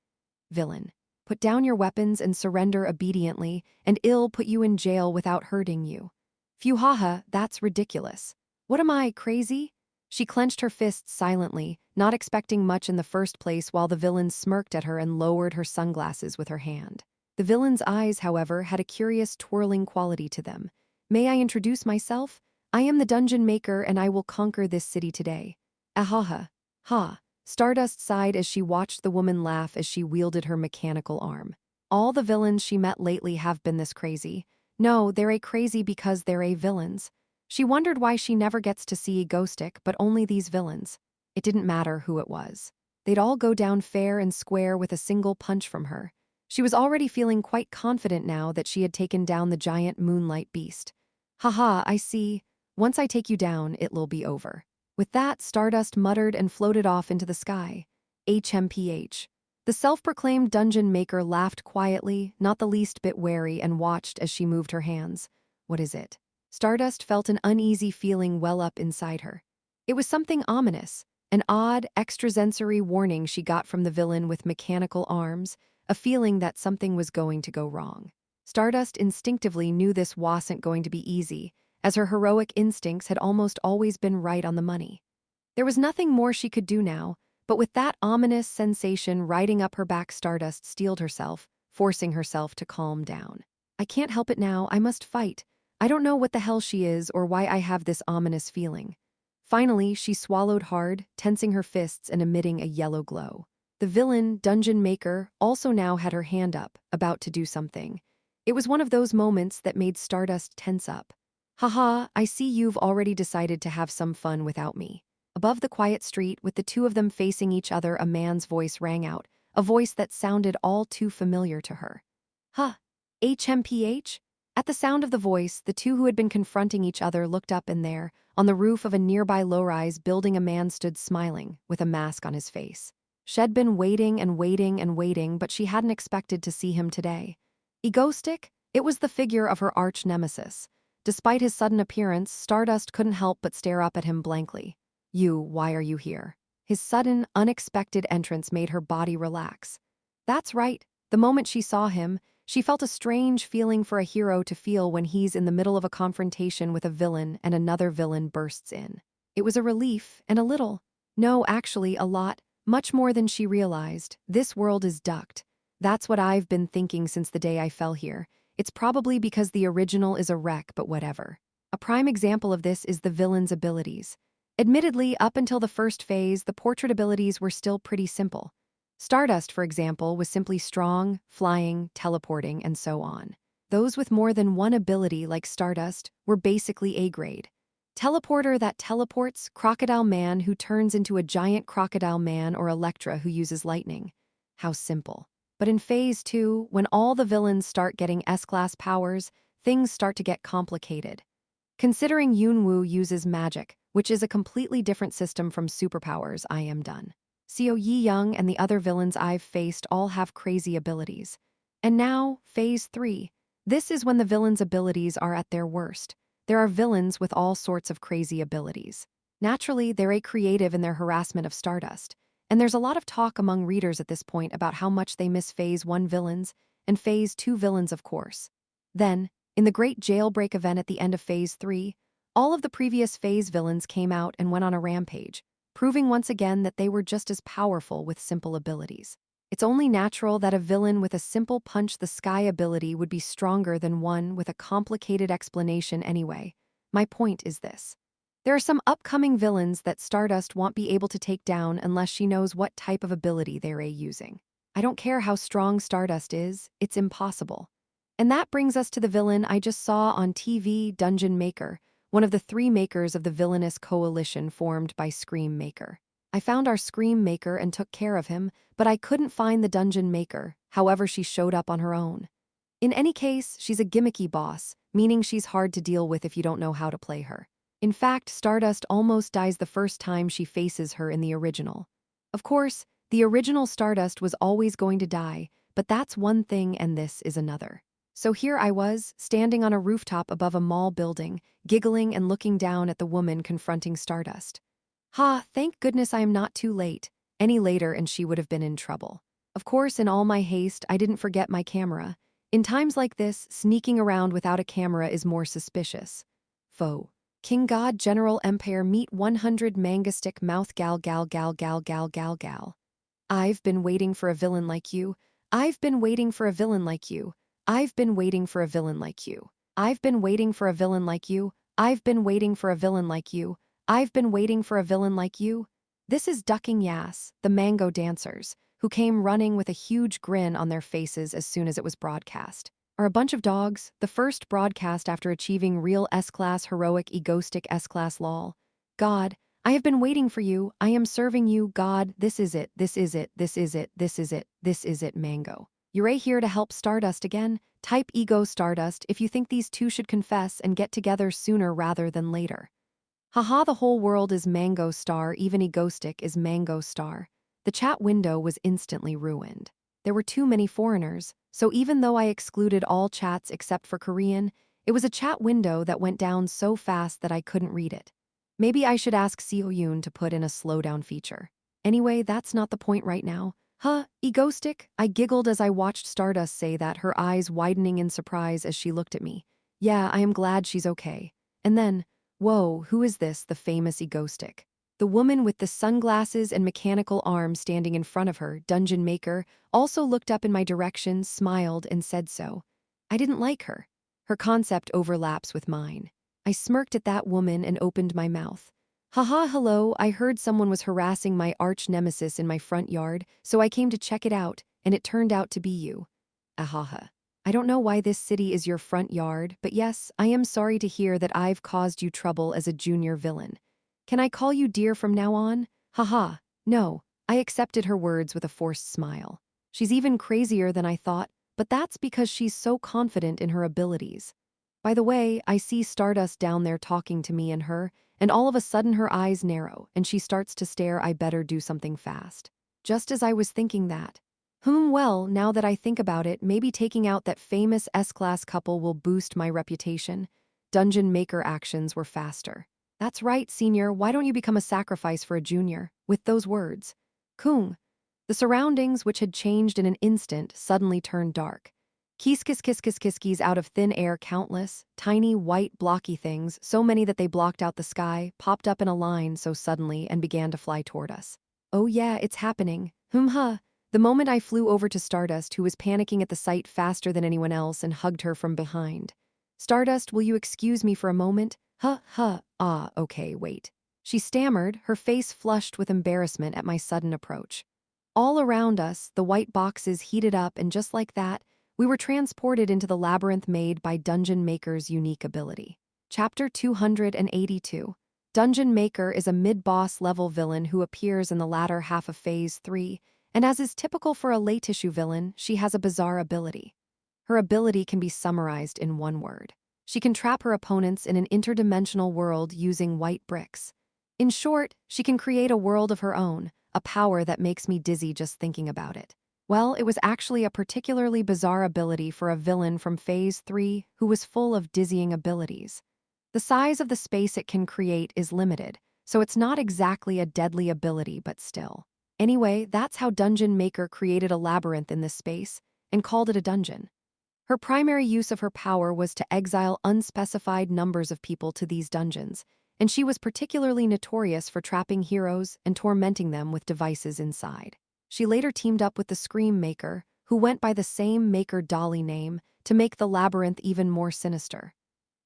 "Villain, put down your weapons and surrender obediently, and I'll put you in jail without hurting you." Phew, haha, that's ridiculous. What am I, crazy? She clenched her fists silently, not expecting much in the first place, while the villain smirked at her and lowered her sunglasses with her hand. The villain's eyes, however, had a curious twirling quality to them. "May I introduce myself? I am the Dungeon Maker, and I will conquer this city today." Ahaha. Ha. Stardust sighed as she watched the woman laugh as she wielded her mechanical arm. All the villains she met lately have been this crazy. No, they're a crazy because they're a villains. She wondered why she never gets to see a Ghostic, but only these villains. It didn't matter who it was. They'd all go down fair and square with a single punch from her. She was already feeling quite confident now that she had taken down the giant moonlight beast. "Haha, I see. Once I take you down, it'll be over." With that, Stardust muttered and floated off into the sky. HMPH. The self-proclaimed dungeon maker laughed quietly, not the least bit wary, and watched as she moved her hands. What is it? Stardust felt an uneasy feeling well up inside her. It was something ominous, an odd, extrasensory warning she got from the villain with mechanical arms, a feeling that something was going to go wrong. Stardust instinctively knew this wasn't going to be easy, as her heroic instincts had almost always been right on the money. There was nothing more she could do now, but with that ominous sensation riding up her back, Stardust steeled herself, forcing herself to calm down. "I can't help it now, I must fight. I don't know what the hell she is or why I have this ominous feeling." Finally, she swallowed hard, tensing her fists and emitting a yellow glow. The villain, Dungeon Maker, also now had her hand up, about to do something. It was one of those moments that made Stardust tense up. "Haha, I see you've already decided to have some fun without me." Above the quiet street, with the two of them facing each other, a man's voice rang out, a voice that sounded all too familiar to her. "Huh? HMPH?" At the sound of the voice, the two who had been confronting each other looked up, and there, on the roof of a nearby low-rise building, a man stood smiling, with a mask on his face. She'd been waiting and waiting, but she hadn't expected to see him today. Egostic? It was the figure of her arch-nemesis. Despite his sudden appearance, Stardust couldn't help but stare up at him blankly. Why are you here?" His sudden, unexpected entrance made her body relax. That's right, the moment she saw him, she felt a strange feeling for a hero to feel when he's in the middle of a confrontation with a villain and another villain bursts in. It was a relief, and a little. No, actually, a lot. Much more than she realized. This world is ducked. That's what I've been thinking since the day I fell here. It's probably because the original is a wreck, but whatever. A prime example of this is the villain's abilities. Admittedly, up until the first phase, the portrait abilities were still pretty simple. Stardust, for example, was simply strong, flying, teleporting, and so on. Those with more than one ability, like Stardust, were basically A-grade. Teleporter that teleports, Crocodile Man who turns into a giant crocodile man, or Electra who uses lightning. How simple. But in Phase 2, when all the villains start getting S-class powers, things start to get complicated. Considering Yunwu uses magic, which is a completely different system from superpowers, I am done. Seo Yi-young and the other villains I've faced all have crazy abilities. And now, Phase 3. This is when the villains' abilities are at their worst. There are villains with all sorts of crazy abilities. Naturally, they're a creative in their harassment of Stardust. And there's a lot of talk among readers at this point about how much they miss Phase 1 villains, and Phase 2 villains of course. Then, in the great jailbreak event at the end of Phase 3, all of the previous Phase villains came out and went on a rampage, proving once again that they were just as powerful with simple abilities. It's only natural that a villain with a simple punch-the-sky ability would be stronger than one with a complicated explanation anyway. My point is this. There are some upcoming villains that Stardust won't be able to take down unless she knows what type of ability they're using. I don't care how strong Stardust is, it's impossible. And that brings us to the villain I just saw on TV, Dungeon Maker, one of the 3 makers of the villainous coalition formed by Scream Maker. I found our Scream Maker and took care of him, but I couldn't find the Dungeon Maker, however she showed up on her own. In any case, she's a gimmicky boss, meaning she's hard to deal with if you don't know how to play her. In fact, Stardust almost dies the first time she faces her in the original. Of course, the original Stardust was always going to die, but that's one thing and this is another. So here I was, standing on a rooftop above a mall building, giggling and looking down at the woman confronting Stardust. Ha, thank goodness I am not too late. Any later and she would have been in trouble. Of course, in all my haste, I didn't forget my camera. In times like this, sneaking around without a camera is more suspicious. Foe. King God General Empire meet 100 manga stick mouth gal gal gal gal gal gal gal. I've been waiting for a villain like you. I've been waiting for a villain like you. I've been waiting for a villain like you. I've been waiting for a villain like you. I've been waiting for a villain like you. I've been waiting for a villain like you. This is Ducking Yas, the Mango Dancers, who came running with a huge grin on their faces as soon as it was broadcast. Are a bunch of dogs, the first broadcast after achieving real S-Class heroic egoistic S-Class lol. God, I have been waiting for you, I am serving you, God, this is it, this is it, this is it, this is it, this is it, Mango. You're here to help Stardust again? Type ego Stardust if you think these two should confess and get together sooner rather than later. Haha, the whole world is Mango Star, even egoistic is Mango Star. The chat window was instantly ruined. There were too many foreigners, so even though I excluded all chats except for Korean, it was a chat window that went down so fast that I couldn't read it. Maybe I should ask Seo Yoon to put in a slowdown feature. Anyway, that's not the point right now. Huh, egoistic? I giggled as I watched Stardust say that, her eyes widening in surprise as she looked at me. Yeah, I am glad she's okay. And then, whoa, who is this, the famous egoistic? The woman with the sunglasses and mechanical arm standing in front of her, Dungeon Maker, also looked up in my direction, smiled, and said so. I didn't like her. Her concept overlaps with mine. I smirked at that woman and opened my mouth. Haha, hello, I heard someone was harassing my arch nemesis in my front yard, so I came to check it out, and it turned out to be you. Ahaha. I don't know why this city is your front yard, but yes, I am sorry to hear that I've caused you trouble as a junior villain. Can I call you dear from now on? Haha, no, I accepted her words with a forced smile. She's even crazier than I thought, but that's because she's so confident in her abilities. By the way, I see Stardust down there talking to me and her, and all of a sudden her eyes narrow, and she starts to stare. I better do something fast. Just as I was thinking that. Well, now that I think about it, maybe taking out that famous S-Class couple will boost my reputation. Dungeon Maker actions were faster. That's right, senior, why don't you become a sacrifice for a junior? With those words. Kung. The surroundings, which had changed in an instant, suddenly turned dark. Keys out of thin air, countless, tiny, white, blocky things, so many that they blocked out the sky, popped up in a line so suddenly and began to fly toward us. Oh yeah, it's happening. Huh. The moment I flew over to Stardust, who was panicking at the sight faster than anyone else, and hugged her from behind. Stardust, will you excuse me for a moment? Okay, wait. She stammered, her face flushed with embarrassment at my sudden approach. All around us, the white boxes heated up, and just like that, we were transported into the labyrinth made by Dungeon Maker's unique ability. Chapter 282. Dungeon Maker is a mid-boss level villain who appears in the latter half of Phase 3, and as is typical for a late-issue villain, she has a bizarre ability. Her ability can be summarized in one word. She can trap her opponents in an interdimensional world using white bricks. In short, she can create a world of her own, a power that makes me dizzy just thinking about it. Well, it was actually a particularly bizarre ability for a villain from Phase 3 who was full of dizzying abilities. The size of the space it can create is limited, so it's not exactly a deadly ability, but still. Anyway, that's how Dungeon Maker created a labyrinth in this space, and called it a dungeon. Her primary use of her power was to exile unspecified numbers of people to these dungeons, and she was particularly notorious for trapping heroes and tormenting them with devices inside. She later teamed up with the Scream Maker, who went by the same Maker Dolly name, to make the labyrinth even more sinister.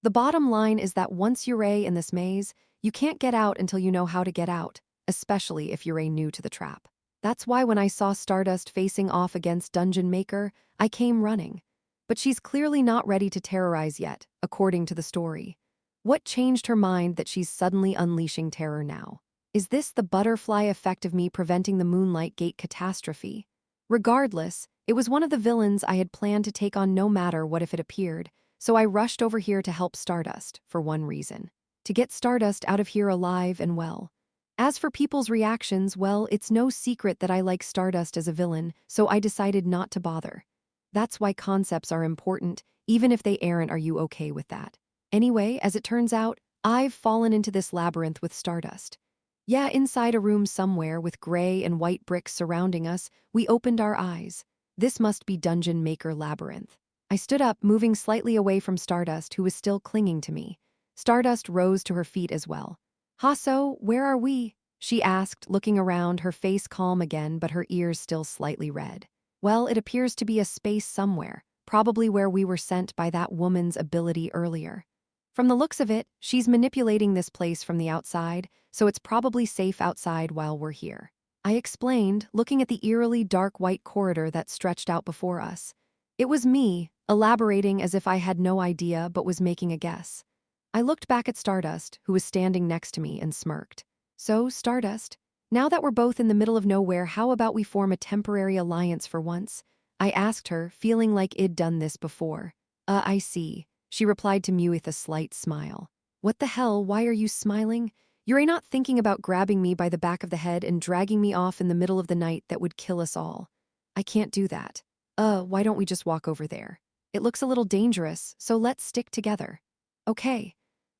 The bottom line is that once you're in this maze, you can't get out until you know how to get out, especially if you're new to the trap. That's why when I saw Stardust facing off against Dungeon Maker, I came running. But she's clearly not ready to terrorize yet, according to the story. What changed her mind that she's suddenly unleashing terror now? Is this the butterfly effect of me preventing the Moonlight Gate catastrophe? Regardless, it was one of the villains I had planned to take on no matter what if it appeared, so I rushed over here to help Stardust, for one reason. To get Stardust out of here alive and well. As for people's reactions, well, it's no secret that I like Stardust as a villain, so I decided not to bother. That's why concepts are important, even if they aren't. Are you okay with that? Anyway, as it turns out, I've fallen into this labyrinth with Stardust. Yeah, inside a room somewhere with gray and white bricks surrounding us, we opened our eyes. This must be Dungeon Maker Labyrinth. I stood up, moving slightly away from Stardust, who was still clinging to me. Stardust rose to her feet as well. "Hasso, where are we?" she asked, looking around, her face calm again but her ears still slightly red. "Well, it appears to be a space somewhere, probably where we were sent by that woman's ability earlier. From the looks of it, she's manipulating this place from the outside, so it's probably safe outside while we're here," I explained, looking at the eerily dark white corridor that stretched out before us. It was me, elaborating as if I had no idea but was making a guess. I looked back at Stardust, who was standing next to me, and smirked. "So, Stardust, now that we're both in the middle of nowhere, how about we form a temporary alliance for once?" I asked her, feeling like I'd done this before. I see," she replied to me with a slight smile. "What the hell, why are you smiling? You're not thinking about grabbing me by the back of the head and dragging me off in the middle of the night? That would kill us all." "I can't do that." Why don't we just walk over there? It looks a little dangerous, so let's stick together." "Okay."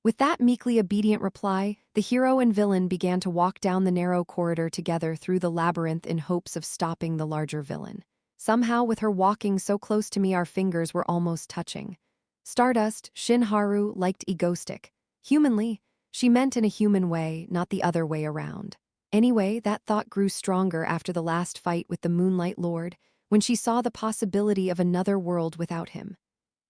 With that meekly obedient reply, the hero and villain began to walk down the narrow corridor together through the labyrinth in hopes of stopping the larger villain. Somehow, with her walking so close to me, our fingers were almost touching. Stardust, Shinharu, liked Egostic. Humanly, she meant in a human way, not the other way around. Anyway, that thought grew stronger after the last fight with the Moonlight Lord, when she saw the possibility of another world without him.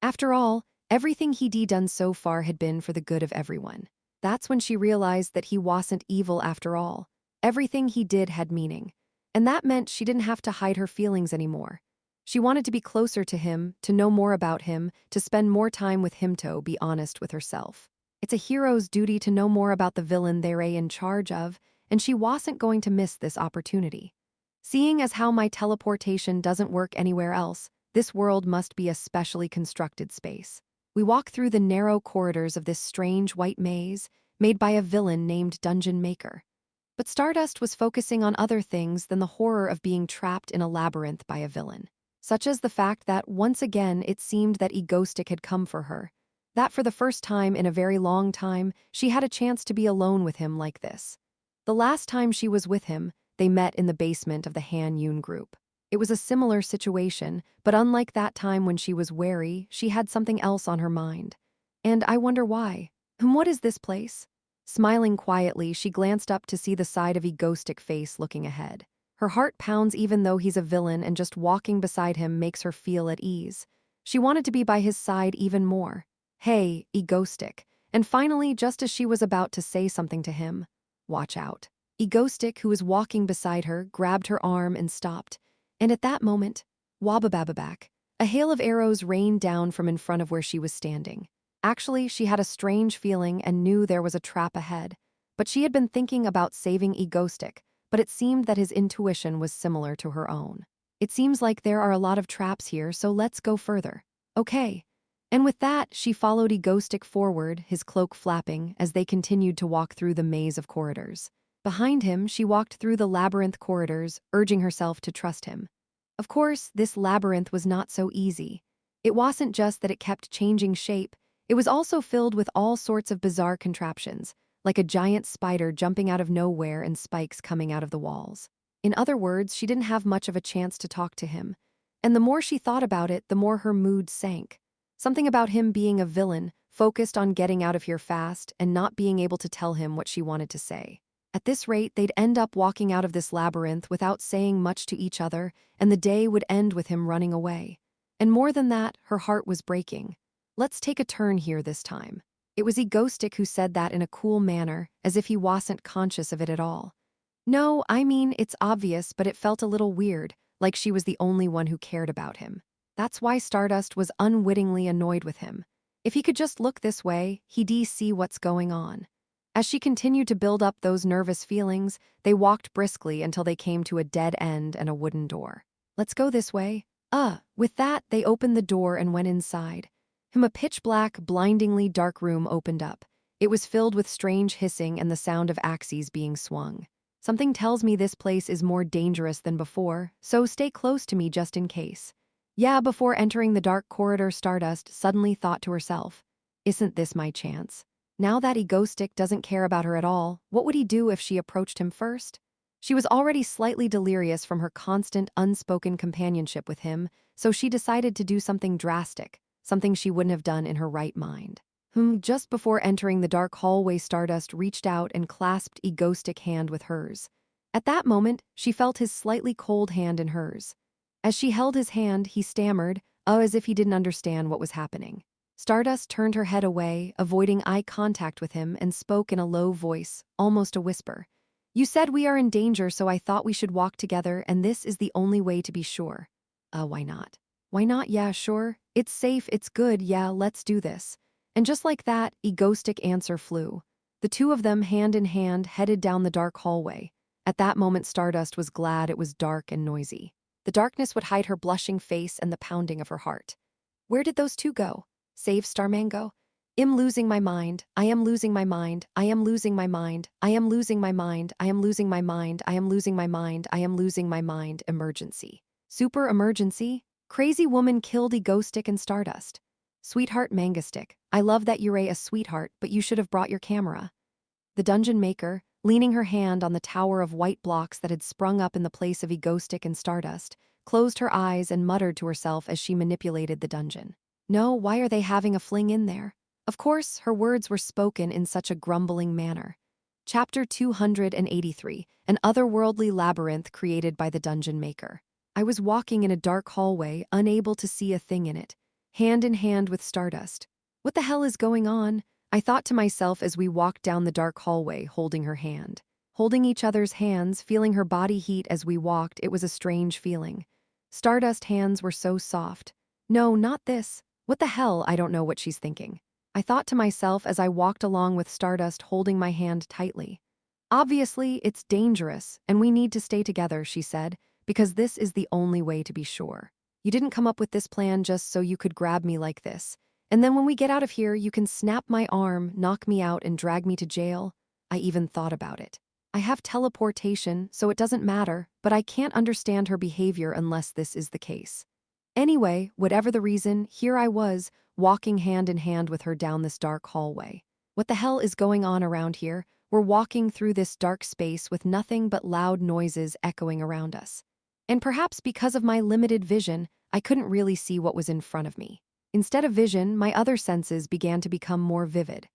After all, everything he'd done so far had been for the good of everyone. That's when she realized that he wasn't evil after all. Everything he did had meaning. And that meant she didn't have to hide her feelings anymore. She wanted to be closer to him, to know more about him, to spend more time with him, to be honest with herself. It's a hero's duty to know more about the villain they're in charge of, and she wasn't going to miss this opportunity. Seeing as how my teleportation doesn't work anywhere else, this world must be a specially constructed space. We walk through the narrow corridors of this strange white maze, made by a villain named Dungeon Maker. But Stardust was focusing on other things than the horror of being trapped in a labyrinth by a villain. Such as the fact that, once again, it seemed that Egostic had come for her. That for the first time in a very long time, she had a chance to be alone with him like this. The last time she was with him, they met in the basement of the Han Yun group. It was a similar situation, but unlike that time when she was wary, she had something else on her mind. And I wonder why. What is this place? Smiling quietly, she glanced up to see the side of Egostic face looking ahead. Her heart pounds even though he's a villain, and just walking beside him makes her feel at ease. She wanted to be by his side even more. "Hey, Egostic." And finally, just as she was about to say something to him, "Watch out." Egostic, who was walking beside her, grabbed her arm and stopped. And at that moment, wababababak, a hail of arrows rained down from in front of where she was standing. Actually, she had a strange feeling and knew there was a trap ahead. But she had been thinking about saving Egostic, but it seemed that his intuition was similar to her own. "It seems like there are a lot of traps here, so let's go further." "Okay." And with that, she followed Egostic forward, his cloak flapping, as they continued to walk through the maze of corridors. Behind him, she walked through the labyrinth corridors, urging herself to trust him. Of course, this labyrinth was not so easy. It wasn't just that it kept changing shape, it was also filled with all sorts of bizarre contraptions, like a giant spider jumping out of nowhere and spikes coming out of the walls. In other words, she didn't have much of a chance to talk to him. And the more she thought about it, the more her mood sank. Something about him being a villain, focused on getting out of here fast and not being able to tell him what she wanted to say. At this rate, they'd end up walking out of this labyrinth without saying much to each other, and the day would end with him running away. And more than that, her heart was breaking. Let's take a turn here this time. It was Egoistic who said that in a cool manner, as if he wasn't conscious of it at all. No, I mean, it's obvious, but it felt a little weird, like she was the only one who cared about him. That's why Stardust was unwittingly annoyed with him. If he could just look this way, he'd see what's going on. As she continued to build up those nervous feelings, they walked briskly until they came to a dead end and a wooden door. Let's go this way. With that, they opened the door and went inside. A pitch-black, blindingly dark room opened up. It was filled with strange hissing and the sound of axes being swung. Something tells me this place is more dangerous than before, so stay close to me just in case. Yeah, before entering the dark corridor, Stardust suddenly thought to herself, isn't this my chance? Now that Egoistic doesn't care about her at all, what would he do if she approached him first? She was already slightly delirious from her constant, unspoken companionship with him, so she decided to do something drastic, something she wouldn't have done in her right mind. Just before entering the dark hallway, Stardust reached out and clasped Egoistic's hand with hers. At that moment, she felt his slightly cold hand in hers. As she held his hand, he stammered, as if he didn't understand what was happening. Stardust turned her head away, avoiding eye contact with him, and spoke in a low voice, almost a whisper. You said we are in danger, so I thought we should walk together, and this is the only way to be sure. Why not? Why not? Yeah, sure. It's safe, it's good, yeah, let's do this. And just like that, Egoistic answer flew. The two of them, hand in hand, headed down the dark hallway. At that moment, Stardust was glad it was dark and noisy. The darkness would hide her blushing face and the pounding of her heart. Where did those two go? Save Starmango? I'm losing my mind, I am losing my mind, I am losing my mind, I am losing my mind, I am losing my mind, I am losing my mind, I am losing my mind, emergency. Super emergency? Crazy woman killed Egoistic and Stardust. Sweetheart Mangastick, I love that you're a sweetheart, but you should have brought your camera. The dungeon maker, leaning her hand on the tower of white blocks that had sprung up in the place of Egoistic and Stardust, closed her eyes and muttered to herself as she manipulated the dungeon. No, why are they having a fling in there? Of course, her words were spoken in such a grumbling manner. Chapter 283, an otherworldly labyrinth created by the dungeon maker. I was walking in a dark hallway, unable to see a thing in it, hand in hand with Stardust. What the hell is going on? I thought to myself as we walked down the dark hallway, holding her hand. Holding each other's hands, feeling her body heat as we walked, it was a strange feeling. Stardust hands were so soft. No, not this. What the hell? I don't know what she's thinking. I thought to myself as I walked along with Stardust holding my hand tightly. Obviously, it's dangerous, and we need to stay together, she said, because this is the only way to be sure. You didn't come up with this plan just so you could grab me like this. And then when we get out of here, you can snap my arm, knock me out, and drag me to jail. I even thought about it. I have teleportation, so it doesn't matter, but I can't understand her behavior unless this is the case. Anyway, whatever the reason, here I was, walking hand in hand with her down this dark hallway. What the hell is going on around here? We're walking through this dark space with nothing but loud noises echoing around us. And perhaps because of my limited vision, I couldn't really see what was in front of me. Instead of vision, my other senses began to become more vivid.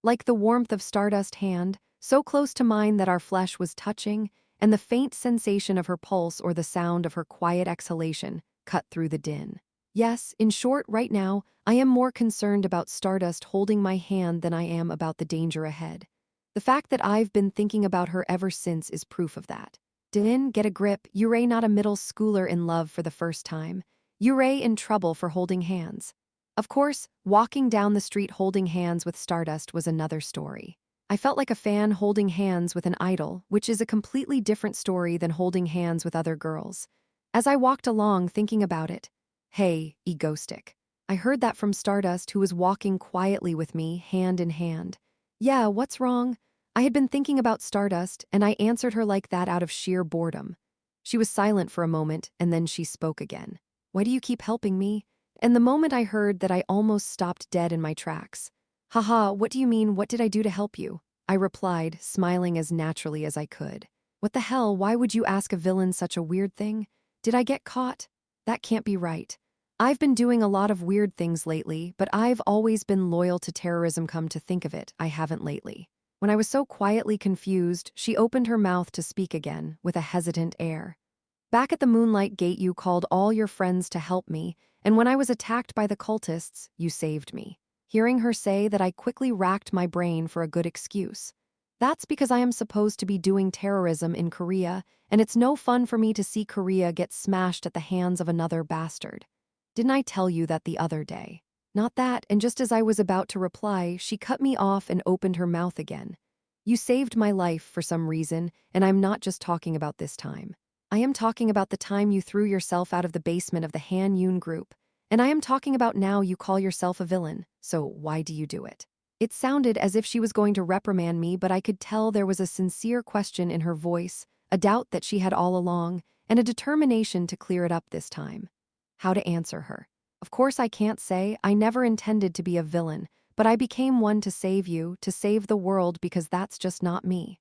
Like the warmth of Stardust's hand, so close to mine that our flesh was touching, and the faint sensation of her pulse or the sound of her quiet exhalation cut through the din. Yes, in short, right now, I am more concerned about Stardust holding my hand than I am about the danger ahead. The fact that I've been thinking about her ever since is proof of that. Din, get a grip, you're not a middle schooler in love for the first time. You're in trouble for holding hands. Of course, walking down the street holding hands with Stardust was another story. I felt like a fan holding hands with an idol, which is a completely different story than holding hands with other girls. As I walked along thinking about it, hey, Egoistic. I heard that from Stardust, who was walking quietly with me, hand in hand. Yeah, what's wrong? I had been thinking about Stardust, and I answered her like that out of sheer boredom. She was silent for a moment, and then she spoke again. Why do you keep helping me? And the moment I heard that, I almost stopped dead in my tracks. Haha, what do you mean, what did I do to help you? I replied, smiling as naturally as I could. What the hell, why would you ask a villain such a weird thing? Did I get caught? That can't be right. I've been doing a lot of weird things lately, but I've always been loyal to terrorism. Come to think of it, I haven't lately. When I was so quietly confused, she opened her mouth to speak again, with a hesitant air. Back at the Moonlight Gate, you called all your friends to help me, and when I was attacked by the cultists, you saved me. Hearing her say that, I quickly racked my brain for a good excuse. That's because I am supposed to be doing terrorism in Korea, and it's no fun for me to see Korea get smashed at the hands of another bastard. Didn't I tell you that the other day? Not that, and just as I was about to reply, she cut me off and opened her mouth again. You saved my life for some reason, and I'm not just talking about this time. I am talking about the time you threw yourself out of the basement of the Han Yun group, and I am talking about now you call yourself a villain, so why do you do it? It sounded as if she was going to reprimand me, but I could tell there was a sincere question in her voice, a doubt that she had all along, and a determination to clear it up this time. How to answer her? Of course I can't say I never intended to be a villain, but I became one to save you, to save the world, because that's just not me.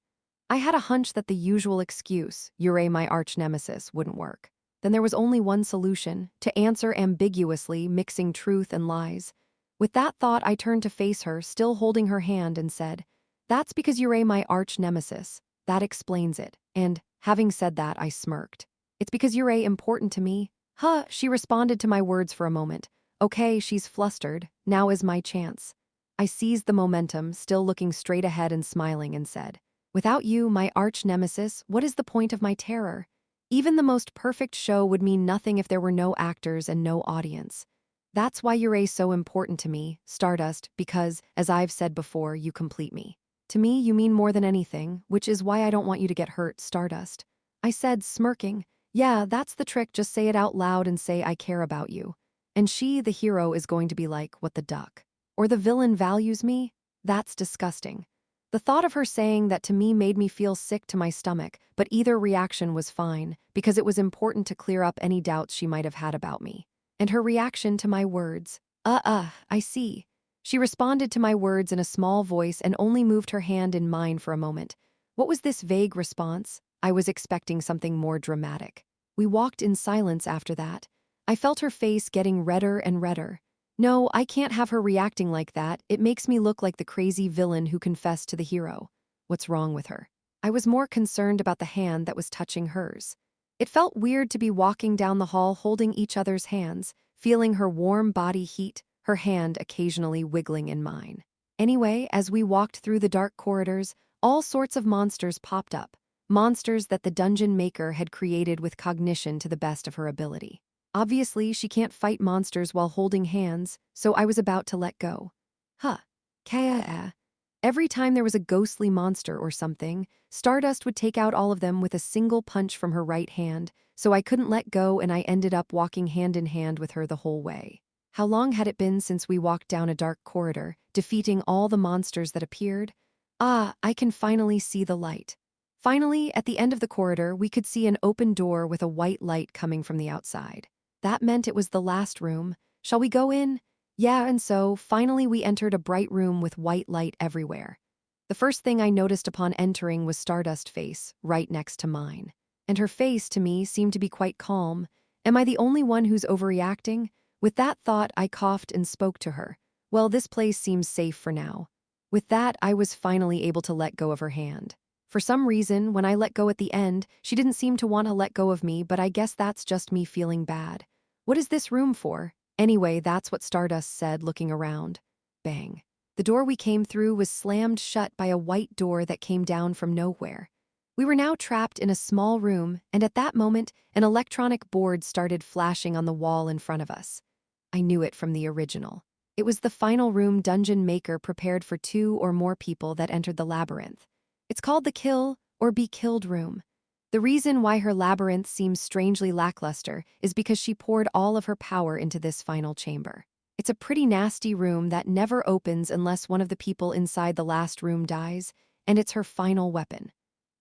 I had a hunch that the usual excuse, "You're my arch nemesis," wouldn't work. Then there was only one solution, to answer ambiguously, mixing truth and lies. With that thought, I turned to face her, still holding her hand, and said, "That's because you're my arch nemesis. That explains it." And, having said that, I smirked. "It's because you're important to me." Huh, she responded to my words for a moment. Okay, she's flustered. Now is my chance. I seized the momentum, still looking straight ahead and smiling, and said, "Without you, my arch nemesis, what is the point of my terror? Even the most perfect show would mean nothing if there were no actors and no audience. That's why you're so important to me, Stardust, because, as I've said before, you complete me. To me, you mean more than anything, which is why I don't want you to get hurt, Stardust." I said, smirking. "Yeah, that's the trick, just say it out loud and say I care about you." And she, the hero, is going to be like, "What the duck?" Or the villain values me? That's disgusting. The thought of her saying that to me made me feel sick to my stomach, but either reaction was fine, because it was important to clear up any doubts she might have had about me. And her reaction to my words, I see." She responded to my words in a small voice and only moved her hand in mine for a moment. What was this vague response? I was expecting something more dramatic. We walked in silence after that. I felt her face getting redder and redder. No, I can't have her reacting like that. It makes me look like the crazy villain who confessed to the hero. What's wrong with her? I was more concerned about the hand that was touching hers. It felt weird to be walking down the hall holding each other's hands, feeling her warm body heat, her hand occasionally wiggling in mine. Anyway, as we walked through the dark corridors, all sorts of monsters popped up. Monsters that the dungeon maker had created with cognition to the best of her ability. Obviously, she can't fight monsters while holding hands, so I was about to let go. Huh. Kaya. Every time there was a ghostly monster or something, Stardust would take out all of them with a single punch from her right hand, so I couldn't let go, and I ended up walking hand in hand with her the whole way. How long had it been since we walked down a dark corridor, defeating all the monsters that appeared? Ah, I can finally see the light. Finally, at the end of the corridor, we could see an open door with a white light coming from the outside. That meant it was the last room. Shall we go in? Yeah, and so, finally we entered a bright room with white light everywhere. The first thing I noticed upon entering was Stardust's face, right next to mine. And her face, to me, seemed to be quite calm. Am I the only one who's overreacting? With that thought, I coughed and spoke to her. Well, this place seems safe for now. With that, I was finally able to let go of her hand. For some reason, when I let go at the end, she didn't seem to want to let go of me, but I guess that's just me feeling bad. What is this room for? Anyway, that's what Stardust said, looking around. Bang. The door we came through was slammed shut by a white door that came down from nowhere. We were now trapped in a small room, and at that moment, an electronic board started flashing on the wall in front of us. I knew it from the original. It was the final room Dungeon Maker prepared for 2 or more people that entered the labyrinth. It's called the Kill or Be Killed room. The reason why her labyrinth seems strangely lackluster is because she poured all of her power into this final chamber. It's a pretty nasty room that never opens unless one of the people inside the last room dies, and it's her final weapon.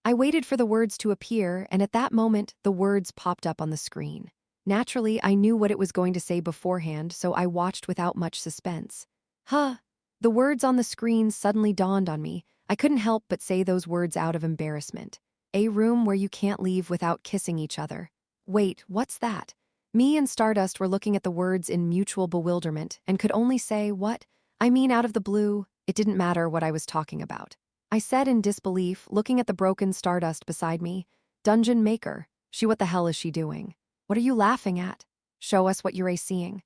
I waited for the words to appear, and at that moment, the words popped up on the screen. Naturally, I knew what it was going to say beforehand, so I watched without much suspense. Huh. The words on the screen suddenly dawned on me. I couldn't help but say those words out of embarrassment. A room where you can't leave without kissing each other. Wait, what's that? Me and Stardust were looking at the words in mutual bewilderment and could only say, "What?" I mean, out of the blue, it didn't matter what I was talking about. I said in disbelief, looking at the broken Stardust beside me, "Dungeon Maker, what the hell is she doing? What are you laughing at? Show us what you're seeing.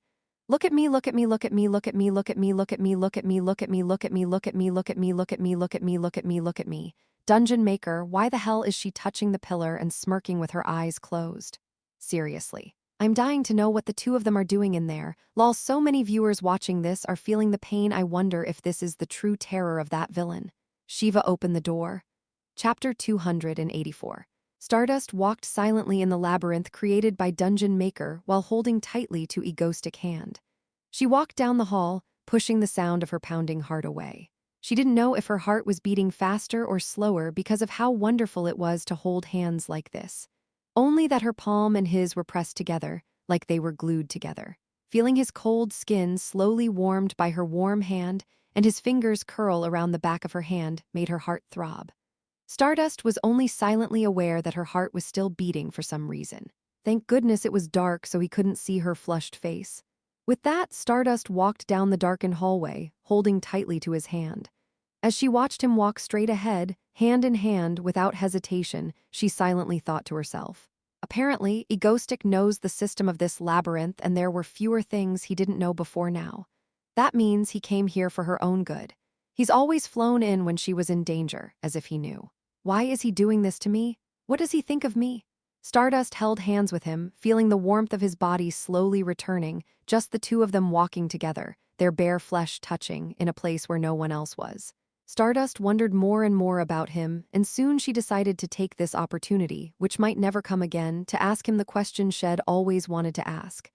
Look at me, look at me, look at me, look at me, look at me, look at me, look at me, look at me, look at me, look at me, look at me, look at me, look at me, look at me, look at me. Dungeon Maker, why the hell is she touching the pillar and smirking with her eyes closed? Seriously. I'm dying to know what the two of them are doing in there. Lol, so many viewers watching this are feeling the pain. I wonder if this is the true terror of that villain. Shiva opened the door. Chapter 284. Stardust walked silently in the labyrinth created by Dungeon Maker while holding tightly to Egoistic hand. She walked down the hall, pushing the sound of her pounding heart away. She didn't know if her heart was beating faster or slower because of how wonderful it was to hold hands like this. Only that her palm and his were pressed together, like they were glued together. Feeling his cold skin slowly warmed by her warm hand and his fingers curl around the back of her hand made her heart throb. Stardust was only silently aware that her heart was still beating for some reason. Thank goodness it was dark so he couldn't see her flushed face. With that, Stardust walked down the darkened hallway, holding tightly to his hand. As she watched him walk straight ahead, hand in hand, without hesitation, she silently thought to herself. Apparently, Egoistic knows the system of this labyrinth and there were fewer things he didn't know before now. That means he came here for her own good. He's always flown in when she was in danger, as if he knew. Why is he doing this to me? What does he think of me? Stardust held hands with him, feeling the warmth of his body slowly returning, just the two of them walking together, their bare flesh touching, in a place where no one else was. Stardust wondered more and more about him, and soon she decided to take this opportunity, which might never come again, to ask him the question Shed always wanted to ask.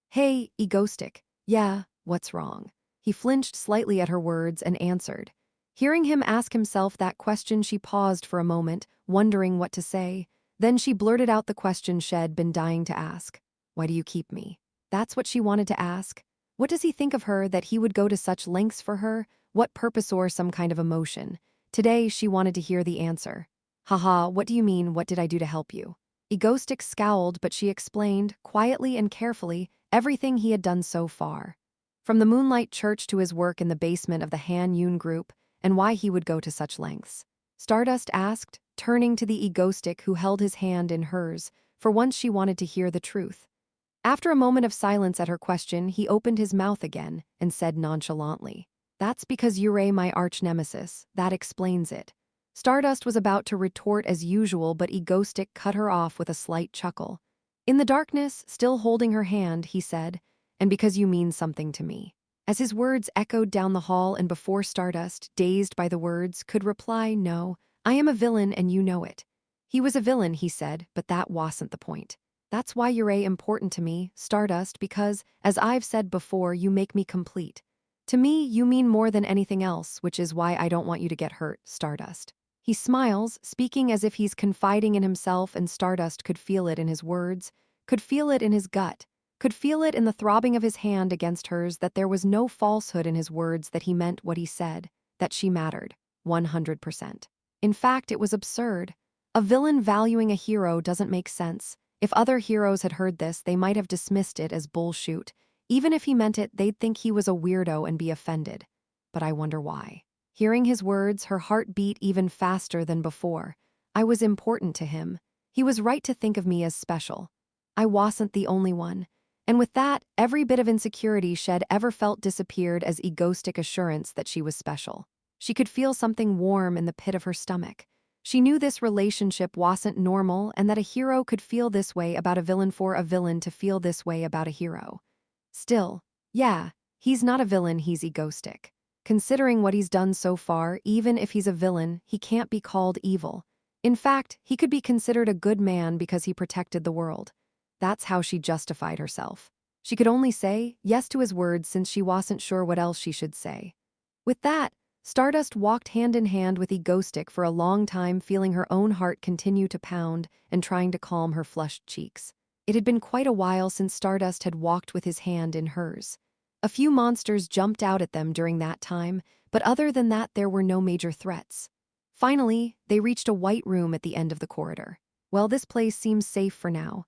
"Hey, Egoistic. Yeah, what's wrong?" He flinched slightly at her words and answered. Hearing him ask himself that question, she paused for a moment, wondering what to say. Then she blurted out the question Shed been dying to ask. "Why do you keep me?" That's what she wanted to ask. What does he think of her that he would go to such lengths for her? What purpose or some kind of emotion? Today, she wanted to hear the answer. "Haha, what do you mean, what did I do to help you?" Egoistic scowled, but she explained, quietly and carefully, everything he had done so far. From the Moonlight Church to his work in the basement of the Han Yun group, and why he would go to such lengths. Stardust asked, turning to the Egoistic who held his hand in hers. For once she wanted to hear the truth. After a moment of silence at her question, he opened his mouth again and said nonchalantly, "That's because you're my arch-nemesis. That explains it." Stardust was about to retort as usual, but Egoistic cut her off with a slight chuckle. In the darkness, still holding her hand, he said, "And because you mean something to me." As his words echoed down the hall and before Stardust, dazed by the words, could reply, "No, I am a villain and you know it." He was a villain, he said, but that wasn't the point. "That's why you're important to me, Stardust, because, as I've said before, you make me complete. To me, you mean more than anything else, which is why I don't want you to get hurt, Stardust." He smiles, speaking as if he's confiding in himself, and Stardust could feel it in his words, could feel it in his gut, could feel it in the throbbing of his hand against hers, that there was no falsehood in his words, that he meant what he said, that she mattered, 100%. In fact, it was absurd. A villain valuing a hero doesn't make sense. If other heroes had heard this, they might have dismissed it as bullshit. Even if he meant it, they'd think he was a weirdo and be offended. But I wonder why. Hearing his words, her heart beat even faster than before. I was important to him. He was right to think of me as special. I wasn't the only one. And with that, every bit of insecurity Shed ever felt disappeared as Egoistic assurance that she was special. She could feel something warm in the pit of her stomach. She knew this relationship wasn't normal and that a hero could feel this way about a villain, for a villain to feel this way about a hero. Still, yeah, he's not a villain, he's Egoistic. Considering what he's done so far, even if he's a villain, he can't be called evil. In fact, he could be considered a good man because he protected the world. That's how she justified herself. She could only say yes to his words since she wasn't sure what else she should say. With that, Stardust walked hand in hand with Egoistic for a long time, feeling her own heart continue to pound and trying to calm her flushed cheeks. It had been quite a while since Stardust had walked with his hand in hers. A few monsters jumped out at them during that time, but other than that there were no major threats. Finally, they reached a white room at the end of the corridor. "Well, this place seems safe for now."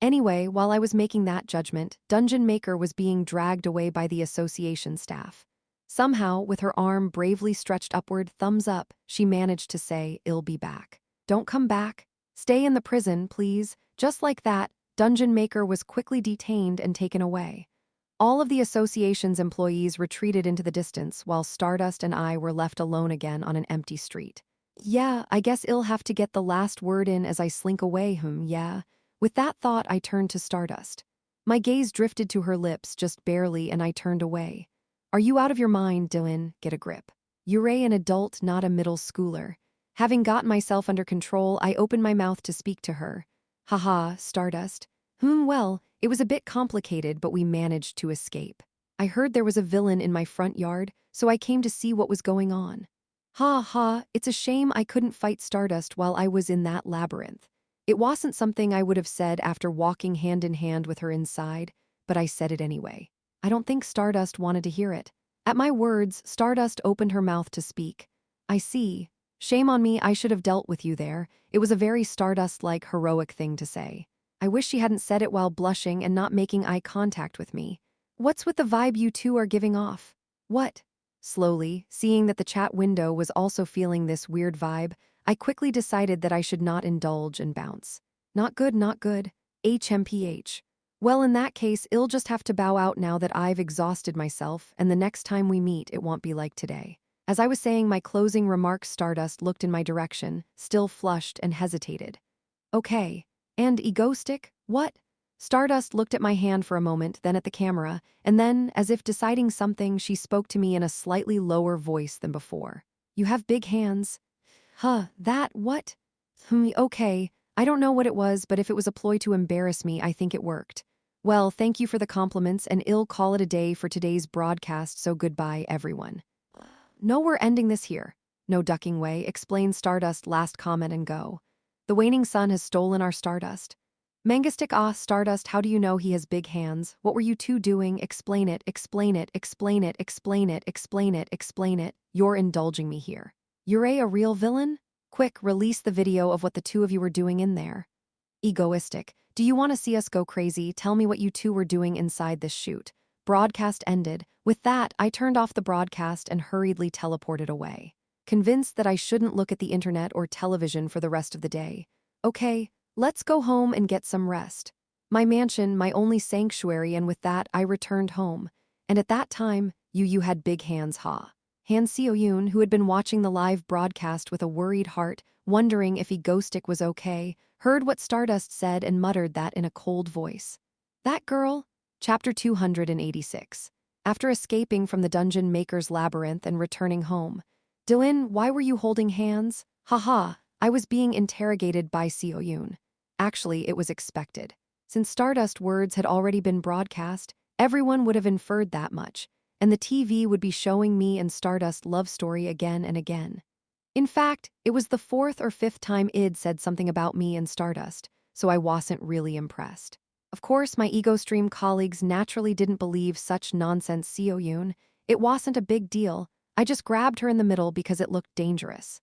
Anyway, while I was making that judgment, Dungeon Maker was being dragged away by the association staff. Somehow, with her arm bravely stretched upward, thumbs up, she managed to say, "I'll be back. Don't come back. Stay in the prison, please." Just like that, Dungeon Maker was quickly detained and taken away. All of the association's employees retreated into the distance while Stardust and I were left alone again on an empty street. Yeah, I guess I'll have to get the last word in as I slink away, yeah. With that thought, I turned to Stardust. My gaze drifted to her lips just barely and I turned away. Are you out of your mind, Dylan? Get a grip. You're an adult, not a middle schooler. Having gotten myself under control, I opened my mouth to speak to her. Haha, Stardust. Well, it was a bit complicated, but we managed to escape. I heard there was a villain in my front yard, so I came to see what was going on. Ha ha, it's a shame I couldn't fight Stardust while I was in that labyrinth. It wasn't something I would have said after walking hand in hand with her inside, but I said it anyway. I don't think Stardust wanted to hear it. At my words, Stardust opened her mouth to speak. I see. Shame on me, I should have dealt with you there. It was a very Stardust-like heroic thing to say. I wish she hadn't said it while blushing and not making eye contact with me. What's with the vibe you two are giving off? What? Slowly, seeing that the chat window was also feeling this weird vibe, I quickly decided that I should not indulge and bounce. Not good, not good. HMPH. Well, in that case, I'll just have to bow out now that I've exhausted myself, and the next time we meet, it won't be like today. As I was saying my closing remarks, Stardust looked in my direction, still flushed and hesitated. Okay. And egoistic? What? Stardust looked at my hand for a moment, then at the camera, and then, as if deciding something, she spoke to me in a slightly lower voice than before. You have big hands. That, what? Okay. I don't know what it was, but if it was a ploy to embarrass me, I think it worked. Well, thank you for the compliments, and I'll call it a day for today's broadcast, so goodbye, everyone. No, we're ending this here. No ducking way, explain Stardust last comment and go. The waning sun has stolen our Stardust. Mangastick, Stardust, how do you know he has big hands? What were you two doing? Explain it, explain it, explain it, explain it, explain it, explain it. You're indulging me here. You're a real villain? Quick, release the video of what the two of you were doing in there. Egoistic. Do you want to see us go crazy? Tell me what you two were doing inside this shoot. Broadcast ended. With that, I turned off the broadcast and hurriedly teleported away. Convinced that I shouldn't look at the internet or television for the rest of the day. Okay, let's go home and get some rest. My mansion, my only sanctuary, and with that, I returned home. And at that time, you had big hands, ha. Han Seo-yoon, who had been watching the live broadcast with a worried heart, wondering if Egoistic was okay, heard what Stardust said and muttered that in a cold voice. That girl? Chapter 286. After escaping from the Dungeon Maker's labyrinth and returning home. Dylan, why were you holding hands? Haha, I was being interrogated by Seo-yoon. Actually, it was expected. Since Stardust words had already been broadcast, everyone would have inferred that much, and the TV would be showing me and Stardust love story again and again. In fact, it was the 4th or 5th time id said something about me and Stardust, so I wasn't really impressed. Of course, my ego stream colleagues naturally didn't believe such nonsense. Seo-yoon. It wasn't a big deal. I just grabbed her in the middle because it looked dangerous.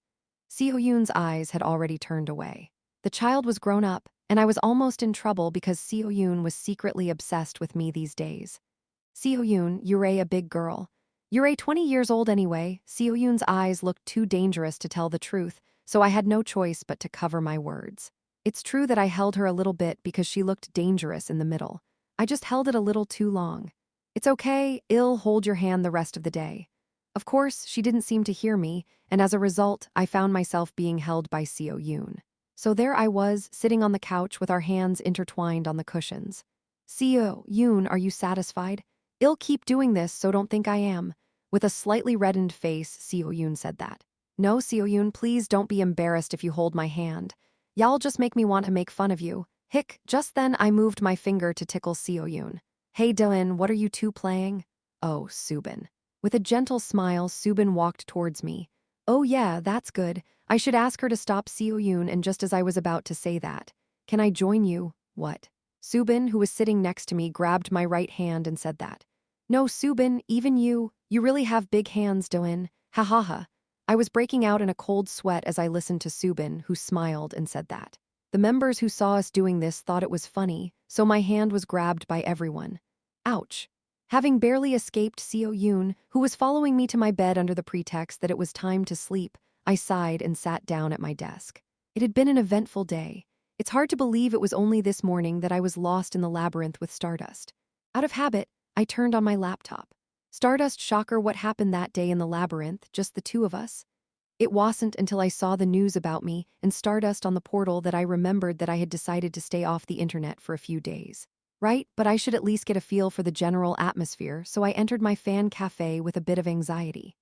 Seo-yoon's eyes had already turned away. The child was grown up, and I was almost in trouble because Seo-yoon was secretly obsessed with me these days. Seo-yoon, you're a big girl. You're 20 years old anyway. Seo-yoon's eyes looked too dangerous to tell the truth, so I had no choice but to cover my words. It's true that I held her a little bit because she looked dangerous in the middle. I just held it a little too long. It's okay, I'll hold your hand the rest of the day. Of course, she didn't seem to hear me, and as a result, I found myself being held by Seo-yoon. So there I was, sitting on the couch with our hands intertwined on the cushions. Seo-yoon, are you satisfied? I'll keep doing this, so don't think I am. With a slightly reddened face, Seo-yoon said that. No, Seo-yoon, please don't be embarrassed if you hold my hand. Y'all just make me want to make fun of you. Hick, just then I moved my finger to tickle Seo-yoon. Hey Dylan, what are you two playing? Oh, Subin. With a gentle smile, Subin walked towards me. Oh yeah, that's good. I should ask her to stop. Seo-yoon, and just as I was about to say that. Can I join you? What? Subin, who was sitting next to me, grabbed my right hand and said that. No, Subin, even you really have big hands, Dylan. Ha ha ha. I was breaking out in a cold sweat as I listened to Subin, who smiled and said that. The members who saw us doing this thought it was funny, so my hand was grabbed by everyone. Ouch. Having barely escaped Seo Yoon, who was following me to my bed under the pretext that it was time to sleep, I sighed and sat down at my desk. It had been an eventful day. It's hard to believe it was only this morning that I was lost in the labyrinth with Stardust. Out of habit, I turned on my laptop. Stardust, shocker, what happened that day in the labyrinth, just the two of us? It wasn't until I saw the news about me and Stardust on the portal that I remembered that I had decided to stay off the internet for a few days. Right, but I should at least get a feel for the general atmosphere, so I entered my fan cafe with a bit of anxiety.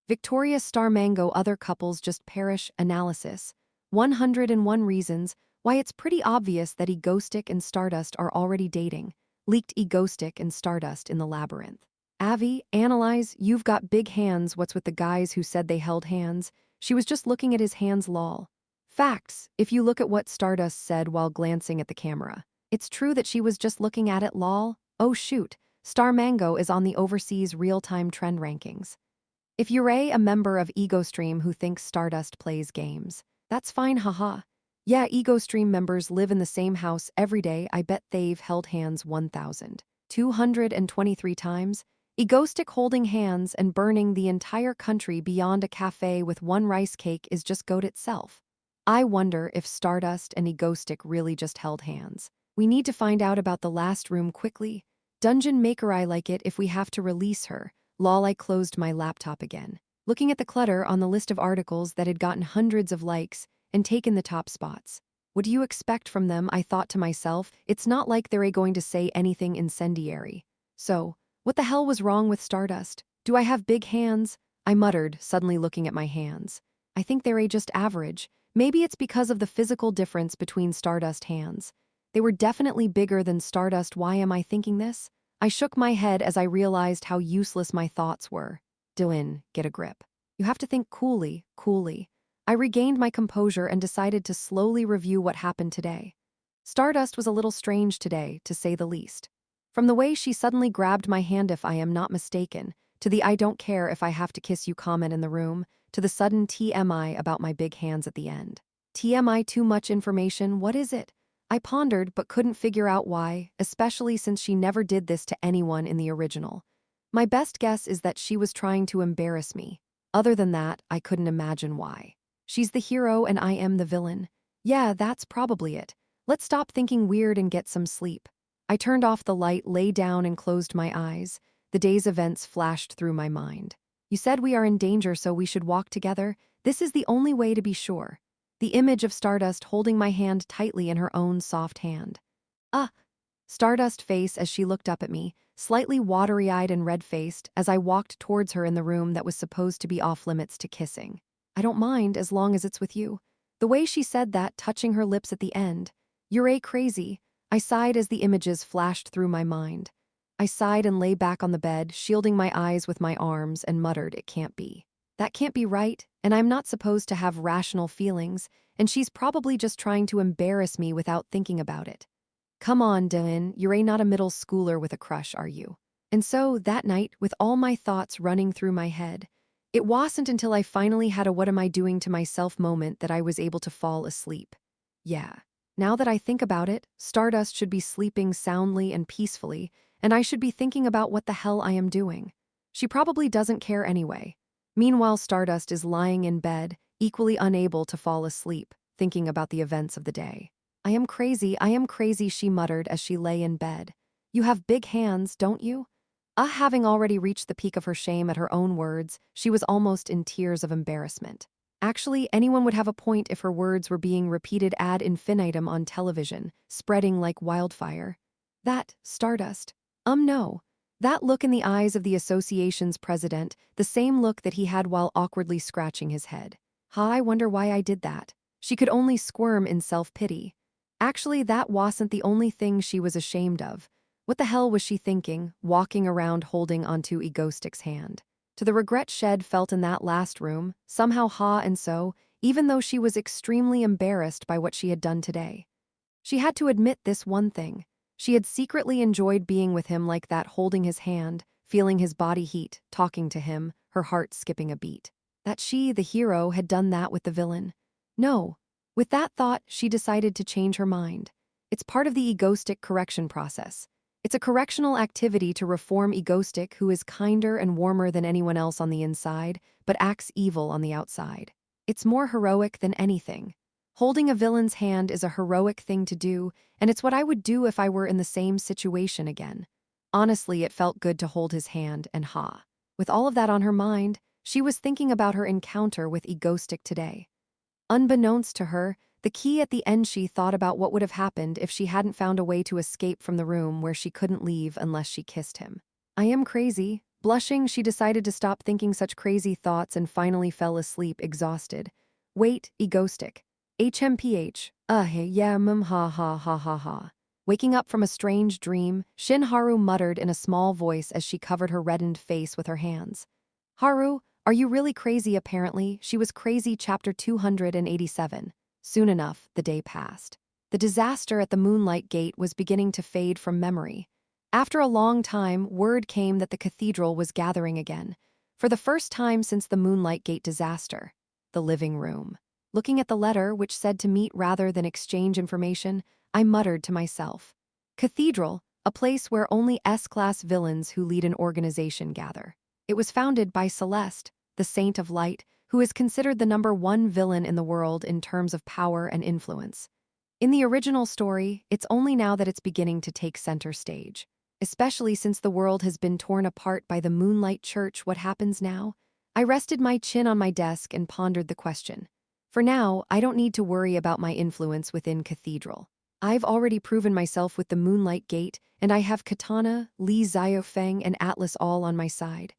Victoria Star Mango, other couples just perish analysis. 101 reasons why it's pretty obvious that Egoistic and Stardust are already dating. Leaked Egoistic and Stardust in the labyrinth. Avi, analyze, you've got big hands, what's with the guys who said they held hands? She was just looking at his hands, lol. Facts, if you look at what Stardust said while glancing at the camera. It's true that she was just looking at it, lol. Oh shoot, Star Mango is on the overseas real-time trend rankings. If you're a member of EgoStream who thinks Stardust plays games, that's fine, haha. Yeah, EgoStream members live in the same house every day. I bet they've held hands 1,223 times. Egoistic holding hands and burning the entire country beyond a cafe with one rice cake is just goat itself. I wonder if Stardust and Egoistic really just held hands. We need to find out about the last room quickly. Dungeon Maker, I like it if we have to release her. Lol, I closed my laptop again. Looking at the clutter on the list of articles that had gotten hundreds of likes and taken the top spots. What do you expect from them? I thought to myself, it's not like they're going to say anything incendiary. So, what the hell was wrong with Stardust? Do I have big hands? I muttered, suddenly looking at my hands. I think they're just average. Maybe it's because of the physical difference between Stardust hands. They were definitely bigger than Stardust. Why am I thinking this? I shook my head as I realized how useless my thoughts were. Dylan, get a grip. You have to think coolly. I regained my composure and decided to slowly review what happened today. Stardust was a little strange today, to say the least. From the way she suddenly grabbed my hand, if I am not mistaken, to the "I don't care if I have to kiss you" comment in the room, to the sudden TMI about my big hands at the end. TMI, too much information, what is it? I pondered but couldn't figure out why, especially since she never did this to anyone in the original. My best guess is that she was trying to embarrass me. Other than that, I couldn't imagine why. She's the hero and I am the villain. Yeah, that's probably it. Let's stop thinking weird and get some sleep. I turned off the light, lay down and closed my eyes. The day's events flashed through my mind. You said we are in danger, so we should walk together. This is the only way to be sure. The image of Stardust holding my hand tightly in her own soft hand. Stardust face as she looked up at me, slightly watery-eyed and red-faced, as I walked towards her in the room that was supposed to be off-limits to kissing. I don't mind as long as it's with you. The way she said that, touching her lips at the end. You're crazy. I sighed as the images flashed through my mind. I sighed and lay back on the bed, shielding my eyes with my arms, and muttered, it can't be. That can't be right, and I'm not supposed to have rational feelings, and she's probably just trying to embarrass me without thinking about it. Come on, Dylan, you're not a middle schooler with a crush, are you? And so, that night, with all my thoughts running through my head, it wasn't until I finally had a "what am I doing to myself" moment that I was able to fall asleep. Yeah. Now that I think about it, Stardust should be sleeping soundly and peacefully, and I should be thinking about what the hell I am doing. She probably doesn't care anyway. Meanwhile, Stardust is lying in bed, equally unable to fall asleep, thinking about the events of the day. I am crazy, she muttered as she lay in bed. You have big hands, don't you? Having already reached the peak of her shame at her own words, she was almost in tears of embarrassment. Actually, anyone would have a point if her words were being repeated ad infinitum on television, spreading like wildfire. That, Stardust. No. That look in the eyes of the association's president, the same look that he had while awkwardly scratching his head. I wonder why I did that. She could only squirm in self-pity. Actually, that wasn't the only thing she was ashamed of. What the hell was she thinking, walking around holding onto Egoistic's hand? To the regret shed felt in that last room, somehow and so, even though she was extremely embarrassed by what she had done today. She had to admit this one thing. She had secretly enjoyed being with him like that, holding his hand, feeling his body heat, talking to him, her heart skipping a beat. That she, the hero, had done that with the villain. No. With that thought, she decided to change her mind. It's part of the egoistic correction process. It's a correctional activity to reform egoistic who is kinder and warmer than anyone else on the inside, but acts evil on the outside. It's more heroic than anything. Holding a villain's hand is a heroic thing to do, and it's what I would do if I were in the same situation again. Honestly, it felt good to hold his hand and ha. With all of that on her mind, she was thinking about her encounter with egoistic today. Unbeknownst to her, the key at the end, she thought about what would have happened if she hadn't found a way to escape from the room where she couldn't leave unless she kissed him. I am crazy. Blushing, she decided to stop thinking such crazy thoughts and finally fell asleep exhausted. Wait, egoistic. HMPH. Hey, yeah, ha ha ha ha ha. Waking up from a strange dream, Haru muttered in a small voice as she covered her reddened face with her hands. Haru, are you really crazy? Apparently, she was crazy. Chapter 287. Soon enough, the day passed. The disaster at the Moonlight Gate was beginning to fade from memory. After a long time, word came that the cathedral was gathering again. For the first time since the Moonlight Gate disaster. The living room. Looking at the letter, which said to meet rather than exchange information, I muttered to myself. Cathedral, a place where only S-class villains who lead an organization gather. It was founded by Celeste, the Saint of Light, who is considered the #1 villain in the world in terms of power and influence. In the original story, it's only now that it's beginning to take center stage. Especially since the world has been torn apart by the Moonlight Church. What happens now? I rested my chin on my desk and pondered the question. For now, I don't need to worry about my influence within Cathedral. I've already proven myself with the Moonlight Gate, and I have Katana, Li Xiaofeng, and Atlas all on my side.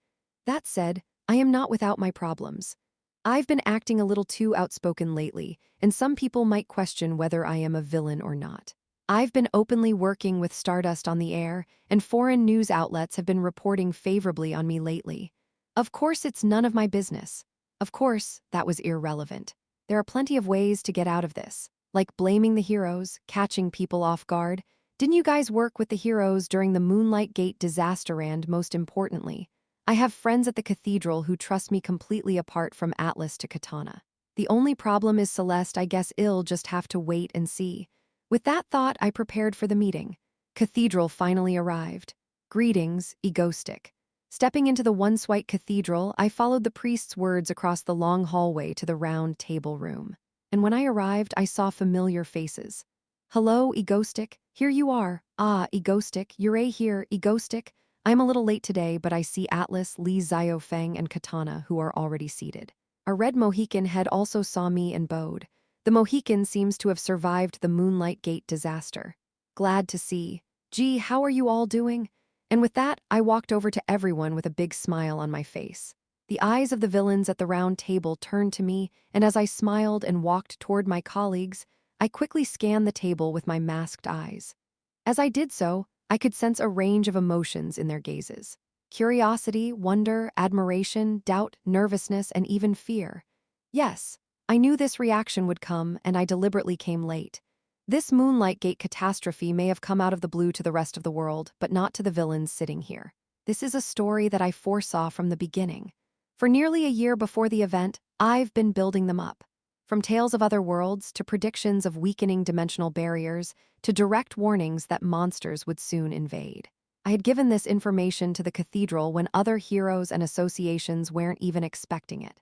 That said, I am not without my problems. I've been acting a little too outspoken lately, and some people might question whether I am a villain or not. I've been openly working with Stardust on the air, and foreign news outlets have been reporting favorably on me lately. Of course, it's none of my business. Of course, that was irrelevant. There are plenty of ways to get out of this, like blaming the heroes, catching people off guard. Didn't you guys work with the heroes during the Moonlight Gate disaster? And most importantly, I have friends at the cathedral who trust me completely apart from Atlas to Katana. The only problem is Celeste. I guess I'll just have to wait and see. With that thought, I prepared for the meeting. Cathedral finally arrived. Greetings, egoistic. Stepping into the once white cathedral, I followed the priest's words across the long hallway to the round table room. And when I arrived, I saw familiar faces. Hello, egoistic. Here you are. Ah, egoistic. You're here, egoistic. I'm a little late today, but I see Atlas, Li Xiaofeng, and Katana, who are already seated. A red Mohican head also saw me and bowed. The Mohican seems to have survived the Moonlight Gate disaster. Glad to see. Gee, how are you all doing? And with that, I walked over to everyone with a big smile on my face. The eyes of the villains at the round table turned to me, and as I smiled and walked toward my colleagues, I quickly scanned the table with my masked eyes. As I did so, I could sense a range of emotions in their gazes. Curiosity, wonder, admiration, doubt, nervousness, and even fear. Yes, I knew this reaction would come, and I deliberately came late. This Moonlight Gate catastrophe may have come out of the blue to the rest of the world, but not to the villains sitting here. This is a story that I foresaw from the beginning. For nearly a year before the event, I've been building them up. From tales of other worlds to predictions of weakening dimensional barriers to direct warnings that monsters would soon invade. I had given this information to the cathedral when other heroes and associations weren't even expecting it.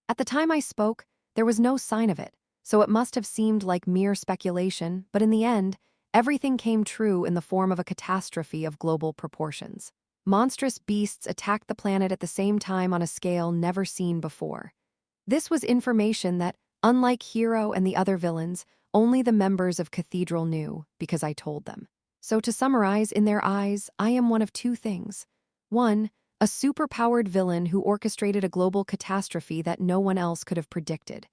At the time I spoke, there was no sign of it, so it must have seemed like mere speculation, but in the end, everything came true in the form of a catastrophe of global proportions. Monstrous beasts attacked the planet at the same time on a scale never seen before. This was information that, unlike Hero and the other villains, only the members of Cathedral knew, because I told them. So to summarize, in their eyes, I am one of two things. One, a superpowered villain who orchestrated a global catastrophe that no one else could have predicted.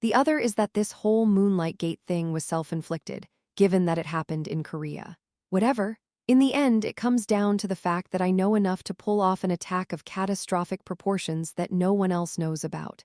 The other is that this whole Moonlight Gate thing was self-inflicted, given that it happened in Korea. Whatever, in the end, it comes down to the fact that I know enough to pull off an attack of catastrophic proportions that no one else knows about.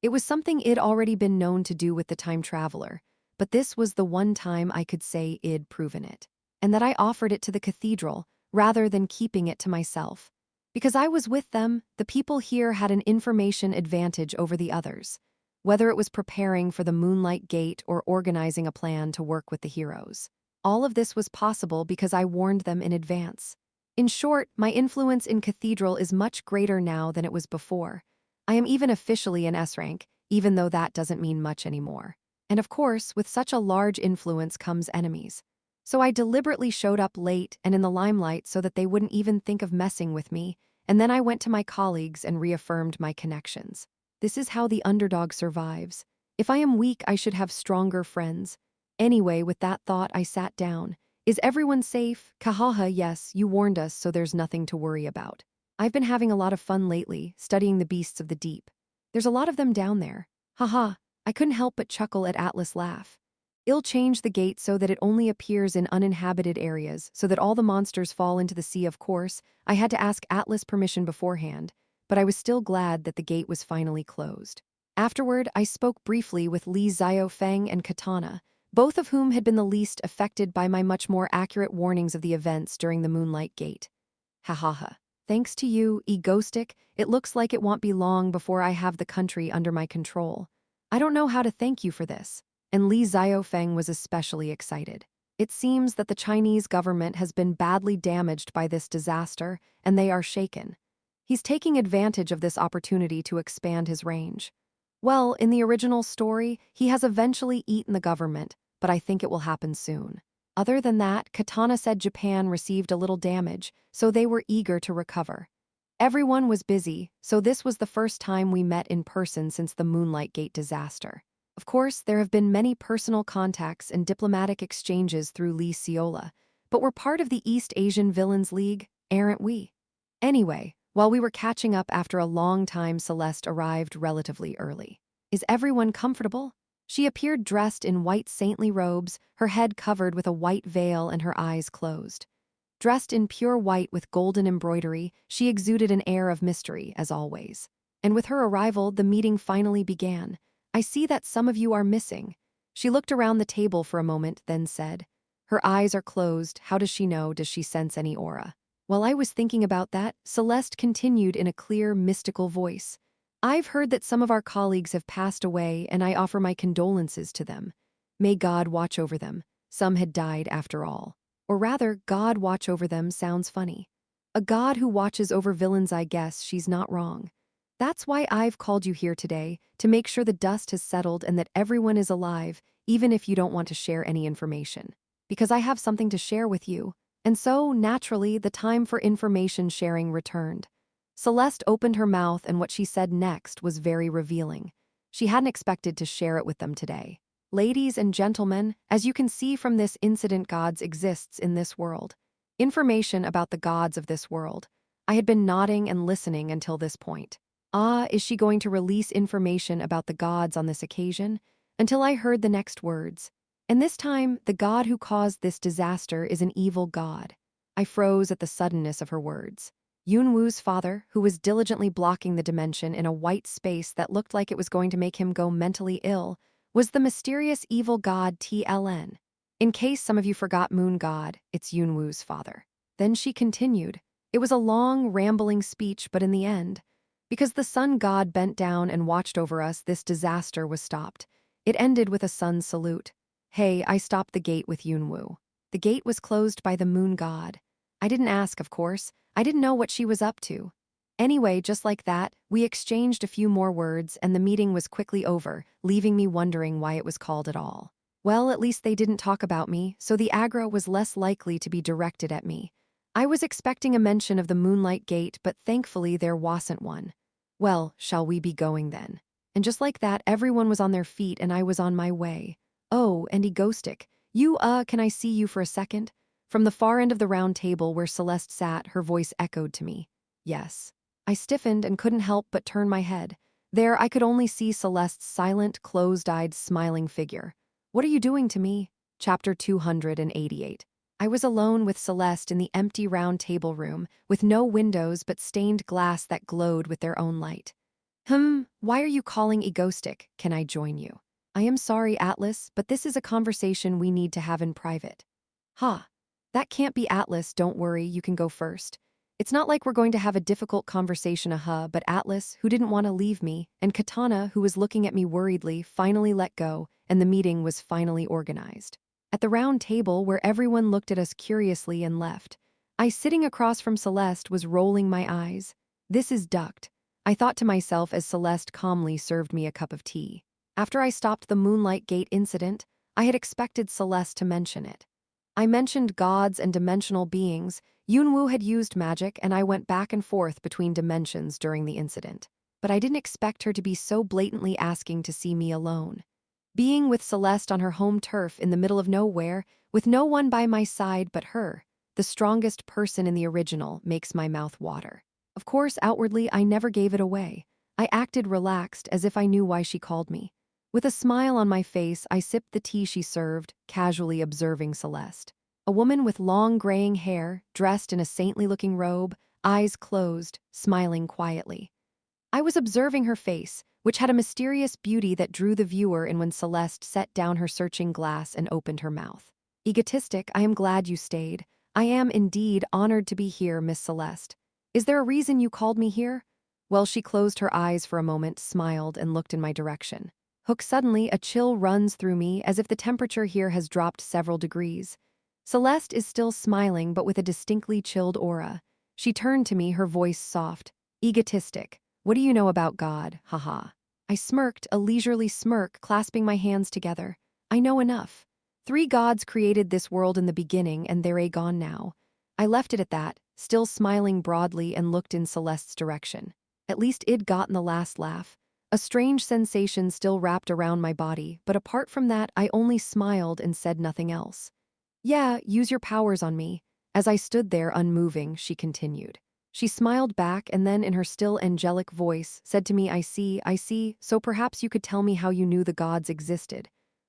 It was something I'd already been known to do with the Time Traveler, but this was the one time I could say I'd proven it, and that I offered it to the cathedral, rather than keeping it to myself. Because I was with them, the people here had an information advantage over the others. whether it was preparing for the Moonlight Gate or organizing a plan to work with the heroes. All of this was possible because I warned them in advance. In short, my influence in Cathedral is much greater now than it was before. I am even officially an S rank, even though that doesn't mean much anymore. And of course, with such a large influence comes enemies. So I deliberately showed up late and in the limelight so that they wouldn't even think of messing with me, and then I went to my colleagues and reaffirmed my connections. This is how the underdog survives. If I am weak, I should have stronger friends. Anyway, with that thought, I sat down. Is everyone safe? Kahaha, yes, you warned us, so there's nothing to worry about. I've been having a lot of fun lately, studying the beasts of the deep. There's a lot of them down there. Haha, I couldn't help but chuckle at Atlas' laugh. I'll change the gate so that it only appears in uninhabited areas, so that all the monsters fall into the sea. Of course, I had to ask Atlas permission beforehand, but I was still glad that the gate was finally closed. Afterward, I spoke briefly with Li Xiaofeng and Katana, both of whom had been the least affected by my much more accurate warnings of the events during the Moonlight Gate. Hahaha. Thanks to you, Egoistic, it looks like it won't be long before I have the country under my control. I don't know how to thank you for this. And Li Xiaofeng was especially excited. It seems that the Chinese government has been badly damaged by this disaster, and they are shaken. He's taking advantage of this opportunity to expand his range. Well, in the original story, he has eventually eaten the government, but I think it will happen soon. Other than that, Katana said Japan received a little damage, so they were eager to recover. Everyone was busy, so this was the first time we met in person since the Moonlight Gate disaster. Of course, there have been many personal contacts and diplomatic exchanges through Lee Seola, but we're part of the East Asian Villains League, aren't we? Anyway, while we were catching up after a long time, Celeste arrived relatively early. Is everyone comfortable? She appeared dressed in white saintly robes, her head covered with a white veil and her eyes closed. Dressed in pure white with golden embroidery, she exuded an air of mystery, as always. And with her arrival, the meeting finally began. I see that some of you are missing. She looked around the table for a moment, then said, her eyes are closed. How does she know? Does she sense any aura? While I was thinking about that, Celeste continued in a clear, mystical voice. I've heard that some of our colleagues have passed away, and I offer my condolences to them. May God watch over them. Some had died after all. Or rather, God watch over them sounds funny. A God who watches over villains, I guess she's not wrong. That's why I've called you here today, to make sure the dust has settled and that everyone is alive, even if you don't want to share any information. Because I have something to share with you. And so, naturally, the time for information sharing returned. Celeste opened her mouth, and what she said next was very revealing. She hadn't expected to share it with them today. Ladies and gentlemen, as you can see from this incident, gods exists in this world. Information about the gods of this world. I had been nodding and listening until this point. Is she going to release information about the gods on this occasion? Until I heard the next words. And this time, the god who caused this disaster is an evil god. I froze at the suddenness of her words. Yunwu's father, who was diligently blocking the dimension in a white space that looked like it was going to make him go mentally ill, was the mysterious evil god TLN. In case some of you forgot Moon God, it's Yunwu's father. Then she continued. It was a long, rambling speech, but in the end, because the sun god bent down and watched over us, this disaster was stopped. It ended with a sun salute. Hey, I stopped the gate with Yunwu. The gate was closed by the moon god. I didn't ask, of course. I didn't know what she was up to. Anyway, just like that, we exchanged a few more words and the meeting was quickly over, leaving me wondering why it was called at all. Well, at least they didn't talk about me, so the aggro was less likely to be directed at me. I was expecting a mention of the Moonlight Gate, but thankfully there wasn't one. Well, shall we be going then? And just like that, everyone was on their feet and I was on my way. Oh, and Egoistic, can I see you for a second? From the far end of the round table where Celeste sat, her voice echoed to me. Yes. I stiffened and couldn't help but turn my head. There, I could only see Celeste's silent, closed-eyed, smiling figure. What are you doing to me? Chapter 288. I was alone with Celeste in the empty round table room, with no windows but stained glass that glowed with their own light. Why are you calling Egoistic? Can I join you? I am sorry, Atlas, but this is a conversation we need to have in private. That can't be, Atlas, don't worry, you can go first. It's not like we're going to have a difficult conversation, but Atlas, who didn't want to leave me, and Katana, who was looking at me worriedly, finally let go, and the meeting was finally organized. At the round table where everyone looked at us curiously and left, I, sitting across from Celeste, was rolling my eyes. This is ducked, I thought to myself as Celeste calmly served me a cup of tea. After I stopped the Moonlight Gate incident, I had expected Celeste to mention it. I mentioned gods and dimensional beings. Yunwu had used magic, and I went back and forth between dimensions during the incident. But I didn't expect her to be so blatantly asking to see me alone. Being with Celeste on her home turf in the middle of nowhere, with no one by my side but her, the strongest person in the original, makes my mouth water. Of course, outwardly, I never gave it away. I acted relaxed, as if I knew why she called me. With a smile on my face, I sipped the tea she served, casually observing Celeste. A woman with long graying hair, dressed in a saintly-looking robe, eyes closed, smiling quietly. I was observing her face, which had a mysterious beauty that drew the viewer in when Celeste set down her searching glass and opened her mouth. Egotistic, I am glad you stayed. I am indeed honored to be here, Miss Celeste. Is there a reason you called me here? Well, she closed her eyes for a moment, smiled, and looked in my direction. Hook, suddenly, a chill runs through me as if the temperature here has dropped several degrees. Celeste is still smiling, but with a distinctly chilled aura. She turned to me, her voice soft. Egotistic. What do you know about God? Haha. I smirked, a leisurely smirk, clasping my hands together. I know enough. 3 gods created this world in the beginning, and they're gone now. I left it at that, still smiling broadly, and looked in Celeste's direction. At least I'd gotten the last laugh. A strange sensation still wrapped around my body, but apart from that, I only smiled and said nothing else. Yeah, use your powers on me. As I stood there unmoving, she continued. She smiled back and then, in her still angelic voice, said to me, I see, so perhaps you could tell me how you knew the gods existed.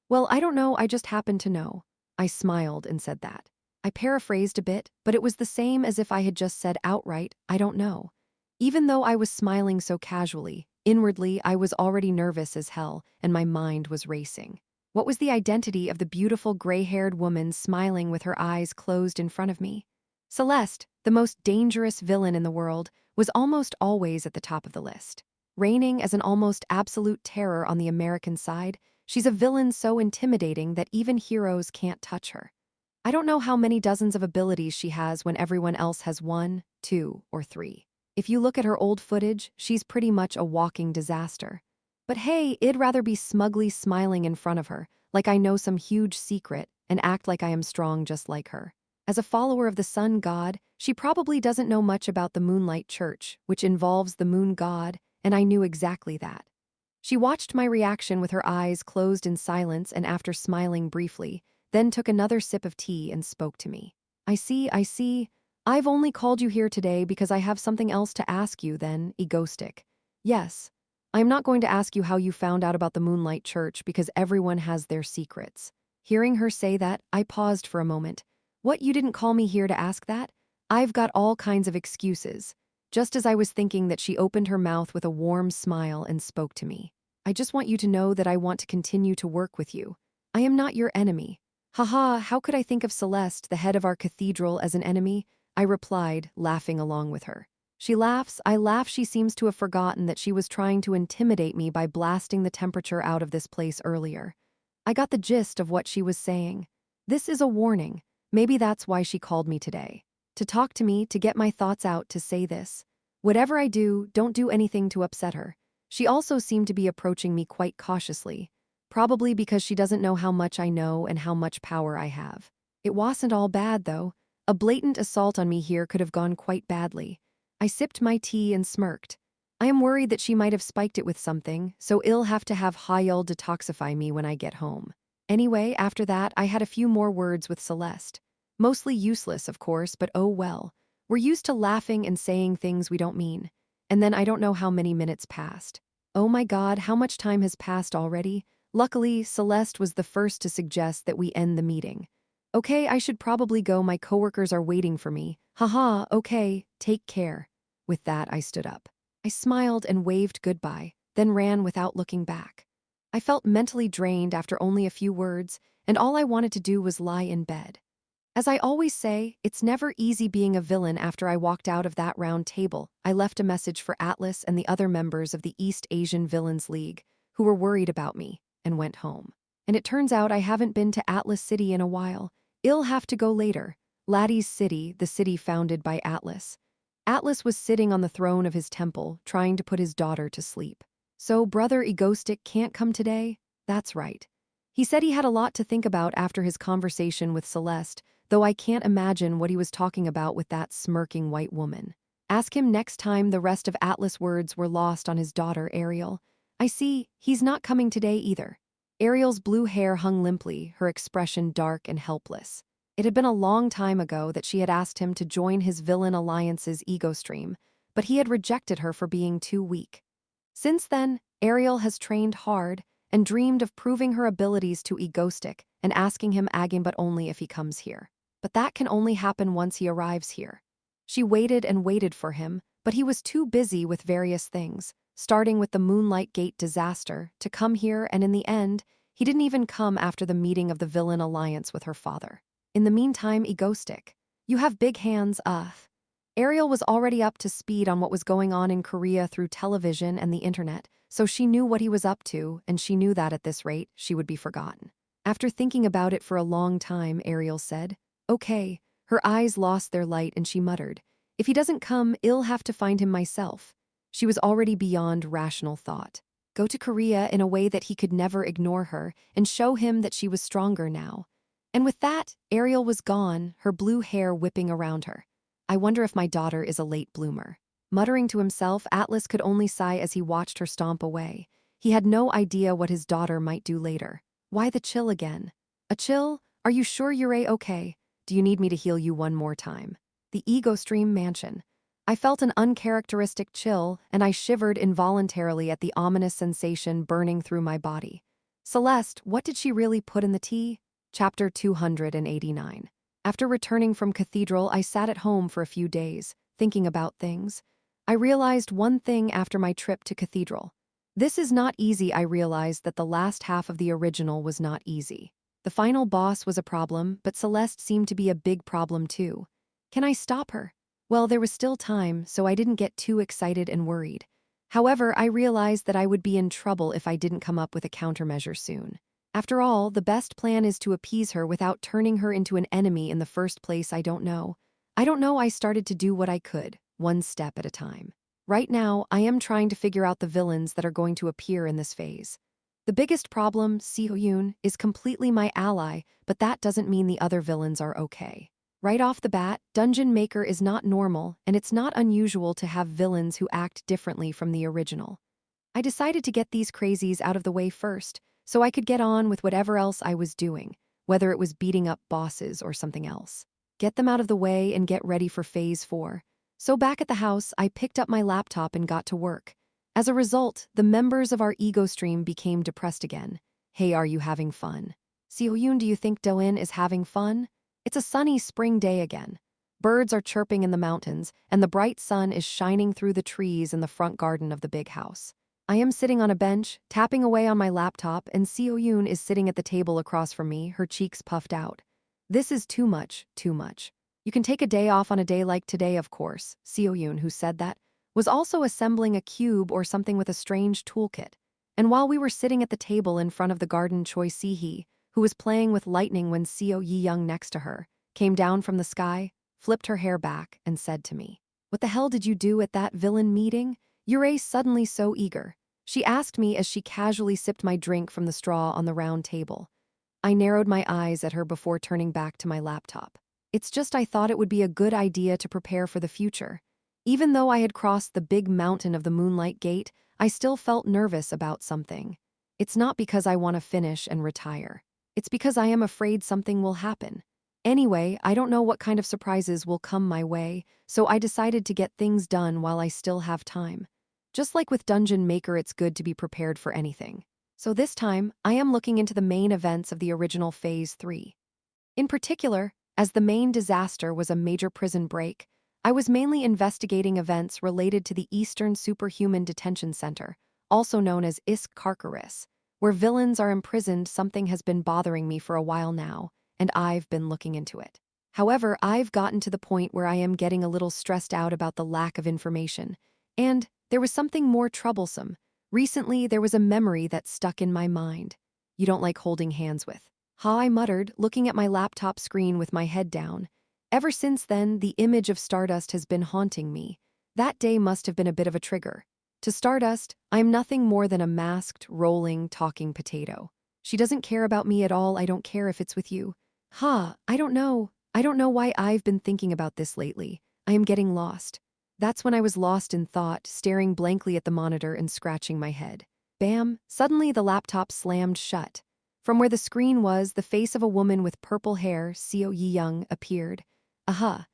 Well, I don't know, I just happened to know. I smiled and said that. I paraphrased a bit, but it was the same as if I had just said outright, I don't know. Even though I was smiling so casually, inwardly I was already nervous as hell, and my mind was racing. What was the identity of the beautiful gray-haired woman smiling with her eyes closed in front of me? Celeste, the most dangerous villain in the world, was almost always at the top of the list. Reigning as an almost absolute terror on the American side, she's a villain so intimidating that even heroes can't touch her. I don't know how many dozens of abilities she has when everyone else has 1, 2, or 3. If you look at her old footage, she's pretty much a walking disaster. But hey, I'd rather be smugly smiling in front of her, like I know some huge secret, and act like I am strong just like her. As a follower of the sun god, she probably doesn't know much about the Moonlight Church, which involves the moon god, and I knew exactly that. She watched my reaction with her eyes closed in silence, and after smiling briefly, then took another sip of tea and spoke to me. I see. I've only called you here today because I have something else to ask you then, egoistic. Yes. I'm not going to ask you how you found out about the Moonlight Church because everyone has their secrets. Hearing her say that, I paused for a moment. What, you didn't call me here to ask that? I've got all kinds of excuses. Just as I was thinking that, she opened her mouth with a warm smile and spoke to me. I just want you to know that I want to continue to work with you. I am not your enemy. Haha, how could I think of Celeste, the head of our cathedral, as an enemy? I replied, laughing along with her. She laughs, I laugh. She seems to have forgotten that she was trying to intimidate me by blasting the temperature out of this place earlier. I got the gist of what she was saying. This is a warning. Maybe that's why she called me today. To talk to me, to get my thoughts out, to say this. Whatever I do, don't do anything to upset her. She also seemed to be approaching me quite cautiously, probably because she doesn't know how much I know and how much power I have. It wasn't all bad, though. A blatant assault on me here could have gone quite badly. I sipped my tea and smirked. I am worried that she might have spiked it with something, so I'll have to have Hayel detoxify me when I get home. Anyway, after that, I had a few more words with Celeste. Mostly useless, of course, but oh well. We're used to laughing and saying things we don't mean. And then I don't know how many minutes passed. Oh my God, how much time has passed already? Luckily, Celeste was the first to suggest that we end the meeting. Okay, I should probably go, my coworkers are waiting for me. Haha, okay, take care. With that, I stood up. I smiled and waved goodbye, then ran without looking back. I felt mentally drained after only a few words, and all I wanted to do was lie in bed. As I always say, it's never easy being a villain. After I walked out of that round table, I left a message for Atlas and the other members of the East Asian Villains League, who were worried about me, and went home. And it turns out I haven't been to Atlas City in a while. I'll have to go later. Laddie's City, the city founded by Atlas. Atlas was sitting on the throne of his temple, trying to put his daughter to sleep. So Brother Egostic can't come today? That's right. He said he had a lot to think about after his conversation with Celeste, though I can't imagine what he was talking about with that smirking white woman. Ask him next time. The rest of Atlas' words were lost on his daughter, Ariel. I see, he's not coming today either. Ariel's blue hair hung limply, her expression dark and helpless. It had been a long time ago that she had asked him to join his villain alliance's ego stream, but he had rejected her for being too weak. Since then, Ariel has trained hard and dreamed of proving her abilities to Egostic and asking him again, but only if he comes here. But that can only happen once he arrives here. She waited and waited for him, but he was too busy with various things, starting with the Moonlight Gate disaster, to come here, and in the end, he didn't even come after the meeting of the villain alliance with her father. In the meantime, Egostic, you have big hands, Ariel was already up to speed on what was going on in Korea through television and the internet, so she knew what he was up to, and she knew that at this rate, she would be forgotten. After thinking about it for a long time, Ariel said, "Okay." Her eyes lost their light and she muttered, "If he doesn't come, I'll have to find him myself." She was already beyond rational thought. Go to Korea in a way that he could never ignore her and show him that she was stronger now. And with that, Ariel was gone, her blue hair whipping around her. I wonder if my daughter is a late bloomer. Muttering to himself, Atlas could only sigh as he watched her stomp away. He had no idea what his daughter might do later. Why the chill again? A chill? Are you sure you're okay? Do you need me to heal you one more time? The Ego Stream Mansion. I felt an uncharacteristic chill, and I shivered involuntarily at the ominous sensation burning through my body. Celeste, what did she really put in the tea? Chapter 289. After returning from Cathedral, I sat at home for a few days, thinking about things. I realized one thing after my trip to Cathedral. This is not easy. I realized that the last half of the original was not easy. The final boss was a problem, but Celeste seemed to be a big problem too. Can I stop her? Well, there was still time, so I didn't get too excited and worried. However, I realized that I would be in trouble if I didn't come up with a countermeasure soon. After all, the best plan is to appease her without turning her into an enemy in the first place. I don't know. I started to do what I could, one step at a time. Right now, I am trying to figure out the villains that are going to appear in this phase. The biggest problem, Seo-yoon, is completely my ally, but that doesn't mean the other villains are okay. Right off the bat, Dungeon Maker is not normal, and it's not unusual to have villains who act differently from the original. I decided to get these crazies out of the way first, so I could get on with whatever else I was doing, whether it was beating up bosses or something else. Get them out of the way and get ready for Phase 4. So back at the house, I picked up my laptop and got to work. As a result, the members of our ego stream became depressed again. Hey, are you having fun? Seo-yoon, do you think Do-in is having fun? It's a sunny spring day again. Birds are chirping in the mountains, and the bright sun is shining through the trees in the front garden of the big house. I am sitting on a bench, tapping away on my laptop, and Seo-yoon is sitting at the table across from me, her cheeks puffed out. This is too much, too much. You can take a day off on a day like today, of course. Seo-yoon, who said that, was also assembling a cube or something with a strange toolkit. And while we were sitting at the table in front of the garden, Choi Si-hee, who was playing with lightning when Seo Yi-young next to her, came down from the sky, flipped her hair back, and said to me, "What the hell did you do at that villain meeting? You're suddenly so eager." She asked me as she casually sipped my drink from the straw on the round table. I narrowed my eyes at her before turning back to my laptop. It's just I thought it would be a good idea to prepare for the future. Even though I had crossed the big mountain of the Moonlight Gate, I still felt nervous about something. It's not because I want to finish and retire. It's because I am afraid something will happen. Anyway, I don't know what kind of surprises will come my way, so I decided to get things done while I still have time. Just like with Dungeon Maker, it's good to be prepared for anything. So this time, I am looking into the main events of the original Phase 3. In particular, as the main disaster was a major prison break, I was mainly investigating events related to the Eastern Superhuman Detention Center, also known as Isk Karkaris, where villains are imprisoned. Something has been bothering me for a while now, and I've been looking into it. However, I've gotten to the point where I am getting a little stressed out about the lack of information. And there was something more troublesome. Recently, there was a memory that stuck in my mind. You don't like holding hands with. Ha, I muttered, looking at my laptop screen with my head down. Ever since then, the image of Stardust has been haunting me. That day must have been a bit of a trigger. To Stardust, I'm nothing more than a masked, rolling, talking potato. She doesn't care about me at all. I don't care if it's with you. I don't know. I don't know why I've been thinking about this lately. I am getting lost. That's when I was lost in thought, staring blankly at the monitor and scratching my head. Bam! Suddenly the laptop slammed shut. From where the screen was, the face of a woman with purple hair, Seo Yi-young, appeared. Aha!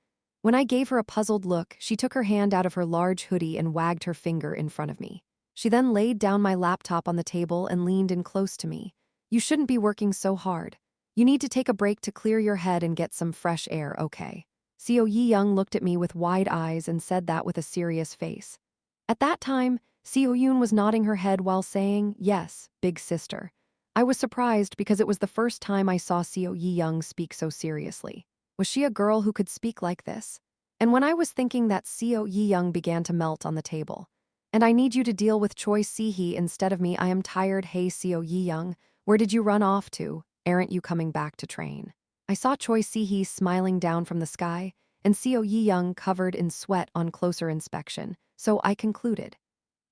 When I gave her a puzzled look, she took her hand out of her large hoodie and wagged her finger in front of me. She then laid down my laptop on the table and leaned in close to me. You shouldn't be working so hard. You need to take a break to clear your head and get some fresh air, okay? Seo Yi-young looked at me with wide eyes and said that with a serious face. At that time, Seo Yoon was nodding her head while saying, yes, big sister. I was surprised because it was the first time I saw Seo Yi-young speak so seriously. Was she a girl who could speak like this? And when I was thinking that, Seo Yi-young began to melt on the table. And I need you to deal with Choi Si-hee instead of me. I am tired. Hey, Seo Yi-young, where did you run off to? Aren't you coming back to train? I saw Choi Si-hee smiling down from the sky, and Seo Yi-young covered in sweat on closer inspection, so I concluded.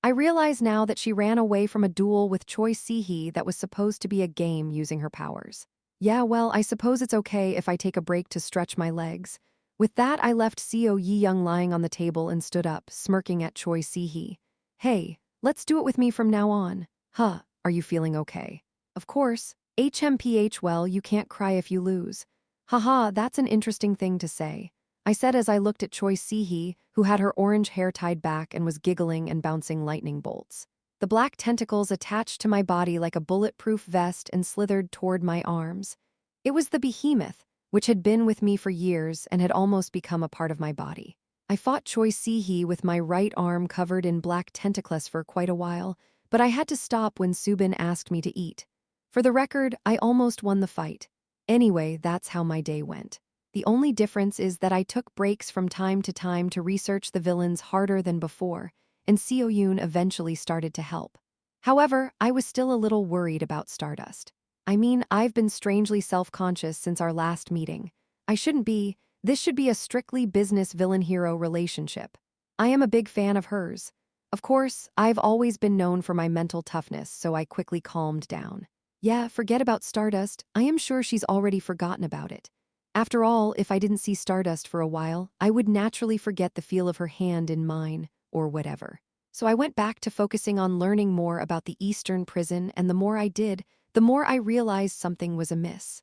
I realize now that she ran away from a duel with Choi Si-hee that was supposed to be a game using her powers. Yeah, well, I suppose it's okay if I take a break to stretch my legs. With that, I left Seo Yi-young lying on the table and stood up, smirking at Choi Si-hee. Hey, let's do it with me from now on. Are you feeling okay? Of course. HMPH, well, you can't cry if you lose. Haha, that's an interesting thing to say. I said as I looked at Choi Si-hee, who had her orange hair tied back and was giggling and bouncing lightning bolts. The black tentacles attached to my body like a bulletproof vest and slithered toward my arms. It was the behemoth, which had been with me for years and had almost become a part of my body. I fought Choi Si-hee with my right arm covered in black tentacles for quite a while, but I had to stop when Subin asked me to eat. For the record, I almost won the fight. Anyway, that's how my day went. The only difference is that I took breaks from time to research the villains harder than before, and Seo Yoon eventually started to help. However, I was still a little worried about Stardust. I mean, I've been strangely self-conscious since our last meeting. I shouldn't be. This should be a strictly business villain-hero relationship. I am a big fan of hers. Of course, I've always been known for my mental toughness, so I quickly calmed down. Yeah, forget about Stardust. I am sure she's already forgotten about it. After all, if I didn't see Stardust for a while, I would naturally forget the feel of her hand in mine, or whatever. So I went back to focusing on learning more about the Eastern prison, and the more I did, the more I realized something was amiss.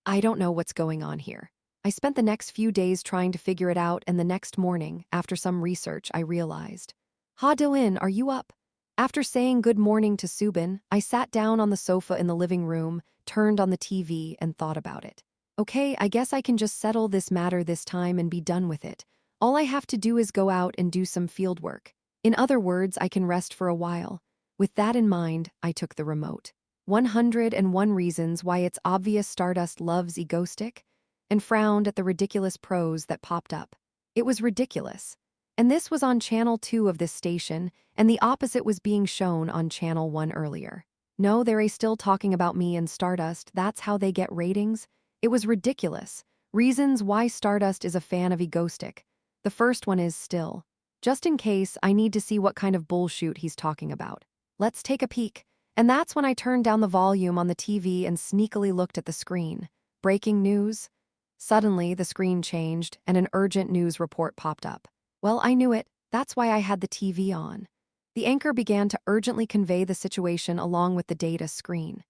I don't know what's going on here. I spent the next few days trying to figure it out, and the next morning, after some research, I realized. Ha Do-in, are you up? After saying good morning to Subin, I sat down on the sofa in the living room, turned on the TV, and thought about it. Okay, I guess I can just settle this matter this time and be done with it. All I have to do is go out and do some field work. In other words, I can rest for a while. With that in mind, I took the remote. 101 Reasons Why It's Obvious Stardust Loves Egoistic, and frowned at the ridiculous prose that popped up. It was ridiculous. And this was on Channel 2 of this station, and the opposite was being shown on Channel 1 earlier. No, they're still talking about me and Stardust. That's how they get ratings. It was ridiculous. Reasons why Stardust is a fan of Egoistic. The first one is still. Just in case, I need to see what kind of bullshit he's talking about. Let's take a peek. And that's when I turned down the volume on the TV and sneakily looked at the screen. Breaking news? Suddenly, the screen changed, and an urgent news report popped up. Well, I knew it. That's why I had the TV on. The anchor began to urgently convey the situation along with the data screen.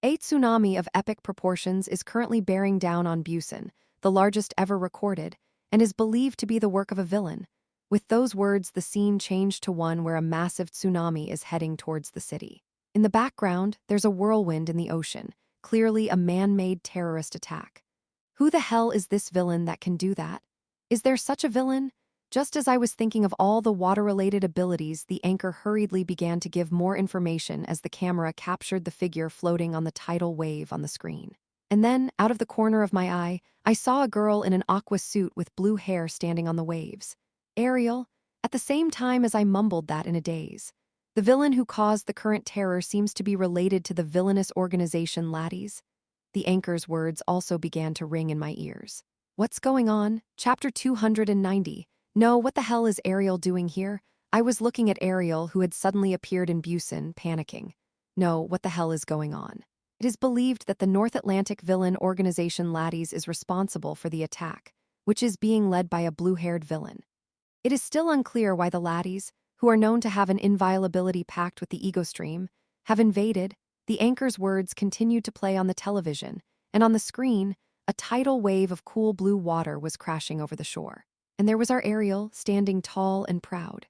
A tsunami of epic proportions is currently bearing down on Busan, the largest ever recorded, and is believed to be the work of a villain. With those words, the scene changed to one where a massive tsunami is heading towards the city. In the background, there's a whirlwind in the ocean, clearly a man-made terrorist attack. Who the hell is this villain that can do that? Is there such a villain? Just as I was thinking of all the water-related abilities, the anchor hurriedly began to give more information as the camera captured the figure floating on the tidal wave on the screen. And then, out of the corner of my eye, I saw a girl in an aqua suit with blue hair standing on the waves. Ariel, at the same time as I mumbled that in a daze. The villain who caused the current terror seems to be related to the villainous organization Laddies. The anchor's words also began to ring in my ears. What's going on? Chapter 290. No, what the hell is Ariel doing here? I was looking at Ariel, who had suddenly appeared in Busan, panicking. No, what the hell is going on? It is believed that the North Atlantic villain organization Laddies is responsible for the attack, which is being led by a blue-haired villain. It is still unclear why the Laddies, who are known to have an inviolability pact with the ego stream, have invaded. The anchor's words continued to play on the television, and on the screen, a tidal wave of cool blue water was crashing over the shore. And there was our Ariel, standing tall and proud.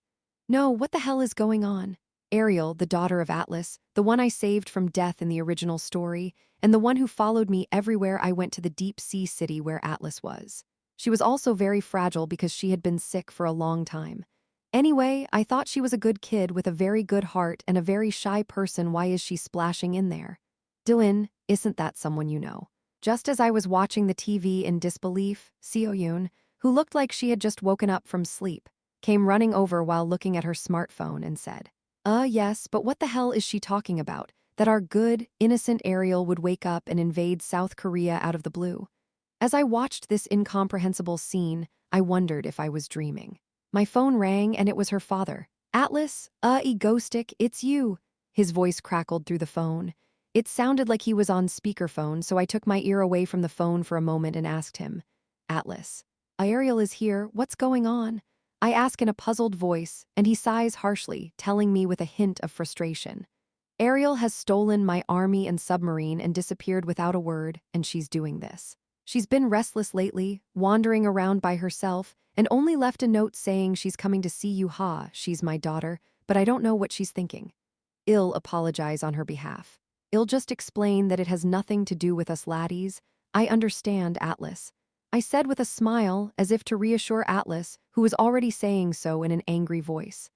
No, what the hell is going on? Ariel, the daughter of Atlas, the one I saved from death in the original story, and the one who followed me everywhere I went to the deep sea city where Atlas was. She was also very fragile because she had been sick for a long time. Anyway, I thought she was a good kid with a very good heart and a very shy person. Why is she splashing in there? Dylan, isn't that someone you know? Just as I was watching the TV in disbelief, Seo-yoon, who looked like she had just woken up from sleep, came running over while looking at her smartphone and said, yes, but what the hell is she talking about? That our good, innocent Ariel would wake up and invade South Korea out of the blue? As I watched this incomprehensible scene, I wondered if I was dreaming. My phone rang and it was her father. Atlas, Egostic, it's you. His voice crackled through the phone. It sounded like he was on speakerphone, so I took my ear away from the phone for a moment and asked him, Atlas, Ariel is here, what's going on? I ask in a puzzled voice, and he sighs harshly, telling me with a hint of frustration. Ariel has stolen my army and submarine and disappeared without a word, and she's doing this. She's been restless lately, wandering around by herself, and only left a note saying she's coming to see you. She's my daughter, but I don't know what she's thinking. I'll apologize on her behalf. I'll just explain that it has nothing to do with us laddies. I understand, Atlas. I said with a smile, as if to reassure Atlas, who was already saying so in an angry voice.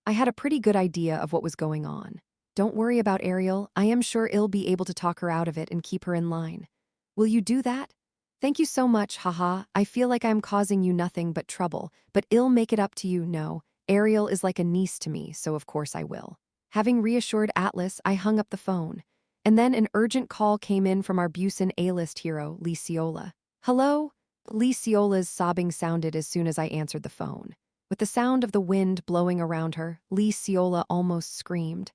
I had a pretty good idea of what was going on. Don't worry about Ariel, I am sure I'll be able to talk her out of it and keep her in line. Will you do that? Thank you so much, haha. I feel like I'm causing you nothing but trouble, but I'll make it up to you. No, Ariel is like a niece to me, so of course I will. Having reassured Atlas, I hung up the phone. And then an urgent call came in from our Busan A-list hero, Lee Seola. Hello? Lee Seola's sobbing sounded as soon as I answered the phone. With the sound of the wind blowing around her, Lee Seola almost screamed.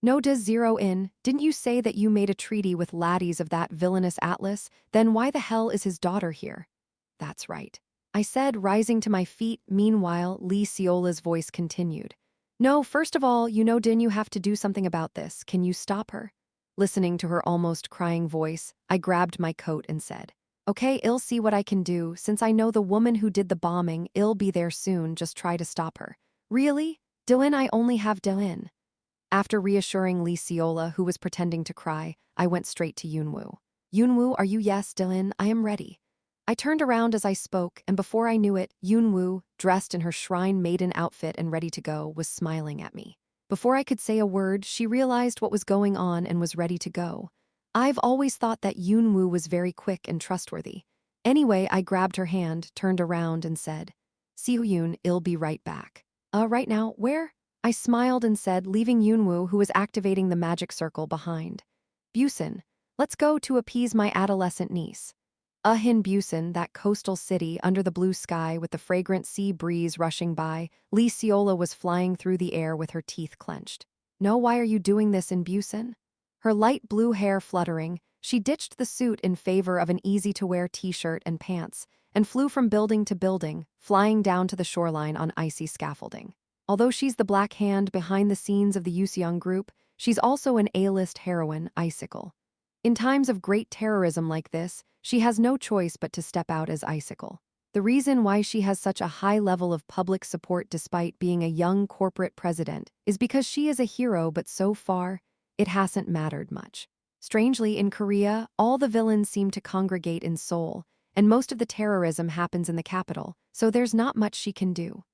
No, does zero in. Didn't you say that you made a treaty with laddies of that villainous Atlas? Then why the hell is his daughter here? That's right, I said, rising to my feet. Meanwhile, Lee Seola's voice continued. No, first of all, didn't you have to do something about this? Can you stop her? Listening to her almost crying voice, I grabbed my coat and said, Okay, I'll see what I can do. Since I know the woman who did the bombing, I'll be there soon. Just try to stop her. Really? Dylan, I only have Dylan. After reassuring Lee Seola, who was pretending to cry, I went straight to Yoonwoo. Yoonwoo, are you? Yes, Dylan, I am ready. I turned around as I spoke, and before I knew it, Yoonwoo, dressed in her shrine maiden outfit and ready to go, was smiling at me. Before I could say a word, she realized what was going on and was ready to go. I've always thought that Yoonwoo was very quick and trustworthy. Anyway, I grabbed her hand, turned around, and said, Seo-yoon, I'll be right back. Right now, where? I smiled and said, leaving Yoonwoo, who was activating the magic circle, behind. Busan, let's go to appease my adolescent niece. In Busan, that coastal city under the blue sky with the fragrant sea breeze rushing by, Lee Seola was flying through the air with her teeth clenched. No, why are you doing this in Busan? Her light blue hair fluttering, she ditched the suit in favor of an easy-to-wear t-shirt and pants, and flew from building to building, flying down to the shoreline on icy scaffolding. Although she's the black hand behind the scenes of the Yuseong group, she's also an A-list heroine, Icicle. In times of great terrorism like this, she has no choice but to step out as Icicle. The reason why she has such a high level of public support despite being a young corporate president is because she is a hero, but so far, it hasn't mattered much. Strangely, in Korea, all the villains seem to congregate in Seoul, and most of the terrorism happens in the capital, so there's not much she can do.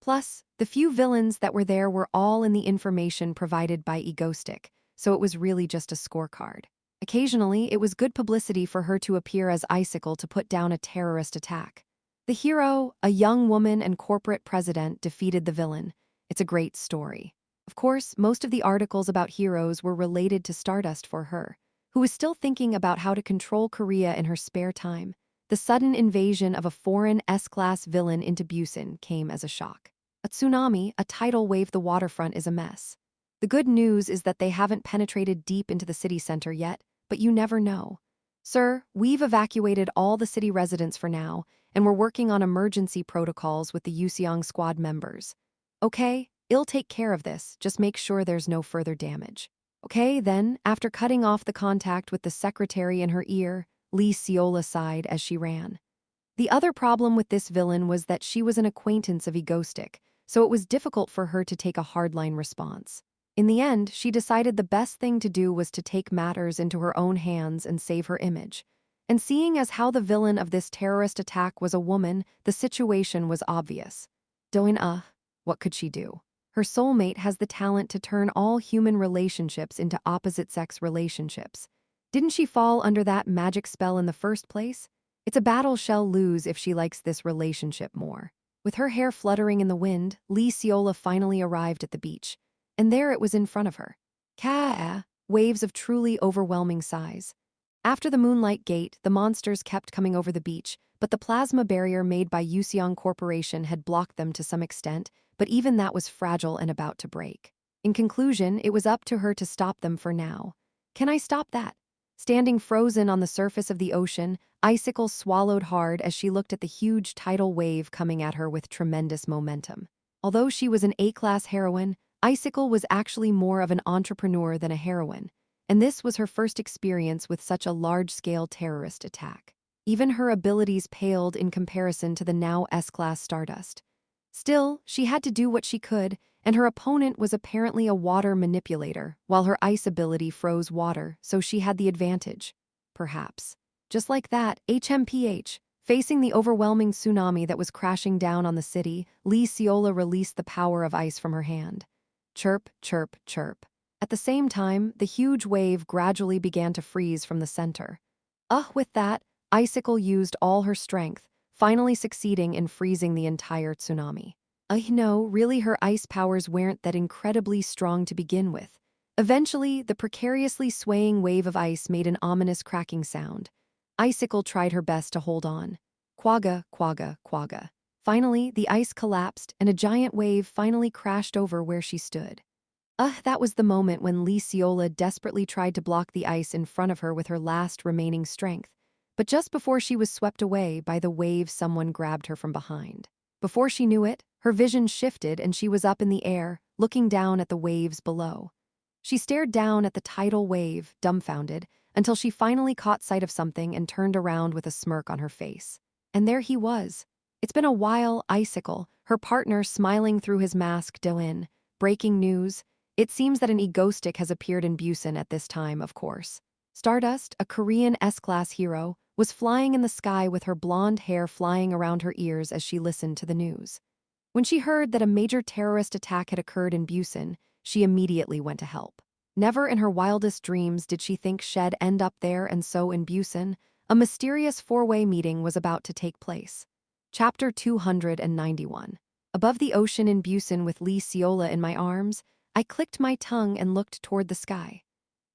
Plus, the few villains that were there were all in the information provided by Egostic, so it was really just a scorecard. Occasionally, it was good publicity for her to appear as Icicle to put down a terrorist attack. The hero, a young woman and corporate president, defeated the villain. It's a great story. Of course, most of the articles about heroes were related to Stardust for her, who was still thinking about how to control Korea in her spare time. The sudden invasion of a foreign S-class villain into Busan came as a shock. A tsunami, a tidal wave, the waterfront is a mess. The good news is that they haven't penetrated deep into the city center yet, but you never know. Sir, we've evacuated all the city residents for now, and we're working on emergency protocols with the Yuseong squad members. Okay, I'll take care of this, just make sure there's no further damage. Okay, then, after cutting off the contact with the secretary in her ear, Lee Seola sighed as she ran. The other problem with this villain was that she was an acquaintance of Egostic, so it was difficult for her to take a hardline response. In the end, she decided the best thing to do was to take matters into her own hands and save her image. And seeing as how the villain of this terrorist attack was a woman, the situation was obvious. What could she do? Her soulmate has the talent to turn all human relationships into opposite-sex relationships. Didn't she fall under that magic spell in the first place? It's a battle she'll lose if she likes this relationship more. With her hair fluttering in the wind, Lee Seola finally arrived at the beach. And there it was in front of her. Waves of truly overwhelming size. After the Moonlight Gate, the monsters kept coming over the beach, but the plasma barrier made by Yuseong Corporation had blocked them to some extent, but even that was fragile and about to break. In conclusion, it was up to her to stop them for now. Can I stop that? Standing frozen on the surface of the ocean, Icicle swallowed hard as she looked at the huge tidal wave coming at her with tremendous momentum. Although she was an A-class heroine, Icicle was actually more of an entrepreneur than a heroine, and this was her first experience with such a large-scale terrorist attack. Even her abilities paled in comparison to the now S-class Stardust. Still, she had to do what she could, and her opponent was apparently a water manipulator, while her ice ability froze water, so she had the advantage. Perhaps. Just like that, HMPH. Facing the overwhelming tsunami that was crashing down on the city, Lee Seola released the power of ice from her hand. Chirp, chirp, chirp. At the same time, the huge wave gradually began to freeze from the center. With that, Icicle used all her strength, finally succeeding in freezing the entire tsunami. No, really her ice powers weren't that incredibly strong to begin with. Eventually, the precariously swaying wave of ice made an ominous cracking sound. Icicle tried her best to hold on. Quagga, quagga, quagga. Finally, the ice collapsed, and a giant wave finally crashed over where she stood. That was the moment when Lee Seola desperately tried to block the ice in front of her with her last remaining strength. But just before she was swept away by the wave, someone grabbed her from behind. Before she knew it, her vision shifted and she was up in the air, looking down at the waves below. She stared down at the tidal wave, dumbfounded, until she finally caught sight of something and turned around with a smirk on her face. And there he was. It's been a while, Icicle, her partner smiling through his mask, Doin. Breaking news. It seems that an Egostic has appeared in Busan at this time, of course. Stardust, a Korean S-class hero, was flying in the sky with her blonde hair flying around her ears as she listened to the news. When she heard that a major terrorist attack had occurred in Busan, she immediately went to help. Never in her wildest dreams did she think she'd end up there, and so in Busan, a mysterious four-way meeting was about to take place. Chapter 291. Above the ocean in Busan with Lee Seola in my arms, I clicked my tongue and looked toward the sky.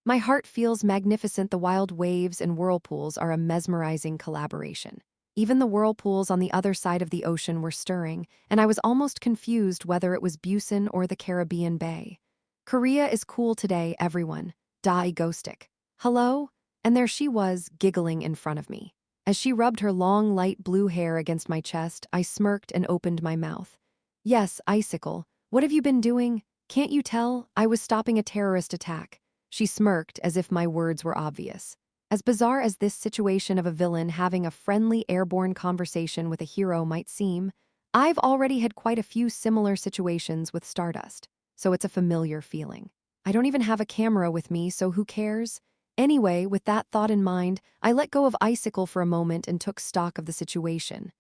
My heart feels magnificent. The wild waves and whirlpools are a mesmerizing collaboration. Even the whirlpools on the other side of the ocean were stirring, and I was almost confused whether it was Busan or the Caribbean Bay. Korea is cool today, everyone. Ghostic. Hello? And there she was, giggling in front of me. As she rubbed her long, light blue hair against my chest, I smirked and opened my mouth. Yes, Icicle. What have you been doing? Can't you tell? I was stopping a terrorist attack. She smirked as if my words were obvious. As bizarre as this situation of a villain having a friendly airborne conversation with a hero might seem, I've already had quite a few similar situations with Stardust, so it's a familiar feeling. I don't even have a camera with me, so who cares? Anyway, with that thought in mind, I let go of Icicle for a moment and took stock of the situation.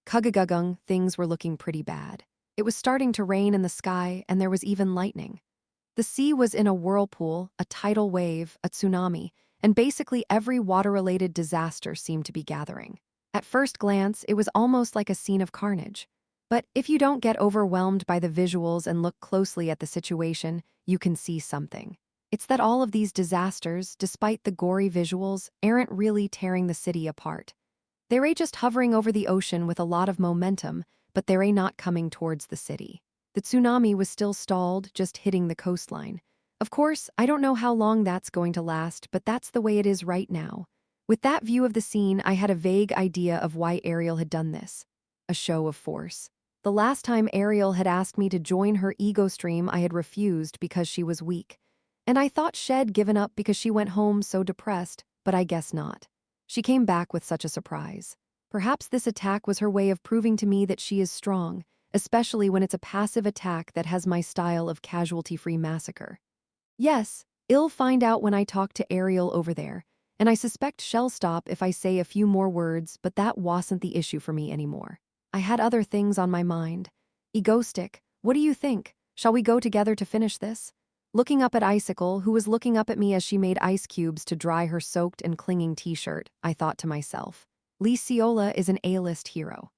Kugagugung, things were looking pretty bad. It was starting to rain in the sky, and there was even lightning. The sea was in a whirlpool, a tidal wave, a tsunami, and basically every water-related disaster seemed to be gathering. At first glance, it was almost like a scene of carnage. But if you don't get overwhelmed by the visuals and look closely at the situation, you can see something. It's that all of these disasters, despite the gory visuals, aren't really tearing the city apart. They're just hovering over the ocean with a lot of momentum, but they're not coming towards the city. The tsunami was still stalled, just hitting the coastline. Of course, I don't know how long that's going to last, but that's the way it is right now. With that view of the scene, I had a vague idea of why Ariel had done this. A show of force. The last time Ariel had asked me to join her ego stream, I had refused because she was weak. And I thought she'd given up because she went home so depressed, but I guess not. She came back with such a surprise. Perhaps this attack was her way of proving to me that she is strong, especially when it's a passive attack that has my style of casualty-free massacre. Yes, I'll find out when I talk to Ariel over there, and I suspect she'll stop if I say a few more words, but that wasn't the issue for me anymore. I had other things on my mind. Egoistic, what do you think? Shall we go together to finish this? Looking up at Icicle, who was looking up at me as she made ice cubes to dry her soaked and clinging t-shirt, I thought to myself, Lee Seola is an A-list hero.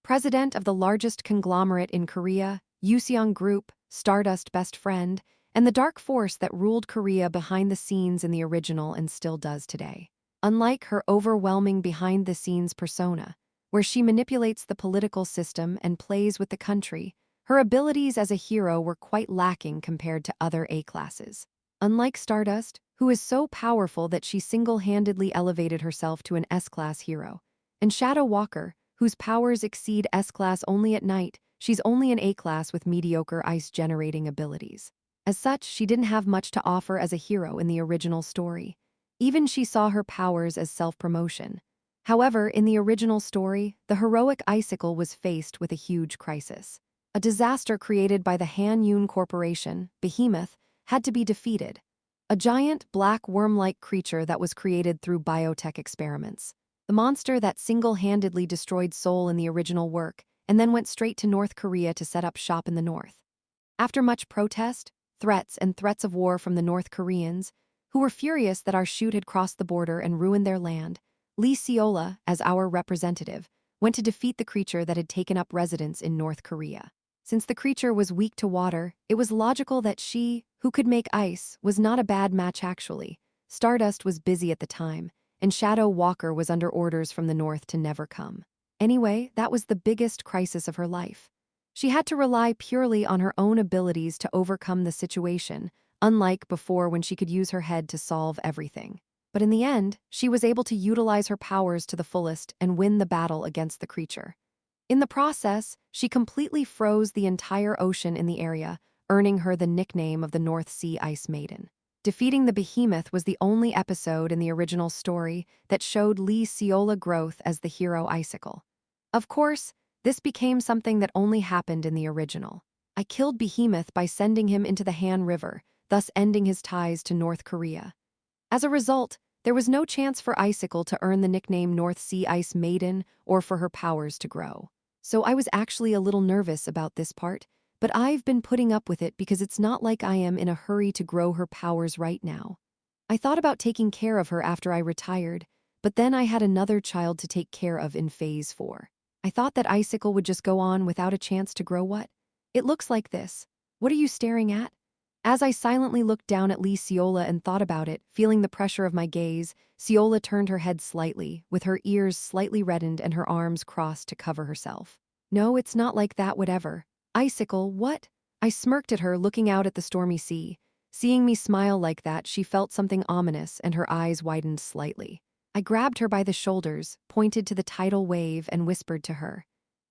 President of the largest conglomerate in Korea, Yuseong Group, Stardust best friend, and the dark force that ruled Korea behind the scenes in the original and still does today. Unlike her overwhelming behind-the-scenes persona, where she manipulates the political system and plays with the country, her abilities as a hero were quite lacking compared to other A-classes. Unlike Stardust, who is so powerful that she single-handedly elevated herself to an S-class hero, and Shadow Walker, whose powers exceed S-class only at night, she's only an A-class with mediocre ice-generating abilities. As such, she didn't have much to offer as a hero in the original story. Even she saw her powers as self-promotion. However, in the original story, the heroic Icicle was faced with a huge crisis. A disaster created by the Han Yun Corporation, Behemoth, had to be defeated. A giant, black worm-like creature that was created through biotech experiments. The monster that single-handedly destroyed Seoul in the original work, and then went straight to North Korea to set up shop in the north. After much protest, threats of war from the North Koreans, who were furious that our shoot had crossed the border and ruined their land, Lee Seola, as our representative, went to defeat the creature that had taken up residence in North Korea. Since the creature was weak to water, it was logical that she, who could make ice, was not a bad match actually. Stardust was busy at the time, and Shadow Walker was under orders from the north to never come. Anyway, that was the biggest crisis of her life. She had to rely purely on her own abilities to overcome the situation, unlike before when she could use her head to solve everything. But in the end, she was able to utilize her powers to the fullest and win the battle against the creature. In the process, she completely froze the entire ocean in the area, earning her the nickname of the North Sea Ice Maiden. Defeating the Behemoth was the only episode in the original story that showed Lee Seola growth as the hero Icicle. Of course, this became something that only happened in the original. I killed Behemoth by sending him into the Han River, thus ending his ties to North Korea. As a result, there was no chance for Icicle to earn the nickname North Sea Ice Maiden or for her powers to grow. So I was actually a little nervous about this part, but I've been putting up with it because it's not like I am in a hurry to grow her powers right now. I thought about taking care of her after I retired, but then I had another child to take care of in Phase 4. I thought that Icicle would just go on without a chance to grow what? It looks like this. What are you staring at? As I silently looked down at Lee Seola and thought about it, feeling the pressure of my gaze, Seola turned her head slightly, with her ears slightly reddened and her arms crossed to cover herself. No, it's not like that whatever. Icicle, what? I smirked at her, looking out at the stormy sea. Seeing me smile like that, she felt something ominous and her eyes widened slightly. I grabbed her by the shoulders, pointed to the tidal wave and whispered to her.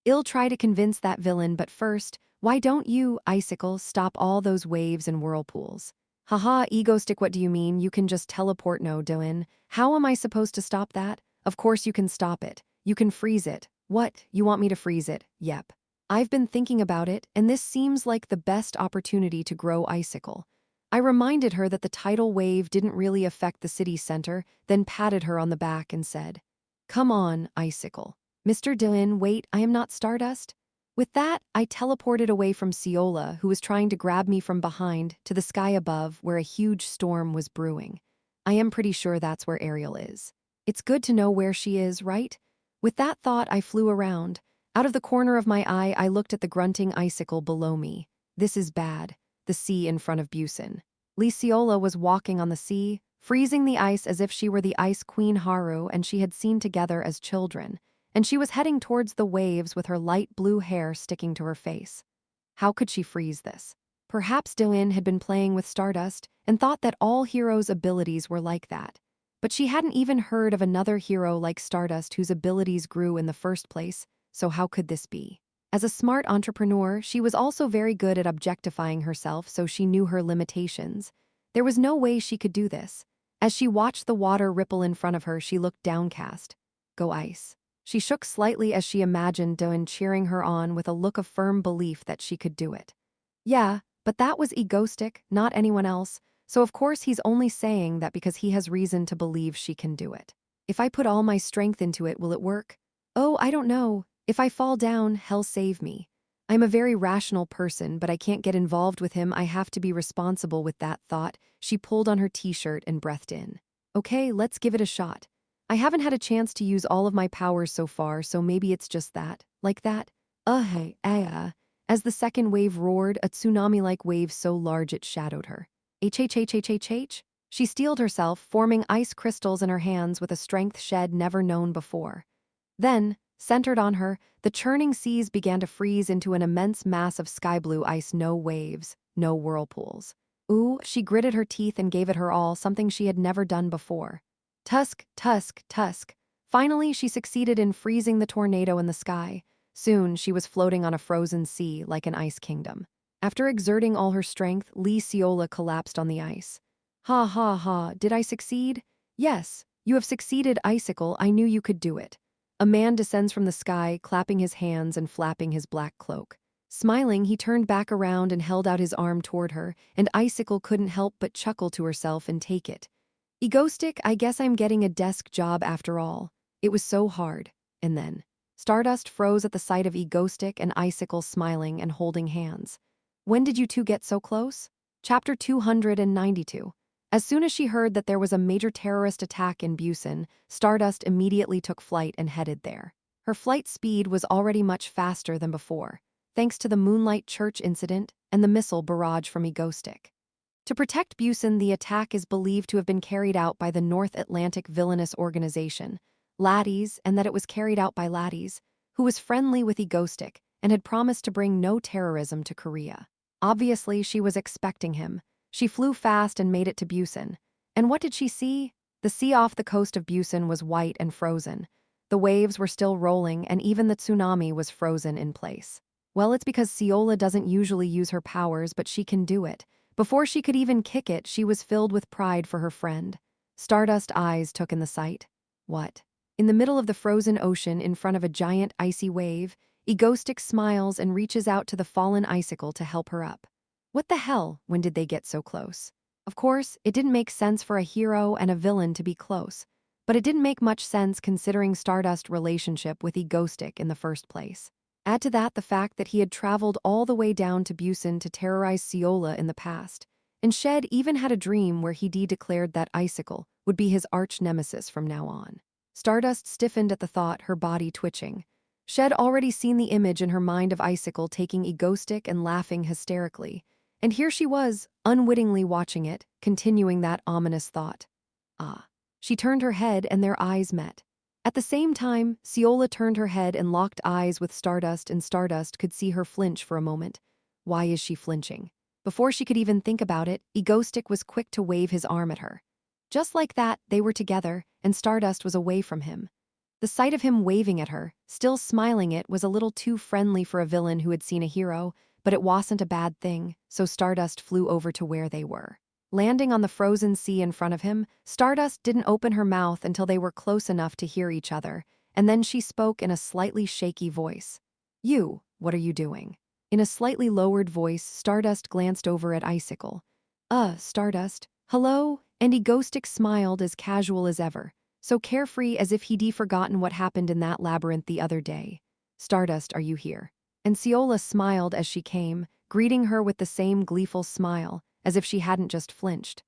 I'll try to convince that villain, but first, why don't you, Icicle, stop all those waves and whirlpools? Haha, egoistic, what do you mean? You can just teleport? No, Dylan. How am I supposed to stop that? Of course you can stop it. You can freeze it. What? You want me to freeze it? Yep. I've been thinking about it, and this seems like the best opportunity to grow Icicle. I reminded her that the tidal wave didn't really affect the city center, then patted her on the back and said, "Come on, Icicle. Mr. Dylan, wait, I am not Stardust." With that, I teleported away from Seola, who was trying to grab me from behind, to the sky above where a huge storm was brewing. I am pretty sure that's where Ariel is. It's good to know where she is, right? With that thought, I flew around. Out of the corner of my eye, I looked at the grunting icicle below me. This is bad. The sea in front of Busan. Luciola was walking on the sea, freezing the ice as if she were the Ice Queen Haru and she had seen together as children, and she was heading towards the waves with her light blue hair sticking to her face. How could she freeze this? Perhaps Doin had been playing with Stardust and thought that all heroes' abilities were like that. But she hadn't even heard of another hero like Stardust whose abilities grew in the first place, so how could this be? As a smart entrepreneur, she was also very good at objectifying herself, so she knew her limitations. There was no way she could do this. As she watched the water ripple in front of her, she looked downcast. Go ice. She shook slightly as she imagined Doin cheering her on with a look of firm belief that she could do it. Yeah, but that was egoistic, not anyone else, so of course he's only saying that because he has reason to believe she can do it. If I put all my strength into it, will it work? Oh, I don't know. If I fall down, hell save me. I'm a very rational person, but I can't get involved with him. I have to be responsible with that thought. She pulled on her t-shirt and breathed in. Okay, let's give it a shot. I haven't had a chance to use all of my powers so far, so maybe it's just that. Like that. Hey, As the second wave roared, a tsunami-like wave so large it shadowed her. H. She steeled herself, forming ice crystals in her hands with a strength Shed never known before. Then, centered on her, the churning seas began to freeze into an immense mass of sky-blue ice, no waves, no whirlpools. Ooh, she gritted her teeth and gave it her all, something she had never done before. Tusk. Finally, she succeeded in freezing the tornado in the sky. Soon, she was floating on a frozen sea like an ice kingdom. After exerting all her strength, Luciola collapsed on the ice. Ha, did I succeed? Yes, you have succeeded, Icicle, I knew you could do it. A man descends from the sky, clapping his hands and flapping his black cloak. Smiling, he turned back around and held out his arm toward her, and Icicle couldn't help but chuckle to herself and take it. Egoistic, I guess I'm getting a desk job after all. It was so hard. And then, Stardust froze at the sight of Egoistic and Icicle smiling and holding hands. When did you two get so close? Chapter 292. As soon as she heard that there was a major terrorist attack in Busan, Stardust immediately took flight and headed there. Her flight speed was already much faster than before, thanks to the Moonlight Church incident and the missile barrage from Egoistic. To protect Busan, the attack is believed to have been carried out by the North Atlantic villainous organization, Laddies, and that it was carried out by Laddies, who was friendly with Egoistic and had promised to bring no terrorism to Korea. Obviously, she was expecting him. She flew fast and made it to Busan. And what did she see? The sea off the coast of Busan was white and frozen. The waves were still rolling, and even the tsunami was frozen in place. Well, it's because Ciola doesn't usually use her powers, but she can do it. Before she could even kick it, she was filled with pride for her friend. Stardust eyes took in the sight. What? In the middle of the frozen ocean, in front of a giant icy wave, Egoistic smiles and reaches out to the fallen icicle to help her up. What the hell? When did they get so close? Of course, it didn't make sense for a hero and a villain to be close, but it didn't make much sense considering Stardust's relationship with Egoistic in the first place. Add to that the fact that he had traveled all the way down to Busan to terrorize Ciola in the past, and Shed even had a dream where he declared that Icicle would be his arch-nemesis from now on. Stardust stiffened at the thought, her body twitching. Shed already seen the image in her mind of Icicle taking Egoistic and laughing hysterically, and here she was, unwittingly watching it, continuing that ominous thought. Ah. She turned her head and their eyes met. At the same time, Ciola turned her head and locked eyes with Stardust, and Stardust could see her flinch for a moment. Why is she flinching? Before she could even think about it, Egoistic was quick to wave his arm at her. Just like that, they were together, and Stardust was away from him. The sight of him waving at her, still smiling it, was a little too friendly for a villain who had seen a hero, but it wasn't a bad thing, so Stardust flew over to where they were. Landing on the frozen sea in front of him, Stardust didn't open her mouth until they were close enough to hear each other, and then she spoke in a slightly shaky voice. You, what are you doing? In a slightly lowered voice, Stardust glanced over at Icicle. Stardust. Hello? And Egoistic smiled as casual as ever, so carefree as if he'd forgotten what happened in that labyrinth the other day. Stardust, are you here? And Ciola smiled as she came, greeting her with the same gleeful smile, as if she hadn't just flinched.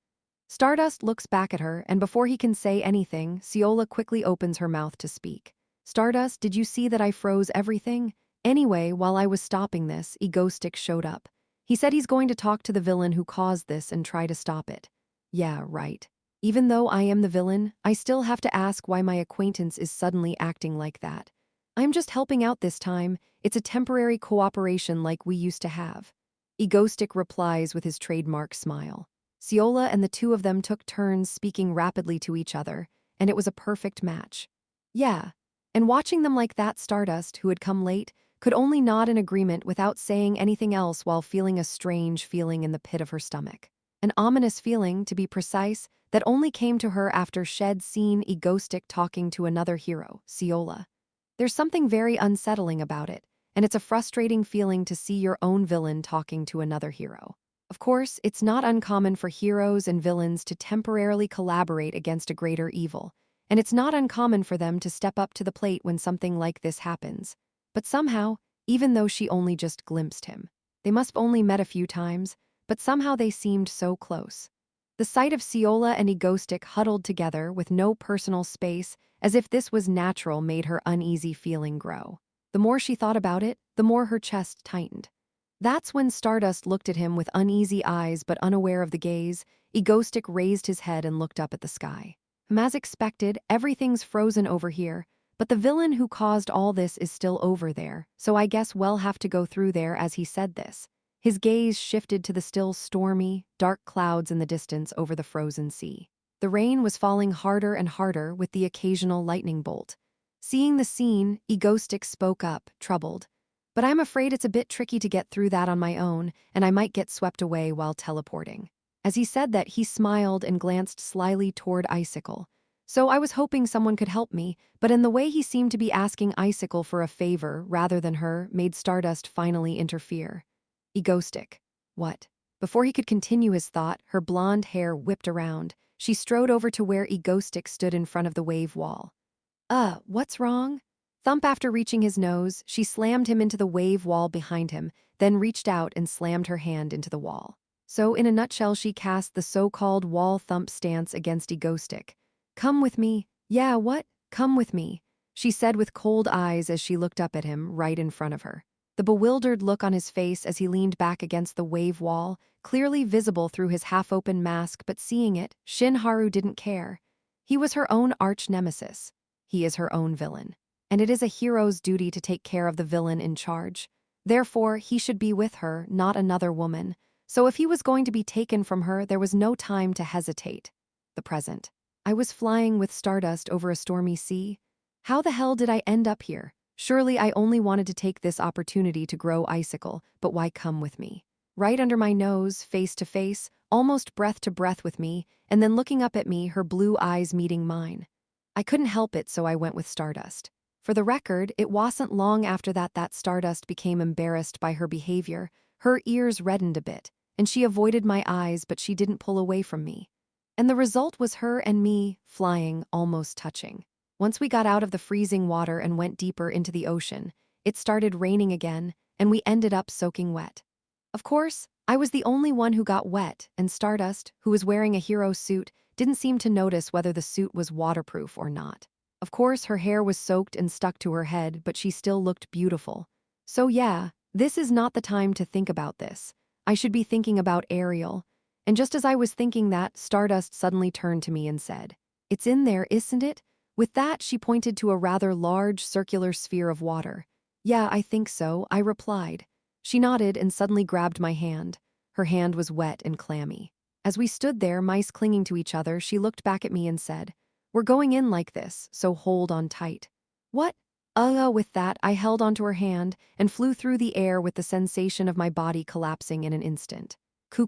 Stardust looks back at her, and before he can say anything, Ciola quickly opens her mouth to speak. Stardust, did you see that I froze everything? Anyway, while I was stopping this, Egostick showed up. He said he's going to talk to the villain who caused this and try to stop it. Yeah, right. Even though I am the villain, I still have to ask why my acquaintance is suddenly acting like that. I'm just helping out this time. It's a temporary cooperation like we used to have. Egostick replies with his trademark smile. Ciola and the two of them took turns speaking rapidly to each other, and it was a perfect match. Yeah. And watching them like that, Stardust, who had come late, could only nod in agreement without saying anything else while feeling a strange feeling in the pit of her stomach. An ominous feeling, to be precise, that only came to her after Shed seen Egostick talking to another hero, Ciola. There's something very unsettling about it, and it's a frustrating feeling to see your own villain talking to another hero. Of course, it's not uncommon for heroes and villains to temporarily collaborate against a greater evil, and it's not uncommon for them to step up to the plate when something like this happens. But somehow, even though she only just glimpsed him, they must have only met a few times, but somehow they seemed so close. The sight of Ciola and Egostick huddled together with no personal space, as if this was natural, made her uneasy feeling grow. The more she thought about it, the more her chest tightened. That's when Stardust looked at him with uneasy eyes, but unaware of the gaze. Egostick raised his head and looked up at the sky. As expected, everything's frozen over here, but the villain who caused all this is still over there, so I guess we'll have to go through there. As he said this, his gaze shifted to the still stormy, dark clouds in the distance over the frozen sea. The rain was falling harder and harder with the occasional lightning bolt. Seeing the scene, Egostick spoke up, troubled. But I'm afraid it's a bit tricky to get through that on my own, and I might get swept away while teleporting. As he said that, he smiled and glanced slyly toward Icicle. So I was hoping someone could help me, but in the way he seemed to be asking Icicle for a favor rather than her made Stardust finally interfere. Egostick. What? Before he could continue his thought, her blonde hair whipped around. She strode over to where Egostick stood in front of the wave wall. What's wrong? Thump. After reaching his nose, she slammed him into the wave wall behind him, then reached out and slammed her hand into the wall. So in a nutshell, she cast the so-called wall thump stance against Egostick. Come with me. Yeah, what? Come with me, she said with cold eyes as she looked up at him right in front of her. The bewildered look on his face as he leaned back against the wave wall, clearly visible through his half-open mask, but seeing it, Shinharu didn't care. He was her own arch-nemesis. He is her own villain. And it is a hero's duty to take care of the villain in charge. Therefore, he should be with her, not another woman. So if he was going to be taken from her, there was no time to hesitate. The present. I was flying with Stardust over a stormy sea. How the hell did I end up here? Surely I only wanted to take this opportunity to grow Icicle, but why come with me? Right under my nose, face to face, almost breath to breath with me, and then looking up at me, her blue eyes meeting mine. I couldn't help it, so I went with Stardust. For the record, it wasn't long after that Stardust became embarrassed by her behavior. Her ears reddened a bit, and she avoided my eyes, but she didn't pull away from me. And the result was her and me flying, almost touching. Once we got out of the freezing water and went deeper into the ocean, it started raining again, and we ended up soaking wet. Of course, I was the only one who got wet, and Stardust, who was wearing a hero suit, didn't seem to notice whether the suit was waterproof or not. Of course, her hair was soaked and stuck to her head, but she still looked beautiful. So yeah, this is not the time to think about this. I should be thinking about Ariel. And just as I was thinking that, Stardust suddenly turned to me and said, "It's in there, isn't it?" With that, she pointed to a rather large circular sphere of water. "Yeah, I think so," I replied. She nodded and suddenly grabbed my hand. Her hand was wet and clammy. As we stood there, mice clinging to each other, she looked back at me and said, "We're going in like this, so hold on tight." What? With that, I held onto her hand and flew through the air with the sensation of my body collapsing in an instant. Coo.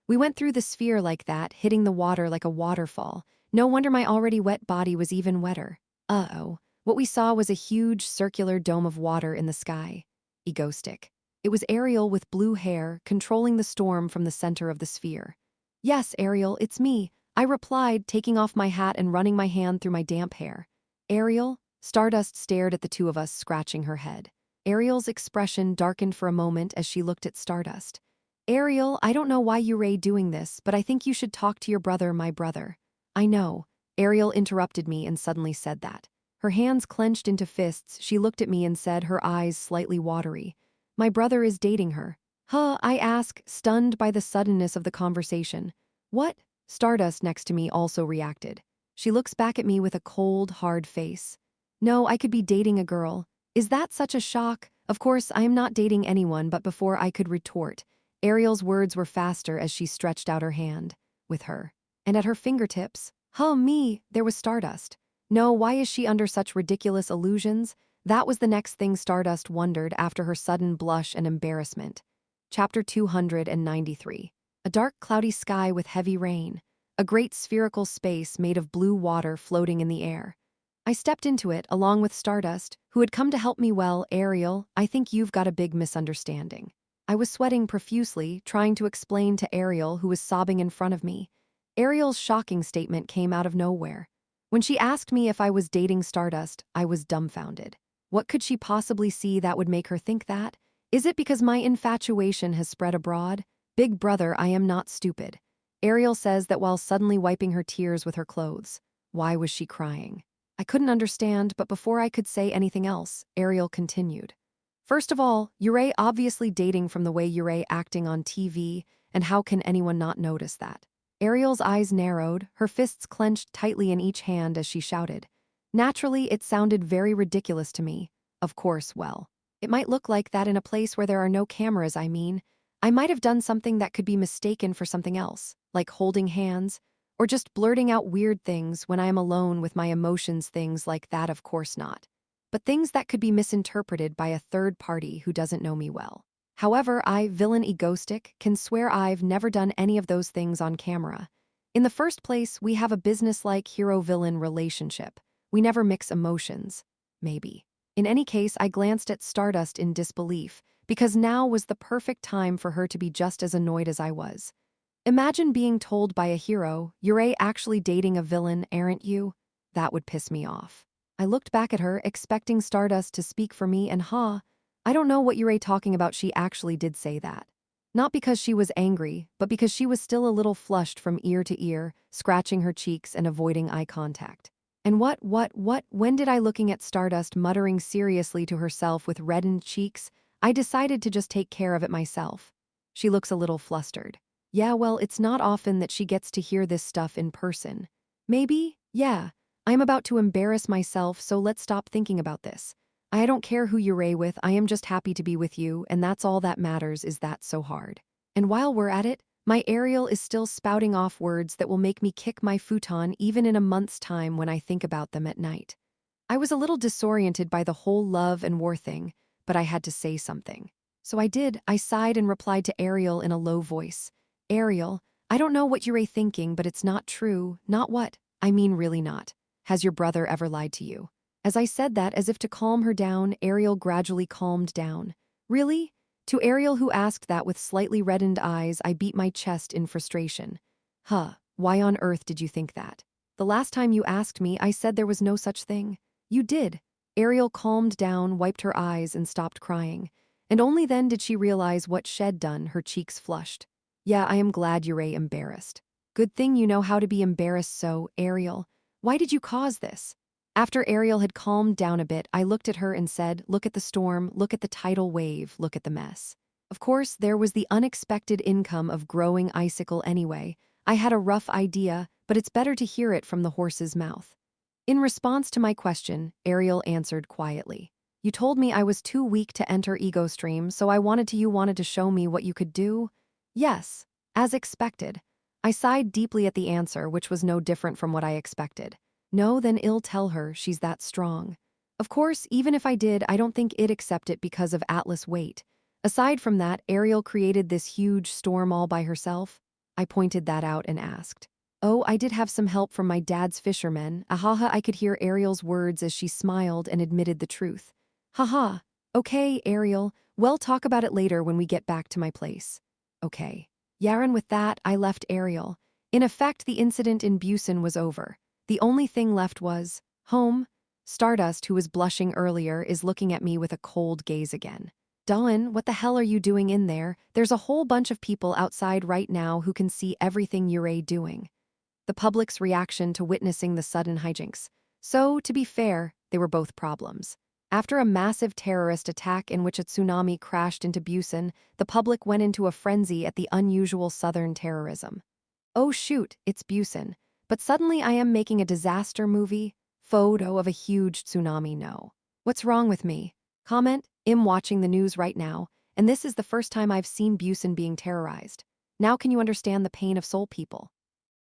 We went through the sphere like that, hitting the water like a waterfall. No wonder my already wet body was even wetter. What we saw was a huge circular dome of water in the sky. Egostick. It was Ariel with blue hair, controlling the storm from the center of the sphere. "Yes, Ariel, it's me," I replied, taking off my hat and running my hand through my damp hair. "Ariel?" Stardust stared at the two of us, scratching her head. Ariel's expression darkened for a moment as she looked at Stardust. Ariel, I don't know why you're doing this, but I think you should talk to your brother, my brother. I know. Ariel interrupted me and suddenly said that. Her hands clenched into fists, she looked at me and said, her eyes slightly watery. My brother is dating her. Huh, I ask, stunned by the suddenness of the conversation. What? Stardust next to me also reacted. She looks back at me with a cold, hard face. No, I could be dating a girl. Is that such a shock? Of course, I am not dating anyone, but before I could retort, Ariel's words were faster as she stretched out her hand. With her. And at her fingertips, there was Stardust. No, why is she under such ridiculous illusions? That was the next thing Stardust wondered after her sudden blush and embarrassment. Chapter 293. A dark cloudy sky with heavy rain. A great spherical space made of blue water floating in the air. I stepped into it along with Stardust, who had come to help me. Well, Ariel, I think you've got a big misunderstanding. I was sweating profusely, trying to explain to Ariel, who was sobbing in front of me. Ariel's shocking statement came out of nowhere. When she asked me if I was dating Stardust, I was dumbfounded. What could she possibly see that would make her think that? Is it because my infatuation has spread abroad? Big brother, I am not stupid. Ariel says that while suddenly wiping her tears with her clothes. Why was she crying? I couldn't understand, but before I could say anything else, Ariel continued. First of all, you're obviously dating from the way you're acting on TV, and how can anyone not notice that? Ariel's eyes narrowed, her fists clenched tightly in each hand as she shouted. Naturally, it sounded very ridiculous to me. Of course, well, it might look like that in a place where there are no cameras, I mean. I might have done something that could be mistaken for something else, like holding hands, or just blurting out weird things when I am alone with my emotions. Things like that, of course not. But things that could be misinterpreted by a third party who doesn't know me well. However, I, villain egoistic, can swear I've never done any of those things on camera. In the first place, we have a business-like hero-villain relationship. We never mix emotions. Maybe. In any case, I glanced at Stardust in disbelief, because now was the perfect time for her to be just as annoyed as I was. Imagine being told by a hero, you're actually dating a villain, aren't you? That would piss me off. I looked back at her, expecting Stardust to speak for me, and I don't know what you're talking about. She actually did say that. Not because she was angry, but because she was still a little flushed from ear to ear, scratching her cheeks and avoiding eye contact. And when did I, looking at Stardust muttering seriously to herself with reddened cheeks, I decided to just take care of it myself. She looks a little flustered. Yeah, well, it's not often that she gets to hear this stuff in person. Maybe, yeah. I'm about to embarrass myself, so let's stop thinking about this. I don't care who you're with, I am just happy to be with you, and that's all that matters. Is that so hard? And while we're at it, my Ariel is still spouting off words that will make me kick my futon even in a month's time when I think about them at night. I was a little disoriented by the whole love and war thing, but I had to say something. So I did. I sighed and replied to Ariel in a low voice. Ariel, I don't know what you're thinking, but it's not true. Not what? I mean, really not. Has your brother ever lied to you? As I said that, as if to calm her down, Ariel gradually calmed down. Really? To Ariel, who asked that with slightly reddened eyes, I beat my chest in frustration. Why on earth did you think that? The last time you asked me, I said there was no such thing. You did. Ariel calmed down, wiped her eyes, and stopped crying. And only then did she realize what she'd done, her cheeks flushed. Yeah, I am glad you're embarrassed. Good thing you know how to be embarrassed. So, Ariel, why did you cause this? After Ariel had calmed down a bit, I looked at her and said, look at the storm, look at the tidal wave, look at the mess. Of course, there was the unexpected income of growing icicle anyway. I had a rough idea, but it's better to hear it from the horse's mouth. In response to my question, Ariel answered quietly. You told me I was too weak to enter ego stream, so you wanted to show me what you could do? Yes, as expected. I sighed deeply at the answer, which was no different from what I expected. No, then I'll tell her she's that strong. Of course, even if I did, I don't think I'd accept it because of Atlas' weight. Aside from that, Ariel created this huge storm all by herself. I pointed that out and asked. Oh, I did have some help from my dad's fishermen. Ahaha, I could hear Ariel's words as she smiled and admitted the truth. Haha. Okay, Ariel, we'll talk about it later when we get back to my place. Okay. Yaren, with that, I left Ariel. In effect, the incident in Busan was over. The only thing left was home. Stardust, who was blushing earlier, is looking at me with a cold gaze again. Dawn, what the hell are you doing in there? There's a whole bunch of people outside right now who can see everything you're doing. The public's reaction to witnessing the sudden hijinks. So, to be fair, they were both problems. After a massive terrorist attack in which a tsunami crashed into Busan, the public went into a frenzy at the unusual southern terrorism. Oh shoot, it's Busan. But suddenly I am making a disaster movie? Photo of a huge tsunami, no. What's wrong with me? Comment, I'm watching the news right now, and this is the first time I've seen Busan being terrorized. Now can you understand the pain of Seoul people?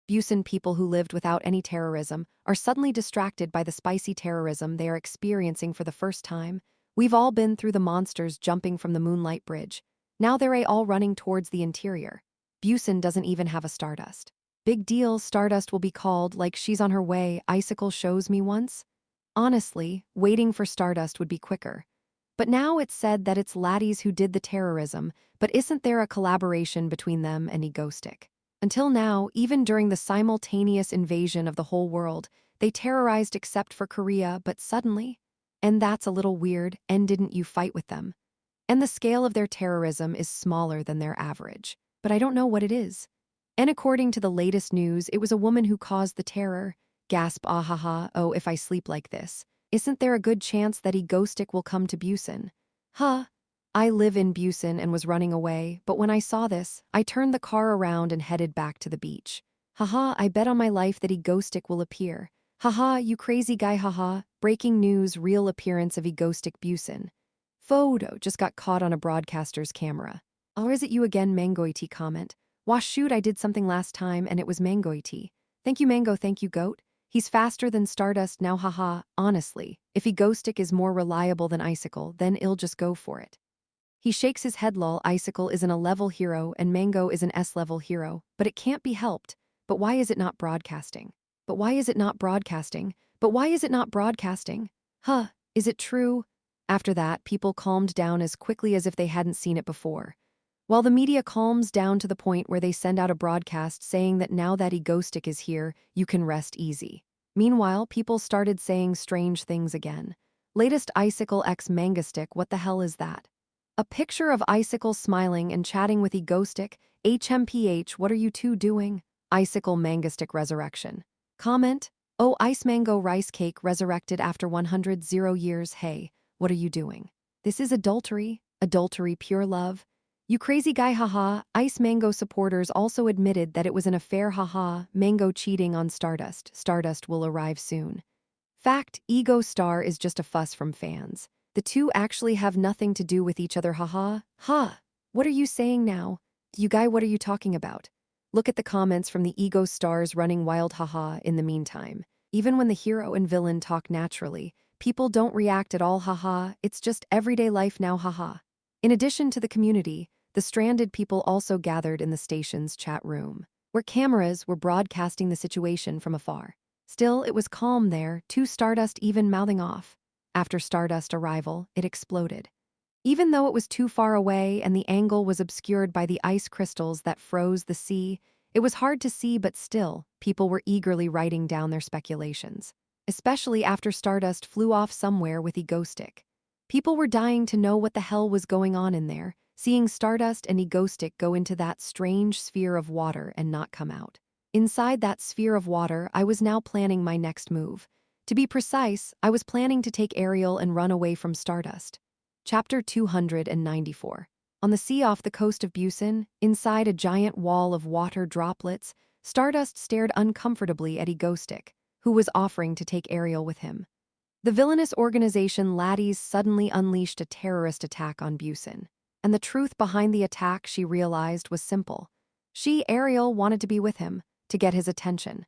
Busan people who lived without any terrorism are suddenly distracted by the spicy terrorism they are experiencing for the first time. We've all been through the monsters jumping from the Moonlight Bridge. Now they're all running towards the interior. Busan doesn't even have a Stardust. Big deal, Stardust will be called like she's on her way, Icicle shows me once. Honestly, waiting for Stardust would be quicker. But now it's said that it's laddies who did the terrorism, but isn't there a collaboration between them and Egostic? Until now, even during the simultaneous invasion of the whole world, they terrorized except for Korea, but suddenly? And that's a little weird, and didn't you fight with them? And the scale of their terrorism is smaller than their average. But I don't know what it is. And according to the latest news, it was a woman who caused the terror. Gasp, ahaha, oh, if I sleep like this. Isn't there a good chance that Egostic will come to Busan? Huh. I live in Busan and was running away, but when I saw this, I turned the car around and headed back to the beach. Haha, I bet on my life that Egostic will appear. Haha, you crazy guy, haha. Breaking news, real appearance of Egostic Busan. Photo just got caught on a broadcaster's camera. Or is it you again, Mangoity? Comment. Wash shoot, I did something last time and it was Mangoity. Thank you, Mango, thank you, Goat. He's faster than Stardust now, haha. Honestly, if Egostic is more reliable than Icicle, then I'll just go for it. He shakes his head, lol. Icicle is an A-level hero and Mango is an S-level hero, but it can't be helped. But why is it not broadcasting? But why is it not broadcasting? But why is it not broadcasting? Huh, is it true? After that, people calmed down as quickly as if they hadn't seen it before. While the media calms down to the point where they send out a broadcast saying that now that Egostic is here, you can rest easy. Meanwhile, people started saying strange things again. Latest Icicle x Mangostick, what the hell is that? A picture of Icicle smiling and chatting with Egostic. HMPH, what are you two doing? Icicle Mangostick resurrection. Comment, oh, Ice Mango Rice Cake resurrected after 100 years. Hey, what are you doing? This is adultery pure love. You crazy guy, haha. Ice Mango supporters also admitted that it was an affair, haha. Mango cheating on Stardust. Stardust will arrive soon. Fact, Ego Star is just a fuss from fans. The two actually have nothing to do with each other, haha. Ha! What are you saying now? You guy, what are you talking about? Look at the comments from the Ego Stars running wild, haha. In the meantime, even when the hero and villain talk naturally, people don't react at all, haha. It's just everyday life now, haha. In addition to the community, the stranded people also gathered in the station's chat room, where cameras were broadcasting the situation from afar. Still, it was calm there, to Stardust even mouthing off. After Stardust arrival, it exploded. Even though it was too far away and the angle was obscured by the ice crystals that froze the sea, it was hard to see, but still, people were eagerly writing down their speculations. Especially after Stardust flew off somewhere with Egostic. People were dying to know what the hell was going on in there, seeing Stardust and Egostic go into that strange sphere of water and not come out. Inside that sphere of water, I was now planning my next move. To be precise, I was planning to take Ariel and run away from Stardust. Chapter 294. On the sea off the coast of Busan, inside a giant wall of water droplets, Stardust stared uncomfortably at Egostic, who was offering to take Ariel with him. The villainous organization Laddies suddenly unleashed a terrorist attack on Busan. And the truth behind the attack, she realized, was simple. She, Ariel, wanted to be with him, to get his attention.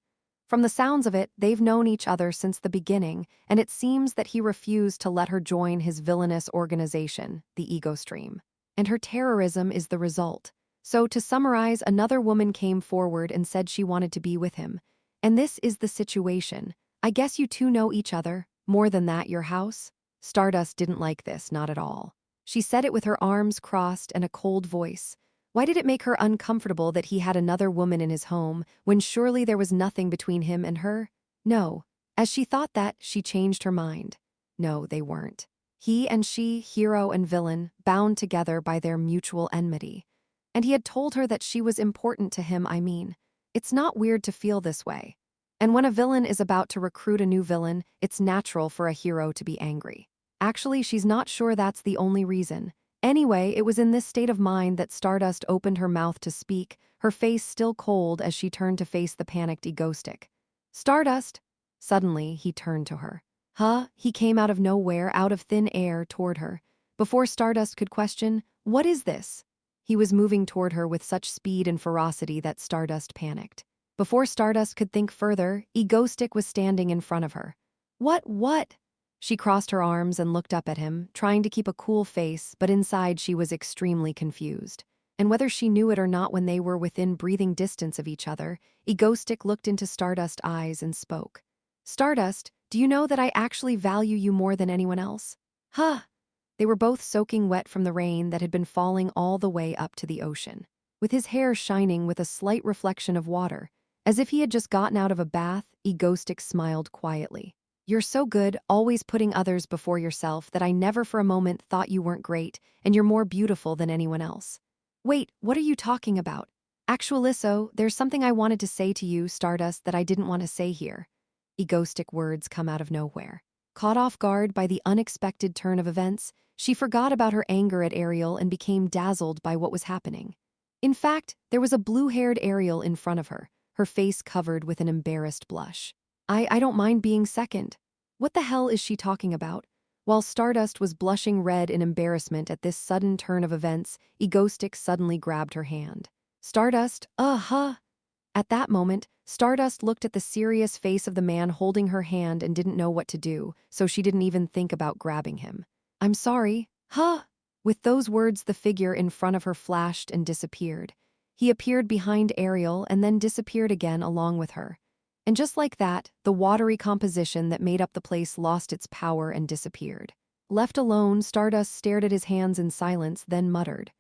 From the sounds of it, they've known each other since the beginning, and it seems that he refused to let her join his villainous organization, the Ego Stream. And her terrorism is the result. So, to summarize, another woman came forward and said she wanted to be with him. And this is the situation. I guess you two know each other. More than that, your house? Stardust didn't like this, not at all. She said it with her arms crossed and a cold voice. Why did it make her uncomfortable that he had another woman in his home, when surely there was nothing between him and her? No. As she thought that, she changed her mind. No, they weren't. He and she, hero and villain, bound together by their mutual enmity. And he had told her that she was important to him, I mean. It's not weird to feel this way. And when a villain is about to recruit a new villain, it's natural for a hero to be angry. Actually, she's not sure that's the only reason. Anyway, it was in this state of mind that Stardust opened her mouth to speak, her face still cold as she turned to face the panicked Egoistic. Stardust! Suddenly, he turned to her. Huh? He came out of nowhere, out of thin air, toward her. Before Stardust could question, "What is this?" He was moving toward her with such speed and ferocity that Stardust panicked. Before Stardust could think further, Egoistic was standing in front of her. What? She crossed her arms and looked up at him, trying to keep a cool face, but inside she was extremely confused. And whether she knew it or not, when they were within breathing distance of each other, Egoistic looked into Stardust's eyes and spoke. Stardust, do you know that I actually value you more than anyone else? Huh. They were both soaking wet from the rain that had been falling all the way up to the ocean, with his hair shining with a slight reflection of water. As if he had just gotten out of a bath, Egoistic smiled quietly. You're so good, always putting others before yourself, that I never for a moment thought you weren't great, and you're more beautiful than anyone else. Wait, what are you talking about? Actualisso, there's something I wanted to say to you, Stardust, that I didn't want to say here. Egoistic words come out of nowhere. Caught off guard by the unexpected turn of events, she forgot about her anger at Ariel and became dazzled by what was happening. In fact, there was a blue-haired Ariel in front of her face covered with an embarrassed blush. I don't mind being second. What the hell is she talking about? While Stardust was blushing red in embarrassment at this sudden turn of events, Egoistic suddenly grabbed her hand. Stardust, At that moment, Stardust looked at the serious face of the man holding her hand and didn't know what to do, so she didn't even think about grabbing him. I'm sorry, With those words, the figure in front of her flashed and disappeared. He appeared behind Ariel and then disappeared again along with her. And just like that, the watery composition that made up the place lost its power and disappeared. Left alone, Stardust stared at his hands in silence, then muttered.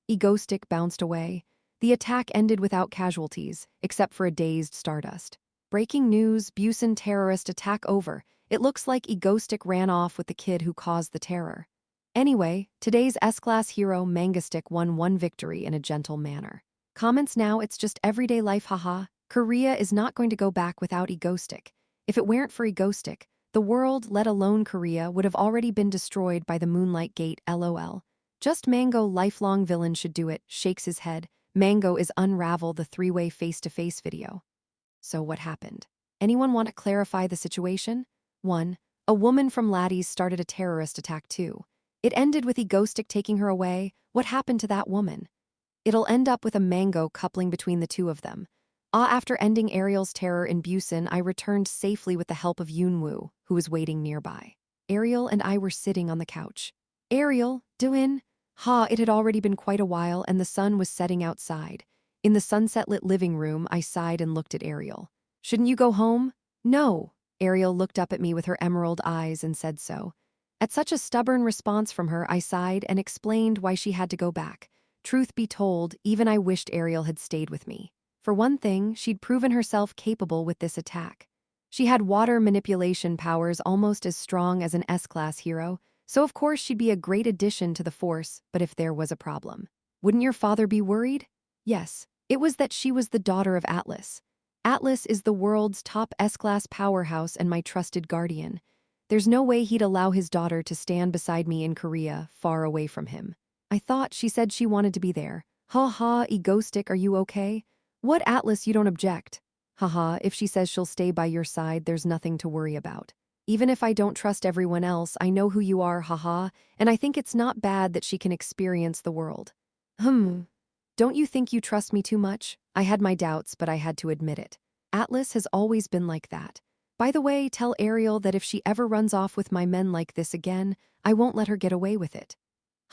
Egoistic bounced away. The attack ended without casualties, except for a dazed Stardust. Breaking news, Busan terrorist attack over. It looks like Egoistic ran off with the kid who caused the terror. Anyway, today's S-Class hero Mangastic won one victory in a gentle manner. Comments now, it's just everyday life, haha. Korea is not going to go back without Egoistic. If it weren't for Egoistic, the world, let alone Korea, would have already been destroyed by the Moonlight Gate, lol. Just Mango, lifelong villain, should do it, shakes his head. Mango is unravel the three-way face-to-face video. So what happened? Anyone want to clarify the situation? 1. A woman from Laddies started a terrorist attack too. It ended with Egoistic taking her away. What happened to that woman? It'll end up with a Mango coupling between the two of them. After ending Ariel's terror in Busan, I returned safely with the help of Yunwoo, who was waiting nearby. Ariel and I were sitting on the couch. Ariel, doin'? It had already been quite a while and the sun was setting outside. In the sunset-lit living room, I sighed and looked at Ariel. Shouldn't you go home? No. Ariel looked up at me with her emerald eyes and said so. At such a stubborn response from her, I sighed and explained why she had to go back. Truth be told, even I wished Ariel had stayed with me. For one thing, she'd proven herself capable with this attack. She had water manipulation powers almost as strong as an S-Class hero, so of course she'd be a great addition to the force, but if there was a problem. Wouldn't your father be worried? Yes, it was that she was the daughter of Atlas. Atlas is the world's top S-Class powerhouse and my trusted guardian. There's no way he'd allow his daughter to stand beside me in Korea, far away from him. I thought she said she wanted to be there. Egoistic, are you okay? What, Atlas, you don't object? If she says she'll stay by your side, there's nothing to worry about. Even if I don't trust everyone else, I know who you are, and I think it's not bad that she can experience the world. Don't you think you trust me too much? I had my doubts, but I had to admit it. Atlas has always been like that. By the way, tell Ariel that if she ever runs off with my men like this again, I won't let her get away with it.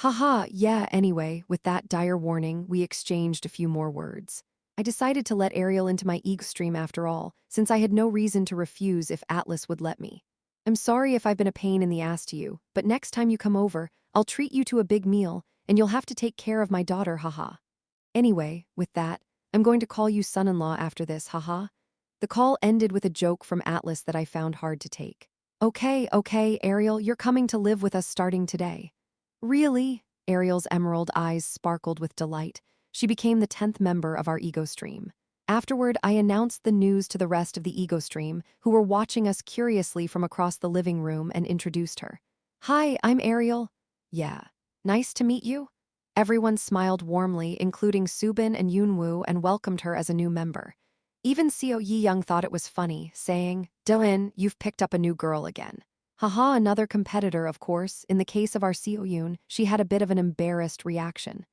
Yeah, anyway, with that dire warning, we exchanged a few more words. I decided to let Ariel into my ego stream after all, since I had no reason to refuse if Atlas would let me. I'm sorry if I've been a pain in the ass to you, but next time you come over, I'll treat you to a big meal, and you'll have to take care of my daughter, Anyway, with that, I'm going to call you son-in-law after this, The call ended with a joke from Atlas that I found hard to take. Okay, Ariel, you're coming to live with us starting today. Really? Ariel's emerald eyes sparkled with delight. She became the 10th member of our ego stream. Afterward, I announced the news to the rest of the ego stream, who were watching us curiously from across the living room, and introduced her. Hi, I'm Ariel. Yeah. Nice to meet you. Everyone smiled warmly, including Subin and Yunwoo, and welcomed her as a new member. Even Seo Yi-young thought it was funny, saying, Dylan, you've picked up a new girl again. Haha, another competitor, of course. In the case of our Seo Yoon, she had a bit of an embarrassed reaction.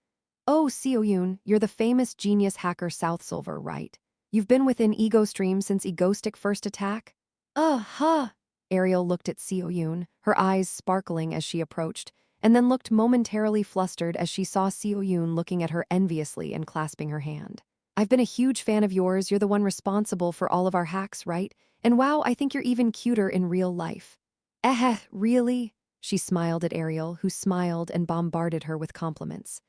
Oh, Seo Yoon, you're the famous genius hacker South Silver, right? You've been within Ego Stream since Egostic first attack? Huh. Ariel looked at Seo Yoon, her eyes sparkling as she approached, and then looked momentarily flustered as she saw Seo Yoon looking at her enviously and clasping her hand. I've been a huge fan of yours. You're the one responsible for all of our hacks, right? And wow, I think you're even cuter in real life. Really? She smiled at Ariel, who smiled and bombarded her with compliments.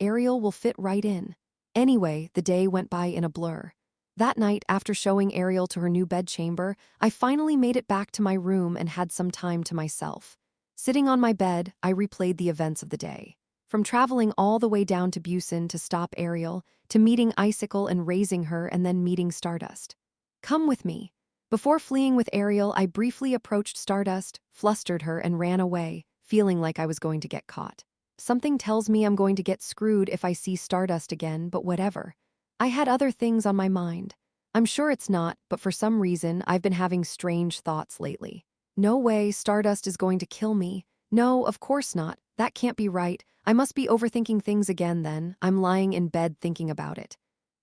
Ariel will fit right in. Anyway, the day went by in a blur. That night, after showing Ariel to her new bedchamber, I finally made it back to my room and had some time to myself. Sitting on my bed, I replayed the events of the day. From traveling all the way down to Busan to stop Ariel, to meeting Icicle and raising her, and then meeting Stardust. Come with me. Before fleeing with Ariel, I briefly approached Stardust, flustered her, and ran away, feeling like I was going to get caught. Something tells me I'm going to get screwed if I see Stardust again, but whatever. I had other things on my mind. I'm sure it's not, but for some reason, I've been having strange thoughts lately. No way, Stardust is going to kill me. No, of course not. That can't be right. I must be overthinking things again then. I'm lying in bed thinking about it.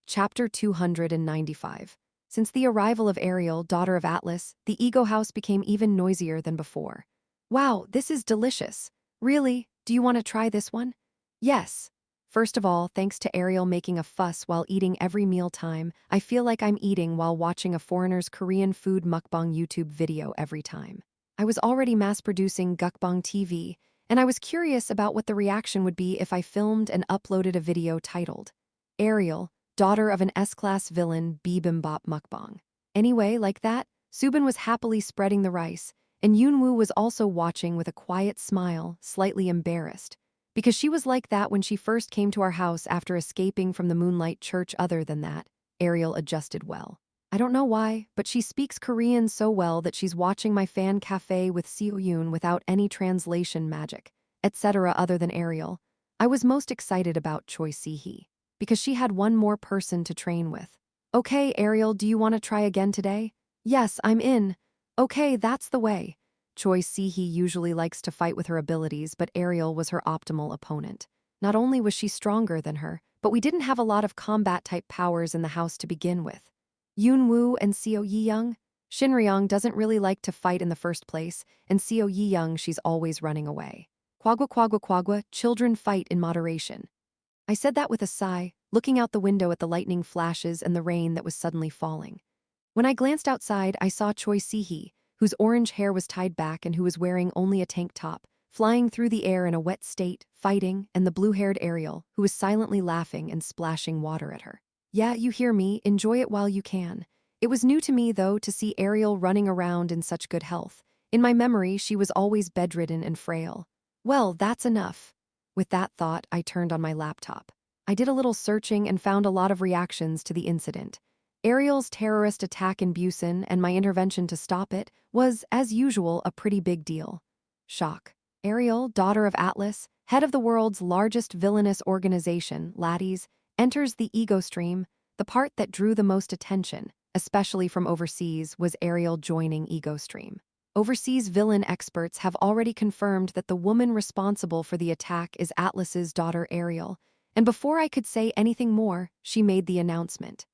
Chapter 295. Since the arrival of Ariel, daughter of Atlas, the ego house became even noisier than before. Wow, this is delicious. Really? Do you want to try this one? Yes. First of all, thanks to Ariel making a fuss while eating every mealtime, I feel like I'm eating while watching a foreigner's Korean food mukbang YouTube video every time. I was already mass-producing Gukbang TV, and I was curious about what the reaction would be if I filmed and uploaded a video titled, Ariel, daughter of an S-class villain, bibimbap mukbang. Anyway, like that, Subin was happily spreading the rice, and Yunwoo was also watching with a quiet smile, slightly embarrassed, because she was like that when she first came to our house after escaping from the Moonlight Church. Other than that, Ariel adjusted well. I don't know why, but she speaks Korean so well that she's watching my fan cafe with Seo Yoon without any translation magic, etc. Other than Ariel, I was most excited about Choi Si-hee, because she had one more person to train with. Okay, Ariel, do you want to try again today? Yes, I'm in. Okay, that's the way. Choi Si-hee usually likes to fight with her abilities, but Ariel was her optimal opponent. Not only was she stronger than her, but we didn't have a lot of combat-type powers in the house to begin with. Yunwoo and Seo Yi-young? Shinryong doesn't really like to fight in the first place, and Seo Yi-young, she's always running away. Quagwa, children fight in moderation. I said that with a sigh, looking out the window at the lightning flashes and the rain that was suddenly falling. When I glanced outside, I saw Choi Si-hee, whose orange hair was tied back and who was wearing only a tank top, flying through the air in a wet state, fighting, and the blue-haired Ariel, who was silently laughing and splashing water at her. Yeah, you hear me, enjoy it while you can. It was new to me, though, to see Ariel running around in such good health. In my memory, she was always bedridden and frail. Well, that's enough. With that thought, I turned on my laptop. I did a little searching and found a lot of reactions to the incident. Ariel's terrorist attack in Busan and my intervention to stop it was, as usual, a pretty big deal. Shock. Ariel, daughter of Atlas, head of the world's largest villainous organization, Laddies, enters the ego stream. The part that drew the most attention, especially from overseas, was Ariel joining ego stream. Overseas villain experts have already confirmed that the woman responsible for the attack is Atlas's daughter Ariel, and before I could say anything more, she made the announcement.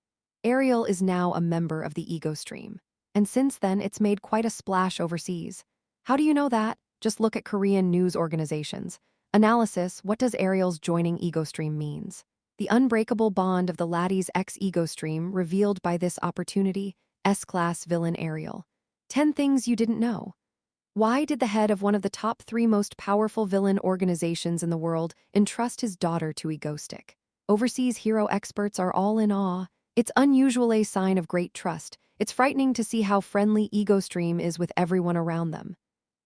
Ariel is now a member of the ego stream, and since then it's made quite a splash overseas. How do you know that? Just look at Korean news organizations. Analysis, what does Ariel's joining ego stream means? The unbreakable bond of the Laddies ex-ego stream revealed by this opportunity, S-class villain Ariel. 10 things you didn't know. Why did the head of one of the top 3 most powerful villain organizations in the world entrust his daughter to Egostic? Overseas hero experts are all in awe. It's unusual, a sign of great trust, It's frightening to see how friendly Ego Stream is with everyone around them.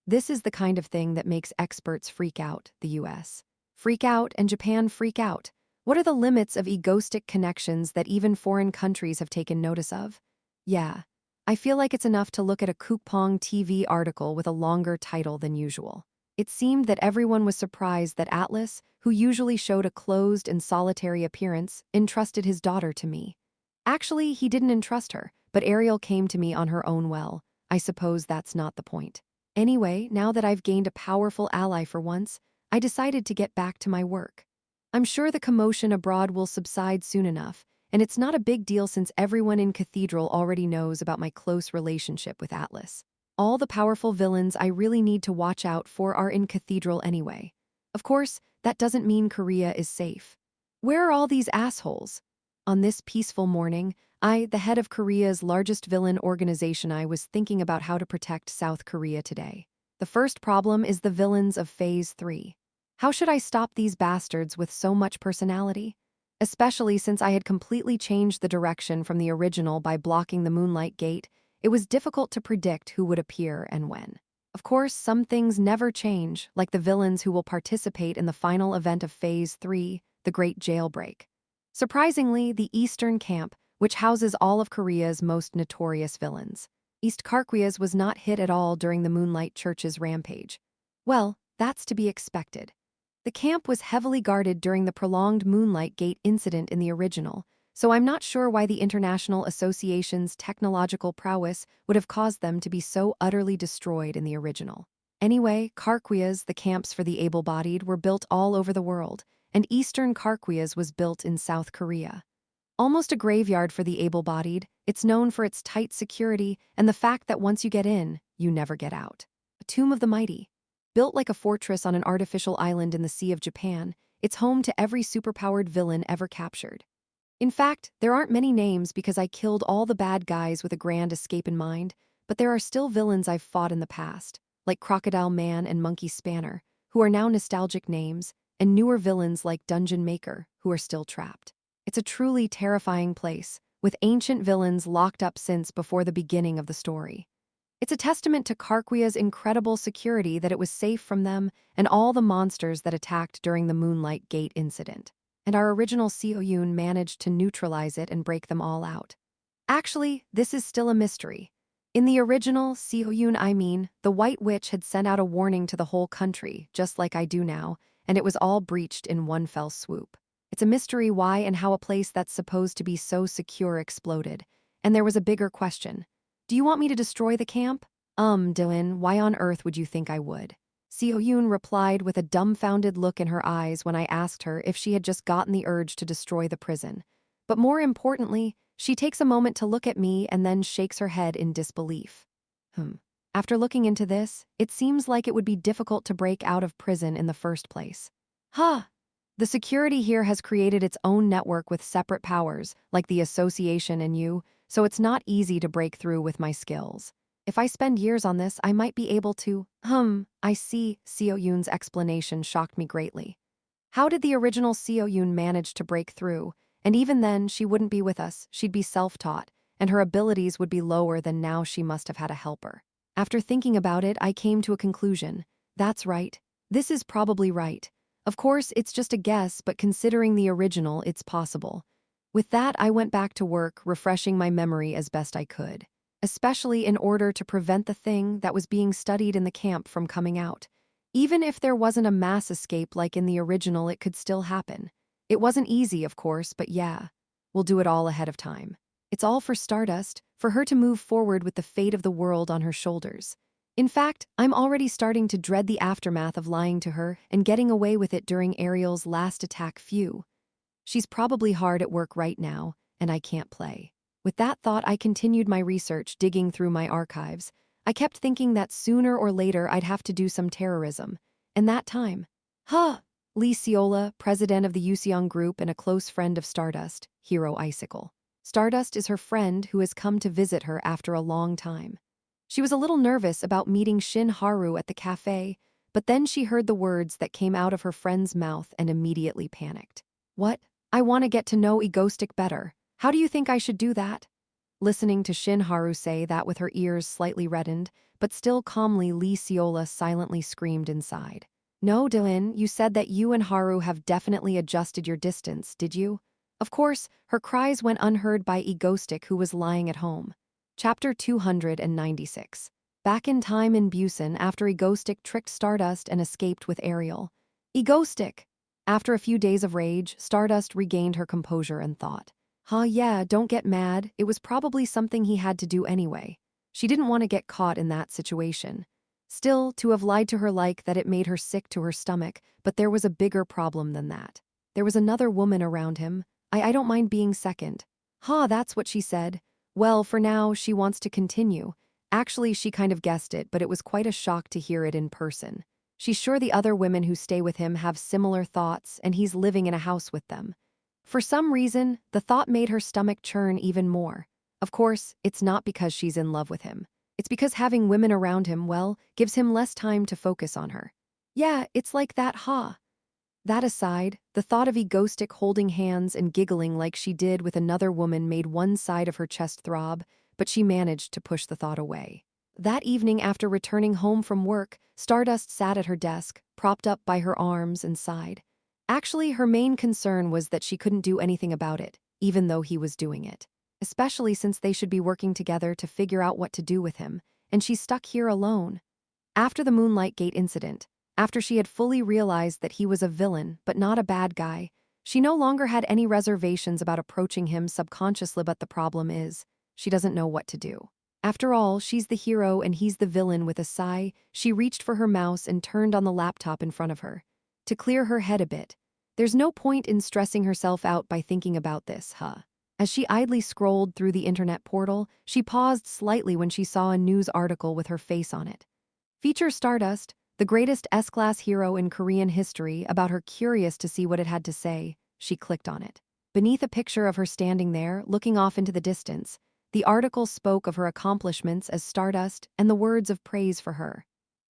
This is the kind of thing that makes experts freak out, the US. Freak out and Japan freak out. What are the limits of egoistic connections that even foreign countries have taken notice of? Yeah, I feel like it's enough to look at a Cookpong TV article with a longer title than usual. It seemed that everyone was surprised that Atlas, who usually showed a closed and solitary appearance, entrusted his daughter to me. Actually, he didn't entrust her, but Ariel came to me on her own well. I suppose that's not the point. Anyway, now that I've gained a powerful ally for once, I decided to get back to my work. I'm sure the commotion abroad will subside soon enough, and it's not a big deal since everyone in Cathedral already knows about my close relationship with Atlas. All the powerful villains I really need to watch out for are in Cathedral anyway. Of course, that doesn't mean Korea is safe. Where are all these assholes? On this peaceful morning, I, the head of Korea's largest villain organization, I was thinking about how to protect South Korea today. The first problem is the villains of Phase 3. How should I stop these bastards with so much personality? Especially since I had completely changed the direction from the original by blocking the Moonlight Gate, it was difficult to predict who would appear and when. Of course, some things never change, like the villains who will participate in the final event of Phase 3, the Great Jailbreak. Surprisingly, the Eastern Camp, which houses all of Korea's most notorious villains. East Karkwia's was not hit at all during the Moonlight Church's rampage. Well, that's to be expected. The camp was heavily guarded during the prolonged Moonlight Gate incident in the original, so I'm not sure why the International Association's technological prowess would have caused them to be so utterly destroyed in the original. Anyway, Karkwia's, the camps for the able-bodied, were built all over the world, and Eastern Karkwia's was built in South Korea. Almost a graveyard for the able-bodied, it's known for its tight security and the fact that once you get in, you never get out. A tomb of the mighty. Built like a fortress on an artificial island in the Sea of Japan, it's home to every superpowered villain ever captured. In fact, there aren't many names because I killed all the bad guys with a grand escape in mind, but there are still villains I've fought in the past, like Crocodile Man and Monkey Spanner, who are now nostalgic names, and newer villains like Dungeon Maker, who are still trapped. It's a truly terrifying place, with ancient villains locked up since before the beginning of the story. It's a testament to Karkwia's incredible security that it was safe from them and all the monsters that attacked during the Moonlight Gate incident. And our original Seoyun managed to neutralize it and break them all out. Actually, this is still a mystery. In the original Seoyun, the White Witch had sent out a warning to the whole country, just like I do now, and it was all breached in one fell swoop. It's a mystery why and how a place that's supposed to be so secure exploded. And there was a bigger question. Do you want me to destroy the camp? Dylan, why on earth would you think I would? Seoyun replied with a dumbfounded look in her eyes when I asked her if she had just gotten the urge to destroy the prison. But more importantly, she takes a moment to look at me and then shakes her head in disbelief. After looking into this, it seems like it would be difficult to break out of prison in the first place. The security here has created its own network with separate powers, like the Association and you, so it's not easy to break through with my skills. If I spend years on this, I might be able to… I see. Seoyun's explanation shocked me greatly. How did the original Seoyun manage to break through? And even then, she wouldn't be with us, she'd be self-taught, and her abilities would be lower than now she must have had a helper. After thinking about it, I came to a conclusion. That's right. This is probably right. Of course, it's just a guess, but considering the original, it's possible. With that, I went back to work, refreshing my memory as best I could, especially in order to prevent the thing that was being studied in the camp from coming out. Even if there wasn't a mass escape like in the original, it could still happen. It wasn't easy, of course, but yeah, we'll do it all ahead of time. It's all for Stardust, for her to move forward with the fate of the world on her shoulders. In fact, I'm already starting to dread the aftermath of lying to her and getting away with it during Ariel's last attack. She's probably hard at work right now, and I can't play. With that thought, I continued my research, digging through my archives. I kept thinking that sooner or later I'd have to do some terrorism. And that time… Lee Seola, president of the Yuseong Group and a close friend of Stardust, Hero Icicle. Stardust is her friend who has come to visit her after a long time. She was a little nervous about meeting Shin Haru at the cafe, but then she heard the words that came out of her friend's mouth and immediately panicked. What? I want to get to know Egoistic better. How do you think I should do that? Listening to Shin Haru say that with her ears slightly reddened, but still calmly, Lee Seola silently screamed inside. No, Dylan, you said that you and Haru have definitely adjusted your distance, did you? Of course, her cries went unheard by Egoistic, who was lying at home. Chapter 296. Back in time in Busan after Egoistic tricked Stardust and escaped with Ariel. Egoistic! After a few days of rage, Stardust regained her composure and thought. Yeah, don't get mad, it was probably something he had to do anyway. She didn't want to get caught in that situation. Still, to have lied to her like that, it made her sick to her stomach, but there was a bigger problem than that. There was another woman around him. I don't mind being second. That's what she said. Well, for now, she wants to continue. Actually, she kind of guessed it, but it was quite a shock to hear it in person. She's sure the other women who stay with him have similar thoughts, and he's living in a house with them. For some reason, the thought made her stomach churn even more. Of course, it's not because she's in love with him. It's because having women around him, well, gives him less time to focus on her. Yeah, it's like that, That aside, the thought of Egoistic holding hands and giggling like she did with another woman made one side of her chest throb, but she managed to push the thought away. That evening after returning home from work, Stardust sat at her desk, propped up by her arms, and sighed. Actually, her main concern was that she couldn't do anything about it, even though he was doing it. Especially since they should be working together to figure out what to do with him, and she's stuck here alone. After the Moonlight Gate incident, after she had fully realized that he was a villain but not a bad guy, she no longer had any reservations about approaching him subconsciously, but the problem is, she doesn't know what to do. After all, she's the hero and he's the villain. With a sigh, she reached for her mouse and turned on the laptop in front of her. To clear her head a bit. There's no point in stressing herself out by thinking about this, As she idly scrolled through the internet portal, she paused slightly when she saw a news article with her face on it. Feature Stardust, the greatest S-class hero in Korean history. About her, curious to see what it had to say, she clicked on it. Beneath a picture of her standing there, looking off into the distance, the article spoke of her accomplishments as Stardust and the words of praise for her.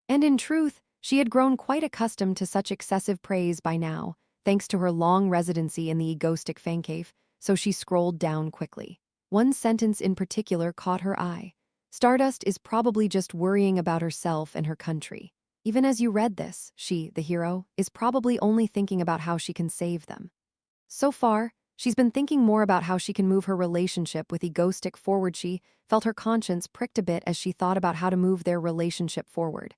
And in truth, she had grown quite accustomed to such excessive praise by now, thanks to her long residency in the Egoistic fan cave, so she scrolled down quickly. One sentence in particular caught her eye. Stardust is probably just worrying about herself and her country. Even as you read this, she, the hero, is probably only thinking about how she can save them. So far, she's been thinking more about how she can move her relationship with Egoistic forward. She felt her conscience pricked a bit as she thought about how to move their relationship forward.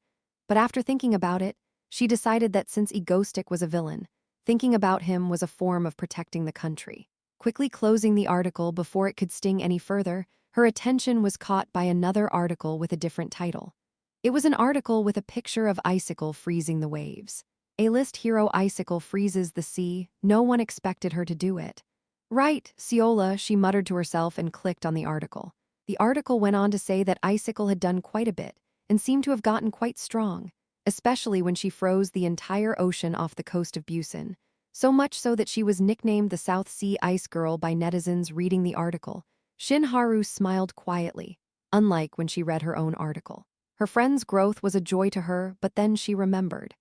But after thinking about it, she decided that since Egoistic was a villain, thinking about him was a form of protecting the country. Quickly closing the article before it could sting any further, her attention was caught by another article with a different title. It was an article with a picture of Icicle freezing the waves. A-list hero Icicle freezes the sea. No one expected her to do it. Right, Seola, she muttered to herself and clicked on the article. The article went on to say that Icicle had done quite a bit and seemed to have gotten quite strong, especially when she froze the entire ocean off the coast of Busan. So much so that she was nicknamed the South Sea Ice Girl by netizens. Reading the article, Shin Haru smiled quietly, unlike when she read her own article. Her friend's growth was a joy to her, but then she remembered.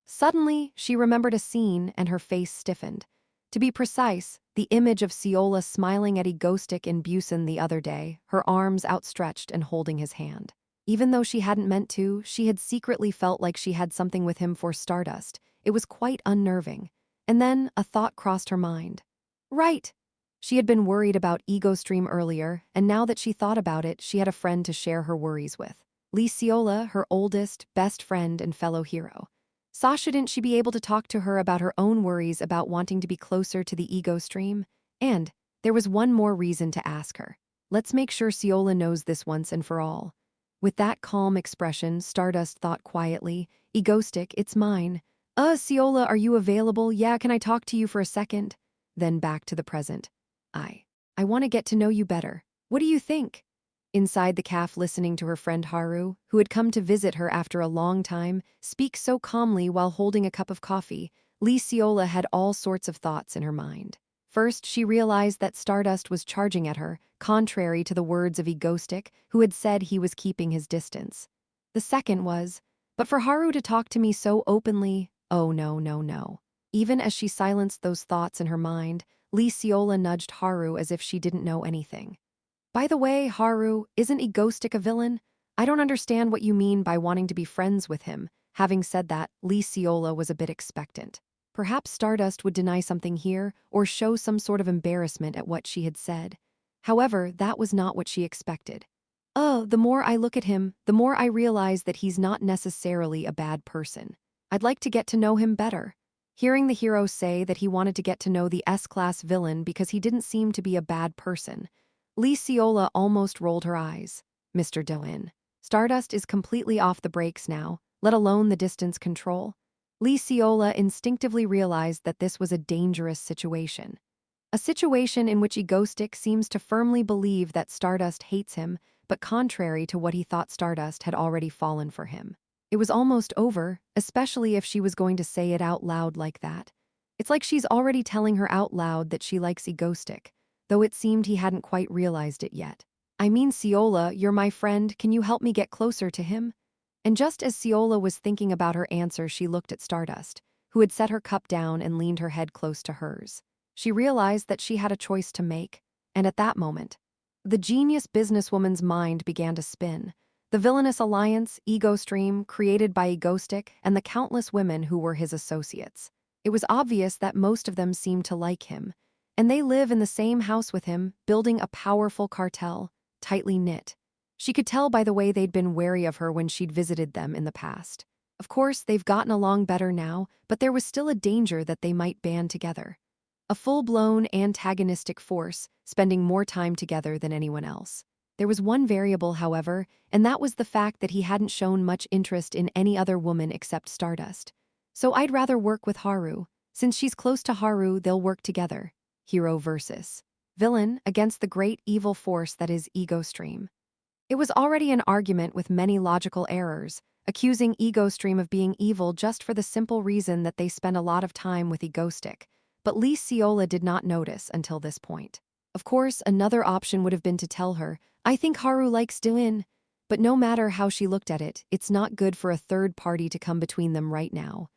Suddenly, she remembered a scene and her face stiffened. To be precise, the image of Seola smiling at Egoistic in Busan the other day, her arms outstretched and holding his hand. Even though she hadn't meant to, she had secretly felt like she had something with him for Stardust. It was quite unnerving. And then a thought crossed her mind. Right! She had been worried about Ego Stream earlier, and now that she thought about it, she had a friend to share her worries with. Lee Seola, her oldest, best friend and fellow hero. Shouldn't she be able to talk to her about her own worries about wanting to be closer to the Ego Stream? And there was one more reason to ask her. Let's make sure Seola knows this once and for all. With that calm expression, Stardust thought quietly, Egoistic, it's mine. Seola, are you available? Yeah, can I talk to you for a second? Then back to the present. I want to get to know you better. What do you think? Inside the cafe, listening to her friend Haru, who had come to visit her after a long time, speak so calmly while holding a cup of coffee, Lee Seola had all sorts of thoughts in her mind. First, she realized that Stardust was charging at her, contrary to the words of Egoistic, who had said he was keeping his distance. The second was, but for Haru to talk to me so openly, oh no, no, no. Even as she silenced those thoughts in her mind, Lee Seola nudged Haru as if she didn't know anything. By the way, Haru, isn't Egoistic a villain? I don't understand what you mean by wanting to be friends with him. Having said that, Lee Seola was a bit expectant. Perhaps Stardust would deny something here or show some sort of embarrassment at what she had said. However, that was not what she expected. Oh, the more I look at him, the more I realize that he's not necessarily a bad person. I'd like to get to know him better. Hearing the hero say that he wanted to get to know the S-class villain because he didn't seem to be a bad person, Lee Seola almost rolled her eyes. Mr. Doin. Stardust is completely off the brakes now, let alone the distance control. Lee Seola instinctively realized that this was a dangerous situation. A situation in which Egoistic seems to firmly believe that Stardust hates him, but contrary to what he thought, Stardust had already fallen for him. It was almost over, especially if she was going to say it out loud like that. It's like she's already telling her out loud that she likes Egoistic, though it seemed he hadn't quite realized it yet. I mean, Seola, you're my friend, can you help me get closer to him? And just as Seola was thinking about her answer, she looked at Stardust, who had set her cup down and leaned her head close to hers. She realized that she had a choice to make, and at that moment, the genius businesswoman's mind began to spin. The villainous alliance, Ego Stream, created by Egoistic, and the countless women who were his associates. It was obvious that most of them seemed to like him, and they live in the same house with him, building a powerful cartel, tightly knit. She could tell by the way they'd been wary of her when she'd visited them in the past. Of course, they've gotten along better now, but there was still a danger that they might band together. A full-blown antagonistic force, spending more time together than anyone else. There was one variable, however, and that was the fact that he hadn't shown much interest in any other woman except Stardust. So I'd rather work with Haru. Since she's close to Haru, they'll work together. Hero versus villain against the great evil force that is Ego Stream. It was already an argument with many logical errors, accusing Ego Stream of being evil just for the simple reason that they spend a lot of time with Egoistic. But Lee Seola did not notice until this point. Of course, another option would have been to tell her, I think Haru likes Doin. But no matter how she looked at it, it's not good for a third party to come between them right now.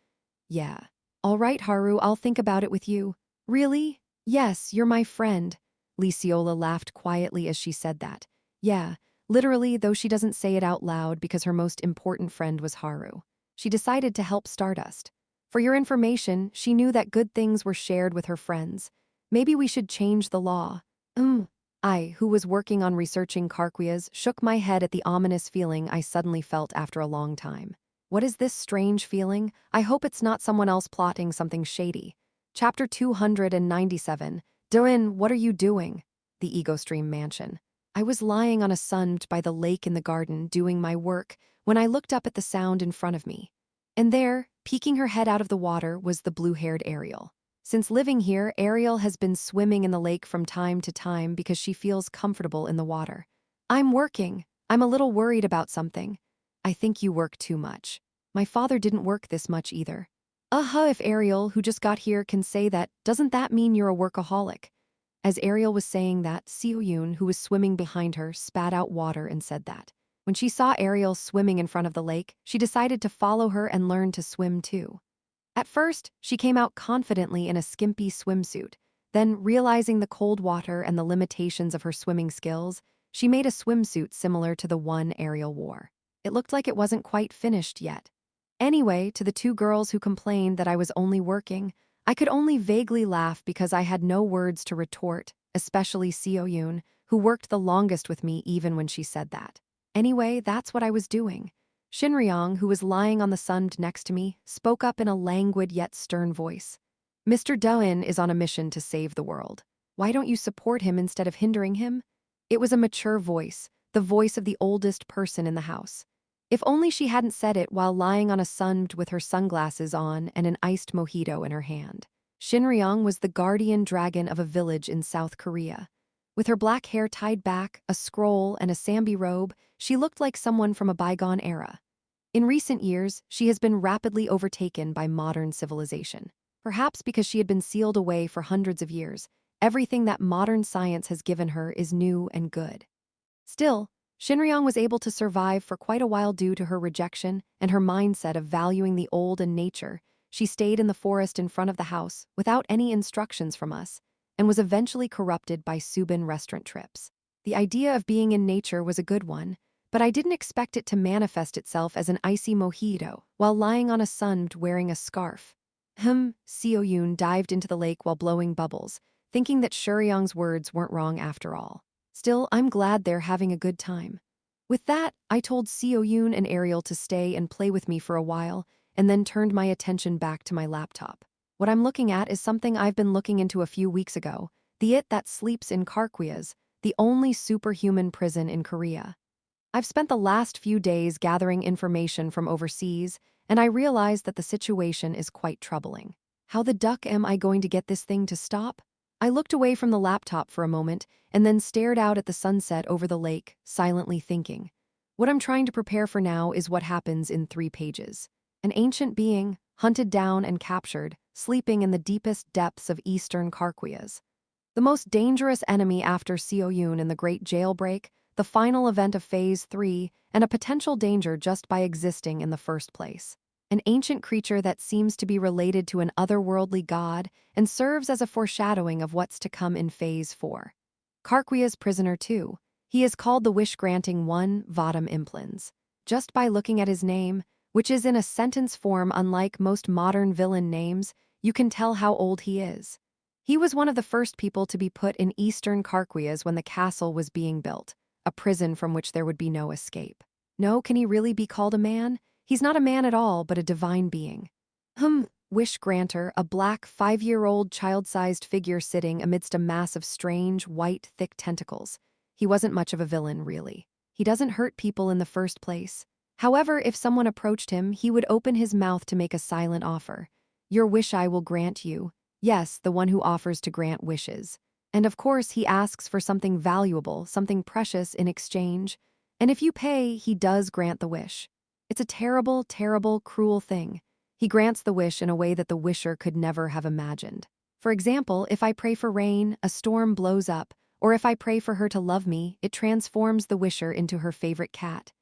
Yeah. All right, Haru, I'll think about it with you. Really? Yes, you're my friend. Lee Seola laughed quietly as she said that. Yeah, literally, though she doesn't say it out loud because her most important friend was Haru. She decided to help Stardust. For your information, she knew that good things were shared with her friends. Maybe we should change the law. I, who was working on researching Karquias, shook my head at the ominous feeling I suddenly felt after a long time. What is this strange feeling? I hope it's not someone else plotting something shady. Chapter 297. Doin, what are you doing? The Ego Stream Mansion. I was lying on a sun by the lake in the garden doing my work when I looked up at the sound in front of me. And there, peeking her head out of the water, was the blue-haired Ariel. Since living here, Ariel has been swimming in the lake from time to time because she feels comfortable in the water. I'm working. I'm a little worried about something. I think you work too much. My father didn't work this much either. If Ariel, who just got here, can say that, doesn't that mean you're a workaholic? As Ariel was saying that, Seo-yoon, who was swimming behind her, spat out water and said that. When she saw Ariel swimming in front of the lake, she decided to follow her and learn to swim too. At first, she came out confidently in a skimpy swimsuit. Then, realizing the cold water and the limitations of her swimming skills, she made a swimsuit similar to the one Ariel wore. It looked like it wasn't quite finished yet. Anyway, to the two girls who complained that I was only working, I could only vaguely laugh because I had no words to retort, especially Seo-yoon, who worked the longest with me even when she said that. Anyway, that's what I was doing. Shinryong, who was lying on the sand next to me, spoke up in a languid yet stern voice. Mr. Doin is on a mission to save the world. Why don't you support him instead of hindering him? It was a mature voice, the voice of the oldest person in the house. If only she hadn't said it while lying on a sand with her sunglasses on and an iced mojito in her hand. Shinryong was the guardian dragon of a village in South Korea. With her black hair tied back, a scroll, and a samby robe, she looked like someone from a bygone era. In recent years, she has been rapidly overtaken by modern civilization. Perhaps because she had been sealed away for hundreds of years, everything that modern science has given her is new and good. Still, Shinryong was able to survive for quite a while due to her rejection and her mindset of valuing the old and nature. She stayed in the forest in front of the house without any instructions from us and was eventually corrupted by Subin restaurant trips. The idea of being in nature was a good one, but I didn't expect it to manifest itself as an icy mojito while lying on a sun wearing a scarf. Seo Yoon dived into the lake while blowing bubbles, thinking that Shuryong's words weren't wrong after all. Still, I'm glad they're having a good time. With that, I told Seo Yoon and Ariel to stay and play with me for a while, and then turned my attention back to my laptop. What I'm looking at is something I've been looking into a few weeks ago, the it that sleeps in Karkwias, the only superhuman prison in Korea. I've spent the last few days gathering information from overseas, and I realize that the situation is quite troubling. How the duck am I going to get this thing to stop? I looked away from the laptop for a moment and then stared out at the sunset over the lake, silently thinking. What I'm trying to prepare for now is what happens in 3 pages. An ancient being, hunted down and captured, sleeping in the deepest depths of eastern Karkwias. The most dangerous enemy after Seo Yoon in the Great Jailbreak, the final event of Phase 3, and a potential danger just by existing in the first place. An ancient creature that seems to be related to an otherworldly god and serves as a foreshadowing of what's to come in Phase 4. Karkwia's prisoner too. He is called the wish-granting one, Vadam Implans. Just by looking at his name, which is in a sentence form unlike most modern villain names, you can tell how old he is. He was one of the first people to be put in eastern Karkwias when the castle was being built, a prison from which there would be no escape. No, can he really be called a man? He's not a man at all, but a divine being. Wish Granter, a black 5-year-old child-sized figure sitting amidst a mass of strange, white, thick tentacles. He wasn't much of a villain, really. He doesn't hurt people in the first place. However, if someone approached him, he would open his mouth to make a silent offer. Your wish I will grant you. Yes, the one who offers to grant wishes. And of course, he asks for something valuable, something precious in exchange. And if you pay, he does grant the wish. It's a terrible, terrible, cruel thing. He grants the wish in a way that the wisher could never have imagined. For example, if I pray for rain, a storm blows up, or if I pray for her to love me, it transforms the wisher into her favorite cat.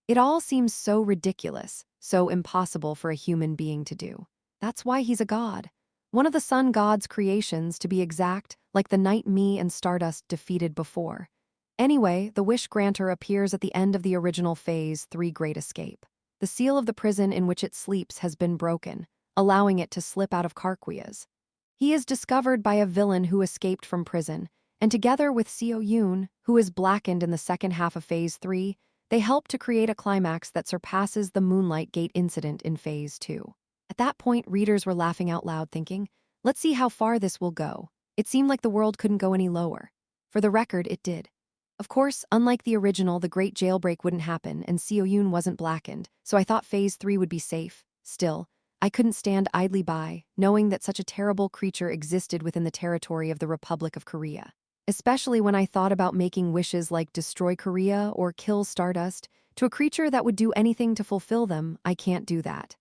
It all seems so ridiculous, so impossible for a human being to do. That's why he's a god. One of the sun god's creations, to be exact, like the knight me and Stardust defeated before. Anyway, the wish granter appears at the end of the original Phase 3 Great Escape. The seal of the prison in which it sleeps has been broken, allowing it to slip out of Karkwias. He is discovered by a villain who escaped from prison, and together with Seo Yoon, who is blackened in the second half of Phase 3, they help to create a climax that surpasses the Moonlight Gate incident in Phase 2. At that point, readers were laughing out loud thinking, let's see how far this will go. It seemed like the world couldn't go any lower. For the record, it did. Of course, unlike the original, the Great Jailbreak wouldn't happen and Seo Yoon wasn't blackened, so I thought Phase 3 would be safe. Still, I couldn't stand idly by, knowing that such a terrible creature existed within the territory of the Republic of Korea. Especially when I thought about making wishes like destroy Korea or kill Stardust, to a creature that would do anything to fulfill them, I can't do that.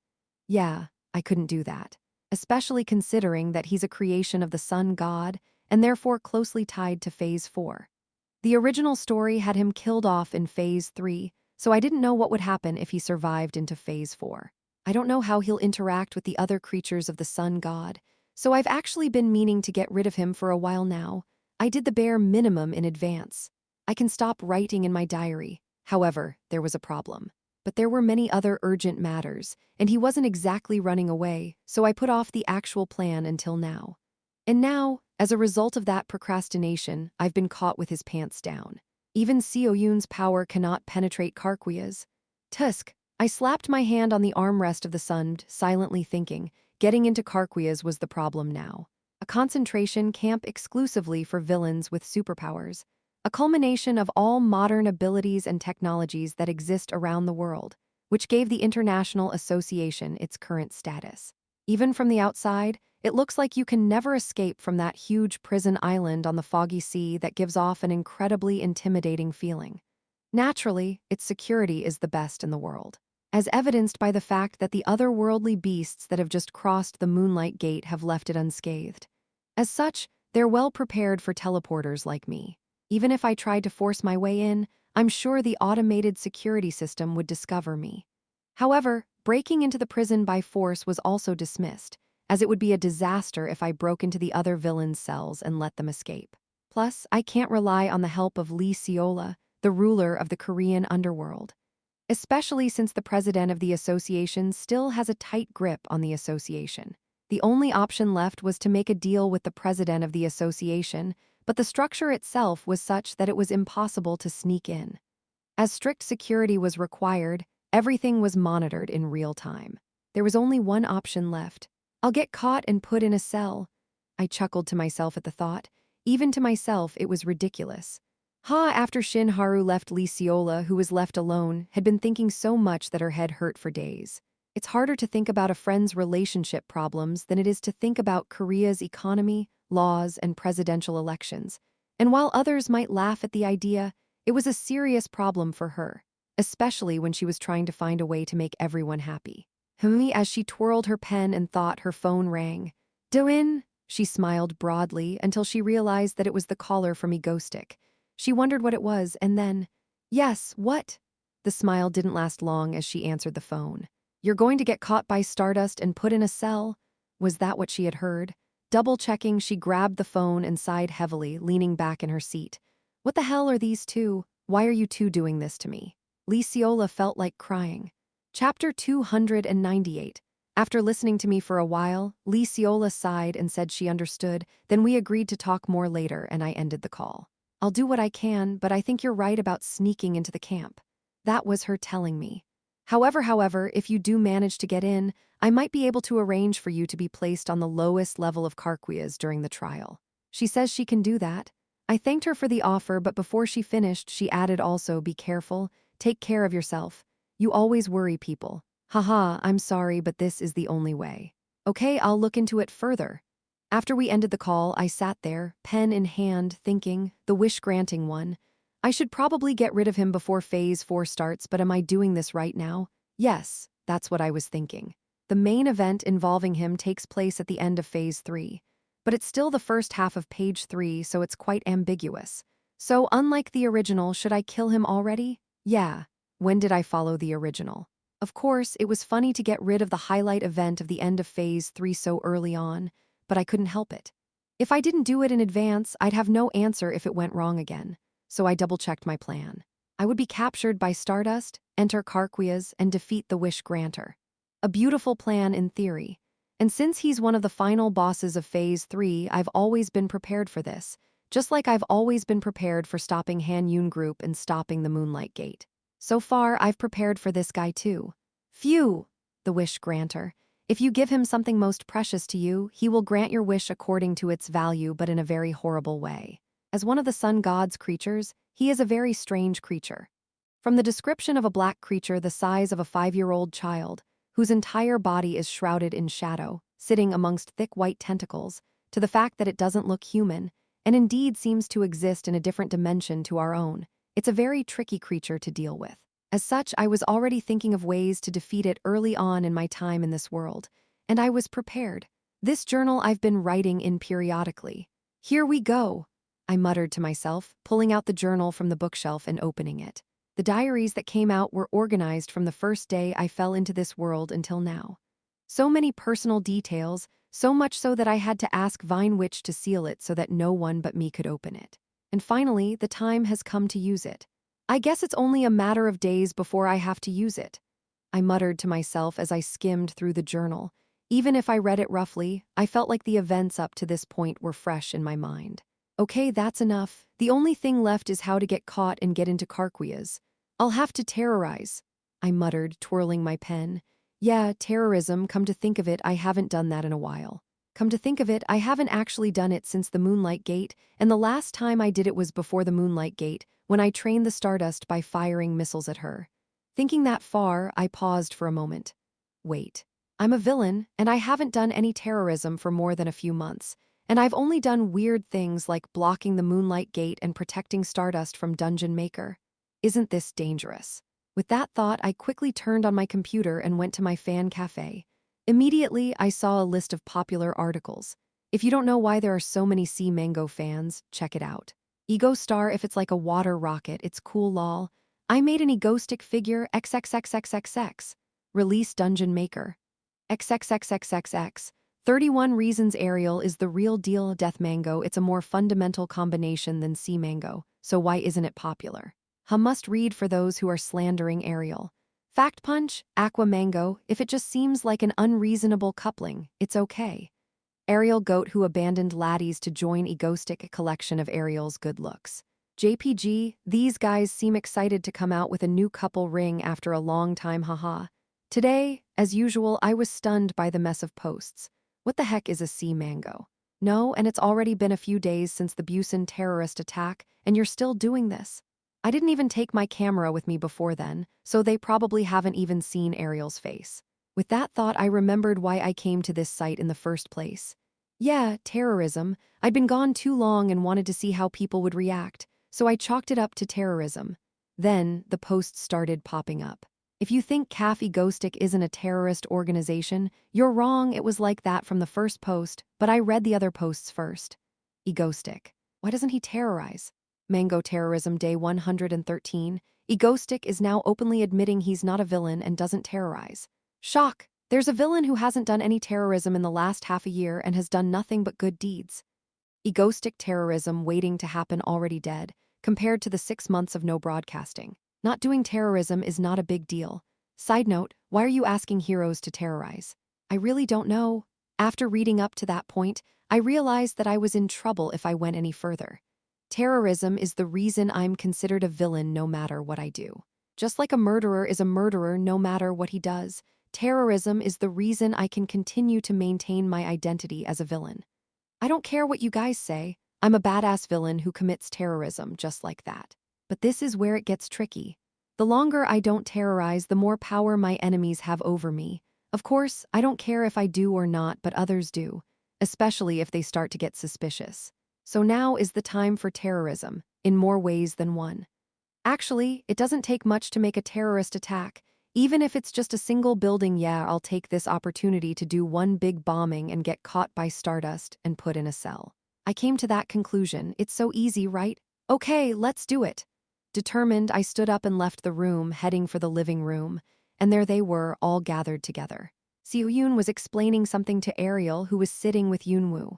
Yeah, I couldn't do that. Especially considering that he's a creation of the sun god and therefore closely tied to Phase 4. The original story had him killed off in Phase 3, so I didn't know what would happen if he survived into Phase 4. I don't know how he'll interact with the other creatures of the sun god, so I've actually been meaning to get rid of him for a while now. I did the bare minimum in advance. I can stop writing in my diary. However, there was a problem. But there were many other urgent matters, and he wasn't exactly running away, so I put off the actual plan until now. And now, as a result of that procrastination, I've been caught with his pants down. Even Seo Yoon's power cannot penetrate Karkwias. Tusk, I slapped my hand on the armrest of the sun, silently thinking, getting into Karkwias was the problem now. A concentration camp exclusively for villains with superpowers. A culmination of all modern abilities and technologies that exist around the world, which gave the International Association its current status. Even from the outside, it looks like you can never escape from that huge prison island on the foggy sea that gives off an incredibly intimidating feeling. Naturally, its security is the best in the world, as evidenced by the fact that the otherworldly beasts that have just crossed the Moonlight Gate have left it unscathed. As such, they're well prepared for teleporters like me. Even if I tried to force my way in, I'm sure the automated security system would discover me. However, breaking into the prison by force was also dismissed, as it would be a disaster if I broke into the other villains' cells and let them escape. Plus, I can't rely on the help of Lee Seola, the ruler of the Korean underworld. Especially since the president of the association still has a tight grip on the association. The only option left was to make a deal with the president of the association, but the structure itself was such that it was impossible to sneak in. As strict security was required, everything was monitored in real time. There was only one option left. I'll get caught and put in a cell. I chuckled to myself at the thought. Even to myself, it was ridiculous. After Shin Haru left, Lee Seola, who was left alone, had been thinking so much that her head hurt for days. It's harder to think about a friend's relationship problems than it is to think about Korea's economy, laws, and presidential elections. And while others might laugh at the idea, it was a serious problem for her, especially when she was trying to find a way to make everyone happy. As she twirled her pen and thought, her phone rang. "Doin?" She smiled broadly until she realized that it was the caller from Egostic. She wondered what it was, and then, "Yes, what?" The smile didn't last long as she answered the phone. "You're going to get caught by Stardust and put in a cell?" Was that what she had heard? Double-checking, she grabbed the phone and sighed heavily, leaning back in her seat. "What the hell are these two? Why are you two doing this to me?" Lee Seola felt like crying. Chapter 298. After listening to me for a while, Lee Seola sighed and said she understood. Then we agreed to talk more later, and I ended the call. "I'll do what I can, but I think you're right about sneaking into the camp." That was her telling me. However, if you do manage to get in, I might be able to arrange for you to be placed on the lowest level of Karkwias during the trial. She says she can do that. I thanked her for the offer, but before she finished, she added also, "Be careful, take care of yourself. You always worry people." I'm sorry, but this is the only way. Okay, I'll look into it further. After we ended the call, I sat there, pen in hand, thinking, the wish-granting one. I should probably get rid of him before Phase 4 starts, but am I doing this right now? Yes, that's what I was thinking. The main event involving him takes place at the end of Phase 3. But it's still the first half of Page 3, so it's quite ambiguous. So, unlike the original, should I kill him already? Yeah. When did I follow the original? Of course, it was funny to get rid of the highlight event of the end of Phase 3 so early on, but I couldn't help it. If I didn't do it in advance, I'd have no answer if it went wrong again. So I double-checked my plan. I would be captured by Stardust, enter Karkwias, and defeat the Wish Granter. A beautiful plan in theory. And since he's one of the final bosses of Phase 3, I've always been prepared for this, just like I've always been prepared for stopping Han Yun Group and stopping the Moonlight Gate. So far, I've prepared for this guy too. Phew! The Wish Granter. If you give him something most precious to you, he will grant your wish according to its value, but in a very horrible way. As one of the sun god's creatures, he is a very strange creature. From the description of a black creature the size of a 5-year-old child, whose entire body is shrouded in shadow, sitting amongst thick white tentacles, to the fact that it doesn't look human, and indeed seems to exist in a different dimension to our own, it's a very tricky creature to deal with. As such, I was already thinking of ways to defeat it early on in my time in this world, and I was prepared. This journal I've been writing in periodically. Here we go, I muttered to myself, pulling out the journal from the bookshelf and opening it. The diaries that came out were organized from the first day I fell into this world until now. So many personal details, so much so that I had to ask Vine Witch to seal it so that no one but me could open it. And finally, the time has come to use it. I guess it's only a matter of days before I have to use it, I muttered to myself as I skimmed through the journal. Even if I read it roughly, I felt like the events up to this point were fresh in my mind. Okay, that's enough. The only thing left is how to get caught and get into Karkwias. I'll have to terrorize, I muttered, twirling my pen. Yeah, terrorism, come to think of it, I haven't done that in a while. Come to think of it, I haven't actually done it since the Moonlight Gate, and the last time I did it was before the Moonlight Gate, when I trained the Stardust by firing missiles at her. Thinking that far, I paused for a moment. Wait. I'm a villain, and I haven't done any terrorism for more than a few months. And I've only done weird things like blocking the Moonlight Gate and protecting Stardust from Dungeon Maker. Isn't this dangerous? With that thought, I quickly turned on my computer and went to my fan cafe. Immediately, I saw a list of popular articles. If you don't know why there are so many Sea Mango fans, check it out. Ego Star, if it's like a water rocket, it's cool lol. I made an egostic figure XXXXXX. Release Dungeon Maker. XXXXXX. 31 Reasons Ariel is the real deal. Death Mango. It's a more fundamental combination than Sea Mango, so why isn't it popular? A must read for those who are slandering Ariel. Fact Punch, Aqua Mango. If it just seems like an unreasonable coupling, it's okay. Ariel Goat who abandoned laddies to join Egostic collection of Ariel's good looks. JPG, these guys seem excited to come out with a new couple ring after a long time, haha. Today, as usual, I was stunned by the mess of posts. What the heck is a Sea Mango? No, and it's already been a few days since the Busan terrorist attack, and you're still doing this. I didn't even take my camera with me before then, so they probably haven't even seen Ariel's face. With that thought, I remembered why I came to this site in the first place. Yeah, terrorism. I'd been gone too long and wanted to see how people would react, so I chalked it up to terrorism. Then, the posts started popping up. If you think Cafe Ghostic isn't a terrorist organization, you're wrong. It was like that from the first post, but I read the other posts first. Egostic. Why doesn't he terrorize? Mango Terrorism Day 113. Egostic is now openly admitting he's not a villain and doesn't terrorize. Shock! There's a villain who hasn't done any terrorism in the last half a year and has done nothing but good deeds. Egostic terrorism waiting to happen already dead, compared to the 6 months of no broadcasting. Not doing terrorism is not a big deal. Side note, why are you asking heroes to terrorize? I really don't know. After reading up to that point, I realized that I was in trouble if I went any further. Terrorism is the reason I'm considered a villain no matter what I do. Just like a murderer is a murderer no matter what he does, terrorism is the reason I can continue to maintain my identity as a villain. I don't care what you guys say, I'm a badass villain who commits terrorism just like that. But this is where it gets tricky. The longer I don't terrorize, the more power my enemies have over me. Of course, I don't care if I do or not, but others do, especially if they start to get suspicious. So now is the time for terrorism, in more ways than one. Actually, it doesn't take much to make a terrorist attack. Even if it's just a single building, yeah, I'll take this opportunity to do one big bombing and get caught by Stardust and put in a cell. I came to that conclusion. It's so easy, right? Okay, let's do it. Determined, I stood up and left the room, heading for the living room, and there they were, all gathered together. Seo-yoon was explaining something to Ariel, who was sitting with Yoonwoo.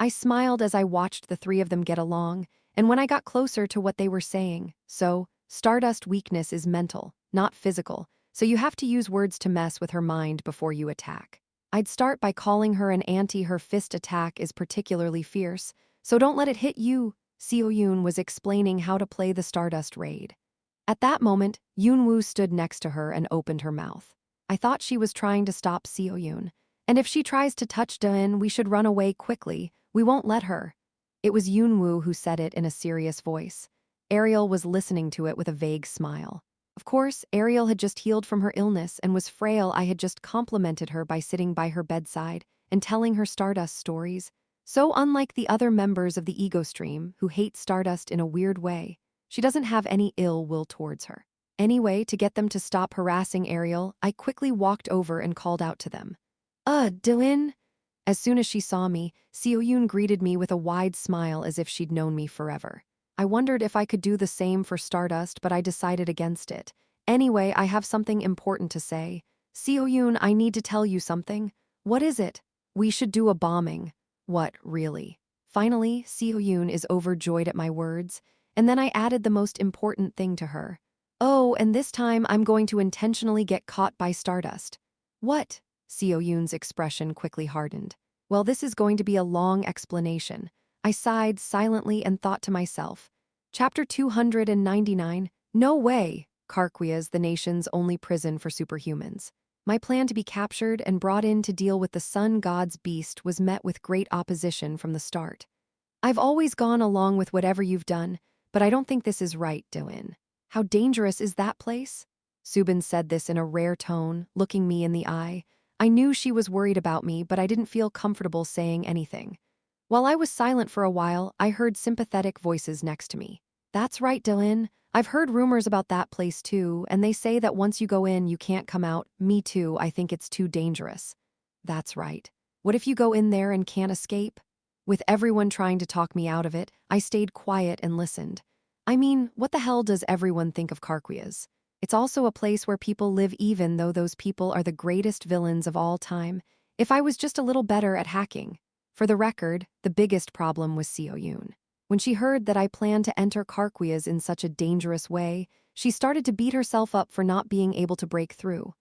I smiled as I watched the three of them get along, and when I got closer to what they were saying, so, Stardust weakness is mental, not physical, so you have to use words to mess with her mind before you attack. I'd start by calling her an auntie. Her fist attack is particularly fierce, so don't let it hit you. Seo-yoon was explaining how to play the Stardust raid. At that moment, Yoonwoo stood next to her and opened her mouth. I thought she was trying to stop Seo-yoon, and if she tries to touch Daeun, we should run away quickly. We won't let her. It was Yoonwoo who said it in a serious voice. Ariel was listening to it with a vague smile. Of course, Ariel had just healed from her illness and was frail. I had just complimented her by sitting by her bedside and telling her Stardust stories. So unlike the other members of the Ego Stream, who hate Stardust in a weird way, she doesn't have any ill will towards her. Anyway, to get them to stop harassing Ariel, I quickly walked over and called out to them. Daeun? As soon as she saw me, Seo-yoon greeted me with a wide smile as if she'd known me forever. I wondered if I could do the same for Stardust, but I decided against it. Anyway, I have something important to say. Seo-yoon, I need to tell you something. What is it? We should do a bombing. What, really? Finally, Seo-yoon is overjoyed at my words, and then I added the most important thing to her. Oh, and this time I'm going to intentionally get caught by Stardust. What? Seo-yoon's expression quickly hardened. Well, this is going to be a long explanation. I sighed silently and thought to myself. Chapter 299, No way! Karkwia's the nation's only prison for superhumans. My plan to be captured and brought in to deal with the sun god's beast was met with great opposition from the start. I've always gone along with whatever you've done, but I don't think this is right, Daeun. How dangerous is that place? Subin said this in a rare tone, looking me in the eye. I knew she was worried about me, but I didn't feel comfortable saying anything. While I was silent for a while, I heard sympathetic voices next to me. That's right, Daeun. I've heard rumors about that place too, and they say that once you go in, you can't come out. Me too, I think it's too dangerous. That's right. What if you go in there and can't escape? With everyone trying to talk me out of it, I stayed quiet and listened. I mean, what the hell does everyone think of Karkwia's? It's also a place where people live even though those people are the greatest villains of all time. if I was just a little better at hacking. For the record, the biggest problem was Seo-yoon. When she heard that I planned to enter Karkwias in such a dangerous way, she started to beat herself up for not being able to break through.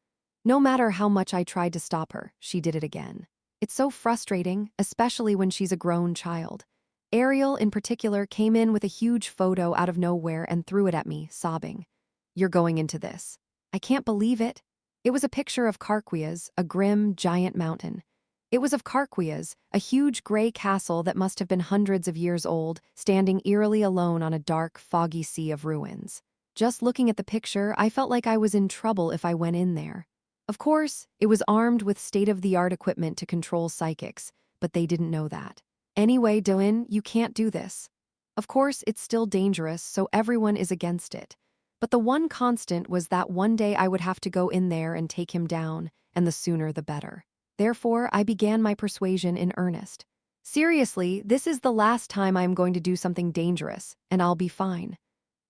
No matter how much I tried to stop her, she did it again. It's so frustrating, especially when she's a grown child. Ariel, in particular, came in with a huge photo out of nowhere and threw it at me, sobbing. "You're going into this." I can't believe it. It was a picture of Karkwias, a grim, giant mountain. It was of Karkwias, a huge gray castle that must have been hundreds of years old, standing eerily alone on a dark, foggy sea of ruins. Just looking at the picture, I felt like I was in trouble if I went in there. Of course, it was armed with state-of-the-art equipment to control psychics, but they didn't know that. Anyway, Doin, you can't do this. Of course, it's still dangerous, so everyone is against it. But the one constant was that one day I would have to go in there and take him down, and the sooner the better. Therefore, I began my persuasion in earnest. Seriously, this is the last time I am going to do something dangerous, and I'll be fine.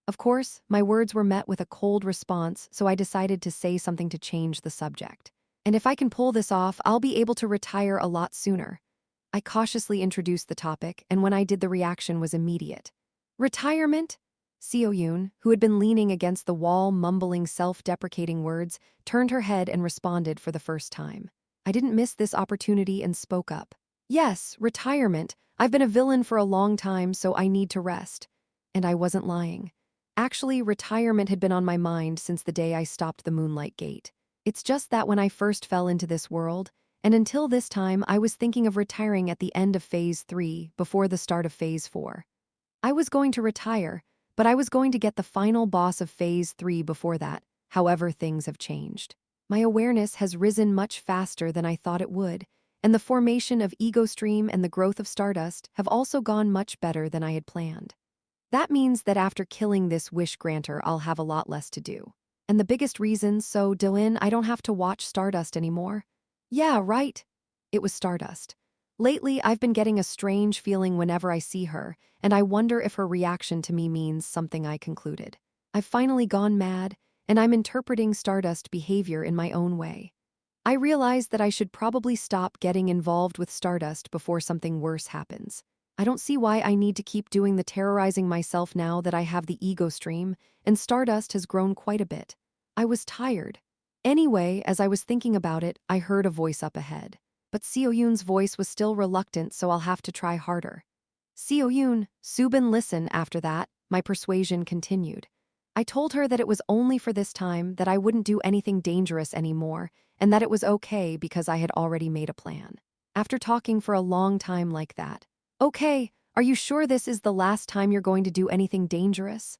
Of course, my words were met with a cold response, so I decided to say something to change the subject. And if I can pull this off, I'll be able to retire a lot sooner. I cautiously introduced the topic, and when I did, the reaction was immediate. Retirement? Seo-yoon, who had been leaning against the wall mumbling self-deprecating words, turned her head and responded for the first time. I didn't miss this opportunity and spoke up. Yes, retirement. I've been a villain for a long time, so I need to rest. And I wasn't lying. Actually, retirement had been on my mind since the day I stopped the Moonlight Gate. It's just that when I first fell into this world, and until this time, I was thinking of retiring at the end of Phase 3 before the start of Phase 4. I was going to retire, but I was going to get the final boss of Phase 3 before that. However, things have changed. My awareness has risen much faster than I thought it would, and the formation of Ego Stream and the growth of Stardust have also gone much better than I had planned. That means that after killing this wish granter, I'll have a lot less to do. And the biggest reason, so Dylan, I don't have to watch Stardust anymore. Yeah, right. It was Stardust. Lately, I've been getting a strange feeling whenever I see her, and I wonder if her reaction to me means something. I concluded. I've finally gone mad, and I'm interpreting Stardust behavior in my own way. I realized that I should probably stop getting involved with Stardust before something worse happens. I don't see why I need to keep doing the terrorizing myself now that I have the Ego Stream, and Stardust has grown quite a bit. I was tired. Anyway, as I was thinking about it, I heard a voice up ahead. But Seo-yoon's voice was still reluctant, so I'll have to try harder. Seo-yoon, Subin, listen. After that, my persuasion continued. I told her that it was only for this time, that I wouldn't do anything dangerous anymore, and that it was okay because I had already made a plan. After talking for a long time like that, okay, are you sure this is the last time you're going to do anything dangerous?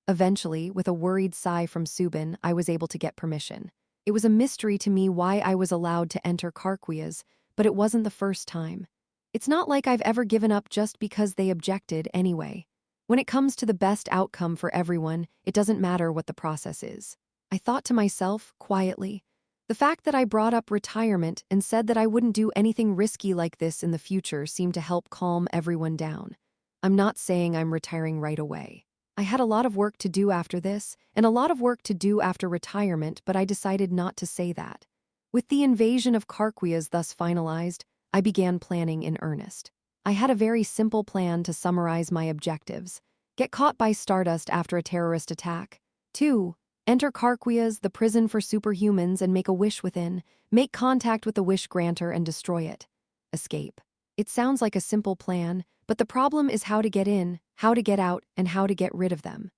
Eventually, with a worried sigh from Subin, I was able to get permission. It was a mystery to me why I was allowed to enter Karkwias, but it wasn't the first time. It's not like I've ever given up just because they objected anyway. When it comes to the best outcome for everyone, it doesn't matter what the process is. I thought to myself, quietly. The fact that I brought up retirement and said that I wouldn't do anything risky like this in the future seemed to help calm everyone down. I'm not saying I'm retiring right away. I had a lot of work to do after this, and a lot of work to do after retirement, but I decided not to say that. With the invasion of Karkwias thus finalized, I began planning in earnest. I had a very simple plan to summarize my objectives. Get caught by Stardust after a terrorist attack. 2. Enter Karkwias, the prison for superhumans, and make a wish within. Make contact with the wish granter and destroy it. Escape. It sounds like a simple plan, but the problem is how to get in, how to get out, and how to get rid of them.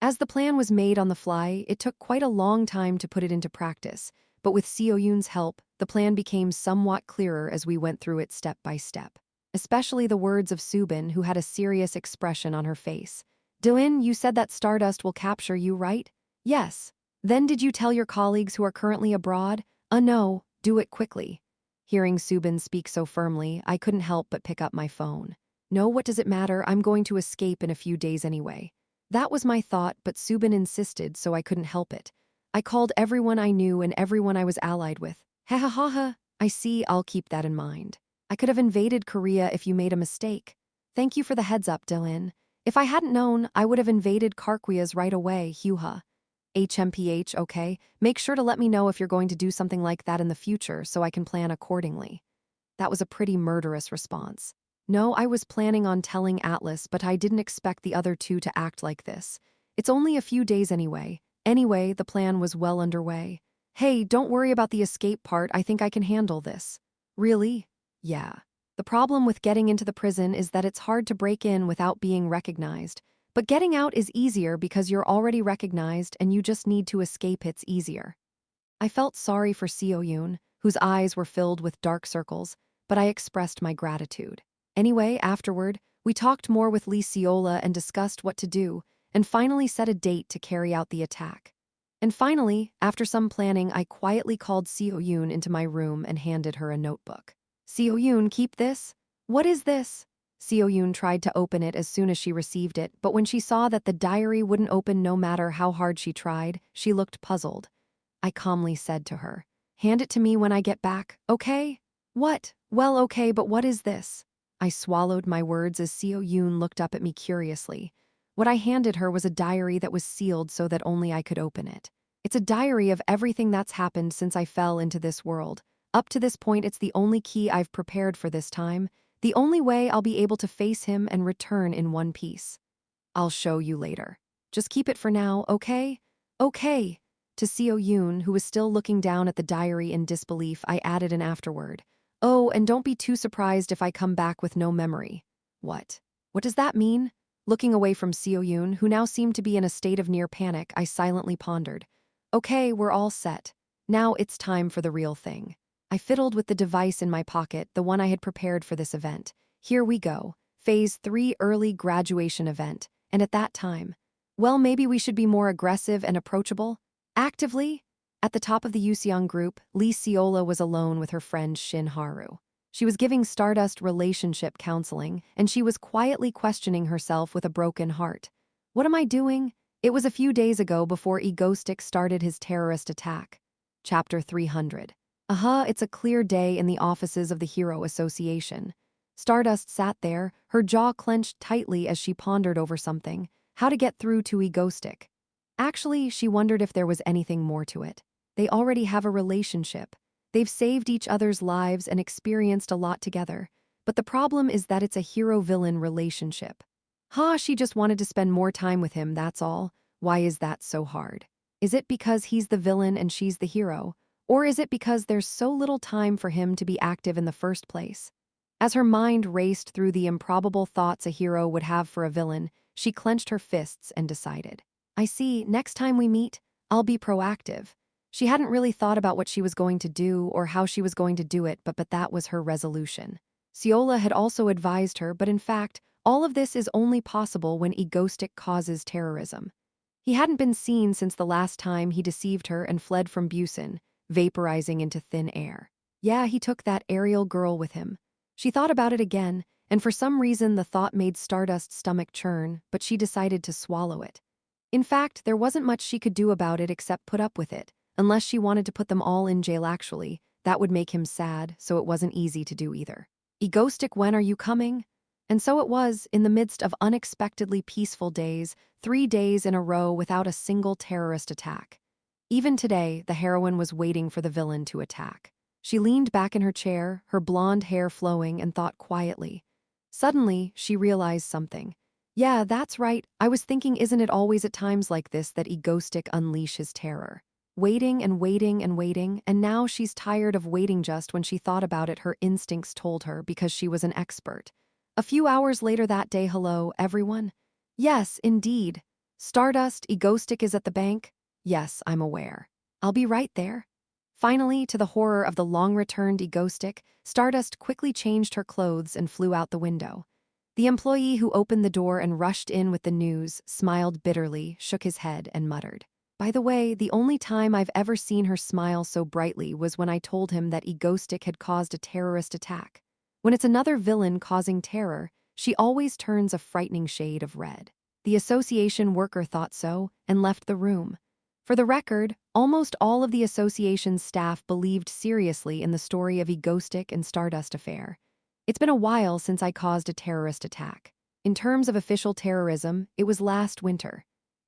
As the plan was made on the fly, it took quite a long time to put it into practice, but with Seo-yoon's help, the plan became somewhat clearer as we went through it step by step. Especially the words of Subin, who had a serious expression on her face. Dylan, you said that Stardust will capture you, right? Yes. Then did you tell your colleagues who are currently abroad? No, do it quickly. Hearing Subin speak so firmly, I couldn't help but pick up my phone. No, what does it matter? I'm going to escape in a few days anyway. That was my thought, but Subin insisted, so I couldn't help it. I called everyone I knew and everyone I was allied with. Ha ha ha ha. I see, I'll keep that in mind. I could have invaded Korea if you made a mistake. Thank you for the heads up, Dylan. If I hadn't known, I would have invaded Karkwias right away, Hyuha. HMPH, okay? Make sure to let me know if you're going to do something like that in the future so I can plan accordingly. That was a pretty murderous response. No, I was planning on telling Atlas, but I didn't expect the other two to act like this. It's only a few days anyway. Anyway, the plan was well underway. Hey, don't worry about the escape part, I think I can handle this. Really? Yeah. The problem with getting into the prison is that it's hard to break in without being recognized. But getting out is easier because you're already recognized and you just need to escape it's easier. I felt sorry for Seo-yoon, whose eyes were filled with dark circles, but I expressed my gratitude. Anyway, afterward, we talked more with Lee Seola and discussed what to do, and finally set a date to carry out the attack. And finally, after some planning, I quietly called Seo-yoon into my room and handed her a notebook. Seo-yoon, keep this? What is this? Seo-yoon tried to open it as soon as she received it, but when she saw that the diary wouldn't open no matter how hard she tried, she looked puzzled. I calmly said to her, hand it to me when I get back, okay? What? Well, okay, but what is this? I swallowed my words as Seo-yoon looked up at me curiously. What I handed her was a diary that was sealed so that only I could open it. It's a diary of everything that's happened since I fell into this world. Up to this point, it's the only key I've prepared for this time, the only way I'll be able to face him and return in one piece. I'll show you later. Just keep it for now, okay? Okay. To Seo-yoon, who was still looking down at the diary in disbelief, I added an afterword. Oh, and don't be too surprised if I come back with no memory. What? What does that mean? Looking away from Seo-yoon, who now seemed to be in a state of near panic, I silently pondered. Okay, we're all set. Now it's time for the real thing. I fiddled with the device in my pocket, the one I had prepared for this event. Here we go. Phase 3 early graduation event. And at that time, well, maybe we should be more aggressive and approachable. Actively? At the top of the Yuseong group, Lee Seola was alone with her friend Shin Haru. She was giving Stardust relationship counseling, and she was quietly questioning herself with a broken heart. What am I doing? It was a few days ago before Egoistic started his terrorist attack. Chapter 300. It's a clear day in the offices of the Hero Association. Stardust sat there, her jaw clenched tightly as she pondered over something, how to get through to Egoistic. Actually, she wondered if there was anything more to it. They already have a relationship. They've saved each other's lives and experienced a lot together. But the problem is that it's a hero-villain relationship. She just wanted to spend more time with him, that's all. Why is that so hard? Is it because he's the villain and she's the hero? Or is it because there's so little time for him to be active in the first place? As her mind raced through the improbable thoughts a hero would have for a villain, she clenched her fists and decided. I see, next time we meet, I'll be proactive. She hadn't really thought about what she was going to do or how she was going to do it, but that was her resolution. Seola had also advised her, but in fact, all of this is only possible when Egoistic causes terrorism. He hadn't been seen since the last time he deceived her and fled from Busan, vaporizing into thin air. Yeah, he took that Ariel girl with him. She thought about it again, and for some reason the thought made Stardust's stomach churn, but she decided to swallow it. In fact, there wasn't much she could do about it except put up with it, unless she wanted to put them all in jail actually. That would make him sad, so it wasn't easy to do either. Egoistic, when are you coming? And so it was, in the midst of unexpectedly peaceful days, 3 days in a row without a single terrorist attack. Even today, the heroine was waiting for the villain to attack. She leaned back in her chair, her blonde hair flowing, and thought quietly. Suddenly, she realized something. Yeah, that's right. I was thinking, isn't it always at times like this that Egoistic unleash his terror? Waiting and waiting and waiting, and now she's tired of waiting. Just when she thought about it, her instincts told her because she was an expert. A few hours later that day, hello, everyone? Yes, indeed. Stardust, Egoistic is at the bank? Yes, I'm aware. I'll be right there. Finally, to the horror of the long-returned Egoistic, Stardust quickly changed her clothes and flew out the window. The employee who opened the door and rushed in with the news smiled bitterly, shook his head, and muttered. By the way, the only time I've ever seen her smile so brightly was when I told him that Egoistic had caused a terrorist attack. When it's another villain causing terror, she always turns a frightening shade of red. The association worker thought so and left the room. For the record, almost all of the association's staff believed seriously in the story of Egoistic and Stardust affair. It's been a while since I caused a terrorist attack. In terms of official terrorism, it was last winter.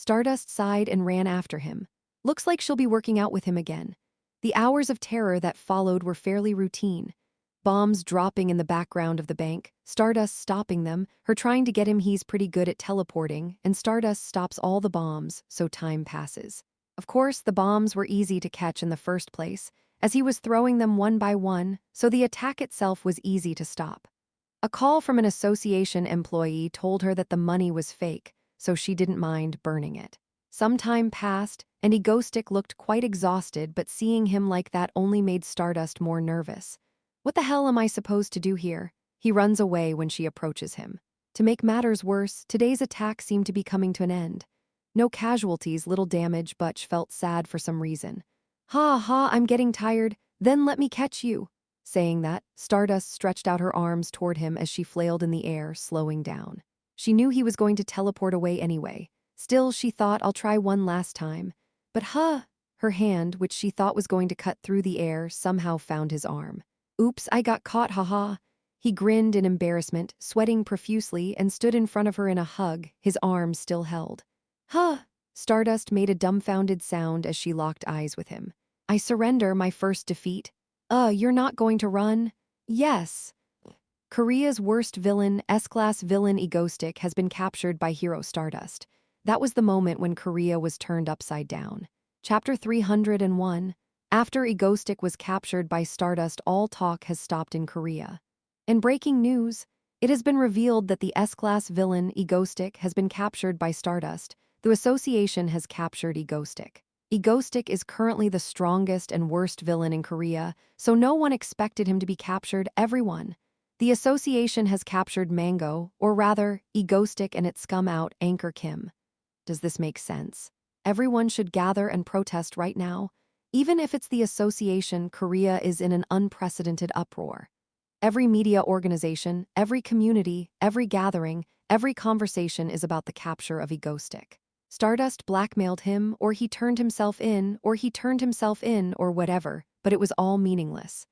Stardust sighed and ran after him. Looks like she'll be working out with him again. The hours of terror that followed were fairly routine. Bombs dropping in the background of the bank, Stardust stopping them, her trying to get him. He's pretty good at teleporting, and Stardust stops all the bombs, so time passes. Of course, the bombs were easy to catch in the first place, as he was throwing them one by one, so the attack itself was easy to stop. A call from an association employee told her that the money was fake, so she didn't mind burning it. Some time passed, and Egostick looked quite exhausted, but seeing him like that only made Stardust more nervous. What the hell am I supposed to do here? He runs away when she approaches him. To make matters worse, today's attack seemed to be coming to an end. No casualties, little damage, Butch felt sad for some reason. Ha ha, I'm getting tired, then let me catch you. Saying that, Stardust stretched out her arms toward him as she flailed in the air, slowing down. She knew he was going to teleport away anyway. Still, she thought, I'll try one last time. But her hand, which she thought was going to cut through the air, somehow found his arm. Oops, I got caught, haha. He grinned in embarrassment, sweating profusely, and stood in front of her in a hug, his arm still held. Stardust made a dumbfounded sound as she locked eyes with him. I surrender, my first defeat. You're not going to run? Yes. Korea's worst villain, S-class villain Egostick, has been captured by Hero Stardust. That was the moment when Korea was turned upside down. Chapter 301. After Egostick was captured by Stardust, all talk has stopped in Korea. In breaking news, it has been revealed that the S-class villain Egostick has been captured by Stardust. The association has captured Egostick. Egostick is currently the strongest and worst villain in Korea, so no one expected him to be captured. Everyone. The association has captured Mango, or rather, Egostick and its scum out, Anchor Kim. Does this make sense? Everyone should gather and protest right now. Even if it's the association, Korea is in an unprecedented uproar. Every media organization, every community, every gathering, every conversation is about the capture of Egostick. Stardust blackmailed him, or he turned himself in, or whatever, but it was all meaningless.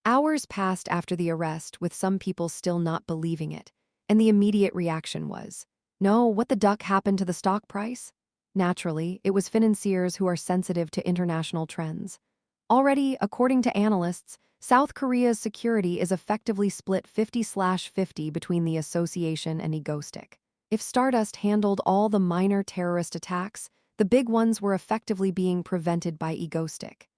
Hours passed after the arrest, with some people still not believing it, and the immediate reaction was, no, what the duck happened to the stock price? Naturally, it was financiers who are sensitive to international trends. Already, according to analysts, South Korea's security is effectively split 50/50 between the association and Egostick. If Stardust handled all the minor terrorist attacks, the big ones were effectively being prevented by Egostick.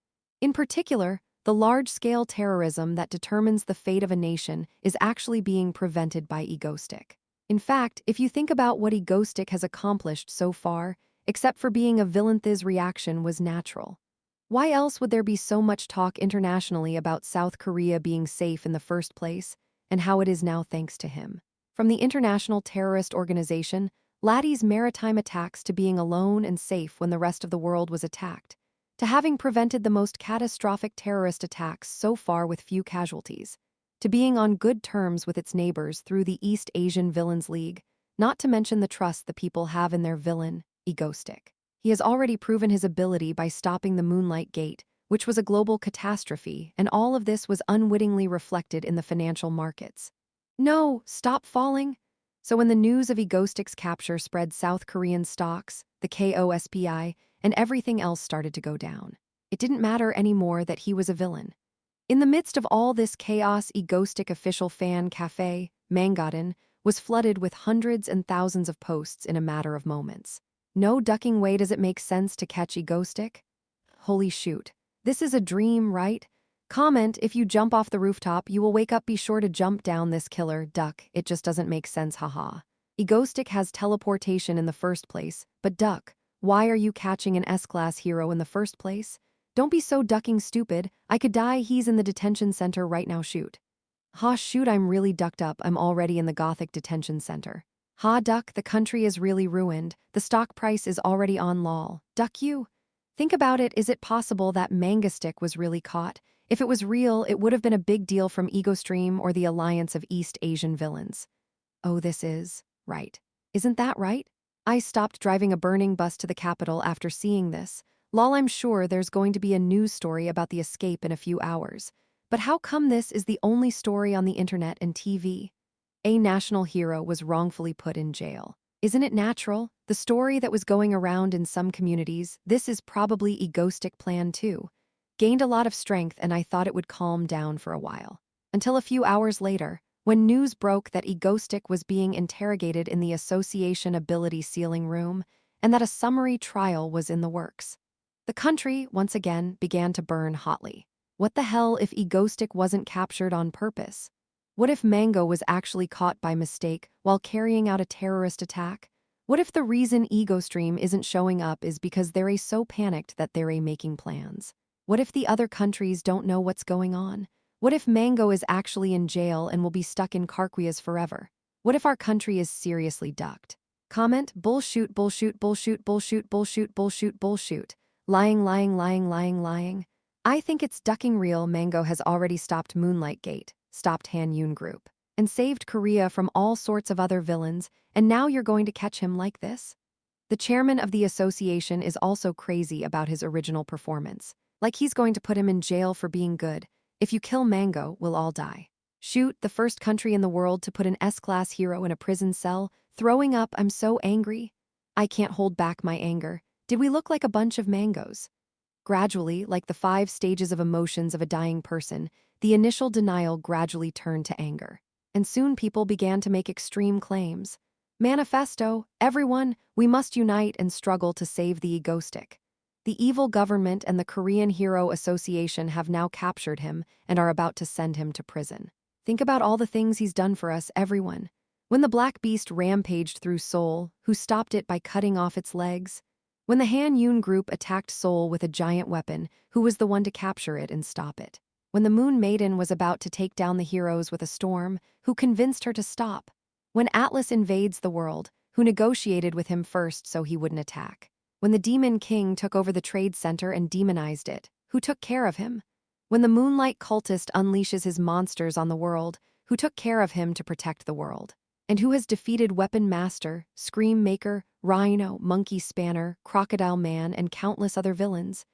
In particular, the large-scale terrorism that determines the fate of a nation is actually being prevented by Egostick. In fact, if you think about what Egostick has accomplished so far, except for being a villain, his reaction was natural. Why else would there be so much talk internationally about South Korea being safe in the first place, and how it is now thanks to him? From the international terrorist organization, Laddie's maritime attacks, to being alone and safe when the rest of the world was attacked, to having prevented the most catastrophic terrorist attacks so far with few casualties, to being on good terms with its neighbors through the East Asian Villains League, not to mention the trust the people have in their villain, Egostick. He has already proven his ability by stopping the Moonlight Gate, which was a global catastrophe, and all of this was unwittingly reflected in the financial markets. No, stop falling. So when the news of Egostick's capture spread, South Korean stocks, the KOSPI, and everything else started to go down. It didn't matter anymore that he was a villain. In the midst of all this chaos, Egostick official fan cafe, Mangaden, was flooded with hundreds and thousands of posts in a matter of moments. No ducking way. Does it make sense to catch Egostick? Holy shoot. This is a dream, right? Comment, if you jump off the rooftop, you will wake up. Be sure to jump down this killer. Duck, it just doesn't make sense, haha. Egostick has teleportation in the first place, but duck, why are you catching an S-class hero in the first place? Don't be so ducking stupid. I could die. He's in the detention center right now. Shoot. Ha, shoot, I'm really ducked up. I'm already in the Gothic detention center. Ha, duck, the country is really ruined. The stock price is already on lol. Duck you. Think about it. Is it possible that Mangastick was really caught? If it was real, it would have been a big deal from EgoStream or the Alliance of East Asian Villains. Oh, this is right. Isn't that right? I stopped driving a burning bus to the capital after seeing this. Lol, I'm sure there's going to be a news story about the escape in a few hours. But how come this is the only story on the internet and TV? A national hero was wrongfully put in jail. Isn't it natural? The story that was going around in some communities, this is probably egoistic plan too. Gained a lot of strength and I thought it would calm down for a while. Until a few hours later, when news broke that egoistic was being interrogated in the association ability ceiling room and that a summary trial was in the works. The country, once again, began to burn hotly. What the hell if egoistic wasn't captured on purpose? What if Mango was actually caught by mistake while carrying out a terrorist attack? What if the reason EgoStream isn't showing up is because they're so panicked that they're making plans? What if the other countries don't know what's going on? What if Mango is actually in jail and will be stuck in Carquias forever? What if our country is seriously ducked? Comment, bullshit, bullshit, bullshit, bullshit, bullshit, bullshit, bullshit. Lying, lying, lying, lying, lying. I think it's ducking real. Mango has already stopped Moonlight Gate, stopped Han Yun Group, and saved Korea from all sorts of other villains, and now you're going to catch him like this? The chairman of the association is also crazy about his original performance. Like he's going to put him in jail for being good. If you kill Mango, we'll all die. Shoot, the first country in the world to put an S-class hero in a prison cell. Throwing up, I'm so angry. I can't hold back my anger. Did we look like a bunch of mangoes? Gradually, like the 5 stages of emotions of a dying person, the initial denial gradually turned to anger. And soon people began to make extreme claims. Manifesto, everyone, we must unite and struggle to save the egoistic. The evil government and the Korean Hero Association have now captured him and are about to send him to prison. Think about all the things he's done for us, everyone. When the Black Beast rampaged through Seoul, who stopped it by cutting off its legs? When the Han Yun Group attacked Seoul with a giant weapon, who was the one to capture it and stop it? When the Moon Maiden was about to take down the heroes with a storm, who convinced her to stop? When Atlas invades the world, who negotiated with him first so he wouldn't attack? When the Demon King took over the trade center and demonized it, who took care of him? When the Moonlight Cultist unleashes his monsters on the world, who took care of him to protect the world? And who has defeated Weapon Master, Scream Maker, Rhino, Monkey Spanner, Crocodile Man, and countless other villains?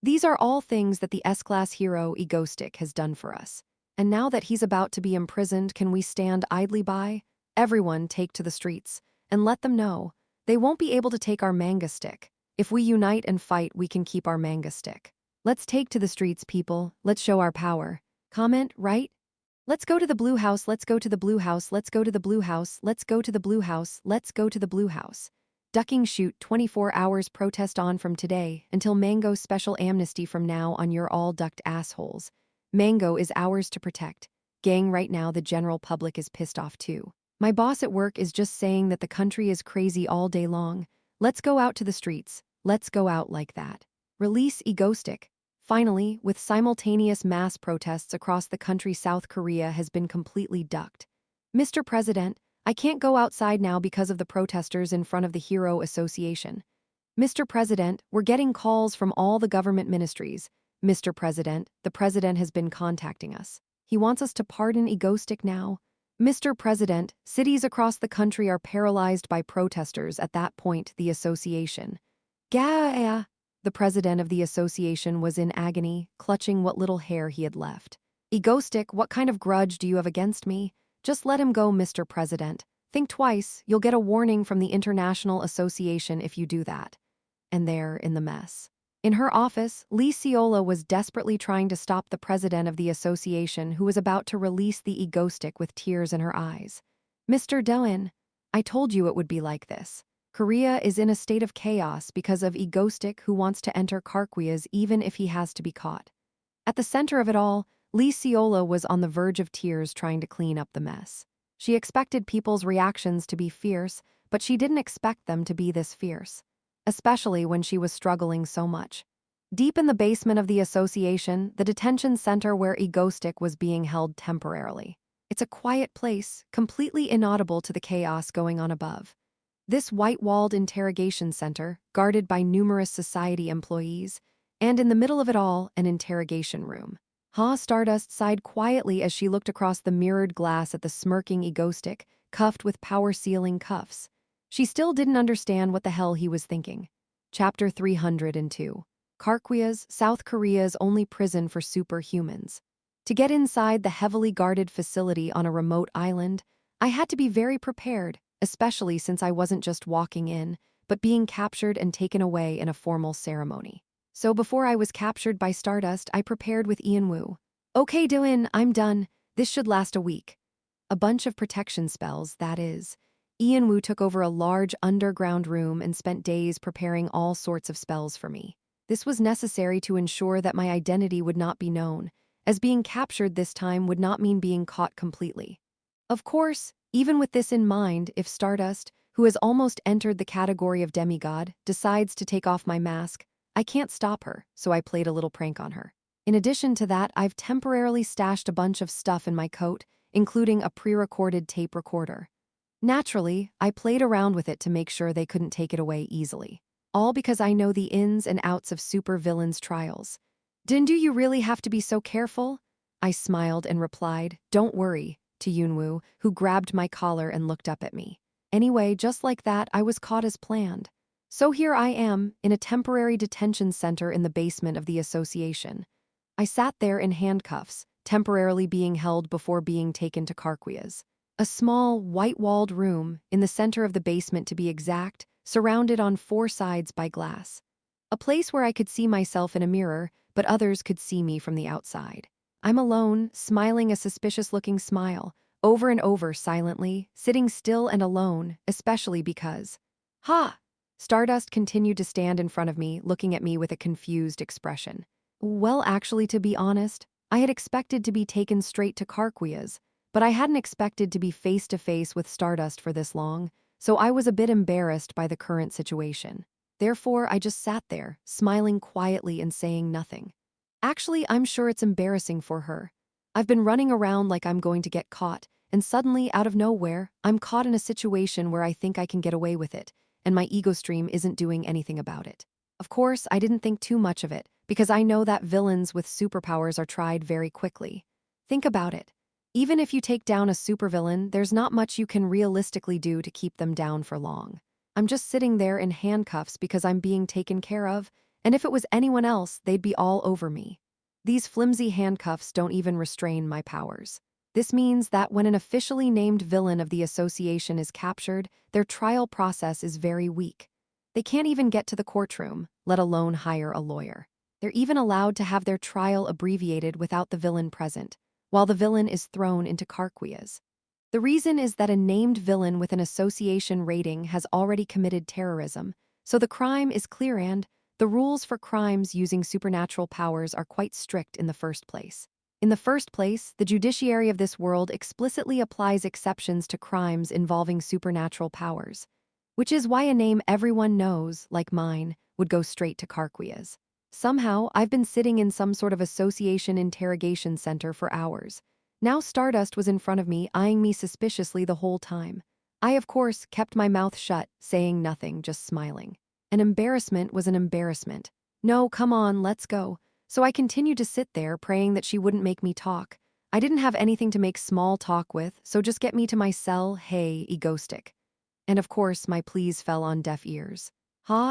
These are all things that the S-class hero Egoistic has done for us. And now that he's about to be imprisoned, can we stand idly by? Everyone take to the streets, and let them know. They won't be able to take our manga stick. If we unite and fight, we can keep our manga stick. Let's take to the streets, people. Let's show our power. Comment, right? Let's go to the blue house, let's go to the blue house, let's go to the blue house, let's go to the blue house, let's go to the blue house. Ducking shoot 24 hours protest on from today until Mango special amnesty from now on, you're all ducked assholes. Mango is ours to protect. Gang, right now the general public is pissed off too. My boss at work is just saying that the country is crazy all day long. Let's go out to the streets. Let's go out like that. Release Egoistic. Finally, with simultaneous mass protests across the country, South Korea has been completely ducked. Mr. President, I can't go outside now because of the protesters in front of the Hero Association. Mr. President, we're getting calls from all the government ministries. Mr. President, the president has been contacting us. He wants us to pardon Egoistic now. Mr. President, cities across the country are paralyzed by protesters. At that point, the association. Gah! The president of the association was in agony, clutching what little hair he had left. Egoistic, what kind of grudge do you have against me? Just let him go, Mr. President. Think twice, you'll get a warning from the International Association if you do that. And there, in the mess. In her office, Lee Seola was desperately trying to stop the president of the association, who was about to release the Egoistic with tears in her eyes. Mr. Doan, I told you it would be like this. Korea is in a state of chaos because of Egoistic, who wants to enter Carquias even if he has to be caught. At the center of it all, Lee Seola was on the verge of tears trying to clean up the mess. She expected people's reactions to be fierce, but she didn't expect them to be this fierce. Especially when she was struggling so much. Deep in the basement of the association, the detention center where Egoistic was being held temporarily. It's a quiet place, completely inaudible to the chaos going on above. This white-walled interrogation center, guarded by numerous society employees, and in the middle of it all, an interrogation room. Stardust sighed quietly as she looked across the mirrored glass at the smirking Egoistic, cuffed with power-sealing cuffs. She still didn't understand what the hell he was thinking. Chapter 302. Carquias, South Korea's only prison for superhumans. To get inside the heavily guarded facility on a remote island, I had to be very prepared, especially since I wasn't just walking in, but being captured and taken away in a formal ceremony. So before I was captured by Stardust, I prepared with Ian Wu. Okay, Dylan, I'm done. This should last a week. A bunch of protection spells, that is. Ian Wu took over a large underground room and spent days preparing all sorts of spells for me. This was necessary to ensure that my identity would not be known, as being captured this time would not mean being caught completely. Of course, even with this in mind, if Stardust, who has almost entered the category of demigod, decides to take off my mask, I can't stop her, so I played a little prank on her. In addition to that, I've temporarily stashed a bunch of stuff in my coat, including a pre-recorded tape recorder. Naturally, I played around with it to make sure they couldn't take it away easily. All because I know the ins and outs of supervillains' trials. Do you really have to be so careful? I smiled and replied, don't worry, to Yunwoo, who grabbed my collar and looked up at me. Anyway, just like that, I was caught as planned. So here I am, in a temporary detention center in the basement of the association. I sat there in handcuffs, temporarily being held before being taken to Karquia's. A small, white-walled room, in the center of the basement to be exact, surrounded on 4 sides by glass. A place where I could see myself in a mirror, but others could see me from the outside. I'm alone, smiling a suspicious-looking smile, over and over silently, sitting still and alone, especially because... Ha! Stardust continued to stand in front of me, looking at me with a confused expression. Well, actually, to be honest, I had expected to be taken straight to Karquia's, but I hadn't expected to be face-to-face with Stardust for this long, so I was a bit embarrassed by the current situation. Therefore, I just sat there, smiling quietly and saying nothing. Actually, I'm sure it's embarrassing for her. I've been running around like I'm going to get caught, and suddenly, out of nowhere, I'm caught in a situation where I think I can get away with it, and my ego stream isn't doing anything about it. Of course, I didn't think too much of it, because I know that villains with superpowers are tried very quickly. Think about it. Even if you take down a supervillain, there's not much you can realistically do to keep them down for long. I'm just sitting there in handcuffs because I'm being taken care of, and if it was anyone else, they'd be all over me. These flimsy handcuffs don't even restrain my powers. This means that when an officially named villain of the association is captured, their trial process is very weak. They can't even get to the courtroom, let alone hire a lawyer. They're even allowed to have their trial abbreviated without the villain present, while the villain is thrown into Karquia's. The reason is that a named villain with an association rating has already committed terrorism, so the crime is clear and the rules for crimes using supernatural powers are quite strict in the first place. In the first place, the judiciary of this world explicitly applies exceptions to crimes involving supernatural powers, which is why a name everyone knows, like mine, would go straight to Karquia's. Somehow, I've been sitting in some sort of association interrogation center for hours. Now Stardust was in front of me, eyeing me suspiciously the whole time. I, of course, kept my mouth shut, saying nothing, just smiling. An embarrassment was an embarrassment. No, come on, let's go. So I continued to sit there, praying that she wouldn't make me talk. I didn't have anything to make small talk with, so just get me to my cell, hey, egoistic. And of course, my pleas fell on deaf ears.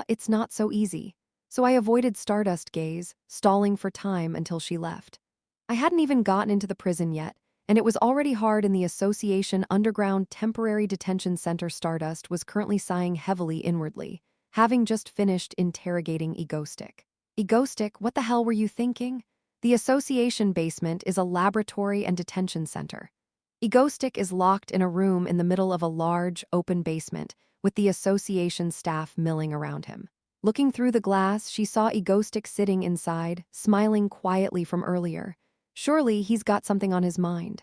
It's not so easy. So I avoided Stardust gaze, stalling for time until she left. I hadn't even gotten into the prison yet, and it was already hard in the Association Underground Temporary Detention Center. Stardust was currently sighing heavily inwardly, having just finished interrogating Egoistic. Egoistic, what the hell were you thinking? The Association basement is a laboratory and detention center. Egoistic is locked in a room in the middle of a large, open basement, with the Association staff milling around him. Looking through the glass, she saw Egoistic sitting inside, smiling quietly from earlier. Surely he's got something on his mind.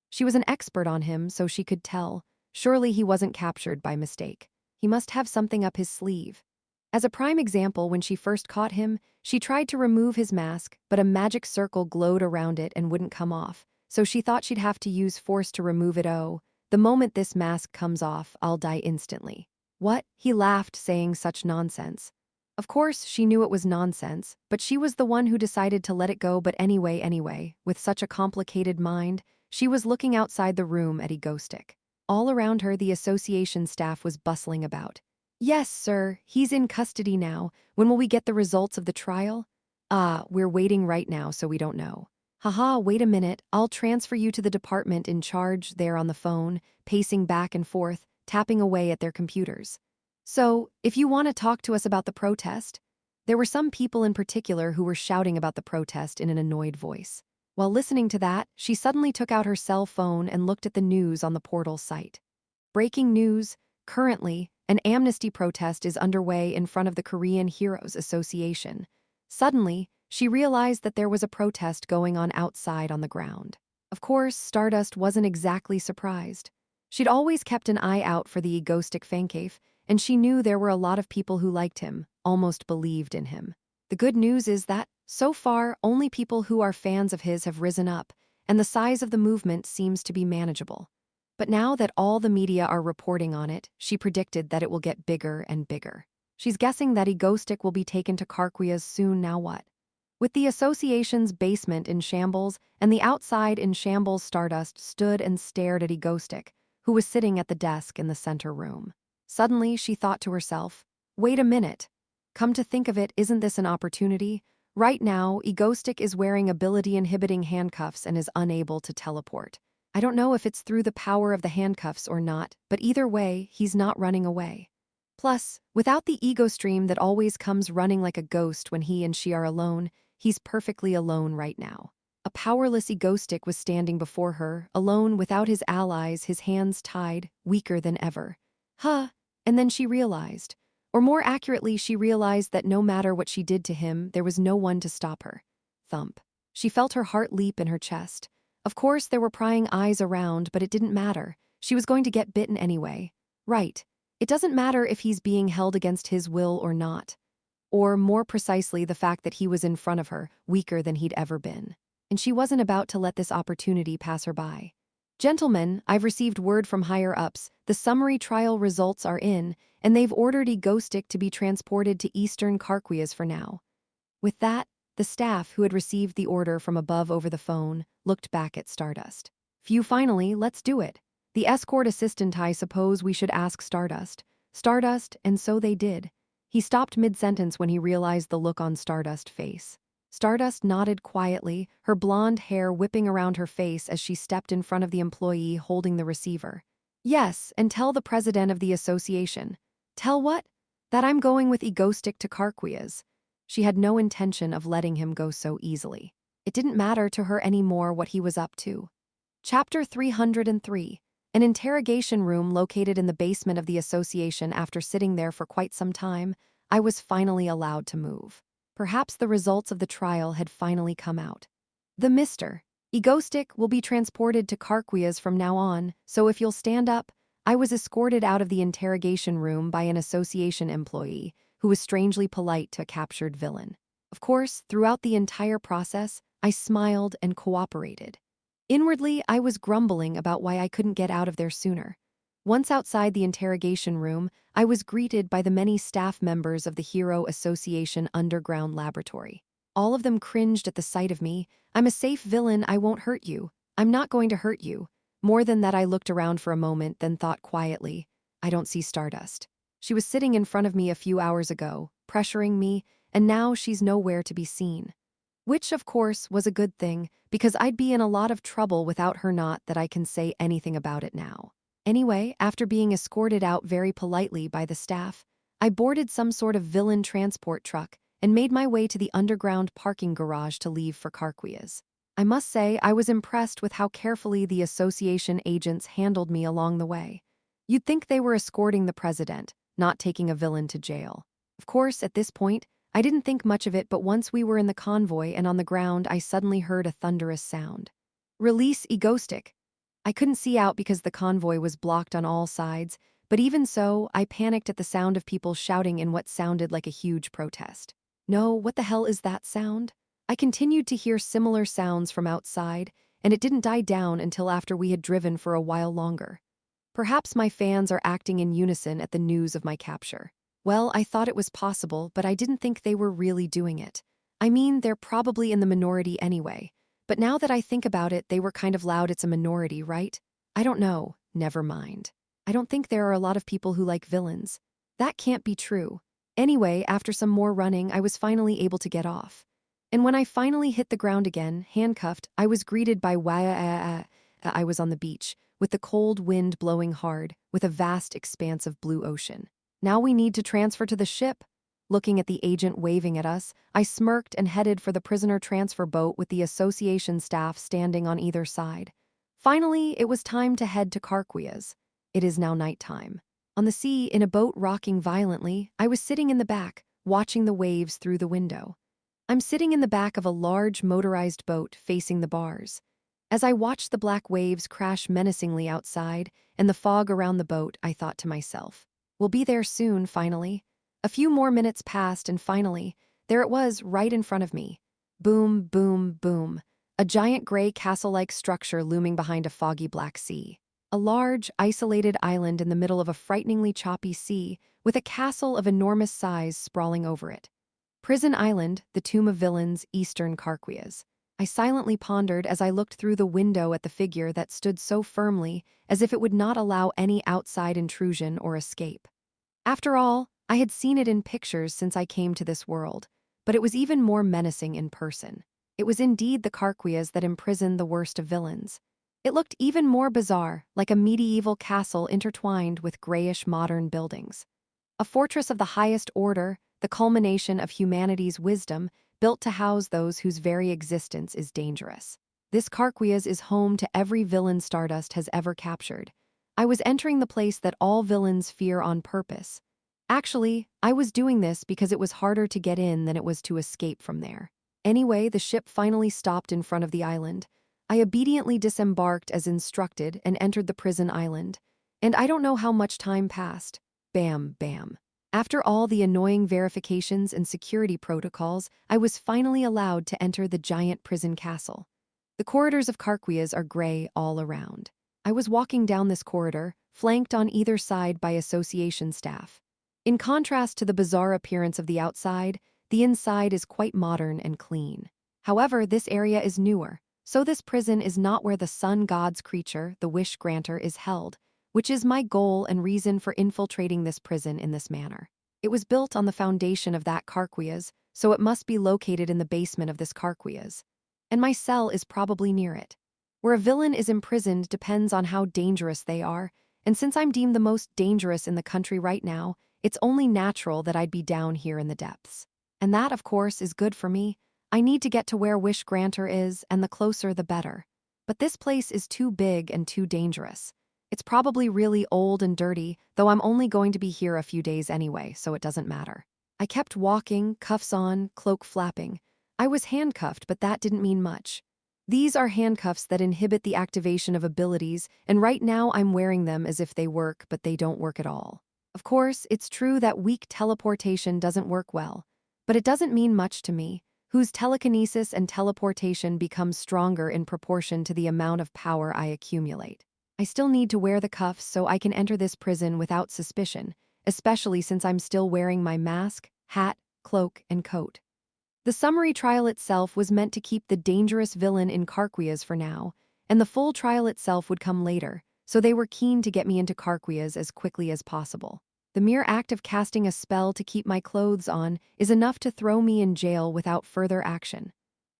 She was an expert on him, so she could tell. Surely he wasn't captured by mistake. He must have something up his sleeve. As a prime example, when she first caught him, she tried to remove his mask, but a magic circle glowed around it and wouldn't come off, so she thought she'd have to use force to remove it. Oh, the moment this mask comes off, I'll die instantly. What? He laughed, saying such nonsense. Of course, she knew it was nonsense, but she was the one who decided to let it go. But anyway, with such a complicated mind, she was looking outside the room at Egoistic. All around her, the association staff was bustling about. Yes, sir, he's in custody now. When will we get the results of the trial? We're waiting right now, so we don't know. Haha, wait a minute, I'll transfer you to the department in charge. There on the phone, pacing back and forth, tapping away at their computers. So, if you want to talk to us about the protest, there were some people in particular who were shouting about the protest in an annoyed voice. While listening to that, she suddenly took out her cell phone and looked at the news on the portal site. Breaking news: currently, an amnesty protest is underway in front of the Korean Heroes Association. Suddenly, she realized that there was a protest going on outside on the ground. Of course, Stardust wasn't exactly surprised. She'd always kept an eye out for the egoistic fancave, and she knew there were a lot of people who liked him, almost believed in him. The good news is that, so far, only people who are fans of his have risen up, and the size of the movement seems to be manageable. But now that all the media are reporting on it, she predicted that it will get bigger and bigger. She's guessing that Egostic will be taken to Karkwia's soon. Now what? With the association's basement in shambles and the outside in shambles, Stardust stood and stared at Egostic, who was sitting at the desk in the center room. Suddenly, she thought to herself, wait a minute. Come to think of it, isn't this an opportunity? Right now, Egostic is wearing ability-inhibiting handcuffs and is unable to teleport. I don't know if it's through the power of the handcuffs or not, but either way, he's not running away. Plus, without the ego stream that always comes running like a ghost when he and she are alone, he's perfectly alone right now. A powerless Egostic was standing before her, alone without his allies, his hands tied, weaker than ever. And then she realized, or more accurately, she realized that no matter what she did to him, there was no one to stop her. Thump. She felt her heart leap in her chest. Of course, there were prying eyes around, but it didn't matter. She was going to get bitten anyway. Right. It doesn't matter if he's being held against his will or not. Or, more precisely, the fact that he was in front of her, weaker than he'd ever been. And she wasn't about to let this opportunity pass her by. Gentlemen, I've received word from higher-ups. The summary trial results are in, and they've ordered Egostic to be transported to Eastern Karkwias for now. With that, the staff, who had received the order from above over the phone, looked back at Stardust. Phew, finally, let's do it. The escort assistant, I suppose we should ask Stardust. Stardust, and so they did. He stopped mid-sentence when he realized the look on Stardust's face. Stardust nodded quietly, her blonde hair whipping around her face as she stepped in front of the employee holding the receiver. Yes, and tell the president of the association. Tell what? That I'm going with Egostic to Karkwias. She had no intention of letting him go so easily. It didn't matter to her anymore what he was up to. Chapter 303. An interrogation room located in the basement of the association. After sitting there for quite some time, I was finally allowed to move. Perhaps the results of the trial had finally come out. The Mr. Egostic will be transported to Karkwias from now on, so if you'll stand up. I was escorted out of the interrogation room by an association employee who was strangely polite to a captured villain. Of course, throughout the entire process, I smiled and cooperated. Inwardly, I was grumbling about why I couldn't get out of there sooner. Once outside the interrogation room, I was greeted by the many staff members of the Hero Association underground laboratory. All of them cringed at the sight of me. I'm a safe villain, I won't hurt you. I'm not going to hurt you. More than that, I looked around for a moment, then thought quietly, I don't see Stardust. She was sitting in front of me a few hours ago, pressuring me, and now she's nowhere to be seen. Which, of course, was a good thing, because I'd be in a lot of trouble without her. Not that I can say anything about it now. Anyway, after being escorted out very politely by the staff, I boarded some sort of villain transport truck and made my way to the underground parking garage to leave for Karkwias. I must say I was impressed with how carefully the association agents handled me along the way. You'd think they were escorting the president, not taking a villain to jail. Of course, at this point, I didn't think much of it, but once we were in the convoy and on the ground, I suddenly heard a thunderous sound. Release Egostic. I couldn't see out because the convoy was blocked on all sides, but even so, I panicked at the sound of people shouting in what sounded like a huge protest. No, what the hell is that sound? I continued to hear similar sounds from outside, and it didn't die down until after we had driven for a while longer. Perhaps my fans are acting in unison at the news of my capture. Well, I thought it was possible, but I didn't think they were really doing it. I mean, they're probably in the minority anyway. But now that I think about it, they were kind of loud. It's a minority, right? I don't know. Never mind. I don't think there are a lot of people who like villains. That can't be true. Anyway, after some more running, I was finally able to get off. And when I finally hit the ground again, handcuffed, I was greeted by I was on the beach, with the cold wind blowing hard, with a vast expanse of blue ocean. Now we need to transfer to the ship. Looking at the agent waving at us, I smirked and headed for the prisoner transfer boat with the association staff standing on either side. Finally, it was time to head to Carquias. It is now nighttime. On the sea, in a boat rocking violently, I was sitting in the back, watching the waves through the window. I'm sitting in the back of a large motorized boat facing the bars. As I watched the black waves crash menacingly outside and the fog around the boat, I thought to myself, we'll be there soon, finally. A few more minutes passed and finally, there it was right in front of me. Boom, boom, boom. A giant gray castle-like structure looming behind a foggy black sea. A large, isolated island in the middle of a frighteningly choppy sea, with a castle of enormous size sprawling over it. Prison Island, the tomb of villains, Eastern Carquias. I silently pondered as I looked through the window at the figure that stood so firmly, as if it would not allow any outside intrusion or escape. After all, I had seen it in pictures since I came to this world, but it was even more menacing in person. It was indeed the Carquias that imprisoned the worst of villains. It looked even more bizarre, like a medieval castle intertwined with grayish modern buildings. A fortress of the highest order, the culmination of humanity's wisdom, built to house those whose very existence is dangerous. This Carquias is home to every villain Stardust has ever captured. I was entering the place that all villains fear on purpose. Actually, I was doing this because it was harder to get in than it was to escape from there. Anyway, the ship finally stopped in front of the island. I obediently disembarked as instructed and entered the prison island. And I don't know how much time passed. Bam, bam. After all the annoying verifications and security protocols, I was finally allowed to enter the giant prison castle. The corridors of Carquias are gray all around. I was walking down this corridor, flanked on either side by association staff. In contrast to the bizarre appearance of the outside, the inside is quite modern and clean. However, this area is newer, so this prison is not where the sun god's creature, the wish granter, is held, which is my goal and reason for infiltrating this prison in this manner. It was built on the foundation of that Carquias, so it must be located in the basement of this Carquias. And my cell is probably near it. Where a villain is imprisoned depends on how dangerous they are, and since I'm deemed the most dangerous in the country right now, it's only natural that I'd be down here in the depths. And that, of course, is good for me. I need to get to where Wish Granter is, and the closer the better. But this place is too big and too dangerous. It's probably really old and dirty, though I'm only going to be here a few days anyway, so it doesn't matter. I kept walking, cuffs on, cloak flapping. I was handcuffed, but that didn't mean much. These are handcuffs that inhibit the activation of abilities, and right now I'm wearing them as if they work, but they don't work at all. Of course, it's true that weak teleportation doesn't work well, but it doesn't mean much to me, whose telekinesis and teleportation becomes stronger in proportion to the amount of power I accumulate. I still need to wear the cuffs so I can enter this prison without suspicion, especially since I'm still wearing my mask, hat, cloak, and coat. The summary trial itself was meant to keep the dangerous villain in Carquias for now, and the full trial itself would come later, so they were keen to get me into Carquias as quickly as possible. The mere act of casting a spell to keep my clothes on is enough to throw me in jail without further action.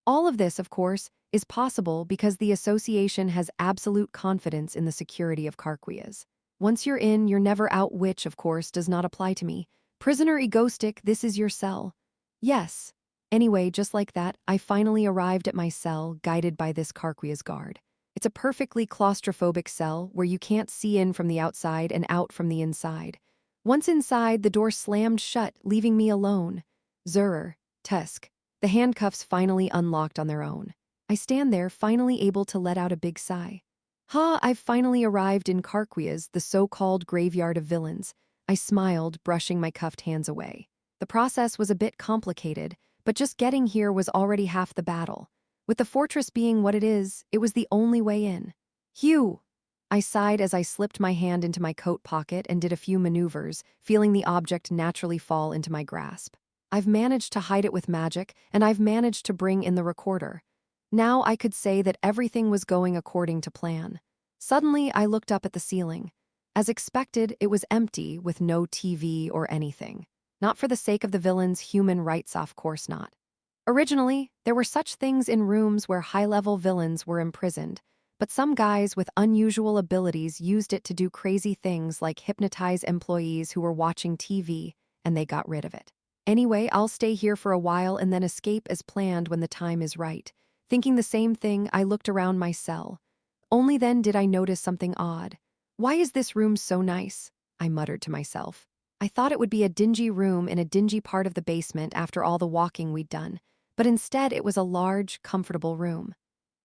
All of this, of course, is possible because the association has absolute confidence in the security of Carquias. Once you're in, you're never out, which, of course, does not apply to me. Prisoner Egostic, this is your cell. Yes. Anyway, just like that, I finally arrived at my cell, guided by this Carquias guard. It's a perfectly claustrophobic cell where you can't see in from the outside and out from the inside. Once inside, the door slammed shut, leaving me alone. Zurer, Tusk. The handcuffs finally unlocked on their own. I stand there, finally able to let out a big sigh. I've finally arrived in Carquias, the so-called graveyard of villains. I smiled, brushing my cuffed hands away. The process was a bit complicated, but just getting here was already half the battle. With the fortress being what it is, it was the only way in. Hugh! I sighed as I slipped my hand into my coat pocket and did a few maneuvers, feeling the object naturally fall into my grasp. I've managed to hide it with magic, and I've managed to bring in the recorder. Now I could say that everything was going according to plan. Suddenly, I looked up at the ceiling. As expected, it was empty, with no TV or anything. Not for the sake of the villain's human rights, of course not. Originally, there were such things in rooms where high-level villains were imprisoned, but some guys with unusual abilities used it to do crazy things like hypnotize employees who were watching TV, and they got rid of it. Anyway, I'll stay here for a while and then escape as planned when the time is right. Thinking the same thing, I looked around my cell. Only then did I notice something odd. Why is this room so nice? I muttered to myself. I thought it would be a dingy room in a dingy part of the basement after all the walking we'd done, but instead it was a large, comfortable room.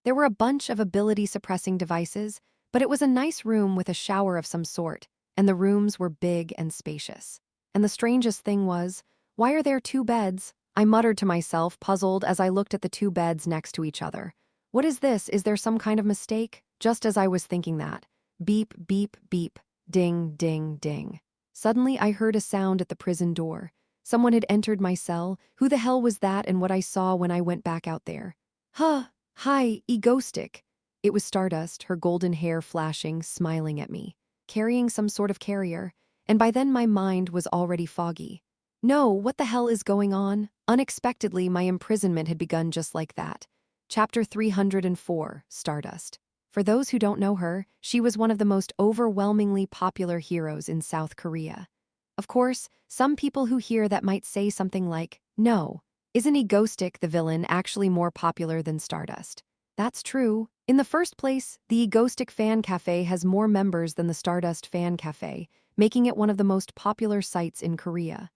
There were a bunch of ability-suppressing devices, but it was a nice room with a shower of some sort, and the rooms were big and spacious. And the strangest thing was, why are there two beds? I muttered to myself, puzzled as I looked at the two beds next to each other. What is this? Is there some kind of mistake? Just as I was thinking that. Beep, beep, beep. Ding, ding, ding. Suddenly I heard a sound at the prison door. Someone had entered my cell. Who the hell was that and what I saw when I went back out there? Huh. Hi, Egostick. It was Stardust, her golden hair flashing, smiling at me, carrying some sort of carrier, and by then my mind was already foggy. No, what the hell is going on? Unexpectedly, my imprisonment had begun just like that. Chapter 304, Stardust. For those who don't know her, she was one of the most overwhelmingly popular heroes in South Korea. Of course, some people who hear that might say something like, no, isn't Egostick the villain actually more popular than Stardust? That's true. In the first place, the Egostick Fan Cafe has more members than the Stardust Fan Cafe, making it one of the most popular sites in Korea.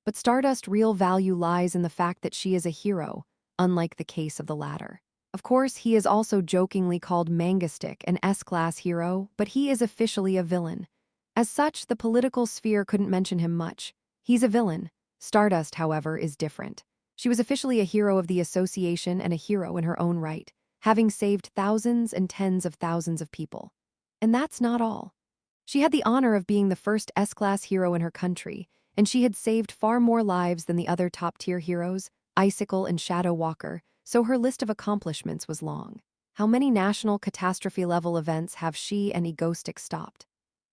But Stardust's real value lies in the fact that she is a hero, unlike the case of the latter. Of course, he is also jokingly called Mangastick, an S-class hero, but he is officially a villain. As such, the political sphere couldn't mention him much. He's a villain. Stardust, however, is different. She was officially a hero of the association and a hero in her own right, having saved thousands and tens of thousands of people. And that's not all. She had the honor of being the first S-class hero in her country, and she had saved far more lives than the other top-tier heroes, Icicle and Shadow Walker, so her list of accomplishments was long. How many national catastrophe-level events have she and Egostick stopped?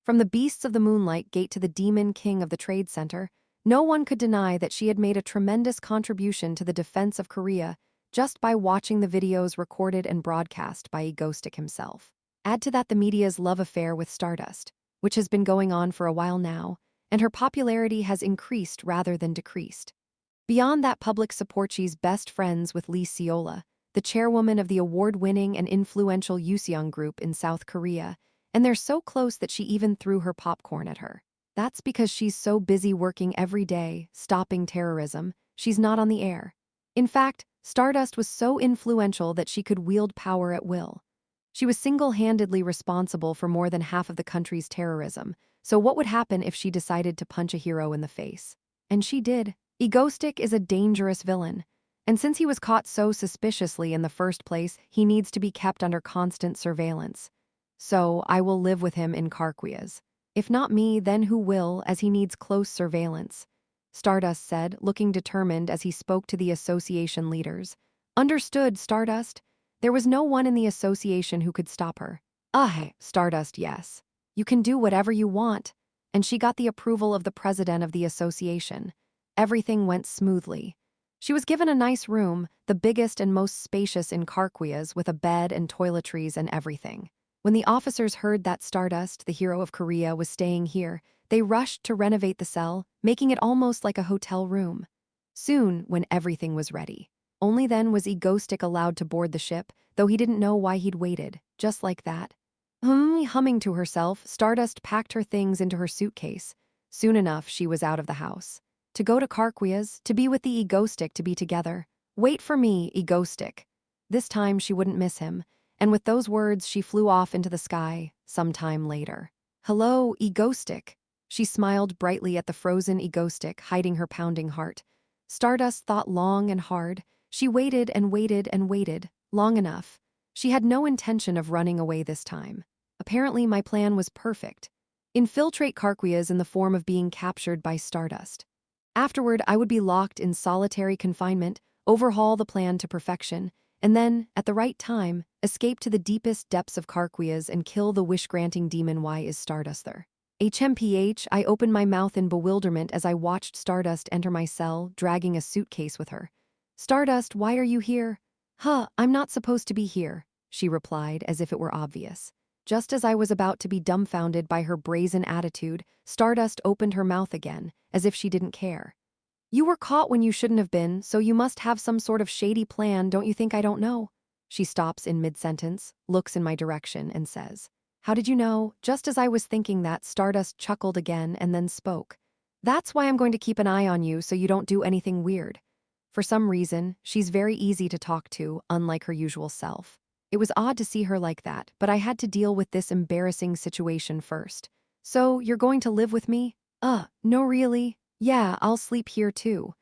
From the Beasts of the Moonlight Gate to the Demon King of the Trade Center, no one could deny that she had made a tremendous contribution to the defense of Korea just by watching the videos recorded and broadcast by Egostick himself. Add to that the media's love affair with Stardust, which has been going on for a while now, and her popularity has increased rather than decreased. Beyond that public support, she's best friends with Lee Seola, the chairwoman of the award-winning and influential Yuseong Group in South Korea, and they're so close that she even threw her popcorn at her. That's because she's so busy working every day, stopping terrorism, she's not on the air. In fact, Stardust was so influential that she could wield power at will. She was single-handedly responsible for more than half of the country's terrorism, so what would happen if she decided to punch a hero in the face? And she did. Egostick is a dangerous villain, and since he was caught so suspiciously in the first place, he needs to be kept under constant surveillance. So, I will live with him in Karkwias. If not me, then who will, as he needs close surveillance? Stardust said, looking determined as he spoke to the association leaders. Understood, Stardust. There was no one in the association who could stop her. Stardust, yes. You can do whatever you want. And she got the approval of the president of the association. Everything went smoothly. She was given a nice room, the biggest and most spacious in Karkwias, with a bed and toiletries and everything. When the officers heard that Stardust, the hero of Korea, was staying here, they rushed to renovate the cell, making it almost like a hotel room. Soon, when everything was ready, only then was Egostick allowed to board the ship, though he didn't know why he'd waited, just like that. Humming to herself, Stardust packed her things into her suitcase. Soon enough, she was out of the house. To go to Karkwias, to be with the Egostick, to be together. Wait for me, Egostick. This time she wouldn't miss him, and with those words she flew off into the sky, some time later. Hello, Egostick. She smiled brightly at the frozen Egostick, hiding her pounding heart. Stardust thought long and hard. She waited and waited and waited, long enough. She had no intention of running away this time. Apparently my plan was perfect. Infiltrate Karkwias in the form of being captured by Stardust. Afterward, I would be locked in solitary confinement, overhaul the plan to perfection, and then, at the right time, escape to the deepest depths of Karkwias and kill the wish-granting demon. Why is Stardust there? HMPH, I opened my mouth in bewilderment as I watched Stardust enter my cell, dragging a suitcase with her. Stardust, why are you here? I'm not supposed to be here. she replied as if it were obvious. Just as I was about to be dumbfounded by her brazen attitude, Stardust opened her mouth again, as if she didn't care. You were caught when you shouldn't have been, so you must have some sort of shady plan, don't you think I don't know? She stops in mid-sentence, looks in my direction, and says, How did you know? Just as I was thinking that, Stardust chuckled again and then spoke. That's why I'm going to keep an eye on you so you don't do anything weird. For some reason, she's very easy to talk to, unlike her usual self. It was odd to see her like that, but I had to deal with this embarrassing situation first. So, you're going to live with me? No really. Yeah, I'll sleep here too.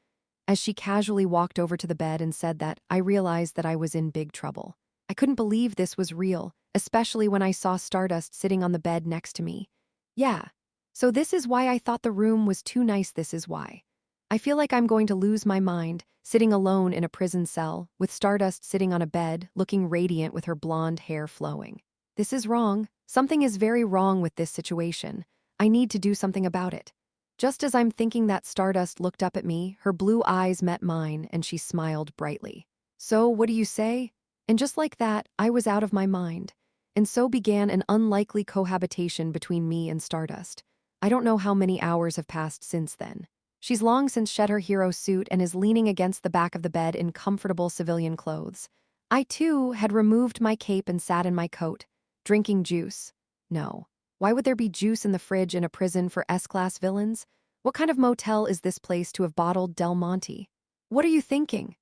As she casually walked over to the bed and said that, I realized that I was in big trouble. I couldn't believe this was real, especially when I saw Stardust sitting on the bed next to me. Yeah. So this is why I thought the room was too nice, this is why. I feel like I'm going to lose my mind, sitting alone in a prison cell, with Stardust sitting on a bed, looking radiant with her blonde hair flowing. This is wrong. Something is very wrong with this situation. I need to do something about it. Just as I'm thinking that, Stardust looked up at me, her blue eyes met mine, and she smiled brightly. So, what do you say? And just like that, I was out of my mind. And so began an unlikely cohabitation between me and Stardust. I don't know how many hours have passed since then. She's long since shed her hero suit and is leaning against the back of the bed in comfortable civilian clothes. I, too, had removed my cape and sat in my coat, drinking juice. No. Why would there be juice in the fridge in a prison for S-class villains? What kind of motel is this place to have bottled Del Monte? What are you thinking?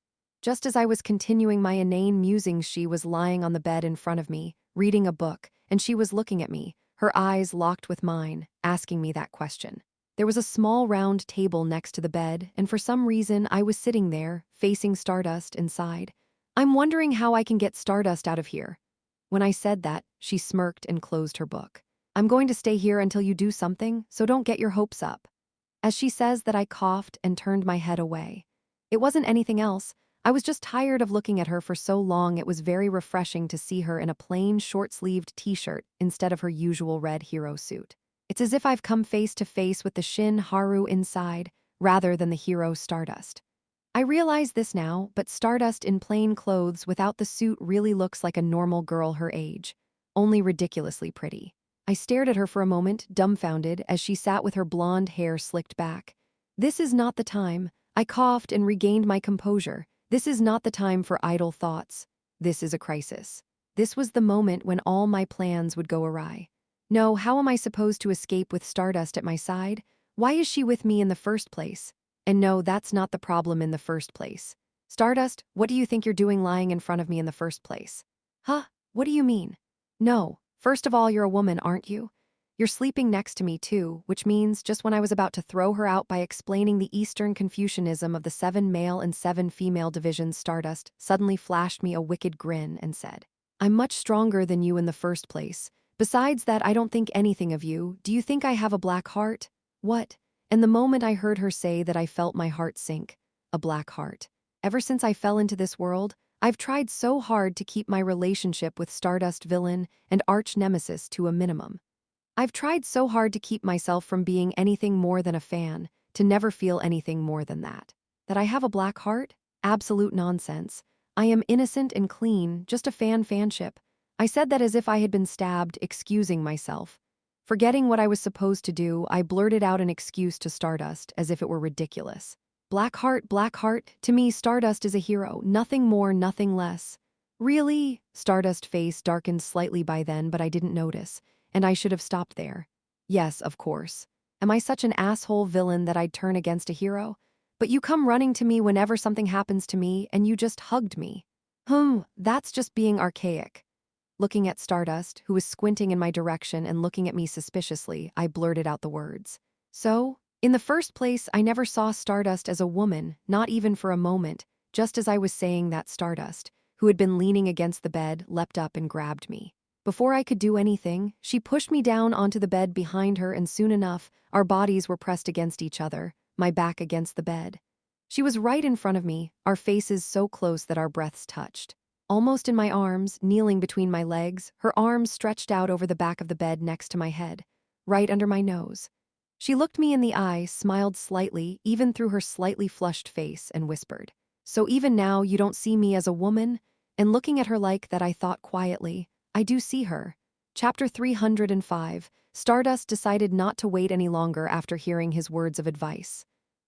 Just as I was continuing my inane musings, she was lying on the bed in front of me, reading a book, and she was looking at me, her eyes locked with mine, asking me that question. There was a small round table next to the bed, and for some reason I was sitting there, facing Stardust inside. I'm wondering how I can get Stardust out of here. When I said that, she smirked and closed her book. I'm going to stay here until you do something, so don't get your hopes up. As she says that, I coughed and turned my head away. It wasn't anything else. I was just tired of looking at her for so long. It was very refreshing to see her in a plain, short-sleeved t-shirt instead of her usual red hero suit. It's as if I've come face to face with the Shin Haru inside, rather than the hero Stardust. I realize this now, but Stardust in plain clothes without the suit really looks like a normal girl her age, only ridiculously pretty. I stared at her for a moment, dumbfounded, as she sat with her blonde hair slicked back. This is not the time. I coughed and regained my composure. This is not the time for idle thoughts. This is a crisis. This was the moment when all my plans would go awry. No, how am I supposed to escape with Stardust at my side? Why is she with me in the first place? And no, that's not the problem in the first place. Stardust, what do you think you're doing lying in front of me in the first place? Huh? What do you mean? No. First of all, you're a woman, aren't you? You're sleeping next to me, too, which means just when I was about to throw her out by explaining the Eastern Confucianism of the 7 male and 7 female divisions, Stardust suddenly flashed me a wicked grin and said, I'm much stronger than you in the first place. Besides that, I don't think anything of you. Do you think I have a black heart? What? And the moment I heard her say that, I felt my heart sink. A black heart. Ever since I fell into this world, I've tried so hard to keep my relationship with Stardust villain and arch nemesis to a minimum. I've tried so hard to keep myself from being anything more than a fan, to never feel anything more than that. That I have a black heart? Absolute nonsense. I am innocent and clean, just a fanship. I said that as if I had been stabbed, excusing myself. Forgetting what I was supposed to do, I blurted out an excuse to Stardust as if it were ridiculous. Black heart, to me Stardust is a hero, nothing more, nothing less. Really? Stardust's face darkened slightly by then, but I didn't notice, and I should have stopped there. Yes, of course. Am I such an asshole villain that I'd turn against a hero? But you come running to me whenever something happens to me, and you just hugged me. That's just being archaic. Looking at Stardust, who was squinting in my direction and looking at me suspiciously, I blurted out the words. So? In the first place, I never saw Stardust as a woman, not even for a moment. Just as I was saying that, Stardust, who had been leaning against the bed, leapt up and grabbed me. Before I could do anything, she pushed me down onto the bed behind her, and soon enough, our bodies were pressed against each other, my back against the bed. She was right in front of me, our faces so close that our breaths touched. Almost in my arms, kneeling between my legs, her arms stretched out over the back of the bed next to my head, right under my nose. She looked me in the eye, smiled slightly, even through her slightly flushed face, and whispered, So even now you don't see me as a woman? and looking at her like that I thought quietly, I do see her. Chapter 305. Stardust decided not to wait any longer after hearing his words of advice.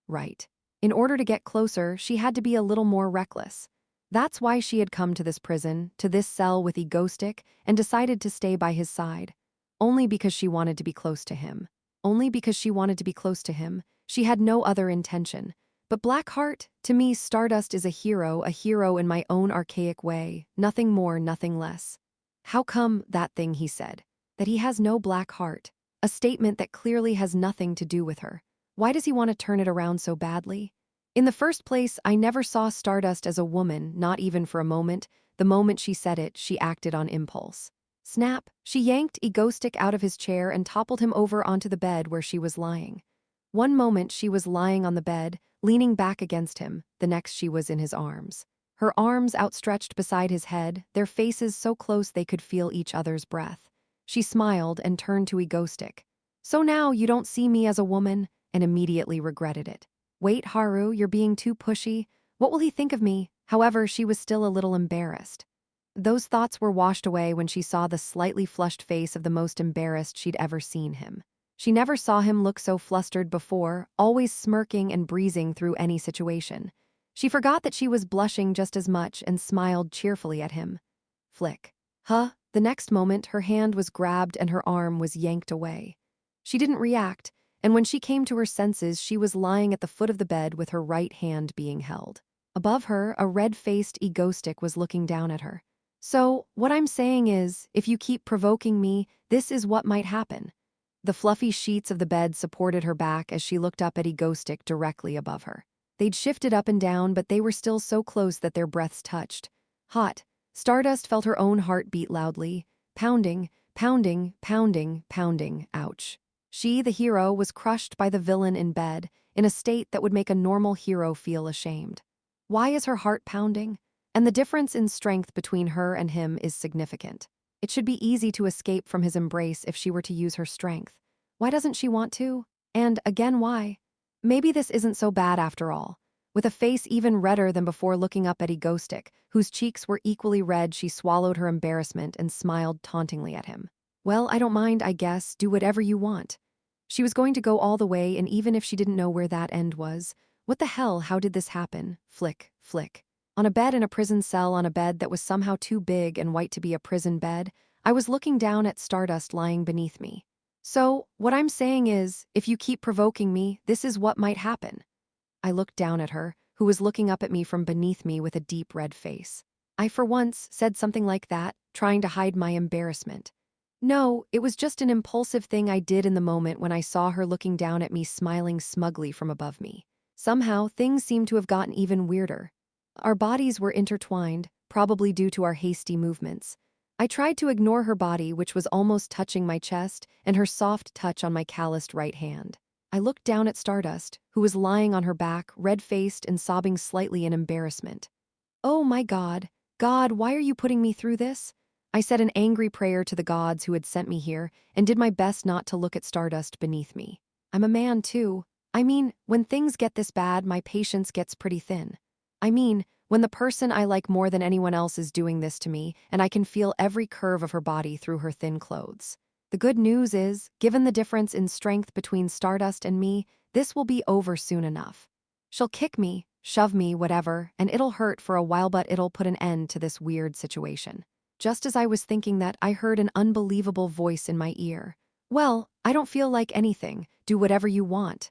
Right. In order to get closer, she had to be a little more reckless. That's why she had come to this prison, to this cell with Egostic, and decided to stay by his side. Only because she wanted to be close to him. Only because she wanted to be close to him. She had no other intention. But Blackheart, to me, Stardust is a hero in my own archaic way, nothing more, nothing less. How come, that thing he said, that he has no black heart, a statement that clearly has nothing to do with her. Why does he want to turn it around so badly? In the first place, I never saw Stardust as a woman, not even for a moment. The moment she said it, she acted on impulse. Snap, she yanked Egostic out of his chair and toppled him over onto the bed where she was lying. One moment she was lying on the bed, leaning back against him, the next she was in his arms. Her arms outstretched beside his head, their faces so close they could feel each other's breath. She smiled and turned to Egostic. So now you don't see me as a woman, and immediately regretted it. Wait, Haru, you're being too pushy. What will he think of me? However, she was still a little embarrassed. Those thoughts were washed away when she saw the slightly flushed face of the most embarrassed she'd ever seen him. She never saw him look so flustered before, always smirking and breezing through any situation. She forgot that she was blushing just as much and smiled cheerfully at him. Flick. Huh? The next moment, her hand was grabbed and her arm was yanked away. She didn't react, and when she came to her senses, she was lying at the foot of the bed with her right hand being held. Above her, a red-faced Egostic was looking down at her. So, what I'm saying is, if you keep provoking me, this is what might happen. The fluffy sheets of the bed supported her back as she looked up at Egostic directly above her. They'd shifted up and down, but they were still so close that their breaths touched. Hot. Stardust felt her own heart beat loudly. Pounding, pounding, pounding, pounding, ouch. She, the hero, was crushed by the villain in bed, in a state that would make a normal hero feel ashamed. Why is her heart pounding? And the difference in strength between her and him is significant. It should be easy to escape from his embrace if she were to use her strength. Why doesn't she want to? And, again, why? Maybe this isn't so bad after all. With a face even redder than before looking up at Egostic, whose cheeks were equally red, she swallowed her embarrassment and smiled tauntingly at him. Well, I don't mind, I guess, do whatever you want. She was going to go all the way, and even if she didn't know where that end was, what the hell, how did this happen? Flick, flick. On a bed in a prison cell, on a bed that was somehow too big and white to be a prison bed, I was looking down at Stardust lying beneath me. So, what I'm saying is, if you keep provoking me, this is what might happen. I looked down at her, who was looking up at me from beneath me with a deep red face. I, for once, said something like that, trying to hide my embarrassment. No, it was just an impulsive thing I did in the moment when I saw her looking down at me smiling smugly from above me. Somehow, things seemed to have gotten even weirder. Our bodies were intertwined, probably due to our hasty movements. I tried to ignore her body, which was almost touching my chest, and her soft touch on my calloused right hand. I looked down at Stardust, who was lying on her back, red-faced and sobbing slightly in embarrassment. Oh my God, God, why are you putting me through this? I said an angry prayer to the gods who had sent me here, and did my best not to look at Stardust beneath me. I'm a man, too. I mean, when things get this bad, my patience gets pretty thin. I mean, when the person I like more than anyone else is doing this to me, and I can feel every curve of her body through her thin clothes. The good news is, given the difference in strength between Stardust and me, this will be over soon enough. She'll kick me, shove me, whatever, and it'll hurt for a while, but it'll put an end to this weird situation. Just as I was thinking that, I heard an unbelievable voice in my ear. Well, I don't feel like anything. Do whatever you want.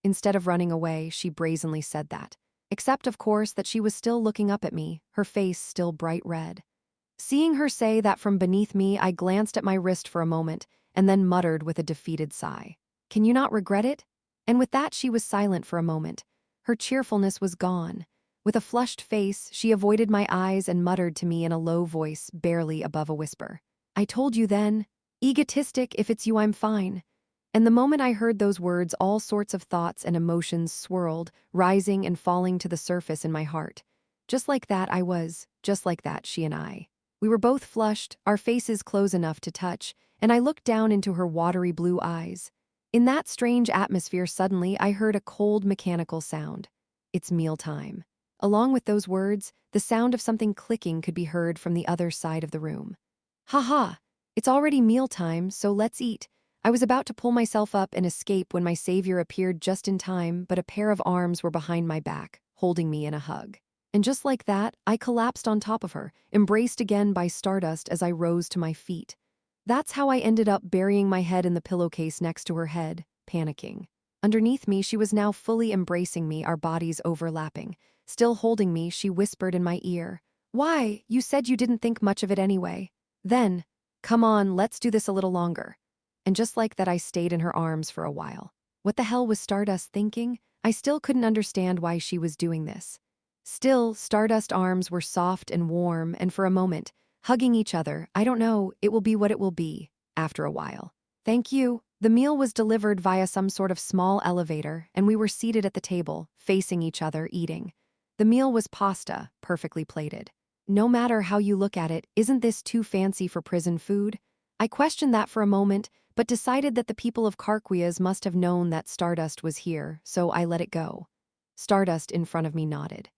Instead of running away, she brazenly said that. Except, of course, that she was still looking up at me, her face still bright red. Seeing her say that from beneath me, I glanced at my wrist for a moment, and then muttered with a defeated sigh. Can you not regret it? And with that she was silent for a moment. Her cheerfulness was gone. With a flushed face, she avoided my eyes and muttered to me in a low voice, barely above a whisper. I told you then. Egotistic, if it's you I'm fine. And the moment I heard those words, all sorts of thoughts and emotions swirled, rising and falling to the surface in my heart. Just like that I was, just like that she and I. We were both flushed, our faces close enough to touch, and I looked down into her watery blue eyes. In that strange atmosphere, suddenly I heard a cold mechanical sound. It's mealtime. Along with those words, the sound of something clicking could be heard from the other side of the room. "Ha! It's already mealtime, so let's eat." I was about to pull myself up and escape when my savior appeared just in time, but a pair of arms were behind my back, holding me in a hug. And just like that, I collapsed on top of her, embraced again by Stardust as I rose to my feet. That's how I ended up burying my head in the pillowcase next to her head, panicking. Underneath me, she was now fully embracing me, our bodies overlapping. Still holding me, she whispered in my ear, "Why, you said you didn't think much of it anyway." Then, "Come on, let's do this a little longer." And just like that, I stayed in her arms for a while. What the hell was Stardust thinking? I still couldn't understand why she was doing this. Still, Stardust's arms were soft and warm, and for a moment, hugging each other, I don't know, it will be what it will be, after a while. Thank you. The meal was delivered via some sort of small elevator, and we were seated at the table, facing each other, eating. The meal was pasta, perfectly plated. No matter how you look at it, isn't this too fancy for prison food? I questioned that for a moment, but decided that the people of Carquias must have known that Stardust was here, so I let it go. Stardust in front of me nodded.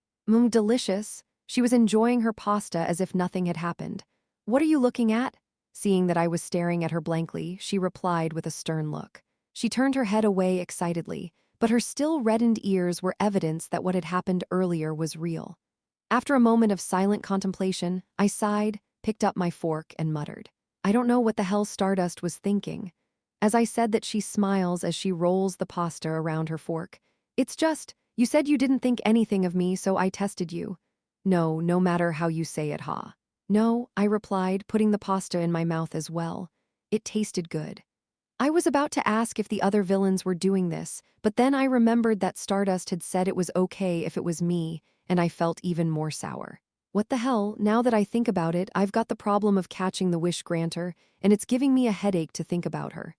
Delicious." She was enjoying her pasta as if nothing had happened. "What are you looking at?" Seeing that I was staring at her blankly, she replied with a stern look. She turned her head away excitedly, but her still reddened ears were evidence that what had happened earlier was real. After a moment of silent contemplation, I sighed, picked up my fork, and muttered, "I don't know what the hell Stardust was thinking." As I said that, she smiles as she rolls the pasta around her fork. "It's just, you said you didn't think anything of me, so I tested you." No matter how you say it, ha. "No," I replied, putting the pasta in my mouth as well. It tasted good. I was about to ask if the other villains were doing this, but then I remembered that Stardust had said it was okay if it was me, and I felt even more sour. What the hell, now that I think about it, I've got the problem of catching the wish granter, and it's giving me a headache to think about her.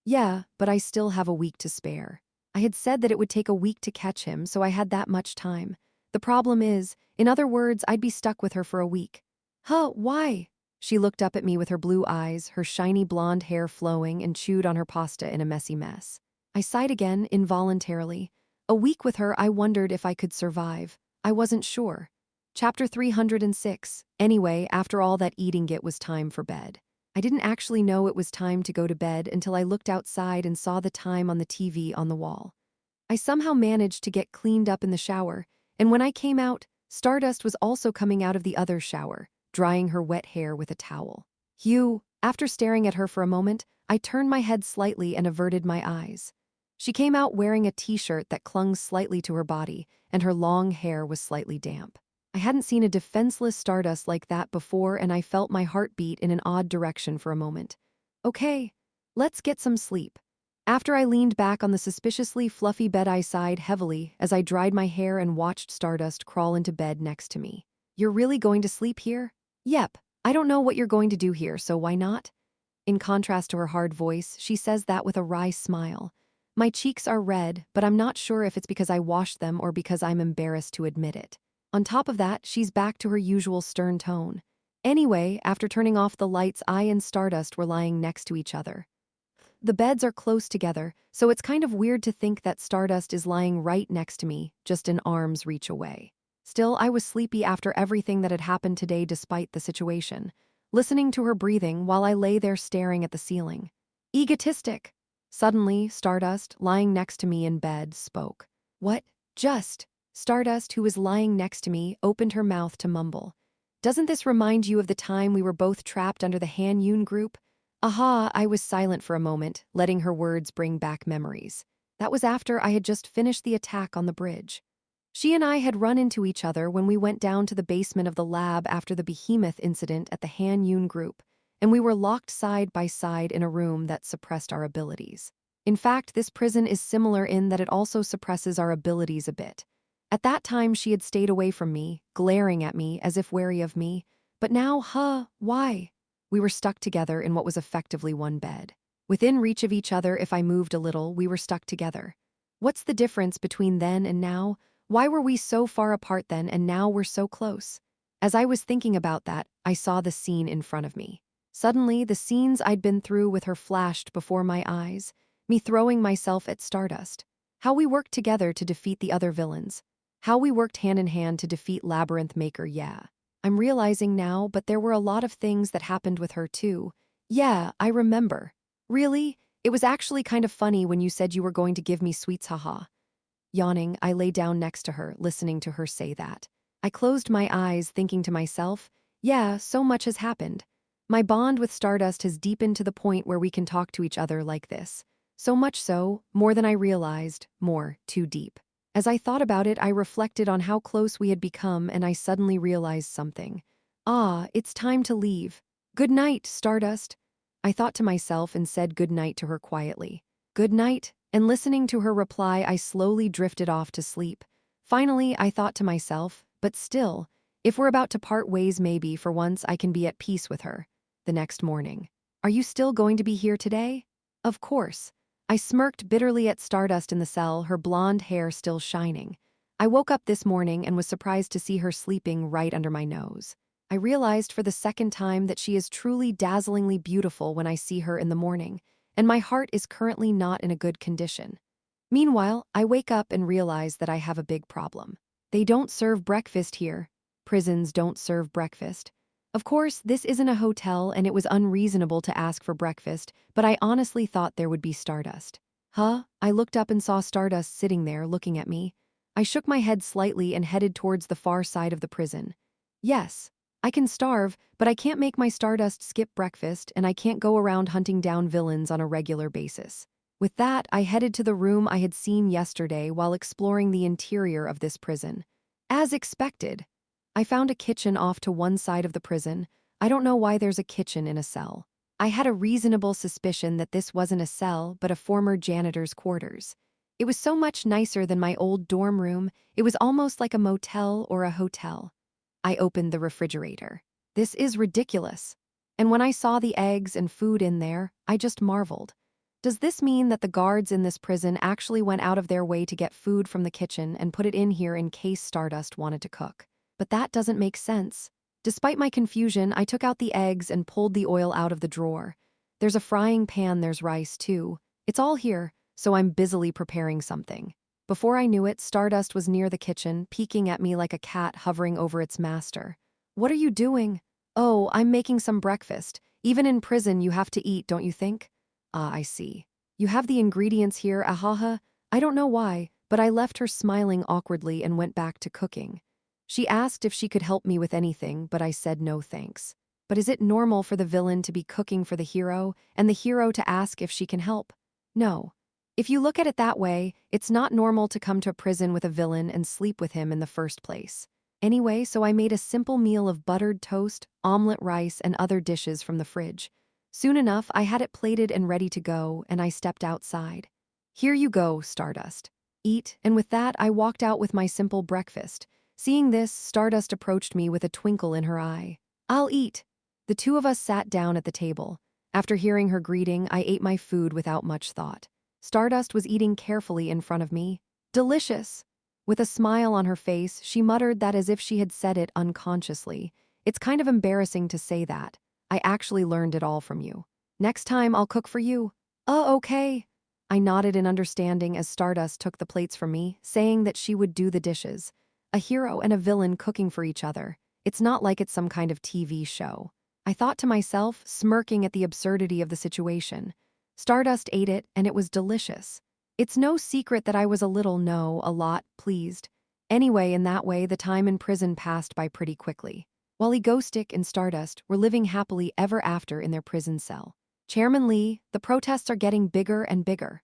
Yeah, but I still have a week to spare. I had said that it would take a week to catch him, so I had that much time. The problem is, in other words, I'd be stuck with her for a week. Huh, why? She looked up at me with her blue eyes, her shiny blonde hair flowing, and chewed on her pasta in a messy mess. I sighed again, involuntarily. A week with her, I wondered if I could survive. I wasn't sure. Chapter 306. Anyway, after all that eating, it was time for bed. I didn't actually know it was time to go to bed until I looked outside and saw the time on the TV on the wall. I somehow managed to get cleaned up in the shower, and when I came out, Stardust was also coming out of the other shower, drying her wet hair with a towel. Hugh, after staring at her for a moment, I turned my head slightly and averted my eyes. She came out wearing a t-shirt that clung slightly to her body, and her long hair was slightly damp. I hadn't seen a defenseless Stardust like that before, and I felt my heart beat in an odd direction for a moment. Okay, let's get some sleep. After I leaned back on the suspiciously fluffy bed, I sighed heavily as I dried my hair and watched Stardust crawl into bed next to me. "You're really going to sleep here?" "Yep, I don't know what you're going to do here, so why not?" In contrast to her hard voice, she says that with a wry smile. My cheeks are red, but I'm not sure if it's because I washed them or because I'm embarrassed to admit it. On top of that, she's back to her usual stern tone. Anyway, after turning off the lights, I and Stardust were lying next to each other. The beds are close together, so it's kind of weird to think that Stardust is lying right next to me, just an arm's reach away. Still, I was sleepy after everything that had happened today despite the situation, listening to her breathing while I lay there staring at the ceiling. Egotistic. Suddenly, Stardust, lying next to me in bed, spoke. "What? Just?" Stardust, who was lying next to me, opened her mouth to mumble. "Doesn't this remind you of the time we were both trapped under the Han Yun group?" Aha, I was silent for a moment, letting her words bring back memories. That was after I had just finished the attack on the bridge. She and I had run into each other when we went down to the basement of the lab after the behemoth incident at the Han Yun group, and we were locked side by side in a room that suppressed our abilities. In fact, this prison is similar in that it also suppresses our abilities a bit. At that time, she had stayed away from me, glaring at me as if wary of me, but now, why? We were stuck together in what was effectively one bed. Within reach of each other, if I moved a little, we were stuck together. What's the difference between then and now? Why were we so far apart then and now we're so close? As I was thinking about that, I saw the scene in front of me. Suddenly, the scenes I'd been through with her flashed before my eyes, me throwing myself at Stardust. How we worked together to defeat the other villains. How we worked hand in hand to defeat Labyrinth Maker, yeah. I'm realizing now, but there were a lot of things that happened with her too. Yeah, I remember. Really? It was actually kind of funny when you said you were going to give me sweets, haha. Yawning, I lay down next to her, listening to her say that. I closed my eyes, thinking to myself, yeah, so much has happened. My bond with Stardust has deepened to the point where we can talk to each other like this. So much so, more than I realized, more, too deep. As I thought about it, I reflected on how close we had become, and I suddenly realized something. Ah, it's time to leave. Good night, Stardust. I thought to myself and said good night to her quietly. Good night, and listening to her reply, I slowly drifted off to sleep. Finally, I thought to myself, but still, if we're about to part ways, maybe for once I can be at peace with her. The next morning. Are you still going to be here today? Of course. I smirked bitterly at Stardust in the cell, her blonde hair still shining. I woke up this morning and was surprised to see her sleeping right under my nose. I realized for the second time that she is truly dazzlingly beautiful when I see her in the morning, and my heart is currently not in a good condition. Meanwhile, I wake up and realize that I have a big problem. They don't serve breakfast here. Prisons don't serve breakfast. Of course, this isn't a hotel and it was unreasonable to ask for breakfast, but I honestly thought there would be Stardust. Huh? I looked up and saw Stardust sitting there looking at me. I shook my head slightly and headed towards the far side of the prison. Yes, I can starve, but I can't make my Stardust skip breakfast, and I can't go around hunting down villains on a regular basis. With that, I headed to the room I had seen yesterday while exploring the interior of this prison. As expected, I found a kitchen off to one side of the prison. I don't know why there's a kitchen in a cell. I had a reasonable suspicion that this wasn't a cell, but a former janitor's quarters. It was so much nicer than my old dorm room, it was almost like a motel or a hotel. I opened the refrigerator. This is ridiculous. And when I saw the eggs and food in there, I just marveled. Does this mean that the guards in this prison actually went out of their way to get food from the kitchen and put it in here in case Stardust wanted to cook? But that doesn't make sense. Despite my confusion, I took out the eggs and pulled the oil out of the drawer. There's a frying pan, there's rice too. It's all here, so I'm busily preparing something. Before I knew it, Stardust was near the kitchen, peeking at me like a cat hovering over its master. What are you doing? Oh, I'm making some breakfast. Even in prison, you have to eat, don't you think? Ah, I see. You have the ingredients here, ahaha. I don't know why, but I left her smiling awkwardly and went back to cooking. She asked if she could help me with anything, but I said no thanks. But is it normal for the villain to be cooking for the hero, and the hero to ask if she can help? No. If you look at it that way, it's not normal to come to prison with a villain and sleep with him in the first place. Anyway, so I made a simple meal of buttered toast, omelet rice, and other dishes from the fridge. Soon enough, I had it plated and ready to go, and I stepped outside. Here you go, Stardust. Eat, and with that, I walked out with my simple breakfast. Seeing this, Stardust approached me with a twinkle in her eye. I'll eat. The two of us sat down at the table. After hearing her greeting, I ate my food without much thought. Stardust was eating carefully in front of me. Delicious! With a smile on her face, she muttered that as if she had said it unconsciously. It's kind of embarrassing to say that. I actually learned it all from you. Next time, I'll cook for you. Oh, okay. I nodded in understanding as Stardust took the plates from me, saying that she would do the dishes. A hero and a villain cooking for each other. It's not like it's some kind of TV show. I thought to myself, smirking at the absurdity of the situation. Stardust ate it, and it was delicious. It's no secret that I was a lot pleased. Anyway, in that way, the time in prison passed by pretty quickly. While Egostick and Stardust were living happily ever after in their prison cell. Chairman Lee, the protests are getting bigger and bigger.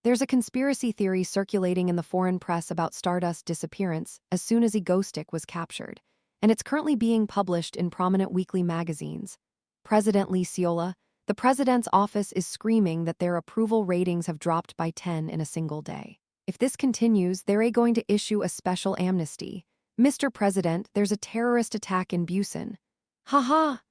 There's a conspiracy theory circulating in the foreign press about Stardust's disappearance as soon as Egostick was captured, and it's currently being published in prominent weekly magazines. President Lee Seola, the president's office is screaming that their approval ratings have dropped by 10 in a single day. If this continues, they're going to issue a special amnesty. Mr. President, there's a terrorist attack in Busan. Ha.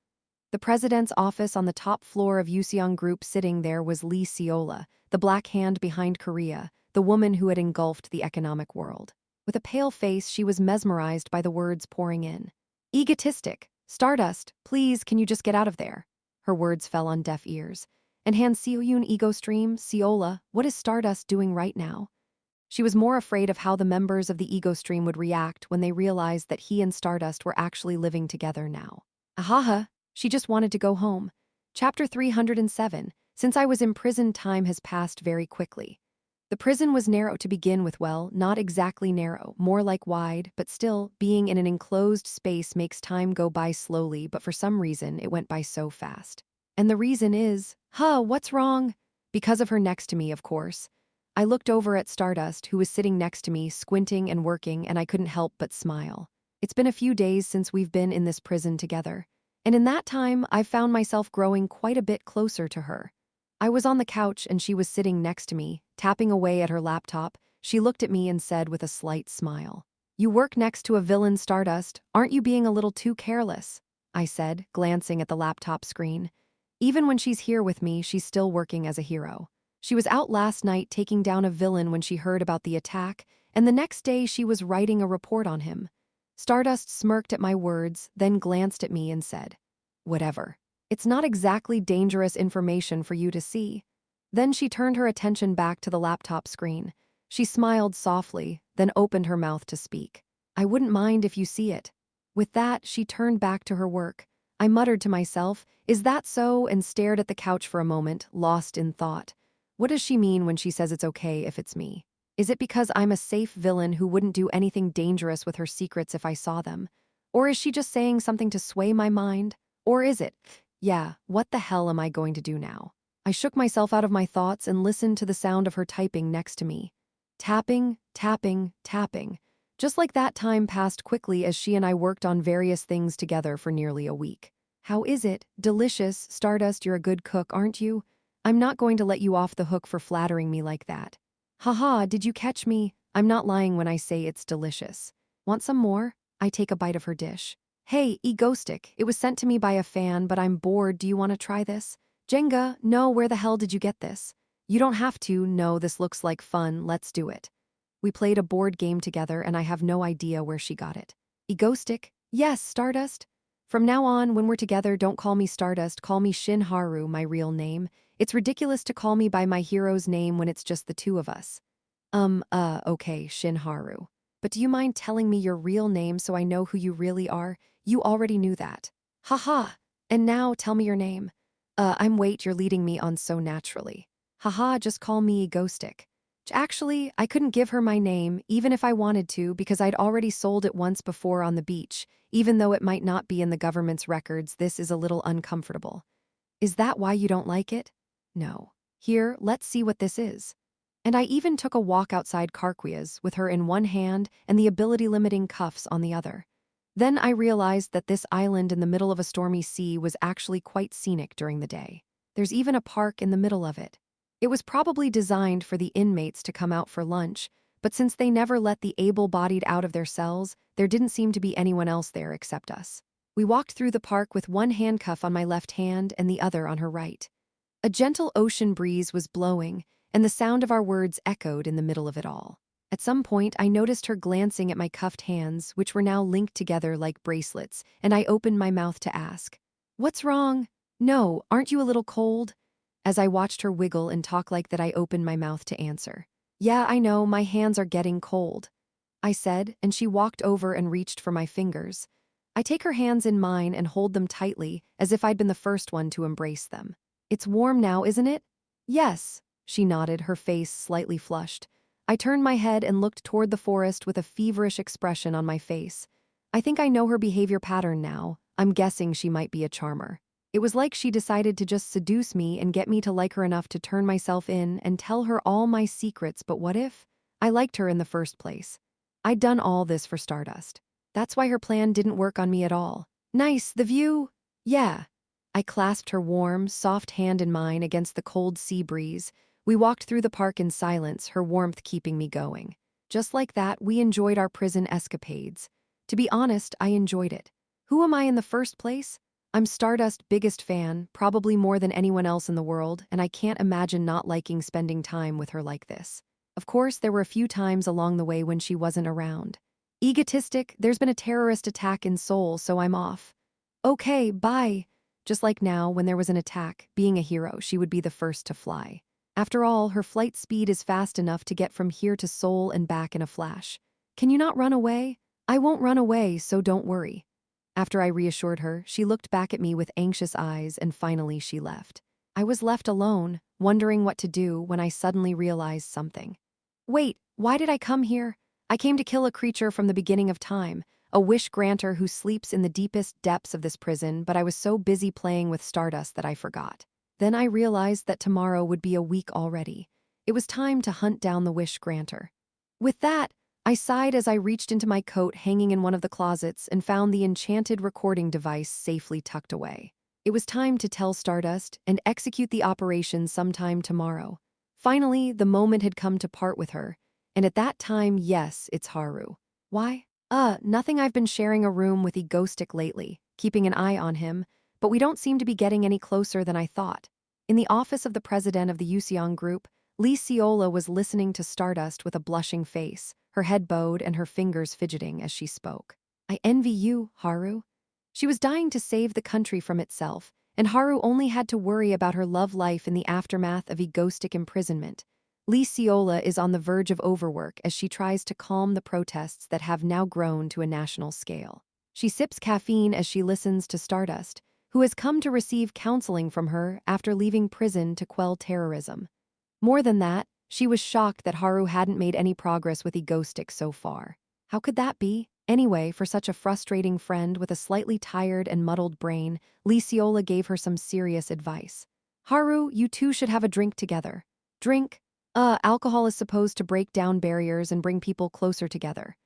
The president's office on the top floor of Useong Group. Sitting there was Lee Seola, the black hand behind Korea, the woman who had engulfed the economic world. With a pale face, she was mesmerized by the words pouring in. Egotistic. Stardust, please, can you just get out of there? Her words fell on deaf ears. And Han Seoyun ego stream, Seola, what is Stardust doing right now? She was more afraid of how the members of the ego stream would react when they realized that he and Stardust were actually living together now. Ahaha, she just wanted to go home. Chapter 307. Since I was imprisoned, time has passed very quickly. The prison was narrow to begin with, well, not exactly narrow, more like wide, but still, being in an enclosed space makes time go by slowly, but for some reason, it went by so fast. And the reason is, what's wrong? Because of her next to me, of course. I looked over at Stardust, who was sitting next to me, squinting and working, and I couldn't help but smile. It's been a few days since we've been in this prison together. And in that time, I found myself growing quite a bit closer to her. I was on the couch and she was sitting next to me, tapping away at her laptop. She looked at me and said with a slight smile, "You work next to a villain, Stardust. Aren't you being a little too careless?" I said, glancing at the laptop screen. Even when she's here with me, she's still working as a hero. She was out last night taking down a villain when she heard about the attack, and the next day she was writing a report on him. Stardust smirked at my words, then glanced at me and said, "Whatever. It's not exactly dangerous information for you to see." Then she turned her attention back to the laptop screen. She smiled softly, then opened her mouth to speak. "I wouldn't mind if you see it." With that, she turned back to her work. I muttered to myself, "Is that so?" and stared at the couch for a moment, lost in thought. What does she mean when she says it's okay if it's me? Is it because I'm a safe villain who wouldn't do anything dangerous with her secrets if I saw them? Or is she just saying something to sway my mind? Or is it, yeah, what the hell am I going to do now? I shook myself out of my thoughts and listened to the sound of her typing next to me. Tapping, tapping, tapping. Just like that, time passed quickly as she and I worked on various things together for nearly a week. "How is it? Delicious, Stardust, you're a good cook, aren't you? I'm not going to let you off the hook for flattering me like that." "Haha, did you catch me? I'm not lying when I say it's delicious." "Want some more?" I take a bite of her dish. "Hey, Egoistic, it was sent to me by a fan, but I'm bored. Do you want to try this?" "Jenga, no, where the hell did you get this?" "You don't have to. No, this looks like fun. Let's do it." We played a board game together and I have no idea where she got it. "Egoistic?" "Yes, Stardust." "From now on, when we're together, don't call me Stardust, call me Shin Haru, my real name. It's ridiculous to call me by my hero's name when it's just the two of us." Okay, Shin Haru. But do you mind telling me your real name so I know who you really are? You already knew that." "Haha. And now tell me your name." You're leading me on so naturally." "Haha, just call me Egoistic." Actually, I couldn't give her my name, even if I wanted to, because I'd already sold it once before on the beach. Even though it might not be in the government's records, this is a little uncomfortable. "Is that why you don't like it?" "No. Here, let's see what this is." And I even took a walk outside Carquia's with her in one hand and the ability-limiting cuffs on the other. Then I realized that this island in the middle of a stormy sea was actually quite scenic during the day. There's even a park in the middle of it. It was probably designed for the inmates to come out for lunch, but since they never let the able-bodied out of their cells, there didn't seem to be anyone else there except us. We walked through the park with one handcuff on my left hand and the other on her right. A gentle ocean breeze was blowing, and the sound of our words echoed in the middle of it all. At some point, I noticed her glancing at my cuffed hands, which were now linked together like bracelets, and I opened my mouth to ask, "What's wrong?" "No, aren't you a little cold?" As I watched her wiggle and talk like that, I opened my mouth to answer. "Yeah, I know, my hands are getting cold," I said, and she walked over and reached for my fingers. I take her hands in mine and hold them tightly, as if I'd been the first one to embrace them. "It's warm now, isn't it?" "Yes," she nodded, her face slightly flushed. I turned my head and looked toward the forest with a feverish expression on my face. I think I know her behavior pattern now. I'm guessing she might be a charmer. It was like she decided to just seduce me and get me to like her enough to turn myself in and tell her all my secrets, but what if? I liked her in the first place. I'd done all this for Stardust. That's why her plan didn't work on me at all. "Nice, the view?" "Yeah." I clasped her warm, soft hand in mine against the cold sea breeze. We walked through the park in silence, her warmth keeping me going. Just like that, we enjoyed our prison escapades. To be honest, I enjoyed it. Who am I in the first place? I'm Stardust's biggest fan, probably more than anyone else in the world, and I can't imagine not liking spending time with her like this. Of course, there were a few times along the way when she wasn't around. "Egotistic, there's been a terrorist attack in Seoul, so I'm off." "Okay, bye." Just like now, when there was an attack, being a hero, she would be the first to fly. After all, her flight speed is fast enough to get from here to Seoul and back in a flash. Can you not run away? I won't run away, so don't worry. After I reassured her, she looked back at me with anxious eyes and finally she left. I was left alone, wondering what to do when I suddenly realized something. Wait, why did I come here? I came to kill a creature from the beginning of time, a wish granter who sleeps in the deepest depths of this prison, but I was so busy playing with stardust that I forgot. Then I realized that tomorrow would be a week already. It was time to hunt down the wish granter. With that, I sighed as I reached into my coat hanging in one of the closets and found the enchanted recording device safely tucked away. It was time to tell Stardust and execute the operation sometime tomorrow. Finally, the moment had come to part with her, and at that time, yes, it's Haru. Why? Nothing. I've been sharing a room with Egostic lately, keeping an eye on him, but we don't seem to be getting any closer than I thought. In the office of the president of the Yuseong group, Lee Seola was listening to Stardust with a blushing face, her head bowed and her fingers fidgeting as she spoke. I envy you, Haru. She was dying to save the country from itself, and Haru only had to worry about her love life in the aftermath of Egostic imprisonment. Lee Seola is on the verge of overwork as she tries to calm the protests that have now grown to a national scale. She sips caffeine as she listens to Stardust, who has come to receive counseling from her after leaving prison to quell terrorism. More than that, she was shocked that Haru hadn't made any progress with Egostic so far. How could that be? Anyway, for such a frustrating friend with a slightly tired and muddled brain, Lee Seola gave her some serious advice. Haru, you two should have a drink together. Drink? Alcohol is supposed to break down barriers and bring people closer together.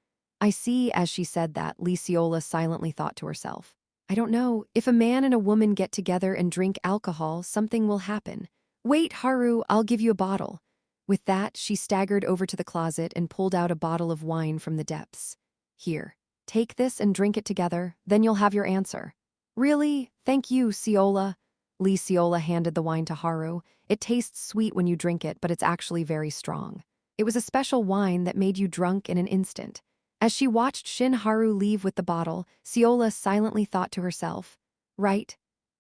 I see. As she said that, Lee Seola silently thought to herself. I don't know, if a man and a woman get together and drink alcohol, something will happen. Wait, Haru, I'll give you a bottle. With that, she staggered over to the closet and pulled out a bottle of wine from the depths. Here, take this and drink it together, then you'll have your answer. Really? Thank you, Seola. Lee Seola handed the wine to Haru. It tastes sweet when you drink it, but it's actually very strong. It was a special wine that made you drunk in an instant. As she watched Shin Haru leave with the bottle, Seola silently thought to herself, right?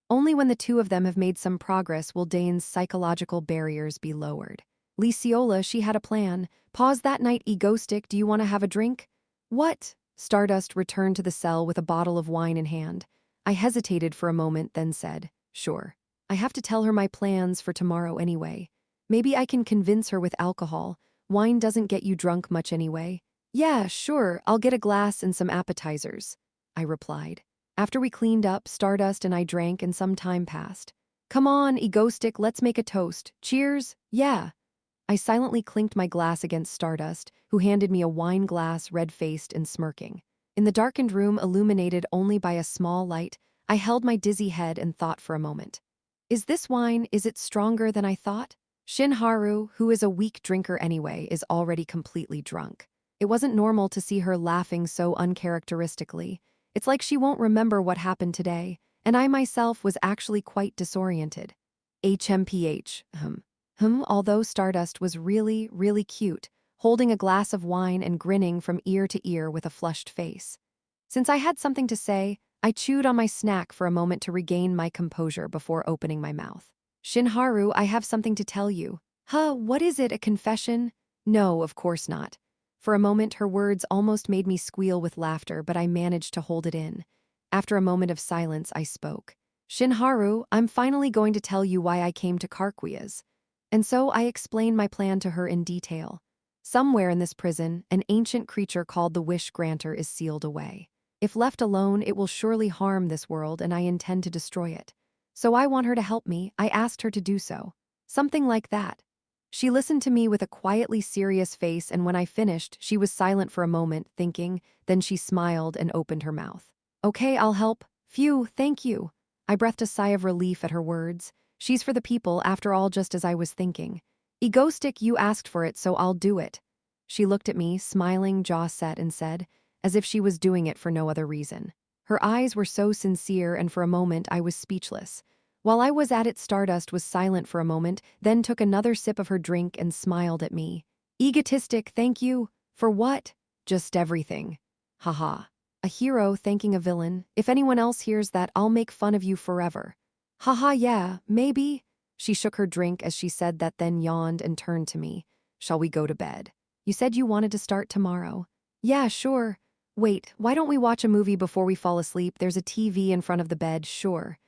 Only when the two of them have made some progress will Dane's psychological barriers be lowered. Lee Seola, she had a plan. Pause that night, Egostic, do you want to have a drink? What? Stardust returned to the cell with a bottle of wine in hand. I hesitated for a moment, then said, sure. I have to tell her my plans for tomorrow anyway. Maybe I can convince her with alcohol. Wine doesn't get you drunk much anyway. Yeah, sure, I'll get a glass and some appetizers, I replied. After we cleaned up, Stardust and I drank and some time passed. Come on, Egostic, let's make a toast. Cheers? Yeah. I silently clinked my glass against Stardust, who handed me a wine glass, red-faced and smirking. In the darkened room, illuminated only by a small light, I held my dizzy head and thought for a moment. Is this wine, is it stronger than I thought? Shin Haru, who is a weak drinker anyway, is already completely drunk. It wasn't normal to see her laughing so uncharacteristically. It's like she won't remember what happened today, and I myself was actually quite disoriented. HMPH, although Stardust was really, really cute, holding a glass of wine and grinning from ear to ear with a flushed face. Since I had something to say, I chewed on my snack for a moment to regain my composure before opening my mouth. Shin Haru, I have something to tell you. What is it, a confession? No, of course not. For a moment, her words almost made me squeal with laughter, but I managed to hold it in. After a moment of silence, I spoke. Shin Haru, I'm finally going to tell you why I came to Karkwia's. And so I explained my plan to her in detail. Somewhere in this prison, an ancient creature called the Wish Granter is sealed away. If left alone, it will surely harm this world, and I intend to destroy it. So I want her to help me. I asked her to do so. Something like that. She listened to me with a quietly serious face, and when I finished, she was silent for a moment, thinking, then she smiled and opened her mouth. Okay, I'll help. Phew, thank you. I breathed a sigh of relief at her words. She's for the people, after all, just as I was thinking. Egostic, you asked for it, so I'll do it. She looked at me, smiling, jaw set, and said, as if she was doing it for no other reason. Her eyes were so sincere, and for a moment I was speechless. While I was at it, Stardust was silent for a moment, then took another sip of her drink and smiled at me. Egotistic, thank you. For what? Just everything. Haha. A hero thanking a villain. If anyone else hears that, I'll make fun of you forever. Haha, yeah, maybe. She shook her drink as she said that, then yawned and turned to me. Shall we go to bed? You said you wanted to start tomorrow. Yeah, sure. Wait, why don't we watch a movie before we fall asleep? There's a TV in front of the bed, sure.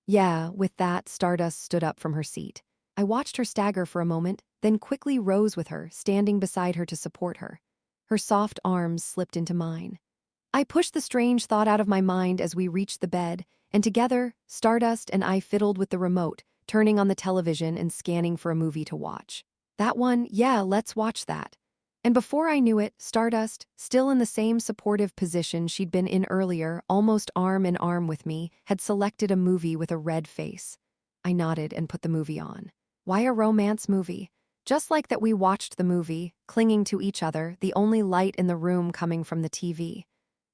Yeah, with that, Stardust stood up from her seat. I watched her stagger for a moment, then quickly rose with her, standing beside her to support her. Her soft arms slipped into mine. I pushed the strange thought out of my mind as we reached the bed, and together, Stardust and I fiddled with the remote, turning on the television and scanning for a movie to watch. That one, yeah, let's watch that. And before I knew it, Stardust, still in the same supportive position she'd been in earlier, almost arm in arm with me, had selected a movie with a red face. I nodded and put the movie on. Why a romance movie? Just like that, we watched the movie, clinging to each other, the only light in the room coming from the TV.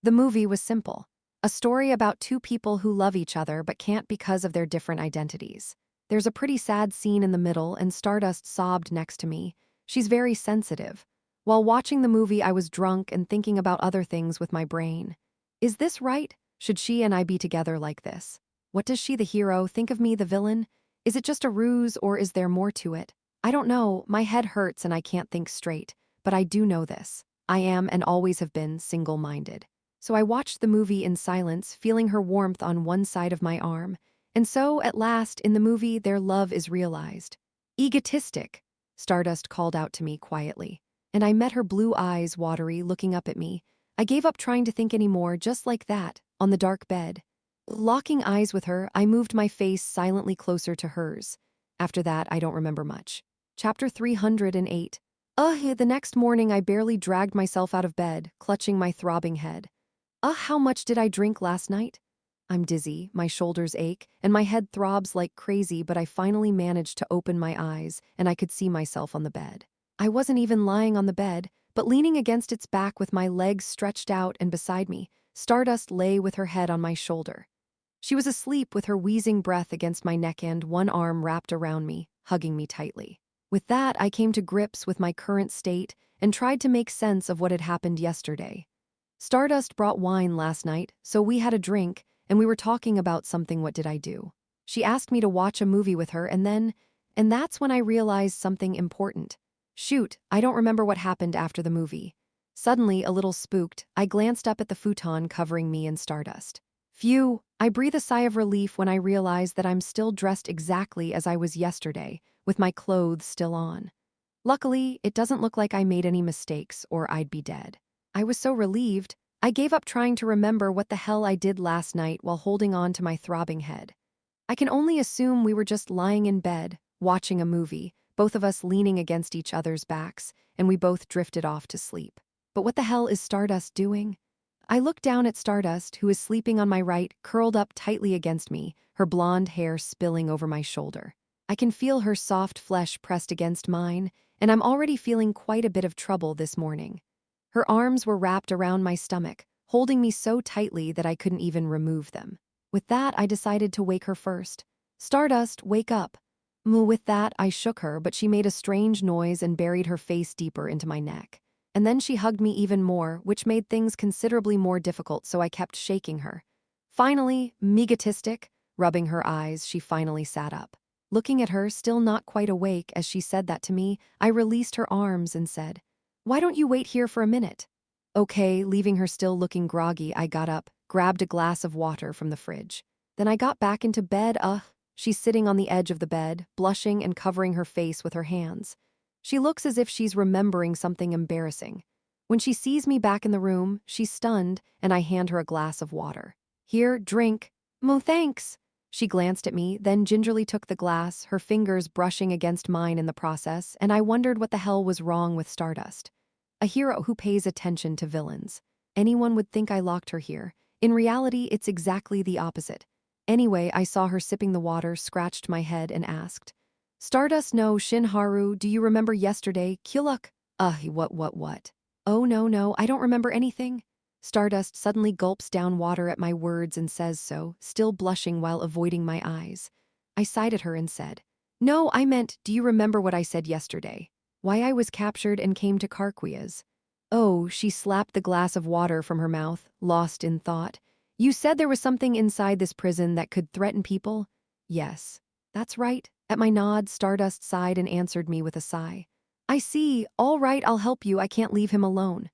The movie was simple. A story about two people who love each other but can't because of their different identities. There's a pretty sad scene in the middle, and Stardust sobbed next to me. She's very sensitive. While watching the movie, I was drunk and thinking about other things with my brain. Is this right? Should she and I be together like this? What does she, the hero, think of me, the villain? Is it just a ruse, or is there more to it? I don't know, my head hurts and I can't think straight, but I do know this. I am and always have been single-minded. So I watched the movie in silence, feeling her warmth on one side of my arm. And so, at last, in the movie, their love is realized. Egotistic, Stardust called out to me quietly. And I met her blue eyes, watery, looking up at me. I gave up trying to think anymore, just like that, on the dark bed. Locking eyes with her, I moved my face silently closer to hers. After that, I don't remember much. Chapter 308. The next morning I barely dragged myself out of bed, clutching my throbbing head. How much did I drink last night? I'm dizzy, my shoulders ache, and my head throbs like crazy, but I finally managed to open my eyes, and I could see myself on the bed. I wasn't even lying on the bed, but leaning against its back with my legs stretched out, and beside me, Stardust lay with her head on my shoulder. She was asleep with her wheezing breath against my neck and one arm wrapped around me, hugging me tightly. With that, I came to grips with my current state and tried to make sense of what had happened yesterday. Stardust brought wine last night, so we had a drink, and we were talking about something. What did I do? She asked me to watch a movie with her, and that's when I realized something important. Shoot, I don't remember what happened after the movie. Suddenly, a little spooked, I glanced up at the futon covering me in Stardust. Phew, I breathe a sigh of relief when I realize that I'm still dressed exactly as I was yesterday, with my clothes still on. Luckily, it doesn't look like I made any mistakes or I'd be dead. I was so relieved, I gave up trying to remember what the hell I did last night while holding on to my throbbing head. I can only assume we were just lying in bed, watching a movie, both of us leaning against each other's backs, and we both drifted off to sleep. But what the hell is Stardust doing? I looked down at Stardust, who is sleeping on my right, curled up tightly against me, her blonde hair spilling over my shoulder. I can feel her soft flesh pressed against mine, and I'm already feeling quite a bit of trouble this morning. Her arms were wrapped around my stomach, holding me so tightly that I couldn't even remove them. With that, I decided to wake her first. Stardust, wake up. With that, I shook her, but she made a strange noise and buried her face deeper into my neck. And then she hugged me even more, which made things considerably more difficult, so I kept shaking her. Finally, egotistic, rubbing her eyes, she finally sat up. Looking at her, still not quite awake, as she said that to me, I released her arms and said, "Why don't you wait here for a minute?" Okay, leaving her still looking groggy, I got up, grabbed a glass of water from the fridge. Then I got back into bed. She's sitting on the edge of the bed, blushing and covering her face with her hands. She looks as if she's remembering something embarrassing. When she sees me back in the room, she's stunned, and I hand her a glass of water. Here, drink. Thanks. She glanced at me, then gingerly took the glass, her fingers brushing against mine in the process, and I wondered what the hell was wrong with Stardust. A hero who pays attention to villains. Anyone would think I locked her here. In reality, it's exactly the opposite. Anyway, I saw her sipping the water, scratched my head, and asked, "Stardust, no, Shinharu, do you remember yesterday? Kuluk?" What? Oh, no, I don't remember anything. Stardust suddenly gulps down water at my words and says so, still blushing while avoiding my eyes. I sighed at her and said, "No, I meant, do you remember what I said yesterday? Why I was captured and came to Karquia's." Oh, she slapped the glass of water from her mouth, lost in thought. "You said there was something inside this prison that could threaten people?" "Yes. That's right. At my nod, Stardust sighed and answered me with a sigh. I see. All right, I'll help you. I can't leave him alone.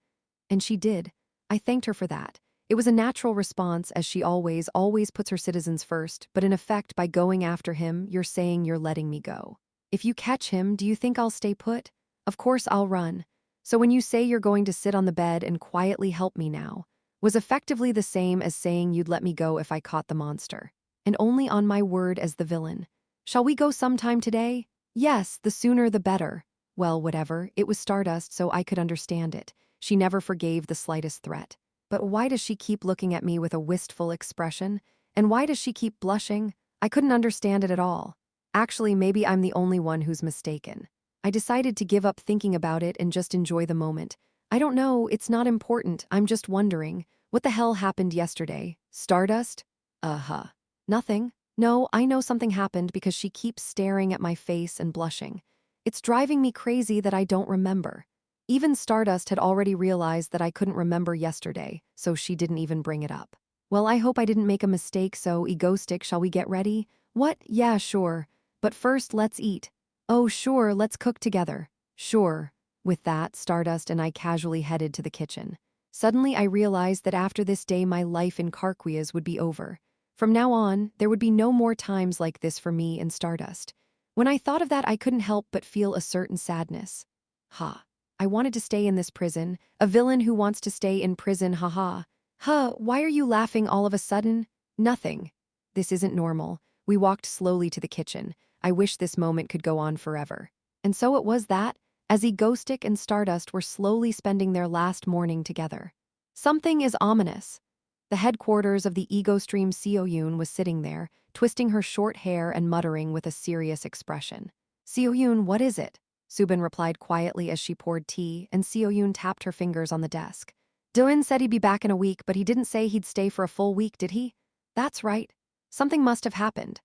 And she did. I thanked her for that. It was a natural response, as she always puts her citizens first, but in effect, by going after him, you're saying you're letting me go. If you catch him, do you think I'll stay put? Of course I'll run. So when you say you're going to sit on the bed and quietly help me now, was effectively the same as saying you'd let me go if I caught the monster. And only on my word as the villain. Shall we go sometime today? Yes, the sooner the better. Well, whatever, it was Stardust, so I could understand it. She never forgave the slightest threat. But why does she keep looking at me with a wistful expression? And why does she keep blushing? I couldn't understand it at all. Actually, maybe I'm the only one who's mistaken. I decided to give up thinking about it and just enjoy the moment. I don't know, it's not important, I'm just wondering. What the hell happened yesterday? Stardust? Uh-huh. Nothing. No, I know something happened because she keeps staring at my face and blushing. It's driving me crazy that I don't remember. Even Stardust had already realized that I couldn't remember yesterday, so she didn't even bring it up. Well, I hope I didn't make a mistake, so egoistic, shall we get ready? What? Yeah, sure. But first, let's eat. Oh, sure, let's cook together. Sure. With that, Stardust and I casually headed to the kitchen. Suddenly, I realized that after this day, my life in Carquias would be over. From now on, there would be no more times like this for me and Stardust. When I thought of that, I couldn't help but feel a certain sadness. Ha. I wanted to stay in this prison. A villain who wants to stay in prison, haha. Huh, why are you laughing all of a sudden? Nothing. This isn't normal. We walked slowly to the kitchen. I wish this moment could go on forever. And so it was that, as Egoistic and Stardust were slowly spending their last morning together. Something is ominous. The headquarters of the Ego Stream Seoyoon was sitting there, twisting her short hair and muttering with a serious expression. Seoyoon, what is it? Subin replied quietly as she poured tea, and Seoyoon tapped her fingers on the desk. Doin said he'd be back in a week, but he didn't say he'd stay for a full week, did he? That's right. Something must have happened.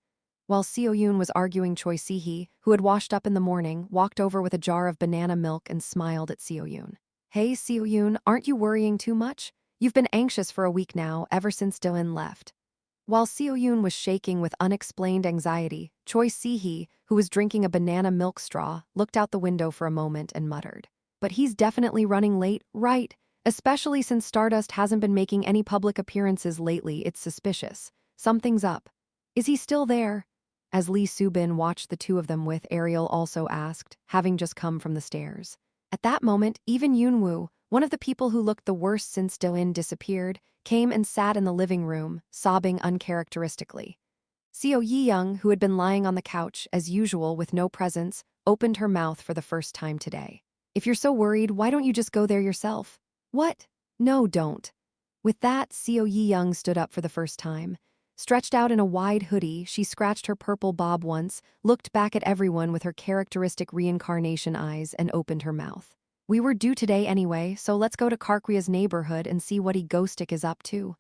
While Seoyoon was arguing, Choi Si-hee, who had washed up in the morning, walked over with a jar of banana milk and smiled at Seoyoon. Hey, Seoyoon, aren't you worrying too much? You've been anxious for a week now, ever since Doin left. While Seoyoon was shaking with unexplained anxiety, Choi Si-hee, who was drinking a banana milk straw, looked out the window for a moment and muttered. But he's definitely running late, right? Especially since Stardust hasn't been making any public appearances lately, it's suspicious. Something's up. Is he still there? As Lee Subin watched the two of them with, Ariel also asked, having just come from the stairs. At that moment, even Yoonwoo, one of the people who looked the worst since Do-in disappeared, came and sat in the living room, sobbing uncharacteristically. Seo Yi-young, who had been lying on the couch, as usual with no presents, opened her mouth for the first time today. If you're so worried, why don't you just go there yourself? What? No, don't. With that, Seo Yi-young stood up for the first time. Stretched out in a wide hoodie, she scratched her purple bob once, looked back at everyone with her characteristic reincarnation eyes, and opened her mouth. We were due today anyway, so let's go to Karkwia's neighborhood and see what Egoistic is up to.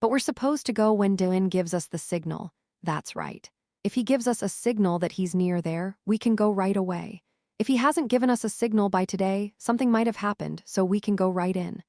But we're supposed to go when Do-in gives us the signal. That's right. If he gives us a signal that he's near there, we can go right away. If he hasn't given us a signal by today, something might have happened, so we can go right in.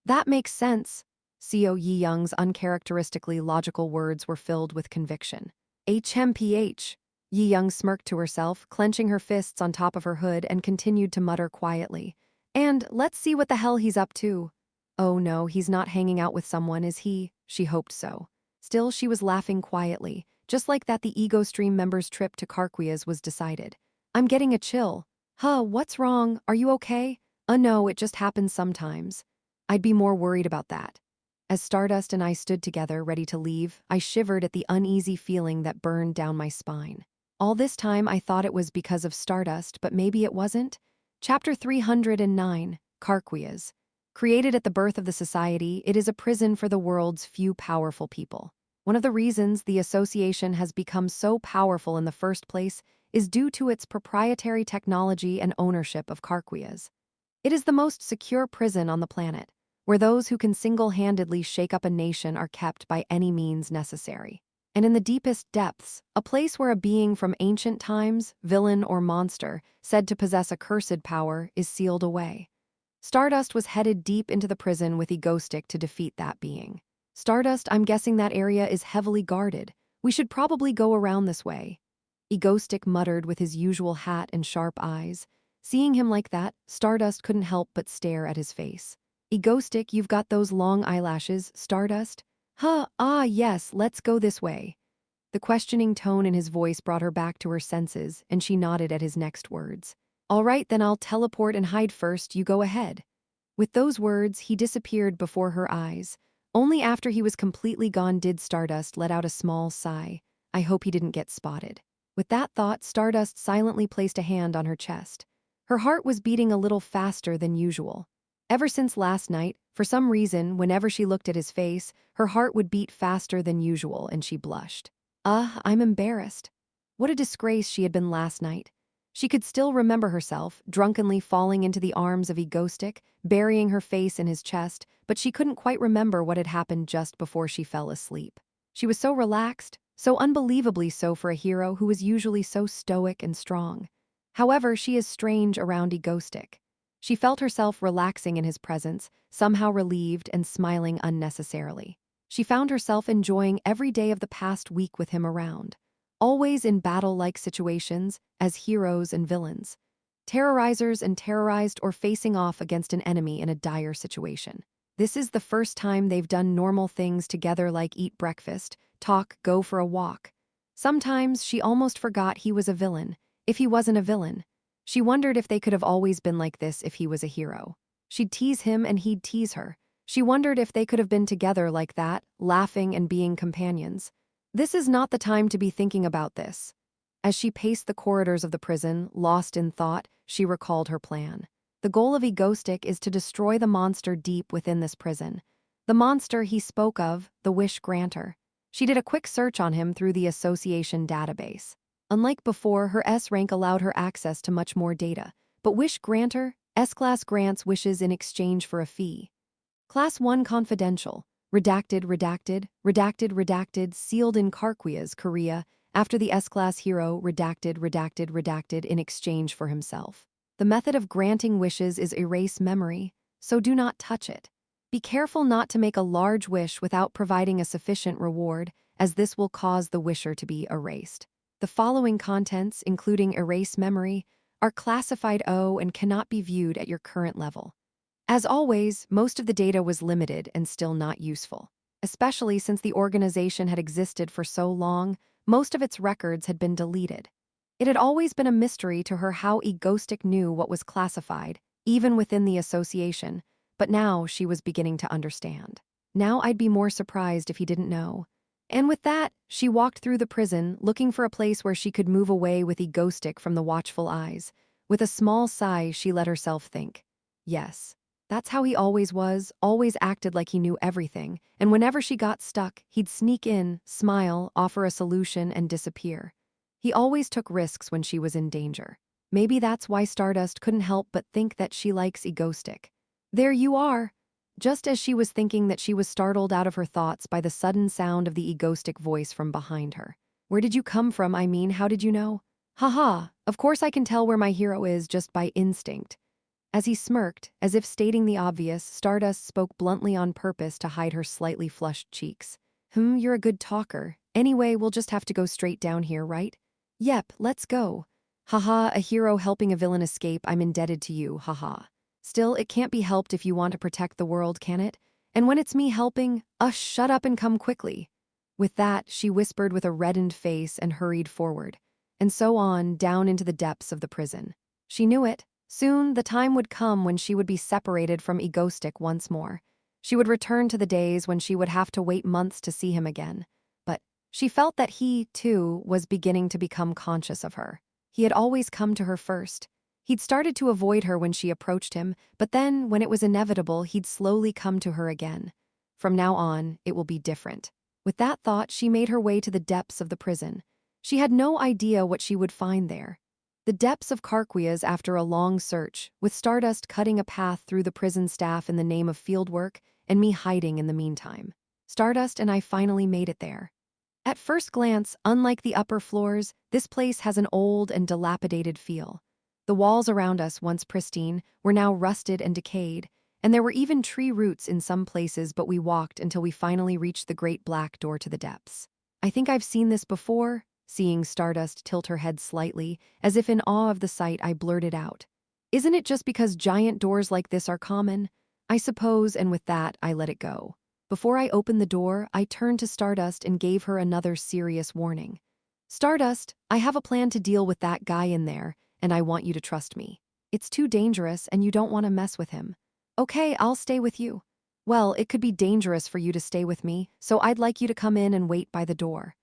That makes sense. Seo Yi-young's uncharacteristically logical words were filled with conviction. HMPH. Yi-young smirked to herself, clenching her fists on top of her hood, and continued to mutter quietly. And let's see what the hell he's up to. Oh no, he's not hanging out with someone, is he? She hoped so. Still, she was laughing quietly. Just like that, the Ego Stream members' trip to Karquias was decided. I'm getting a chill. Huh, what's wrong? Are you okay? No, it just happens sometimes. I'd be more worried about that. As Stardust and I stood together, ready to leave, I shivered at the uneasy feeling that burned down my spine. All this time, I thought it was because of Stardust, but maybe it wasn't? Chapter 309, Karquias. Created at the birth of the society, it is a prison for the world's few powerful people. One of the reasons the association has become so powerful in the first place is due to its proprietary technology and ownership of Karquias. It is the most secure prison on the planet, where those who can single-handedly shake up a nation are kept by any means necessary. And in the deepest depths, a place where a being from ancient times, villain or monster, said to possess a cursed power, is sealed away. Stardust was headed deep into the prison with Egoistic to defeat that being. Stardust, I'm guessing that area is heavily guarded. We should probably go around this way. Egoistic muttered with his usual hat and sharp eyes. Seeing him like that, Stardust couldn't help but stare at his face. Egoistic, you've got those long eyelashes, Stardust? Huh, yes, let's go this way. The questioning tone in his voice brought her back to her senses, and she nodded at his next words. All right, then I'll teleport and hide first, you go ahead. With those words, he disappeared before her eyes. Only after he was completely gone did Stardust let out a small sigh. I hope he didn't get spotted. With that thought, Stardust silently placed a hand on her chest. Her heart was beating a little faster than usual. Ever since last night, for some reason, whenever she looked at his face, her heart would beat faster than usual, and she blushed. I'm embarrassed. What a disgrace she had been last night. She could still remember herself, drunkenly falling into the arms of Egoistic, burying her face in his chest, but she couldn't quite remember what had happened just before she fell asleep. She was so relaxed, so unbelievably so for a hero who was usually so stoic and strong. However, she is strange around Egoistic. She felt herself relaxing in his presence, somehow relieved and smiling unnecessarily. She found herself enjoying every day of the past week with him around. Always in battle-like situations, as heroes and villains. Terrorizers and terrorized or facing off against an enemy in a dire situation. This is the first time they've done normal things together like eat breakfast, talk, go for a walk. Sometimes she almost forgot he was a villain, if he wasn't a villain. She wondered if they could have always been like this if he was a hero. She'd tease him and he'd tease her. She wondered if they could have been together like that, laughing and being companions. This is not the time to be thinking about this. As she paced the corridors of the prison, lost in thought, she recalled her plan. The goal of Egoistic is to destroy the monster deep within this prison. The monster he spoke of, the Wish Granter. She did a quick search on him through the Association database. Unlike before, her S rank allowed her access to much more data. But Wish Granter, S-Class grants wishes in exchange for a fee. Class 1 confidential. Redacted, sealed in Karkwia's, Korea, after the S-Class hero redacted in exchange for himself. The method of granting wishes is erase memory, so do not touch it. Be careful not to make a large wish without providing a sufficient reward, as this will cause the wisher to be erased. The following contents, including erase memory, are classified O and cannot be viewed at your current level. As always, most of the data was limited and still not useful. Especially since the organization had existed for so long, most of its records had been deleted. It had always been a mystery to her how Egoistic knew what was classified, even within the association, but now she was beginning to understand. Now I'd be more surprised if he didn't know. And with that, she walked through the prison, looking for a place where she could move away with Egoistic from the watchful eyes. With a small sigh, she let herself think. Yes. That's how he always was, always acted like he knew everything, and whenever she got stuck, he'd sneak in, smile, offer a solution, and disappear. He always took risks when she was in danger. Maybe that's why Stardust couldn't help but think that she likes Egoistic. There you are! Just as she was thinking that she was startled out of her thoughts by the sudden sound of the Egoistic voice from behind her. Where did you come from, I mean, how did you know? Haha, of course I can tell where my hero is just by instinct. As he smirked, as if stating the obvious, Stardust spoke bluntly on purpose to hide her slightly flushed cheeks. You're a good talker. Anyway, we'll just have to go straight down here, right? Yep, let's go. Haha, a hero helping a villain escape, I'm indebted to you, haha. Still, it can't be helped if you want to protect the world, can it? And when it's me helping, shut up and come quickly. With that, she whispered with a reddened face and hurried forward. And so on, down into the depths of the prison. She knew it. Soon, the time would come when she would be separated from Egoistic once more. She would return to the days when she would have to wait months to see him again. But she felt that he, too, was beginning to become conscious of her. He had always come to her first. He'd started to avoid her when she approached him, but then, when it was inevitable, he'd slowly come to her again. From now on, it will be different. With that thought, she made her way to the depths of the prison. She had no idea what she would find there. The depths of Karkwia's after a long search, with Stardust cutting a path through the prison staff in the name of fieldwork, and me hiding in the meantime. Stardust and I finally made it there. At first glance, unlike the upper floors, this place has an old and dilapidated feel. The walls around us, once pristine, were now rusted and decayed, and there were even tree roots in some places, but we walked until we finally reached the great black door to the depths. I think I've seen this before, Seeing Stardust tilt her head slightly, as if in awe of the sight, I blurted out, "Isn't it just because giant doors like this are common?" "I suppose," and with that, I let it go. Before I opened the door, I turned to Stardust and gave her another serious warning. "Stardust, I have a plan to deal with that guy in there, and I want you to trust me. It's too dangerous and you don't want to mess with him." "Okay, I'll stay with you." "Well, it could be dangerous for you to stay with me, so I'd like you to come in and wait by the door."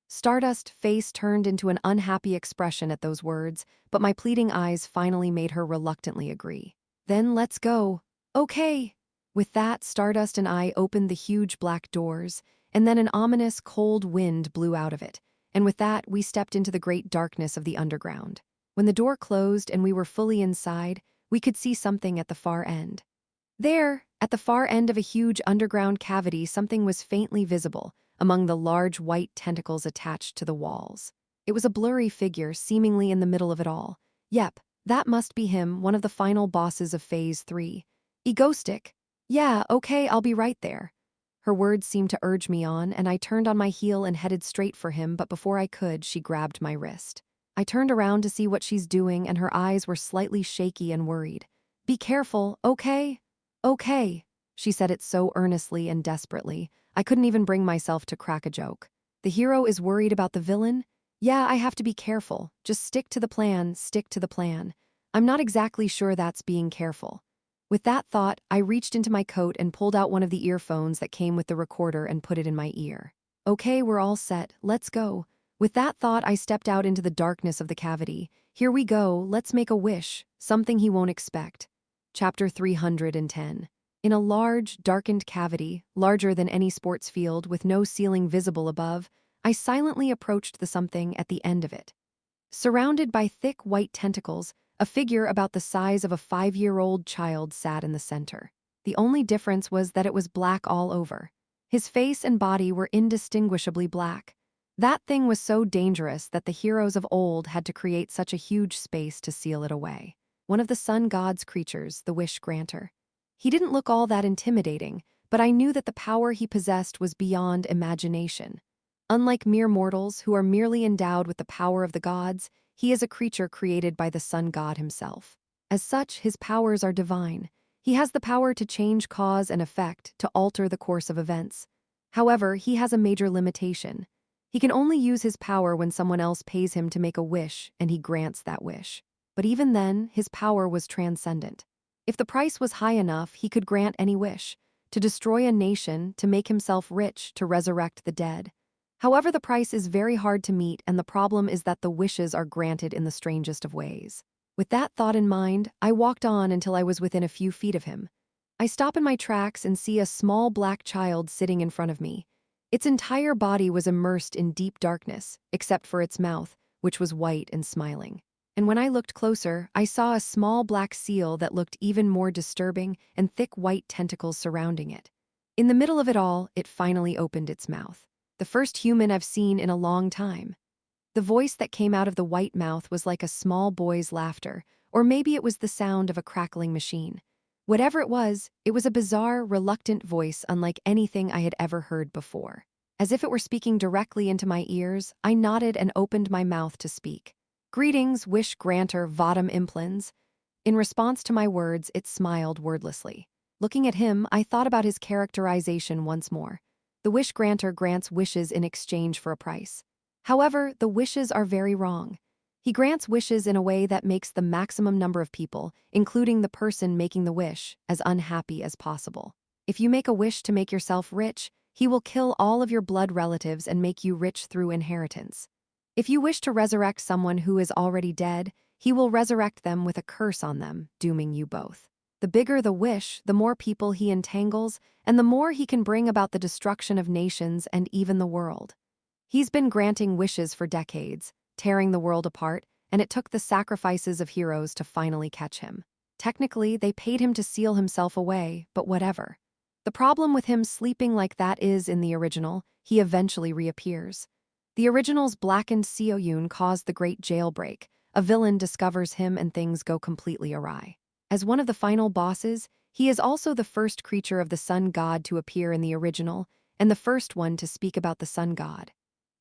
Stardust's face turned into an unhappy expression at those words, but my pleading eyes finally made her reluctantly agree. "Then let's go." "Okay." With that, Stardust and I opened the huge black doors, and then an ominous cold wind blew out of it, and with that, we stepped into the great darkness of the underground. When the door closed and we were fully inside, we could see something at the far end. There, at the far end of a huge underground cavity, something was faintly visible among the large white tentacles attached to the walls. It was a blurry figure, seemingly in the middle of it all. Yep, that must be him, one of the final bosses of Phase 3. Egoistic. "Yeah, okay, I'll be right there." Her words seemed to urge me on, and I turned on my heel and headed straight for him, but before I could, she grabbed my wrist. I turned around to see what she's doing, and her eyes were slightly shaky and worried. "Be careful, okay?" "Okay." She said it so earnestly and desperately, I couldn't even bring myself to crack a joke. "The hero is worried about the villain?" "Yeah, I have to be careful. Just stick to the plan, stick to the plan." "I'm not exactly sure that's being careful." With that thought, I reached into my coat and pulled out one of the earphones that came with the recorder and put it in my ear. "Okay, we're all set. Let's go." With that thought, I stepped out into the darkness of the cavity. "Here we go, let's make a wish, something he won't expect." Chapter 310. In a large, darkened cavity, larger than any sports field with no ceiling visible above, I silently approached the something at the end of it. Surrounded by thick white tentacles, a figure about the size of a 5-year-old child sat in the center. The only difference was that it was black all over. His face and body were indistinguishably black. That thing was so dangerous that the heroes of old had to create such a huge space to seal it away. One of the sun god's creatures, the wish granter. He didn't look all that intimidating, but I knew that the power he possessed was beyond imagination. Unlike mere mortals who are merely endowed with the power of the gods, he is a creature created by the sun god himself. As such, his powers are divine. He has the power to change cause and effect, to alter the course of events. However, he has a major limitation. He can only use his power when someone else pays him to make a wish, and he grants that wish. But even then, his power was transcendent. If the price was high enough, he could grant any wish, to destroy a nation, to make himself rich, to resurrect the dead. However, the price is very hard to meet, and the problem is that the wishes are granted in the strangest of ways. With that thought in mind, I walked on until I was within a few feet of him. I stop in my tracks and see a small black child sitting in front of me. Its entire body was immersed in deep darkness, except for its mouth, which was white and smiling. And when I looked closer, I saw a small black seal that looked even more disturbing and thick white tentacles surrounding it. In the middle of it all, it finally opened its mouth. The first human I've seen in a long time. The voice that came out of the white mouth was like a small boy's laughter, or maybe it was the sound of a crackling machine. Whatever it was a bizarre, reluctant voice unlike anything I had ever heard before. As if it were speaking directly into my ears, I nodded and opened my mouth to speak. "Greetings, wish granter Vadam Implans." In response to my words, it smiled wordlessly. Looking at him, I thought about his characterization once more. The wish granter grants wishes in exchange for a price. However, the wishes are very wrong. He grants wishes in a way that makes the maximum number of people, including the person making the wish, as unhappy as possible. If you make a wish to make yourself rich, he will kill all of your blood relatives and make you rich through inheritance. If you wish to resurrect someone who is already dead, he will resurrect them with a curse on them, dooming you both. The bigger the wish, the more people he entangles, and the more he can bring about the destruction of nations and even the world. He's been granting wishes for decades, tearing the world apart, and it took the sacrifices of heroes to finally catch him. Technically, they paid him to seal himself away, but whatever. The problem with him sleeping like that is, in the original, he eventually reappears. The original's blackened Seoyun caused the great jailbreak. A villain discovers him and things go completely awry. As one of the final bosses, he is also the first creature of the sun god to appear in the original, and the first one to speak about the sun god.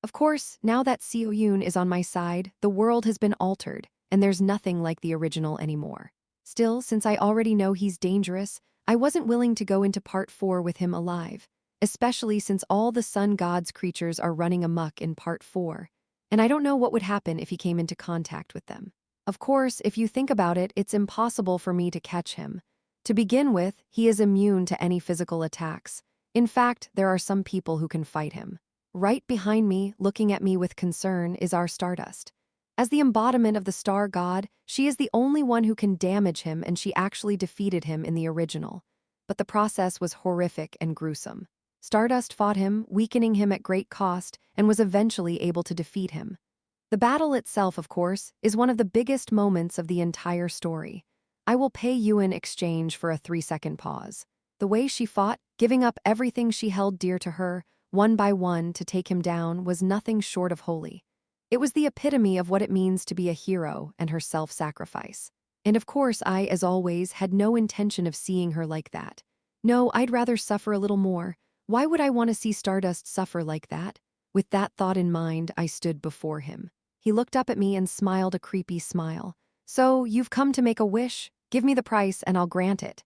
Of course, now that Seo Yoon is on my side, the world has been altered, and there's nothing like the original anymore. Still, since I already know he's dangerous, I wasn't willing to go into part 4 with him alive, especially since all the sun god's creatures are running amok in part 4, and I don't know what would happen if he came into contact with them. Of course, if you think about it, it's impossible for me to catch him. To begin with, he is immune to any physical attacks. In fact, there are some people who can fight him. Right behind me, looking at me with concern, is our Stardust. As the embodiment of the star god, she is the only one who can damage him, and she actually defeated him in the original. But the process was horrific and gruesome. Stardust fought him, weakening him at great cost, and was eventually able to defeat him. The battle itself, of course, is one of the biggest moments of the entire story. I will pay you in exchange for a 3-second pause. The way she fought, giving up everything she held dear to her, one by one to take him down, was nothing short of holy. It was the epitome of what it means to be a hero and her self-sacrifice. And of course, I, as always, had no intention of seeing her like that. No, I'd rather suffer a little more. Why would I want to see Stardust suffer like that? With that thought in mind, I stood before him. He looked up at me and smiled a creepy smile. "So, you've come to make a wish? Give me the price and I'll grant it."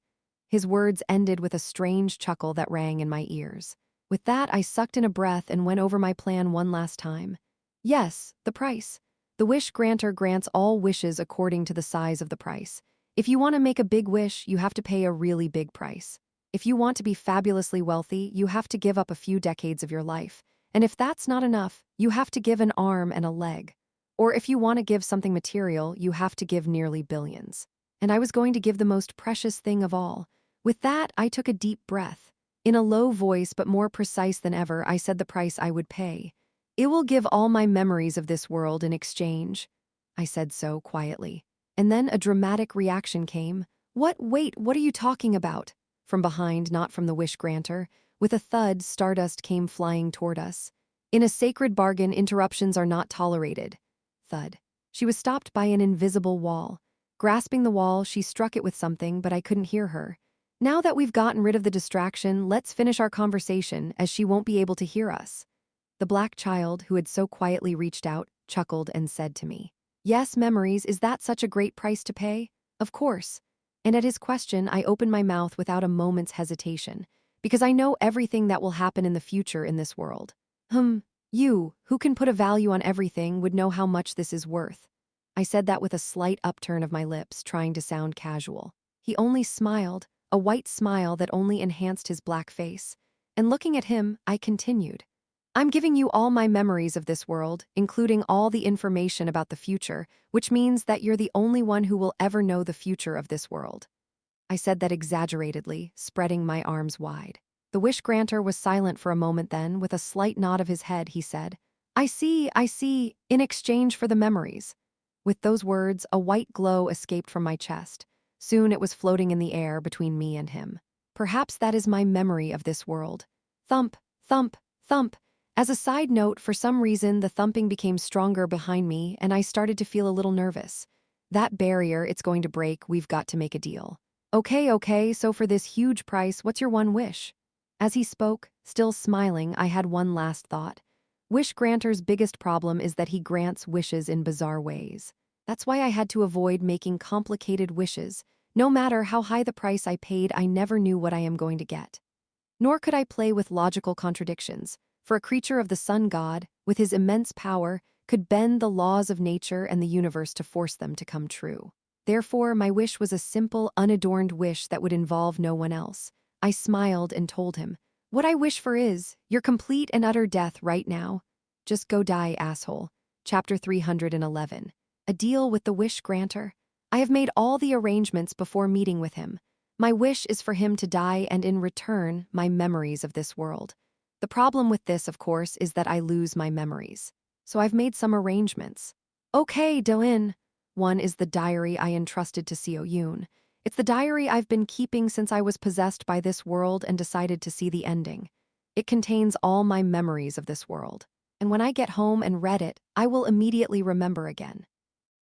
His words ended with a strange chuckle that rang in my ears. With that, I sucked in a breath and went over my plan one last time. Yes, the price. The wish granter grants all wishes according to the size of the price. If you want to make a big wish, you have to pay a really big price. If you want to be fabulously wealthy, you have to give up a few decades of your life. And if that's not enough, you have to give an arm and a leg. Or if you want to give something material, you have to give nearly billions. And I was going to give the most precious thing of all. With that, I took a deep breath. In a low voice but more precise than ever, I said the price I would pay. "It will give all my memories of this world in exchange." I said so quietly. And then a dramatic reaction came. Wait, what are you talking about?" From behind, not from the wish granter. With a thud, Stardust came flying toward us. "In a sacred bargain, interruptions are not tolerated." Thud. She was stopped by an invisible wall. Grasping the wall, she struck it with something, but I couldn't hear her. "Now that we've gotten rid of the distraction, let's finish our conversation, as she won't be able to hear us." The black child, who had so quietly reached out, chuckled and said to me, "Yes, memories, is that such a great price to pay?" "Of course." And at his question, I opened my mouth without a moment's hesitation, because I know everything that will happen in the future in this world. You, who can put a value on everything, would know how much this is worth." I said that with a slight upturn of my lips, trying to sound casual. He only smiled, a white smile that only enhanced his black face. And looking at him, I continued, "I'm giving you all my memories of this world, including all the information about the future, which means that you're the only one who will ever know the future of this world." I said that exaggeratedly, spreading my arms wide. The wish granter was silent for a moment, then, with a slight nod of his head, he said, I see, in exchange for the memories." With those words, a white glow escaped from my chest. Soon it was floating in the air between me and him. Perhaps that is my memory of this world. Thump, thump, thump. As a side note, for some reason, the thumping became stronger behind me, and I started to feel a little nervous. That barrier, it's going to break, we've got to make a deal. Okay, so for this huge price, what's your one wish?" As he spoke, still smiling, I had one last thought. Wish granter's biggest problem is that he grants wishes in bizarre ways. That's why I had to avoid making complicated wishes. No matter how high the price I paid, I never knew what I am going to get. Nor could I play with logical contradictions, for a creature of the sun god, with his immense power, could bend the laws of nature and the universe to force them to come true. Therefore, my wish was a simple, unadorned wish that would involve no one else. I smiled and told him, "What I wish for is your complete and utter death right now. Just go die, asshole." Chapter 311. A deal with the wish granter. I have made all the arrangements before meeting with him. My wish is for him to die, and in return, my memories of this world. The problem with this, of course, is that I lose my memories. So I've made some arrangements. Okay, Dylan. One is the diary I entrusted to Seo Yoon. It's the diary I've been keeping since I was possessed by this world and decided to see the ending. It contains all my memories of this world. And when I get home and read it, I will immediately remember again.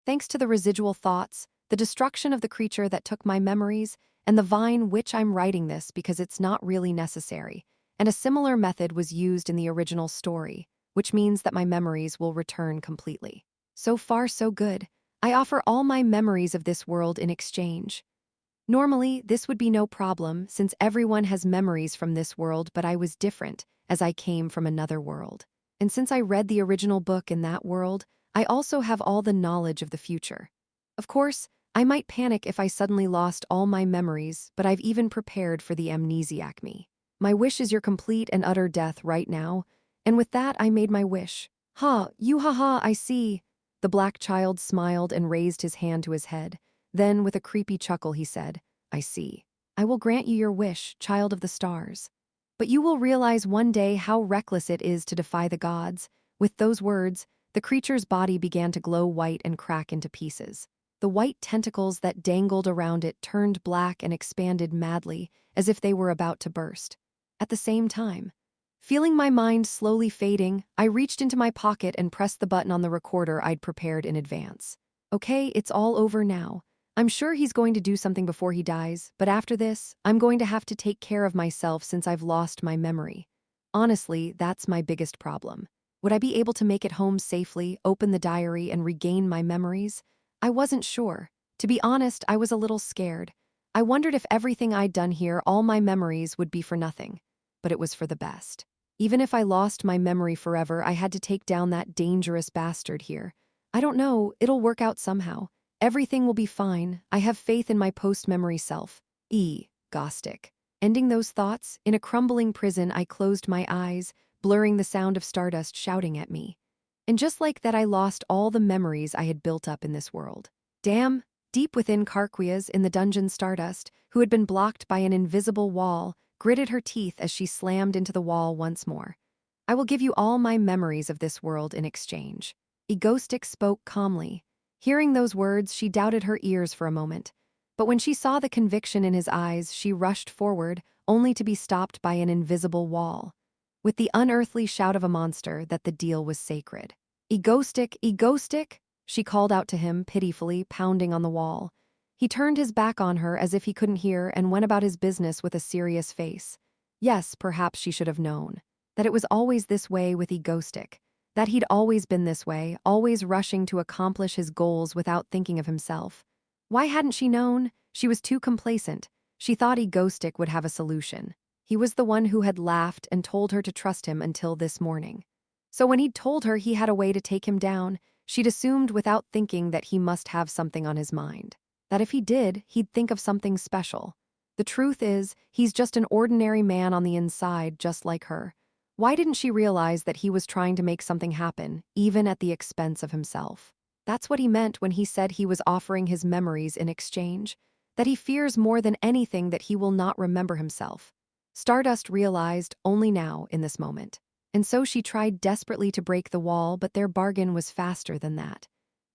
Thanks to the residual thoughts, the destruction of the creature that took my memories, and the vine which I'm writing this because it's not really necessary, and a similar method was used in the original story. which means that my memories will return completely. So far, so good. I offer all my memories of this world in exchange. Normally, this would be no problem since everyone has memories from this world, but I was different as I came from another world. And since I read the original book in that world, I also have all the knowledge of the future. Of course, I might panic if I suddenly lost all my memories, but I've even prepared for the amnesiac me. My wish is your complete and utter death right now, and with that I made my wish. Ha, I see. The black child smiled and raised his hand to his head. Then, with a creepy chuckle, he said, I see. I will grant you your wish, child of the stars. But you will realize one day how reckless it is to defy the gods. With those words, the creature's body began to glow white and crack into pieces. The white tentacles that dangled around it turned black and expanded madly, as if they were about to burst. At the same time, feeling my mind slowly fading, I reached into my pocket and pressed the button on the recorder I'd prepared in advance. Okay, it's all over now. I'm sure he's going to do something before he dies, but after this, I'm going to have to take care of myself since I've lost my memory. Honestly, that's my biggest problem. Would I be able to make it home safely, open the diary, and regain my memories? I wasn't sure. To be honest, I was a little scared. I wondered if everything I'd done here, all my memories, would be for nothing. But it was for the best. Even if I lost my memory forever, I had to take down that dangerous bastard here. I don't know, it'll work out somehow. Everything will be fine. I have faith in my post-memory self. Gostic. Ending those thoughts, in a crumbling prison I closed my eyes, blurring the sound of Stardust shouting at me. And just like that I lost all the memories I had built up in this world. Damn, deep within Carquia's in the dungeon Stardust, who had been blocked by an invisible wall, gritted her teeth as she slammed into the wall once more. I will give you all my memories of this world in exchange. Egostic spoke calmly. Hearing those words, she doubted her ears for a moment. But when she saw the conviction in his eyes, she rushed forward, only to be stopped by an invisible wall. With the unearthly shout of a monster that the deal was sacred. Egostic, she called out to him, pitifully, pounding on the wall. He turned his back on her as if he couldn't hear and went about his business with a serious face. Yes, perhaps she should have known. That it was always this way with Egostic. That he'd always been this way, always rushing to accomplish his goals without thinking of himself. Why hadn't she known? She was too complacent. She thought Egostic would have a solution. He was the one who had laughed and told her to trust him until this morning. So when he'd told her he had a way to take him down, she'd assumed without thinking that he must have something on his mind. That if he did, he'd think of something special. The truth is, he's just an ordinary man on the inside, just like her. Why didn't she realize that he was trying to make something happen, even at the expense of himself? That's what he meant when he said he was offering his memories in exchange. That he fears more than anything that he will not remember himself. Stardust realized only now in this moment. And so she tried desperately to break the wall, but their bargain was faster than that.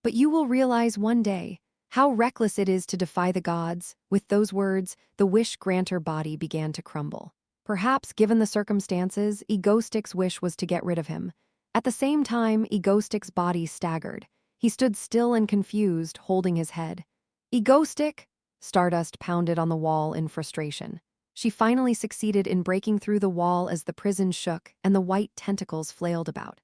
But you will realize one day how reckless it is to defy the gods. With those words, the wish-granter body began to crumble. Perhaps, given the circumstances, Egostic's wish was to get rid of him. At the same time, Egostic's body staggered. He stood still and confused, holding his head. Egostic! Stardust pounded on the wall in frustration. She finally succeeded in breaking through the wall as the prison shook and the white tentacles flailed about.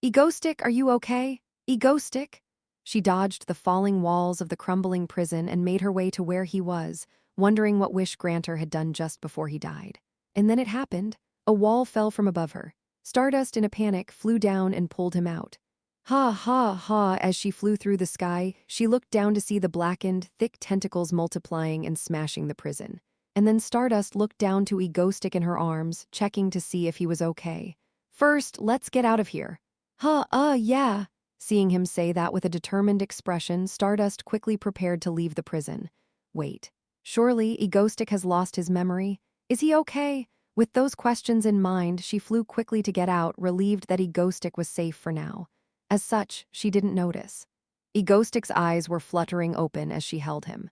Egostic, are you okay? Egostic? She dodged the falling walls of the crumbling prison and made her way to where he was, wondering what wish-granter had done just before he died. And then it happened. A wall fell from above her. Stardust, in a panic, flew down and pulled him out. Ha. As she flew through the sky, she looked down to see the blackened, thick tentacles multiplying and smashing the prison. And then Stardust looked down to Egostic in her arms, checking to see if he was okay. First, let's get out of here. Yeah. Seeing him say that with a determined expression, Stardust quickly prepared to leave the prison. Wait. Surely Egostic has lost his memory? Is he okay? With those questions in mind, she flew quickly to get out, relieved that Egostic was safe for now. As such, she didn't notice. Egostic's eyes were fluttering open as she held him.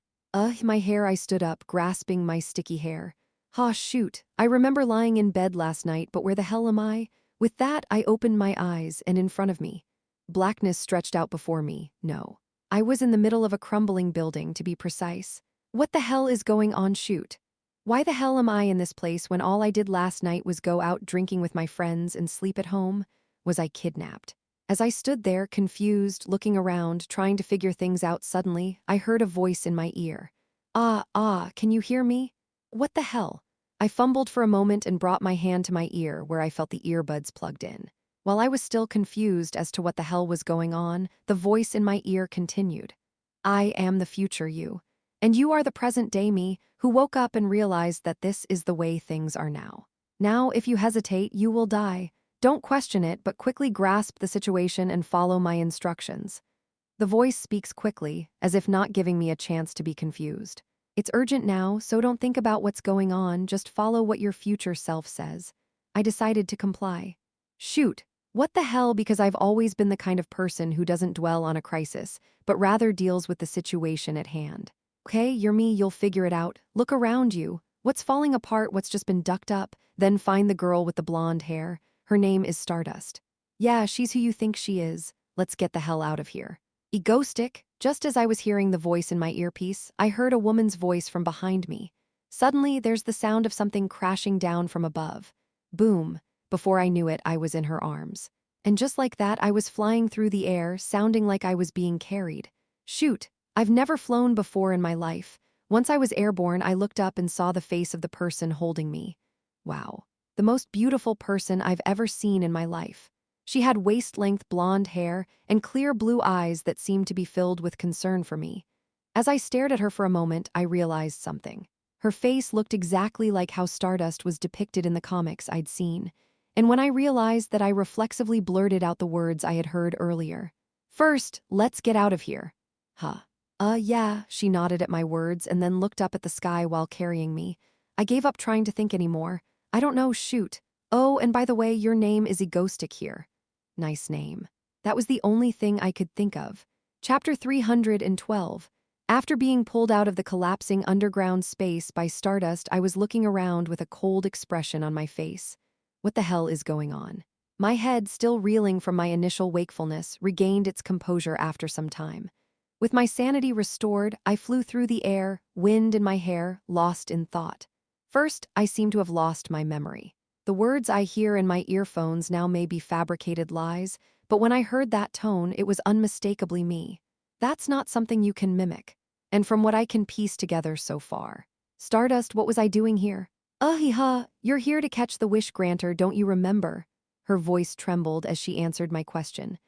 My hair, I stood up, grasping my sticky hair. Shoot, I remember lying in bed last night, but where the hell am I? With that, I opened my eyes, and in front of me. Blackness stretched out before me. No. I was in the middle of a crumbling building, to be precise. What the hell is going on? Shoot. Why the hell am I in this place when all I did last night was go out drinking with my friends and sleep at home? Was I kidnapped? As I stood there, confused, looking around, trying to figure things out suddenly, I heard a voice in my ear. Can you hear me? What the hell? I fumbled for a moment and brought my hand to my ear where I felt the earbuds plugged in. While I was still confused as to what the hell was going on, the voice in my ear continued. I am the future you. And you are the present day me, who woke up and realized that this is the way things are now. Now, if you hesitate, you will die. Don't question it, but quickly grasp the situation and follow my instructions. The voice speaks quickly, as if not giving me a chance to be confused. It's urgent now, so don't think about what's going on, just follow what your future self says. I decided to comply. Shoot, what the hell, because I've always been the kind of person who doesn't dwell on a crisis, but rather deals with the situation at hand. Okay, you're me, you'll figure it out. Look around you. What's falling apart, what's just been ducked up? Then find the girl with the blonde hair. Her name is Stardust. Yeah, she's who you think she is. Let's get the hell out of here. Egoistic. Just as I was hearing the voice in my earpiece, I heard a woman's voice from behind me. Suddenly, there's the sound of something crashing down from above. Boom. Before I knew it, I was in her arms. And just like that, I was flying through the air, sounding like I was being carried. Shoot, I've never flown before in my life. Once I was airborne, I looked up and saw the face of the person holding me. Wow. The most beautiful person I've ever seen in my life. She had waist-length blonde hair and clear blue eyes that seemed to be filled with concern for me. As I stared at her for a moment, I realized something. Her face looked exactly like how Stardust was depicted in the comics I'd seen. And when I realized that, I reflexively blurted out the words I had heard earlier. First, let's get out of here. Huh. Yeah, she nodded at my words and then looked up at the sky while carrying me. I gave up trying to think anymore. I don't know, shoot. Oh, and by the way, your name is Egoistic here. Nice name. That was the only thing I could think of. Chapter 312. After being pulled out of the collapsing underground space by Stardust, I was looking around with a cold expression on my face. What the hell is going on? My head, still reeling from my initial wakefulness, regained its composure after some time. With my sanity restored, I flew through the air, wind in my hair, lost in thought. First, I seem to have lost my memory. The words I hear in my earphones now may be fabricated lies, but when I heard that tone, it was unmistakably me. That's not something you can mimic. And from what I can piece together so far. Stardust, what was I doing here? You're here to catch the wish granter, don't you remember? Her voice trembled as she answered my question.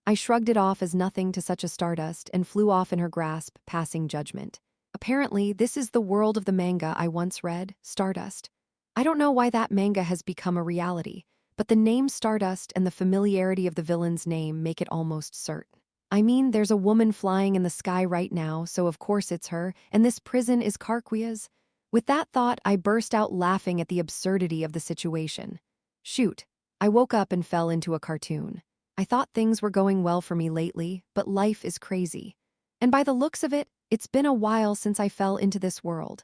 I shrugged it off as nothing to such a Stardust and flew off in her grasp, passing judgment. Apparently, this is the world of the manga I once read, Stardust. I don't know why that manga has become a reality, but the name Stardust and the familiarity of the villain's name make it almost certain. I mean, there's a woman flying in the sky right now, so of course it's her, and this prison is Karquia's. With that thought, I burst out laughing at the absurdity of the situation. Shoot, I woke up and fell into a cartoon. I thought things were going well for me lately, but life is crazy. And by the looks of it, it's been a while since I fell into this world.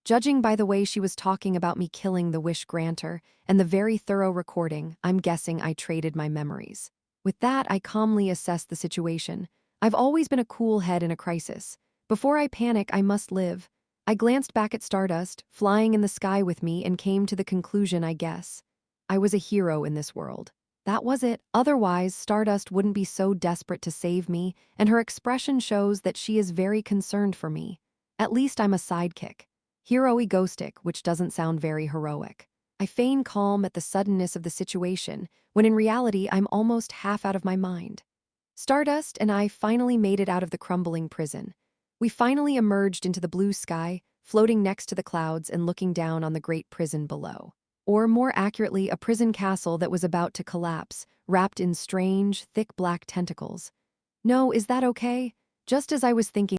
Judging by the way she was talking about me killing the wish granter and the very thorough recording, I'm guessing I traded my memories. With that, I calmly assessed the situation. I've always been a cool head in a crisis. Before I panic, I must live. I glanced back at Stardust, flying in the sky with me, and came to the conclusion, I guess. I was a hero in this world. That was it. Otherwise, Stardust wouldn't be so desperate to save me, and her expression shows that she is very concerned for me. At least I'm a sidekick. Hero egoistic, which doesn't sound very heroic. I feign calm at the suddenness of the situation, when in reality I'm almost half out of my mind. Stardust and I finally made it out of the crumbling prison. We finally emerged into the blue sky, floating next to the clouds and looking down on the great prison below. Or more accurately, a prison castle that was about to collapse, wrapped in strange, thick black tentacles. No, is that okay? Just as I was thinking,